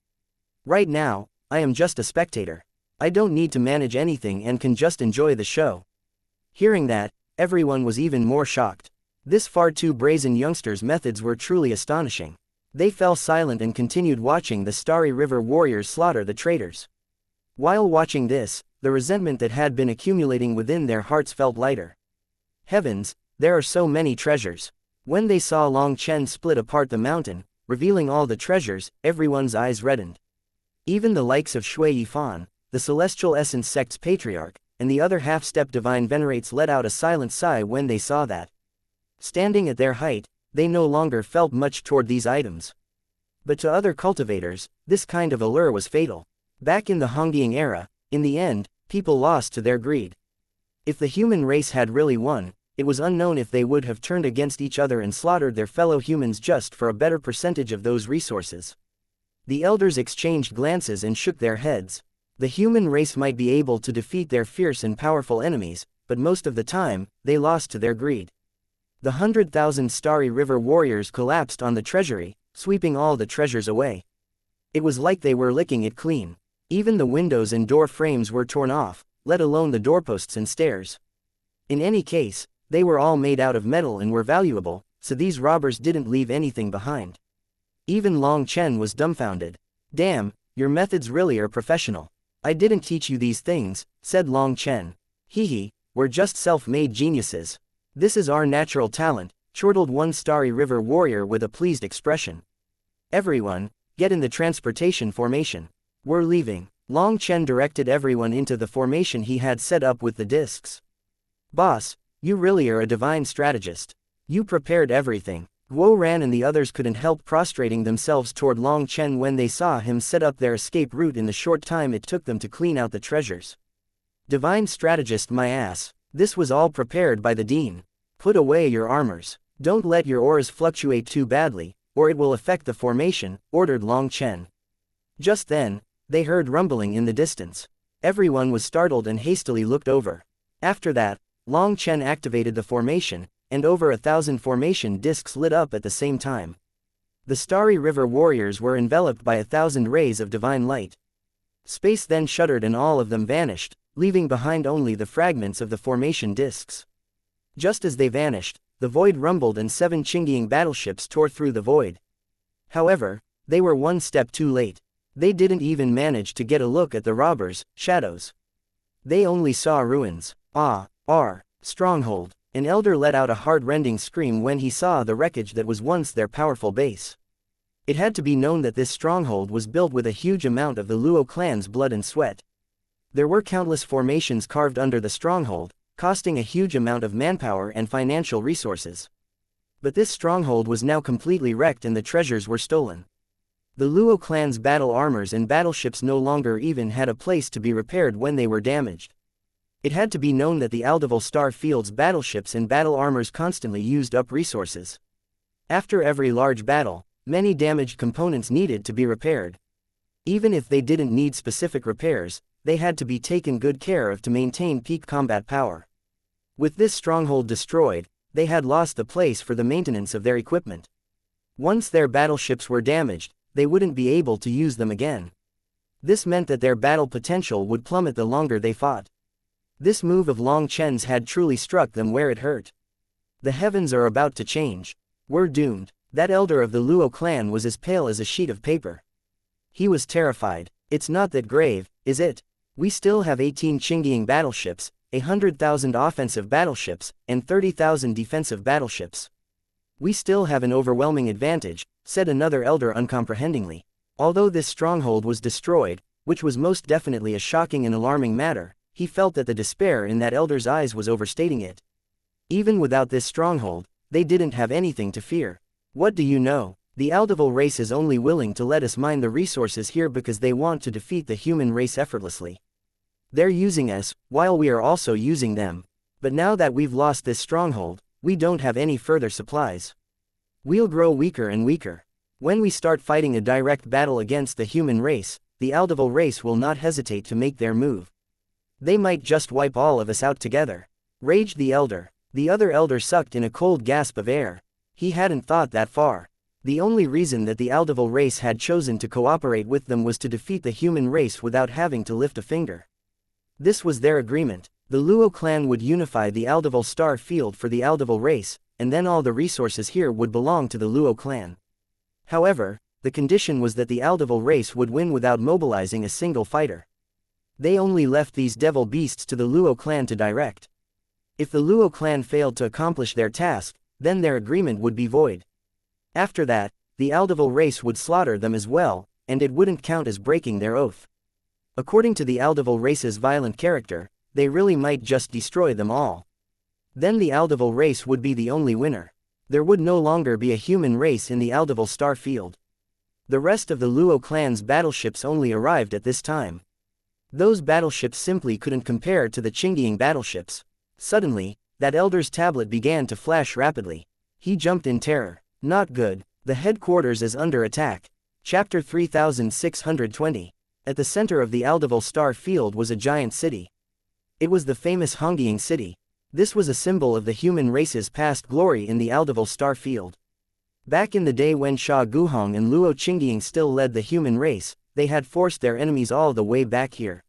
Right now, I am just a spectator. I don't need to manage anything and can just enjoy the show. Hearing that, everyone was even more shocked. This far too brazen youngster's methods were truly astonishing. They fell silent and continued watching the Starry River warriors slaughter the traitors. While watching this, the resentment that had been accumulating within their hearts felt lighter. Heavens, there are so many treasures. When they saw Long Chen split apart the mountain, revealing all the treasures, everyone's eyes reddened. Even the likes of Shui Yifan, the Celestial Essence sect's patriarch, and the other half-step divine venerates let out a silent sigh when they saw that. Standing at their height, they no longer felt much toward these items. But to other cultivators, this kind of allure was fatal. Back in the Hongdiang era, in the end, people lost to their greed. If the human race had really won, it was unknown if they would have turned against each other and slaughtered their fellow humans just for a better percentage of those resources. The elders exchanged glances and shook their heads. The human race might be able to defeat their fierce and powerful enemies, but most of the time, they lost to their greed. The 100,000 Starry River warriors collapsed on the treasury, sweeping all the treasures away. It was like they were licking it clean. Even the windows and door frames were torn off, let alone the doorposts and stairs. In any case, they were all made out of metal and were valuable, so these robbers didn't leave anything behind. Even Long Chen was dumbfounded. "Damn, your methods really are professional. I didn't teach you these things," said Long Chen. "Hee, we're just self-made geniuses. This is our natural talent," chortled one starry river warrior with a pleased expression. "Everyone, get in the transportation formation. We're leaving." Long Chen directed everyone into the formation he had set up with the discs. "Boss, you really are a divine strategist. You prepared everything." Guo Ran and the others couldn't help prostrating themselves toward Long Chen when they saw him set up their escape route in the short time it took them to clean out the treasures. "Divine strategist my ass. This was all prepared by the Dean. Put away your armors. Don't let your auras fluctuate too badly, or it will affect the formation," ordered Long Chen. Just then, they heard rumbling in the distance. Everyone was startled and hastily looked over. After that, Long Chen activated the formation, and over 1,000 formation discs lit up at the same time. The starry river warriors were enveloped by 1,000 rays of divine light. Space then shuddered and all of them vanished, leaving behind only the fragments of the formation discs. Just as they vanished, the void rumbled and 7 Qingying battleships tore through the void. However, they were one step too late. They didn't even manage to get a look at the robbers' shadows. They only saw ruins. Stronghold. An elder let out a heart-rending scream when he saw the wreckage that was once their powerful base. It had to be known that this stronghold was built with a huge amount of the Luo clan's blood and sweat. There were countless formations carved under the stronghold, costing a huge amount of manpower and financial resources. But this stronghold was now completely wrecked and the treasures were stolen. The Luo clan's battle armors and battleships no longer even had a place to be repaired when they were damaged. It had to be known that the Aldeval Star Field's battleships and battle armors constantly used up resources. After every large battle, many damaged components needed to be repaired. Even if they didn't need specific repairs, they had to be taken good care of to maintain peak combat power. With this stronghold destroyed, they had lost the place for the maintenance of their equipment. Once their battleships were damaged, they wouldn't be able to use them again. This meant that their battle potential would plummet the longer they fought. This move of Long Chen's had truly struck them where it hurt. The heavens are about to change. We're doomed. That elder of the Luo clan was as pale as a sheet of paper. He was terrified. It's not that grave, is it? We still have 18 Qingying battleships, 100,000 offensive battleships, and 30,000 defensive battleships. We still have an overwhelming advantage, said another elder uncomprehendingly. Although this stronghold was destroyed, which was most definitely a shocking and alarming matter, he felt that the despair in that elder's eyes was overstating it. Even without this stronghold, they didn't have anything to fear. What do you know? The Aldeval race is only willing to let us mine the resources here because they want to defeat the human race effortlessly. They're using us, while we are also using them. But now that we've lost this stronghold, we don't have any further supplies. We'll grow weaker and weaker. When we start fighting a direct battle against the human race, the Aldeval race will not hesitate to make their move. They might just wipe all of us out together. Raged the elder. The other elder sucked in a cold gasp of air. He hadn't thought that far. The only reason that the Aldeval race had chosen to cooperate with them was to defeat the human race without having to lift a finger. This was their agreement. The Luo clan would unify the Aldeval Star Field for the Aldeval race, and then all the resources here would belong to the Luo clan. However, the condition was that the Aldeval race would win without mobilizing a single fighter. They only left these devil beasts to the Luo clan to direct. If the Luo clan failed to accomplish their task, then their agreement would be void. After that, the Aldeval race would slaughter them as well, and it wouldn't count as breaking their oath. According to the Aldeval race's violent character, they really might just destroy them all. Then the Aldeval race would be the only winner. There would no longer be a human race in the Aldeval Star Field. The rest of the Luo clan's battleships only arrived at this time. Those battleships simply couldn't compare to the Qingying battleships. Suddenly, that elder's tablet began to flash rapidly. He jumped in terror. Not good. The headquarters is under attack. Chapter 3620. At the center of the Aldeval Star Field was a giant city. It was the famous Hongying city. This was a symbol of the human race's past glory in the Aldeval Star Field. Back in the day when Sha Guhong and Luo Qingying still led the human race, they had forced their enemies all the way back here.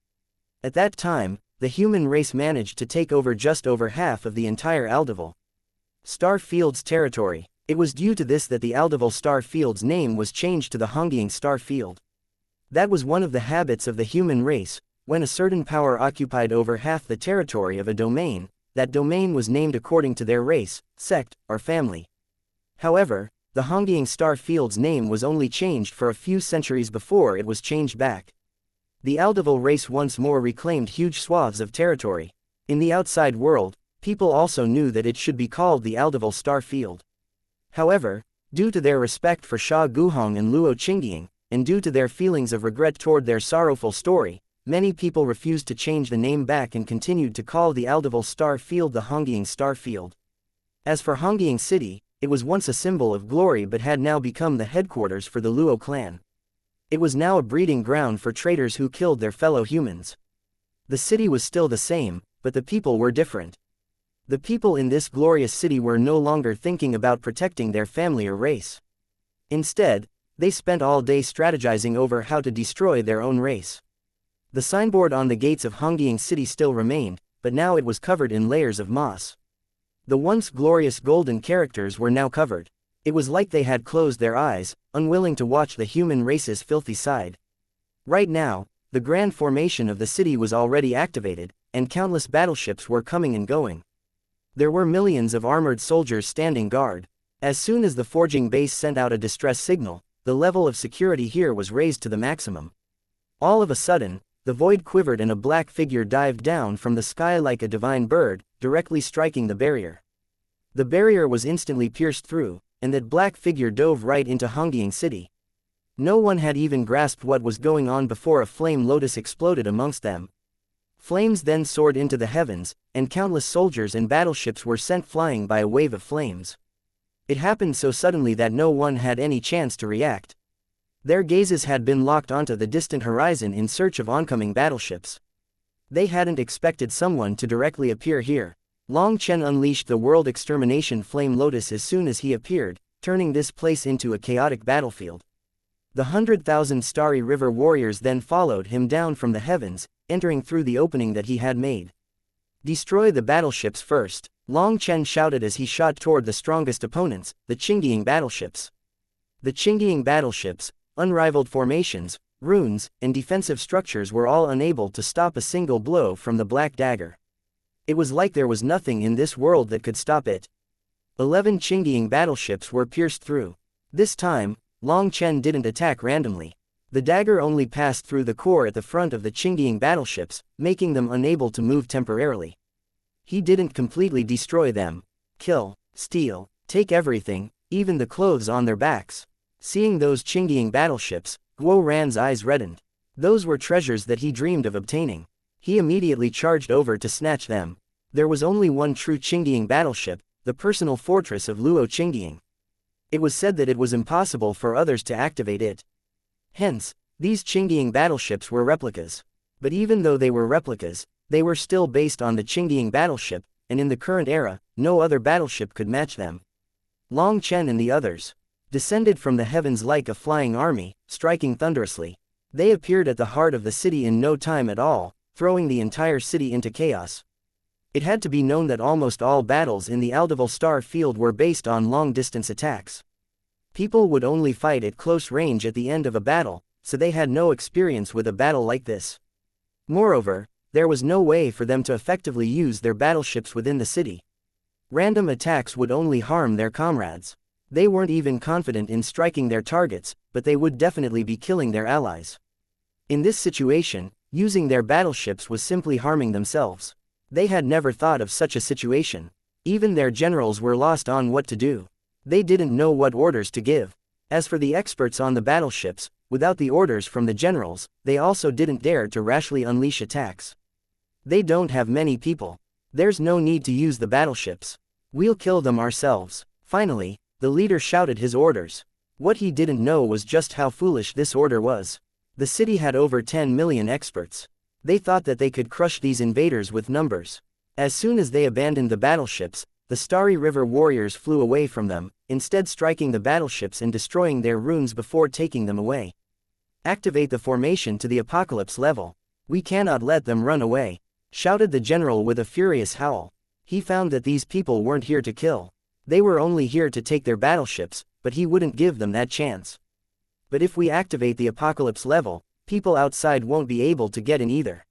At that time, the human race managed to take over just over half of the entire Aldeval Star Field's territory. It was due to this that the Aldeval Star Field's name was changed to the Hongying Star Field. That was one of the habits of the human race. When a certain power occupied over half the territory of a domain, that domain was named according to their race, sect, or family. However, the Hongying Star Field's name was only changed for a few centuries before it was changed back. The Aldeval race once more reclaimed huge swaths of territory. In the outside world, people also knew that it should be called the Aldeval Star Field. However, due to their respect for Sha Guhong and Luo Qingying, and due to their feelings of regret toward their sorrowful story, many people refused to change the name back and continued to call the Aldeval Star Field the Hongying Star Field. As for Hongying City, it was once a symbol of glory but had now become the headquarters for the Luo clan. It was now a breeding ground for traitors who killed their fellow humans. The city was still the same, but the people were different. The people in this glorious city were no longer thinking about protecting their family or race. Instead, they spent all day strategizing over how to destroy their own race. The signboard on the gates of Hongying City still remained, but now it was covered in layers of moss. The once glorious golden characters were now covered. It was like they had closed their eyes, unwilling to watch the human race's filthy side. Right now, the grand formation of the city was already activated, and countless battleships were coming and going. There were millions of armored soldiers standing guard. As soon as the forging base sent out a distress signal, the level of security here was raised to the maximum. All of a sudden, the void quivered and a black figure dived down from the sky like a divine bird, directly striking the barrier. The barrier was instantly pierced through, and that black figure dove right into Hongying City. No one had even grasped what was going on before a flame lotus exploded amongst them. Flames then soared into the heavens, and countless soldiers and battleships were sent flying by a wave of flames. It happened so suddenly that no one had any chance to react. Their gazes had been locked onto the distant horizon in search of oncoming battleships. They hadn't expected someone to directly appear here. Long Chen unleashed the World Extermination Flame Lotus as soon as he appeared, turning this place into a chaotic battlefield. The 100,000 Starry River warriors then followed him down from the heavens, entering through the opening that he had made. "Destroy the battleships first," Long Chen shouted as he shot toward the strongest opponents, the Qingying battleships. The Qingying battleships, unrivaled formations, runes, and defensive structures were all unable to stop a single blow from the Black Dagger. It was like there was nothing in this world that could stop it. 11 Qingying battleships were pierced through. This time, Long Chen didn't attack randomly. The dagger only passed through the core at the front of the Qingying battleships, making them unable to move temporarily. He didn't completely destroy them. Kill, steal, take everything, even the clothes on their backs. Seeing those Qingying battleships, Guo Ran's eyes reddened. Those were treasures that he dreamed of obtaining. He immediately charged over to snatch them. There was only one true Qingying battleship, the personal fortress of Luo Qingying. It was said that it was impossible for others to activate it. Hence, these Qingying battleships were replicas. But even though they were replicas, they were still based on the Qingying battleship, and in the current era, no other battleship could match them. Long Chen and the others descended from the heavens like a flying army, striking thunderously. They appeared at the heart of the city in no time at all, throwing the entire city into chaos. It had to be known that almost all battles in the Aldeval Star Field were based on long-distance attacks. People would only fight at close range at the end of a battle, so they had no experience with a battle like this. Moreover, there was no way for them to effectively use their battleships within the city. Random attacks would only harm their comrades. They weren't even confident in striking their targets, but they would definitely be killing their allies. In this situation, using their battleships was simply harming themselves. They had never thought of such a situation. Even their generals were lost on what to do. They didn't know what orders to give. As for the experts on the battleships, without the orders from the generals, they also didn't dare to rashly unleash attacks. They don't have many people. There's no need to use the battleships. We'll kill them ourselves. Finally, the leader shouted his orders. What he didn't know was just how foolish this order was. The city had over 10 million experts. They thought that they could crush these invaders with numbers. As soon as they abandoned the battleships, the Starry River warriors flew away from them, instead striking the battleships and destroying their runes before taking them away. Activate the formation to the apocalypse level. We cannot let them run away, shouted the general with a furious howl. He found that these people weren't here to kill. They were only here to take their battleships, but he wouldn't give them that chance. But if we activate the apocalypse level, people outside won't be able to get in either.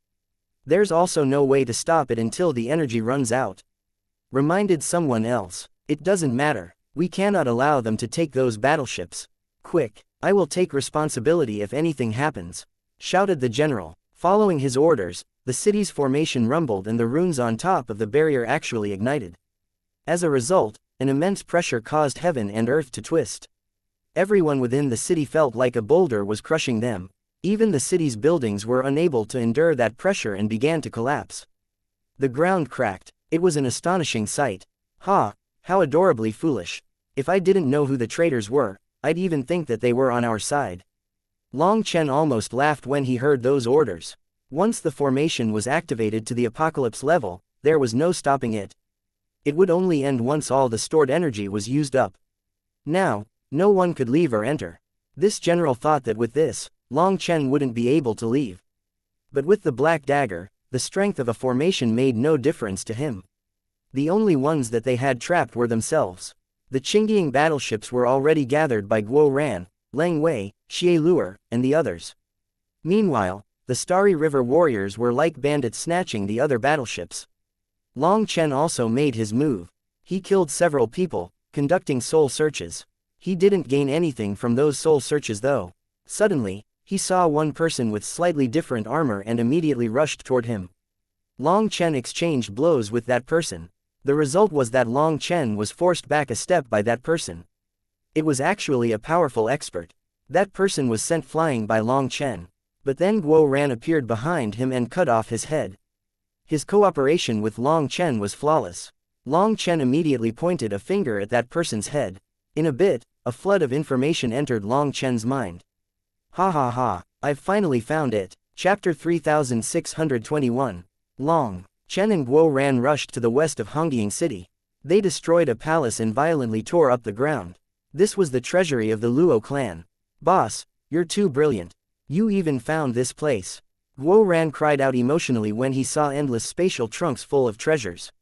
There's also no way to stop it until the energy runs out. Reminded someone else. It doesn't matter. We cannot allow them to take those battleships. Quick, I will take responsibility if anything happens, shouted the general. Following his orders, the city's formation rumbled and the runes on top of the barrier actually ignited. As a result, an immense pressure caused heaven and earth to twist. Everyone within the city felt like a boulder was crushing them. Even the city's buildings were unable to endure that pressure and began to collapse. The ground cracked. It was an astonishing sight. Ha! How adorably foolish. If I didn't know who the traitors were, I'd even think that they were on our side. Long Chen almost laughed when he heard those orders. Once the formation was activated to the apocalypse level, there was no stopping it. It would only end once all the stored energy was used up. Now, no one could leave or enter. This general thought that with this, Long Chen wouldn't be able to leave. But with the black dagger, the strength of a formation made no difference to him. The only ones that they had trapped were themselves. The Qingying battleships were already gathered by Guo Ran, Leng Wei, Xie Luer, and the others. Meanwhile, the Starry River warriors were like bandits snatching the other battleships. Long Chen also made his move. He killed several people, conducting soul searches. He didn't gain anything from those soul searches though. Suddenly, he saw one person with slightly different armor and immediately rushed toward him. Long Chen exchanged blows with that person. The result was that Long Chen was forced back a step by that person. It was actually a powerful expert. That person was sent flying by Long Chen. But then Guo Ran appeared behind him and cut off his head. His cooperation with Long Chen was flawless. Long Chen immediately pointed a finger at that person's head. In a bit, a flood of information entered Long Chen's mind. Ha ha ha, I've finally found it. Chapter 3621. Long Chen and Guo Ran rushed to the west of Hongying City. They destroyed a palace and violently tore up the ground. This was the treasury of the Luo clan. Boss, you're too brilliant. You even found this place. Guo Ran cried out emotionally when he saw endless spatial trunks full of treasures.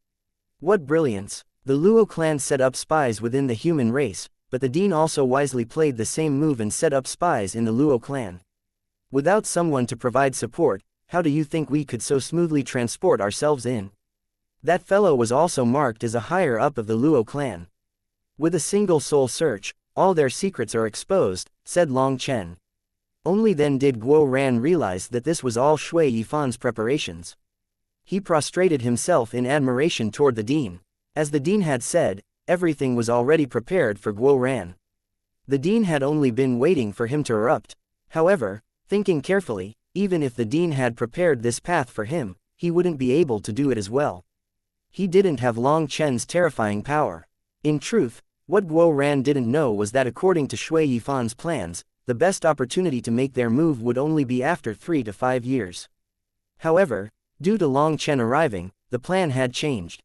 What brilliance! The Luo clan set up spies within the human race, but the Dean also wisely played the same move and set up spies in the Luo clan. Without someone to provide support, how do you think we could so smoothly transport ourselves in? That fellow was also marked as a higher up of the Luo clan. With a single soul search, all their secrets are exposed, said Long Chen. Only then did Guo Ran realize that this was all Shui Yifan's preparations. He prostrated himself in admiration toward the Dean. As the Dean had said, everything was already prepared for Guo Ran. The Dean had only been waiting for him to erupt. However, thinking carefully, even if the Dean had prepared this path for him, he wouldn't be able to do it as well. He didn't have Long Chen's terrifying power. In truth, what Guo Ran didn't know was that according to Shui Yifan's plans, the best opportunity to make their move would only be after 3 to 5 years. However, due to Long Chen arriving, the plan had changed.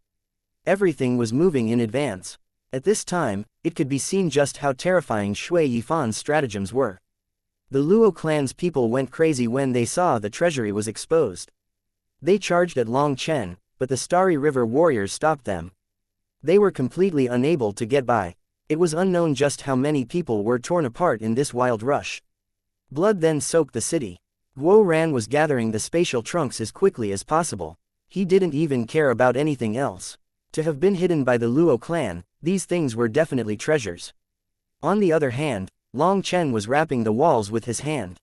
Everything was moving in advance. At this time, it could be seen just how terrifying Shui Yifan's stratagems were. The Luo clan's people went crazy when they saw the treasury was exposed. They charged at Long Chen, but the Starry River warriors stopped them. They were completely unable to get by. It was unknown just how many people were torn apart in this wild rush. Blood then soaked the city. Guo Ran was gathering the spatial trunks as quickly as possible. He didn't even care about anything else. To have been hidden by the Luo clan, these things were definitely treasures. On the other hand, Long Chen was rapping the walls with his hand.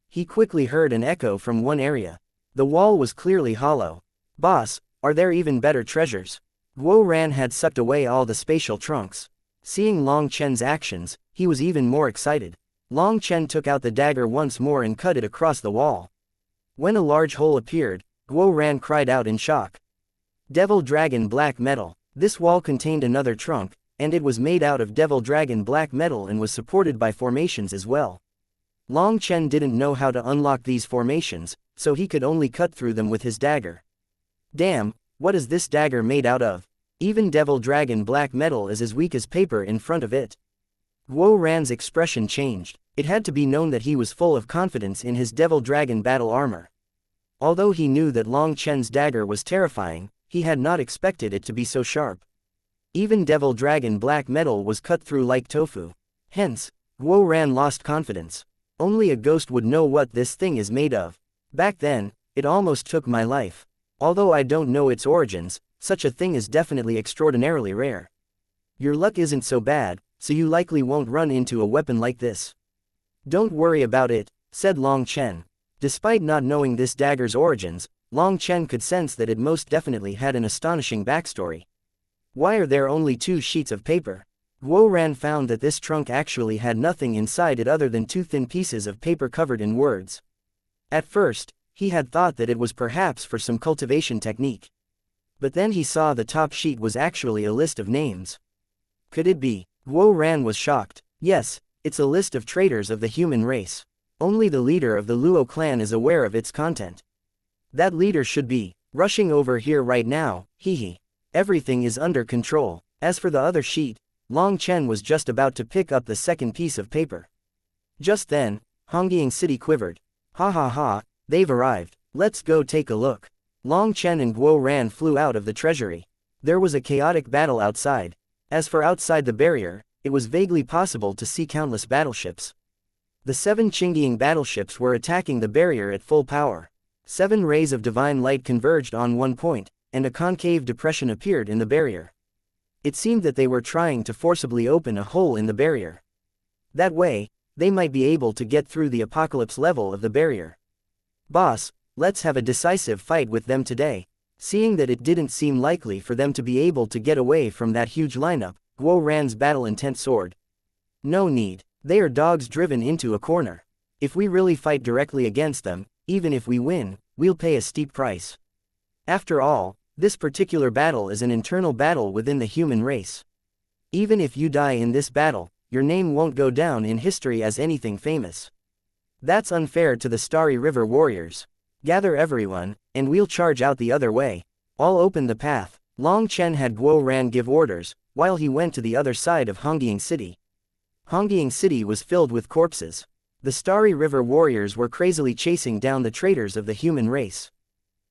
He quickly heard an echo from one area. The wall was clearly hollow. Boss, are there even better treasures? Guo Ran had sucked away all the spatial trunks. Seeing Long Chen's actions, he was even more excited. Long Chen took out the dagger once more and cut it across the wall. When a large hole appeared, Guo Ran cried out in shock. Devil Dragon Black Metal. This wall contained another trunk, and it was made out of Devil Dragon Black Metal and was supported by formations as well. Long Chen didn't know how to unlock these formations, so he could only cut through them with his dagger. Damn, what is this dagger made out of? Even Devil Dragon Black Metal is as weak as paper in front of it. Guo Ran's expression changed. It had to be known that he was full of confidence in his devil dragon battle armor. Although he knew that Long Chen's dagger was terrifying, he had not expected it to be so sharp. Even devil dragon black metal was cut through like tofu. Hence, Guo Ran lost confidence. Only a ghost would know what this thing is made of. Back then, it almost took my life. Although I don't know its origins, such a thing is definitely extraordinarily rare. Your luck isn't so bad, so you likely won't run into a weapon like this. Don't worry about it, said Long Chen. Despite not knowing this dagger's origins, Long Chen could sense that it most definitely had an astonishing backstory. Why are there only 2 sheets of paper? Guo Ran found that this trunk actually had nothing inside it other than 2 thin pieces of paper covered in words. At first, he had thought that it was perhaps for some cultivation technique. But then he saw the top sheet was actually a list of names. Could it be? Guo Ran was shocked. Yes, it's a list of traitors of the human race. Only the leader of the Luo clan is aware of its content. That leader should be rushing over here right now, hehe. Everything is under control. As for the other sheet, Long Chen was just about to pick up the second piece of paper. Just then, Hongyiang City quivered. Ha ha ha, they've arrived. Let's go take a look. Long Chen and Guo Ran flew out of the treasury. There was a chaotic battle outside. As for outside the barrier, it was vaguely possible to see countless battleships. The 7 Qingying battleships were attacking the barrier at full power. 7 rays of divine light converged on one point, and a concave depression appeared in the barrier. It seemed that they were trying to forcibly open a hole in the barrier. That way, they might be able to get through the apocalypse level of the barrier. Boss, let's have a decisive fight with them today. Seeing that it didn't seem likely for them to be able to get away from that huge lineup, Guo Ran's battle intent soared. No need. They are dogs driven into a corner. If we really fight directly against them, even if we win, we'll pay a steep price. After all, this particular battle is an internal battle within the human race. Even if you die in this battle, your name won't go down in history as anything famous. That's unfair to the Starry River warriors. Gather everyone, and we'll charge out the other way. I'll open the path. Long Chen had Guo Ran give orders, while he went to the other side of Hongyiang City. Hongyiang City was filled with corpses. The Starry River warriors were crazily chasing down the traitors of the human race.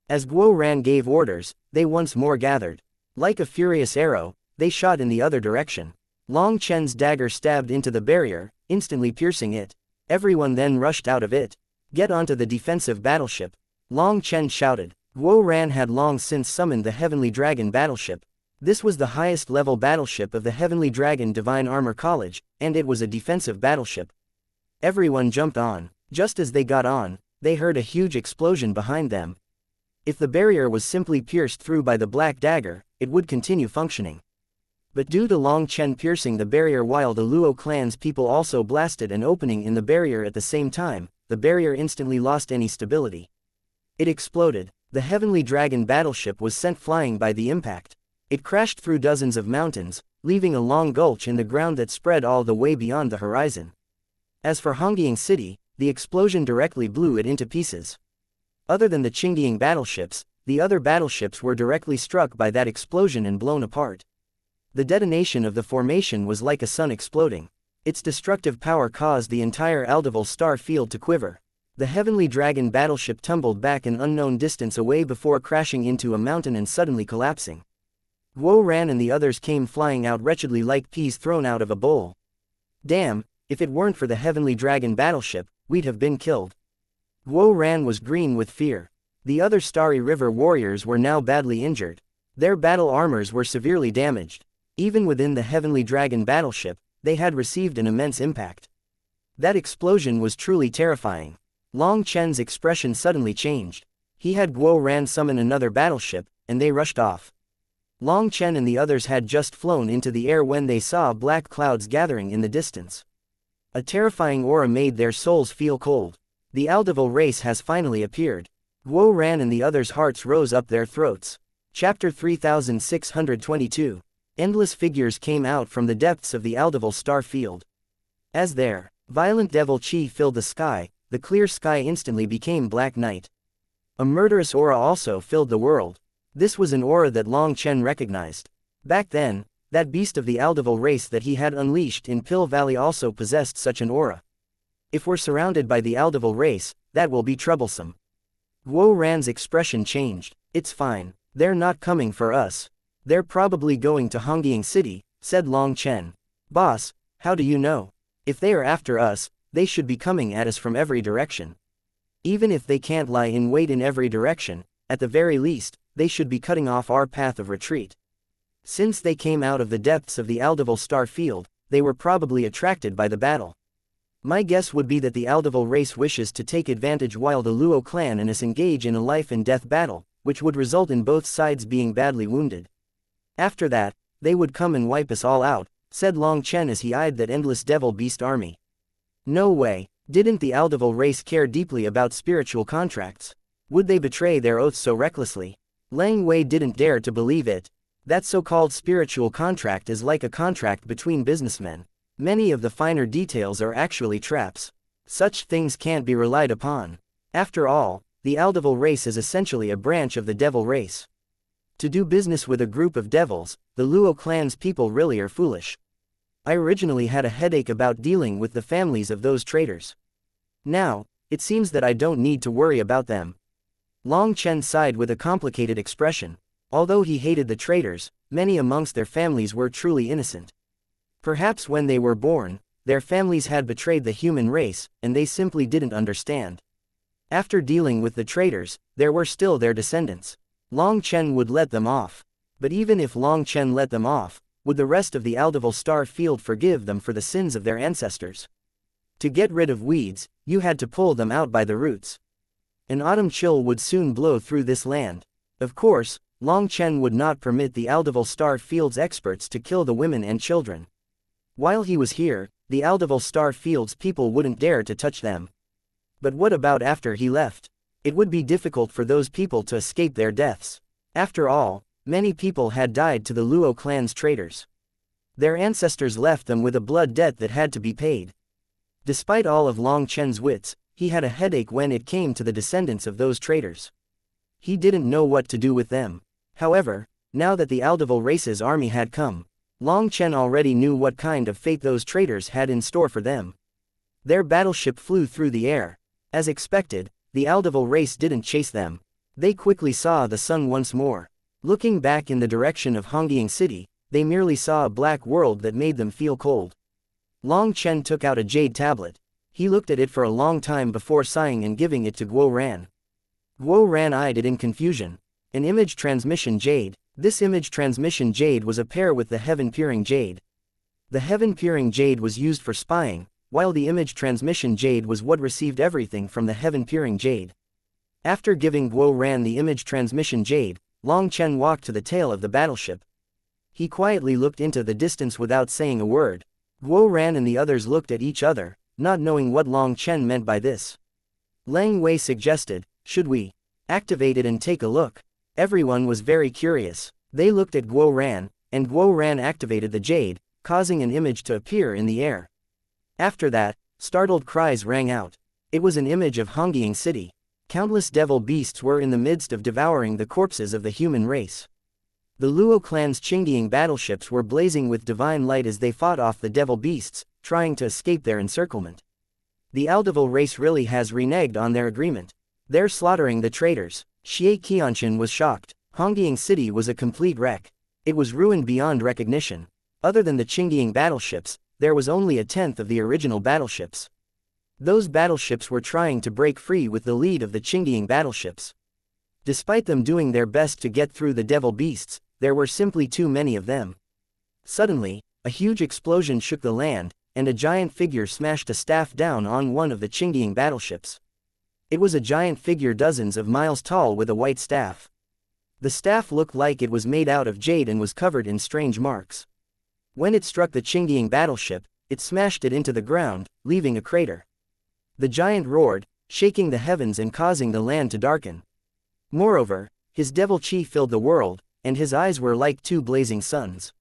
As Guo Ran gave orders, they once more gathered. Like a furious arrow, they shot in the other direction. Long Chen's dagger stabbed into the barrier, instantly piercing it. Everyone then rushed out of it. Get onto the defensive battleship. Long Chen shouted. Guo Ran had long since summoned the Heavenly Dragon battleship. This was the highest level battleship of the Heavenly Dragon Divine Armor College, and it was a defensive battleship. Everyone jumped on. Just as they got on, they heard a huge explosion behind them. If the barrier was simply pierced through by the black dagger, it would continue functioning. But due to Long Chen piercing the barrier while the Luo clan's people also blasted an opening in the barrier at the same time, the barrier instantly lost any stability. It exploded. The Heavenly Dragon battleship was sent flying by the impact. It crashed through dozens of mountains, leaving a long gulch in the ground that spread all the way beyond the horizon. As for Hongyiang City, the explosion directly blew it into pieces. Other than the Qingying battleships, the other battleships were directly struck by that explosion and blown apart. The detonation of the formation was like a sun exploding. Its destructive power caused the entire Aldeval star field to quiver. The Heavenly Dragon battleship tumbled back an unknown distance away before crashing into a mountain and suddenly collapsing. Guo Ran and the others came flying out wretchedly like peas thrown out of a bowl. Damn, if it weren't for the Heavenly Dragon battleship, we'd have been killed. Guo Ran was green with fear. The other Starry River warriors were now badly injured. Their battle armors were severely damaged. Even within the Heavenly Dragon battleship, they had received an immense impact. That explosion was truly terrifying. Long Chen's expression suddenly changed. He had Guo Ran summon another battleship, and they rushed off. Long Chen and the others had just flown into the air when they saw black clouds gathering in the distance. A terrifying aura made their souls feel cold. The Aldeval race has finally appeared. Guo Ran and the others' hearts rose up their throats. Chapter 3622. Endless figures came out from the depths of the Aldeval star field. As their violent devil chi filled the sky, the clear sky instantly became black night. A murderous aura also filled the world. This was an aura that Long Chen recognized. Back then, That beast of the Aldeval race that he had unleashed in Pill Valley also possessed such an aura. If we're surrounded by the Aldeval race, that will be troublesome. Guo Ran's expression changed. It's fine. They're not coming for us. They're probably going to Hongqiang City, said Long Chen. Boss, how do you know? If they are after us, they should be coming at us from every direction. Even if they can't lie in wait in every direction, at the very least, they should be cutting off our path of retreat. Since they came out of the depths of the Aldeval star field, they were probably attracted by the battle. My guess would be that the Aldeval race wishes to take advantage while the Luo clan and us engage in a life-and-death battle, which would result in both sides being badly wounded. After that, they would come and wipe us all out, said Long Chen as he eyed that endless devil beast army. No way, didn't the Aldeval race care deeply about spiritual contracts? Would they betray their oaths so recklessly? Lang Wei didn't dare to believe it. That so-called spiritual contract is like a contract between businessmen. Many of the finer details are actually traps. Such things can't be relied upon. After all, the Aldeval race is essentially a branch of the devil race. To do business with a group of devils, the Luo clan's people really are foolish. I originally had a headache about dealing with the families of those traitors. Now, it seems that I don't need to worry about them. Long Chen sighed with a complicated expression. Although he hated the traitors, many amongst their families were truly innocent. Perhaps when they were born, their families had betrayed the human race, and they simply didn't understand. After dealing with the traitors, there were still their descendants. Long Chen would let them off. But even if Long Chen let them off, would the rest of the Aldeval star field forgive them for the sins of their ancestors? To get rid of weeds, you had to pull them out by the roots. An autumn chill would soon blow through this land. Of course, Long Chen would not permit the Aldeval star field's experts to kill the women and children. While he was here, the Aldeval star field's people wouldn't dare to touch them. But what about after he left? It would be difficult for those people to escape their deaths. After all, many people had died to the Luo clan's traitors. Their ancestors left them with a blood debt that had to be paid. Despite all of Long Chen's wits, he had a headache when it came to the descendants of those traitors. He didn't know what to do with them. However, now that the Aldeval race's army had come, Long Chen already knew what kind of fate those traitors had in store for them. Their battleship flew through the air. As expected, the Aldeval race didn't chase them. They quickly saw the sun once more. Looking back in the direction of Hongqiang City, they merely saw a black world that made them feel cold. Long Chen took out a jade tablet. He looked at it for a long time before sighing and giving it to Guo Ran. Guo Ran eyed it in confusion. An image transmission jade. This image transmission jade was a pair with the heaven-peering jade. The heaven-peering jade was used for spying, while the image transmission jade was what received everything from the heaven-peering jade. After giving Guo Ran the image transmission jade, Long Chen walked to the tail of the battleship. He quietly looked into the distance without saying a word. Guo Ran and the others looked at each other, not knowing what Long Chen meant by this. Lang Wei suggested, "Should we activate it and take a look?" Everyone was very curious. They looked at Guo Ran, and Guo Ran activated the jade, causing an image to appear in the air. After that, startled cries rang out. It was an image of Hongqiang City. Countless devil beasts were in the midst of devouring the corpses of the human race. The Luo clan's Qingdian battleships were blazing with divine light as they fought off the devil beasts, trying to escape their encirclement. The Aldeval race really has reneged on their agreement. They're slaughtering the traitors. Xianxia was shocked. Hongqiang City was a complete wreck. It was ruined beyond recognition. Other than the Qingdian battleships, there was only a tenth of the original battleships. Those battleships were trying to break free with the lead of the Qingdian battleships. Despite them doing their best to get through the devil beasts, there were simply too many of them. Suddenly, a huge explosion shook the land, and a giant figure smashed a staff down on one of the Qingdian battleships. It was a giant figure dozens of miles tall with a white staff. The staff looked like it was made out of jade and was covered in strange marks. When it struck the Qingdian battleship, it smashed it into the ground, leaving a crater. The giant roared, shaking the heavens and causing the land to darken. Moreover, his devil chi filled the world, and his eyes were like two blazing suns.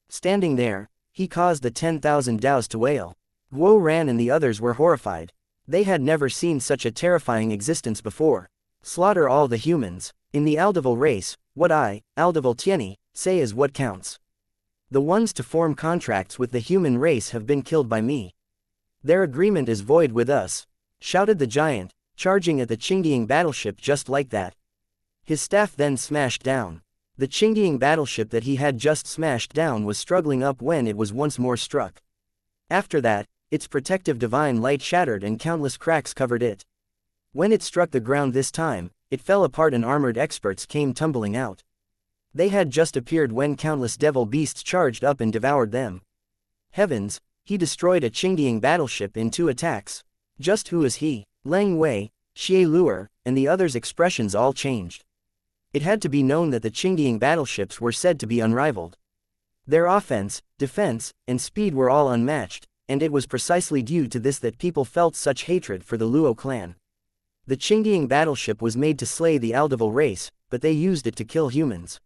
Standing there, he caused the 10,000 Daos to wail. Guo Ran and the others were horrified. They had never seen such a terrifying existence before. Slaughter all the humans. In the Aldeval race, what I, Aldeval Tianyi, say is what counts. The ones to form contracts with the human race have been killed by me. Their agreement is void with us," shouted the giant, charging at the Qingdian battleship just like that. His staff then smashed down. The Qingdian battleship that he had just smashed down was struggling up when it was once more struck. After that, its protective divine light shattered and countless cracks covered it. When it struck the ground this time, it fell apart and armored experts came tumbling out. They had just appeared when countless devil beasts charged up and devoured them. Heavens, he destroyed a Qingdian battleship in 2 attacks. Just who is he? Leng Wei, Xie Luer, and the others' expressions all changed. It had to be known that the Qingdian battleships were said to be unrivaled. Their offense, defense, and speed were all unmatched, and it was precisely due to this that people felt such hatred for the Luo clan. The Qingdian battleship was made to slay the Aldeval race, but they used it to kill humans.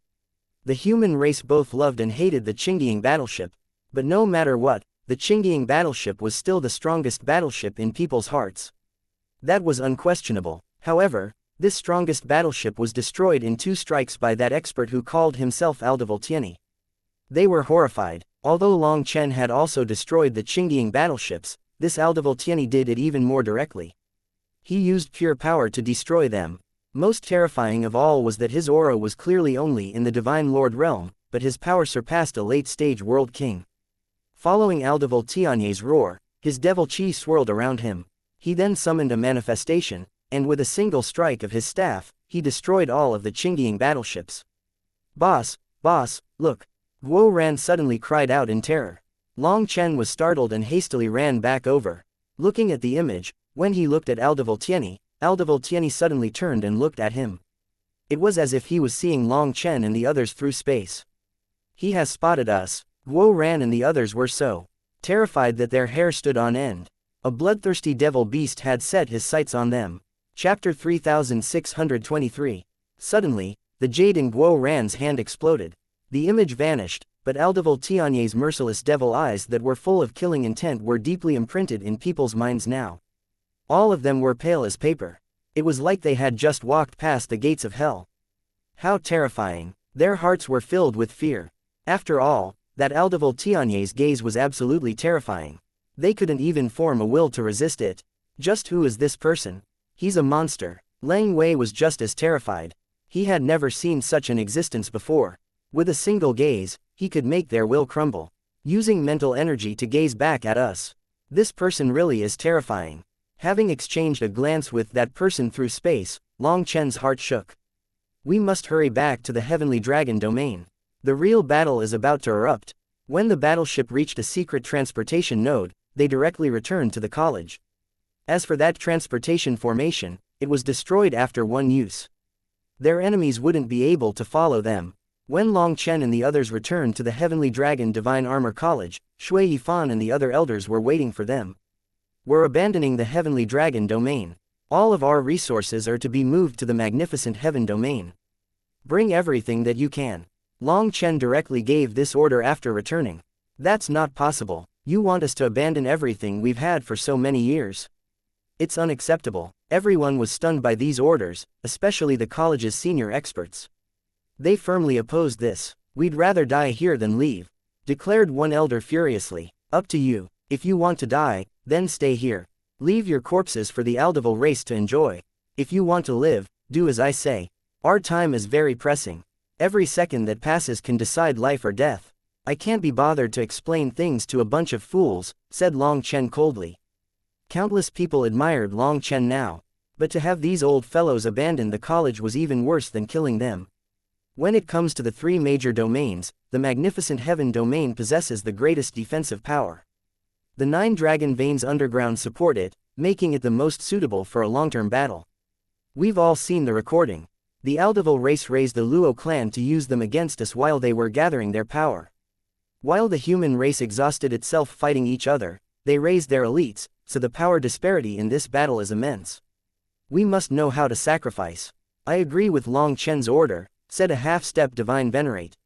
The human race both loved and hated the Qingdian battleship, but no matter what, the Qingdian battleship was still the strongest battleship in people's hearts. That was unquestionable. However, this strongest battleship was destroyed in 2 strikes by that expert who called himself Aldeval Tianyi. They were horrified. Although Long Chen had also destroyed the Qingdian battleships, this Aldeval Tianyi did it even more directly. He used pure power to destroy them. Most terrifying of all was that his aura was clearly only in the Divine Lord realm, but his power surpassed a late-stage world king. Following Aldeval Tianyi's roar, his devil chi swirled around him. He then summoned a manifestation, and with a single strike of his staff, he destroyed all of the Qingdian battleships. Boss, look! Guo Ran suddenly cried out in terror. Long Chen was startled and hastily ran back over. Looking at the image, when he looked at Aldeval Tianyi suddenly turned and looked at him. It was as if he was seeing Long Chen and the others through space. He has spotted us. Guo Ran and the others were so terrified that their hair stood on end. A bloodthirsty devil beast had set his sights on them. Chapter 3623. Suddenly, the jade in Guo Ran's hand exploded. The image vanished, but Aldeval Tianyi's merciless devil eyes that were full of killing intent were deeply imprinted in people's minds now. All of them were pale as paper. It was like they had just walked past the gates of hell. How terrifying! Their hearts were filled with fear. After all, that Aldeval Tianyi's gaze was absolutely terrifying. They couldn't even form a will to resist it. Just who is this person? He's a monster. Leng Wei was just as terrified. He had never seen such an existence before. With a single gaze, he could make their will crumble. Using mental energy to gaze back at us. This person really is terrifying. Having exchanged a glance with that person through space, Long Chen's heart shook. We must hurry back to the Heavenly Dragon domain. The real battle is about to erupt. When the battleship reached a secret transportation node, they directly returned to the college. As for that transportation formation, it was destroyed after one use. Their enemies wouldn't be able to follow them. When Long Chen and the others returned to the Heavenly Dragon Divine Armor College, Shui Yifan and the other elders were waiting for them. We're abandoning the Heavenly Dragon domain. All of our resources are to be moved to the magnificent Heaven domain. Bring everything that you can. Long Chen directly gave this order after returning. That's not possible. You want us to abandon everything we've had for so many years? It's unacceptable. Everyone was stunned by these orders, especially the college's senior experts. They firmly opposed this. We'd rather die here than leave, declared one elder furiously. Up to you. If you want to die, then stay here. Leave your corpses for the Aldeval race to enjoy. If you want to live, do as I say. Our time is very pressing. Every second that passes can decide life or death. I can't be bothered to explain things to a bunch of fools, said Long Chen coldly. Countless people admired Long Chen now, but to have these old fellows abandon the college was even worse than killing them. When it comes to the 3 major domains, the magnificent Heaven domain possesses the greatest defensive power. The 9 dragon veins underground support it, making it the most suitable for a long-term battle. We've all seen the recording. The Aldeval race raised the Luo clan to use them against us while they were gathering their power. While the human race exhausted itself fighting each other, they raised their elites, so the power disparity in this battle is immense. We must know how to sacrifice. I agree with Long Chen's order, said a half-step divine venerate.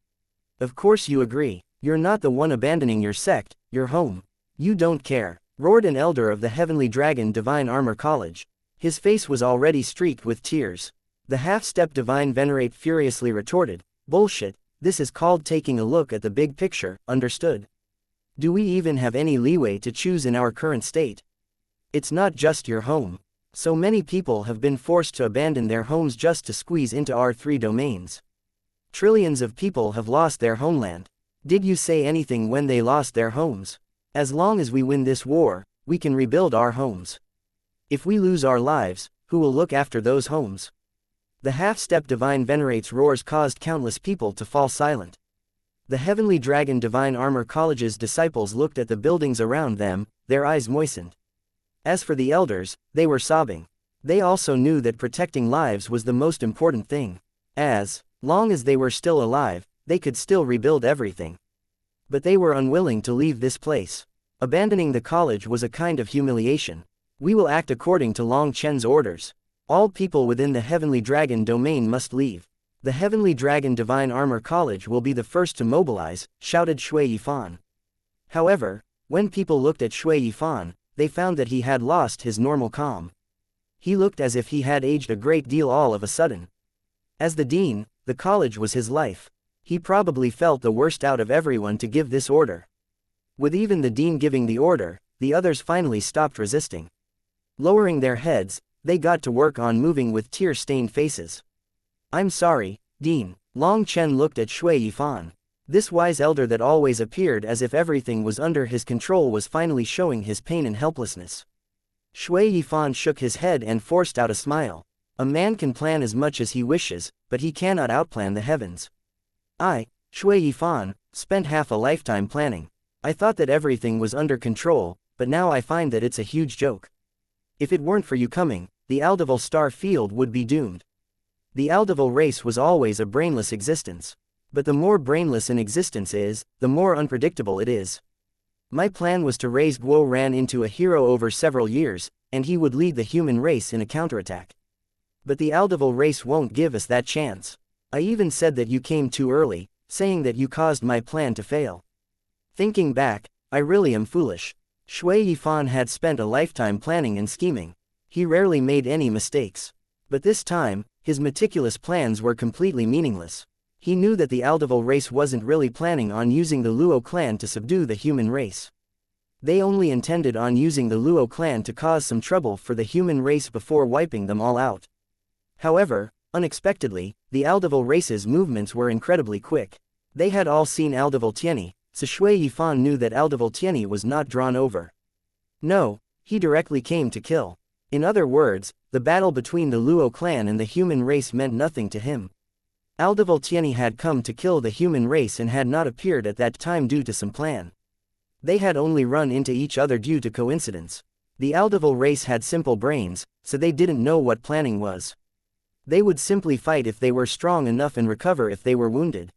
Of course you agree. You're not the one abandoning your sect, your home. You don't care, roared an elder of the Heavenly Dragon Divine Armor College. His face was already streaked with tears. The half-step divine venerate furiously retorted, bullshit, This is called taking a look at the big picture, understood? Do we even have any leeway to choose in our current state? It's not just your home. So many people have been forced to abandon their homes just to squeeze into our 3 domains. Trillions of people have lost their homeland. Did you say anything when they lost their homes? As long as we win this war, we can rebuild our homes. If we lose our lives, who will look after those homes? The half-step divine venerates roars caused countless people to fall silent. The heavenly dragon divine armor college's disciples looked at the buildings around them, their eyes moistened. As for the elders, they were sobbing. They also knew that protecting lives was the most important thing. As long as they were still alive, they could still rebuild everything. But they were unwilling to leave this place. Abandoning the college was a kind of humiliation. We will act according to Long Chen's orders. All people within the Heavenly Dragon domain must leave. The Heavenly Dragon Divine Armor College will be the first to mobilize, shouted Shui Yifan. However, when people looked at Shui Yifan, they found that he had lost his normal calm. He looked as if he had aged a great deal all of a sudden. As the dean, the college was his life. He probably felt the worst out of everyone to give this order. With even the dean giving the order, the others finally stopped resisting. Lowering their heads, they got to work on moving with tear-stained faces. I'm sorry, Dean. Long Chen looked at Shui Yifan. This wise elder that always appeared as if everything was under his control was finally showing his pain and helplessness. Shui Yifan shook his head and forced out a smile. A man can plan as much as he wishes, but he cannot outplan the heavens. I, Shui Yifan, spent half a lifetime planning. I thought that everything was under control, but now I find that it's a huge joke. If it weren't for you coming, the Aldeval star field would be doomed. The Aldeval race was always a brainless existence. But the more brainless an existence is, the more unpredictable it is. My plan was to raise Guo Ran into a hero over several years, and he would lead the human race in a counterattack. But the Aldeval race won't give us that chance. I even said that you came too early, saying that you caused my plan to fail. Thinking back, I really am foolish. Shui Yifan had spent a lifetime planning and scheming. He rarely made any mistakes. But this time, his meticulous plans were completely meaningless. He knew that the Aldeval race wasn't really planning on using the Luo clan to subdue the human race. They only intended on using the Luo clan to cause some trouble for the human race before wiping them all out. However, unexpectedly, the Aldeval race's movements were incredibly quick. They had all seen Aldeval Tianyi, so Shui Yifan knew that Aldeval Tianyi was not drawn over. No, he directly came to kill. In other words, the battle between the Luo clan and the human race meant nothing to him. Aldeval Tianyi had come to kill the human race and had not appeared at that time due to some plan. They had only run into each other due to coincidence. The Aldeval race had simple brains, so they didn't know what planning was. They would simply fight if they were strong enough and recover if they were wounded.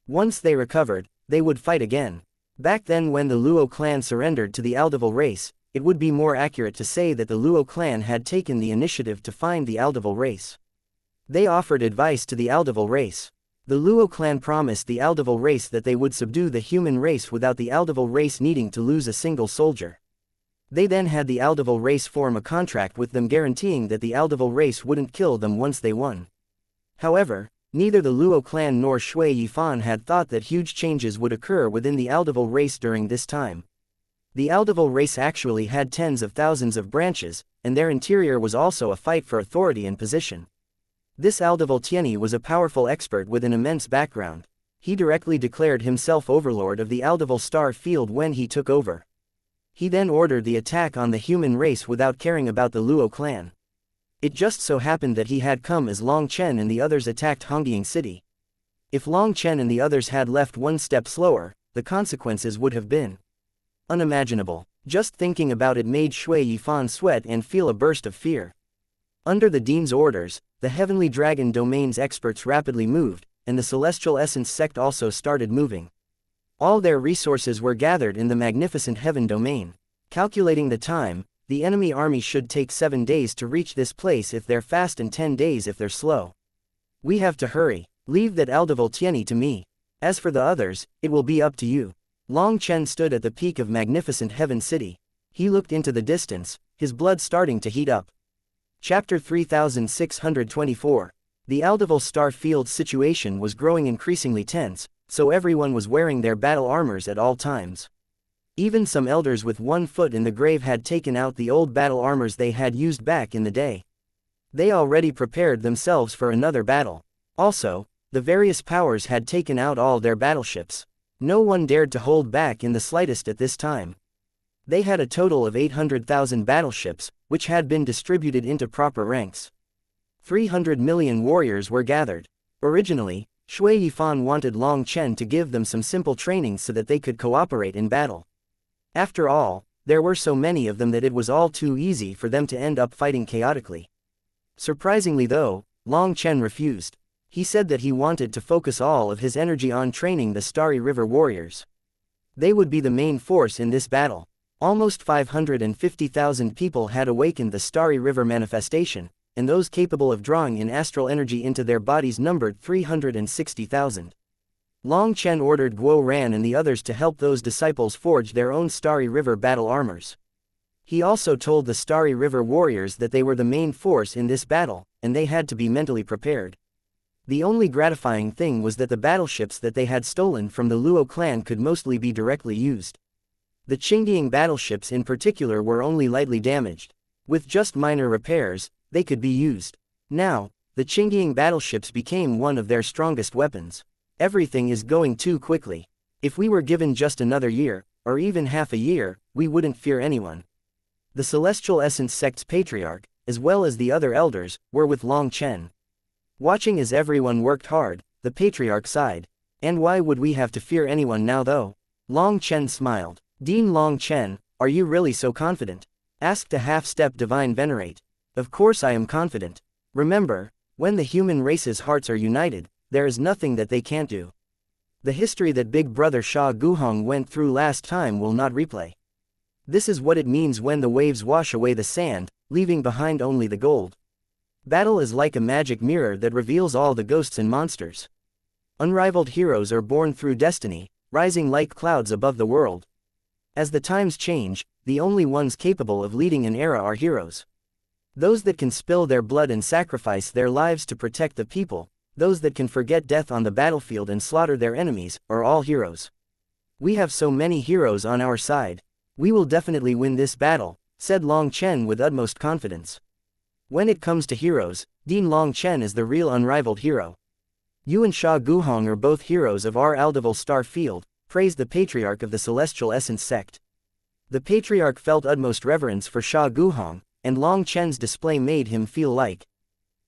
Once they recovered, they would fight again. Back then when the Luo clan surrendered to the Aldeval race, it would be more accurate to say that the Luo clan had taken the initiative to find the Aldeval race. They offered advice to the Aldeval race. The Luo clan promised the Aldeval race that they would subdue the human race without the Aldeval race needing to lose a single soldier. They then had the Aldeval race form a contract with them guaranteeing that the Aldeval race wouldn't kill them once they won. However, neither the Luo clan nor Shui Yifan had thought that huge changes would occur within the Aldeval race during this time. The Aldeval race actually had tens of thousands of branches, and their interior was also a fight for authority and position. This Aldeval Tianyi was a powerful expert with an immense background. He directly declared himself overlord of the Aldeval star field when he took over. He then ordered the attack on the human race without caring about the Luo clan. It just so happened that he had come as Long Chen and the others attacked Hongying City. If Long Chen and the others had left one step slower, the consequences would have been unimaginable. Just thinking about it made Shui Yifan sweat and feel a burst of fear. Under the Dean's orders, the Heavenly Dragon Domain's experts rapidly moved, and the Celestial Essence sect also started moving. All their resources were gathered in the magnificent Heaven Domain. Calculating the time, the enemy army should take 7 days to reach this place if they're fast and 10 days if they're slow. We have to hurry. Leave that Aldeval Tianyi to me. As for the others, it will be up to you. Long Chen stood at the peak of magnificent Heaven City. He looked into the distance, his blood starting to heat up. Chapter 3624. The Aldeval star field situation was growing increasingly tense, so everyone was wearing their battle armors at all times. Even some elders with 1 foot in the grave had taken out the old battle armors they had used back in the day. They already prepared themselves for another battle. Also, the various powers had taken out all their battleships. No one dared to hold back in the slightest at this time. They had a total of 800,000 battleships, which had been distributed into proper ranks. 300 million warriors were gathered. Originally, Shui Yifan wanted Long Chen to give them some simple training so that they could cooperate in battle. After all, there were so many of them that it was all too easy for them to end up fighting chaotically. Surprisingly though, Long Chen refused. He said that he wanted to focus all of his energy on training the Starry River warriors. They would be the main force in this battle. Almost 550,000 people had awakened the Starry River manifestation, and those capable of drawing in astral energy into their bodies numbered 360,000. Long Chen ordered Guo Ran and the others to help those disciples forge their own Starry River battle armors. He also told the Starry River warriors that they were the main force in this battle, and they had to be mentally prepared. The only gratifying thing was that the battleships that they had stolen from the Luo clan could mostly be directly used. The Qingdian battleships in particular were only lightly damaged. With just minor repairs, they could be used. Now, the Qingdian battleships became one of their strongest weapons. Everything is going too quickly. If we were given just another year, or even half a year, we wouldn't fear anyone. The Celestial Essence sect's patriarch, as well as the other elders, were with Long Chen. Watching as everyone worked hard, the patriarch sighed. And why would we have to fear anyone now though? Long Chen smiled. Dean Long Chen, are you really so confident? Asked a half-step divine venerate. Of course I am confident. Remember, when the human race's hearts are united, there is nothing that they can't do. The history that Big Brother Sha Guhong went through last time will not replay. This is what it means when the waves wash away the sand, leaving behind only the gold. Battle is like a magic mirror that reveals all the ghosts and monsters. Unrivaled heroes are born through destiny, rising like clouds above the world. As the times change, the only ones capable of leading an era are heroes. Those that can spill their blood and sacrifice their lives to protect the people, those that can forget death on the battlefield and slaughter their enemies, are all heroes. We have so many heroes on our side. We will definitely win this battle, said Long Chen with utmost confidence. When it comes to heroes, Dean Long Chen is the real unrivaled hero. You and Sha Guhong are both heroes of our Aldeval star field, praised the patriarch of the Celestial Essence sect. The patriarch felt utmost reverence for Sha Guhong, and Long Chen's display made him feel like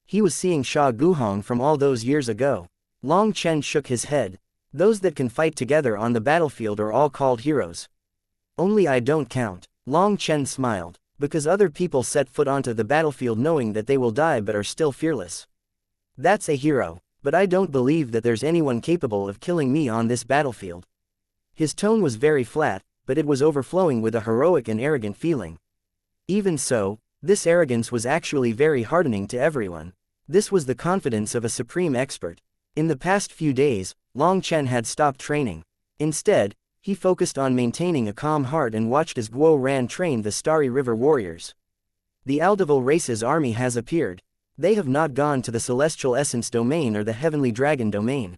he was seeing Sha Guhong from all those years ago. Long Chen shook his head. Those that can fight together on the battlefield are all called heroes. Only I don't count. Long Chen smiled. Because other people set foot onto the battlefield knowing that they will die but are still fearless. That's a hero, but I don't believe that there's anyone capable of killing me on this battlefield. His tone was very flat, but it was overflowing with a heroic and arrogant feeling. Even so, this arrogance was actually very heartening to everyone. This was the confidence of a supreme expert. In the past few days, Long Chen had stopped training. Instead, he focused on maintaining a calm heart and watched as Guo Ran trained the Starry River warriors. The Aldeval race's army has appeared. They have not gone to the Celestial Essence domain or the Heavenly Dragon domain.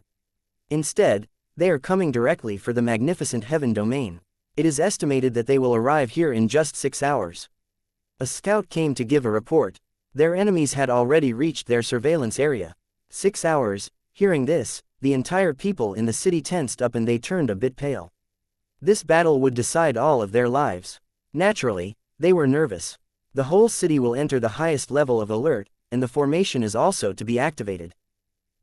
Instead, they are coming directly for the magnificent Heaven domain. It is estimated that they will arrive here in just 6 hours. A scout came to give a report. Their enemies had already reached their surveillance area. 6 hours. Hearing this, the entire people in the city tensed up and they turned a bit pale. This battle would decide all of their lives. Naturally, they were nervous. The whole city will enter the highest level of alert, and the formation is also to be activated.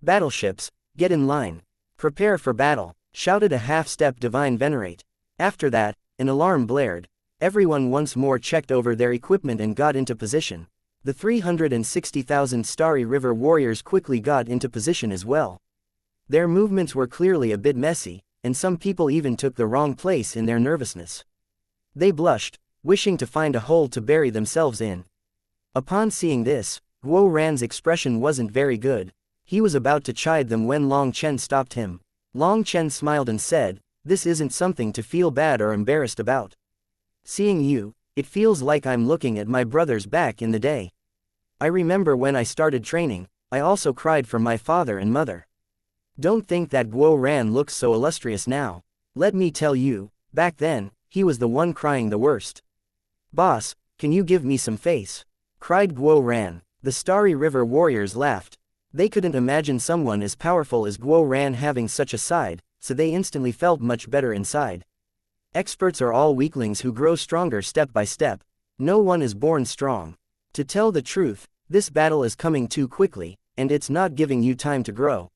Battleships, get in line. Prepare for battle, shouted a half-step divine venerate. After that, an alarm blared. Everyone once more checked over their equipment and got into position. The 360,000 Starry River warriors quickly got into position as well. Their movements were clearly a bit messy, and some people even took the wrong place in their nervousness. They blushed, wishing to find a hole to bury themselves in. Upon seeing this, Guo Ran's expression wasn't very good. He was about to chide them when Long Chen stopped him. Long Chen smiled and said, "This isn't something to feel bad or embarrassed about. Seeing you, it feels like I'm looking at my brothers back in the day. I remember when I started training, I also cried for my father and mother. Don't think that Guo Ran looks so illustrious now. Let me tell you, back then, he was the one crying the worst. Boss, can you give me some face? Cried Guo Ran. The Starry River warriors laughed. They couldn't imagine someone as powerful as Guo Ran having such a side, so they instantly felt much better inside. Experts are all weaklings who grow stronger step by step. No one is born strong. To tell the truth, this battle is coming too quickly, and it's not giving you time to grow.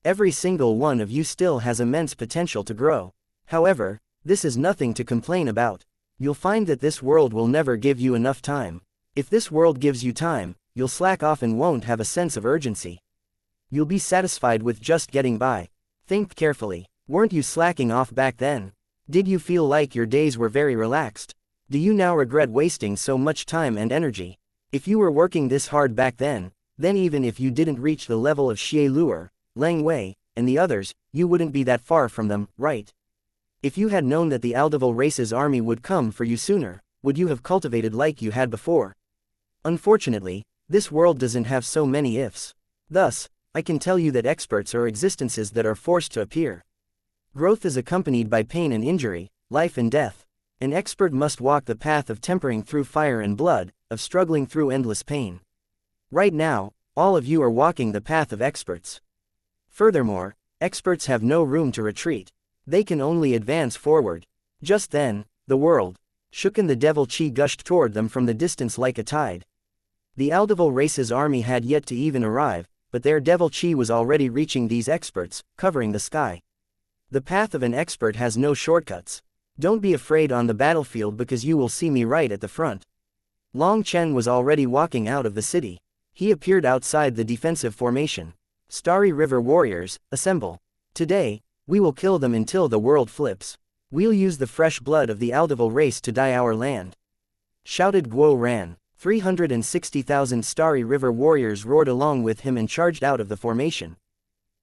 Every single one of you still has immense potential to grow. However, this is nothing to complain about. You'll find that this world will never give you enough time. If this world gives you time, you'll slack off and won't have a sense of urgency. You'll be satisfied with just getting by. Think carefully. Weren't you slacking off back then? Did you feel like your days were very relaxed? Do you now regret wasting so much time and energy? If you were working this hard back then even if you didn't reach the level of Xie Luer, Leng Wei, and the others, you wouldn't be that far from them, right? If you had known that the Aldeval race's army would come for you sooner, would you have cultivated like you had before? Unfortunately, this world doesn't have so many ifs. Thus, I can tell you that experts are existences that are forced to appear. Growth is accompanied by pain and injury, life and death. An expert must walk the path of tempering through fire and blood, of struggling through endless pain. Right now, all of you are walking the path of experts. Furthermore, experts have no room to retreat. They can only advance forward. Just then, the world shook and the devil chi gushed toward them from the distance like a tide. The Aldeval race's army had yet to even arrive, but their devil chi was already reaching these experts, covering the sky. The path of an expert has no shortcuts. Don't be afraid on the battlefield because you will see me right at the front. Long Chen was already walking out of the city. He appeared outside the defensive formation. Starry River warriors, assemble. Today, we will kill them until the world flips. We'll use the fresh blood of the Aldeval race to dye our land. Shouted Guo Ran. 360,000 Starry River warriors roared along with him and charged out of the formation.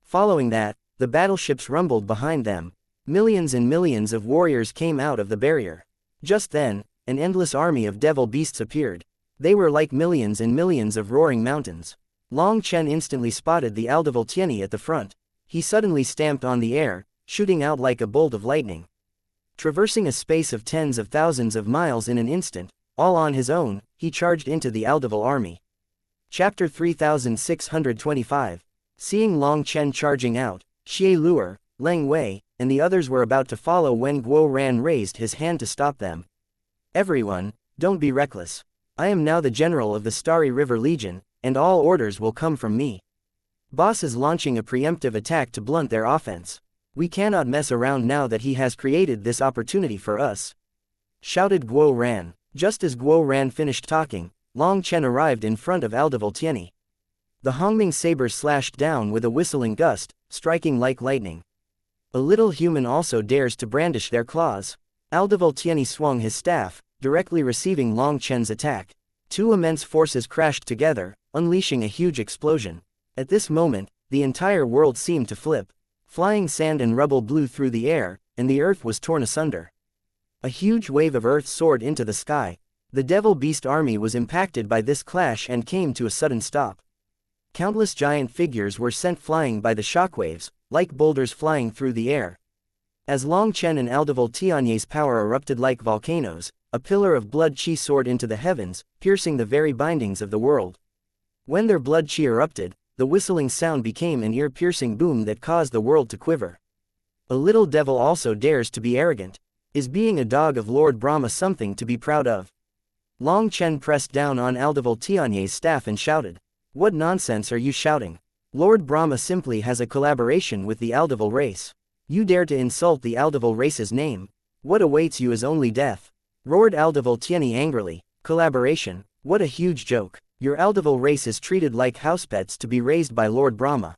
Following that, the battleships rumbled behind them. Millions and millions of warriors came out of the barrier. Just then, an endless army of devil beasts appeared. They were like millions and millions of roaring mountains. Long Chen instantly spotted the Aldeval Tianyi at the front. He suddenly stamped on the air, shooting out like a bolt of lightning. Traversing a space of tens of thousands of miles in an instant, all on his own, he charged into the Aldeval army. Chapter 3625. Seeing Long Chen charging out, Xie Luer, Leng Wei, and the others were about to follow when Guo Ran raised his hand to stop them. Everyone, don't be reckless. I am now the general of the Starry River Legion, and all orders will come from me. Boss is launching a preemptive attack to blunt their offense. We cannot mess around now that he has created this opportunity for us. Shouted Guo Ran. Just as Guo Ran finished talking, Long Chen arrived in front of Aldeval Tianyi. The Hongming saber slashed down with a whistling gust, striking like lightning. A little human also dares to brandish their claws. Aldeval Tianyi swung his staff, directly receiving Long Chen's attack. Two immense forces crashed together, unleashing a huge explosion. At this moment, the entire world seemed to flip. Flying sand and rubble blew through the air, and the earth was torn asunder. A huge wave of earth soared into the sky. The Devil Beast army was impacted by this clash and came to a sudden stop. Countless giant figures were sent flying by the shockwaves, like boulders flying through the air. As Long Chen and Aldeval Tianyi's power erupted like volcanoes, a pillar of blood chi soared into the heavens, piercing the very bindings of the world. When their blood chi erupted, the whistling sound became an ear-piercing boom that caused the world to quiver. A little devil also dares to be arrogant. Is being a dog of Lord Brahma something to be proud of? Long Chen pressed down on Aldeval Tianyi's staff and shouted. What nonsense are you shouting? Lord Brahma simply has a collaboration with the Aldeval race. You dare to insult the Aldeval race's name? What awaits you is only death. Roared Aldeval Tianyi angrily. Collaboration? What a huge joke. Your Aldeval race is treated like house pets to be raised by Lord Brahma.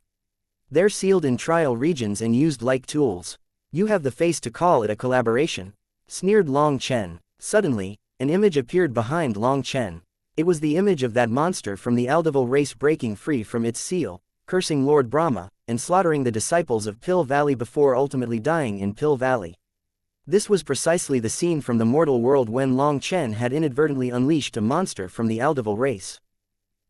They're sealed in trial regions and used like tools. You have the face to call it a collaboration? Sneered Long Chen. Suddenly, an image appeared behind Long Chen. It was the image of that monster from the Aldeval race breaking free from its seal, cursing Lord Brahma, and slaughtering the disciples of Pill Valley before ultimately dying in Pill Valley. This was precisely the scene from the mortal world when Long Chen had inadvertently unleashed a monster from the Aldeval race.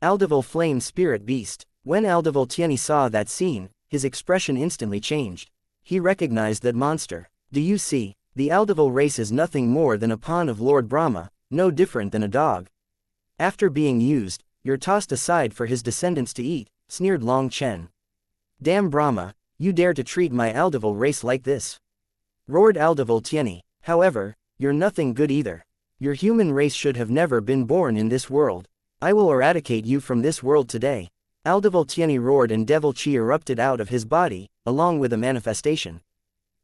Aldeval Flame Spirit Beast. When Aldevoltieni saw that scene, his expression instantly changed. He recognized that monster. Do you see? The Aldevil race is nothing more than a pawn of Lord Brahma, no different than a dog. After being used, you're tossed aside for his descendants to eat, sneered Long Chen. Damn Brahma, you dare to treat my Aldevil race like this? Roared Aldevoltieni. However, you're nothing good either. Your human race should have never been born in this world. I will eradicate you from this world today. Aldevoltieni roared and devil chi erupted out of his body, along with a manifestation.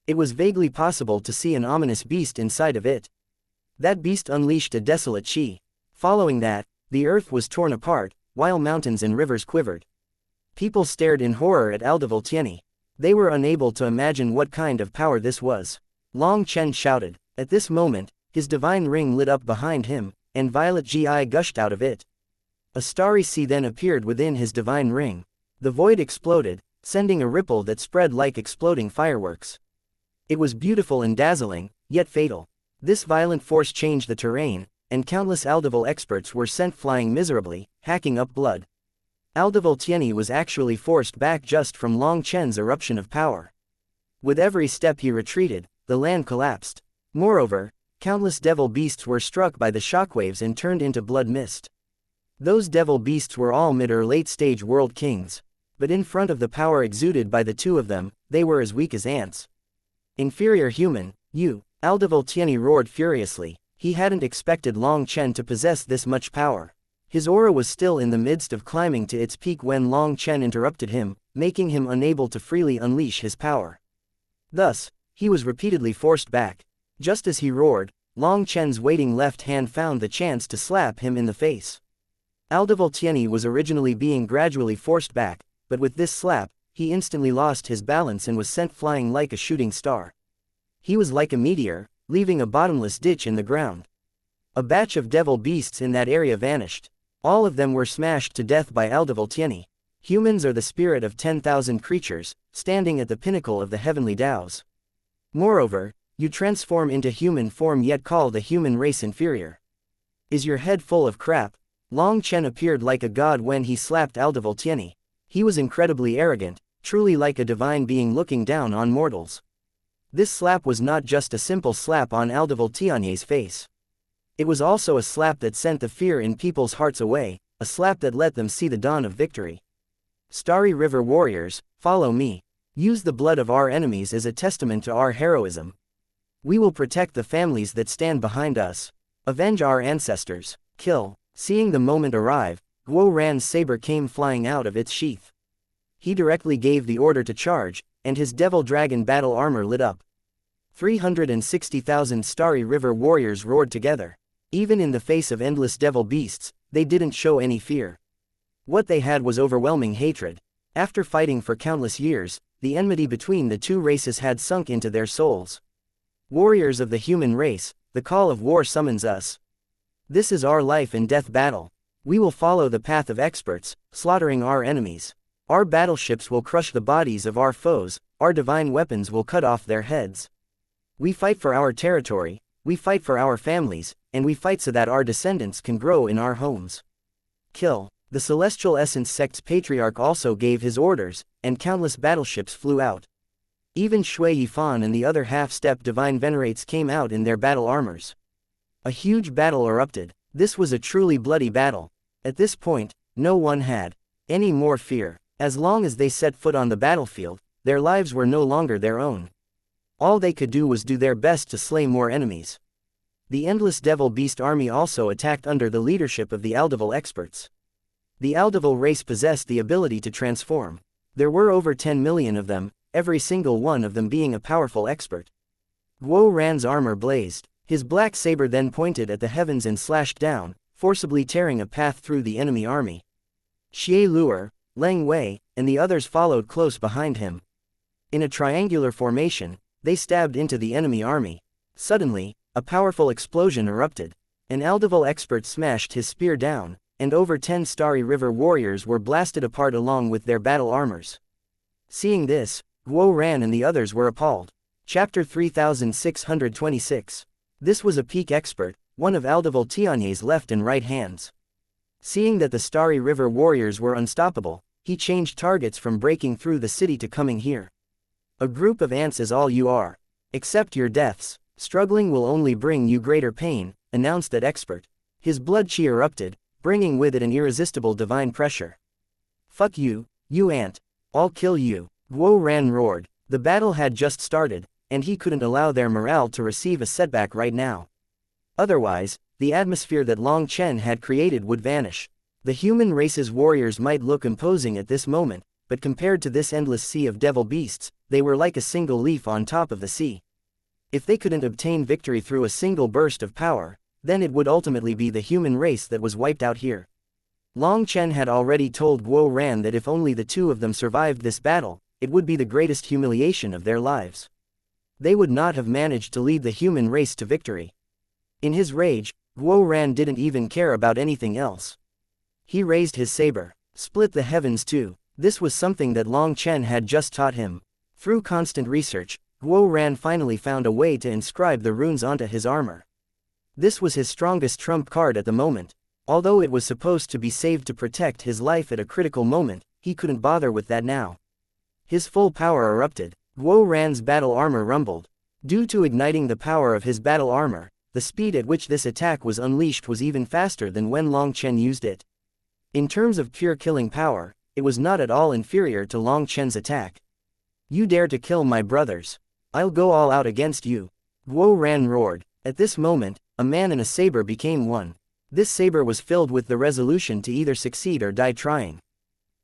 It was vaguely possible to see an ominous beast inside of it. That beast unleashed a desolate chi. Following that, the earth was torn apart, while mountains and rivers quivered. People stared in horror at Aldevoltieni. They were unable to imagine what kind of power this was. Long Chen shouted. At this moment, his divine ring lit up behind him, and violet gi gushed out of it. A starry sea then appeared within his divine ring. The void exploded, sending a ripple that spread like exploding fireworks. It was beautiful and dazzling, yet fatal. This violent force changed the terrain, and countless Aldevil experts were sent flying miserably, hacking up blood. Aldevoltieni was actually forced back just from Long Chen's eruption of power. With every step he retreated, the land collapsed. Moreover, countless devil beasts were struck by the shockwaves and turned into blood mist. Those devil beasts were all mid or late stage world kings. But in front of the power exuded by the two of them, they were as weak as ants. Inferior human, you! Aldevoltieni roared furiously. He hadn't expected Long Chen to possess this much power. His aura was still in the midst of climbing to its peak when Long Chen interrupted him, making him unable to freely unleash his power. Thus, he was repeatedly forced back. Just as he roared, Long Chen's waiting left hand found the chance to slap him in the face. Aldevoltieni was originally being gradually forced back, but with this slap, he instantly lost his balance and was sent flying like a shooting star. He was like a meteor, leaving a bottomless ditch in the ground. A batch of devil beasts in that area vanished. All of them were smashed to death by Aldevoltieni. Humans are the spirit of 10,000 creatures, standing at the pinnacle of the heavenly Taos. Moreover, you transform into human form yet call the human race inferior. Is your head full of crap? Long Chen appeared like a god when he slapped Aldevoltieni. He was incredibly arrogant, truly like a divine being looking down on mortals. This slap was not just a simple slap on Aldevoltieni's face. It was also a slap that sent the fear in people's hearts away, a slap that let them see the dawn of victory. Starry River warriors, follow me. Use the blood of our enemies as a testament to our heroism. We will protect the families that stand behind us. Avenge our ancestors. Kill. Seeing the moment arrive, Guo Ran's saber came flying out of its sheath. He directly gave the order to charge, and his devil dragon battle armor lit up. 360,000 Starry River warriors roared together. Even in the face of endless devil beasts, they didn't show any fear. What they had was overwhelming hatred. After fighting for countless years, the enmity between the two races had sunk into their souls. Warriors of the human race, the call of war summons us. This is our life and death battle. We will follow the path of experts, slaughtering our enemies. Our battleships will crush the bodies of our foes, our divine weapons will cut off their heads. We fight for our territory, we fight for our families, and we fight so that our descendants can grow in our homes. Kill. The Celestial Essence Sect's patriarch also gave his orders, and countless battleships flew out. Even Shui Yifan and the other half-step divine venerates came out in their battle armors. A huge battle erupted. This was a truly bloody battle. At this point, no one had any more fear. As long as they set foot on the battlefield, their lives were no longer their own. All they could do was do their best to slay more enemies. The endless devil beast army also attacked under the leadership of the Aldevil experts. The Aldevil race possessed the ability to transform. There were over 10 million of them, every single one of them being a powerful expert. Guo Ran's armor blazed. His black saber then pointed at the heavens and slashed down, forcibly tearing a path through the enemy army. Xie Luer, Leng Wei, and the others followed close behind him. In a triangular formation, they stabbed into the enemy army. Suddenly, a powerful explosion erupted. An Aldevil expert smashed his spear down, and over 10 Starry River warriors were blasted apart along with their battle armors. Seeing this, Guo Ran and the others were appalled. Chapter 3626. This was a peak expert, one of Aldevoltieni's left and right hands. Seeing that the Starry River warriors were unstoppable, he changed targets from breaking through the city to coming here. A group of ants is all you are. Accept your deaths. Struggling will only bring you greater pain, announced that expert. His blood chi erupted, bringing with it an irresistible divine pressure. Fuck you, you ant. I'll kill you. Guo Ran roared. The battle had just started, and he couldn't allow their morale to receive a setback right now. Otherwise, the atmosphere that Long Chen had created would vanish. The human race's warriors might look imposing at this moment, but compared to this endless sea of devil beasts, they were like a single leaf on top of the sea. If they couldn't obtain victory through a single burst of power, then it would ultimately be the human race that was wiped out here. Long Chen had already told Guo Ran that if only the two of them survived this battle, it would be the greatest humiliation of their lives. They would not have managed to lead the human race to victory. In his rage, Guo Ran didn't even care about anything else. He raised his saber, split the heavens too. This was something that Long Chen had just taught him. Through constant research, Guo Ran finally found a way to inscribe the runes onto his armor. This was his strongest trump card at the moment. Although it was supposed to be saved to protect his life at a critical moment, he couldn't bother with that now. His full power erupted. Guo Ran's battle armor rumbled. Due to igniting the power of his battle armor, the speed at which this attack was unleashed was even faster than when Long Chen used it. In terms of pure killing power, it was not at all inferior to Long Chen's attack. You dare to kill my brothers? I'll go all out against you. Guo Ran roared. At this moment, a man and a saber became one. This saber was filled with the resolution to either succeed or die trying.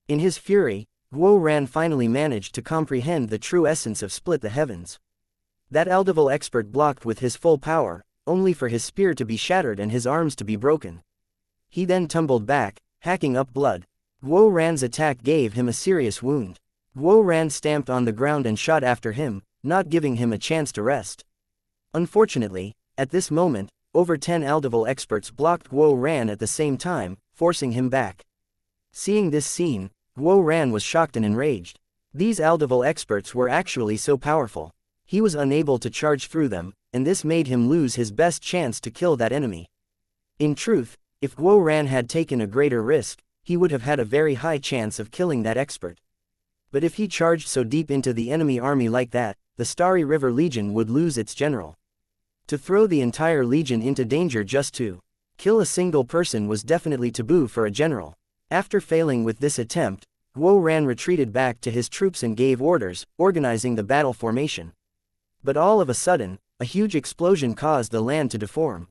In his fury, Guo Ran finally managed to comprehend the true essence of split the heavens. That Aldeval expert blocked with his full power, only for his spear to be shattered and his arms to be broken. He then tumbled back, hacking up blood. Guo Ran's attack gave him a serious wound. Guo Ran stamped on the ground and shot after him, not giving him a chance to rest. Unfortunately, at this moment, over 10 Aldeval experts blocked Guo Ran at the same time, forcing him back. Seeing this scene, Guo Ran was shocked and enraged. These Aldeval experts were actually so powerful. He was unable to charge through them, and this made him lose his best chance to kill that enemy. In truth, if Guo Ran had taken a greater risk, he would have had a very high chance of killing that expert. But if he charged so deep into the enemy army like that, the Starry River Legion would lose its general. To throw the entire legion into danger just to kill a single person was definitely taboo for a general. After failing with this attempt, Guo Ran retreated back to his troops and gave orders, organizing the battle formation. But all of a sudden, a huge explosion caused the land to deform.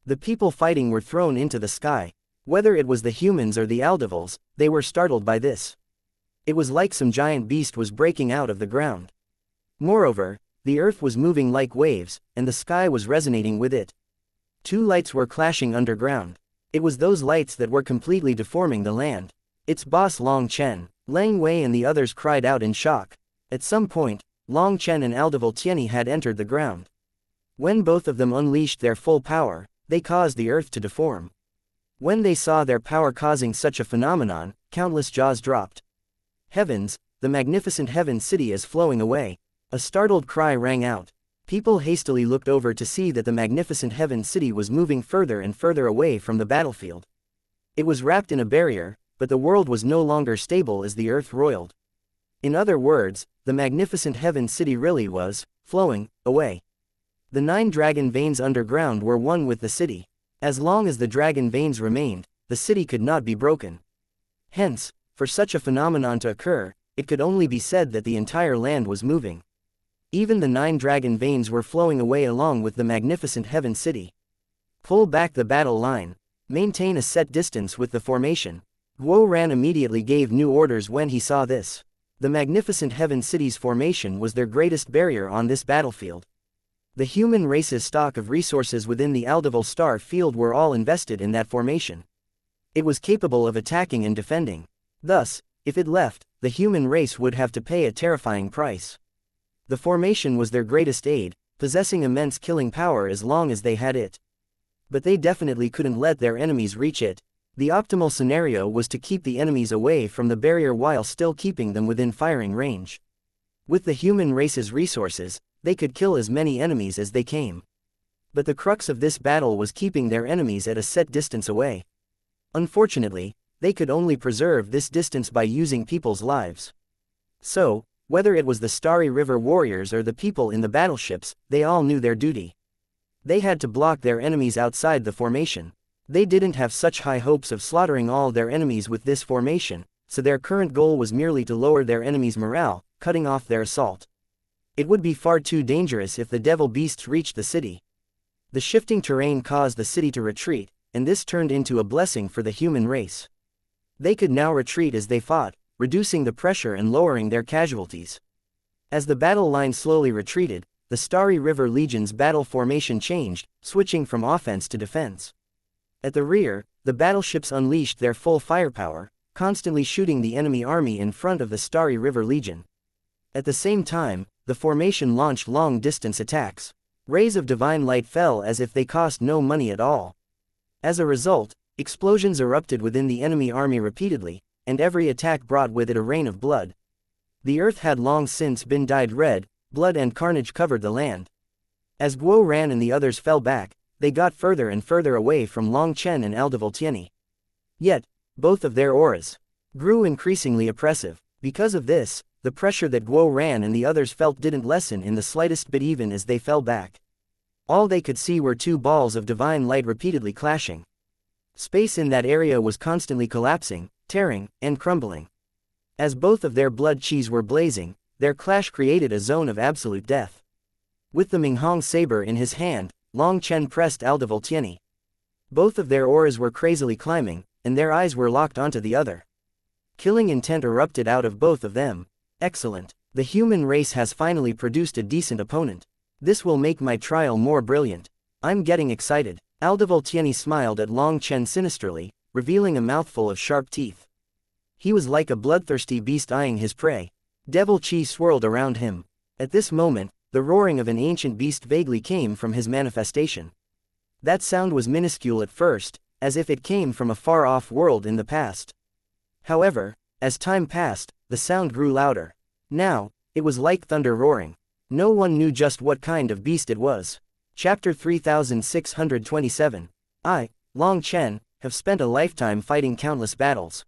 The people fighting were thrown into the sky. Whether it was the humans or the Aldevals, they were startled by this. It was like some giant beast was breaking out of the ground. Moreover, the earth was moving like waves, and the sky was resonating with it. Two lights were clashing underground. It was those lights that were completely deforming the land. Its boss Long Chen, Lang Wei and the others cried out in shock. At some point, Long Chen and Aldeval Tianyi had entered the ground. When both of them unleashed their full power, they caused the earth to deform. When they saw their power causing such a phenomenon, countless jaws dropped. Heavens, the magnificent heaven city is flowing away. A startled cry rang out. People hastily looked over to see that the magnificent heaven city was moving further and further away from the battlefield. It was wrapped in a barrier, but the world was no longer stable as the earth roiled. In other words, the magnificent heaven city really was flowing away. The 9 dragon veins underground were one with the city. As long as the dragon veins remained, the city could not be broken. Hence, for such a phenomenon to occur, it could only be said that the entire land was moving. Even the 9 dragon veins were flowing away along with the magnificent heaven city. Pull back the battle line. Maintain a set distance with the formation. Guo Ran immediately gave new orders when he saw this. The magnificent heaven city's formation was their greatest barrier on this battlefield. The human race's stock of resources within the Aldeval star field were all invested in that formation. It was capable of attacking and defending. Thus, if it left, the human race would have to pay a terrifying price. The formation was their greatest aid, possessing immense killing power as long as they had it. But they definitely couldn't let their enemies reach it. The optimal scenario was to keep the enemies away from the barrier while still keeping them within firing range. With the human race's resources, they could kill as many enemies as they came. But the crux of this battle was keeping their enemies at a set distance away. Unfortunately, they could only preserve this distance by using people's lives. So, whether it was the Starry River warriors or the people in the battleships, they all knew their duty. They had to block their enemies outside the formation. They didn't have such high hopes of slaughtering all their enemies with this formation, so their current goal was merely to lower their enemies' morale, cutting off their assault. It would be far too dangerous if the devil beasts reached the city. The shifting terrain caused the city to retreat, and this turned into a blessing for the human race. They could now retreat as they fought, reducing the pressure and lowering their casualties. As the battle line slowly retreated, the Starry River Legion's battle formation changed, switching from offense to defense. At the rear, the battleships unleashed their full firepower, constantly shooting the enemy army in front of the Starry River Legion. At the same time, the formation launched long-distance attacks. Rays of divine light fell as if they cost no money at all. As a result, explosions erupted within the enemy army repeatedly, and every attack brought with it a rain of blood. The earth had long since been dyed red, blood and carnage covered the land. As Guo Ran and the others fell back, they got further and further away from Long Chen and Aldevoltieni. Yet, both of their auras grew increasingly oppressive. Because of this, the pressure that Guo Ran and the others felt didn't lessen in the slightest bit even as they fell back. All they could see were two balls of divine light repeatedly clashing. Space in that area was constantly collapsing, tearing, and crumbling. As both of their blood qis were blazing, their clash created a zone of absolute death. With the Minghong saber in his hand, Long Chen pressed Aldevoltieni. Both of their auras were crazily climbing, and their eyes were locked onto the other. Killing intent erupted out of both of them. Excellent. The human race has finally produced a decent opponent. This will make my trial more brilliant. I'm getting excited. Aldevoltieni smiled at Long Chen sinisterly, revealing a mouthful of sharp teeth. He was like a bloodthirsty beast eyeing his prey. Devil chi swirled around him. At this moment, the roaring of an ancient beast vaguely came from his manifestation. That sound was minuscule at first, as if it came from a far-off world in the past. However, as time passed, the sound grew louder. Now, it was like thunder roaring. No one knew just what kind of beast it was. Chapter 3627. I, Long Chen, have spent a lifetime fighting countless battles.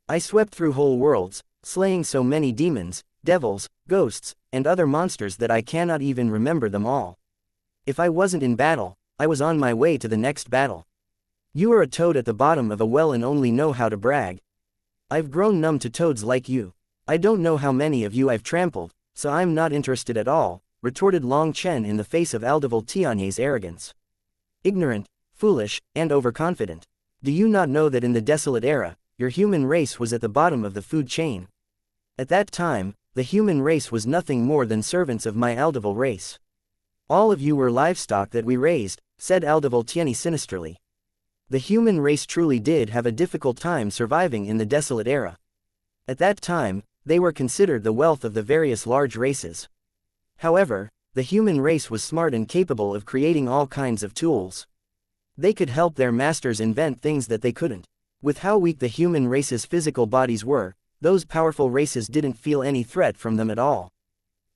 I swept through whole worlds, slaying so many demons, devils, ghosts, and other monsters that I cannot even remember them all. If I wasn't in battle, I was on my way to the next battle. You are a toad at the bottom of a well and only know how to brag. I've grown numb to toads like you. I don't know how many of you I've trampled, so I'm not interested at all, retorted Long Chen in the face of Aldevoltiani's arrogance. Ignorant, foolish, and overconfident. Do you not know that in the desolate era, your human race was at the bottom of the food chain? At that time, the human race was nothing more than servants of my Aldevol race. All of you were livestock that we raised, said Aldevoltieni sinisterly. The human race truly did have a difficult time surviving in the desolate era. At that time, they were considered the wealth of the various large races. However, the human race was smart and capable of creating all kinds of tools. They could help their masters invent things that they couldn't. With how weak the human race's physical bodies were, those powerful races didn't feel any threat from them at all.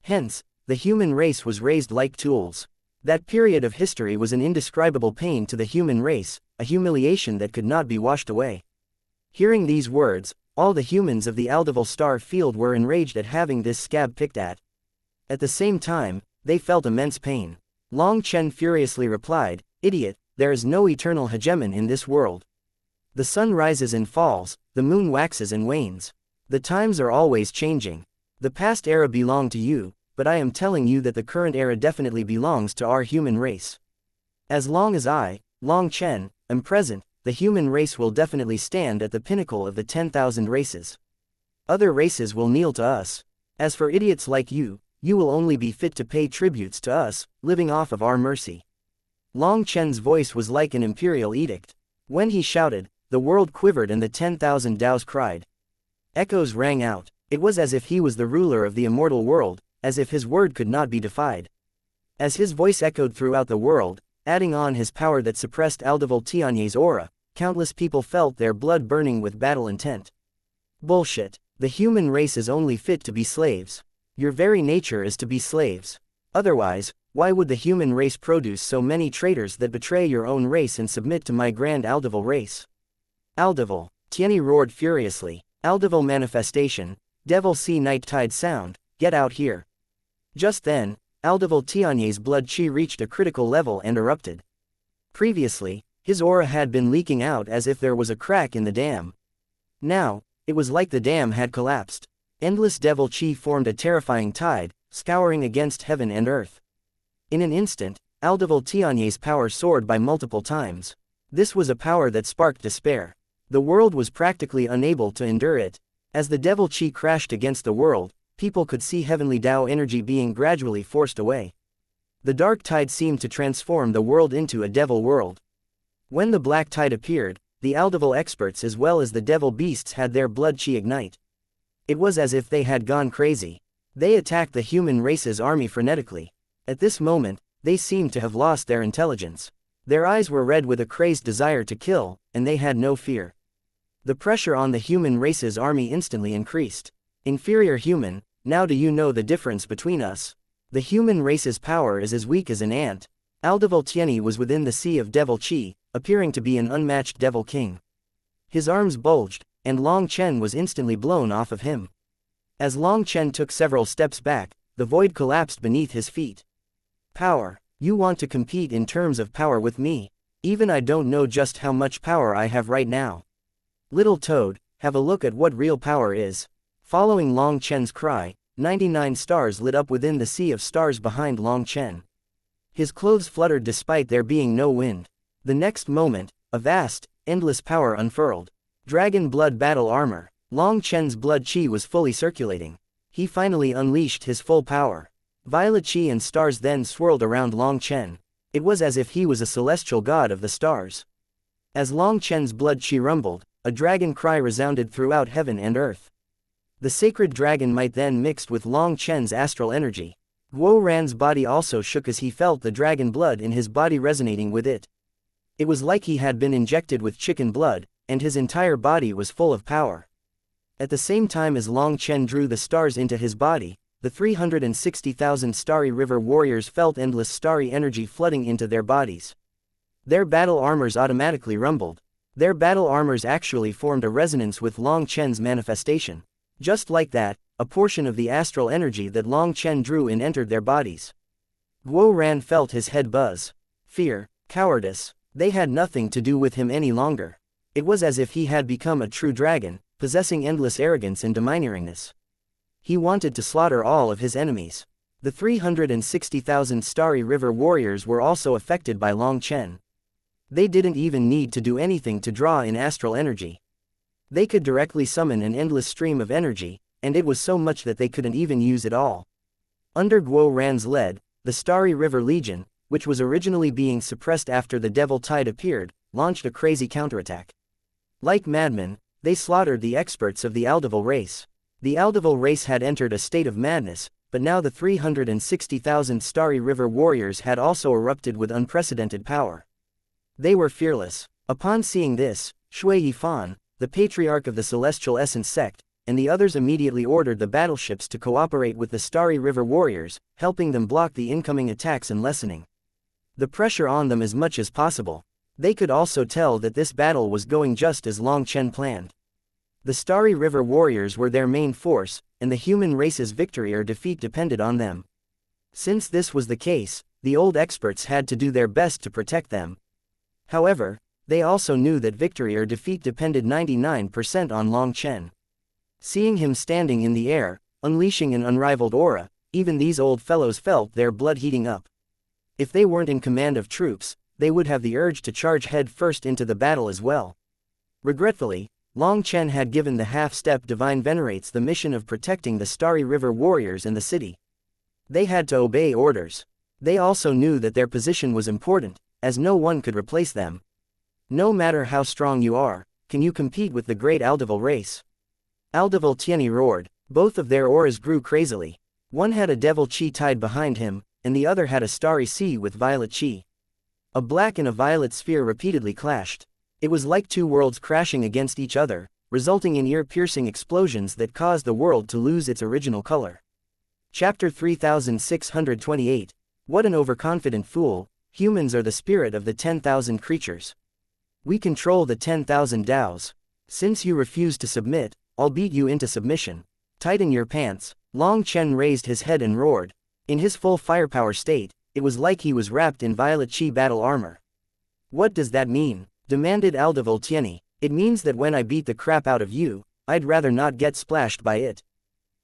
Hence, the human race was raised like tools. That period of history was an indescribable pain to the human race, a humiliation that could not be washed away. Hearing these words, all the humans of the Aldevol star field were enraged at having this scab picked at. At the same time, they felt immense pain. Long Chen furiously replied, "Idiot, there is no eternal hegemon in this world. The sun rises and falls, the moon waxes and wanes. The times are always changing. The past era belonged to you, but I am telling you that the current era definitely belongs to our human race. As long as I, Long Chen, am present, the human race will definitely stand at the pinnacle of the 10,000 races. Other races will kneel to us. As for idiots like you, you will only be fit to pay tributes to us, living off of our mercy." Long Chen's voice was like an imperial edict. When he shouted, the world quivered and the 10,000 Daos cried. Echoes rang out. It was as if he was the ruler of the immortal world, as if his word could not be defied. As his voice echoed throughout the world, adding on his power that suppressed Aldevoltiani's aura, countless people felt their blood burning with battle intent. Bullshit. The human race is only fit to be slaves. Your very nature is to be slaves. Otherwise, why would the human race produce so many traitors that betray your own race and submit to my grand Aldevol race? Aldevol. Tianyi roared furiously. Aldevil manifestation, devil sea night tide sound, get out here. Just then, Aldevil Tianyi's blood qi reached a critical level and erupted. Previously, his aura had been leaking out as if there was a crack in the dam. Now, it was like the dam had collapsed. Endless devil qi formed a terrifying tide, scouring against heaven and earth. In an instant, Aldevil Tianyi's power soared by multiple times. This was a power that sparked despair. The world was practically unable to endure it. As the devil qi crashed against the world, people could see heavenly Tao energy being gradually forced away. The dark tide seemed to transform the world into a devil world. When the black tide appeared, the Aldevil experts as well as the devil beasts had their blood qi ignite. It was as if they had gone crazy. They attacked the human race's army frenetically. At this moment, they seemed to have lost their intelligence. Their eyes were red with a crazed desire to kill, and they had no fear. The pressure on the human race's army instantly increased. Inferior human, now do you know the difference between us? The human race's power is as weak as an ant. Aldevil Tianyi was within the sea of devil qi, appearing to be an unmatched devil king. His arms bulged, and Long Chen was instantly blown off of him. As Long Chen took several steps back, the void collapsed beneath his feet. Power. You want to compete in terms of power with me? Even I don't know just how much power I have right now. Little toad, have a look at what real power is. Following Long Chen's cry, 99 stars lit up within the sea of stars behind Long Chen. His clothes fluttered despite there being no wind. The next moment, a vast, endless power unfurled. Dragon blood battle armor. Long Chen's blood qi was fully circulating. He finally unleashed his full power. Violet qi and stars then swirled around Long Chen. It was as if he was a celestial god of the stars. As Long Chen's blood qi rumbled, a dragon cry resounded throughout heaven and earth. The sacred dragon might then mixed with Long Chen's astral energy. Guo Ran's body also shook as he felt the dragon blood in his body resonating with it. It was like he had been injected with chicken blood, and his entire body was full of power. At the same time as Long Chen drew the stars into his body, the 360,000 starry river warriors felt endless starry energy flooding into their bodies. Their battle armors automatically rumbled. Their battle armors actually formed a resonance with Long Chen's manifestation. Just like that, a portion of the astral energy that Long Chen drew in entered their bodies. Guo Ran felt his head buzz. Fear, cowardice, they had nothing to do with him any longer. It was as if he had become a true dragon, possessing endless arrogance and domineeringness. He wanted to slaughter all of his enemies. The 360,000 starry river warriors were also affected by Long Chen. They didn't even need to do anything to draw in astral energy. They could directly summon an endless stream of energy, and it was so much that they couldn't even use it all. Under Guo Ran's lead, the Starry River Legion, which was originally being suppressed after the Devil Tide appeared, launched a crazy counterattack. Like madmen, they slaughtered the experts of the Aldevil race. The Aldevil race had entered a state of madness, but now the 360,000 Starry River warriors had also erupted with unprecedented power. They were fearless. Upon seeing this, Shui Yifan, the patriarch of the Celestial Essence sect, and the others immediately ordered the battleships to cooperate with the Starry River warriors, helping them block the incoming attacks and lessening the pressure on them as much as possible. They could also tell that this battle was going just as Long Chen planned. The Starry River warriors were their main force, and the human race's victory or defeat depended on them. Since this was the case, the old experts had to do their best to protect them. However, they also knew that victory or defeat depended 99% on Long Chen. Seeing him standing in the air, unleashing an unrivaled aura, even these old fellows felt their blood heating up. If they weren't in command of troops, they would have the urge to charge head first into the battle as well. Regretfully, Long Chen had given the half-step divine venerates the mission of protecting the Starry River warriors and the city. They had to obey orders. They also knew that their position was important, as no one could replace them. No matter how strong you are, can you compete with the great Aldevil race? Aldevil Tianyi roared. Both of their auras grew crazily. One had a devil qi tied behind him, and the other had a starry sea with violet qi. A black and a violet sphere repeatedly clashed. It was like two worlds crashing against each other, resulting in ear-piercing explosions that caused the world to lose its original color. Chapter 3628. What an overconfident fool. Humans are the spirit of the 10,000 creatures. We control the 10,000 Daos. Since you refuse to submit, I'll beat you into submission. Tighten your pants. Long Chen raised his head and roared. In his full firepower state, it was like he was wrapped in violet chi battle armor. What does that mean? Demanded Aldeval Tieni. It means that when I beat the crap out of you, I'd rather not get splashed by it.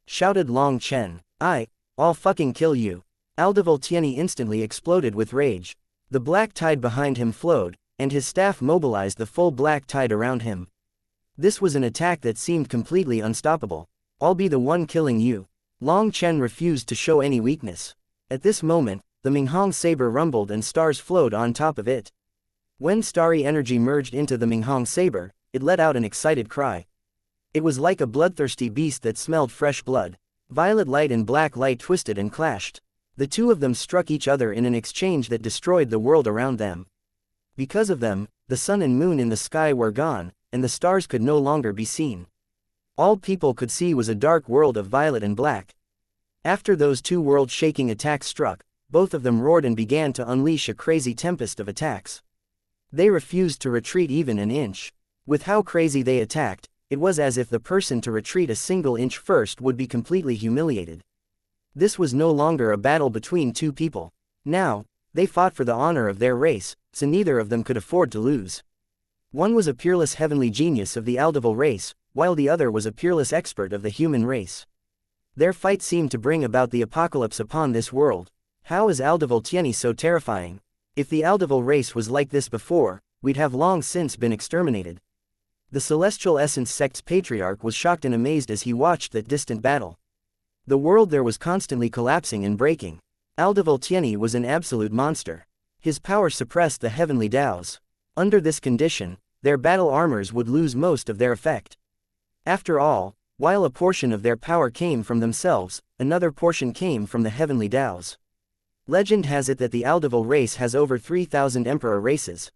Shouted Long Chen. I'll fucking kill you. Aldeval Tieni instantly exploded with rage. The black tide behind him flowed, and his staff mobilized the full black tide around him. This was an attack that seemed completely unstoppable. I'll be the one killing you. Long Chen refused to show any weakness. At this moment, the Minghong saber rumbled and stars flowed on top of it. When starry energy merged into the Minghong saber, it let out an excited cry. It was like a bloodthirsty beast that smelled fresh blood. Violet light and black light twisted and clashed. The two of them struck each other in an exchange that destroyed the world around them. Because of them, the sun and moon in the sky were gone, and the stars could no longer be seen. All people could see was a dark world of violet and black. After those two world-shaking attacks struck, both of them roared and began to unleash a crazy tempest of attacks. They refused to retreat even an inch. With how crazy they attacked, it was as if the person to retreat a single inch first would be completely humiliated. This was no longer a battle between two people. Now, they fought for the honor of their race, so neither of them could afford to lose. One was a peerless heavenly genius of the Aldeval race, while the other was a peerless expert of the human race. Their fight seemed to bring about the apocalypse upon this world. How is Aldeval Tieni so terrifying? If the Aldeval race was like this before, we'd have long since been exterminated. The Celestial Essence sect's patriarch was shocked and amazed as he watched that distant battle. The world there was constantly collapsing and breaking. Aldeval Tieni was an absolute monster. His power suppressed the heavenly Daos. Under this condition, their battle armors would lose most of their effect. After all, while a portion of their power came from themselves, another portion came from the heavenly Daos. Legend has it that the Aldeval race has over 3,000 emperor races.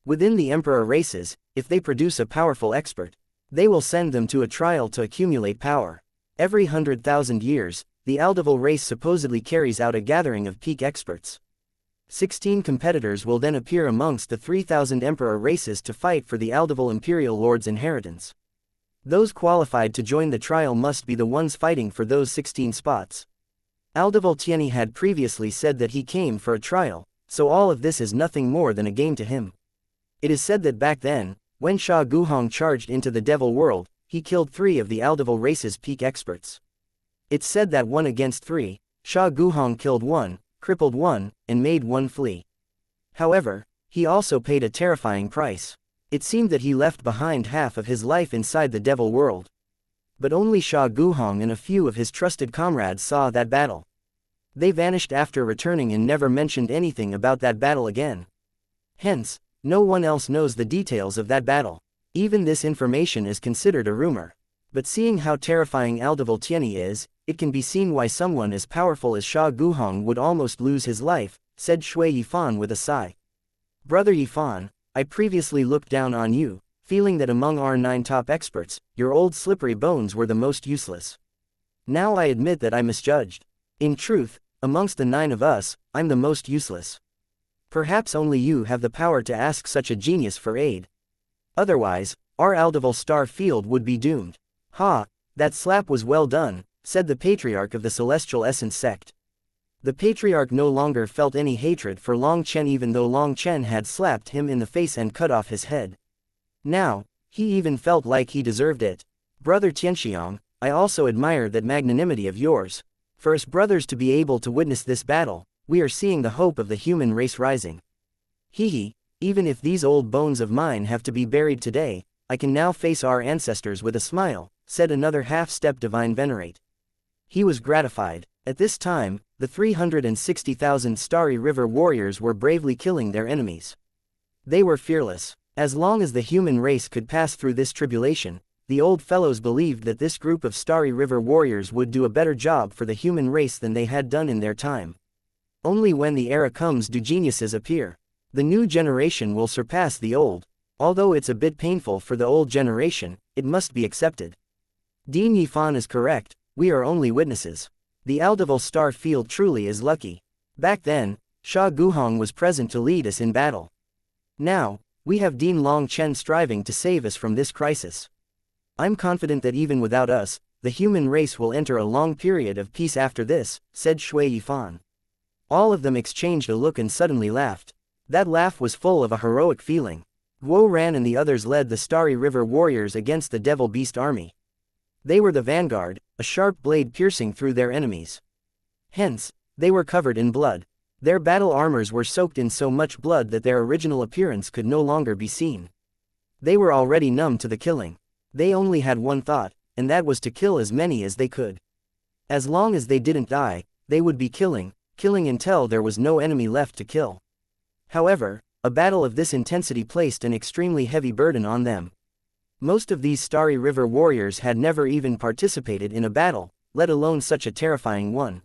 Within the emperor races, if they produce a powerful expert, they will send them to a trial to accumulate power. Every 100,000 years, the Aldeval race supposedly carries out a gathering of peak experts. 16 competitors will then appear amongst the 3,000 emperor races to fight for the Aldeval Imperial Lord's inheritance. Those qualified to join the trial must be the ones fighting for those 16 spots. Aldeval Tieni had previously said that he came for a trial, so all of this is nothing more than a game to him. It is said that back then, when Sha Guhong charged into the Devil World, he killed 3 of the Aldeval race's peak experts. It's said that 1 against 3, Sha Guhong killed 1, crippled 1, and made 1 flee. However, he also paid a terrifying price. It seemed that he left behind half of his life inside the Devil World. But only Sha Guhong and a few of his trusted comrades saw that battle. They vanished after returning and never mentioned anything about that battle again. Hence, no one else knows the details of that battle. Even this information is considered a rumor. But seeing how terrifying Aldeval Tieni is, it can be seen why someone as powerful as Sha Guhong would almost lose his life, said Shui Yifan with a sigh. Brother Yifan, I previously looked down on you, feeling that among our 9 top experts, your old slippery bones were the most useless. Now I admit that I misjudged. In truth, amongst the 9 of us, I'm the most useless. Perhaps only you have the power to ask such a genius for aid. Otherwise, our Aldeval star field would be doomed. Ha, that slap was well done, said the patriarch of the Celestial Essence sect. The patriarch no longer felt any hatred for Long Chen even though Long Chen had slapped him in the face and cut off his head. Now, he even felt like he deserved it. Brother Tianxiang, I also admire that magnanimity of yours. For us brothers to be able to witness this battle, we are seeing the hope of the human race rising. Hee, even if these old bones of mine have to be buried today, I can now face our ancestors with a smile, said another half-step divine venerate. He was gratified. At this time, the 360,000 Starry River warriors were bravely killing their enemies. They were fearless. As long as the human race could pass through this tribulation, the old fellows believed that this group of Starry River warriors would do a better job for the human race than they had done in their time. Only when the era comes do geniuses appear. The new generation will surpass the old. Although it's a bit painful for the old generation, it must be accepted. Dean Yifan is correct, we are only witnesses. The Aldeval star field truly is lucky. Back then, Sha Guhong was present to lead us in battle. Now, We have Dean Long Chen striving to save us from this crisis. I'm confident that even without us, the human race will enter a long period of peace after this, said Shui Yifan. All of them exchanged a look and suddenly laughed. That laugh was full of a heroic feeling. Guo Ran and the others led the Starry River warriors against the Devil Beast army. They were the vanguard, a sharp blade piercing through their enemies. Hence, they were covered in blood. Their battle armors were soaked in so much blood that their original appearance could no longer be seen. They were already numb to the killing. They only had one thought, and that was to kill as many as they could. As long as they didn't die, they would be killing until there was no enemy left to kill. However, a battle of this intensity placed an extremely heavy burden on them. Most of these Starry River warriors had never even participated in a battle, let alone such a terrifying one.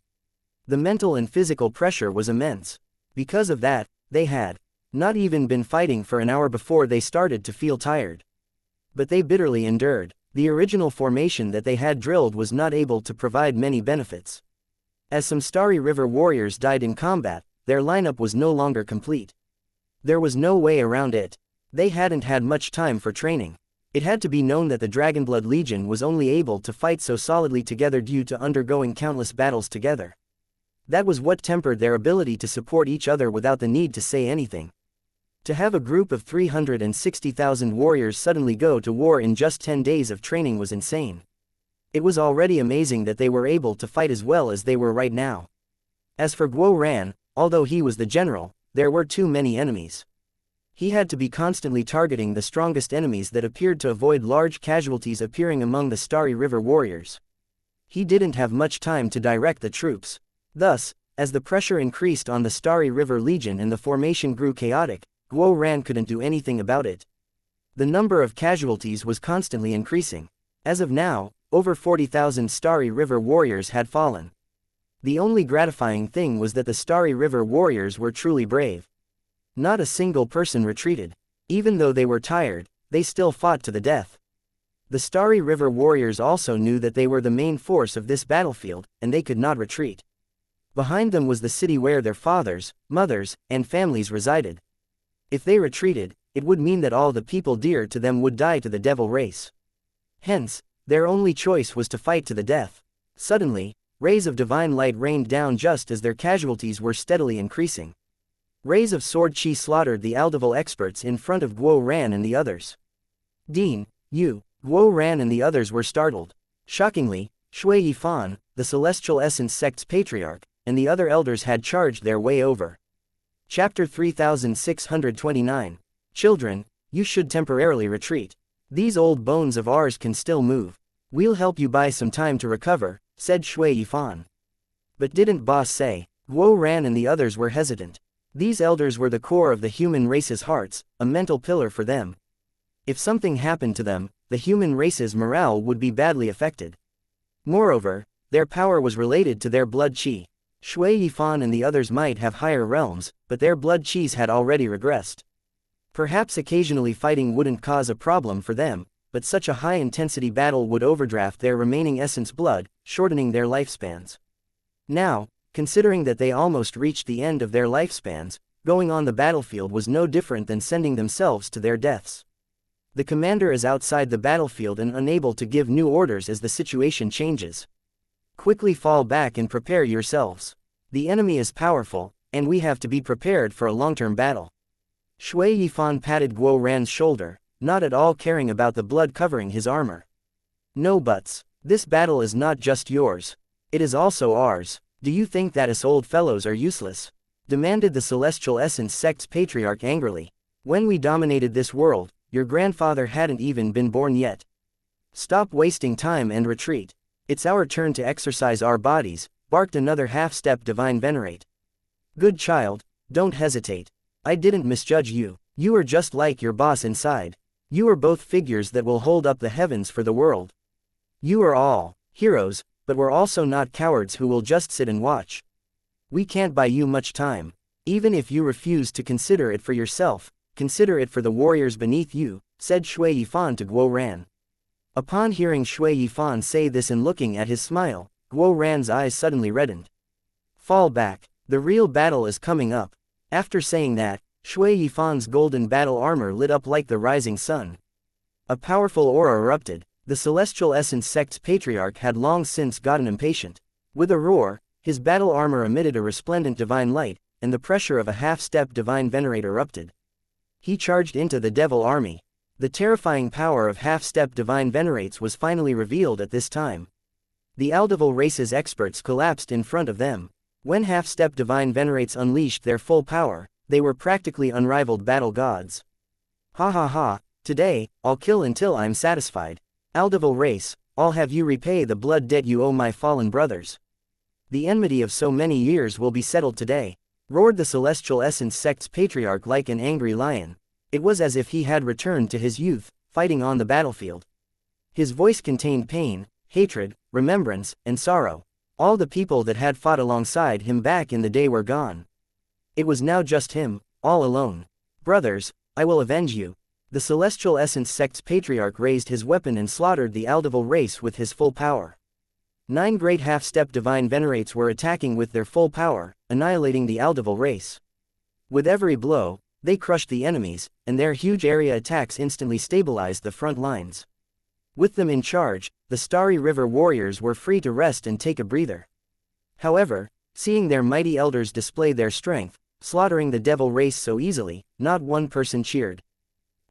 The mental and physical pressure was immense. Because of that, they had not even been fighting for an hour before they started to feel tired. But they bitterly endured. The original formation that they had drilled was not able to provide many benefits. As some Starry River warriors died in combat, their lineup was no longer complete. There was no way around it. They hadn't had much time for training. It had to be known that the Dragonblood Legion was only able to fight so solidly together due to undergoing countless battles together. That was what tempered their ability to support each other without the need to say anything. To have a group of 360,000 warriors suddenly go to war in just 10 days of training was insane. It was already amazing that they were able to fight as well as they were right now. As for Guo Ran, although he was the general, there were too many enemies. He had to be constantly targeting the strongest enemies that appeared to avoid large casualties appearing among the Starry River warriors. He didn't have much time to direct the troops. Thus, as the pressure increased on the Starry River Legion and the formation grew chaotic, Guo Ran couldn't do anything about it. The number of casualties was constantly increasing. As of now, over 40,000 Starry River warriors had fallen. The only gratifying thing was that the Starry River warriors were truly brave. Not a single person retreated. Even though they were tired, they still fought to the death. The Starry River warriors also knew that they were the main force of this battlefield, and they could not retreat. Behind them was the city where their fathers, mothers, and families resided. If they retreated, it would mean that all the people dear to them would die to the devil race. Hence, their only choice was to fight to the death. Suddenly, rays of divine light rained down just as their casualties were steadily increasing. Rays of sword chi slaughtered the Aldeval experts in front of Guo Ran and the others. Dean, you, Guo Ran and the others were startled. Shockingly, Shui Yifan, the Celestial Essence sect's patriarch, and the other elders had charged their way over. Chapter 3629. Children, you should temporarily retreat. These old bones of ours can still move. We'll help you buy some time to recover, said Shui Yifan. But didn't boss say? Guo Ran and the others were hesitant. These elders were the core of the human race's hearts, a mental pillar for them. If something happened to them, the human race's morale would be badly affected. Moreover, their power was related to their blood chi. Shui Yifan and the others might have higher realms, but their blood chis had already regressed. Perhaps occasionally fighting wouldn't cause a problem for them, but such a high-intensity battle would overdraft their remaining essence blood, shortening their lifespans. Now, considering that they almost reached the end of their lifespans, going on the battlefield was no different than sending themselves to their deaths. The commander is outside the battlefield and unable to give new orders as the situation changes. Quickly fall back and prepare yourselves. The enemy is powerful, and we have to be prepared for a long-term battle. Shui Yifan patted Guo Ran's shoulder, not at all caring about the blood covering his armor. No buts. This battle is not just yours. It is also ours. Do you think that us old fellows are useless? Demanded the Celestial Essence sect's patriarch angrily. When we dominated this world, your grandfather hadn't even been born yet. Stop wasting time and retreat. It's our turn to exercise our bodies, barked another half-step Divine Venerate. Good child, don't hesitate. I didn't misjudge you. You are just like your boss inside. You are both figures that will hold up the heavens for the world. You are all heroes, but we're also not cowards who will just sit and watch. We can't buy you much time. Even if you refuse to consider it for yourself, consider it for the warriors beneath you, said Shui Yifan to Guo Ran. Upon hearing Shui Yifan say this and looking at his smile, Guo Ran's eyes suddenly reddened. Fall back. The real battle is coming up. After saying that, Shui Yifan's golden battle armor lit up like the rising sun. A powerful aura erupted. The Celestial Essence Sect's patriarch had long since gotten impatient. With a roar, his battle armor emitted a resplendent divine light, and the pressure of a half-step divine venerate erupted. He charged into the devil army. The terrifying power of half-step divine venerates was finally revealed at this time. The Aldeval race's experts collapsed in front of them. When half-step divine venerates unleashed their full power, they were practically unrivaled battle gods. Ha ha ha, today, I'll kill until I'm satisfied. Aldeval race, I'll have you repay the blood debt you owe my fallen brothers. The enmity of so many years will be settled today, roared the Celestial Essence Sect's patriarch like an angry lion. It was as if he had returned to his youth, fighting on the battlefield. His voice contained pain, hatred, remembrance, and sorrow. All the people that had fought alongside him back in the day were gone. It was now just him, all alone. Brothers, I will avenge you. The Celestial Essence Sect's patriarch raised his weapon and slaughtered the Aldeval race with his full power. 9 great half-step divine venerates were attacking with their full power, annihilating the Aldeval race. With every blow, they crushed the enemies, and their huge area attacks instantly stabilized the front lines. With them in charge, the Starry River warriors were free to rest and take a breather. However, seeing their mighty elders display their strength, slaughtering the devil race so easily, not one person cheered.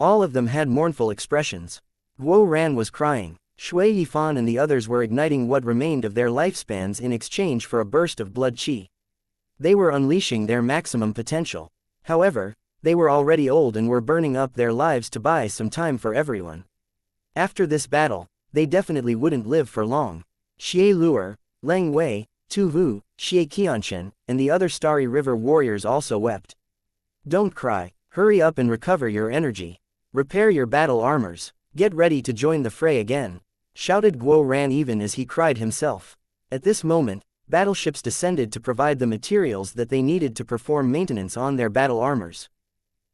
All of them had mournful expressions. Guo Ran was crying. Shui Yifan and the others were igniting what remained of their lifespans in exchange for a burst of blood qi. They were unleashing their maximum potential. However, they were already old and were burning up their lives to buy some time for everyone. After this battle, they definitely wouldn't live for long. Xie Luer, Leng Wei, Tu Vu, Xie Qianchen, and the other Starry River warriors also wept. Don't cry, hurry up and recover your energy. Repair your battle armors. Get ready to join the fray again, shouted Guo Ran even as he cried himself. At this moment, battleships descended to provide the materials that they needed to perform maintenance on their battle armors.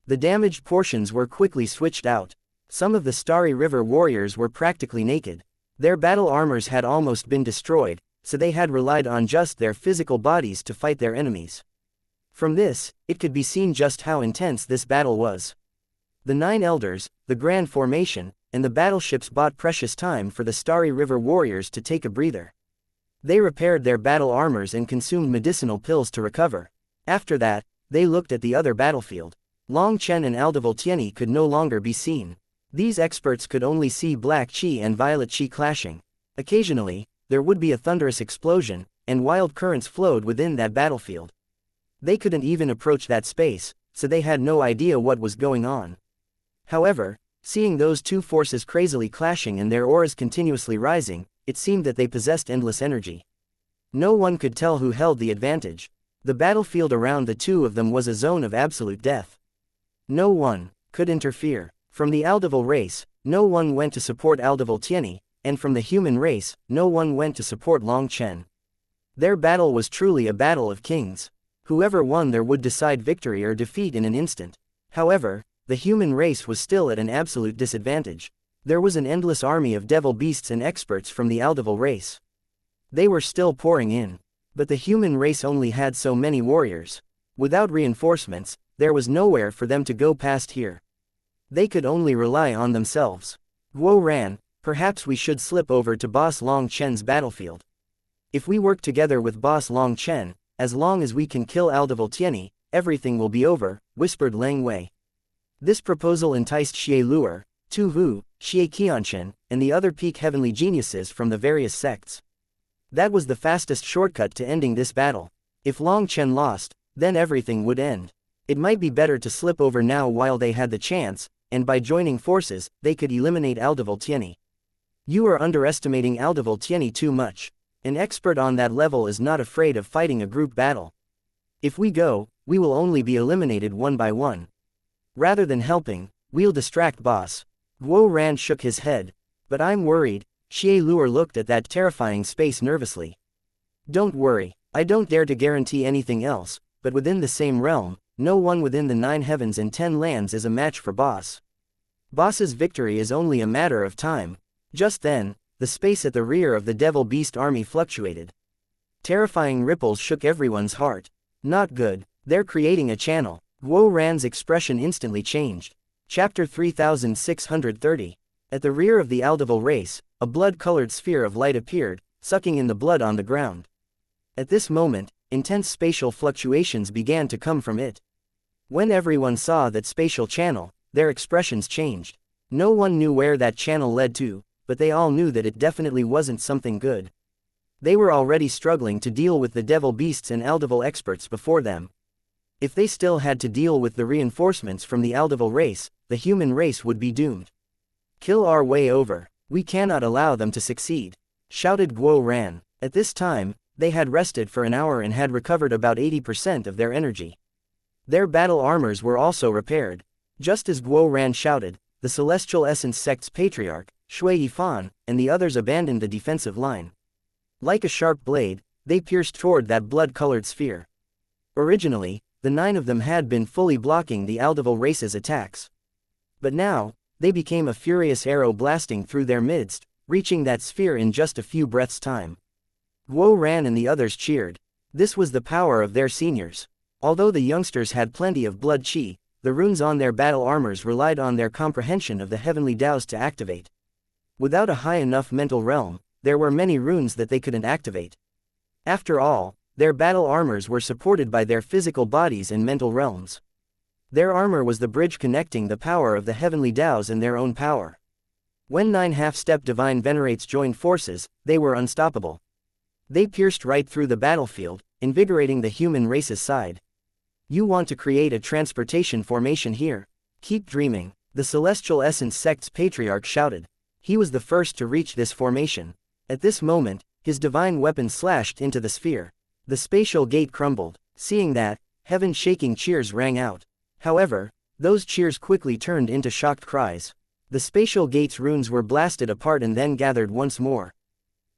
The damaged portions were quickly switched out. Some of the Starry River warriors were practically naked. Their battle armors had almost been destroyed, so they had relied on just their physical bodies to fight their enemies. From this, it could be seen just how intense this battle was. The 9 elders, the grand formation, and the battleships bought precious time for the Starry River warriors to take a breather. They repaired their battle armors and consumed medicinal pills to recover. After that, they looked at the other battlefield. Long Chen and Aldeval Tianyi could no longer be seen. These experts could only see black qi and violet qi clashing. Occasionally, there would be a thunderous explosion, and wild currents flowed within that battlefield. They couldn't even approach that space, so they had no idea what was going on. However, seeing those two forces crazily clashing and their auras continuously rising, it seemed that they possessed endless energy. No one could tell who held the advantage. The battlefield around the two of them was a zone of absolute death. No one could interfere. From the Aldeval race, no one went to support Aldeval Tianyi, and from the human race, no one went to support Long Chen. Their battle was truly a battle of kings. Whoever won there would decide victory or defeat in an instant. However, the human race was still at an absolute disadvantage. There was an endless army of devil beasts and experts from the Aldeval race. They were still pouring in. But the human race only had so many warriors. Without reinforcements, there was nowhere for them to go past here. They could only rely on themselves. Guo Ran, perhaps we should slip over to Boss Long Chen's battlefield. If we work together with Boss Long Chen, as long as we can kill Aldeval Tianyi, everything will be over, whispered Leng Wei. This proposal enticed Xie Luer, Tu Vu, Xie Qianchen, and the other peak heavenly geniuses from the various sects. That was the fastest shortcut to ending this battle. If Long Chen lost, then everything would end. It might be better to slip over now while they had the chance, and by joining forces, they could eliminate Aldeval Tianyi. You are underestimating Aldeval Tianyi too much. An expert on that level is not afraid of fighting a group battle. If we go, we will only be eliminated one by one. Rather than helping, we'll distract Boss. Guo Ran shook his head. But I'm worried. Xie Luer looked at that terrifying space nervously. Don't worry, I don't dare to guarantee anything else, but within the same realm, no one within the 9 heavens and 10 lands is a match for Boss. Boss's victory is only a matter of time. Just then, the space at the rear of the Devil Beast army fluctuated. Terrifying ripples shook everyone's heart. Not good, they're creating a channel. Guo Ran's expression instantly changed. Chapter 3630. At the rear of the Aldeval race, a blood-colored sphere of light appeared, sucking in the blood on the ground. At this moment, intense spatial fluctuations began to come from it. When everyone saw that spatial channel, their expressions changed. No one knew where that channel led to, but they all knew that it definitely wasn't something good. They were already struggling to deal with the devil beasts and Aldeval experts before them. If they still had to deal with the reinforcements from the Aldeval race, the human race would be doomed. Kill our way over. We cannot allow them to succeed, shouted Guo Ran. At this time, they had rested for an hour and had recovered about 80% of their energy. Their battle armors were also repaired. Just as Guo Ran shouted, the Celestial Essence Sect's patriarch, Shui Yifan, and the others abandoned the defensive line. Like a sharp blade, they pierced toward that blood-colored sphere. Originally, the 9 of them had been fully blocking the Aldeval race's attacks. But now, they became a furious arrow blasting through their midst, reaching that sphere in just a few breaths' time. Guo Ran and the others cheered. This was the power of their seniors. Although the youngsters had plenty of blood qi, the runes on their battle armors relied on their comprehension of the heavenly Taos to activate. Without a high enough mental realm, there were many runes that they couldn't activate. After all, their battle armors were supported by their physical bodies and mental realms. Their armor was the bridge connecting the power of the heavenly Taos and their own power. When 9 half-step divine venerates joined forces, they were unstoppable. They pierced right through the battlefield, invigorating the human race's side. You want to create a transportation formation here? Keep dreaming, the Celestial Essence Sect's patriarch shouted. He was the first to reach this formation. At this moment, his divine weapon slashed into the sphere. The spatial gate crumbled. Seeing that, heaven-shaking cheers rang out. However, those cheers quickly turned into shocked cries. The spatial gate's runes were blasted apart and then gathered once more.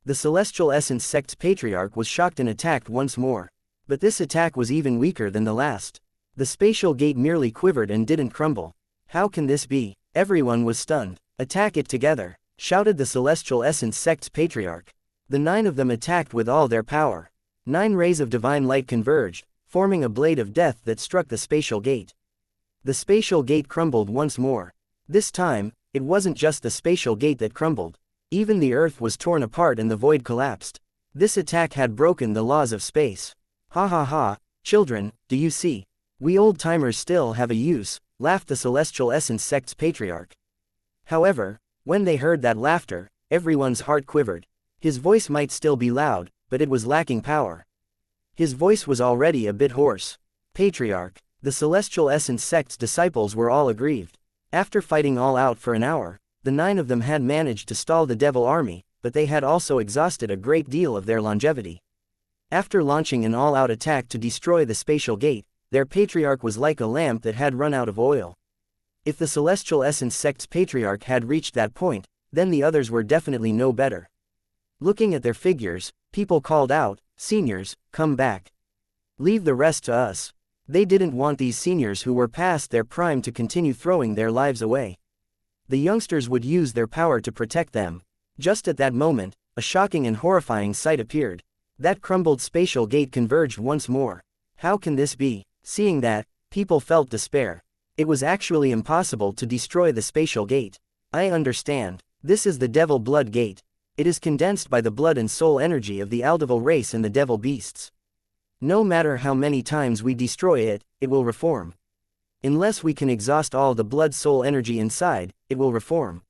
The Celestial Essence Sect's patriarch was shocked and attacked once more. But this attack was even weaker than the last. The spatial gate merely quivered and didn't crumble. How can this be? Everyone was stunned. Attack it together, shouted the Celestial Essence Sect's patriarch. The 9 of them attacked with all their power. 9 rays of divine light converged, forming a blade of death that struck the spatial gate. The spatial gate crumbled once more. This time, it wasn't just the spatial gate that crumbled. Even the earth was torn apart and the void collapsed. This attack had broken the laws of space. Ha ha ha, children, do you see? We old-timers still have a use, laughed the Celestial Essence Sect's patriarch. However, when they heard that laughter, everyone's heart quivered. His voice might still be loud, but it was lacking power. His voice was already a bit hoarse. Patriarch, the Celestial Essence Sect's disciples were all aggrieved. After fighting all out for an hour, the 9 of them had managed to stall the devil army, but they had also exhausted a great deal of their longevity. After launching an all-out attack to destroy the spatial gate, their patriarch was like a lamp that had run out of oil. If the Celestial Essence Sect's patriarch had reached that point, then the others were definitely no better. Looking at their figures, people called out, "Seniors, come back. Leave the rest to us." They didn't want these seniors who were past their prime to continue throwing their lives away. The youngsters would use their power to protect them. Just at that moment, a shocking and horrifying sight appeared. That crumbled spatial gate converged once more. How can this be? Seeing that, people felt despair. It was actually impossible to destroy the spatial gate. I understand. This is the Devil Blood Gate. It is condensed by the blood and soul energy of the Aldeval race and the devil beasts. No matter how many times we destroy it, it will reform. Unless we can exhaust all the blood-soul energy inside, it will reform.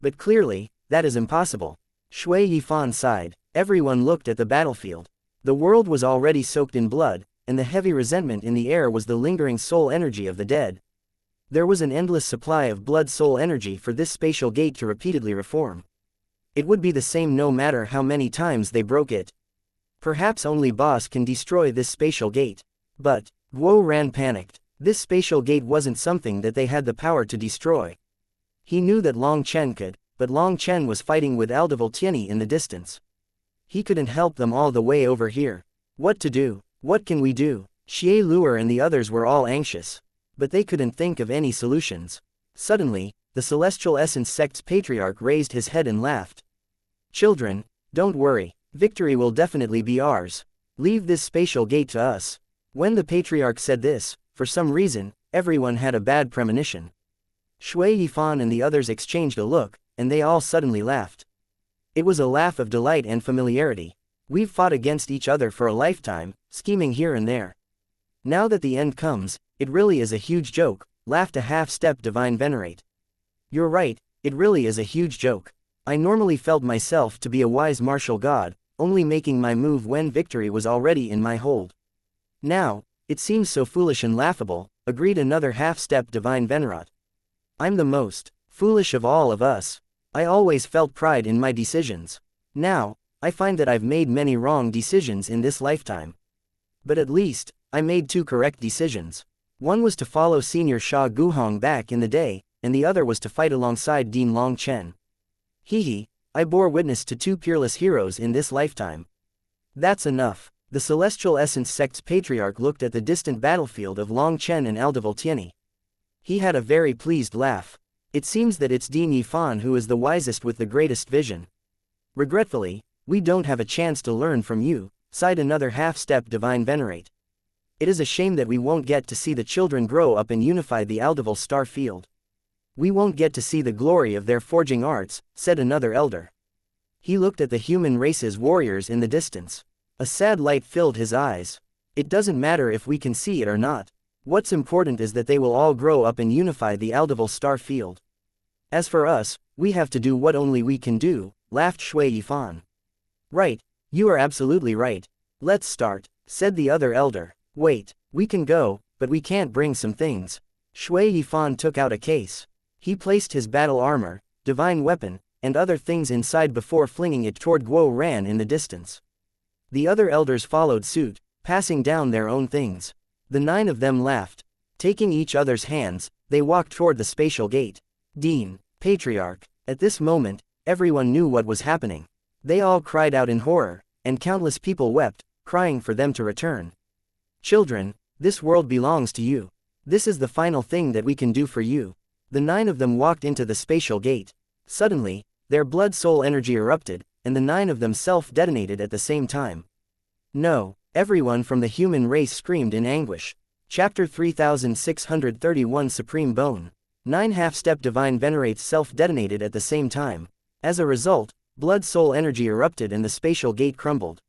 But clearly, that is impossible. Shui Yifan sighed. Everyone looked at the battlefield. The world was already soaked in blood, and the heavy resentment in the air was the lingering soul energy of the dead. There was an endless supply of blood-soul energy for this spatial gate to repeatedly reform. It would be the same no matter how many times they broke it. Perhaps only Boss can destroy this spatial gate. But, Guo Ran panicked. This spatial gate wasn't something that they had the power to destroy. He knew that Long Chen could, but Long Chen was fighting with Aldeval Tianyi in the distance. He couldn't help them all the way over here. What to do? What can we do? Xie Luer and the others were all anxious. But they couldn't think of any solutions. Suddenly, the Celestial Essence Sect's patriarch raised his head and laughed. Children, don't worry. Victory will definitely be ours. Leave this spatial gate to us. When the patriarch said this, for some reason, everyone had a bad premonition. Shui Yifan and the others exchanged a look, and they all suddenly laughed. It was a laugh of delight and familiarity. We've fought against each other for a lifetime, scheming here and there. Now that the end comes, it really is a huge joke, laughed a half-step divine venerate. You're right, it really is a huge joke. I normally felt myself to be a wise martial god, only making my move when victory was already in my hold. Now, it seems so foolish and laughable, agreed another half-step divine venerate. I'm the most foolish of all of us. I always felt pride in my decisions. Now, I find that I've made many wrong decisions in this lifetime. But at least, I made 2 correct decisions. One was to follow Senior Sha Guhong back in the day, and the other was to fight alongside Dean Long Chen. Hehe, I bore witness to 2 peerless heroes in this lifetime. That's enough. The Celestial Essence Sect's patriarch looked at the distant battlefield of Long Chen and Aldeval Tianyi. He had a very pleased laugh. It seems that it's Dean Yifan who is the wisest with the greatest vision. Regretfully, we don't have a chance to learn from you, sighed another half-step divine venerate. It is a shame that we won't get to see the children grow up and unify the Aldeval star field. We won't get to see the glory of their forging arts, said another elder. He looked at the human race's warriors in the distance. A sad light filled his eyes. It doesn't matter if we can see it or not. What's important is that they will all grow up and unify the Aldeval star field. As for us, we have to do what only we can do, laughed Shui Yifan. Right, you are absolutely right. Let's start, said the other elder. Wait, we can go, but we can't bring some things. Shui Yifan took out a case. He placed his battle armor, divine weapon, and other things inside before flinging it toward Guo Ran in the distance. The other elders followed suit, passing down their own things. The 9 of them laughed. Taking each other's hands, they walked toward the spatial gate. Dean, Patriarch. At this moment, everyone knew what was happening. They all cried out in horror, and countless people wept, crying for them to return. Children, this world belongs to you. This is the final thing that we can do for you. The 9 of them walked into the spatial gate. Suddenly, their blood-soul energy erupted, and the 9 of them self-detonated at the same time. No, everyone from the human race screamed in anguish. Chapter 3631 Supreme Bone. 9 half-step divine venerates self-detonated at the same time. As a result, blood-soul energy erupted and the spatial gate crumbled.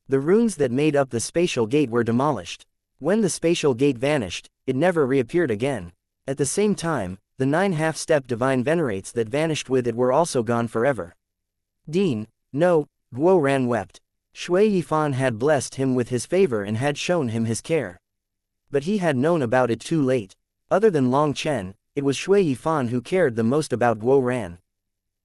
The runes that made up the spatial gate were demolished. When the spatial gate vanished, it never reappeared again. At the same time, the 9 half-step divine venerates that vanished with it were also gone forever. Dean, no, Guo Ran wept. Shui Yifan had blessed him with his favor and had shown him his care. But he had known about it too late. Other than Long Chen, it was Shui Yifan who cared the most about Guo Ran.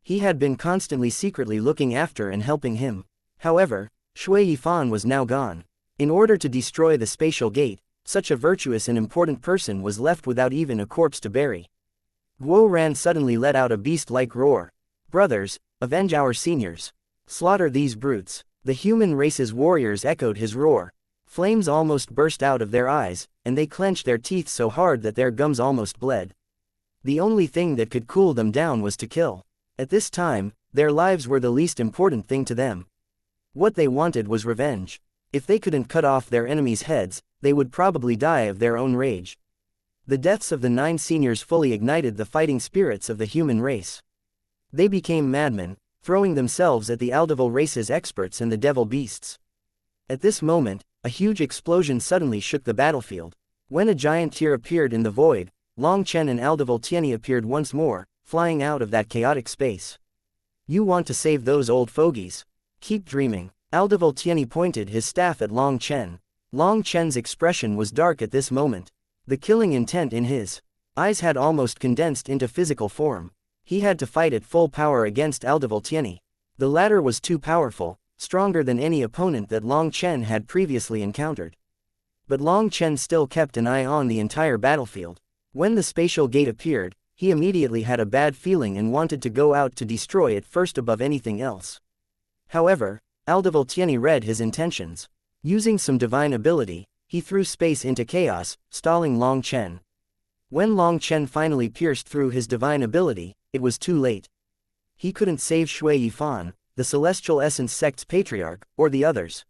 He had been constantly secretly looking after and helping him. However, Shui Yifan was now gone. In order to destroy the spatial gate, such a virtuous and important person was left without even a corpse to bury. Guo Ran suddenly let out a beast-like roar. Brothers, avenge our seniors. Slaughter these brutes. The human race's warriors echoed his roar. Flames almost burst out of their eyes, and they clenched their teeth so hard that their gums almost bled. The only thing that could cool them down was to kill. At this time, their lives were the least important thing to them. What they wanted was revenge. If they couldn't cut off their enemies' heads, they would probably die of their own rage. The deaths of the 9 seniors fully ignited the fighting spirits of the human race. They became madmen, throwing themselves at the Aldeval race's experts and the devil beasts. At this moment, a huge explosion suddenly shook the battlefield. When a giant tear appeared in the void, Long Chen and Aldeval Tianyi appeared once more, flying out of that chaotic space. You want to save those old fogies? Keep dreaming. Aldeval Tianyi pointed his staff at Long Chen. Long Chen's expression was dark at this moment. The killing intent in his eyes had almost condensed into physical form. He had to fight at full power against Aldeval Tianyi. The latter was too powerful, stronger than any opponent that Long Chen had previously encountered. But Long Chen still kept an eye on the entire battlefield. When the spatial gate appeared, he immediately had a bad feeling and wanted to go out to destroy it first above anything else. However, Aldeval Tianyi read his intentions. Using some divine ability, he threw space into chaos, stalling Long Chen. When Long Chen finally pierced through his divine ability, it was too late. He couldn't save Shui Yifan, the Celestial Essence Sect's patriarch, or the others.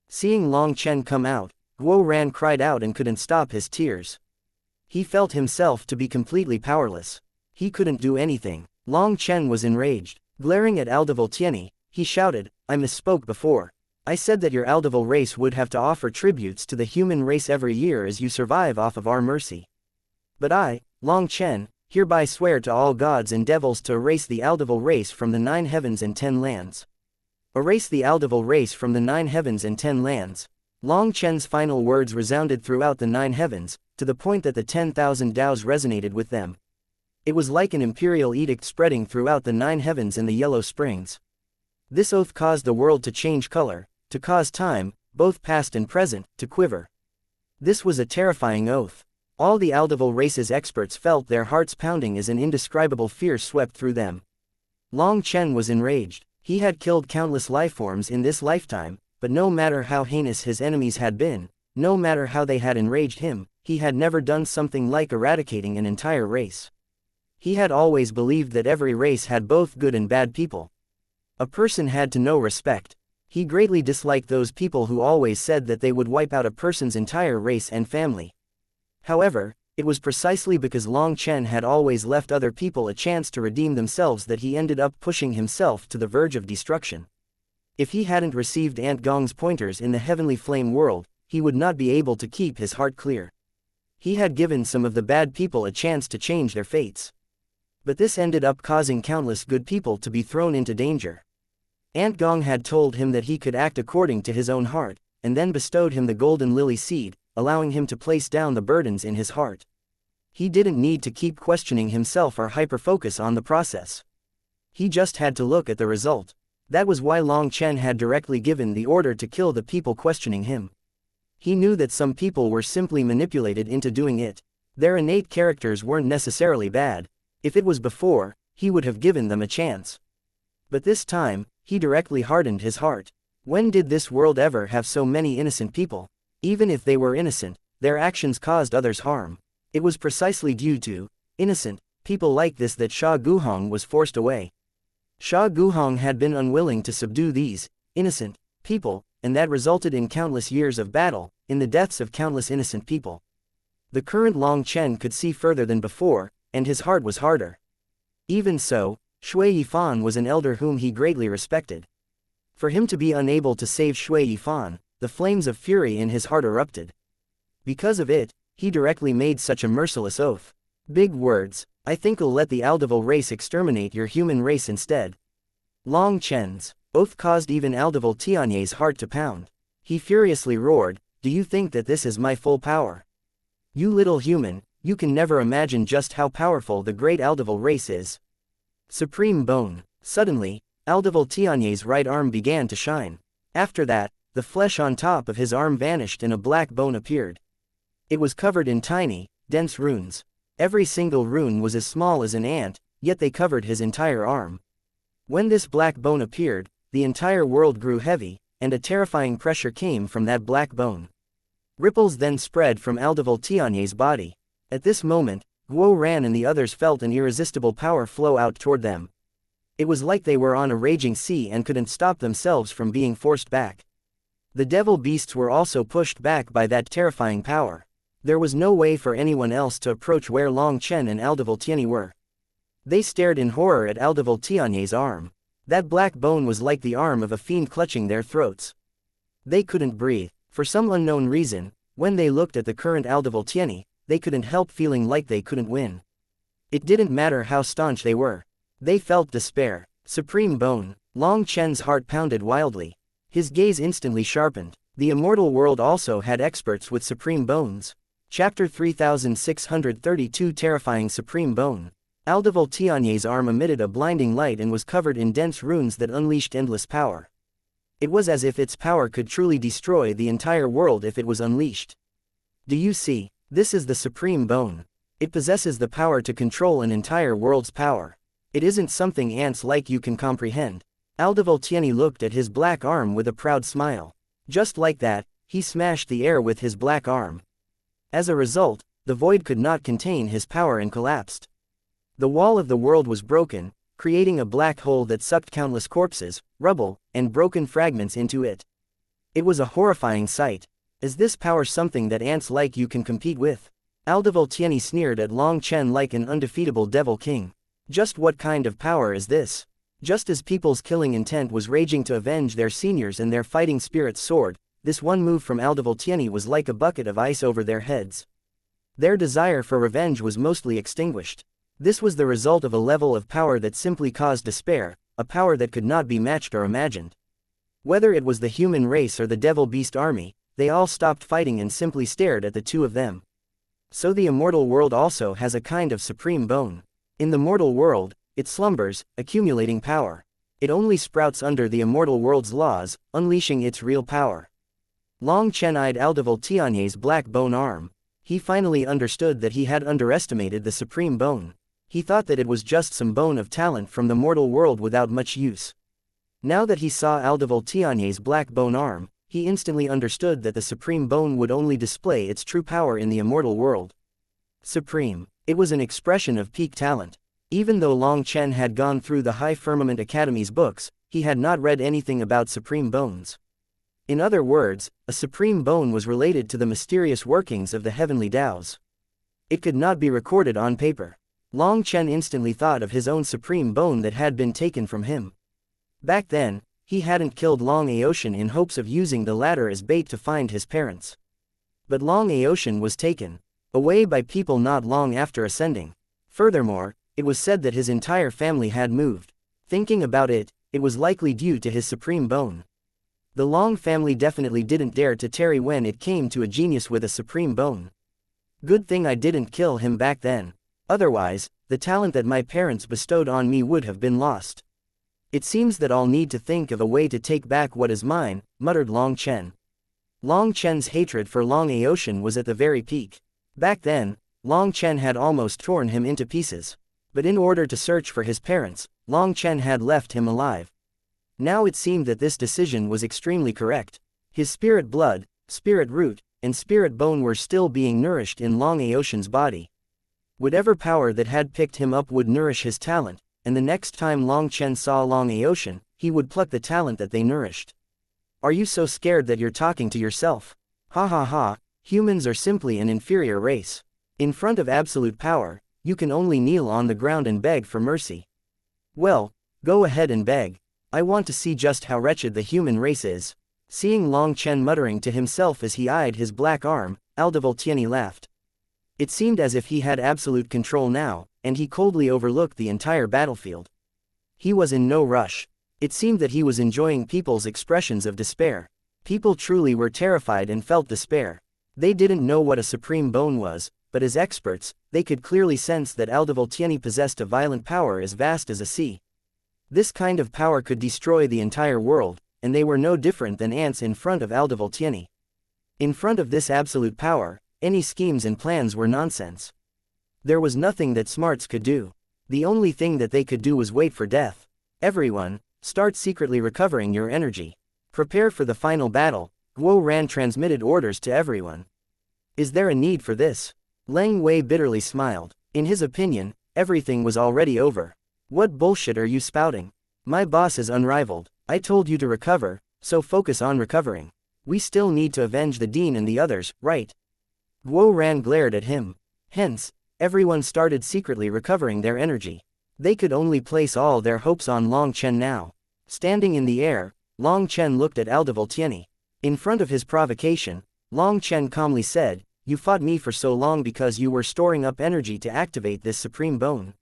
Seeing Long Chen come out, Guo Ran cried out and couldn't stop his tears. He felt himself to be completely powerless. He couldn't do anything. Long Chen was enraged. Glaring at Aldeval Tianyi, he shouted, "I misspoke before. I said that your Aldeval race would have to offer tributes to the human race every year as you survive off of our mercy. But I, Long Chen, hereby swear to all gods and devils to erase the Aldeval race from the 9 heavens and 10 lands. Erase the Aldeval race from the 9 heavens and 10 lands." Long Chen's final words resounded throughout the 9 heavens, to the point that the 10,000 Daos resonated with them. It was like an imperial edict spreading throughout the 9 heavens and the Yellow Springs. This oath caused the world to change color, to cause time, both past and present, to quiver. This was a terrifying oath. All the Aldeval race's experts felt their hearts pounding as an indescribable fear swept through them. Long Chen was enraged. He had killed countless lifeforms in this lifetime, but no matter how heinous his enemies had been, no matter how they had enraged him, he had never done something like eradicating an entire race. He had always believed that every race had both good and bad people. A person had to know respect. He greatly disliked those people who always said that they would wipe out a person's entire race and family. However, it was precisely because Long Chen had always left other people a chance to redeem themselves that he ended up pushing himself to the verge of destruction. If he hadn't received Ant Gong's pointers in the heavenly flame world, he would not be able to keep his heart clear. He had given some of the bad people a chance to change their fates. But this ended up causing countless good people to be thrown into danger. Ant Gong had told him that he could act according to his own heart, and then bestowed him the golden lily seed, allowing him to place down the burdens in his heart. He didn't need to keep questioning himself or hyper-focus on the process. He just had to look at the result. That was why Long Chen had directly given the order to kill the people questioning him. He knew that some people were simply manipulated into doing it. Their innate characters weren't necessarily bad. If it was before, he would have given them a chance. But this time, he directly hardened his heart. When did this world ever have so many innocent people? Even if they were innocent, their actions caused others harm. It was precisely due to innocent people like this that Sha Guhong was forced away. Sha Guhong had been unwilling to subdue these innocent people, and that resulted in countless years of battle, in the deaths of countless innocent people. The current Long Chen could see further than before, and his heart was harder. Even so, Shui Yifan was an elder whom he greatly respected. For him to be unable to save Shui Yifan, the flames of fury in his heart erupted. Because of it, he directly made such a merciless oath. Big words. I think I'll let the Aldeval race exterminate your human race instead. Long Chen's oath caused even Aldeval Tianyi's heart to pound. He furiously roared, "Do you think that this is my full power? You little human, you can never imagine just how powerful the great Aldeval race is." Supreme Bone. Suddenly, Aldeval Tianyi's right arm began to shine. After that, the flesh on top of his arm vanished and a black bone appeared. It was covered in tiny, dense runes. Every single rune was as small as an ant, yet they covered his entire arm. When this black bone appeared, the entire world grew heavy, and a terrifying pressure came from that black bone. Ripples then spread from Aldeval Tianyi's body. At this moment, Guo Ran and the others felt an irresistible power flow out toward them. It was like they were on a raging sea and couldn't stop themselves from being forced back. The devil beasts were also pushed back by that terrifying power. There was no way for anyone else to approach where Long Chen and Aldeval Tianyi were. They stared in horror at Aldeval Tianyi's arm. That black bone was like the arm of a fiend clutching their throats. They couldn't breathe. For some unknown reason, when they looked at the current Aldeval Tianyi, they couldn't help feeling like they couldn't win. It didn't matter how staunch they were. They felt despair. Supreme Bone. Long Chen's heart pounded wildly. His gaze instantly sharpened. The immortal world also had experts with supreme bones. Chapter 3632 Terrifying Supreme Bone. Aldeval Tianyi's arm emitted a blinding light and was covered in dense runes that unleashed endless power. It was as if its power could truly destroy the entire world if it was unleashed. Do you see? This is the Supreme Bone. It possesses the power to control an entire world's power. It isn't something ants like you can comprehend. Aldeval Tianyi looked at his black arm with a proud smile. Just like that, he smashed the air with his black arm. As a result, the void could not contain his power and collapsed. The wall of the world was broken, creating a black hole that sucked countless corpses, rubble, and broken fragments into it. It was a horrifying sight. Is this power something that ants like you can compete with? Aldevoltieni sneered at Long Chen like an undefeatable devil king. Just what kind of power is this? Just as people's killing intent was raging to avenge their seniors and their fighting spirits soared, this one move from Aldevoltieni was like a bucket of ice over their heads. Their desire for revenge was mostly extinguished. This was the result of a level of power that simply caused despair, a power that could not be matched or imagined. Whether it was the human race or the devil beast army, they all stopped fighting and simply stared at the two of them. So the immortal world also has a kind of supreme bone. In the mortal world, it slumbers, accumulating power. It only sprouts under the immortal world's laws, unleashing its real power. Long Chen eyed Aldevoltiani's black bone arm. He finally understood that he had underestimated the supreme bone. He thought that it was just some bone of talent from the mortal world without much use. Now that he saw Aldevoltiani's black bone arm, he instantly understood that the supreme bone would only display its true power in the immortal world. Supreme. It was an expression of peak talent. Even though Long Chen had gone through the High Firmament Academy's books, he had not read anything about supreme bones. In other words, a supreme bone was related to the mysterious workings of the heavenly Taos. It could not be recorded on paper. Long Chen instantly thought of his own supreme bone that had been taken from him. Back then, he hadn't killed Long Aotian in hopes of using the latter as bait to find his parents. But Long Aotian was taken away by people not long after ascending. Furthermore, it was said that his entire family had moved. Thinking about it, it was likely due to his supreme bone. The Long family definitely didn't dare to tarry when it came to a genius with a supreme bone. Good thing I didn't kill him back then. Otherwise, the talent that my parents bestowed on me would have been lost. It seems that I'll need to think of a way to take back what is mine, muttered Long Chen. Long Chen's hatred for Long Aotian was at the very peak. Back then, Long Chen had almost torn him into pieces. But in order to search for his parents, Long Chen had left him alive. Now it seemed that this decision was extremely correct. His spirit blood, spirit root, and spirit bone were still being nourished in Long Aotian's body. Whatever power that had picked him up would nourish his talent, and the next time Long Chen saw Long Aotian, he would pluck the talent that they nourished. Are you so scared that you're talking to yourself? Ha ha ha, humans are simply an inferior race. In front of absolute power, you can only kneel on the ground and beg for mercy. Well, go ahead and beg. I want to see just how wretched the human race is. Seeing Long Chen muttering to himself as he eyed his black arm, Aldevoltieni laughed. It seemed as if he had absolute control now, and he coldly overlooked the entire battlefield. He was in no rush. It seemed that he was enjoying people's expressions of despair. People truly were terrified and felt despair. They didn't know what a supreme bone was, but as experts, they could clearly sense that Aldevoltieni possessed a violent power as vast as a sea. This kind of power could destroy the entire world, and they were no different than ants in front of Aldevoltieni. In front of this absolute power, any schemes and plans were nonsense. There was nothing that smarts could do. The only thing that they could do was wait for death. Everyone, start secretly recovering your energy. Prepare for the final battle. Guo Ran transmitted orders to everyone. Is there a need for this? Leng Wei bitterly smiled. In his opinion, everything was already over. What bullshit are you spouting? My boss is unrivaled. I told you to recover, so focus on recovering. We still need to avenge the Dean and the others, right? Guo Ran glared at him. Hence, everyone started secretly recovering their energy. They could only place all their hopes on Long Chen now. Standing in the air, Long Chen looked at Aldevoltieni. In front of his provocation, Long Chen calmly said, "You fought me for so long because you were storing up energy to activate this supreme bone."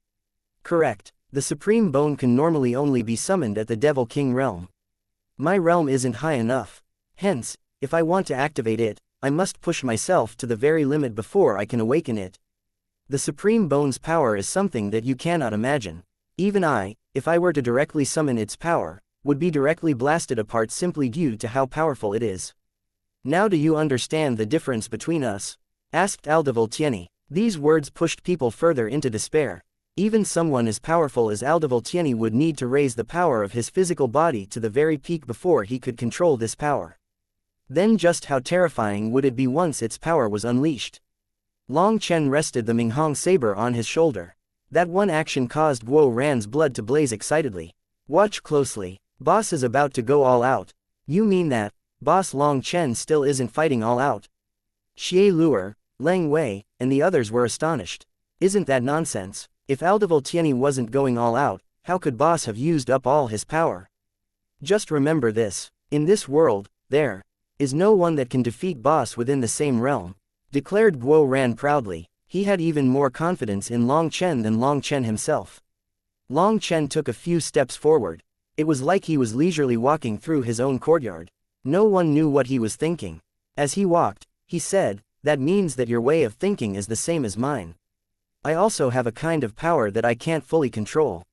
Correct. The supreme bone can normally only be summoned at the Devil King realm. My realm isn't high enough. Hence, if I want to activate it, I must push myself to the very limit before I can awaken it. The supreme bone's power is something that you cannot imagine. Even I, if I were to directly summon its power, would be directly blasted apart simply due to how powerful it is. Now do you understand the difference between us? Asked Aldevoltieni. These words pushed people further into despair. Even someone as powerful as Aldevoltieni would need to raise the power of his physical body to the very peak before he could control this power. Then just how terrifying would it be once its power was unleashed? Long Chen rested the Minghong saber on his shoulder. That one action caused Guo Ran's blood to blaze excitedly. Watch closely. Boss is about to go all out. You mean that? Boss Long Chen still isn't fighting all out. Xie Luer, Leng Wei, and the others were astonished. Isn't that nonsense? If Aldeval Tianyi wasn't going all out, how could Boss have used up all his power? Just remember this. In this world, there is no one that can defeat Boss within the same realm, declared Guo Ran proudly. He had even more confidence in Long Chen than Long Chen himself. Long Chen took a few steps forward. It was like he was leisurely walking through his own courtyard. No one knew what he was thinking. As he walked, he said, "That means that your way of thinking is the same as mine. I also have a kind of power that I can't fully control.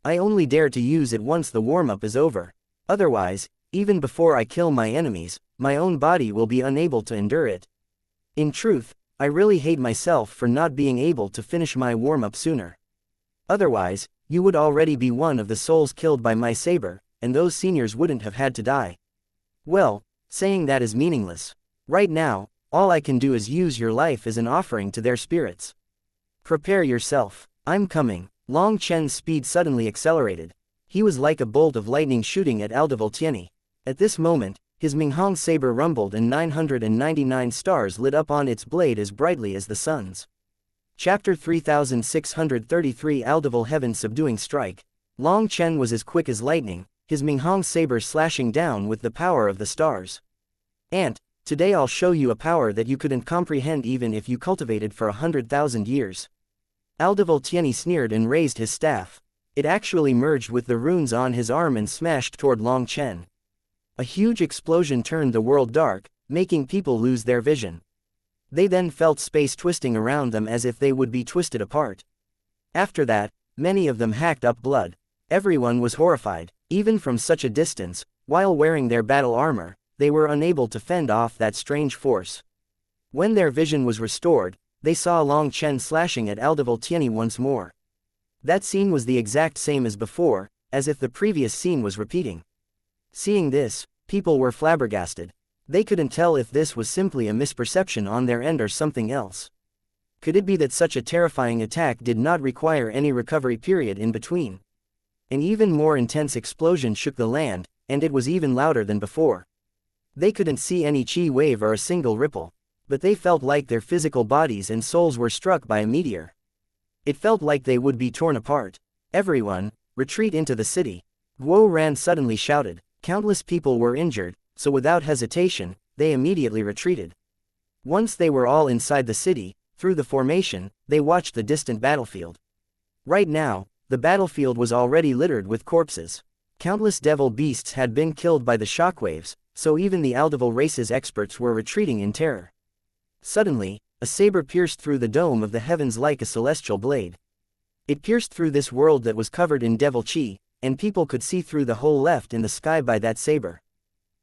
I only dare to use it once the warm-up is over. Otherwise, even before I kill my enemies, my own body will be unable to endure it. In truth, I really hate myself for not being able to finish my warm-up sooner. Otherwise, you would already be one of the souls killed by my saber, and those seniors wouldn't have had to die. Well, saying that is meaningless. Right now, all I can do is use your life as an offering to their spirits. Prepare yourself. I'm coming." Long Chen's speed suddenly accelerated. He was like a bolt of lightning shooting at Aldeval Tianyi. At this moment, his Minghong saber rumbled and 999 stars lit up on its blade as brightly as the sun's. Chapter 3633 Aldeval Heaven Subduing Strike. Long Chen was as quick as lightning, his Minghong saber slashing down with the power of the stars. "Ant, today I'll show you a power that you couldn't comprehend even if you cultivated for 100,000 years." Aldeval Tianyi sneered and raised his staff. It actually merged with the runes on his arm and smashed toward Long Chen. A huge explosion turned the world dark, making people lose their vision. They then felt space twisting around them as if they would be twisted apart. After that, many of them hacked up blood. Everyone was horrified. Even from such a distance, while wearing their battle armor, they were unable to fend off that strange force. When their vision was restored, they saw Long Chen slashing at Aldeval Tianyi once more. That scene was the exact same as before, as if the previous scene was repeating. Seeing this, people were flabbergasted. They couldn't tell if this was simply a misperception on their end or something else. Could it be that such a terrifying attack did not require any recovery period in between? An even more intense explosion shook the land, and it was even louder than before. They couldn't see any chi wave or a single ripple, but they felt like their physical bodies and souls were struck by a meteor. It felt like they would be torn apart. "Everyone, retreat into the city," Guo Ran suddenly shouted. Countless people were injured, so without hesitation, they immediately retreated. Once they were all inside the city, through the formation, they watched the distant battlefield. Right now, the battlefield was already littered with corpses. Countless devil beasts had been killed by the shockwaves, so even the Aldeval race's experts were retreating in terror. Suddenly, a saber pierced through the dome of the heavens like a celestial blade. It pierced through this world that was covered in devil chi, and people could see through the hole left in the sky by that saber.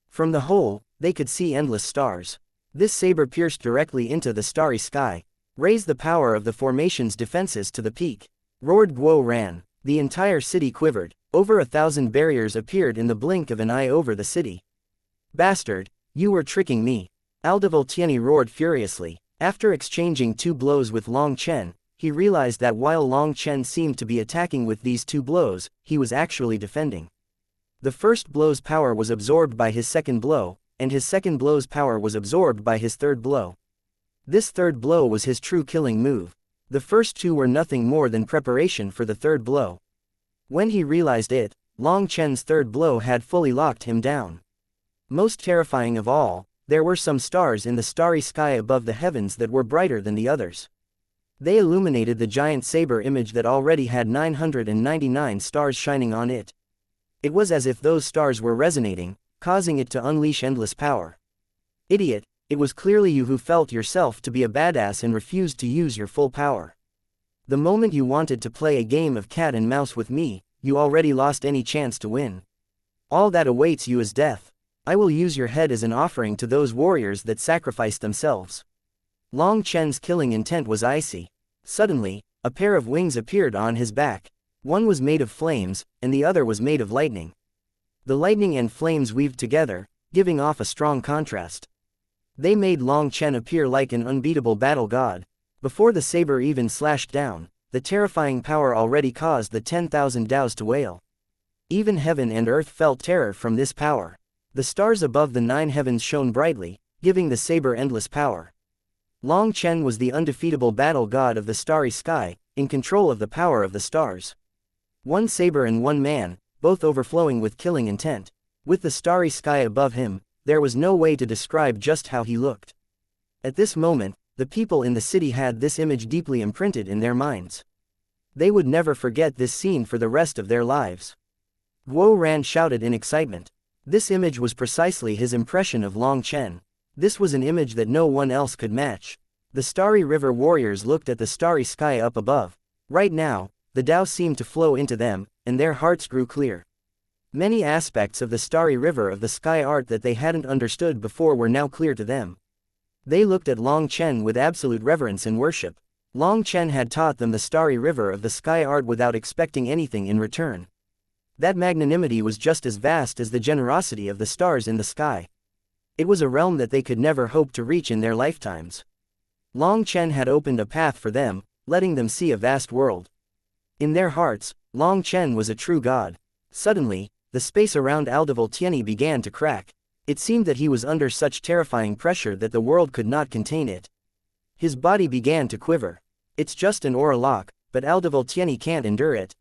From the hole, they could see endless stars. This saber pierced directly into the starry sky, raised the power of the formation's defenses to the peak. Roared Guo Ran. The entire city quivered. Over 1,000 barriers appeared in the blink of an eye over the city. "Bastard, you were tricking me!" Aldeval Tianyi roared furiously. After exchanging 2 blows with Long Chen, he realized that while Long Chen seemed to be attacking with these 2 blows, he was actually defending. The first blow's power was absorbed by his second blow, and his second blow's power was absorbed by his third blow. This third blow was his true killing move. The first 2 were nothing more than preparation for the third blow. When he realized it, Long Chen's third blow had fully locked him down. Most terrifying of all, there were some stars in the starry sky above the heavens that were brighter than the others. They illuminated the giant saber image that already had 999 stars shining on it. It was as if those stars were resonating, causing it to unleash endless power. "Idiot, it was clearly you who felt yourself to be a badass and refused to use your full power. The moment you wanted to play a game of cat and mouse with me, you already lost any chance to win. All that awaits you is death. I will use your head as an offering to those warriors that sacrificed themselves." Long Chen's killing intent was icy. Suddenly, a pair of wings appeared on his back. One was made of flames, and the other was made of lightning. The lightning and flames weaved together, giving off a strong contrast. They made Long Chen appear like an unbeatable battle god. Before the saber even slashed down, the terrifying power already caused the 10,000 Daos to wail. Even heaven and earth felt terror from this power. The stars above the 9 heavens shone brightly, giving the saber endless power. Long Chen was the undefeatable battle god of the starry sky, in control of the power of the stars. One saber and one man, both overflowing with killing intent. With the starry sky above him, there was no way to describe just how he looked. At this moment, the people in the city had this image deeply imprinted in their minds. They would never forget this scene for the rest of their lives. Guo Ran shouted in excitement. This image was precisely his impression of Long Chen. This was an image that no one else could match. The Starry River warriors looked at the starry sky up above. Right now, the Tao seemed to flow into them, and their hearts grew clear. Many aspects of the Starry River of the sky art that they hadn't understood before were now clear to them. They looked at Long Chen with absolute reverence and worship. Long Chen had taught them the Starry River of the sky art without expecting anything in return. That magnanimity was just as vast as the generosity of the stars in the sky. It was a realm that they could never hope to reach in their lifetimes. Long Chen had opened a path for them, letting them see a vast world. In their hearts, Long Chen was a true god. Suddenly, the space around Aldeval Tianyi began to crack. It seemed that he was under such terrifying pressure that the world could not contain it. His body began to quiver. It's just an aura lock, but Aldeval Tianyi can't endure it.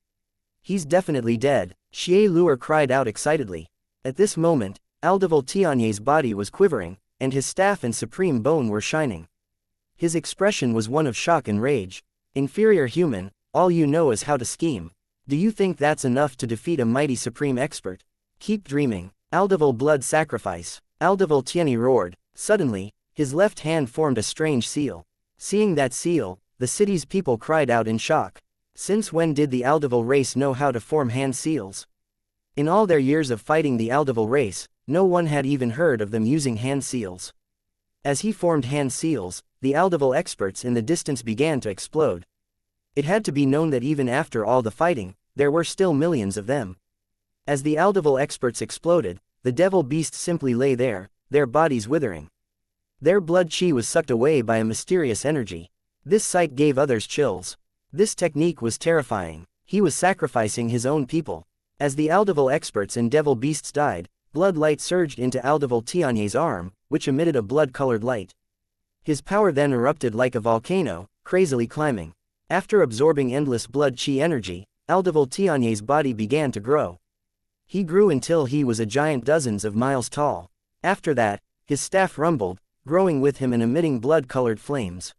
He's definitely dead, Xie Luer cried out excitedly. At this moment, Aldeval Tianyi's body was quivering, and his staff and supreme bone were shining. His expression was one of shock and rage. Inferior human, all you know is how to scheme. Do you think that's enough to defeat a mighty supreme expert? Keep dreaming. Aldeval blood sacrifice. Aldeval Tianyi roared. Suddenly, his left hand formed a strange seal. Seeing that seal, the city's people cried out in shock. Since when did the Aldeval race know how to form hand seals? In all their years of fighting the Aldeval race, no one had even heard of them using hand seals. As he formed hand seals, the Aldeval experts in the distance began to explode. It had to be known that even after all the fighting, there were still millions of them. As the Aldeval experts exploded, the devil beasts simply lay there, their bodies withering. Their blood chi was sucked away by a mysterious energy. This sight gave others chills. This technique was terrifying. He was sacrificing his own people. As the Aldeval experts and devil beasts died, blood light surged into Aldeval Tianyi's arm, which emitted a blood-colored light. His power then erupted like a volcano, crazily climbing. After absorbing endless blood chi energy, Aldeval Tianyi's body began to grow. He grew until he was a giant dozens of miles tall. After that, his staff rumbled, growing with him and emitting blood-colored flames.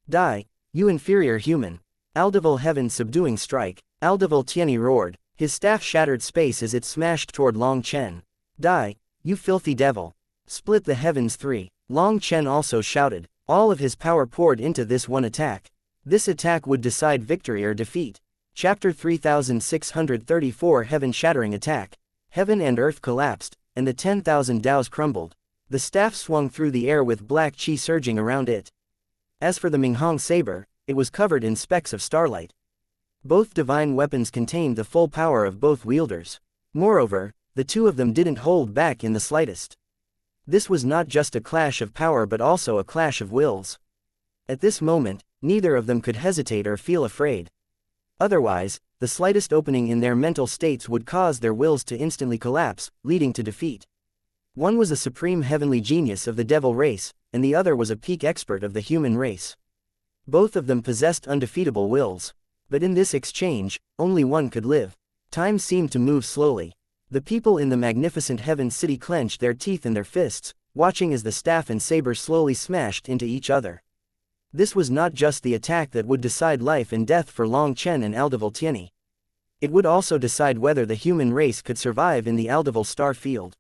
Die, you inferior human. Aldeval heaven subduing strike. Aldeval Tianyi roared. His staff shattered space as it smashed toward Long Chen. Die, you filthy devil. Split the heavens 3. Long Chen also shouted. All of his power poured into this one attack. This attack would decide victory or defeat. Chapter 3634 Heaven-shattering attack. Heaven and earth collapsed, and the 10,000 Daos crumbled. The staff swung through the air with black chi surging around it. As for the Minghong saber, it was covered in specks of starlight. Both divine weapons contained the full power of both wielders. Moreover, the two of them didn't hold back in the slightest. This was not just a clash of power but also a clash of wills. At this moment, neither of them could hesitate or feel afraid. Otherwise, the slightest opening in their mental states would cause their wills to instantly collapse, leading to defeat. One was a supreme heavenly genius of the devil race, and the other was a peak expert of the human race. Both of them possessed undefeatable wills. But in this exchange, only one could live. Time seemed to move slowly. The people in the magnificent heaven city clenched their teeth in their fists, watching as the staff and saber slowly smashed into each other. This was not just the attack that would decide life and death for Long Chen and Aldeval Tianyi. It would also decide whether the human race could survive in the Aldeval star field.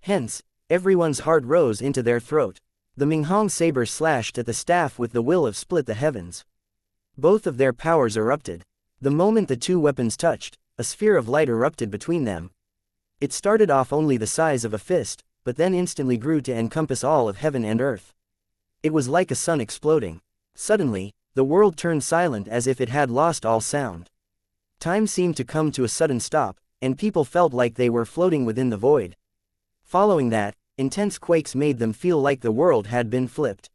Hence, everyone's heart rose into their throat. The Minghong saber slashed at the staff with the will of split the heavens. Both of their powers erupted. The moment the two weapons touched, a sphere of light erupted between them. It started off only the size of a fist, but then instantly grew to encompass all of heaven and earth. It was like a sun exploding. Suddenly, the world turned silent as if it had lost all sound. Time seemed to come to a sudden stop, and people felt like they were floating within the void. Following that, intense quakes made them feel like the world had been flipped.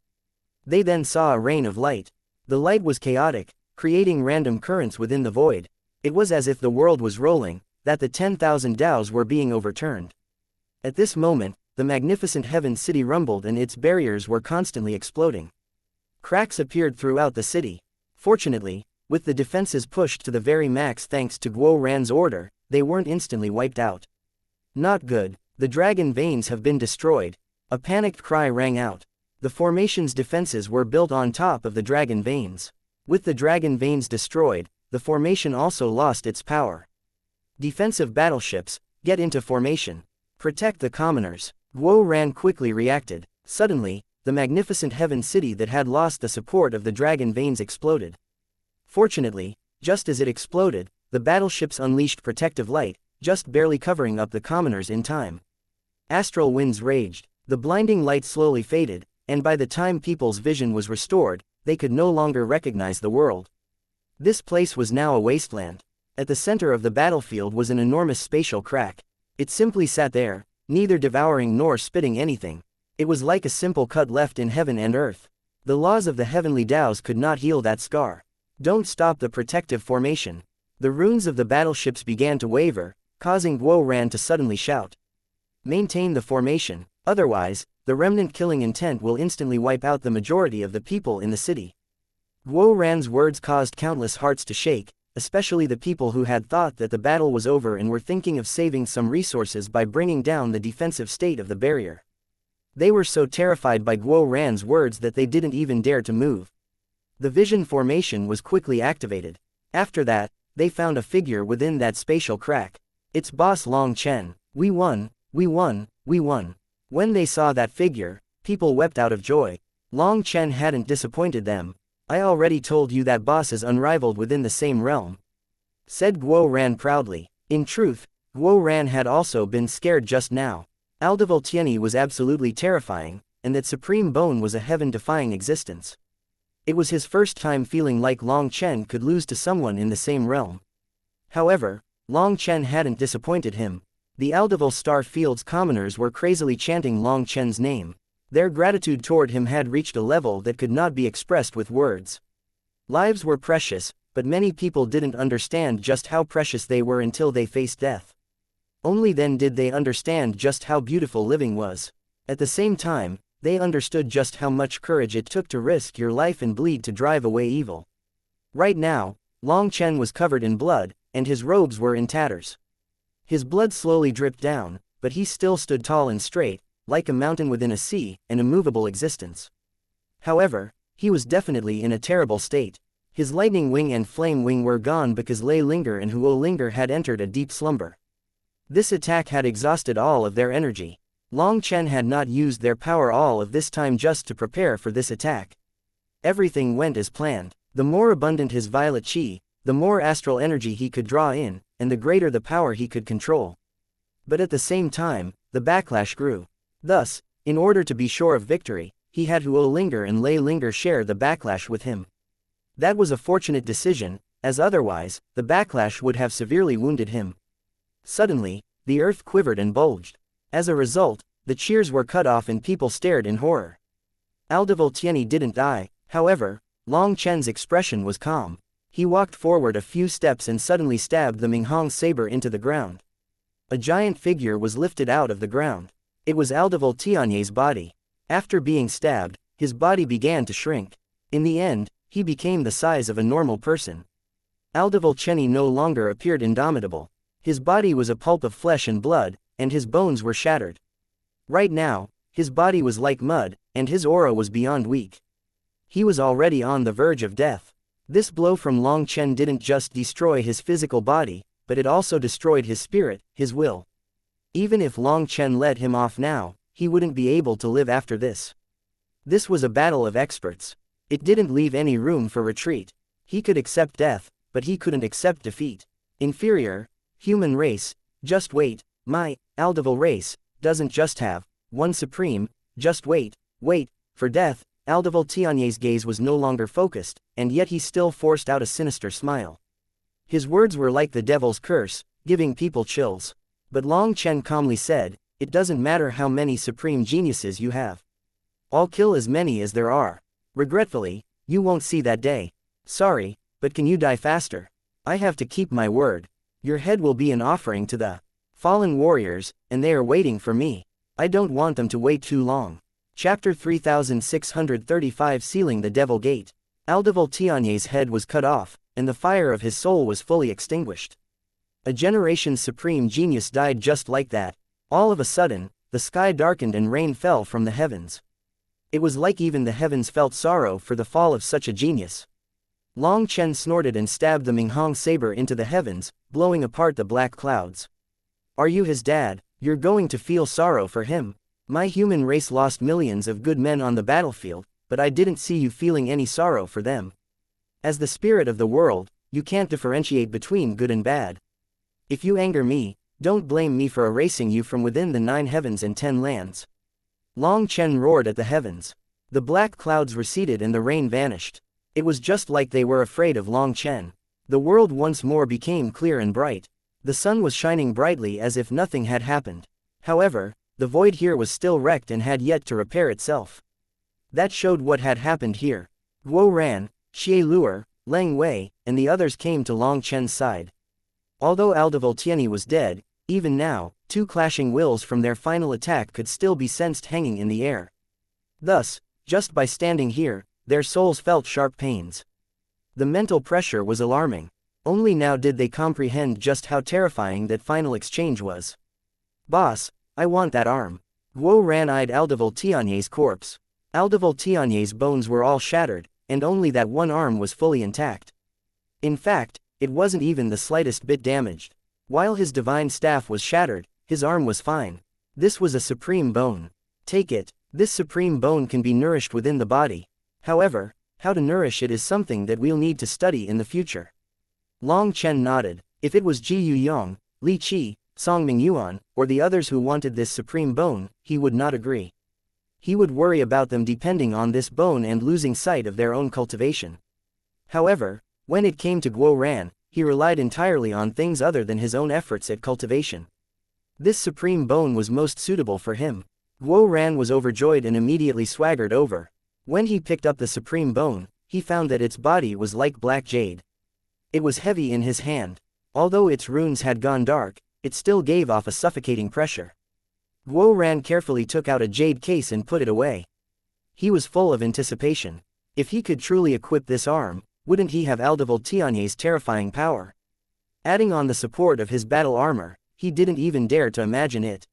They then saw a rain of light. The light was chaotic, creating random currents within the void. It was as if the world was rolling, that the 10,000 Daos were being overturned. At this moment, the magnificent heaven city rumbled and its barriers were constantly exploding. Cracks appeared throughout the city. Fortunately, with the defenses pushed to the very max thanks to Guo Ran's order, they weren't instantly wiped out. Not good, the dragon veins have been destroyed. A panicked cry rang out. The formation's defenses were built on top of the dragon veins. With the dragon veins destroyed, the formation also lost its power. Defensive battleships, get into formation. Protect the commoners. Guo Ran quickly reacted. Suddenly, the magnificent heaven city that had lost the support of the dragon veins exploded. Fortunately, just as it exploded, the battleships unleashed protective light, just barely covering up the commoners in time. Astral winds raged. The blinding light slowly faded, and by the time people's vision was restored, they could no longer recognize the world. This place was now a wasteland. At the center of the battlefield was an enormous spatial crack. It simply sat there, neither devouring nor spitting anything. It was like a simple cut left in heaven and earth. The laws of the heavenly Taos could not heal that scar. Don't stop the protective formation. The runes of the battleships began to waver, causing Guo Ran to suddenly shout. Maintain the formation, otherwise, the remnant killing intent will instantly wipe out the majority of the people in the city. Guo Ran's words caused countless hearts to shake, especially the people who had thought that the battle was over and were thinking of saving some resources by bringing down the defensive state of the barrier. They were so terrified by Guo Ran's words that they didn't even dare to move. The vision formation was quickly activated. After that, they found a figure within that spatial crack. It's boss Long Chen. We won, we won, we won. When they saw that figure, people wept out of joy. Long Chen hadn't disappointed them. I already told you that boss is unrivaled within the same realm, said Guo Ran proudly. In truth, Guo Ran had also been scared just now. Aldevoltieni was absolutely terrifying, and that supreme bone was a heaven-defying existence. It was his first time feeling like Long Chen could lose to someone in the same realm. However, Long Chen hadn't disappointed him. The Aldevol Star Field's commoners were crazily chanting Long Chen's name. Their gratitude toward him had reached a level that could not be expressed with words. Lives were precious, but many people didn't understand just how precious they were until they faced death. Only then did they understand just how beautiful living was. At the same time, they understood just how much courage it took to risk your life and bleed to drive away evil. Right now, Long Chen was covered in blood, and his robes were in tatters. His blood slowly dripped down, but he still stood tall and straight, like a mountain within a sea, an immovable existence. However, he was definitely in a terrible state. His lightning wing and flame wing were gone because Lei Linger and Huo Linger had entered a deep slumber. This attack had exhausted all of their energy. Long Chen had not used their power all of this time just to prepare for this attack. Everything went as planned. The more abundant his violet chi, the more astral energy he could draw in, and the greater the power he could control. But at the same time, the backlash grew. Thus, in order to be sure of victory, he had Huo Linger and Lei Linger share the backlash with him. That was a fortunate decision, as otherwise, the backlash would have severely wounded him. Suddenly, the earth quivered and bulged. As a result, the cheers were cut off and people stared in horror. Aldevoltieni didn't die, however. Long Chen's expression was calm. He walked forward a few steps and suddenly stabbed the Minghong saber into the ground. A giant figure was lifted out of the ground. It was Aldevoltiani's body. After being stabbed, his body began to shrink. In the end, he became the size of a normal person. Aldevoltieni no longer appeared indomitable. His body was a pulp of flesh and blood, and his bones were shattered. Right now, his body was like mud, and his aura was beyond weak. He was already on the verge of death. This blow from Long Chen didn't just destroy his physical body, but it also destroyed his spirit, his will. Even if Long Chen let him off now, he wouldn't be able to live after this. This was a battle of experts. It didn't leave any room for retreat. He could accept death, but he couldn't accept defeat. Inferior, human race, just wait. My Aldevol race doesn't just have one supreme, just wait for death. Aldevoltiani's gaze was no longer focused, and yet he still forced out a sinister smile. His words were like the devil's curse, giving people chills. But Long Chen calmly said, "It doesn't matter how many supreme geniuses you have. I'll kill as many as there are. Regretfully, you won't see that day. Sorry, but can you die faster? I have to keep my word. Your head will be an offering to the Fallen warriors, and they are waiting for me. I don't want them to wait too long. Chapter 3635 Sealing the Devil Gate. Aldeval Tianye's head was cut off, and the fire of his soul was fully extinguished. A generation's supreme genius died just like that. All of a sudden, the sky darkened and rain fell from the heavens. It was like even the heavens felt sorrow for the fall of such a genius. Long Chen snorted and stabbed the Minghong saber into the heavens, blowing apart the black clouds. Are you his dad? You're going to feel sorrow for him. My human race lost millions of good men on the battlefield, but I didn't see you feeling any sorrow for them. As the spirit of the world, you can't differentiate between good and bad. If you anger me, don't blame me for erasing you from within the 9 heavens and 10 lands. Long Chen roared at the heavens. The black clouds receded and the rain vanished. It was just like they were afraid of Long Chen. The world once more became clear and bright. The sun was shining brightly as if nothing had happened. However, the void here was still wrecked and had yet to repair itself. That showed what had happened here. Guo Ran, Xie Luer, Leng Wei, and the others came to Long Chen's side. Although Aldeval Tianyi was dead, even now, 2 clashing wills from their final attack could still be sensed hanging in the air. Thus, just by standing here, their souls felt sharp pains. The mental pressure was alarming. Only now did they comprehend just how terrifying that final exchange was. Boss, I want that arm. Guo Ran eyed Aldeval Tianye's corpse. Aldeval Tianye's bones were all shattered, and only that one arm was fully intact. In fact, it wasn't even the slightest bit damaged. While his divine staff was shattered, his arm was fine. This was a supreme bone. Take it. This supreme bone can be nourished within the body. However, how to nourish it is something that we'll need to study in the future. Long Chen nodded. If it was Ji Yuyong, Li Qi, Song Mingyuan, or the others who wanted this supreme bone, he would not agree. He would worry about them depending on this bone and losing sight of their own cultivation. However, when it came to Guo Ran, he relied entirely on things other than his own efforts at cultivation. This supreme bone was most suitable for him. Guo Ran was overjoyed and immediately swaggered over. When he picked up the supreme bone, he found that its body was like black jade. It was heavy in his hand. Although its runes had gone dark, it still gave off a suffocating pressure. Guo Ran carefully took out a jade case and put it away. He was full of anticipation. If he could truly equip this arm, wouldn't he have Aldeval Tianye's terrifying power? Adding on the support of his battle armor, he didn't even dare to imagine it.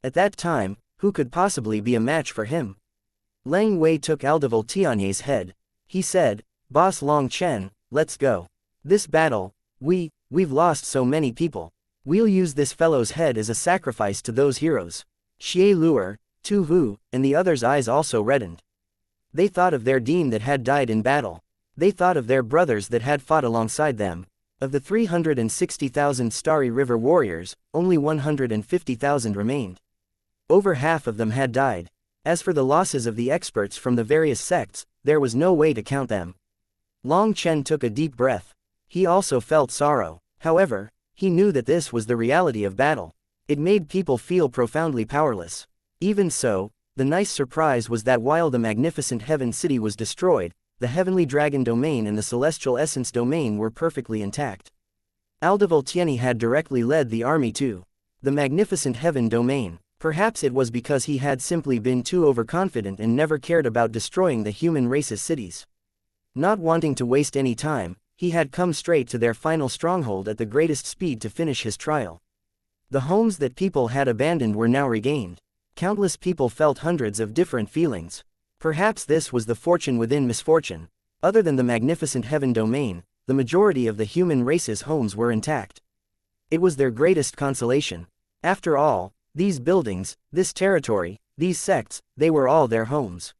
At that time, who could possibly be a match for him? Leng Wei took Aldeval Tianye's head. He said, Boss Long Chen, let's go. This battle, we've lost so many people. We'll use this fellow's head as a sacrifice to those heroes. Xie Luer, Tu Hu, and the others' eyes also reddened. They thought of their dean that had died in battle. They thought of their brothers that had fought alongside them. Of the 360,000 Starry River warriors, only 150,000 remained. Over half of them had died. As for the losses of the experts from the various sects, there was no way to count them. Long Chen took a deep breath. He also felt sorrow. However, he knew that this was the reality of battle. It made people feel profoundly powerless. Even so, the nice surprise was that while the magnificent Heaven City was destroyed, the Heavenly Dragon Domain and the Celestial Essence Domain were perfectly intact. Aldeval Tianyi had directly led the army to the magnificent Heaven Domain. Perhaps it was because he had simply been too overconfident and never cared about destroying the human race's cities. Not wanting to waste any time, he had come straight to their final stronghold at the greatest speed to finish his trial. The homes that people had abandoned were now regained. Countless people felt hundreds of different feelings. Perhaps this was the fortune within misfortune. Other than the magnificent Heaven Domain, the majority of the human race's homes were intact. It was their greatest consolation. After all, these buildings, this territory, these sects, they were all their homes.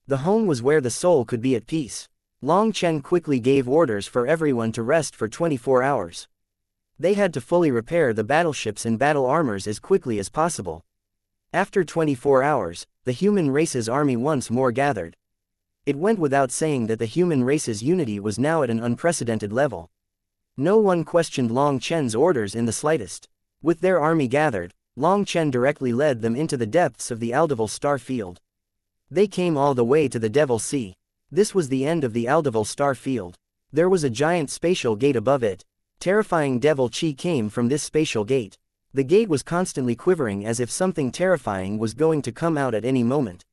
The home was where the soul could be at peace. Long Chen quickly gave orders for everyone to rest for 24 hours. They had to fully repair the battleships and battle armors as quickly as possible. After 24 hours, the human race's army once more gathered. It went without saying that the human race's unity was now at an unprecedented level. No one questioned Long Chen's orders in the slightest. With their army gathered, Long Chen directly led them into the depths of the Aldeval Star Field. They came all the way to the Devil Sea. This was the end of the Aldeval Star Field. There was a giant spatial gate above it. Terrifying devil chi came from this spatial gate. The gate was constantly quivering as if something terrifying was going to come out at any moment.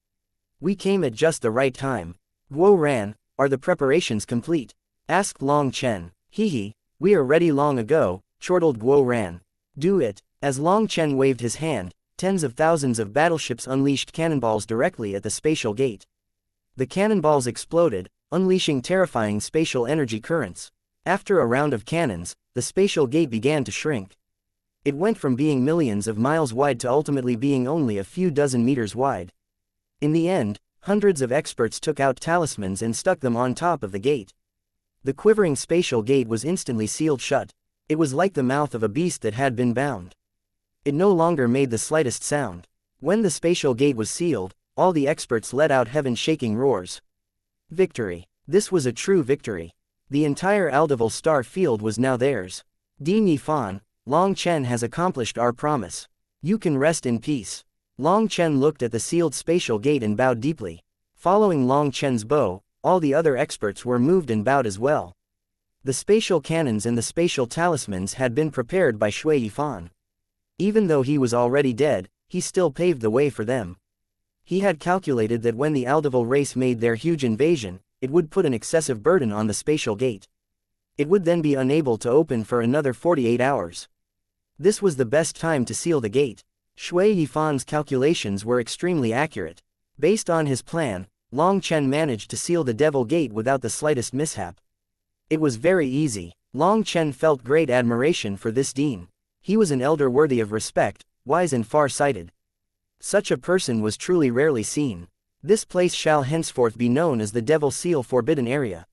We came at just the right time. Guo ran, are the preparations complete? Asked Long Chen. Hehe, we are ready long ago, chortled Guo ran. Do it. As Long Chen waved his hand, tens of thousands of battleships unleashed cannonballs directly at the spatial gate. The cannonballs exploded, unleashing terrifying spatial energy currents. After a round of cannons, the spatial gate began to shrink. It went from being millions of miles wide to ultimately being only a few dozen meters wide. In the end, hundreds of experts took out talismans and stuck them on top of the gate. The quivering spatial gate was instantly sealed shut. It was like the mouth of a beast that had been bound. It no longer made the slightest sound. When the spatial gate was sealed, all the experts let out heaven-shaking roars. Victory. This was a true victory. The entire Aldeval star field was now theirs. Din Yifan, Long Chen has accomplished our promise. You can rest in peace. Long Chen looked at the sealed spatial gate and bowed deeply. Following Long Chen's bow, all the other experts were moved and bowed as well. The spatial cannons and the spatial talismans had been prepared by Shui Yifan. Even though he was already dead, he still paved the way for them. He had calculated that when the Aldeval race made their huge invasion, it would put an excessive burden on the spatial gate. It would then be unable to open for another 48 hours. This was the best time to seal the gate. Shui Yifan's calculations were extremely accurate. Based on his plan, Long Chen managed to seal the Devil Gate without the slightest mishap. It was very easy. Long Chen felt great admiration for this Dean. He was an elder worthy of respect, wise and far-sighted. Such a person was truly rarely seen. This place shall henceforth be known as the Devil Seal Forbidden Area.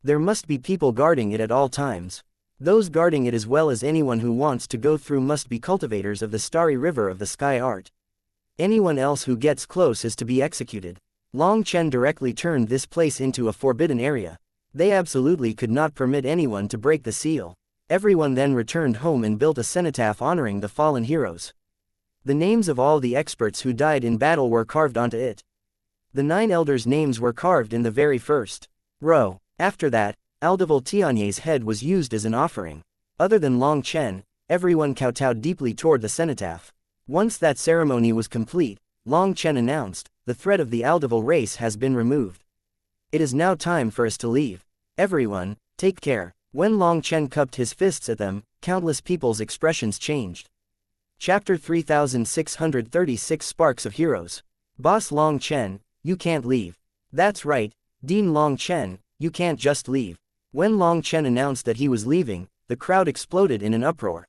There must be people guarding it at all times. Those guarding it as well as anyone who wants to go through must be cultivators of the starry river of the sky art. Anyone else who gets close is to be executed. Long Chen directly turned this place into a forbidden area. They absolutely could not permit anyone to break the seal. Everyone then returned home and built a cenotaph honoring the fallen heroes. The names of all the experts who died in battle were carved onto it. The 9 elders' names were carved in the very first row. After that, Aldeval Tianyé's head was used as an offering. Other than Long Chen, everyone kowtowed deeply toward the cenotaph. Once that ceremony was complete, Long Chen announced, the threat of the Aldeval race has been removed. It is now time for us to leave. Everyone, take care. When Long Chen cupped his fists at them, countless people's expressions changed. Chapter 3636 Sparks of Heroes. Boss Long Chen, you can't leave. That's right, Dean Long Chen, you can't just leave. When Long Chen announced that he was leaving, the crowd exploded in an uproar.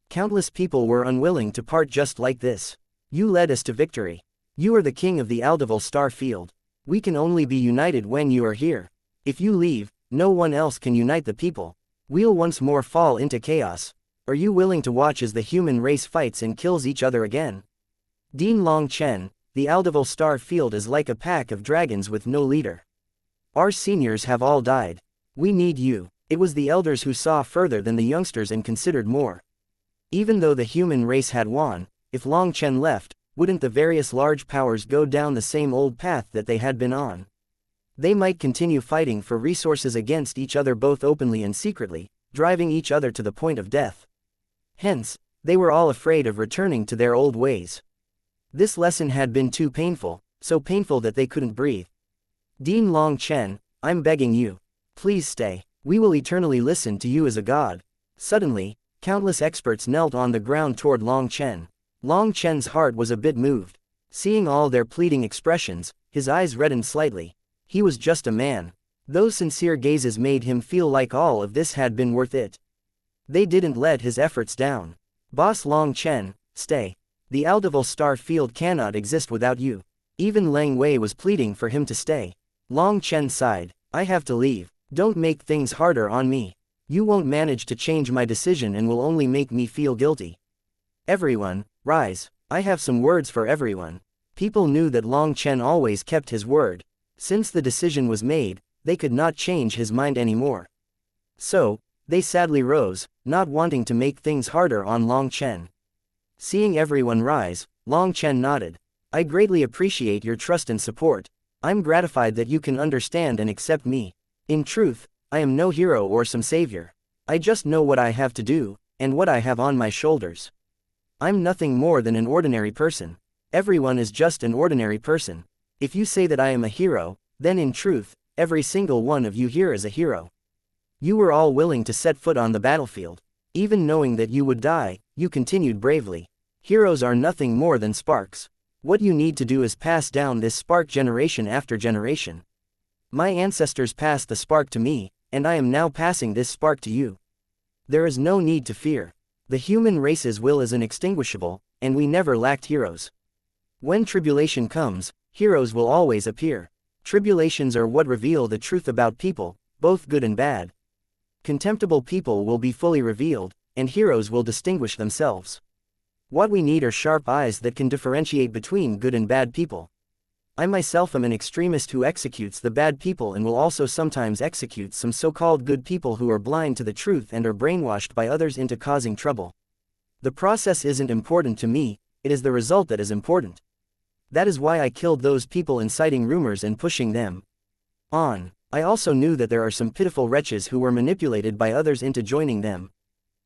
Countless people were unwilling to part just like this. You led us to victory. You are the king of the Aldeval Star Field. We can only be united when you are here. If you leave, no one else can unite the people. We'll once more fall into chaos. Are you willing to watch as the human race fights and kills each other again? Dean Long Chen, the Aldeval Star Field is like a pack of dragons with no leader. Our seniors have all died. We need you. It was the elders who saw further than the youngsters and considered more. Even though the human race had won, if Long Chen left, wouldn't the various large powers go down the same old path that they had been on? They might continue fighting for resources against each other both openly and secretly, driving each other to the point of death. Hence, they were all afraid of returning to their old ways. This lesson had been too painful, so painful that they couldn't breathe. Dean Long Chen, I'm begging you. Please stay. We will eternally listen to you as a god. Suddenly, countless experts knelt on the ground toward Long Chen. Long Chen's heart was a bit moved. Seeing all their pleading expressions, his eyes reddened slightly. He was just a man. Those sincere gazes made him feel like all of this had been worth it. They didn't let his efforts down. Boss Long Chen, stay. The Aldeval Star Field cannot exist without you. Even Lang Wei was pleading for him to stay. Long Chen sighed. I have to leave. Don't make things harder on me. You won't manage to change my decision and will only make me feel guilty. Everyone, rise. I have some words for everyone. People knew that Long Chen always kept his word. Since the decision was made, they could not change his mind anymore. So, they sadly rose, not wanting to make things harder on Long Chen. Seeing everyone rise, Long Chen nodded. I greatly appreciate your trust and support. I'm gratified that you can understand and accept me. In truth, I am no hero or some savior. I just know what I have to do, and what I have on my shoulders. I'm nothing more than an ordinary person. Everyone is just an ordinary person. If you say that I am a hero, then in truth, every single one of you here is a hero. You were all willing to set foot on the battlefield. Even knowing that you would die, you continued bravely. Heroes are nothing more than sparks. What you need to do is pass down this spark generation after generation. My ancestors passed the spark to me, and I am now passing this spark to you. There is no need to fear. The human race's will is inextinguishable, and we never lacked heroes. When tribulation comes, heroes will always appear. Tribulations are what reveal the truth about people, both good and bad. Contemptible people will be fully revealed, and heroes will distinguish themselves. What we need are sharp eyes that can differentiate between good and bad people. I myself am an extremist who executes the bad people and will also sometimes execute some so-called good people who are blind to the truth and are brainwashed by others into causing trouble. The process isn't important to me, it is the result that is important. That is why I killed those people inciting rumors and pushing them on. I also knew that there are some pitiful wretches who were manipulated by others into joining them.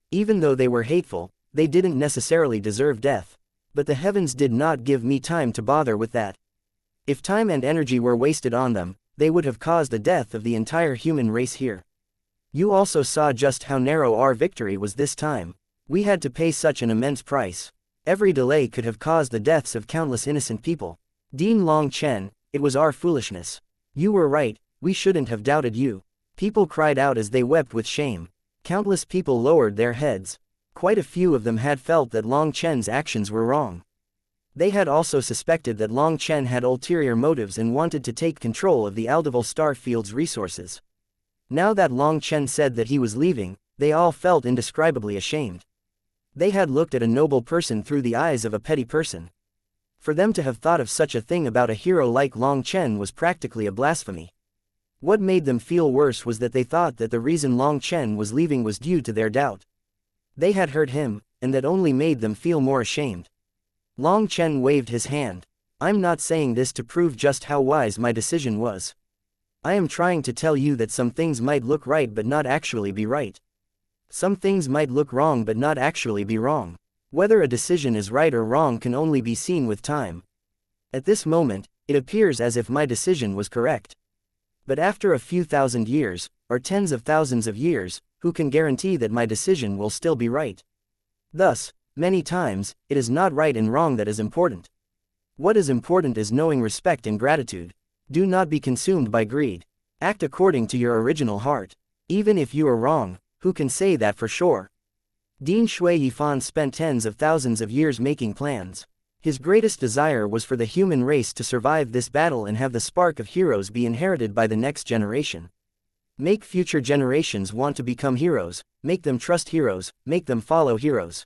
Even though they were hateful, they didn't necessarily deserve death. But the heavens did not give me time to bother with that. If time and energy were wasted on them, they would have caused the death of the entire human race here. You also saw just how narrow our victory was this time. We had to pay such an immense price. Every delay could have caused the deaths of countless innocent people. Dean Long Chen, it was our foolishness. You were right, we shouldn't have doubted you. People cried out as they wept with shame. Countless people lowered their heads. Quite a few of them had felt that Long Chen's actions were wrong. They had also suspected that Long Chen had ulterior motives and wanted to take control of the Aldeval star field's resources. Now that Long Chen said that he was leaving, they all felt indescribably ashamed. They had looked at a noble person through the eyes of a petty person. For them to have thought of such a thing about a hero like Long Chen was practically a blasphemy. What made them feel worse was that they thought that the reason Long Chen was leaving was due to their doubt. They had hurt him, and that only made them feel more ashamed. Long Chen waved his hand. I'm not saying this to prove just how wise my decision was. I am trying to tell you that some things might look right but not actually be right. Some things might look wrong but not actually be wrong. Whether a decision is right or wrong can only be seen with time. At this moment, it appears as if my decision was correct. But after a few thousand years, or tens of thousands of years, who can guarantee that my decision will still be right? Thus, many times, it is not right and wrong that is important. What is important is knowing respect and gratitude. Do not be consumed by greed. Act according to your original heart. Even if you are wrong, who can say that for sure? Dean Shui Yifan spent tens of thousands of years making plans. His greatest desire was for the human race to survive this battle and have the spark of heroes be inherited by the next generation. Make future generations want to become heroes, make them trust heroes, make them follow heroes.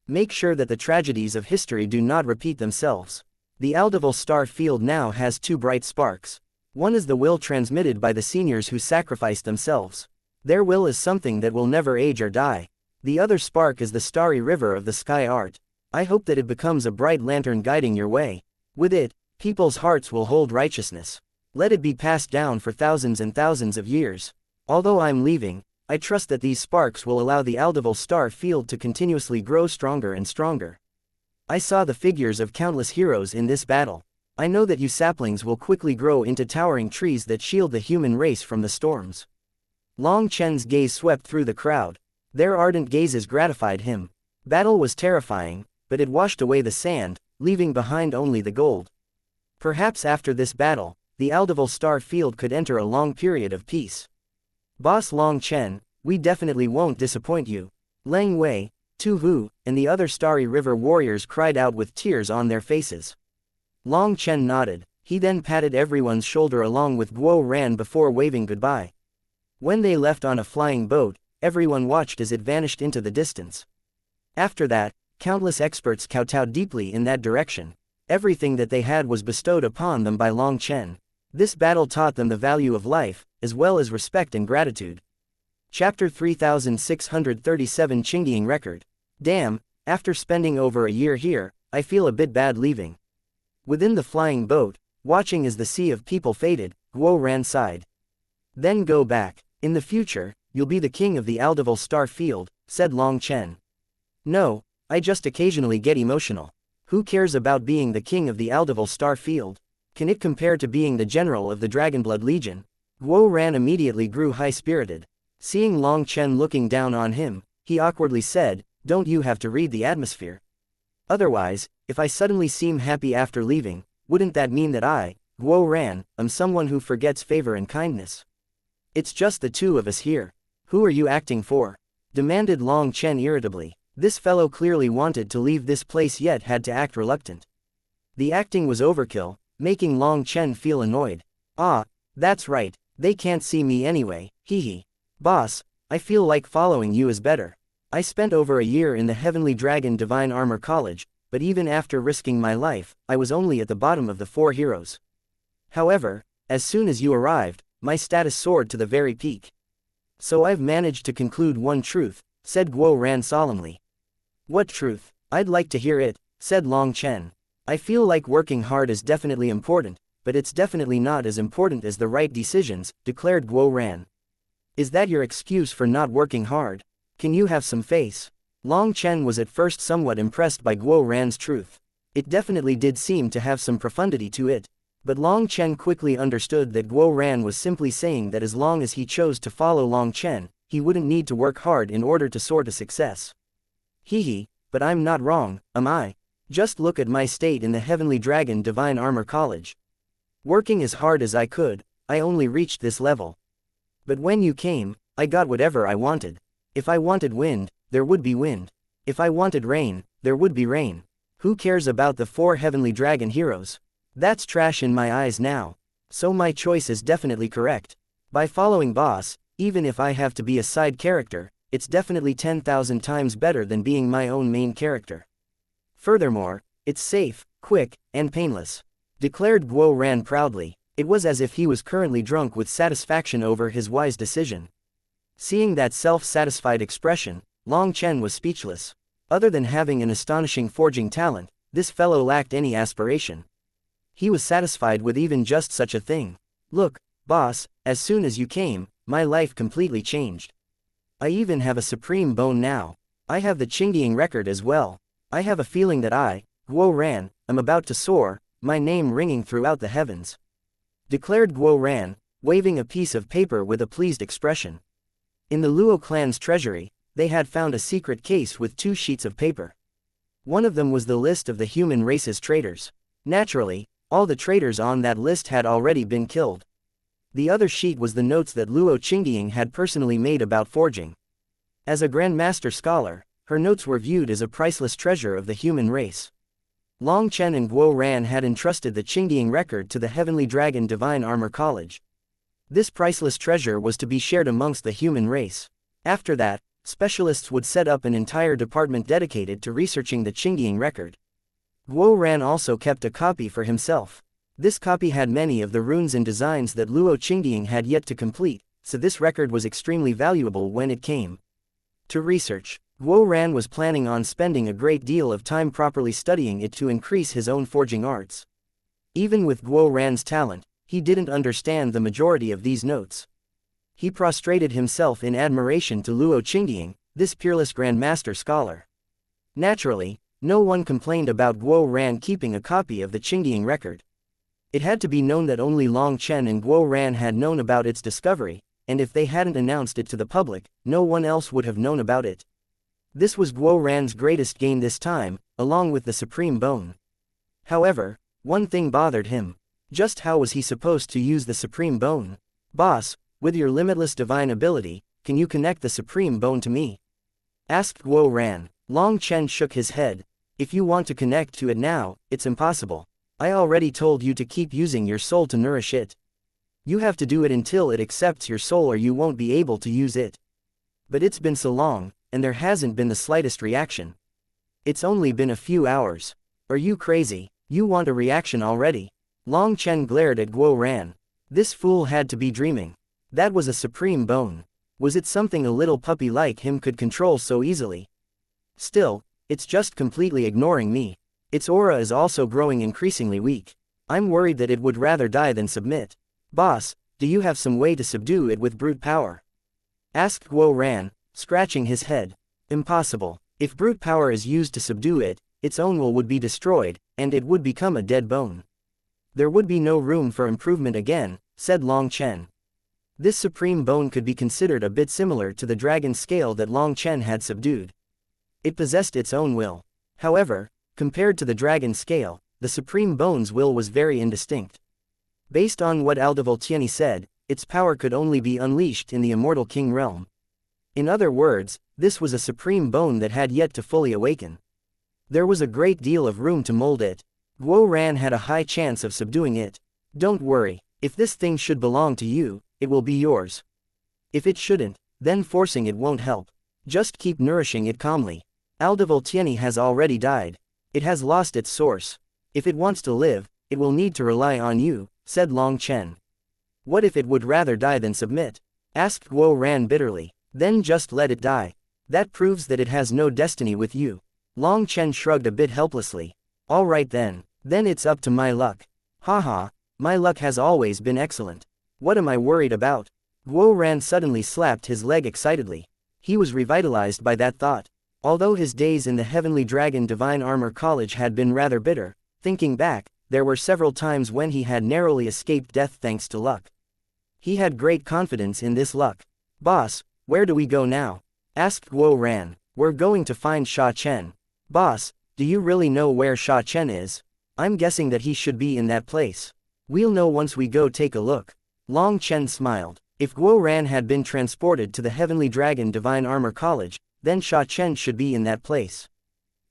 Make sure that the tragedies of history do not repeat themselves. The Aldeval star field now has two bright sparks. One is the will transmitted by the seniors who sacrificed themselves. Their will is something that will never age or die. The other spark is the starry river of the sky art. I hope that it becomes a bright lantern guiding your way. With it, people's hearts will hold righteousness. Let it be passed down for thousands and thousands of years. Although I'm leaving, I trust that these sparks will allow the Aldeval star field to continuously grow stronger and stronger. I saw the figures of countless heroes in this battle. I know that you saplings will quickly grow into towering trees that shield the human race from the storms. Long Chen's gaze swept through the crowd. Their ardent gazes gratified him. Battle was terrifying, but it washed away the sand, leaving behind only the gold. Perhaps after this battle, the Aldeval star field could enter a long period of peace. Boss Long Chen, we definitely won't disappoint you. Leng Wei, Tu Hu, and the other Starry River warriors cried out with tears on their faces. Long Chen nodded. He then patted everyone's shoulder along with Guo Ran before waving goodbye. When they left on a flying boat, everyone watched as it vanished into the distance. After that, countless experts kowtowed deeply in that direction. Everything that they had was bestowed upon them by Long Chen. This battle taught them the value of life, as well as respect and gratitude. Chapter 3637 Qingying Record. Damn, after spending over a year here, I feel a bit bad leaving. Within the flying boat, watching as the sea of people faded, Guo Ran sighed. Then go back. In the future, you'll be the king of the Aldeval star field, said Long Chen. No, I just occasionally get emotional. Who cares about being the king of the Aldeval Star Field? Can it compare to being the general of the Dragonblood Legion? Guo Ran immediately grew high-spirited. Seeing Long Chen looking down on him, he awkwardly said, "Don't you have to read the atmosphere? Otherwise, if I suddenly seem happy after leaving, wouldn't that mean that I, Guo Ran, am someone who forgets favor and kindness? It's just the two of us here. Who are you acting for?" demanded Long Chen irritably. This fellow clearly wanted to leave this place yet had to act reluctant. The acting was overkill, making Long Chen feel annoyed. "Ah, that's right, they can't see me anyway, hee. Boss, I feel like following you is better. I spent over a year in the Heavenly Dragon Divine Armor College, but even after risking my life, I was only at the bottom of the 4 heroes. However, as soon as you arrived, my status soared to the very peak. So I've managed to conclude one truth," said Guo Ran solemnly. "What truth? I'd like to hear it," said Long Chen. "I feel like working hard is definitely important, but it's definitely not as important as the right decisions," declared Guo Ran. "Is that your excuse for not working hard? Can you have some face?" Long Chen was at first somewhat impressed by Guo Ran's truth. It definitely did seem to have some profundity to it. But Long Chen quickly understood that Guo Ran was simply saying that as long as he chose to follow Long Chen, he wouldn't need to work hard in order to soar to success. "Hee, but I'm not wrong, am I? Just look at my state in the Heavenly Dragon Divine Armor College. Working as hard as I could, I only reached this level. But when you came, I got whatever I wanted. If I wanted wind, there would be wind. If I wanted rain, there would be rain. Who cares about the 4 Heavenly Dragon heroes? That's trash in my eyes now. So my choice is definitely correct. By following Boss, even if I have to be a side character, it's definitely 10,000 times better than being my own main character. Furthermore, it's safe, quick, and painless," declared Guo Ran proudly. It was as if he was currently drunk with satisfaction over his wise decision. Seeing that self-satisfied expression, Long Chen was speechless. Other than having an astonishing forging talent, this fellow lacked any aspiration. He was satisfied with even just such a thing. "Look, boss, as soon as you came, my life completely changed. I even have a supreme bone now. I have the Qingdian record as well. I have a feeling that I, Guo Ran, am about to soar, my name ringing throughout the heavens," declared Guo Ran, waving a piece of paper with a pleased expression. In the Luo clan's treasury, they had found a secret case with 2 sheets of paper. One of them was the list of the human race's traitors. Naturally, all the traitors on that list had already been killed. The other sheet was the notes that Luo Qingdian had personally made about forging. As a Grandmaster scholar, her notes were viewed as a priceless treasure of the human race. Long Chen and Guo Ran had entrusted the Qingdian record to the Heavenly Dragon Divine Armor College. This priceless treasure was to be shared amongst the human race. After that, specialists would set up an entire department dedicated to researching the Qingdian record. Guo Ran also kept a copy for himself. This copy had many of the runes and designs that Luo Qingdian had yet to complete, so this record was extremely valuable when it came to research. Guo Ran was planning on spending a great deal of time properly studying it to increase his own forging arts. Even with Guo Ran's talent, he didn't understand the majority of these notes. He prostrated himself in admiration to Luo Qingdian, this peerless Grandmaster scholar. Naturally, no one complained about Guo Ran keeping a copy of the Qingdian record. It had to be known that only Long Chen and Guo Ran had known about its discovery, and if they hadn't announced it to the public, no one else would have known about it. This was Guo Ran's greatest gain this time, along with the Supreme Bone. However, one thing bothered him. Just how was he supposed to use the Supreme Bone? "Boss, with your limitless divine ability, can you connect the Supreme Bone to me?" asked Guo Ran. Long Chen shook his head. "If you want to connect to it now, it's impossible. I already told you to keep using your soul to nourish it. You have to do it until it accepts your soul or you won't be able to use it. But it's been so long, and there hasn't been the slightest reaction. It's only been a few hours. Are you crazy? You want a reaction already?" Long Chen glared at Guo Ran. This fool had to be dreaming. That was a Supreme Bone. Was it something a little puppy like him could control so easily? Still, it's just completely ignoring me. Its aura is also growing increasingly weak. I'm worried that it would rather die than submit. "Boss, do you have some way to subdue it with brute power?" asked Guo Ran, scratching his head. "Impossible. If brute power is used to subdue it, its own will would be destroyed, and it would become a dead bone. There would be no room for improvement again, said Long Chen. This supreme bone could be considered a bit similar to the dragon scale that Long Chen had subdued. It possessed its own will. However, compared to the dragon scale, the supreme bone's will was very indistinct. Based on what Audible Tianyi said, its power could only be unleashed in the immortal king realm. In other words, this was a supreme bone that had yet to fully awaken. There was a great deal of room to mold it. Guo Ran had a high chance of subduing it. Don't worry, if this thing should belong to you, it will be yours. If it shouldn't, then forcing it won't help. Just keep nourishing it calmly. Audible Tianyi has already died. It has lost its source. If it wants to live, it will need to rely on you, said Long Chen. What if it would rather die than submit? Asked Guo Ran bitterly. Then just let it die. That proves that it has no destiny with you. Long Chen shrugged a bit helplessly. Alright then it's up to my luck. Haha, my luck has always been excellent. What am I worried about? Guo Ran suddenly slapped his leg excitedly. He was revitalized by that thought. Although his days in the Heavenly Dragon Divine Armor College had been rather bitter, thinking back, there were several times when he had narrowly escaped death thanks to luck. He had great confidence in this luck. Boss, where do we go now? Asked Guo Ran. We're going to find Sha Chen. Boss, do you really know where Sha Chen is? I'm guessing that he should be in that place. We'll know once we go take a look. Long Chen smiled. If Guo Ran had been transported to the Heavenly Dragon Divine Armor College, then Sha Chen should be in that place.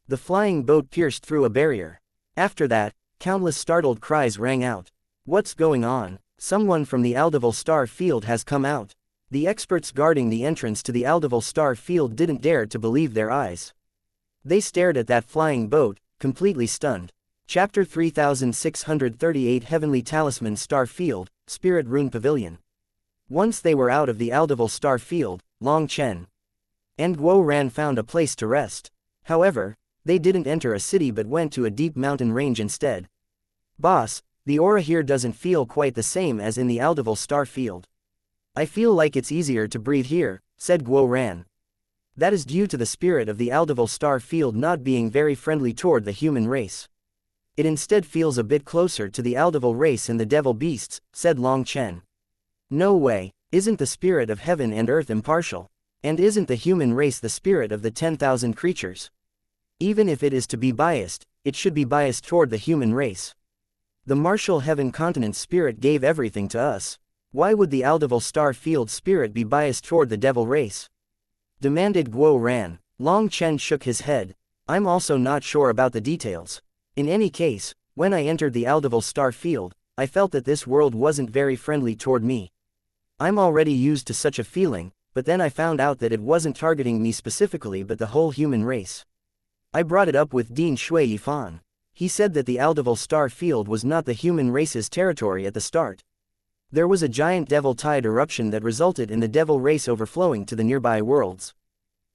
The flying boat pierced through a barrier. After that, countless startled cries rang out. What's going on? Someone from the Aldival Star Field has come out. The experts guarding the entrance to the Aldival Star Field didn't dare to believe their eyes. They stared at that flying boat, completely stunned. Chapter 3638 Heavenly Talisman Star Field, Spirit Rune Pavilion. Once they were out of the Aldival Star Field, Long Chen and Guo Ran found a place to rest. However, they didn't enter a city but went to a deep mountain range instead. Boss, the aura here doesn't feel quite the same as in the Aldival Star Field. I feel like it's easier to breathe here, said Guo Ran. That is due to the spirit of the Aldival Star Field not being very friendly toward the human race. It instead feels a bit closer to the Aldival race and the devil beasts, said Long Chen. No way, isn't the spirit of heaven and earth impartial? And isn't the human race the spirit of the 10,000 creatures? Even if it is to be biased, it should be biased toward the human race. The martial heaven continent spirit gave everything to us. Why would the Aldival Star Field spirit be biased toward the devil race? Demanded Guo Ran. Long Chen shook his head. I'm also not sure about the details. In any case, when I entered the Aldival Star Field, I felt that this world wasn't very friendly toward me. I'm already used to such a feeling, but then I found out that it wasn't targeting me specifically but the whole human race. I brought it up with Dean Shui Yifan. He said that the Aldival Star Field was not the human race's territory at the start. There was a giant devil tide eruption that resulted in the devil race overflowing to the nearby worlds.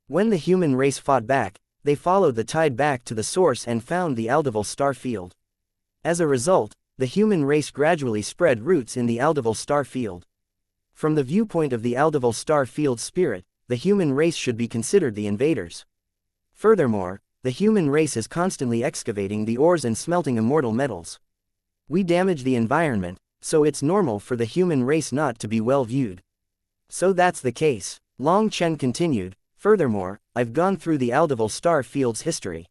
When the human race fought back, they followed the tide back to the source and found the Aldival Star Field. As a result, the human race gradually spread roots in the Aldival Star Field. From the viewpoint of the Aldival Star Field spirit, the human race should be considered the invaders. Furthermore, the human race is constantly excavating the ores and smelting immortal metals. We damage the environment, so it's normal for the human race not to be well viewed. So that's the case, Long Chen continued. Furthermore, I've gone through the Aldival Star Field's history.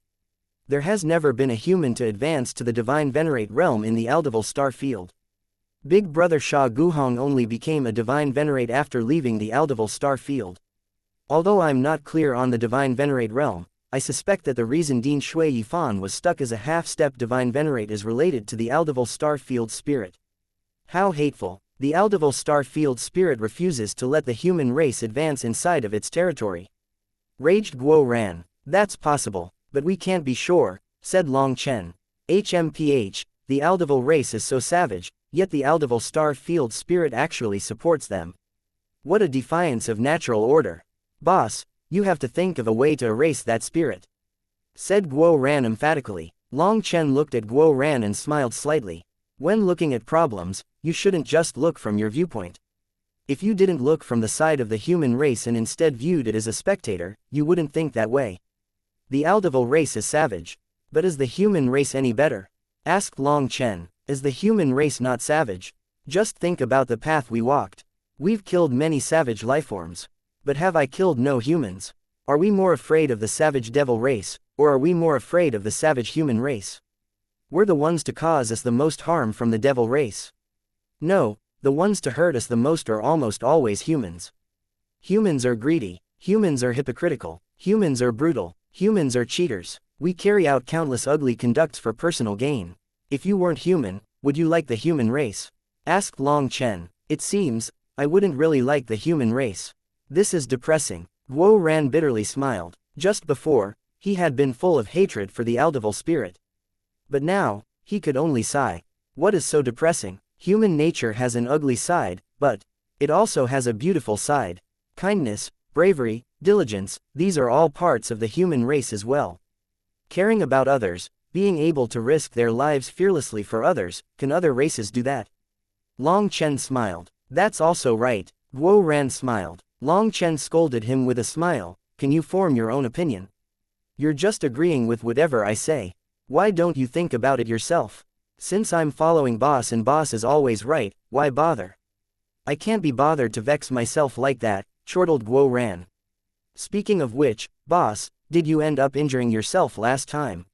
There has never been a human to advance to the Divine Venerate realm in the Aldival Star Field. Big Brother Sha Guhong only became a Divine Venerate after leaving the Aldival Star Field. Although I'm not clear on the Divine Venerate realm, I suspect that the reason Dean Shui Yifan was stuck as a half-step Divine Venerate is related to the Aldival Star Field spirit. How hateful! The Aldival Star Field spirit refuses to let the human race advance inside of its territory. Raged Guo Ran. That's possible, but we can't be sure, said Long Chen. HMPH, the Aldival race is so savage, yet the Aldival Star Field spirit actually supports them. What a defiance of natural order. Boss, you have to think of a way to erase that spirit, said Guo Ran emphatically. Long Chen looked at Guo Ran and smiled slightly. When looking at problems, you shouldn't just look from your viewpoint. If you didn't look from the side of the human race and instead viewed it as a spectator, you wouldn't think that way. The Aldeval race is savage. But is the human race any better? Asked Long Chen. Is the human race not savage? Just think about the path we walked. We've killed many savage lifeforms. But have I killed no humans? Are we more afraid of the savage devil race, or are we more afraid of the savage human race? We're the ones to cause us the most harm from the devil race. No, the ones to hurt us the most are almost always humans. Humans are greedy, humans are hypocritical, humans are brutal, humans are cheaters. We carry out countless ugly conducts for personal gain. If you weren't human, would you like the human race? Asked Long Chen. It seems, I wouldn't really like the human race. This is depressing. Guo Ran bitterly smiled. Just before, he had been full of hatred for the Aldeval spirit. But now, he could only sigh. What is so depressing? Human nature has an ugly side, but it also has a beautiful side. Kindness, bravery, diligence, these are all parts of the human race as well. Caring about others, being able to risk their lives fearlessly for others, can other races do that? Long Chen smiled. That's also right. Guo Ran smiled. Long Chen scolded him with a smile. Can you form your own opinion? You're just agreeing with whatever I say. Why don't you think about it yourself? Since I'm following boss and boss is always right, why bother? I can't be bothered to vex myself like that, chortled Guo Ran. Speaking of which, boss, did you end up injuring yourself last time?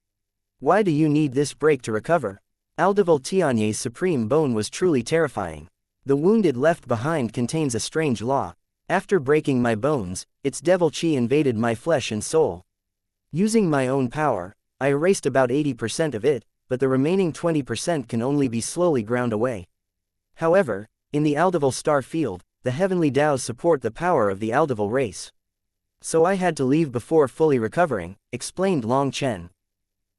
Why do you need this break to recover? Aldeval Tianyé's supreme bone was truly terrifying. The wound it left behind contains a strange law. After breaking my bones, its devil chi invaded my flesh and soul. Using my own power, I erased about 80% of it, but the remaining 20% can only be slowly ground away. However, in the Aldeval star field, the heavenly Taos support the power of the Aldeval race. So I had to leave before fully recovering, explained Long Chen.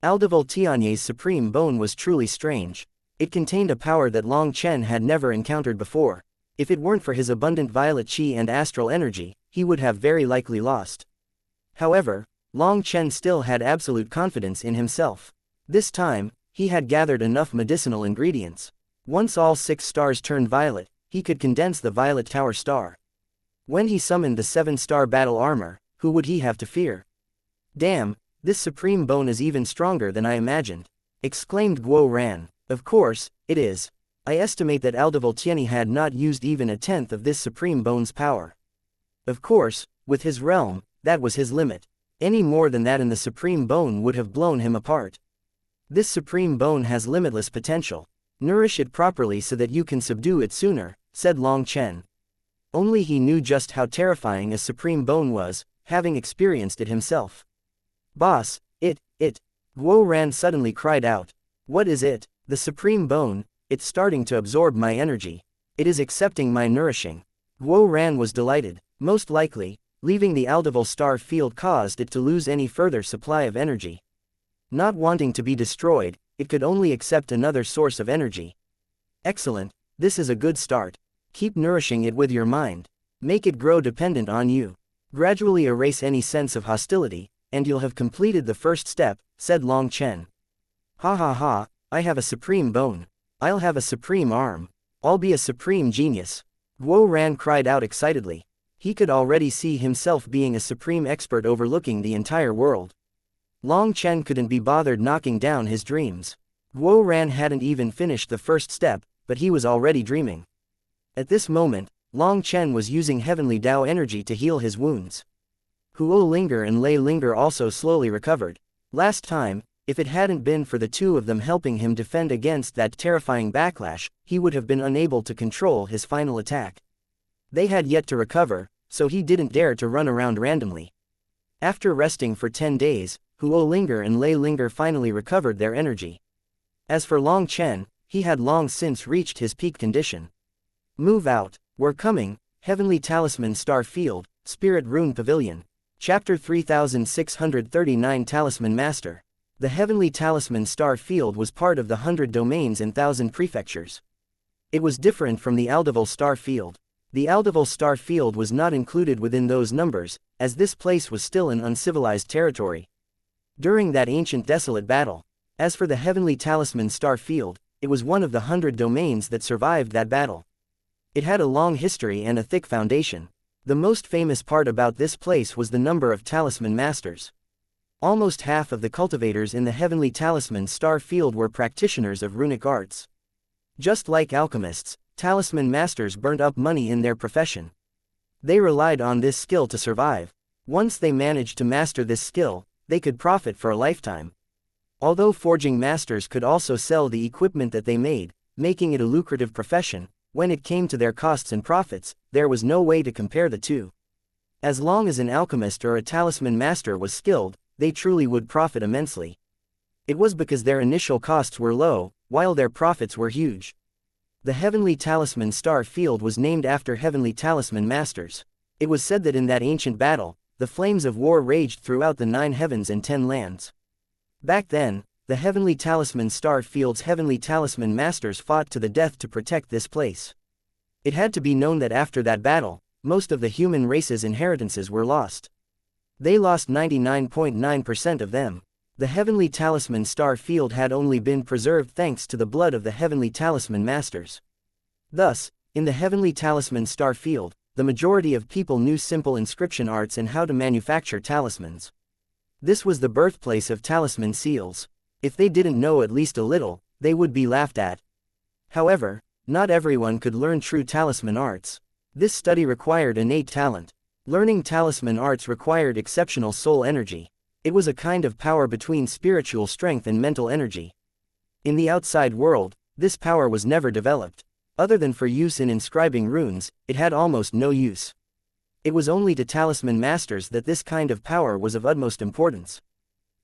Aldeval Tianyé's supreme bone was truly strange. It contained a power that Long Chen had never encountered before. If it weren't for his abundant violet chi and astral energy, he would have very likely lost. However, Long Chen still had absolute confidence in himself. This time, he had gathered enough medicinal ingredients. Once all 6 stars turned violet, he could condense the Violet Tower star. When he summoned the 7-star battle armor, who would he have to fear? Damn, this supreme bone is even stronger than I imagined, exclaimed Guo Ran. Of course, it is. I estimate that Aldeval Tiany had not used even 1/10 of this supreme bone's power. Of course, with his realm, that was his limit. Any more than that and the supreme bone would have blown him apart. This supreme bone has limitless potential. Nourish it properly so that you can subdue it sooner, said Long Chen. Only he knew just how terrifying a supreme bone was, having experienced it himself. Boss, it. Guo Ran suddenly cried out. What is it? The supreme bone, it's starting to absorb my energy. It is accepting my nourishing. Guo Ran was delighted. Most likely, leaving the Aldeval star field caused it to lose any further supply of energy. Not wanting to be destroyed, it could only accept another source of energy. Excellent, this is a good start. Keep nourishing it with your mind. Make it grow dependent on you. Gradually erase any sense of hostility, and you'll have completed the first step, said Long Chen. Ha ha ha, I have a supreme bone. I'll have a supreme arm. I'll be a supreme genius. Guo Ran cried out excitedly. He could already see himself being a supreme expert overlooking the entire world. Long Chen couldn't be bothered knocking down his dreams. Guo Ran hadn't even finished the first step, but he was already dreaming. At this moment, Long Chen was using heavenly Tao energy to heal his wounds. Huo Linger and Lei Linger also slowly recovered. Last time, if it hadn't been for the two of them helping him defend against that terrifying backlash, he would have been unable to control his final attack. They had yet to recover, so he didn't dare to run around randomly. After resting for 10 days, Huo Linger and Lei Linger finally recovered their energy. As for Long Chen, he had long since reached his peak condition. Move out, we're coming, Heavenly Talisman Star Field, Spirit Rune Pavilion. Chapter 3639 Talisman Master. The Heavenly Talisman Star Field was part of the 100 domains and 1000 prefectures. It was different from the Aldeval Star Field. The Aldeval Star Field was not included within those numbers, as this place was still an uncivilized territory. During that ancient desolate battle. As for the Heavenly Talisman Star Field, it was one of the 100 domains that survived that battle. It had a long history and a thick foundation. The most famous part about this place was the number of talisman masters. Almost half of the cultivators in the Heavenly Talisman star field were practitioners of runic arts. Just like alchemists, talisman masters burnt up money in their profession. They relied on this skill to survive. Once they managed to master this skill, they could profit for a lifetime. Although forging masters could also sell the equipment that they made, making it a lucrative profession, when it came to their costs and profits, there was no way to compare the two. As long as an alchemist or a talisman master was skilled, they truly would profit immensely. It was because their initial costs were low, while their profits were huge. The Heavenly Talisman star field was named after Heavenly Talisman masters. It was said that in that ancient battle, the flames of war raged throughout the 9 heavens and 10 lands. Back then, the Heavenly Talisman star field's Heavenly Talisman masters fought to the death to protect this place. It had to be known that after that battle, most of the human race's inheritances were lost. They lost 99.9% of them. The Heavenly Talisman star field had only been preserved thanks to the blood of the Heavenly Talisman masters. Thus, in the Heavenly Talisman star field, the majority of people knew simple inscription arts and how to manufacture talismans. This was the birthplace of talisman seals. If they didn't know at least a little, they would be laughed at. However, not everyone could learn true talisman arts. This study required innate talent. Learning talisman arts required exceptional soul energy. It was a kind of power between spiritual strength and mental energy. In the outside world, this power was never developed. Other than for use in inscribing runes, it had almost no use. It was only to talisman masters that this kind of power was of utmost importance.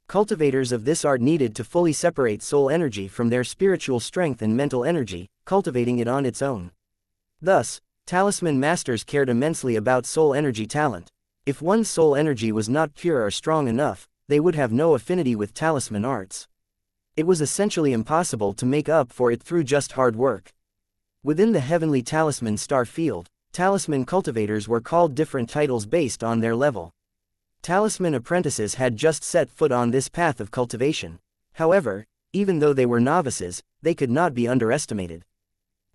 Cultivators of this art needed to fully separate soul energy from their spiritual strength and mental energy, cultivating it on its own. Thus, talisman masters cared immensely about soul energy talent. If one's soul energy was not pure or strong enough, they would have no affinity with talisman arts. It was essentially impossible to make up for it through just hard work. Within the Heavenly Talisman star field, talisman cultivators were called different titles based on their level. Talisman apprentices had just set foot on this path of cultivation. However, even though they were novices, they could not be underestimated.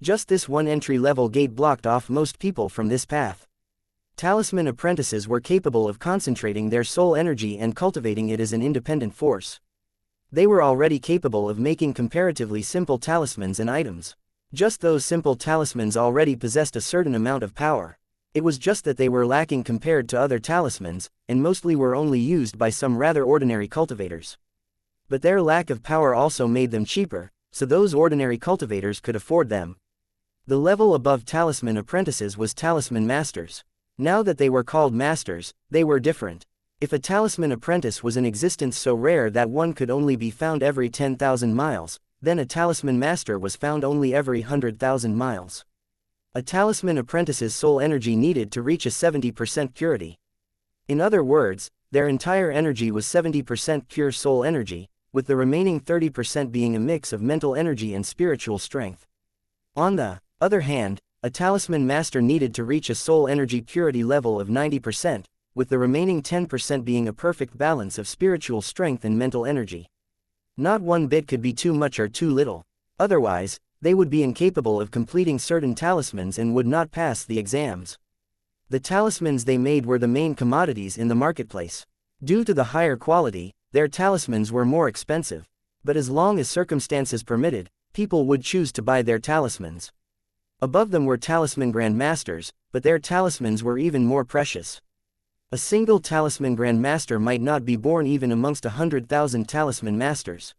Just this one entry-level gate blocked off most people from this path. Talisman apprentices were capable of concentrating their soul energy and cultivating it as an independent force. They were already capable of making comparatively simple talismans and items. Just those simple talismans already possessed a certain amount of power. It was just that they were lacking compared to other talismans, and mostly were only used by some rather ordinary cultivators. But their lack of power also made them cheaper, so those ordinary cultivators could afford them. The level above talisman apprentices was talisman masters. Now that they were called masters, they were different. If a talisman apprentice was in existence so rare that one could only be found every 10,000 miles, then a talisman master was found only every 100,000 miles. A talisman apprentice's soul energy needed to reach a 70% purity. In other words, their entire energy was 70% pure soul energy, with the remaining 30% being a mix of mental energy and spiritual strength. On the other hand, a talisman master needed to reach a soul energy purity level of 90%, with the remaining 10% being a perfect balance of spiritual strength and mental energy. Not one bit could be too much or too little. Otherwise, they would be incapable of completing certain talismans and would not pass the exams. The talismans they made were the main commodities in the marketplace. Due to the higher quality, their talismans were more expensive. But as long as circumstances permitted, people would choose to buy their talismans. Above them were talisman grandmasters, but their talismans were even more precious. A single talisman grandmaster might not be born even amongst 100,000 talisman masters.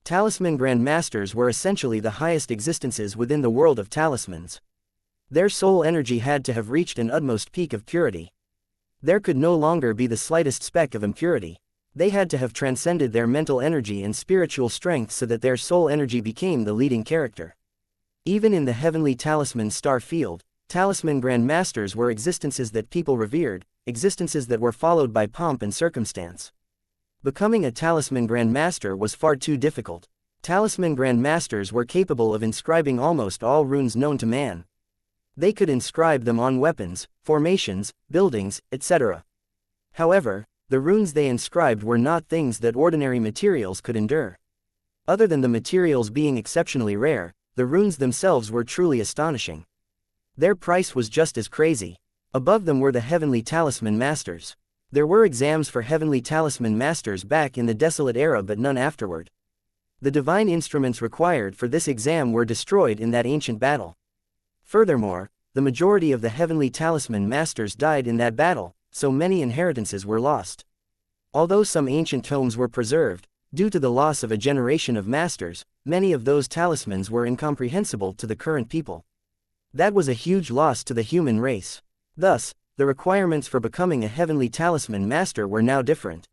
Talisman grandmasters were essentially the highest existences within the world of talismans. Their soul energy had to have reached an utmost peak of purity. There could no longer be the slightest speck of impurity. They had to have transcended their mental energy and spiritual strength so that their soul energy became the leading character. Even in the Heavenly Talisman star field, talisman grandmasters were existences that people revered, existences that were followed by pomp and circumstance. Becoming a talisman grandmaster was far too difficult. Talisman grandmasters were capable of inscribing almost all runes known to man. They could inscribe them on weapons, formations, buildings, etc. However, the runes they inscribed were not things that ordinary materials could endure. Other than the materials being exceptionally rare, the runes themselves were truly astonishing. Their price was just as crazy. Above them were the Heavenly Talisman masters. There were exams for heavenly talisman masters back in the desolate era but none afterward. The divine instruments required for this exam were destroyed in that ancient battle. Furthermore, the majority of the heavenly talisman masters died in that battle, so many inheritances were lost. Although some ancient tomes were preserved, due to the loss of a generation of masters, many of those talismans were incomprehensible to the current people. That was a huge loss to the human race. Thus, the requirements for becoming a heavenly talisman master were now different.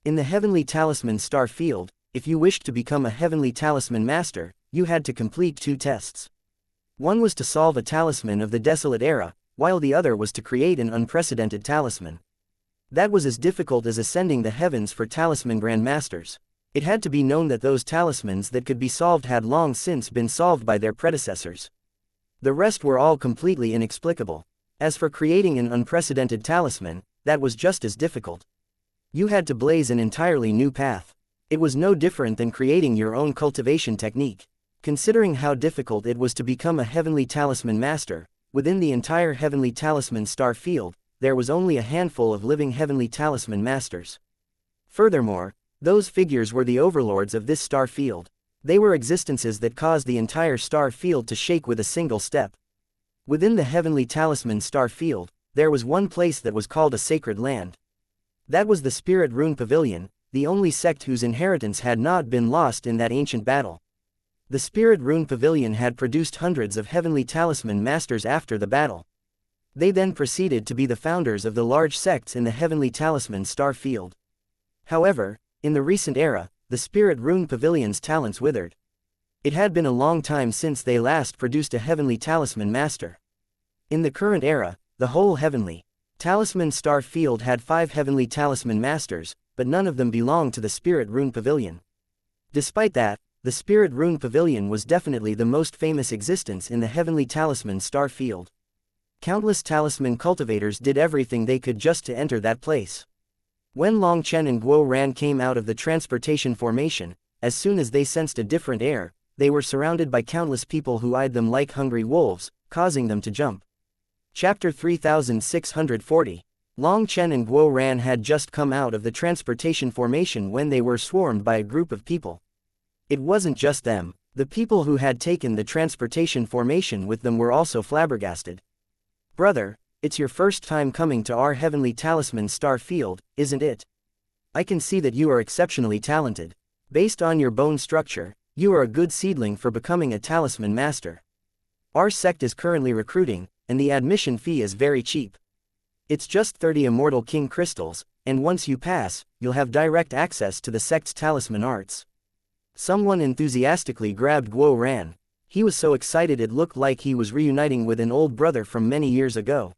In the heavenly talisman star field, if you wished to become a heavenly talisman master, you had to complete 2 tests. One was to solve a talisman of the desolate era, while the other was to create an unprecedented talisman. That was as difficult as ascending the heavens for talisman grandmasters. It had to be known that those talismans that could be solved had long since been solved by their predecessors. The rest were all completely inexplicable. As for creating an unprecedented talisman, that was just as difficult. You had to blaze an entirely new path. It was no different than creating your own cultivation technique. Considering how difficult it was to become a heavenly talisman master, within the entire heavenly talisman star field, there was only a handful of living heavenly talisman masters. Furthermore, those figures were the overlords of this star field. They were existences that caused the entire star field to shake with a single step. Within the heavenly talisman star field, there was one place that was called a sacred land. That was the Spirit Rune Pavilion, the only sect whose inheritance had not been lost in that ancient battle. The Spirit Rune Pavilion had produced hundreds of heavenly talisman masters after the battle. They then proceeded to be the founders of the large sects in the heavenly talisman star field. However, in the recent era, the Spirit Rune Pavilion's talents withered. It had been a long time since they last produced a heavenly talisman master. In the current era, the whole heavenly talisman star field had 5 heavenly talisman masters, but none of them belonged to the Spirit Rune Pavilion. Despite that, the Spirit Rune Pavilion was definitely the most famous existence in the heavenly talisman star field. Countless talisman cultivators did everything they could just to enter that place. When Long Chen and Guo Ran came out of the transportation formation, as soon as they sensed a different air, they were surrounded by countless people who eyed them like hungry wolves, causing them to jump. Chapter 3640. Long Chen and Guo Ran had just come out of the transportation formation when they were swarmed by a group of people. It wasn't just them. The people who had taken the transportation formation with them were also flabbergasted. "Brother, it's your first time coming to our heavenly talisman star field, isn't it? I can see that you are exceptionally talented. Based on your bone structure, you are a good seedling for becoming a talisman master. Our sect is currently recruiting, and the admission fee is very cheap. It's just 30 immortal king crystals, and once you pass, you'll have direct access to the sect's talisman arts." Someone enthusiastically grabbed Guo Ran. He was so excited it looked like he was reuniting with an old brother from many years ago.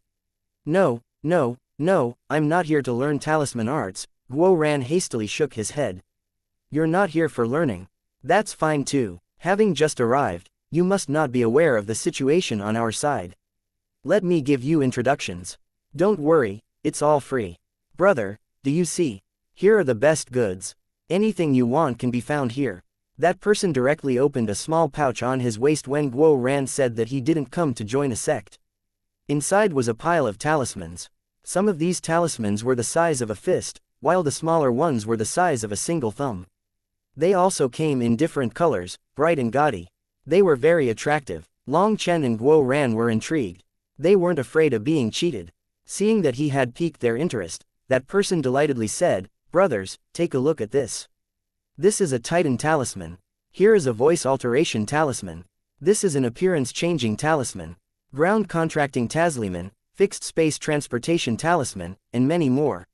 No, I'm not here to learn talisman arts." Guo Ran hastily shook his head. "You're not here for learning. That's fine too. Having just arrived, you must not be aware of the situation on our side. Let me give you introductions. Don't worry, it's all free. Brother, do you see? Here are the best goods. Anything you want can be found here." That person directly opened a small pouch on his waist when Guo Ran said that he didn't come to join a sect. Inside was a pile of talismans. Some of these talismans were the size of a fist, while the smaller ones were the size of a single thumb. They also came in different colors, bright and gaudy. They were very attractive. Long Chen and Guo Ran were intrigued. They weren't afraid of being cheated. Seeing that he had piqued their interest, that person delightedly said, "Brothers, take a look at this. This is a Titan talisman. Here is a voice alteration talisman. This is an appearance-changing talisman. Ground contracting talisman, fixed space transportation talisman, and many more.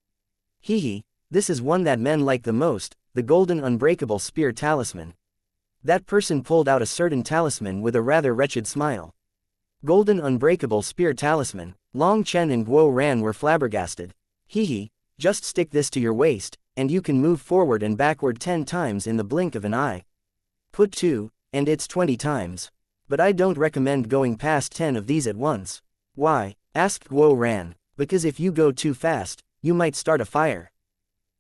Hehe, this is one that men like the most, the golden unbreakable spear talisman." That person pulled out a certain talisman with a rather wretched smile. Golden unbreakable spear talisman. Long Chen and Guo Ran were flabbergasted. "Hehe, just stick this to your waist, and you can move forward and backward 10 times in the blink of an eye. Put 2, and it's 20 times. But I don't recommend going past 10 of these at once." "Why?" asked Guo Ran. "Because if you go too fast, you might start a fire,"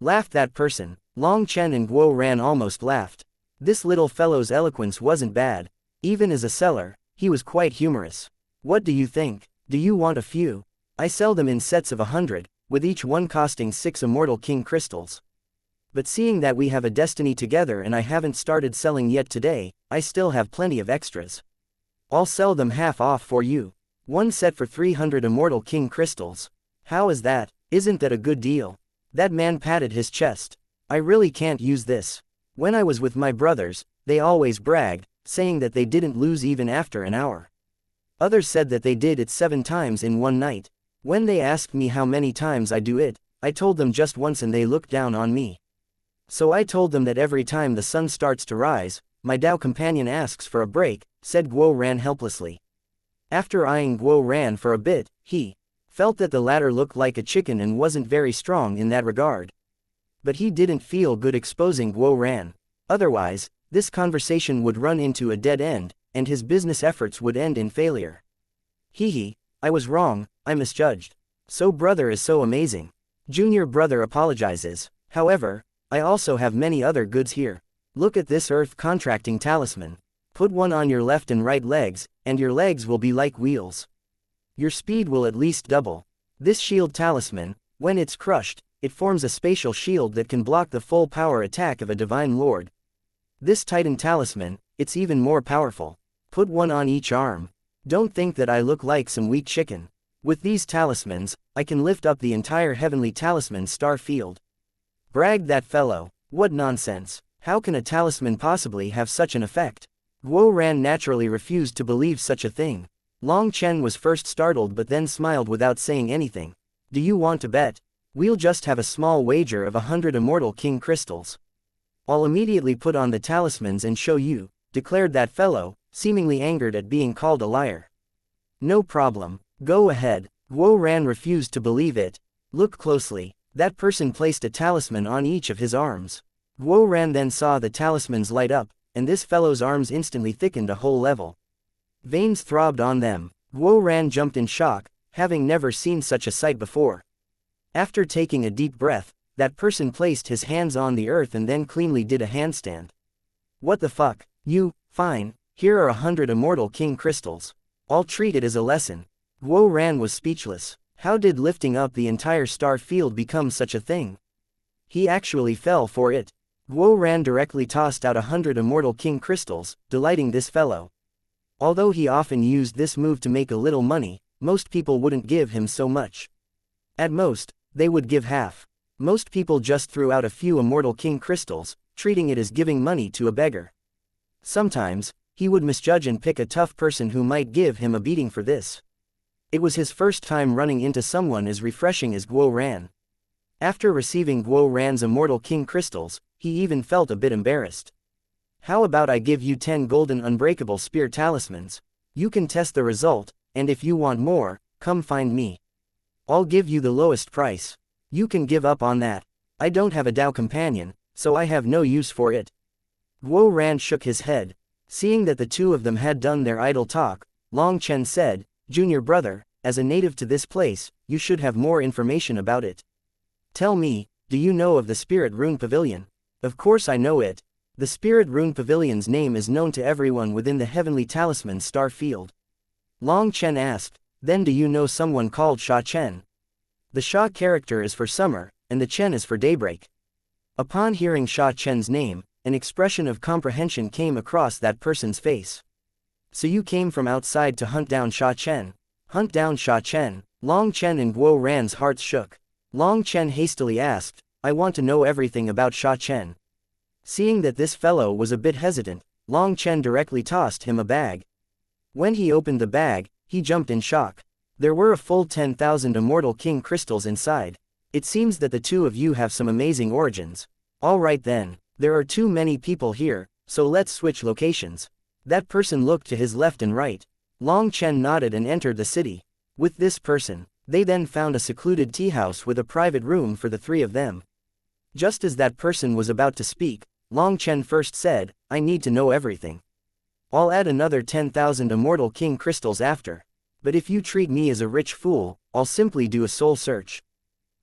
laughed that person. Long Chen and Guo Ran almost laughed. This little fellow's eloquence wasn't bad. Even as a seller, he was quite humorous. "What do you think? Do you want a few? I sell them in sets of 100, with each one costing 6 immortal king crystals. But seeing that we have a destiny together and I haven't started selling yet today, I still have plenty of extras. I'll sell them half off for you. One set for 300 immortal king crystals. How is that? Isn't that a good deal? That man patted his chest. I really can't use this. When I was with my brothers, they always bragged, saying that they didn't lose even after an hour. Others said that they did it 7 times in one night. When they asked me how many times I do it, I told them just once and they looked down on me. So I told them that every time the sun starts to rise, my Dao companion asks for a break, said Guo Ran helplessly. After eyeing Guo Ran for a bit, he felt that the latter looked like a chicken and wasn't very strong in that regard. But he didn't feel good exposing Guo Ran. Otherwise, this conversation would run into a dead end, and his business efforts would end in failure. Hee, I was wrong, I misjudged. So brother is so amazing. Junior brother apologizes. However, I also have many other goods here. Look at this earth contracting talisman. Put one on your left and right legs, and your legs will be like wheels. Your speed will at least double. This shield talisman, when it's crushed, it forms a spatial shield that can block the full power attack of a divine lord. This Titan talisman, it's even more powerful. Put one on each arm. Don't think that I look like some weak chicken. With these talismans, I can lift up the entire heavenly talisman star field. Bragged that fellow. What nonsense. How can a talisman possibly have such an effect? Guo Ran naturally refused to believe such a thing. Long Chen was first startled but then smiled without saying anything. Do you want to bet? We'll just have a small wager of 100 immortal king crystals. I'll immediately put on the talismans and show you, declared that fellow, seemingly angered at being called a liar. No problem. Go ahead. Guo Ran refused to believe it. Look closely. That person placed a talisman on each of his arms. Guo Ran then saw the talismans light up, and this fellow's arms instantly thickened a whole level. Veins throbbed on them. Guo Ran jumped in shock, having never seen such a sight before. After taking a deep breath, that person placed his hands on the earth and then cleanly did a handstand. What the fuck? Fine, here are 100 immortal king crystals. I'll treat it as a lesson. Guo Ran was speechless. How did lifting up the entire star field become such a thing? He actually fell for it. Guo Ran directly tossed out 100 immortal king crystals, delighting this fellow. Although he often used this move to make a little money, most people wouldn't give him so much. At most, they would give half. Most people just threw out a few immortal king crystals, treating it as giving money to a beggar. Sometimes, he would misjudge and pick a tough person who might give him a beating for this. It was his first time running into someone as refreshing as Guo Ran. After receiving Guo Ran's immortal king crystals, he even felt a bit embarrassed. How about I give you 10 golden unbreakable spear talismans? You can test the result, and if you want more, come find me. I'll give you the lowest price. You can give up on that. I don't have a Dao companion, so I have no use for it. Guo Ran shook his head. Seeing that the two of them had done their idle talk, Long Chen said, Junior brother, as a native to this place, you should have more information about it. Tell me, do you know of the Spirit Rune Pavilion? Of course I know it. The Spirit Rune Pavilion's name is known to everyone within the Heavenly Talisman star field. Long Chen asked, then do you know someone called Sha Chen? The Sha character is for summer, and the Chen is for daybreak. Upon hearing Sha Chen's name, an expression of comprehension came across that person's face. So you came from outside to hunt down Sha Chen. Hunt down Sha Chen. Long Chen and Guo Ran's hearts shook. Long Chen hastily asked, I want to know everything about Sha Chen. Seeing that this fellow was a bit hesitant, Long Chen directly tossed him a bag. When he opened the bag, he jumped in shock. There were a full 10,000 immortal king crystals inside. It seems that the two of you have some amazing origins. Alright then, there are too many people here, so let's switch locations. That person looked to his left and right. Long Chen nodded and entered the city. With this person, they then found a secluded tea house with a private room for the three of them. Just as that person was about to speak, Long Chen first said, I need to know everything. I'll add another 10,000 immortal king crystals after. But if you treat me as a rich fool, I'll simply do a soul search.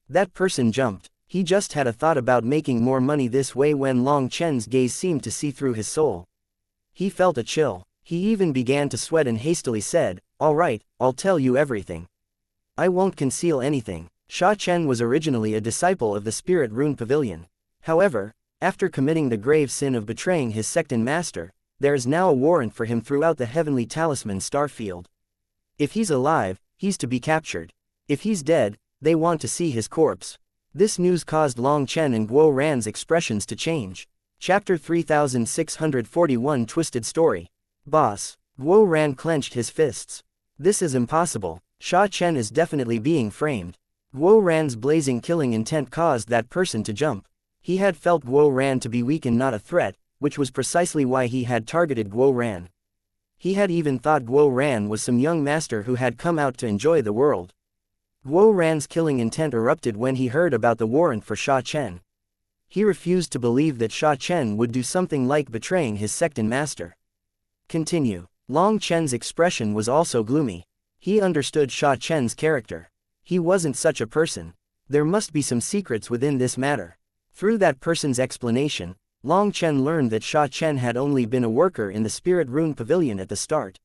That person jumped. He just had a thought about making more money this way when Long Chen's gaze seemed to see through his soul. He felt a chill. He even began to sweat and hastily said, All right, I'll tell you everything. I won't conceal anything. Sha Chen was originally a disciple of the Spirit Rune Pavilion. However, after committing the grave sin of betraying his second master, there is now a warrant for him throughout the Heavenly Talisman Starfield. If he's alive, he's to be captured. If he's dead, they want to see his corpse. This news caused Long Chen and Guo Ran's expressions to change. Chapter 3641 Twisted Story. Boss. Guo Ran clenched his fists. This is impossible. Sha Chen is definitely being framed. Guo Ran's blazing killing intent caused that person to jump. He had felt Guo Ran to be weak and not a threat, which was precisely why he had targeted Guo Ran. He had even thought Guo Ran was some young master who had come out to enjoy the world. Guo Ran's killing intent erupted when he heard about the warrant for Sha Chen. He refused to believe that Sha Chen would do something like betraying his second master. Continue. Long Chen's expression was also gloomy. He understood Sha Chen's character. He wasn't such a person. There must be some secrets within this matter. Through that person's explanation, Long Chen learned that Sha Chen had only been a worker in the Spirit Rune Pavilion at the start.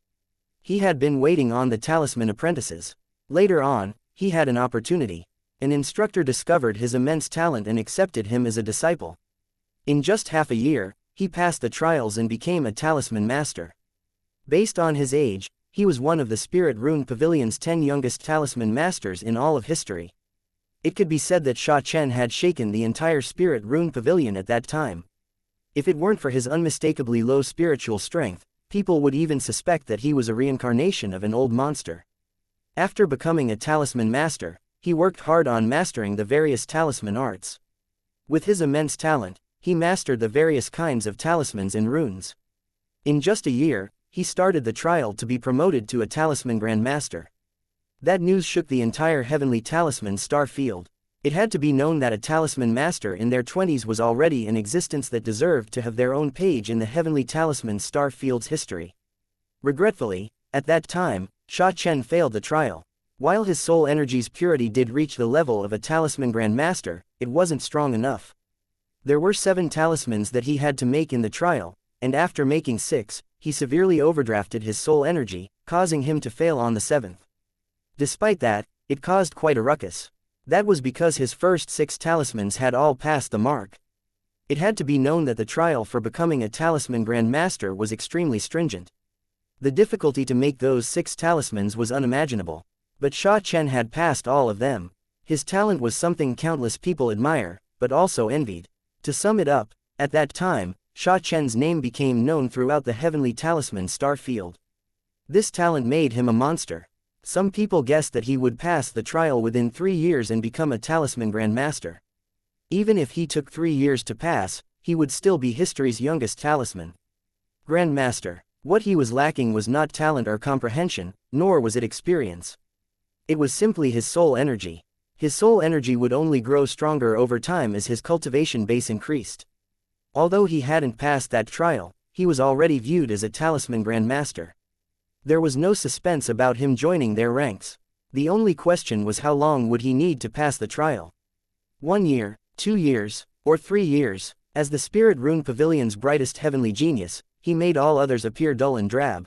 He had been waiting on the talisman apprentices. Later on, he had an opportunity. An instructor discovered his immense talent and accepted him as a disciple. In just half a year, he passed the trials and became a talisman master. Based on his age, he was one of the Spirit Rune Pavilion's 10 youngest talisman masters in all of history. It could be said that Sha Chen had shaken the entire Spirit Rune Pavilion at that time. If it weren't for his unmistakably low spiritual strength, people would even suspect that he was a reincarnation of an old monster. After becoming a talisman master, he worked hard on mastering the various talisman arts. With his immense talent, he mastered the various kinds of talismans and runes. In just a year, he started the trial to be promoted to a talisman grandmaster. That news shook the entire Heavenly Talisman Star Field. It had to be known that a talisman master in their 20s was already an existence that deserved to have their own page in the Heavenly Talisman Star Field's history. Regretfully, at that time, Sha Chen failed the trial. While his soul energy's purity did reach the level of a talisman grandmaster, it wasn't strong enough. There were 7 talismans that he had to make in the trial, and after making 6, he severely overdrafted his soul energy, causing him to fail on the 7th. Despite that, it caused quite a ruckus. That was because his first 6 talismans had all passed the mark. It had to be known that the trial for becoming a talisman grandmaster was extremely stringent. The difficulty to make those 6 talismans was unimaginable. But Sha Chen had passed all of them. His talent was something countless people admire, but also envied. To sum it up, at that time, Sha Chen's name became known throughout the Heavenly Talisman Star Field. This talent made him a monster. Some people guessed that he would pass the trial within 3 years and become a talisman grandmaster. Even if he took 3 years to pass, he would still be history's youngest talisman grandmaster. What he was lacking was not talent or comprehension, nor was it experience. It was simply his soul energy. His soul energy would only grow stronger over time as his cultivation base increased. Although he hadn't passed that trial, he was already viewed as a talisman grandmaster. There was no suspense about him joining their ranks. The only question was how long would he need to pass the trial. 1 year, 2 years, or 3 years. As the Spirit Rune Pavilion's brightest heavenly genius, he made all others appear dull and drab.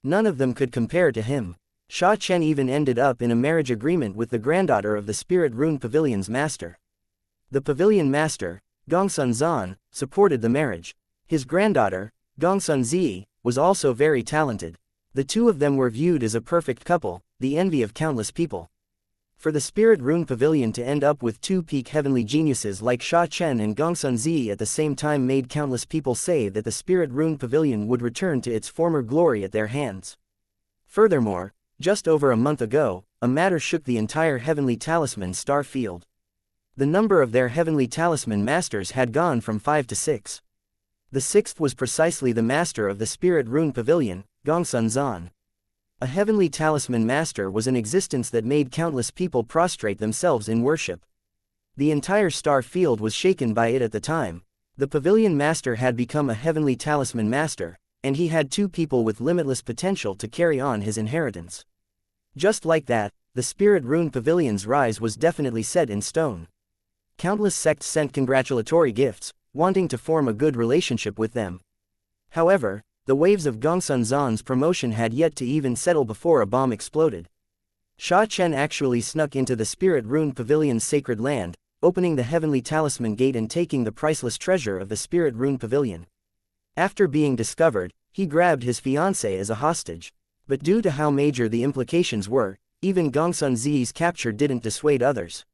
None of them could compare to him. Sha Chen even ended up in a marriage agreement with the granddaughter of the Spirit Rune Pavilion's master. The pavilion master, Gongsun Zan, supported the marriage. His granddaughter, Gongsun Zi, was also very talented. The two of them were viewed as a perfect couple, the envy of countless people. For the Spirit Rune Pavilion to end up with 2 peak heavenly geniuses like Sha Chen and Gongsun Zi at the same time made countless people say that the Spirit Rune Pavilion would return to its former glory at their hands. Furthermore, just over a month ago, a matter shook the entire Heavenly Talisman Star Field. The number of their Heavenly Talisman masters had gone from 5 to 6. The 6th was precisely the master of the Spirit Rune Pavilion, Gongsun Zan. A Heavenly Talisman master was an existence that made countless people prostrate themselves in worship. The entire star field was shaken by it at the time. The Pavilion Master had become a Heavenly Talisman Master, and he had 2 people with limitless potential to carry on his inheritance. Just like that, the Spirit Rune Pavilion's rise was definitely set in stone. Countless sects sent congratulatory gifts, wanting to form a good relationship with them. However, the waves of Gongsun Zan's promotion had yet to even settle before a bomb exploded. Sha Chen actually snuck into the Spirit Rune Pavilion's sacred land, opening the Heavenly Talisman Gate and taking the priceless treasure of the Spirit Rune Pavilion. After being discovered, he grabbed his fiancée as a hostage. But due to how major the implications were, even Gongsun Zi's capture didn't dissuade others.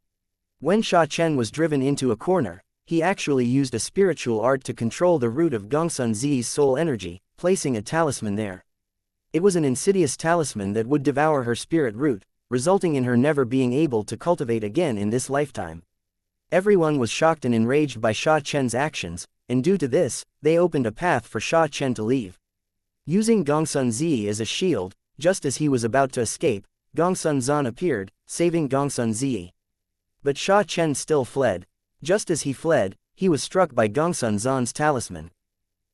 When Sha Chen was driven into a corner, he actually used a spiritual art to control the root of Gongsun Zi's soul energy, placing a talisman there. It was an insidious talisman that would devour her spirit root, resulting in her never being able to cultivate again in this lifetime. Everyone was shocked and enraged by Sha Chen's actions, and due to this, they opened a path for Sha Chen to leave. Using Gongsun Zi as a shield, just as he was about to escape, Gongsun Zan appeared, saving Gongsun Zi. But Sha Chen still fled. Just as he fled, he was struck by Gongsun Zan's talisman.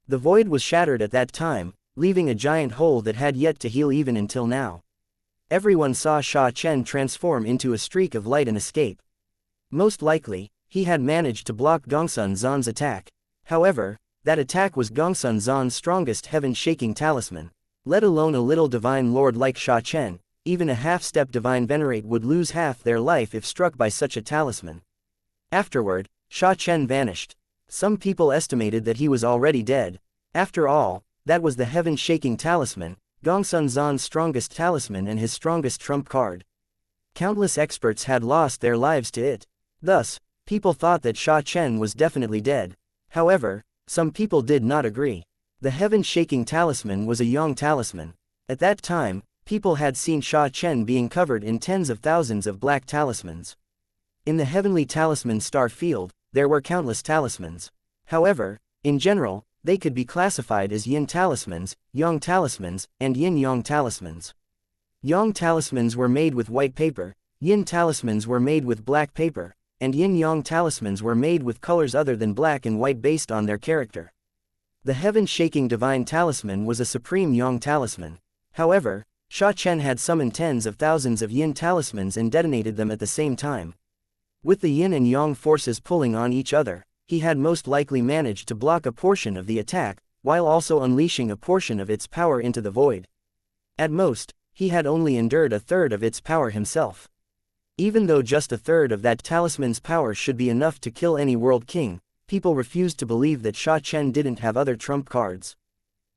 The void was shattered at that time, leaving a giant hole that had yet to heal even until now. Everyone saw Sha Chen transform into a streak of light and escape. Most likely, he had managed to block Gongsun Zan's attack. However, that attack was Gongsun Zan's strongest heaven-shaking talisman. Let alone a little divine lord like Sha Chen, even a half-step divine venerate would lose half their life if struck by such a talisman. Afterward, Sha Chen vanished. Some people estimated that he was already dead. After all, that was the heaven-shaking talisman, Gongsun Zan's strongest talisman and his strongest trump card. Countless experts had lost their lives to it. Thus, people thought that Sha Chen was definitely dead. However, some people did not agree. The heaven-shaking talisman was a Yang talisman. At that time, people had seen Sha Chen being covered in tens of thousands of black talismans. In the heavenly talisman star field, there were countless talismans. However, in general, they could be classified as yin talismans, yang talismans, and yin-yang talismans. Yang talismans were made with white paper, yin talismans were made with black paper, and yin-yang talismans were made with colors other than black and white based on their character. The heaven-shaking divine talisman was a supreme yang talisman. However, Sha Chen had summoned tens of thousands of yin talismans and detonated them at the same time. With the yin and yang forces pulling on each other, he had most likely managed to block a portion of the attack, while also unleashing a portion of its power into the void. At most, he had only endured a third of its power himself. Even though just a third of that talisman's power should be enough to kill any world king, people refused to believe that Sha Chen didn't have other trump cards.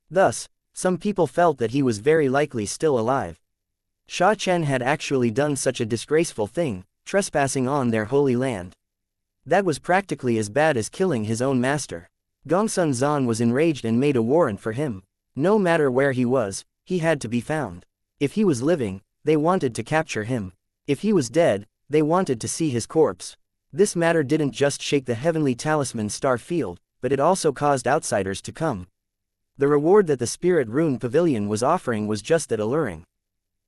Thus, some people felt that he was very likely still alive. Sha Chen had actually done such a disgraceful thing, trespassing on their holy land. That was practically as bad as killing his own master. Gongsun Zan was enraged and made a warrant for him. No matter where he was, he had to be found. If he was living, they wanted to capture him. If he was dead, they wanted to see his corpse. This matter didn't just shake the heavenly talisman star field, but it also caused outsiders to come. The reward that the Spirit Rune Pavilion was offering was just that alluring.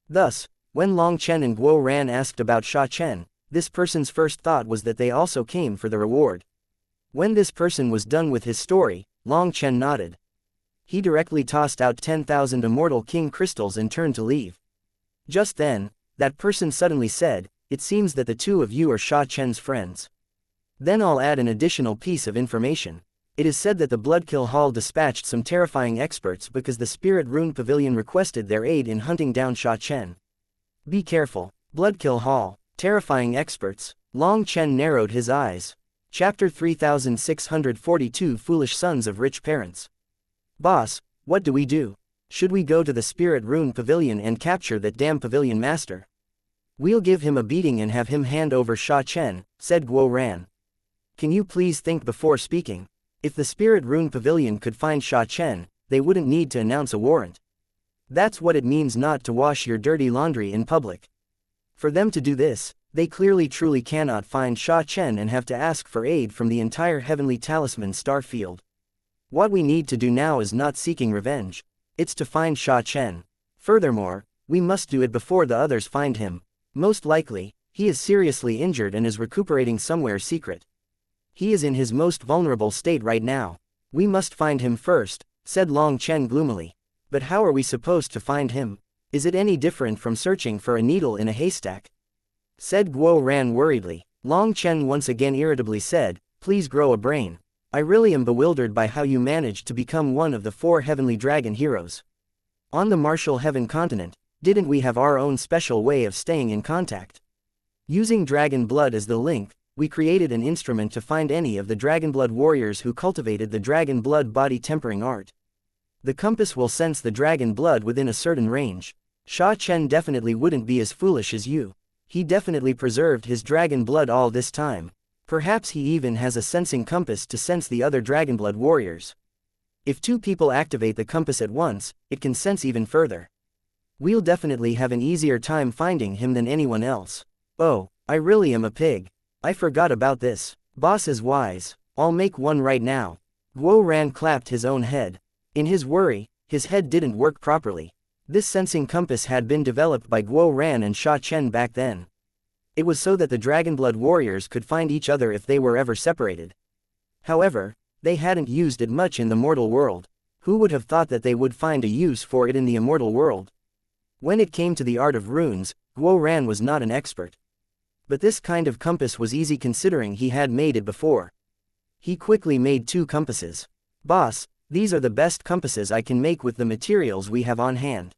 Thus, when Long Chen and Guo Ran asked about Sha Chen, this person's first thought was that they also came for the reward. When this person was done with his story, Long Chen nodded. He directly tossed out 10,000 immortal king crystals and turned to leave. Just then, that person suddenly said, "It seems that the two of you are Sha Chen's friends." Then I'll add an additional piece of information. It is said that the Bloodkill Hall dispatched some terrifying experts because the Spirit Rune Pavilion requested their aid in hunting down Sha Chen. Be careful. Bloodkill Hall. Terrifying experts. Long Chen narrowed his eyes. Chapter 3642 Foolish Sons of Rich Parents. Boss, what do we do? Should we go to the Spirit Rune Pavilion and capture that damn pavilion master? We'll give him a beating and have him hand over Sha Chen, said Guo Ran. Can you please think before speaking? If the Spirit Rune Pavilion could find Sha Chen, they wouldn't need to announce a warrant. That's what it means not to wash your dirty laundry in public. For them to do this, they clearly truly cannot find Sha Chen and have to ask for aid from the entire Heavenly Talisman star field. What we need to do now is not seeking revenge. It's to find Sha Chen. Furthermore, we must do it before the others find him. Most likely, he is seriously injured and is recuperating somewhere secret. He is in his most vulnerable state right now. We must find him first, said Long Chen gloomily. But how are we supposed to find him? Is it any different from searching for a needle in a haystack? Said Guo Ran worriedly. Long Chen once again irritably said, "Please grow a brain. I really am bewildered by how you managed to become one of the 4 heavenly dragon heroes. On the martial heaven continent, Didn't we have our own special way of staying in contact? Using dragon blood as the link, we created an instrument to find any of the dragon blood warriors who cultivated the dragon blood body tempering art. The compass will sense the dragon blood within a certain range. Sha Chen definitely wouldn't be as foolish as you. He definitely preserved his dragon blood all this time. Perhaps he even has a sensing compass to sense the other dragon blood warriors. If two people activate the compass at once, it can sense even further. We'll definitely have an easier time finding him than anyone else. Oh, I really am a pig. I forgot about this. Boss is wise. I'll make one right now. Guo Ran clapped his own head. In his worry, his head didn't work properly. This sensing compass had been developed by Guo Ran and Sha Chen back then. It was so that the Dragonblood warriors could find each other if they were ever separated. However, they hadn't used it much in the mortal world. Who would have thought that they would find a use for it in the immortal world? When it came to the art of runes, Guo Ran was not an expert. But this kind of compass was easy considering he had made it before. He quickly made 2 compasses. Boss, these are the best compasses I can make with the materials we have on hand.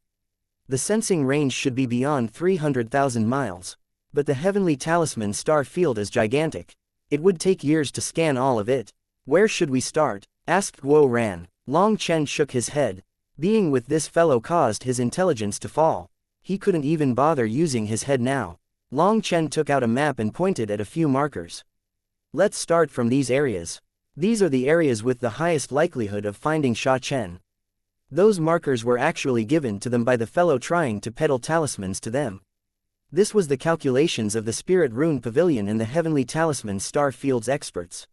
The sensing range should be beyond 300,000 miles. But the heavenly talisman star field is gigantic. It would take years to scan all of it. Where should we start? Asked Guo Ran. Long Chen shook his head. Being with this fellow caused his intelligence to fall. He couldn't even bother using his head now. Long Chen took out a map and pointed at a few markers. Let's start from these areas. These are the areas with the highest likelihood of finding Sha Chen. Those markers were actually given to them by the fellow trying to peddle talismans to them. This was the calculations of the Spirit Rune Pavilion and the Heavenly Talisman Star Field's experts.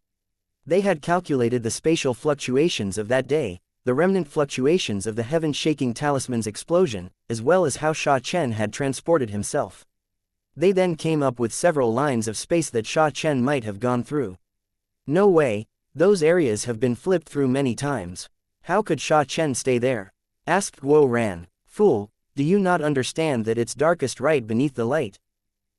They had calculated the spatial fluctuations of that day, the remnant fluctuations of the heaven-shaking talisman's explosion, as well as how Sha Chen had transported himself. They then came up with several lines of space that Sha Chen might have gone through. No way, those areas have been flipped through many times. How could Sha Chen stay there? Asked Guo Ran. Fool, do you not understand that it's darkest right beneath the light?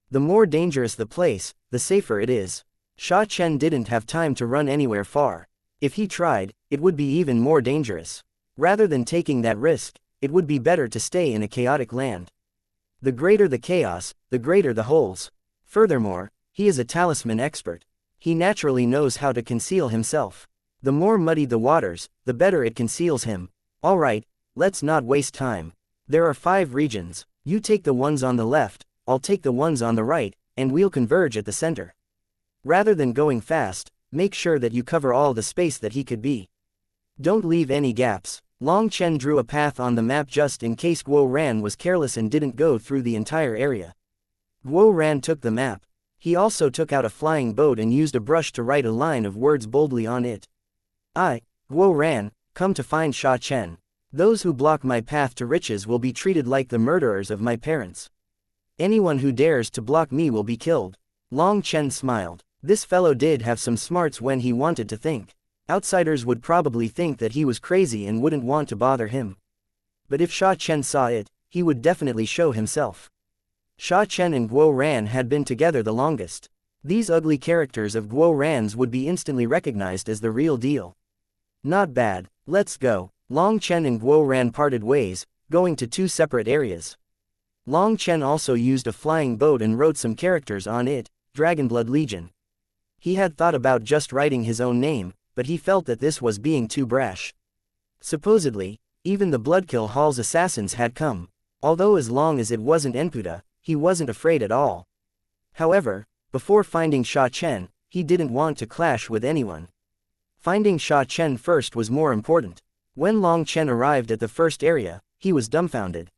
The more dangerous the place, the safer it is. Sha Chen didn't have time to run anywhere far. If he tried, it would be even more dangerous. Rather than taking that risk, it would be better to stay in a chaotic land. The greater the chaos, the greater the holes. Furthermore, he is a talisman expert. He naturally knows how to conceal himself. The more muddy the waters, the better it conceals him. Alright, let's not waste time. There are 5 regions. You take the ones on the left, I'll take the ones on the right, and we'll converge at the center. Rather than going fast, make sure that you cover all the space that he could be. Don't leave any gaps. Long Chen drew a path on the map just in case Guo Ran was careless and didn't go through the entire area. Guo Ran took the map. He also took out a flying boat and used a brush to write a line of words boldly on it. I, Guo Ran, come to find Sha Chen. Those who block my path to riches will be treated like the murderers of my parents. Anyone who dares to block me will be killed. Long Chen smiled. This fellow did have some smarts when he wanted to think. Outsiders would probably think that he was crazy and wouldn't want to bother him. But if Sha Chen saw it, he would definitely show himself. Sha Chen and Guo Ran had been together the longest. These ugly characters of Guo Ran's would be instantly recognized as the real deal. Not bad, let's go. Long Chen and Guo Ran parted ways, going to 2 separate areas. Long Chen also used a flying boat and wrote some characters on it, Dragonblood Legion. He had thought about just writing his own name, but he felt that this was being too brash. Supposedly, even the Bloodkill Hall's assassins had come. Although as long as it wasn't Enputa, he wasn't afraid at all. However, before finding Sha Chen, he didn't want to clash with anyone. Finding Sha Chen first was more important. When Long Chen arrived at the first area, he was dumbfounded.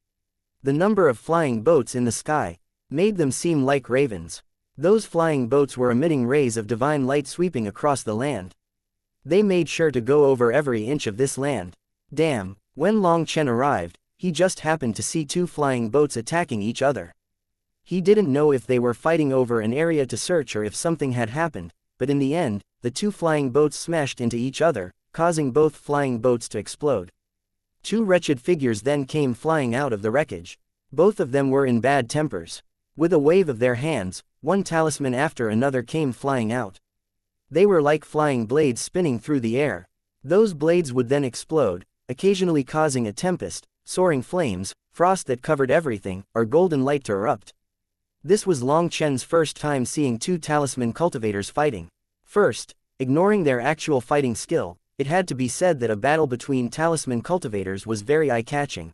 The number of flying boats in the sky made them seem like ravens. Those flying boats were emitting rays of divine light sweeping across the land. They made sure to go over every inch of this land. Damn, when Long Chen arrived, he just happened to see 2 flying boats attacking each other. He didn't know if they were fighting over an area to search or if something had happened, but in the end, the 2 flying boats smashed into each other, causing both flying boats to explode. 2 wretched figures then came flying out of the wreckage. Both of them were in bad tempers. With a wave of their hands, one talisman after another came flying out. They were like flying blades spinning through the air. Those blades would then explode, occasionally causing a tempest, soaring flames, frost that covered everything, or golden light to erupt. This was Long Chen's first time seeing two talisman cultivators fighting. First, ignoring their actual fighting skill, it had to be said that a battle between talisman cultivators was very eye-catching.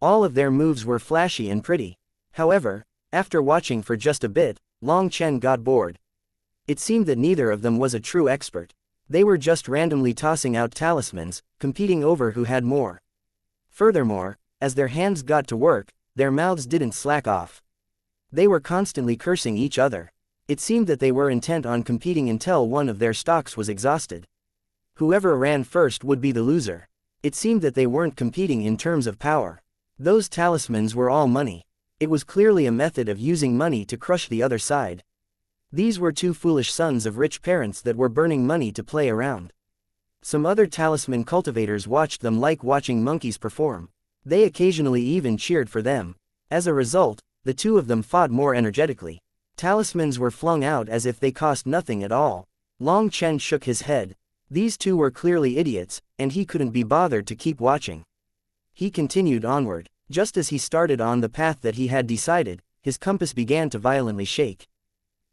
All of their moves were flashy and pretty. However, after watching for just a bit, Long Chen got bored. It seemed that neither of them was a true expert. They were just randomly tossing out talismans, competing over who had more. Furthermore, as their hands got to work, their mouths didn't slack off. They were constantly cursing each other. It seemed that they were intent on competing until one of their stocks was exhausted. Whoever ran first would be the loser. It seemed that they weren't competing in terms of power. Those talismans were all money. It was clearly a method of using money to crush the other side. These were two foolish sons of rich parents that were burning money to play around. Some other talisman cultivators watched them like watching monkeys perform. They occasionally even cheered for them. As a result, the two of them fought more energetically. Talismans were flung out as if they cost nothing at all. Long Chen shook his head. These two were clearly idiots, and he couldn't be bothered to keep watching. He continued onward. Just as he started on the path that he had decided, his compass began to violently shake.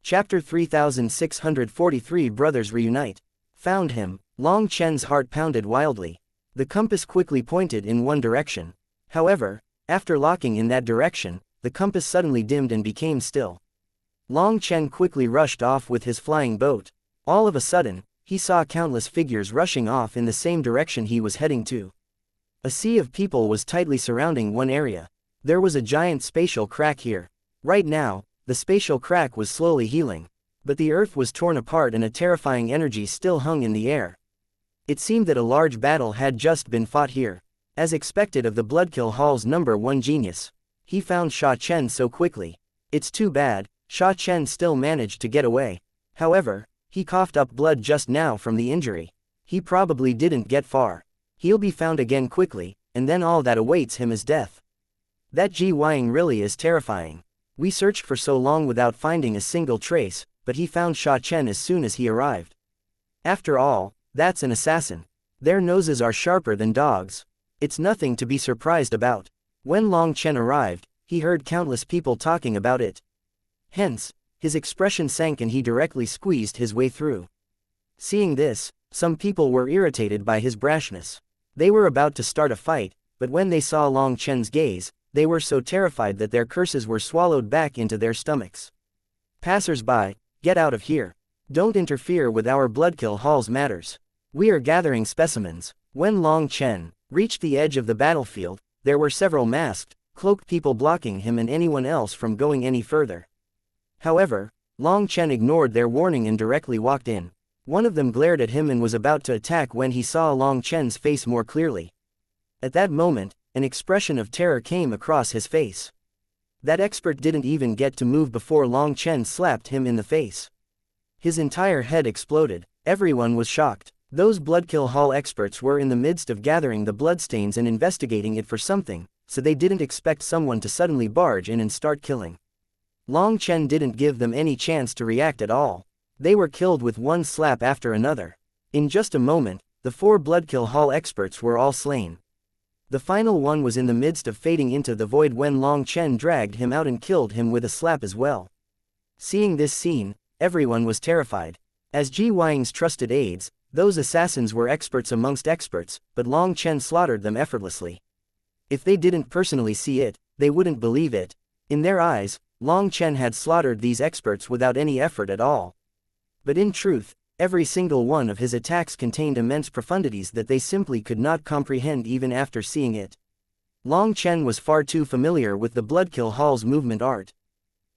Chapter 3643 Brothers Reunite. Found him. Long Chen's heart pounded wildly. The compass quickly pointed in one direction. However, after locking in that direction, the compass suddenly dimmed and became still. Long Chen quickly rushed off with his flying boat. All of a sudden, he saw countless figures rushing off in the same direction he was heading to. A sea of people was tightly surrounding one area. There was a giant spatial crack here. Right now, the spatial crack was slowly healing. But the earth was torn apart and a terrifying energy still hung in the air. It seemed that a large battle had just been fought here. As expected of the Bloodkill Hall's #1 genius, he found Sha Chen so quickly. It's too bad, Sha Chen still managed to get away. However, he coughed up blood just now from the injury. He probably didn't get far. He'll be found again quickly, and then all that awaits him is death. That Ji Wang really is terrifying. We searched for so long without finding a single trace, but he found Sha Chen as soon as he arrived. After all, that's an assassin. Their noses are sharper than dogs. It's nothing to be surprised about. When Long Chen arrived, he heard countless people talking about it. Hence, his expression sank and he directly squeezed his way through. Seeing this, some people were irritated by his brashness. They were about to start a fight, but when they saw Long Chen's gaze, they were so terrified that their curses were swallowed back into their stomachs. Passers-by, get out of here. Don't interfere with our Bloodkill Hall's matters. We are gathering specimens. When Long Chen reached the edge of the battlefield, there were several masked, cloaked people blocking him and anyone else from going any further. However, Long Chen ignored their warning and directly walked in. One of them glared at him and was about to attack when he saw Long Chen's face more clearly. At that moment, an expression of terror came across his face. That expert didn't even get to move before Long Chen slapped him in the face. His entire head exploded. Everyone was shocked. Those Bloodkill Hall experts were in the midst of gathering the bloodstains and investigating it for something, so they didn't expect someone to suddenly barge in and start killing. Long Chen didn't give them any chance to react at all. They were killed with one slap after another. In just a moment, the 4 Bloodkill Hall experts were all slain. The final one was in the midst of fading into the void when Long Chen dragged him out and killed him with a slap as well. Seeing this scene, everyone was terrified. As Ji Wang's trusted aides, those assassins were experts amongst experts, but Long Chen slaughtered them effortlessly. If they didn't personally see it, they wouldn't believe it. In their eyes, Long Chen had slaughtered these experts without any effort at all. But in truth, every single one of his attacks contained immense profundities that they simply could not comprehend even after seeing it. Long Chen was far too familiar with the Bloodkill Hall's movement art.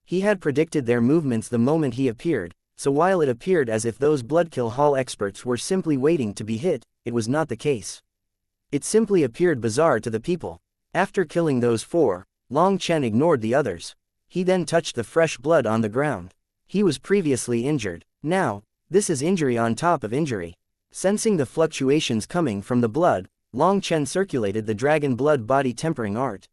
He had predicted their movements the moment he appeared, so while it appeared as if those Bloodkill Hall experts were simply waiting to be hit, it was not the case. It simply appeared bizarre to the people. After killing those 4, Long Chen ignored the others. He then touched the fresh blood on the ground. He was previously injured. Now, this is injury on top of injury. Sensing the fluctuations coming from the blood, Long Chen circulated the dragon blood body tempering art.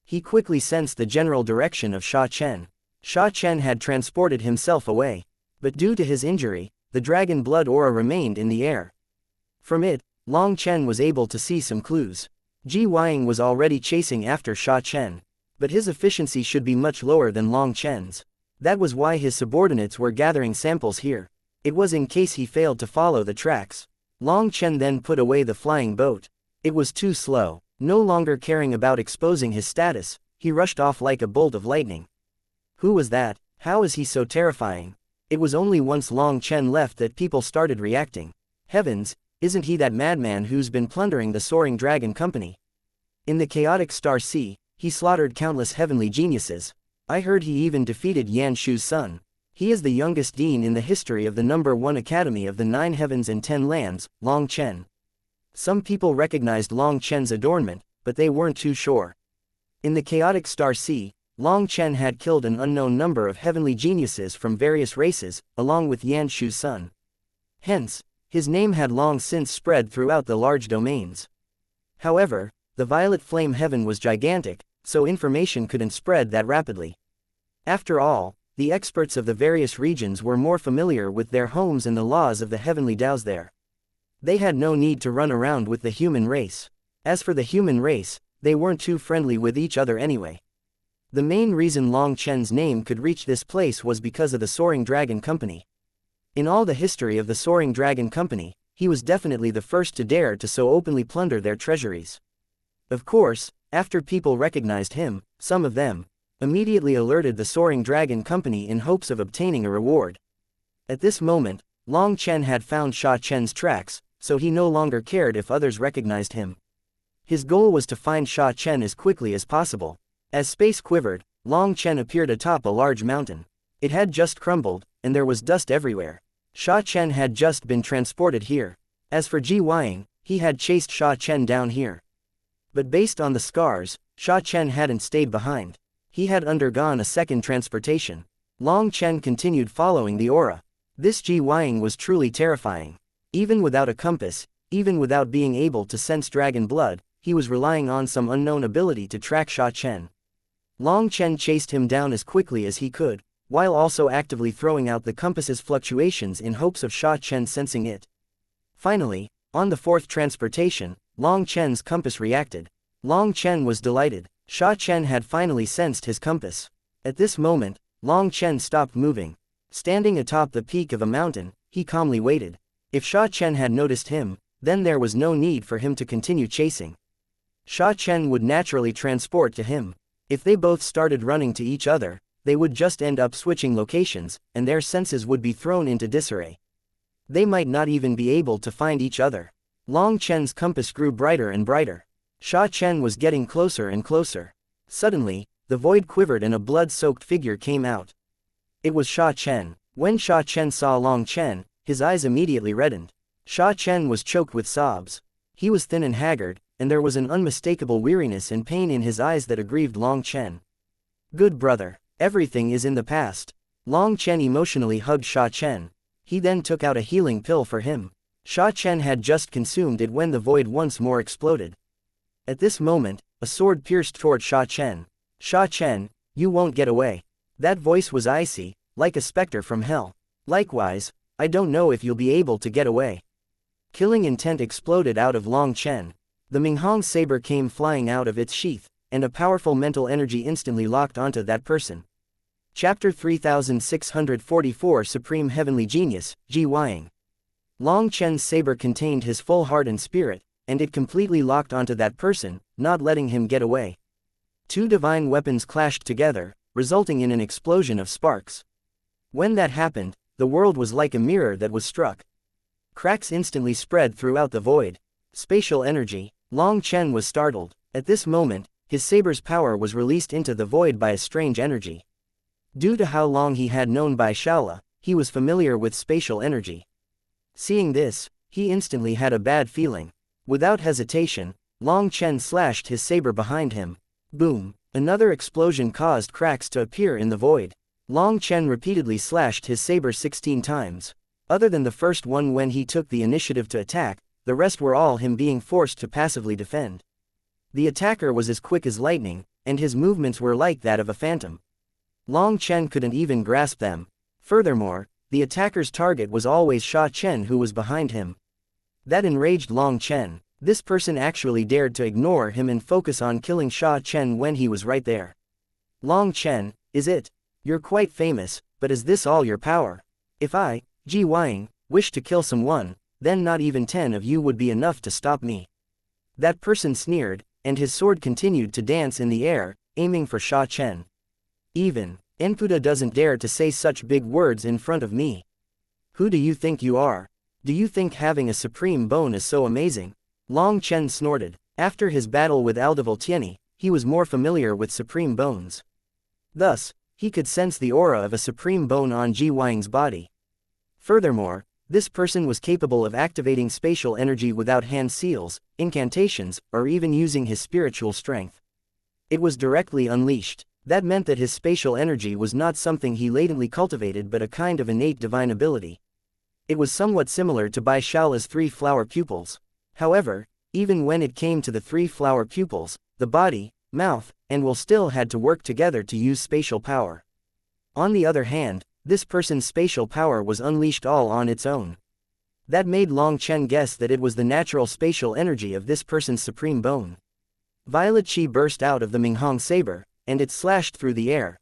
He quickly sensed the general direction of Sha Chen. Sha Chen had transported himself away. But due to his injury, the dragon blood aura remained in the air. From it, Long Chen was able to see some clues. Ji Weiying was already chasing after Sha Chen. But his efficiency should be much lower than Long Chen's. That was why his subordinates were gathering samples here. It was in case he failed to follow the tracks. Long Chen then put away the flying boat. It was too slow. No longer caring about exposing his status, he rushed off like a bolt of lightning. Who was that? How is he so terrifying? It was only once Long Chen left that people started reacting. Heavens, isn't he that madman who's been plundering the Soaring Dragon Company? In the chaotic Star Sea, he slaughtered countless heavenly geniuses. I heard he even defeated Yan Shu's son. He is the youngest dean in the history of the number 1 academy of the 9 heavens and 10 lands, Long Chen. Some people recognized Long Chen's adornment, but they weren't too sure. In the chaotic Star Sea, Long Chen had killed an unknown number of heavenly geniuses from various races, along with Yan Shu's son. Hence, his name had long since spread throughout the large domains. However, the violet flame heaven was gigantic, so information couldn't spread that rapidly. After all, the experts of the various regions were more familiar with their homes and the laws of the heavenly Taos there. They had no need to run around with the human race. As for the human race, they weren't too friendly with each other anyway. The main reason Long Chen's name could reach this place was because of the Soaring Dragon Company. In all the history of the Soaring Dragon Company, he was definitely the first to dare to so openly plunder their treasuries. Of course, after people recognized him, some of them immediately alerted the Soaring Dragon Company in hopes of obtaining a reward. At this moment, Long Chen had found Sha Chen's tracks, so he no longer cared if others recognized him. His goal was to find Sha Chen as quickly as possible. As space quivered, Long Chen appeared atop a large mountain. It had just crumbled, and there was dust everywhere. Sha Chen had just been transported here. As for Ji Weiying, he had chased Sha Chen down here. But based on the scars, Sha Chen hadn't stayed behind. He had undergone a second transportation. Long Chen continued following the aura. This Ji Weiying was truly terrifying. Even without a compass, even without being able to sense dragon blood, he was relying on some unknown ability to track Sha Chen. Long Chen chased him down as quickly as he could, while also actively throwing out the compass's fluctuations in hopes of Sha Chen sensing it. Finally, on the 4th transportation, Long Chen's compass reacted. Long Chen was delighted. Sha Chen had finally sensed his compass. At this moment, Long Chen stopped moving. Standing atop the peak of a mountain, he calmly waited. If Sha Chen had noticed him, then there was no need for him to continue chasing. Sha Chen would naturally transport to him. If they both started running to each other, they would just end up switching locations, and their senses would be thrown into disarray. They might not even be able to find each other. Long Chen's compass grew brighter and brighter. Sha Chen was getting closer and closer. Suddenly, the void quivered and a blood-soaked figure came out. It was Sha Chen. When Sha Chen saw Long Chen, his eyes immediately reddened. Sha Chen was choked with sobs. He was thin and haggard, and there was an unmistakable weariness and pain in his eyes that aggrieved Long Chen. Good brother, everything is in the past. Long Chen emotionally hugged Sha Chen. He then took out a healing pill for him. Sha Chen had just consumed it when the void once more exploded. At this moment, a sword pierced toward Sha Chen. Sha Chen, you won't get away. That voice was icy, like a specter from hell. Likewise, I don't know if you'll be able to get away. Killing intent exploded out of Long Chen. The Minghong saber came flying out of its sheath, and a powerful mental energy instantly locked onto that person. Chapter 3644 Supreme Heavenly Genius, Ji Weiying. Long Chen's saber contained his full heart and spirit, and it completely locked onto that person, not letting him get away. Two divine weapons clashed together, resulting in an explosion of sparks. When that happened, the world was like a mirror that was struck. Cracks instantly spread throughout the void. Spatial energy. Long Chen was startled. At this moment, his saber's power was released into the void by a strange energy. Due to how long he had known Bai Shaola, he was familiar with spatial energy. Seeing this, he instantly had a bad feeling. Without hesitation, Long Chen slashed his saber behind him. Boom! Another explosion caused cracks to appear in the void. Long Chen repeatedly slashed his saber 16 times. Other than the first one when he took the initiative to attack, the rest were all him being forced to passively defend. The attacker was as quick as lightning, and his movements were like that of a phantom. Long Chen couldn't even grasp them. Furthermore, the attacker's target was always Sha Chen who was behind him. That enraged Long Chen. This person actually dared to ignore him and focus on killing Sha Chen when he was right there. Long Chen, is it? You're quite famous, but is this all your power? If I, Ji Weiying, wish to kill someone, then not even 10 of you would be enough to stop me. That person sneered, and his sword continued to dance in the air, aiming for Sha Chen. Even Enfuda doesn't dare to say such big words in front of me. Who do you think you are? Do you think having a supreme bone is so amazing? Long Chen snorted. After his battle with Aldeval Tianyi, he was more familiar with supreme bones. Thus, he could sense the aura of a supreme bone on Ji Weiying's body. Furthermore, this person was capable of activating spatial energy without hand seals, incantations, or even using his spiritual strength. It was directly unleashed. That meant that his spatial energy was not something he latently cultivated but a kind of innate divine ability. It was somewhat similar to Bai Shaola's 3 flower pupils. However, even when it came to the 3 flower pupils, the body, mouth, and will still had to work together to use spatial power. On the other hand, this person's spatial power was unleashed all on its own. That made Long Chen guess that it was the natural spatial energy of this person's supreme bone. Violet Chi burst out of the Minghong saber, and it slashed through the air.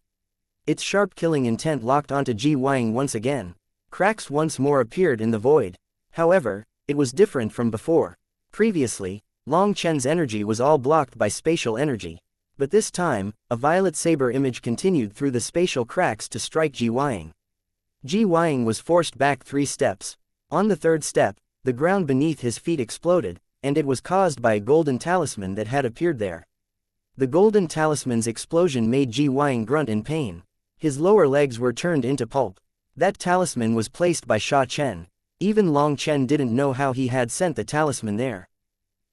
Its sharp killing intent locked onto Ji Weiying once again. Cracks once more appeared in the void. However, it was different from before. Previously, Long Chen's energy was all blocked by spatial energy. But this time, a violet saber image continued through the spatial cracks to strike Ji Weiying. Ji Weiying was forced back 3 steps. On the 3rd step, the ground beneath his feet exploded, and it was caused by a golden talisman that had appeared there. The golden talisman's explosion made Ji Weiying grunt in pain. His lower legs were turned into pulp. That talisman was placed by Sha Chen. Even Long Chen didn't know how he had sent the talisman there.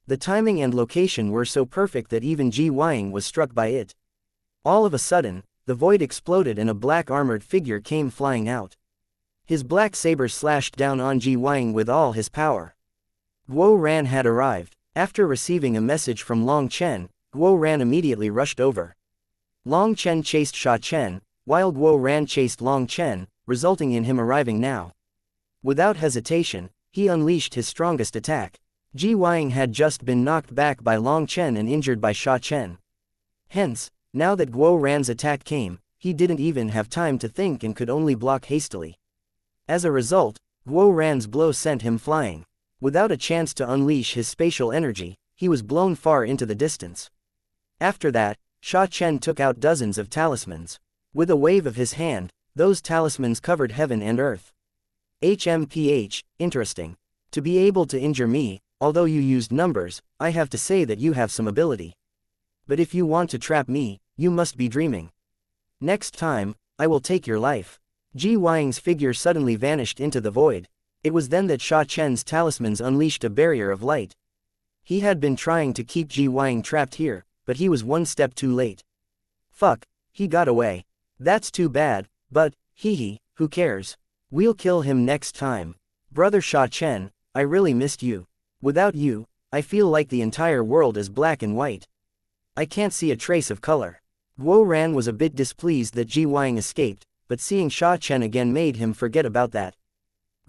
The timing and location were so perfect that even Ji Weiying was struck by it. All of a sudden, the void exploded and a black armored figure came flying out. His black saber slashed down on Ji Weiying with all his power. Guo Ran had arrived. After receiving a message from Long Chen, Guo Ran immediately rushed over. Long Chen chased Sha Chen, while Guo Ran chased Long Chen, resulting in him arriving now. Without hesitation, he unleashed his strongest attack. Ji Weiying had just been knocked back by Long Chen and injured by Sha Chen. Hence, now that Guo Ran's attack came, he didn't even have time to think and could only block hastily. As a result, Guo Ran's blow sent him flying. Without a chance to unleash his spatial energy, he was blown far into the distance. After that, Sha Chen took out dozens of talismans. With a wave of his hand, those talismans covered heaven and earth. HMPH, interesting. To be able to injure me, although you used numbers, I have to say that you have some ability. But if you want to trap me, you must be dreaming. Next time, I will take your life. Ji Weiying's figure suddenly vanished into the void. It was then that Sha Chen's talismans unleashed a barrier of light. He had been trying to keep Ji Weiying trapped here, but he was one step too late. Fuck, he got away. That's too bad, but, hee, who cares? We'll kill him next time. Brother Sha Chen, I really missed you. Without you, I feel like the entire world is black and white. I can't see a trace of color. Guo Ran was a bit displeased that Ji Weiying escaped, but seeing Sha Chen again made him forget about that.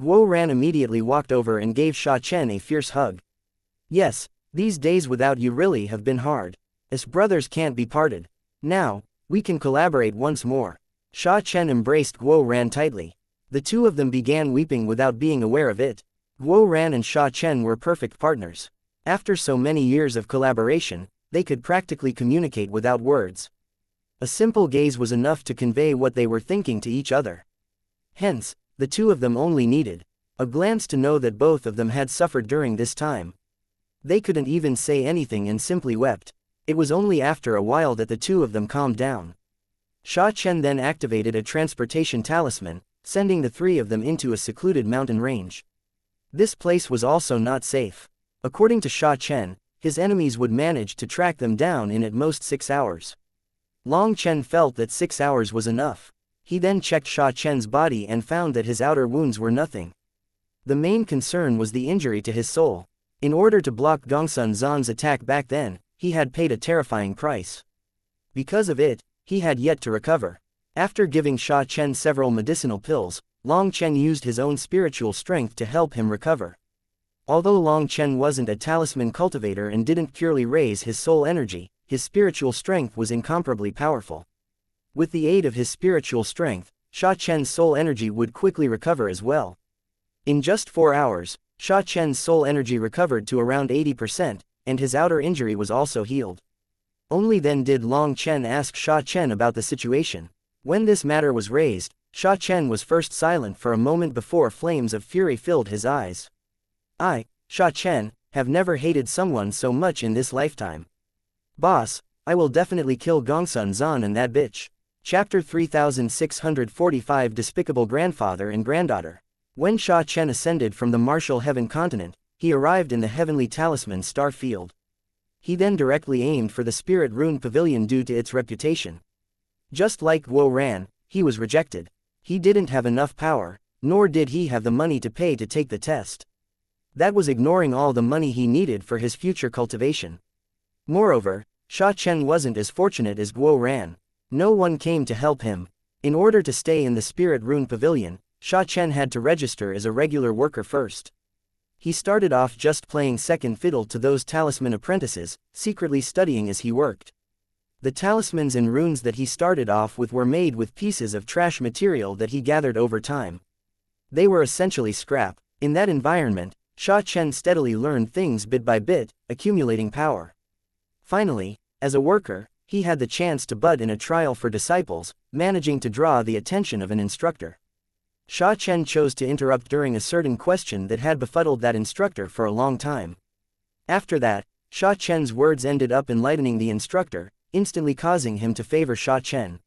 Guo Ran immediately walked over and gave Sha Chen a fierce hug. Yes, these days without you really have been hard. Us brothers can't be parted. Now, we can collaborate once more. Sha Chen embraced Guo Ran tightly. The two of them began weeping without being aware of it. Guo Ran and Sha Chen were perfect partners. After so many years of collaboration, they could practically communicate without words. A simple gaze was enough to convey what they were thinking to each other. Hence, the two of them only needed a glance to know that both of them had suffered during this time. They couldn't even say anything and simply wept. It was only after a while that the two of them calmed down. Sha Chen then activated a transportation talisman, sending the 3 of them into a secluded mountain range. This place was also not safe. According to Sha Chen, his enemies would manage to track them down in at most 6 hours. Long Chen felt that 6 hours was enough. He then checked Sha Chen's body and found that his outer wounds were nothing. The main concern was the injury to his soul. In order to block Gongsun Zan's attack back then, he had paid a terrifying price. Because of it, he had yet to recover. After giving Sha Chen several medicinal pills, Long Chen used his own spiritual strength to help him recover. Although Long Chen wasn't a talisman cultivator and didn't purely raise his soul energy, his spiritual strength was incomparably powerful. With the aid of his spiritual strength, Sha Chen's soul energy would quickly recover as well. In just 4 hours, Sha Chen's soul energy recovered to around 80%, and his outer injury was also healed. Only then did Long Chen ask Sha Chen about the situation. When this matter was raised, Sha Chen was first silent for a moment before flames of fury filled his eyes. I, Sha Chen, have never hated someone so much in this lifetime. Boss, I will definitely kill Gongsun Zan and that bitch. Chapter 3645 Despicable Grandfather and Granddaughter. When Sha Chen ascended from the martial heaven continent, he arrived in the heavenly talisman star field. He then directly aimed for the spirit rune pavilion due to its reputation. Just like Guo Ran, he was rejected. He didn't have enough power, nor did he have the money to pay to take the test. That was ignoring all the money he needed for his future cultivation. Moreover, Sha Chen wasn't as fortunate as Guo Ran. No one came to help him. In order to stay in the spirit rune pavilion, Sha Chen had to register as a regular worker first. He started off just playing second fiddle to those talisman apprentices, secretly studying as he worked. The talismans and runes that he started off with were made with pieces of trash material that he gathered over time. They were essentially scrap. In that environment, Sha Chen steadily learned things bit by bit, accumulating power. Finally, as a worker, he had the chance to bud in a trial for disciples, managing to draw the attention of an instructor. Sha Chen chose to interrupt during a certain question that had befuddled that instructor for a long time. After that, Sha Chen's words ended up enlightening the instructor, instantly causing him to favor Sha Chen.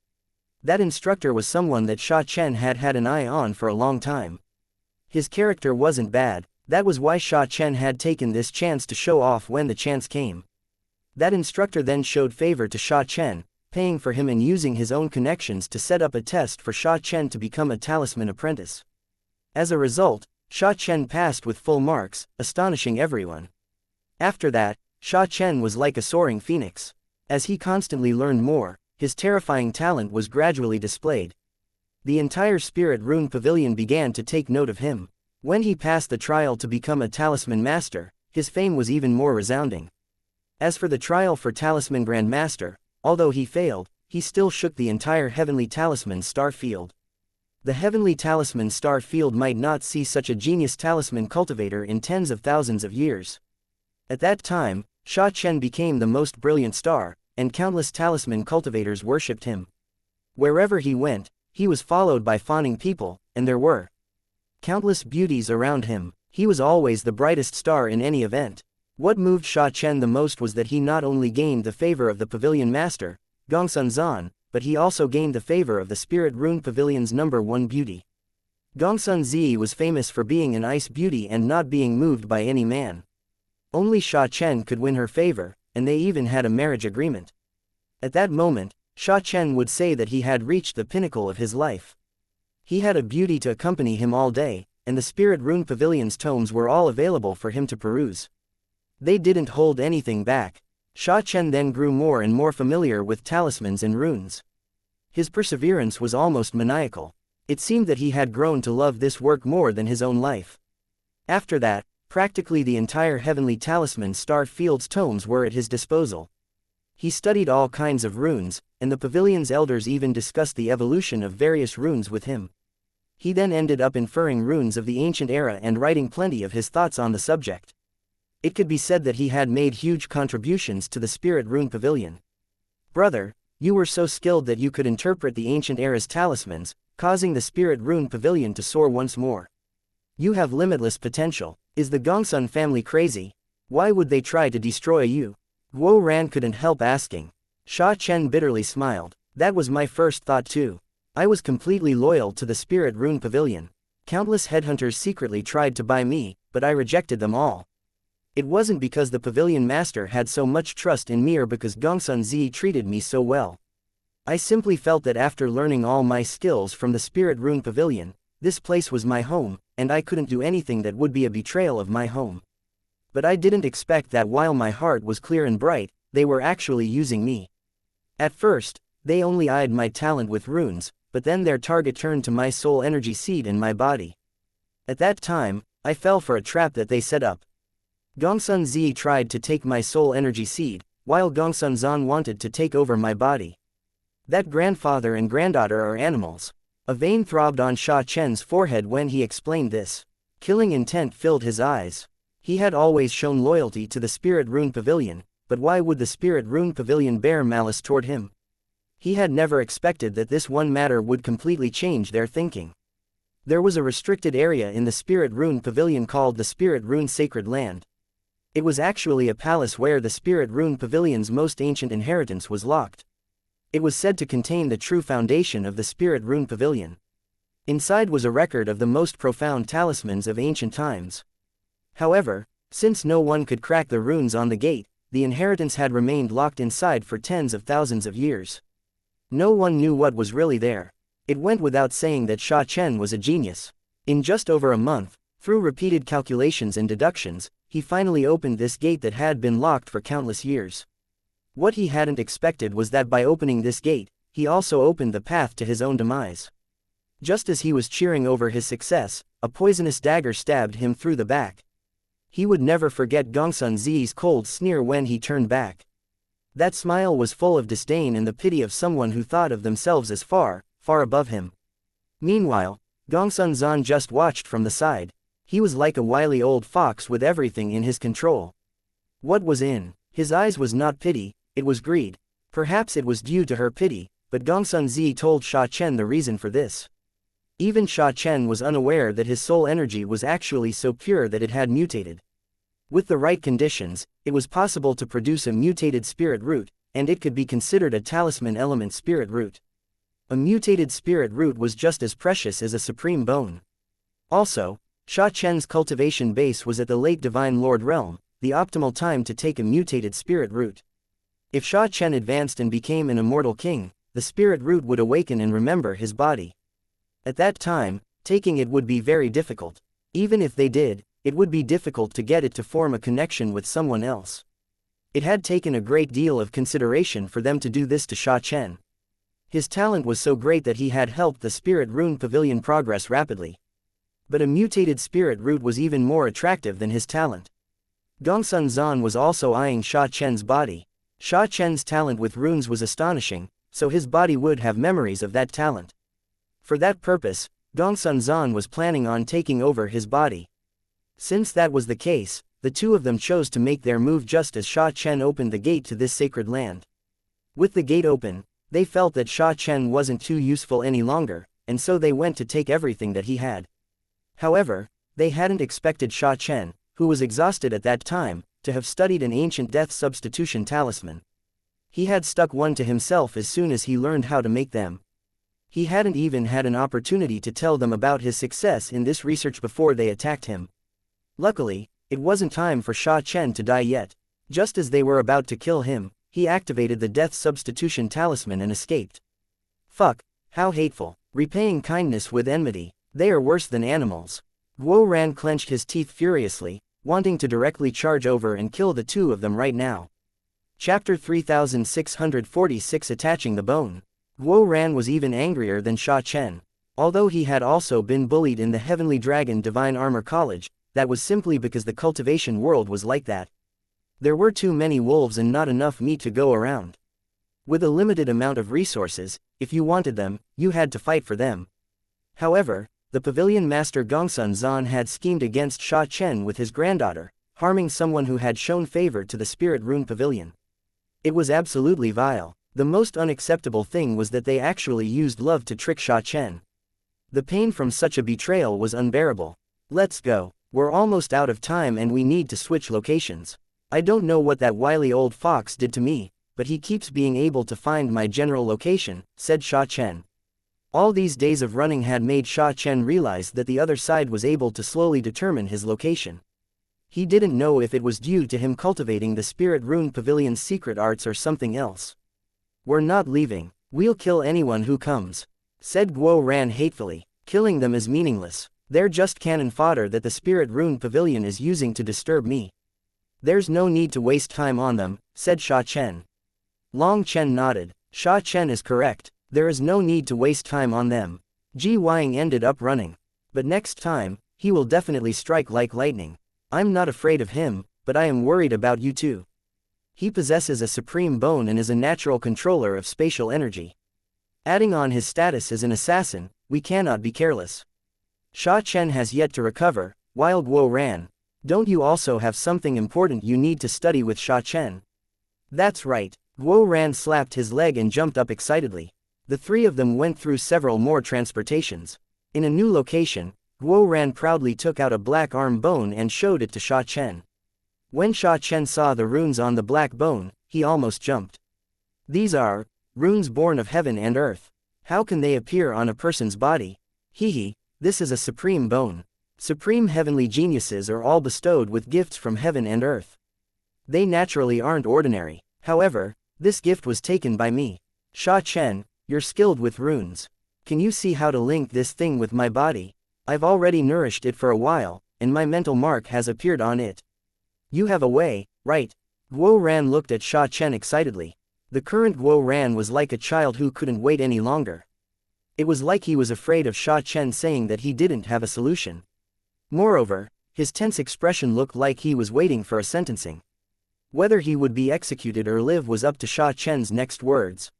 That instructor was someone that Sha Chen had had an eye on for a long time. His character wasn't bad, that was why Sha Chen had taken this chance to show off when the chance came. That instructor then showed favor to Sha Chen, paying for him and using his own connections to set up a test for Sha Chen to become a talisman apprentice. As a result, Sha Chen passed with full marks, astonishing everyone. After that, Sha Chen was like a soaring phoenix. As he constantly learned more, his terrifying talent was gradually displayed. The entire spirit rune pavilion began to take note of him. When he passed the trial to become a talisman master, his fame was even more resounding. As for the trial for talisman grandmaster, although he failed, he still shook the entire heavenly talisman star field. The heavenly talisman star field might not see such a genius talisman cultivator in tens of thousands of years. At that time, Sha Chen became the most brilliant star, and countless talisman cultivators worshipped him. Wherever he went, he was followed by fawning people, and there were countless beauties around him. He was always the brightest star in any event. What moved Sha Chen the most was that he not only gained the favor of the pavilion master, Gongsun Zan, but he also gained the favor of the spirit rune pavilion's #1 beauty. Gongsun Zi was famous for being an ice beauty and not being moved by any man. Only Sha Chen could win her favor, and they even had a marriage agreement. At that moment, Sha Chen would say that he had reached the pinnacle of his life. He had a beauty to accompany him all day, and the spirit rune pavilion's tomes were all available for him to peruse. They didn't hold anything back. Sha Chen then grew more and more familiar with talismans and runes. His perseverance was almost maniacal. It seemed that he had grown to love this work more than his own life. After that, practically the entire heavenly talisman star field's tomes were at his disposal. He studied all kinds of runes, and the pavilion's elders even discussed the evolution of various runes with him. He then ended up inferring runes of the ancient era and writing plenty of his thoughts on the subject. It could be said that he had made huge contributions to the spirit rune pavilion. Brother, you were so skilled that you could interpret the ancient era's talismans, causing the spirit rune pavilion to soar once more. You have limitless potential. Is the Gongsun family crazy? Why would they try to destroy you? Guo Ran couldn't help asking. Sha Chen bitterly smiled. That was my first thought too. I was completely loyal to the spirit rune pavilion. Countless headhunters secretly tried to buy me, but I rejected them all. It wasn't because the pavilion master had so much trust in me or because Gongsun Zi treated me so well. I simply felt that after learning all my skills from the spirit rune pavilion, this place was my home, and I couldn't do anything that would be a betrayal of my home. But I didn't expect that while my heart was clear and bright, they were actually using me. At first, they only eyed my talent with runes, but then their target turned to my soul energy seed in my body. At that time, I fell for a trap that they set up. Gongsun Zi tried to take my soul energy seed, while Gongsun Zan wanted to take over my body. That grandfather and granddaughter are animals. A vein throbbed on Sha Chen's forehead when he explained this. Killing intent filled his eyes. He had always shown loyalty to the Spirit Rune Pavilion, but why would the Spirit Rune Pavilion bear malice toward him? He had never expected that this one matter would completely change their thinking. There was a restricted area in the Spirit Rune Pavilion called the Spirit Rune Sacred Land. It was actually a palace where the Spirit Rune Pavilion's most ancient inheritance was locked. It was said to contain the true foundation of the Spirit Rune Pavilion. Inside was a record of the most profound talismans of ancient times. However, since no one could crack the runes on the gate, the inheritance had remained locked inside for tens of thousands of years. No one knew what was really there. It went without saying that Sha Chen was a genius. In just over a month, through repeated calculations and deductions, he finally opened this gate that had been locked for countless years. What he hadn't expected was that by opening this gate, he also opened the path to his own demise. Just as he was cheering over his success, a poisonous dagger stabbed him through the back. He would never forget Gongsun Zi's cold sneer when he turned back. That smile was full of disdain and the pity of someone who thought of themselves as far, far above him. Meanwhile, Gongsun Zan just watched from the side. He was like a wily old fox with everything in his control. What was in his eyes was not pity, it was greed. Perhaps it was due to her pity, but Gongsun Zi told Sha Chen the reason for this. Even Sha Chen was unaware that his soul energy was actually so pure that it had mutated. With the right conditions, it was possible to produce a mutated spirit root, and it could be considered a talisman element spirit root. A mutated spirit root was just as precious as a supreme bone. Also, Sha Chen's cultivation base was at the late Divine Lord realm, the optimal time to take a mutated spirit root. If Sha Chen advanced and became an immortal king, the spirit root would awaken and remember his body. At that time, taking it would be very difficult. Even if they did, it would be difficult to get it to form a connection with someone else. It had taken a great deal of consideration for them to do this to Sha Chen. His talent was so great that he had helped the Spirit Rune Pavilion progress rapidly. But a mutated spirit root was even more attractive than his talent. Gongsun Zan was also eyeing Sha Chen's body. Sha Chen's talent with runes was astonishing, so his body would have memories of that talent. For that purpose, Gongsun Zan was planning on taking over his body. Since that was the case, the two of them chose to make their move just as Sha Chen opened the gate to this sacred land. With the gate open, they felt that Sha Chen wasn't too useful any longer, and so they went to take everything that he had. However, they hadn't expected Sha Chen, who was exhausted at that time, to have studied an ancient death substitution talisman. He had stuck one to himself as soon as he learned how to make them. He hadn't even had an opportunity to tell them about his success in this research before they attacked him. Luckily, it wasn't time for Sha Chen to die yet. Just as they were about to kill him, he activated the death substitution talisman and escaped. Fuck, how hateful. Repaying kindness with enmity. They are worse than animals. Guo Ran clenched his teeth furiously, wanting to directly charge over and kill the two of them right now. Chapter 3646 Attaching the Bone. Guo Ran was even angrier than Sha Chen. Although he had also been bullied in the Heavenly Dragon Divine Armor College, that was simply because the cultivation world was like that. There were too many wolves and not enough meat to go around. With a limited amount of resources, if you wanted them, you had to fight for them. However, the pavilion master Gongsun Zan had schemed against Sha Chen with his granddaughter, harming someone who had shown favor to the Spirit Rune Pavilion. It was absolutely vile. The most unacceptable thing was that they actually used love to trick Sha Chen. The pain from such a betrayal was unbearable. Let's go. We're almost out of time and we need to switch locations. I don't know what that wily old fox did to me, but he keeps being able to find my general location, said Sha Chen. All these days of running had made Sha Chen realize that the other side was able to slowly determine his location. He didn't know if it was due to him cultivating the Spirit Rune Pavilion's secret arts or something else. We're not leaving. We'll kill anyone who comes, said Guo Ran hatefully. Killing them is meaningless. They're just cannon fodder that the Spirit Rune Pavilion is using to disturb me. There's no need to waste time on them, said Sha Chen. Long Chen nodded. Sha Chen is correct. There is no need to waste time on them. Ji Wang ended up running. But next time, he will definitely strike like lightning. I'm not afraid of him, but but I am worried about you too. He possesses a supreme bone and is a natural controller of spatial energy. Adding on his status as an assassin, we cannot be careless. Sha Chen has yet to recover, while Guo Ran. Don't you also have something important you need to study with Sha Chen? That's right. Guo Ran slapped his leg and jumped up excitedly. The three of them went through several more transportations. In a new location, Guo Ran proudly took out a black arm bone and showed it to Sha Chen. When Sha Chen saw the runes on the black bone, he almost jumped. These are runes born of heaven and earth. How can they appear on a person's body? Hehe, this is a supreme bone. Supreme heavenly geniuses are all bestowed with gifts from heaven and earth. They naturally aren't ordinary. However, this gift was taken by me. Sha Chen, you're skilled with runes. Can you see how to link this thing with my body? I've already nourished it for a while, and my mental mark has appeared on it. You have a way, right? Guo Ran looked at Sha Chen excitedly. The current Guo Ran was like a child who couldn't wait any longer. It was like he was afraid of Sha Chen saying that he didn't have a solution. Moreover, his tense expression looked like he was waiting for a sentencing. Whether he would be executed or live was up to Sha Chen's next words.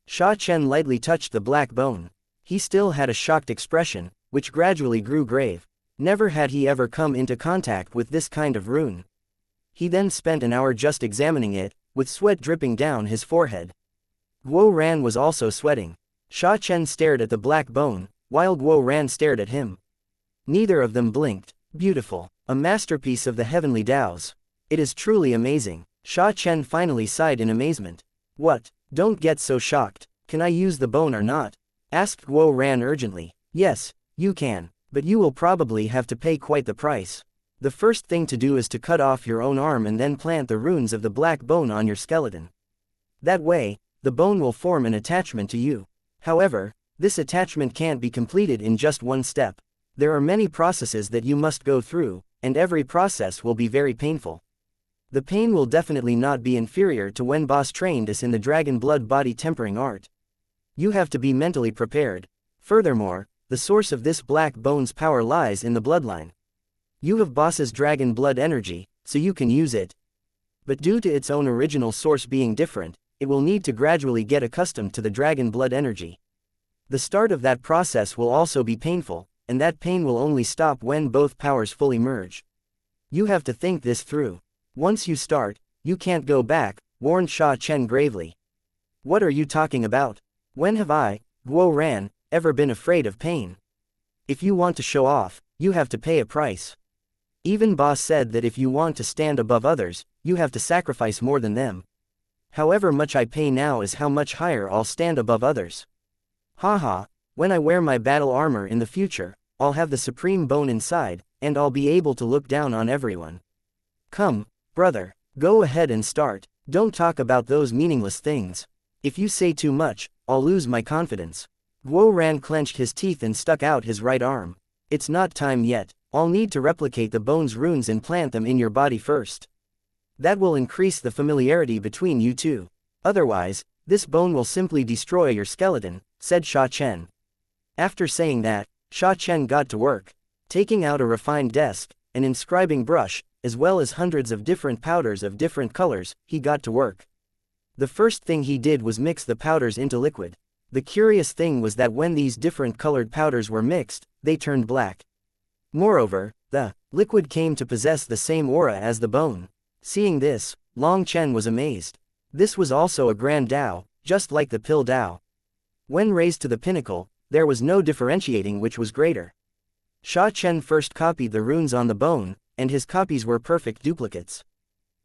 Sha Chen lightly touched the black bone. He still had a shocked expression, which gradually grew grave. Never had he ever come into contact with this kind of rune. He then spent an hour just examining it, with sweat dripping down his forehead. Guo Ran was also sweating. Sha Chen stared at the black bone, while Guo Ran stared at him. Neither of them blinked. Beautiful. A masterpiece of the heavenly Taoes. It is truly amazing. Sha Chen finally sighed in amazement. What? Don't get so shocked. Can I use the bone or not? Asked Guo Ran urgently. Yes, you can, but you will probably have to pay quite the price. The first thing to do is to cut off your own arm and then plant the runes of the black bone on your skeleton. That way, the bone will form an attachment to you. However, this attachment can't be completed in just one step. There are many processes that you must go through, and every process will be very painful. The pain will definitely not be inferior to when boss trained us in the dragon blood body tempering art. You have to be mentally prepared. Furthermore, the source of this black bone's power lies in the bloodline. You have boss's dragon blood energy, so you can use it. But due to its own original source being different, it will need to gradually get accustomed to the dragon blood energy. The start of that process will also be painful, and that pain will only stop when both powers fully merge. You have to think this through. Once you start, you can't go back, warned Sha Chen gravely. What are you talking about? When have I, Guo Ran, ever been afraid of pain? If you want to show off, you have to pay a price. Even boss said that if you want to stand above others, you have to sacrifice more than them. However much I pay now is how much higher I'll stand above others. Haha, when I wear my battle armor in the future, I'll have the supreme bone inside, and I'll be able to look down on everyone. Come, brother, go ahead and start. Don't talk about those meaningless things. If you say too much, I'll lose my confidence. Guo Ran clenched his teeth and stuck out his right arm. It's not time yet. I'll need to replicate the bone's runes and plant them in your body first. That will increase the familiarity between you two. Otherwise, this bone will simply destroy your skeleton, said Sha Chen. After saying that, Sha Chen got to work. Taking out a refined desk, an inscribing brush, as well as hundreds of different powders of different colors, he got to work. The first thing he did was mix the powders into liquid. The curious thing was that when these different colored powders were mixed, they turned black. Moreover, the liquid came to possess the same aura as the bone. Seeing this, Long Chen was amazed. This was also a grand Tao, just like the pill Tao. When raised to the pinnacle, there was no differentiating which was greater. Sha Chen first copied the runes on the bone, and his copies were perfect duplicates.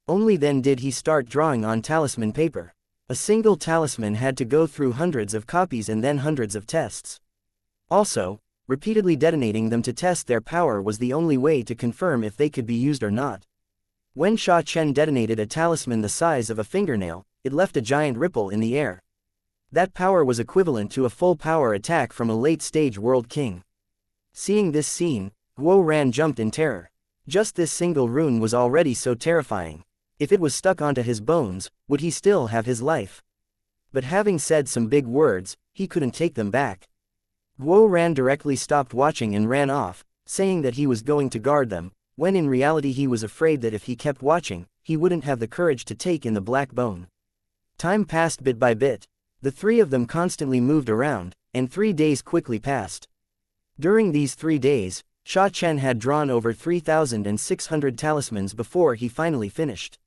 Only then did he start drawing on talisman paper. A single talisman had to go through hundreds of copies and then hundreds of tests. Also, repeatedly detonating them to test their power was the only way to confirm if they could be used or not. When Sha Chen detonated a talisman the size of a fingernail, it left a giant ripple in the air. That power was equivalent to a full power attack from a late-stage world king. Seeing this scene, Guo Ran jumped in terror. Just this single rune was already so terrifying. If it was stuck onto his bones, would he still have his life? But having said some big words, he couldn't take them back. Guo Ran directly stopped watching and ran off, saying that he was going to guard them, when in reality he was afraid that if he kept watching, he wouldn't have the courage to take in the black bone. Time passed bit by bit. The three of them constantly moved around, and 3 days quickly passed. During these 3 days, Sha Chen had drawn over 3,600 talismans before he finally finished.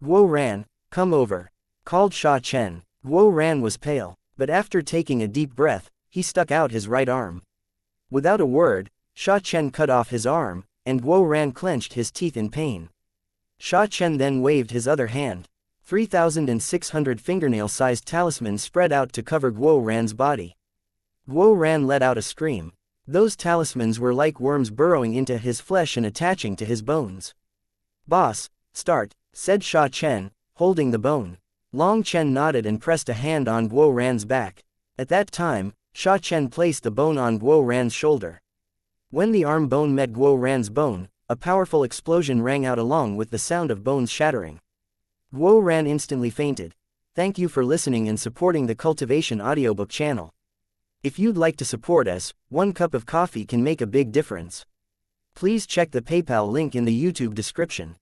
Guo Ran, come over, called Sha Chen. Guo Ran was pale, but after taking a deep breath, he stuck out his right arm. Without a word, Sha Chen cut off his arm, and Guo Ran clenched his teeth in pain. Sha Chen then waved his other hand. 3,600 fingernail-sized talismans spread out to cover Guo Ran's body. Guo Ran let out a scream. Those talismans were like worms burrowing into his flesh and attaching to his bones. Boss, start, said Sha Chen, holding the bone. Long Chen nodded and pressed a hand on Guo Ran's back. At that time, Sha Chen placed the bone on Guo Ran's shoulder. When the arm bone met Guo Ran's bone, a powerful explosion rang out along with the sound of bones shattering. Guo Ran instantly fainted. Thank you for listening and supporting the Cultivation audiobook channel. If you'd like to support us, 1 cup of coffee can make a big difference. Please check the PayPal link in the YouTube description.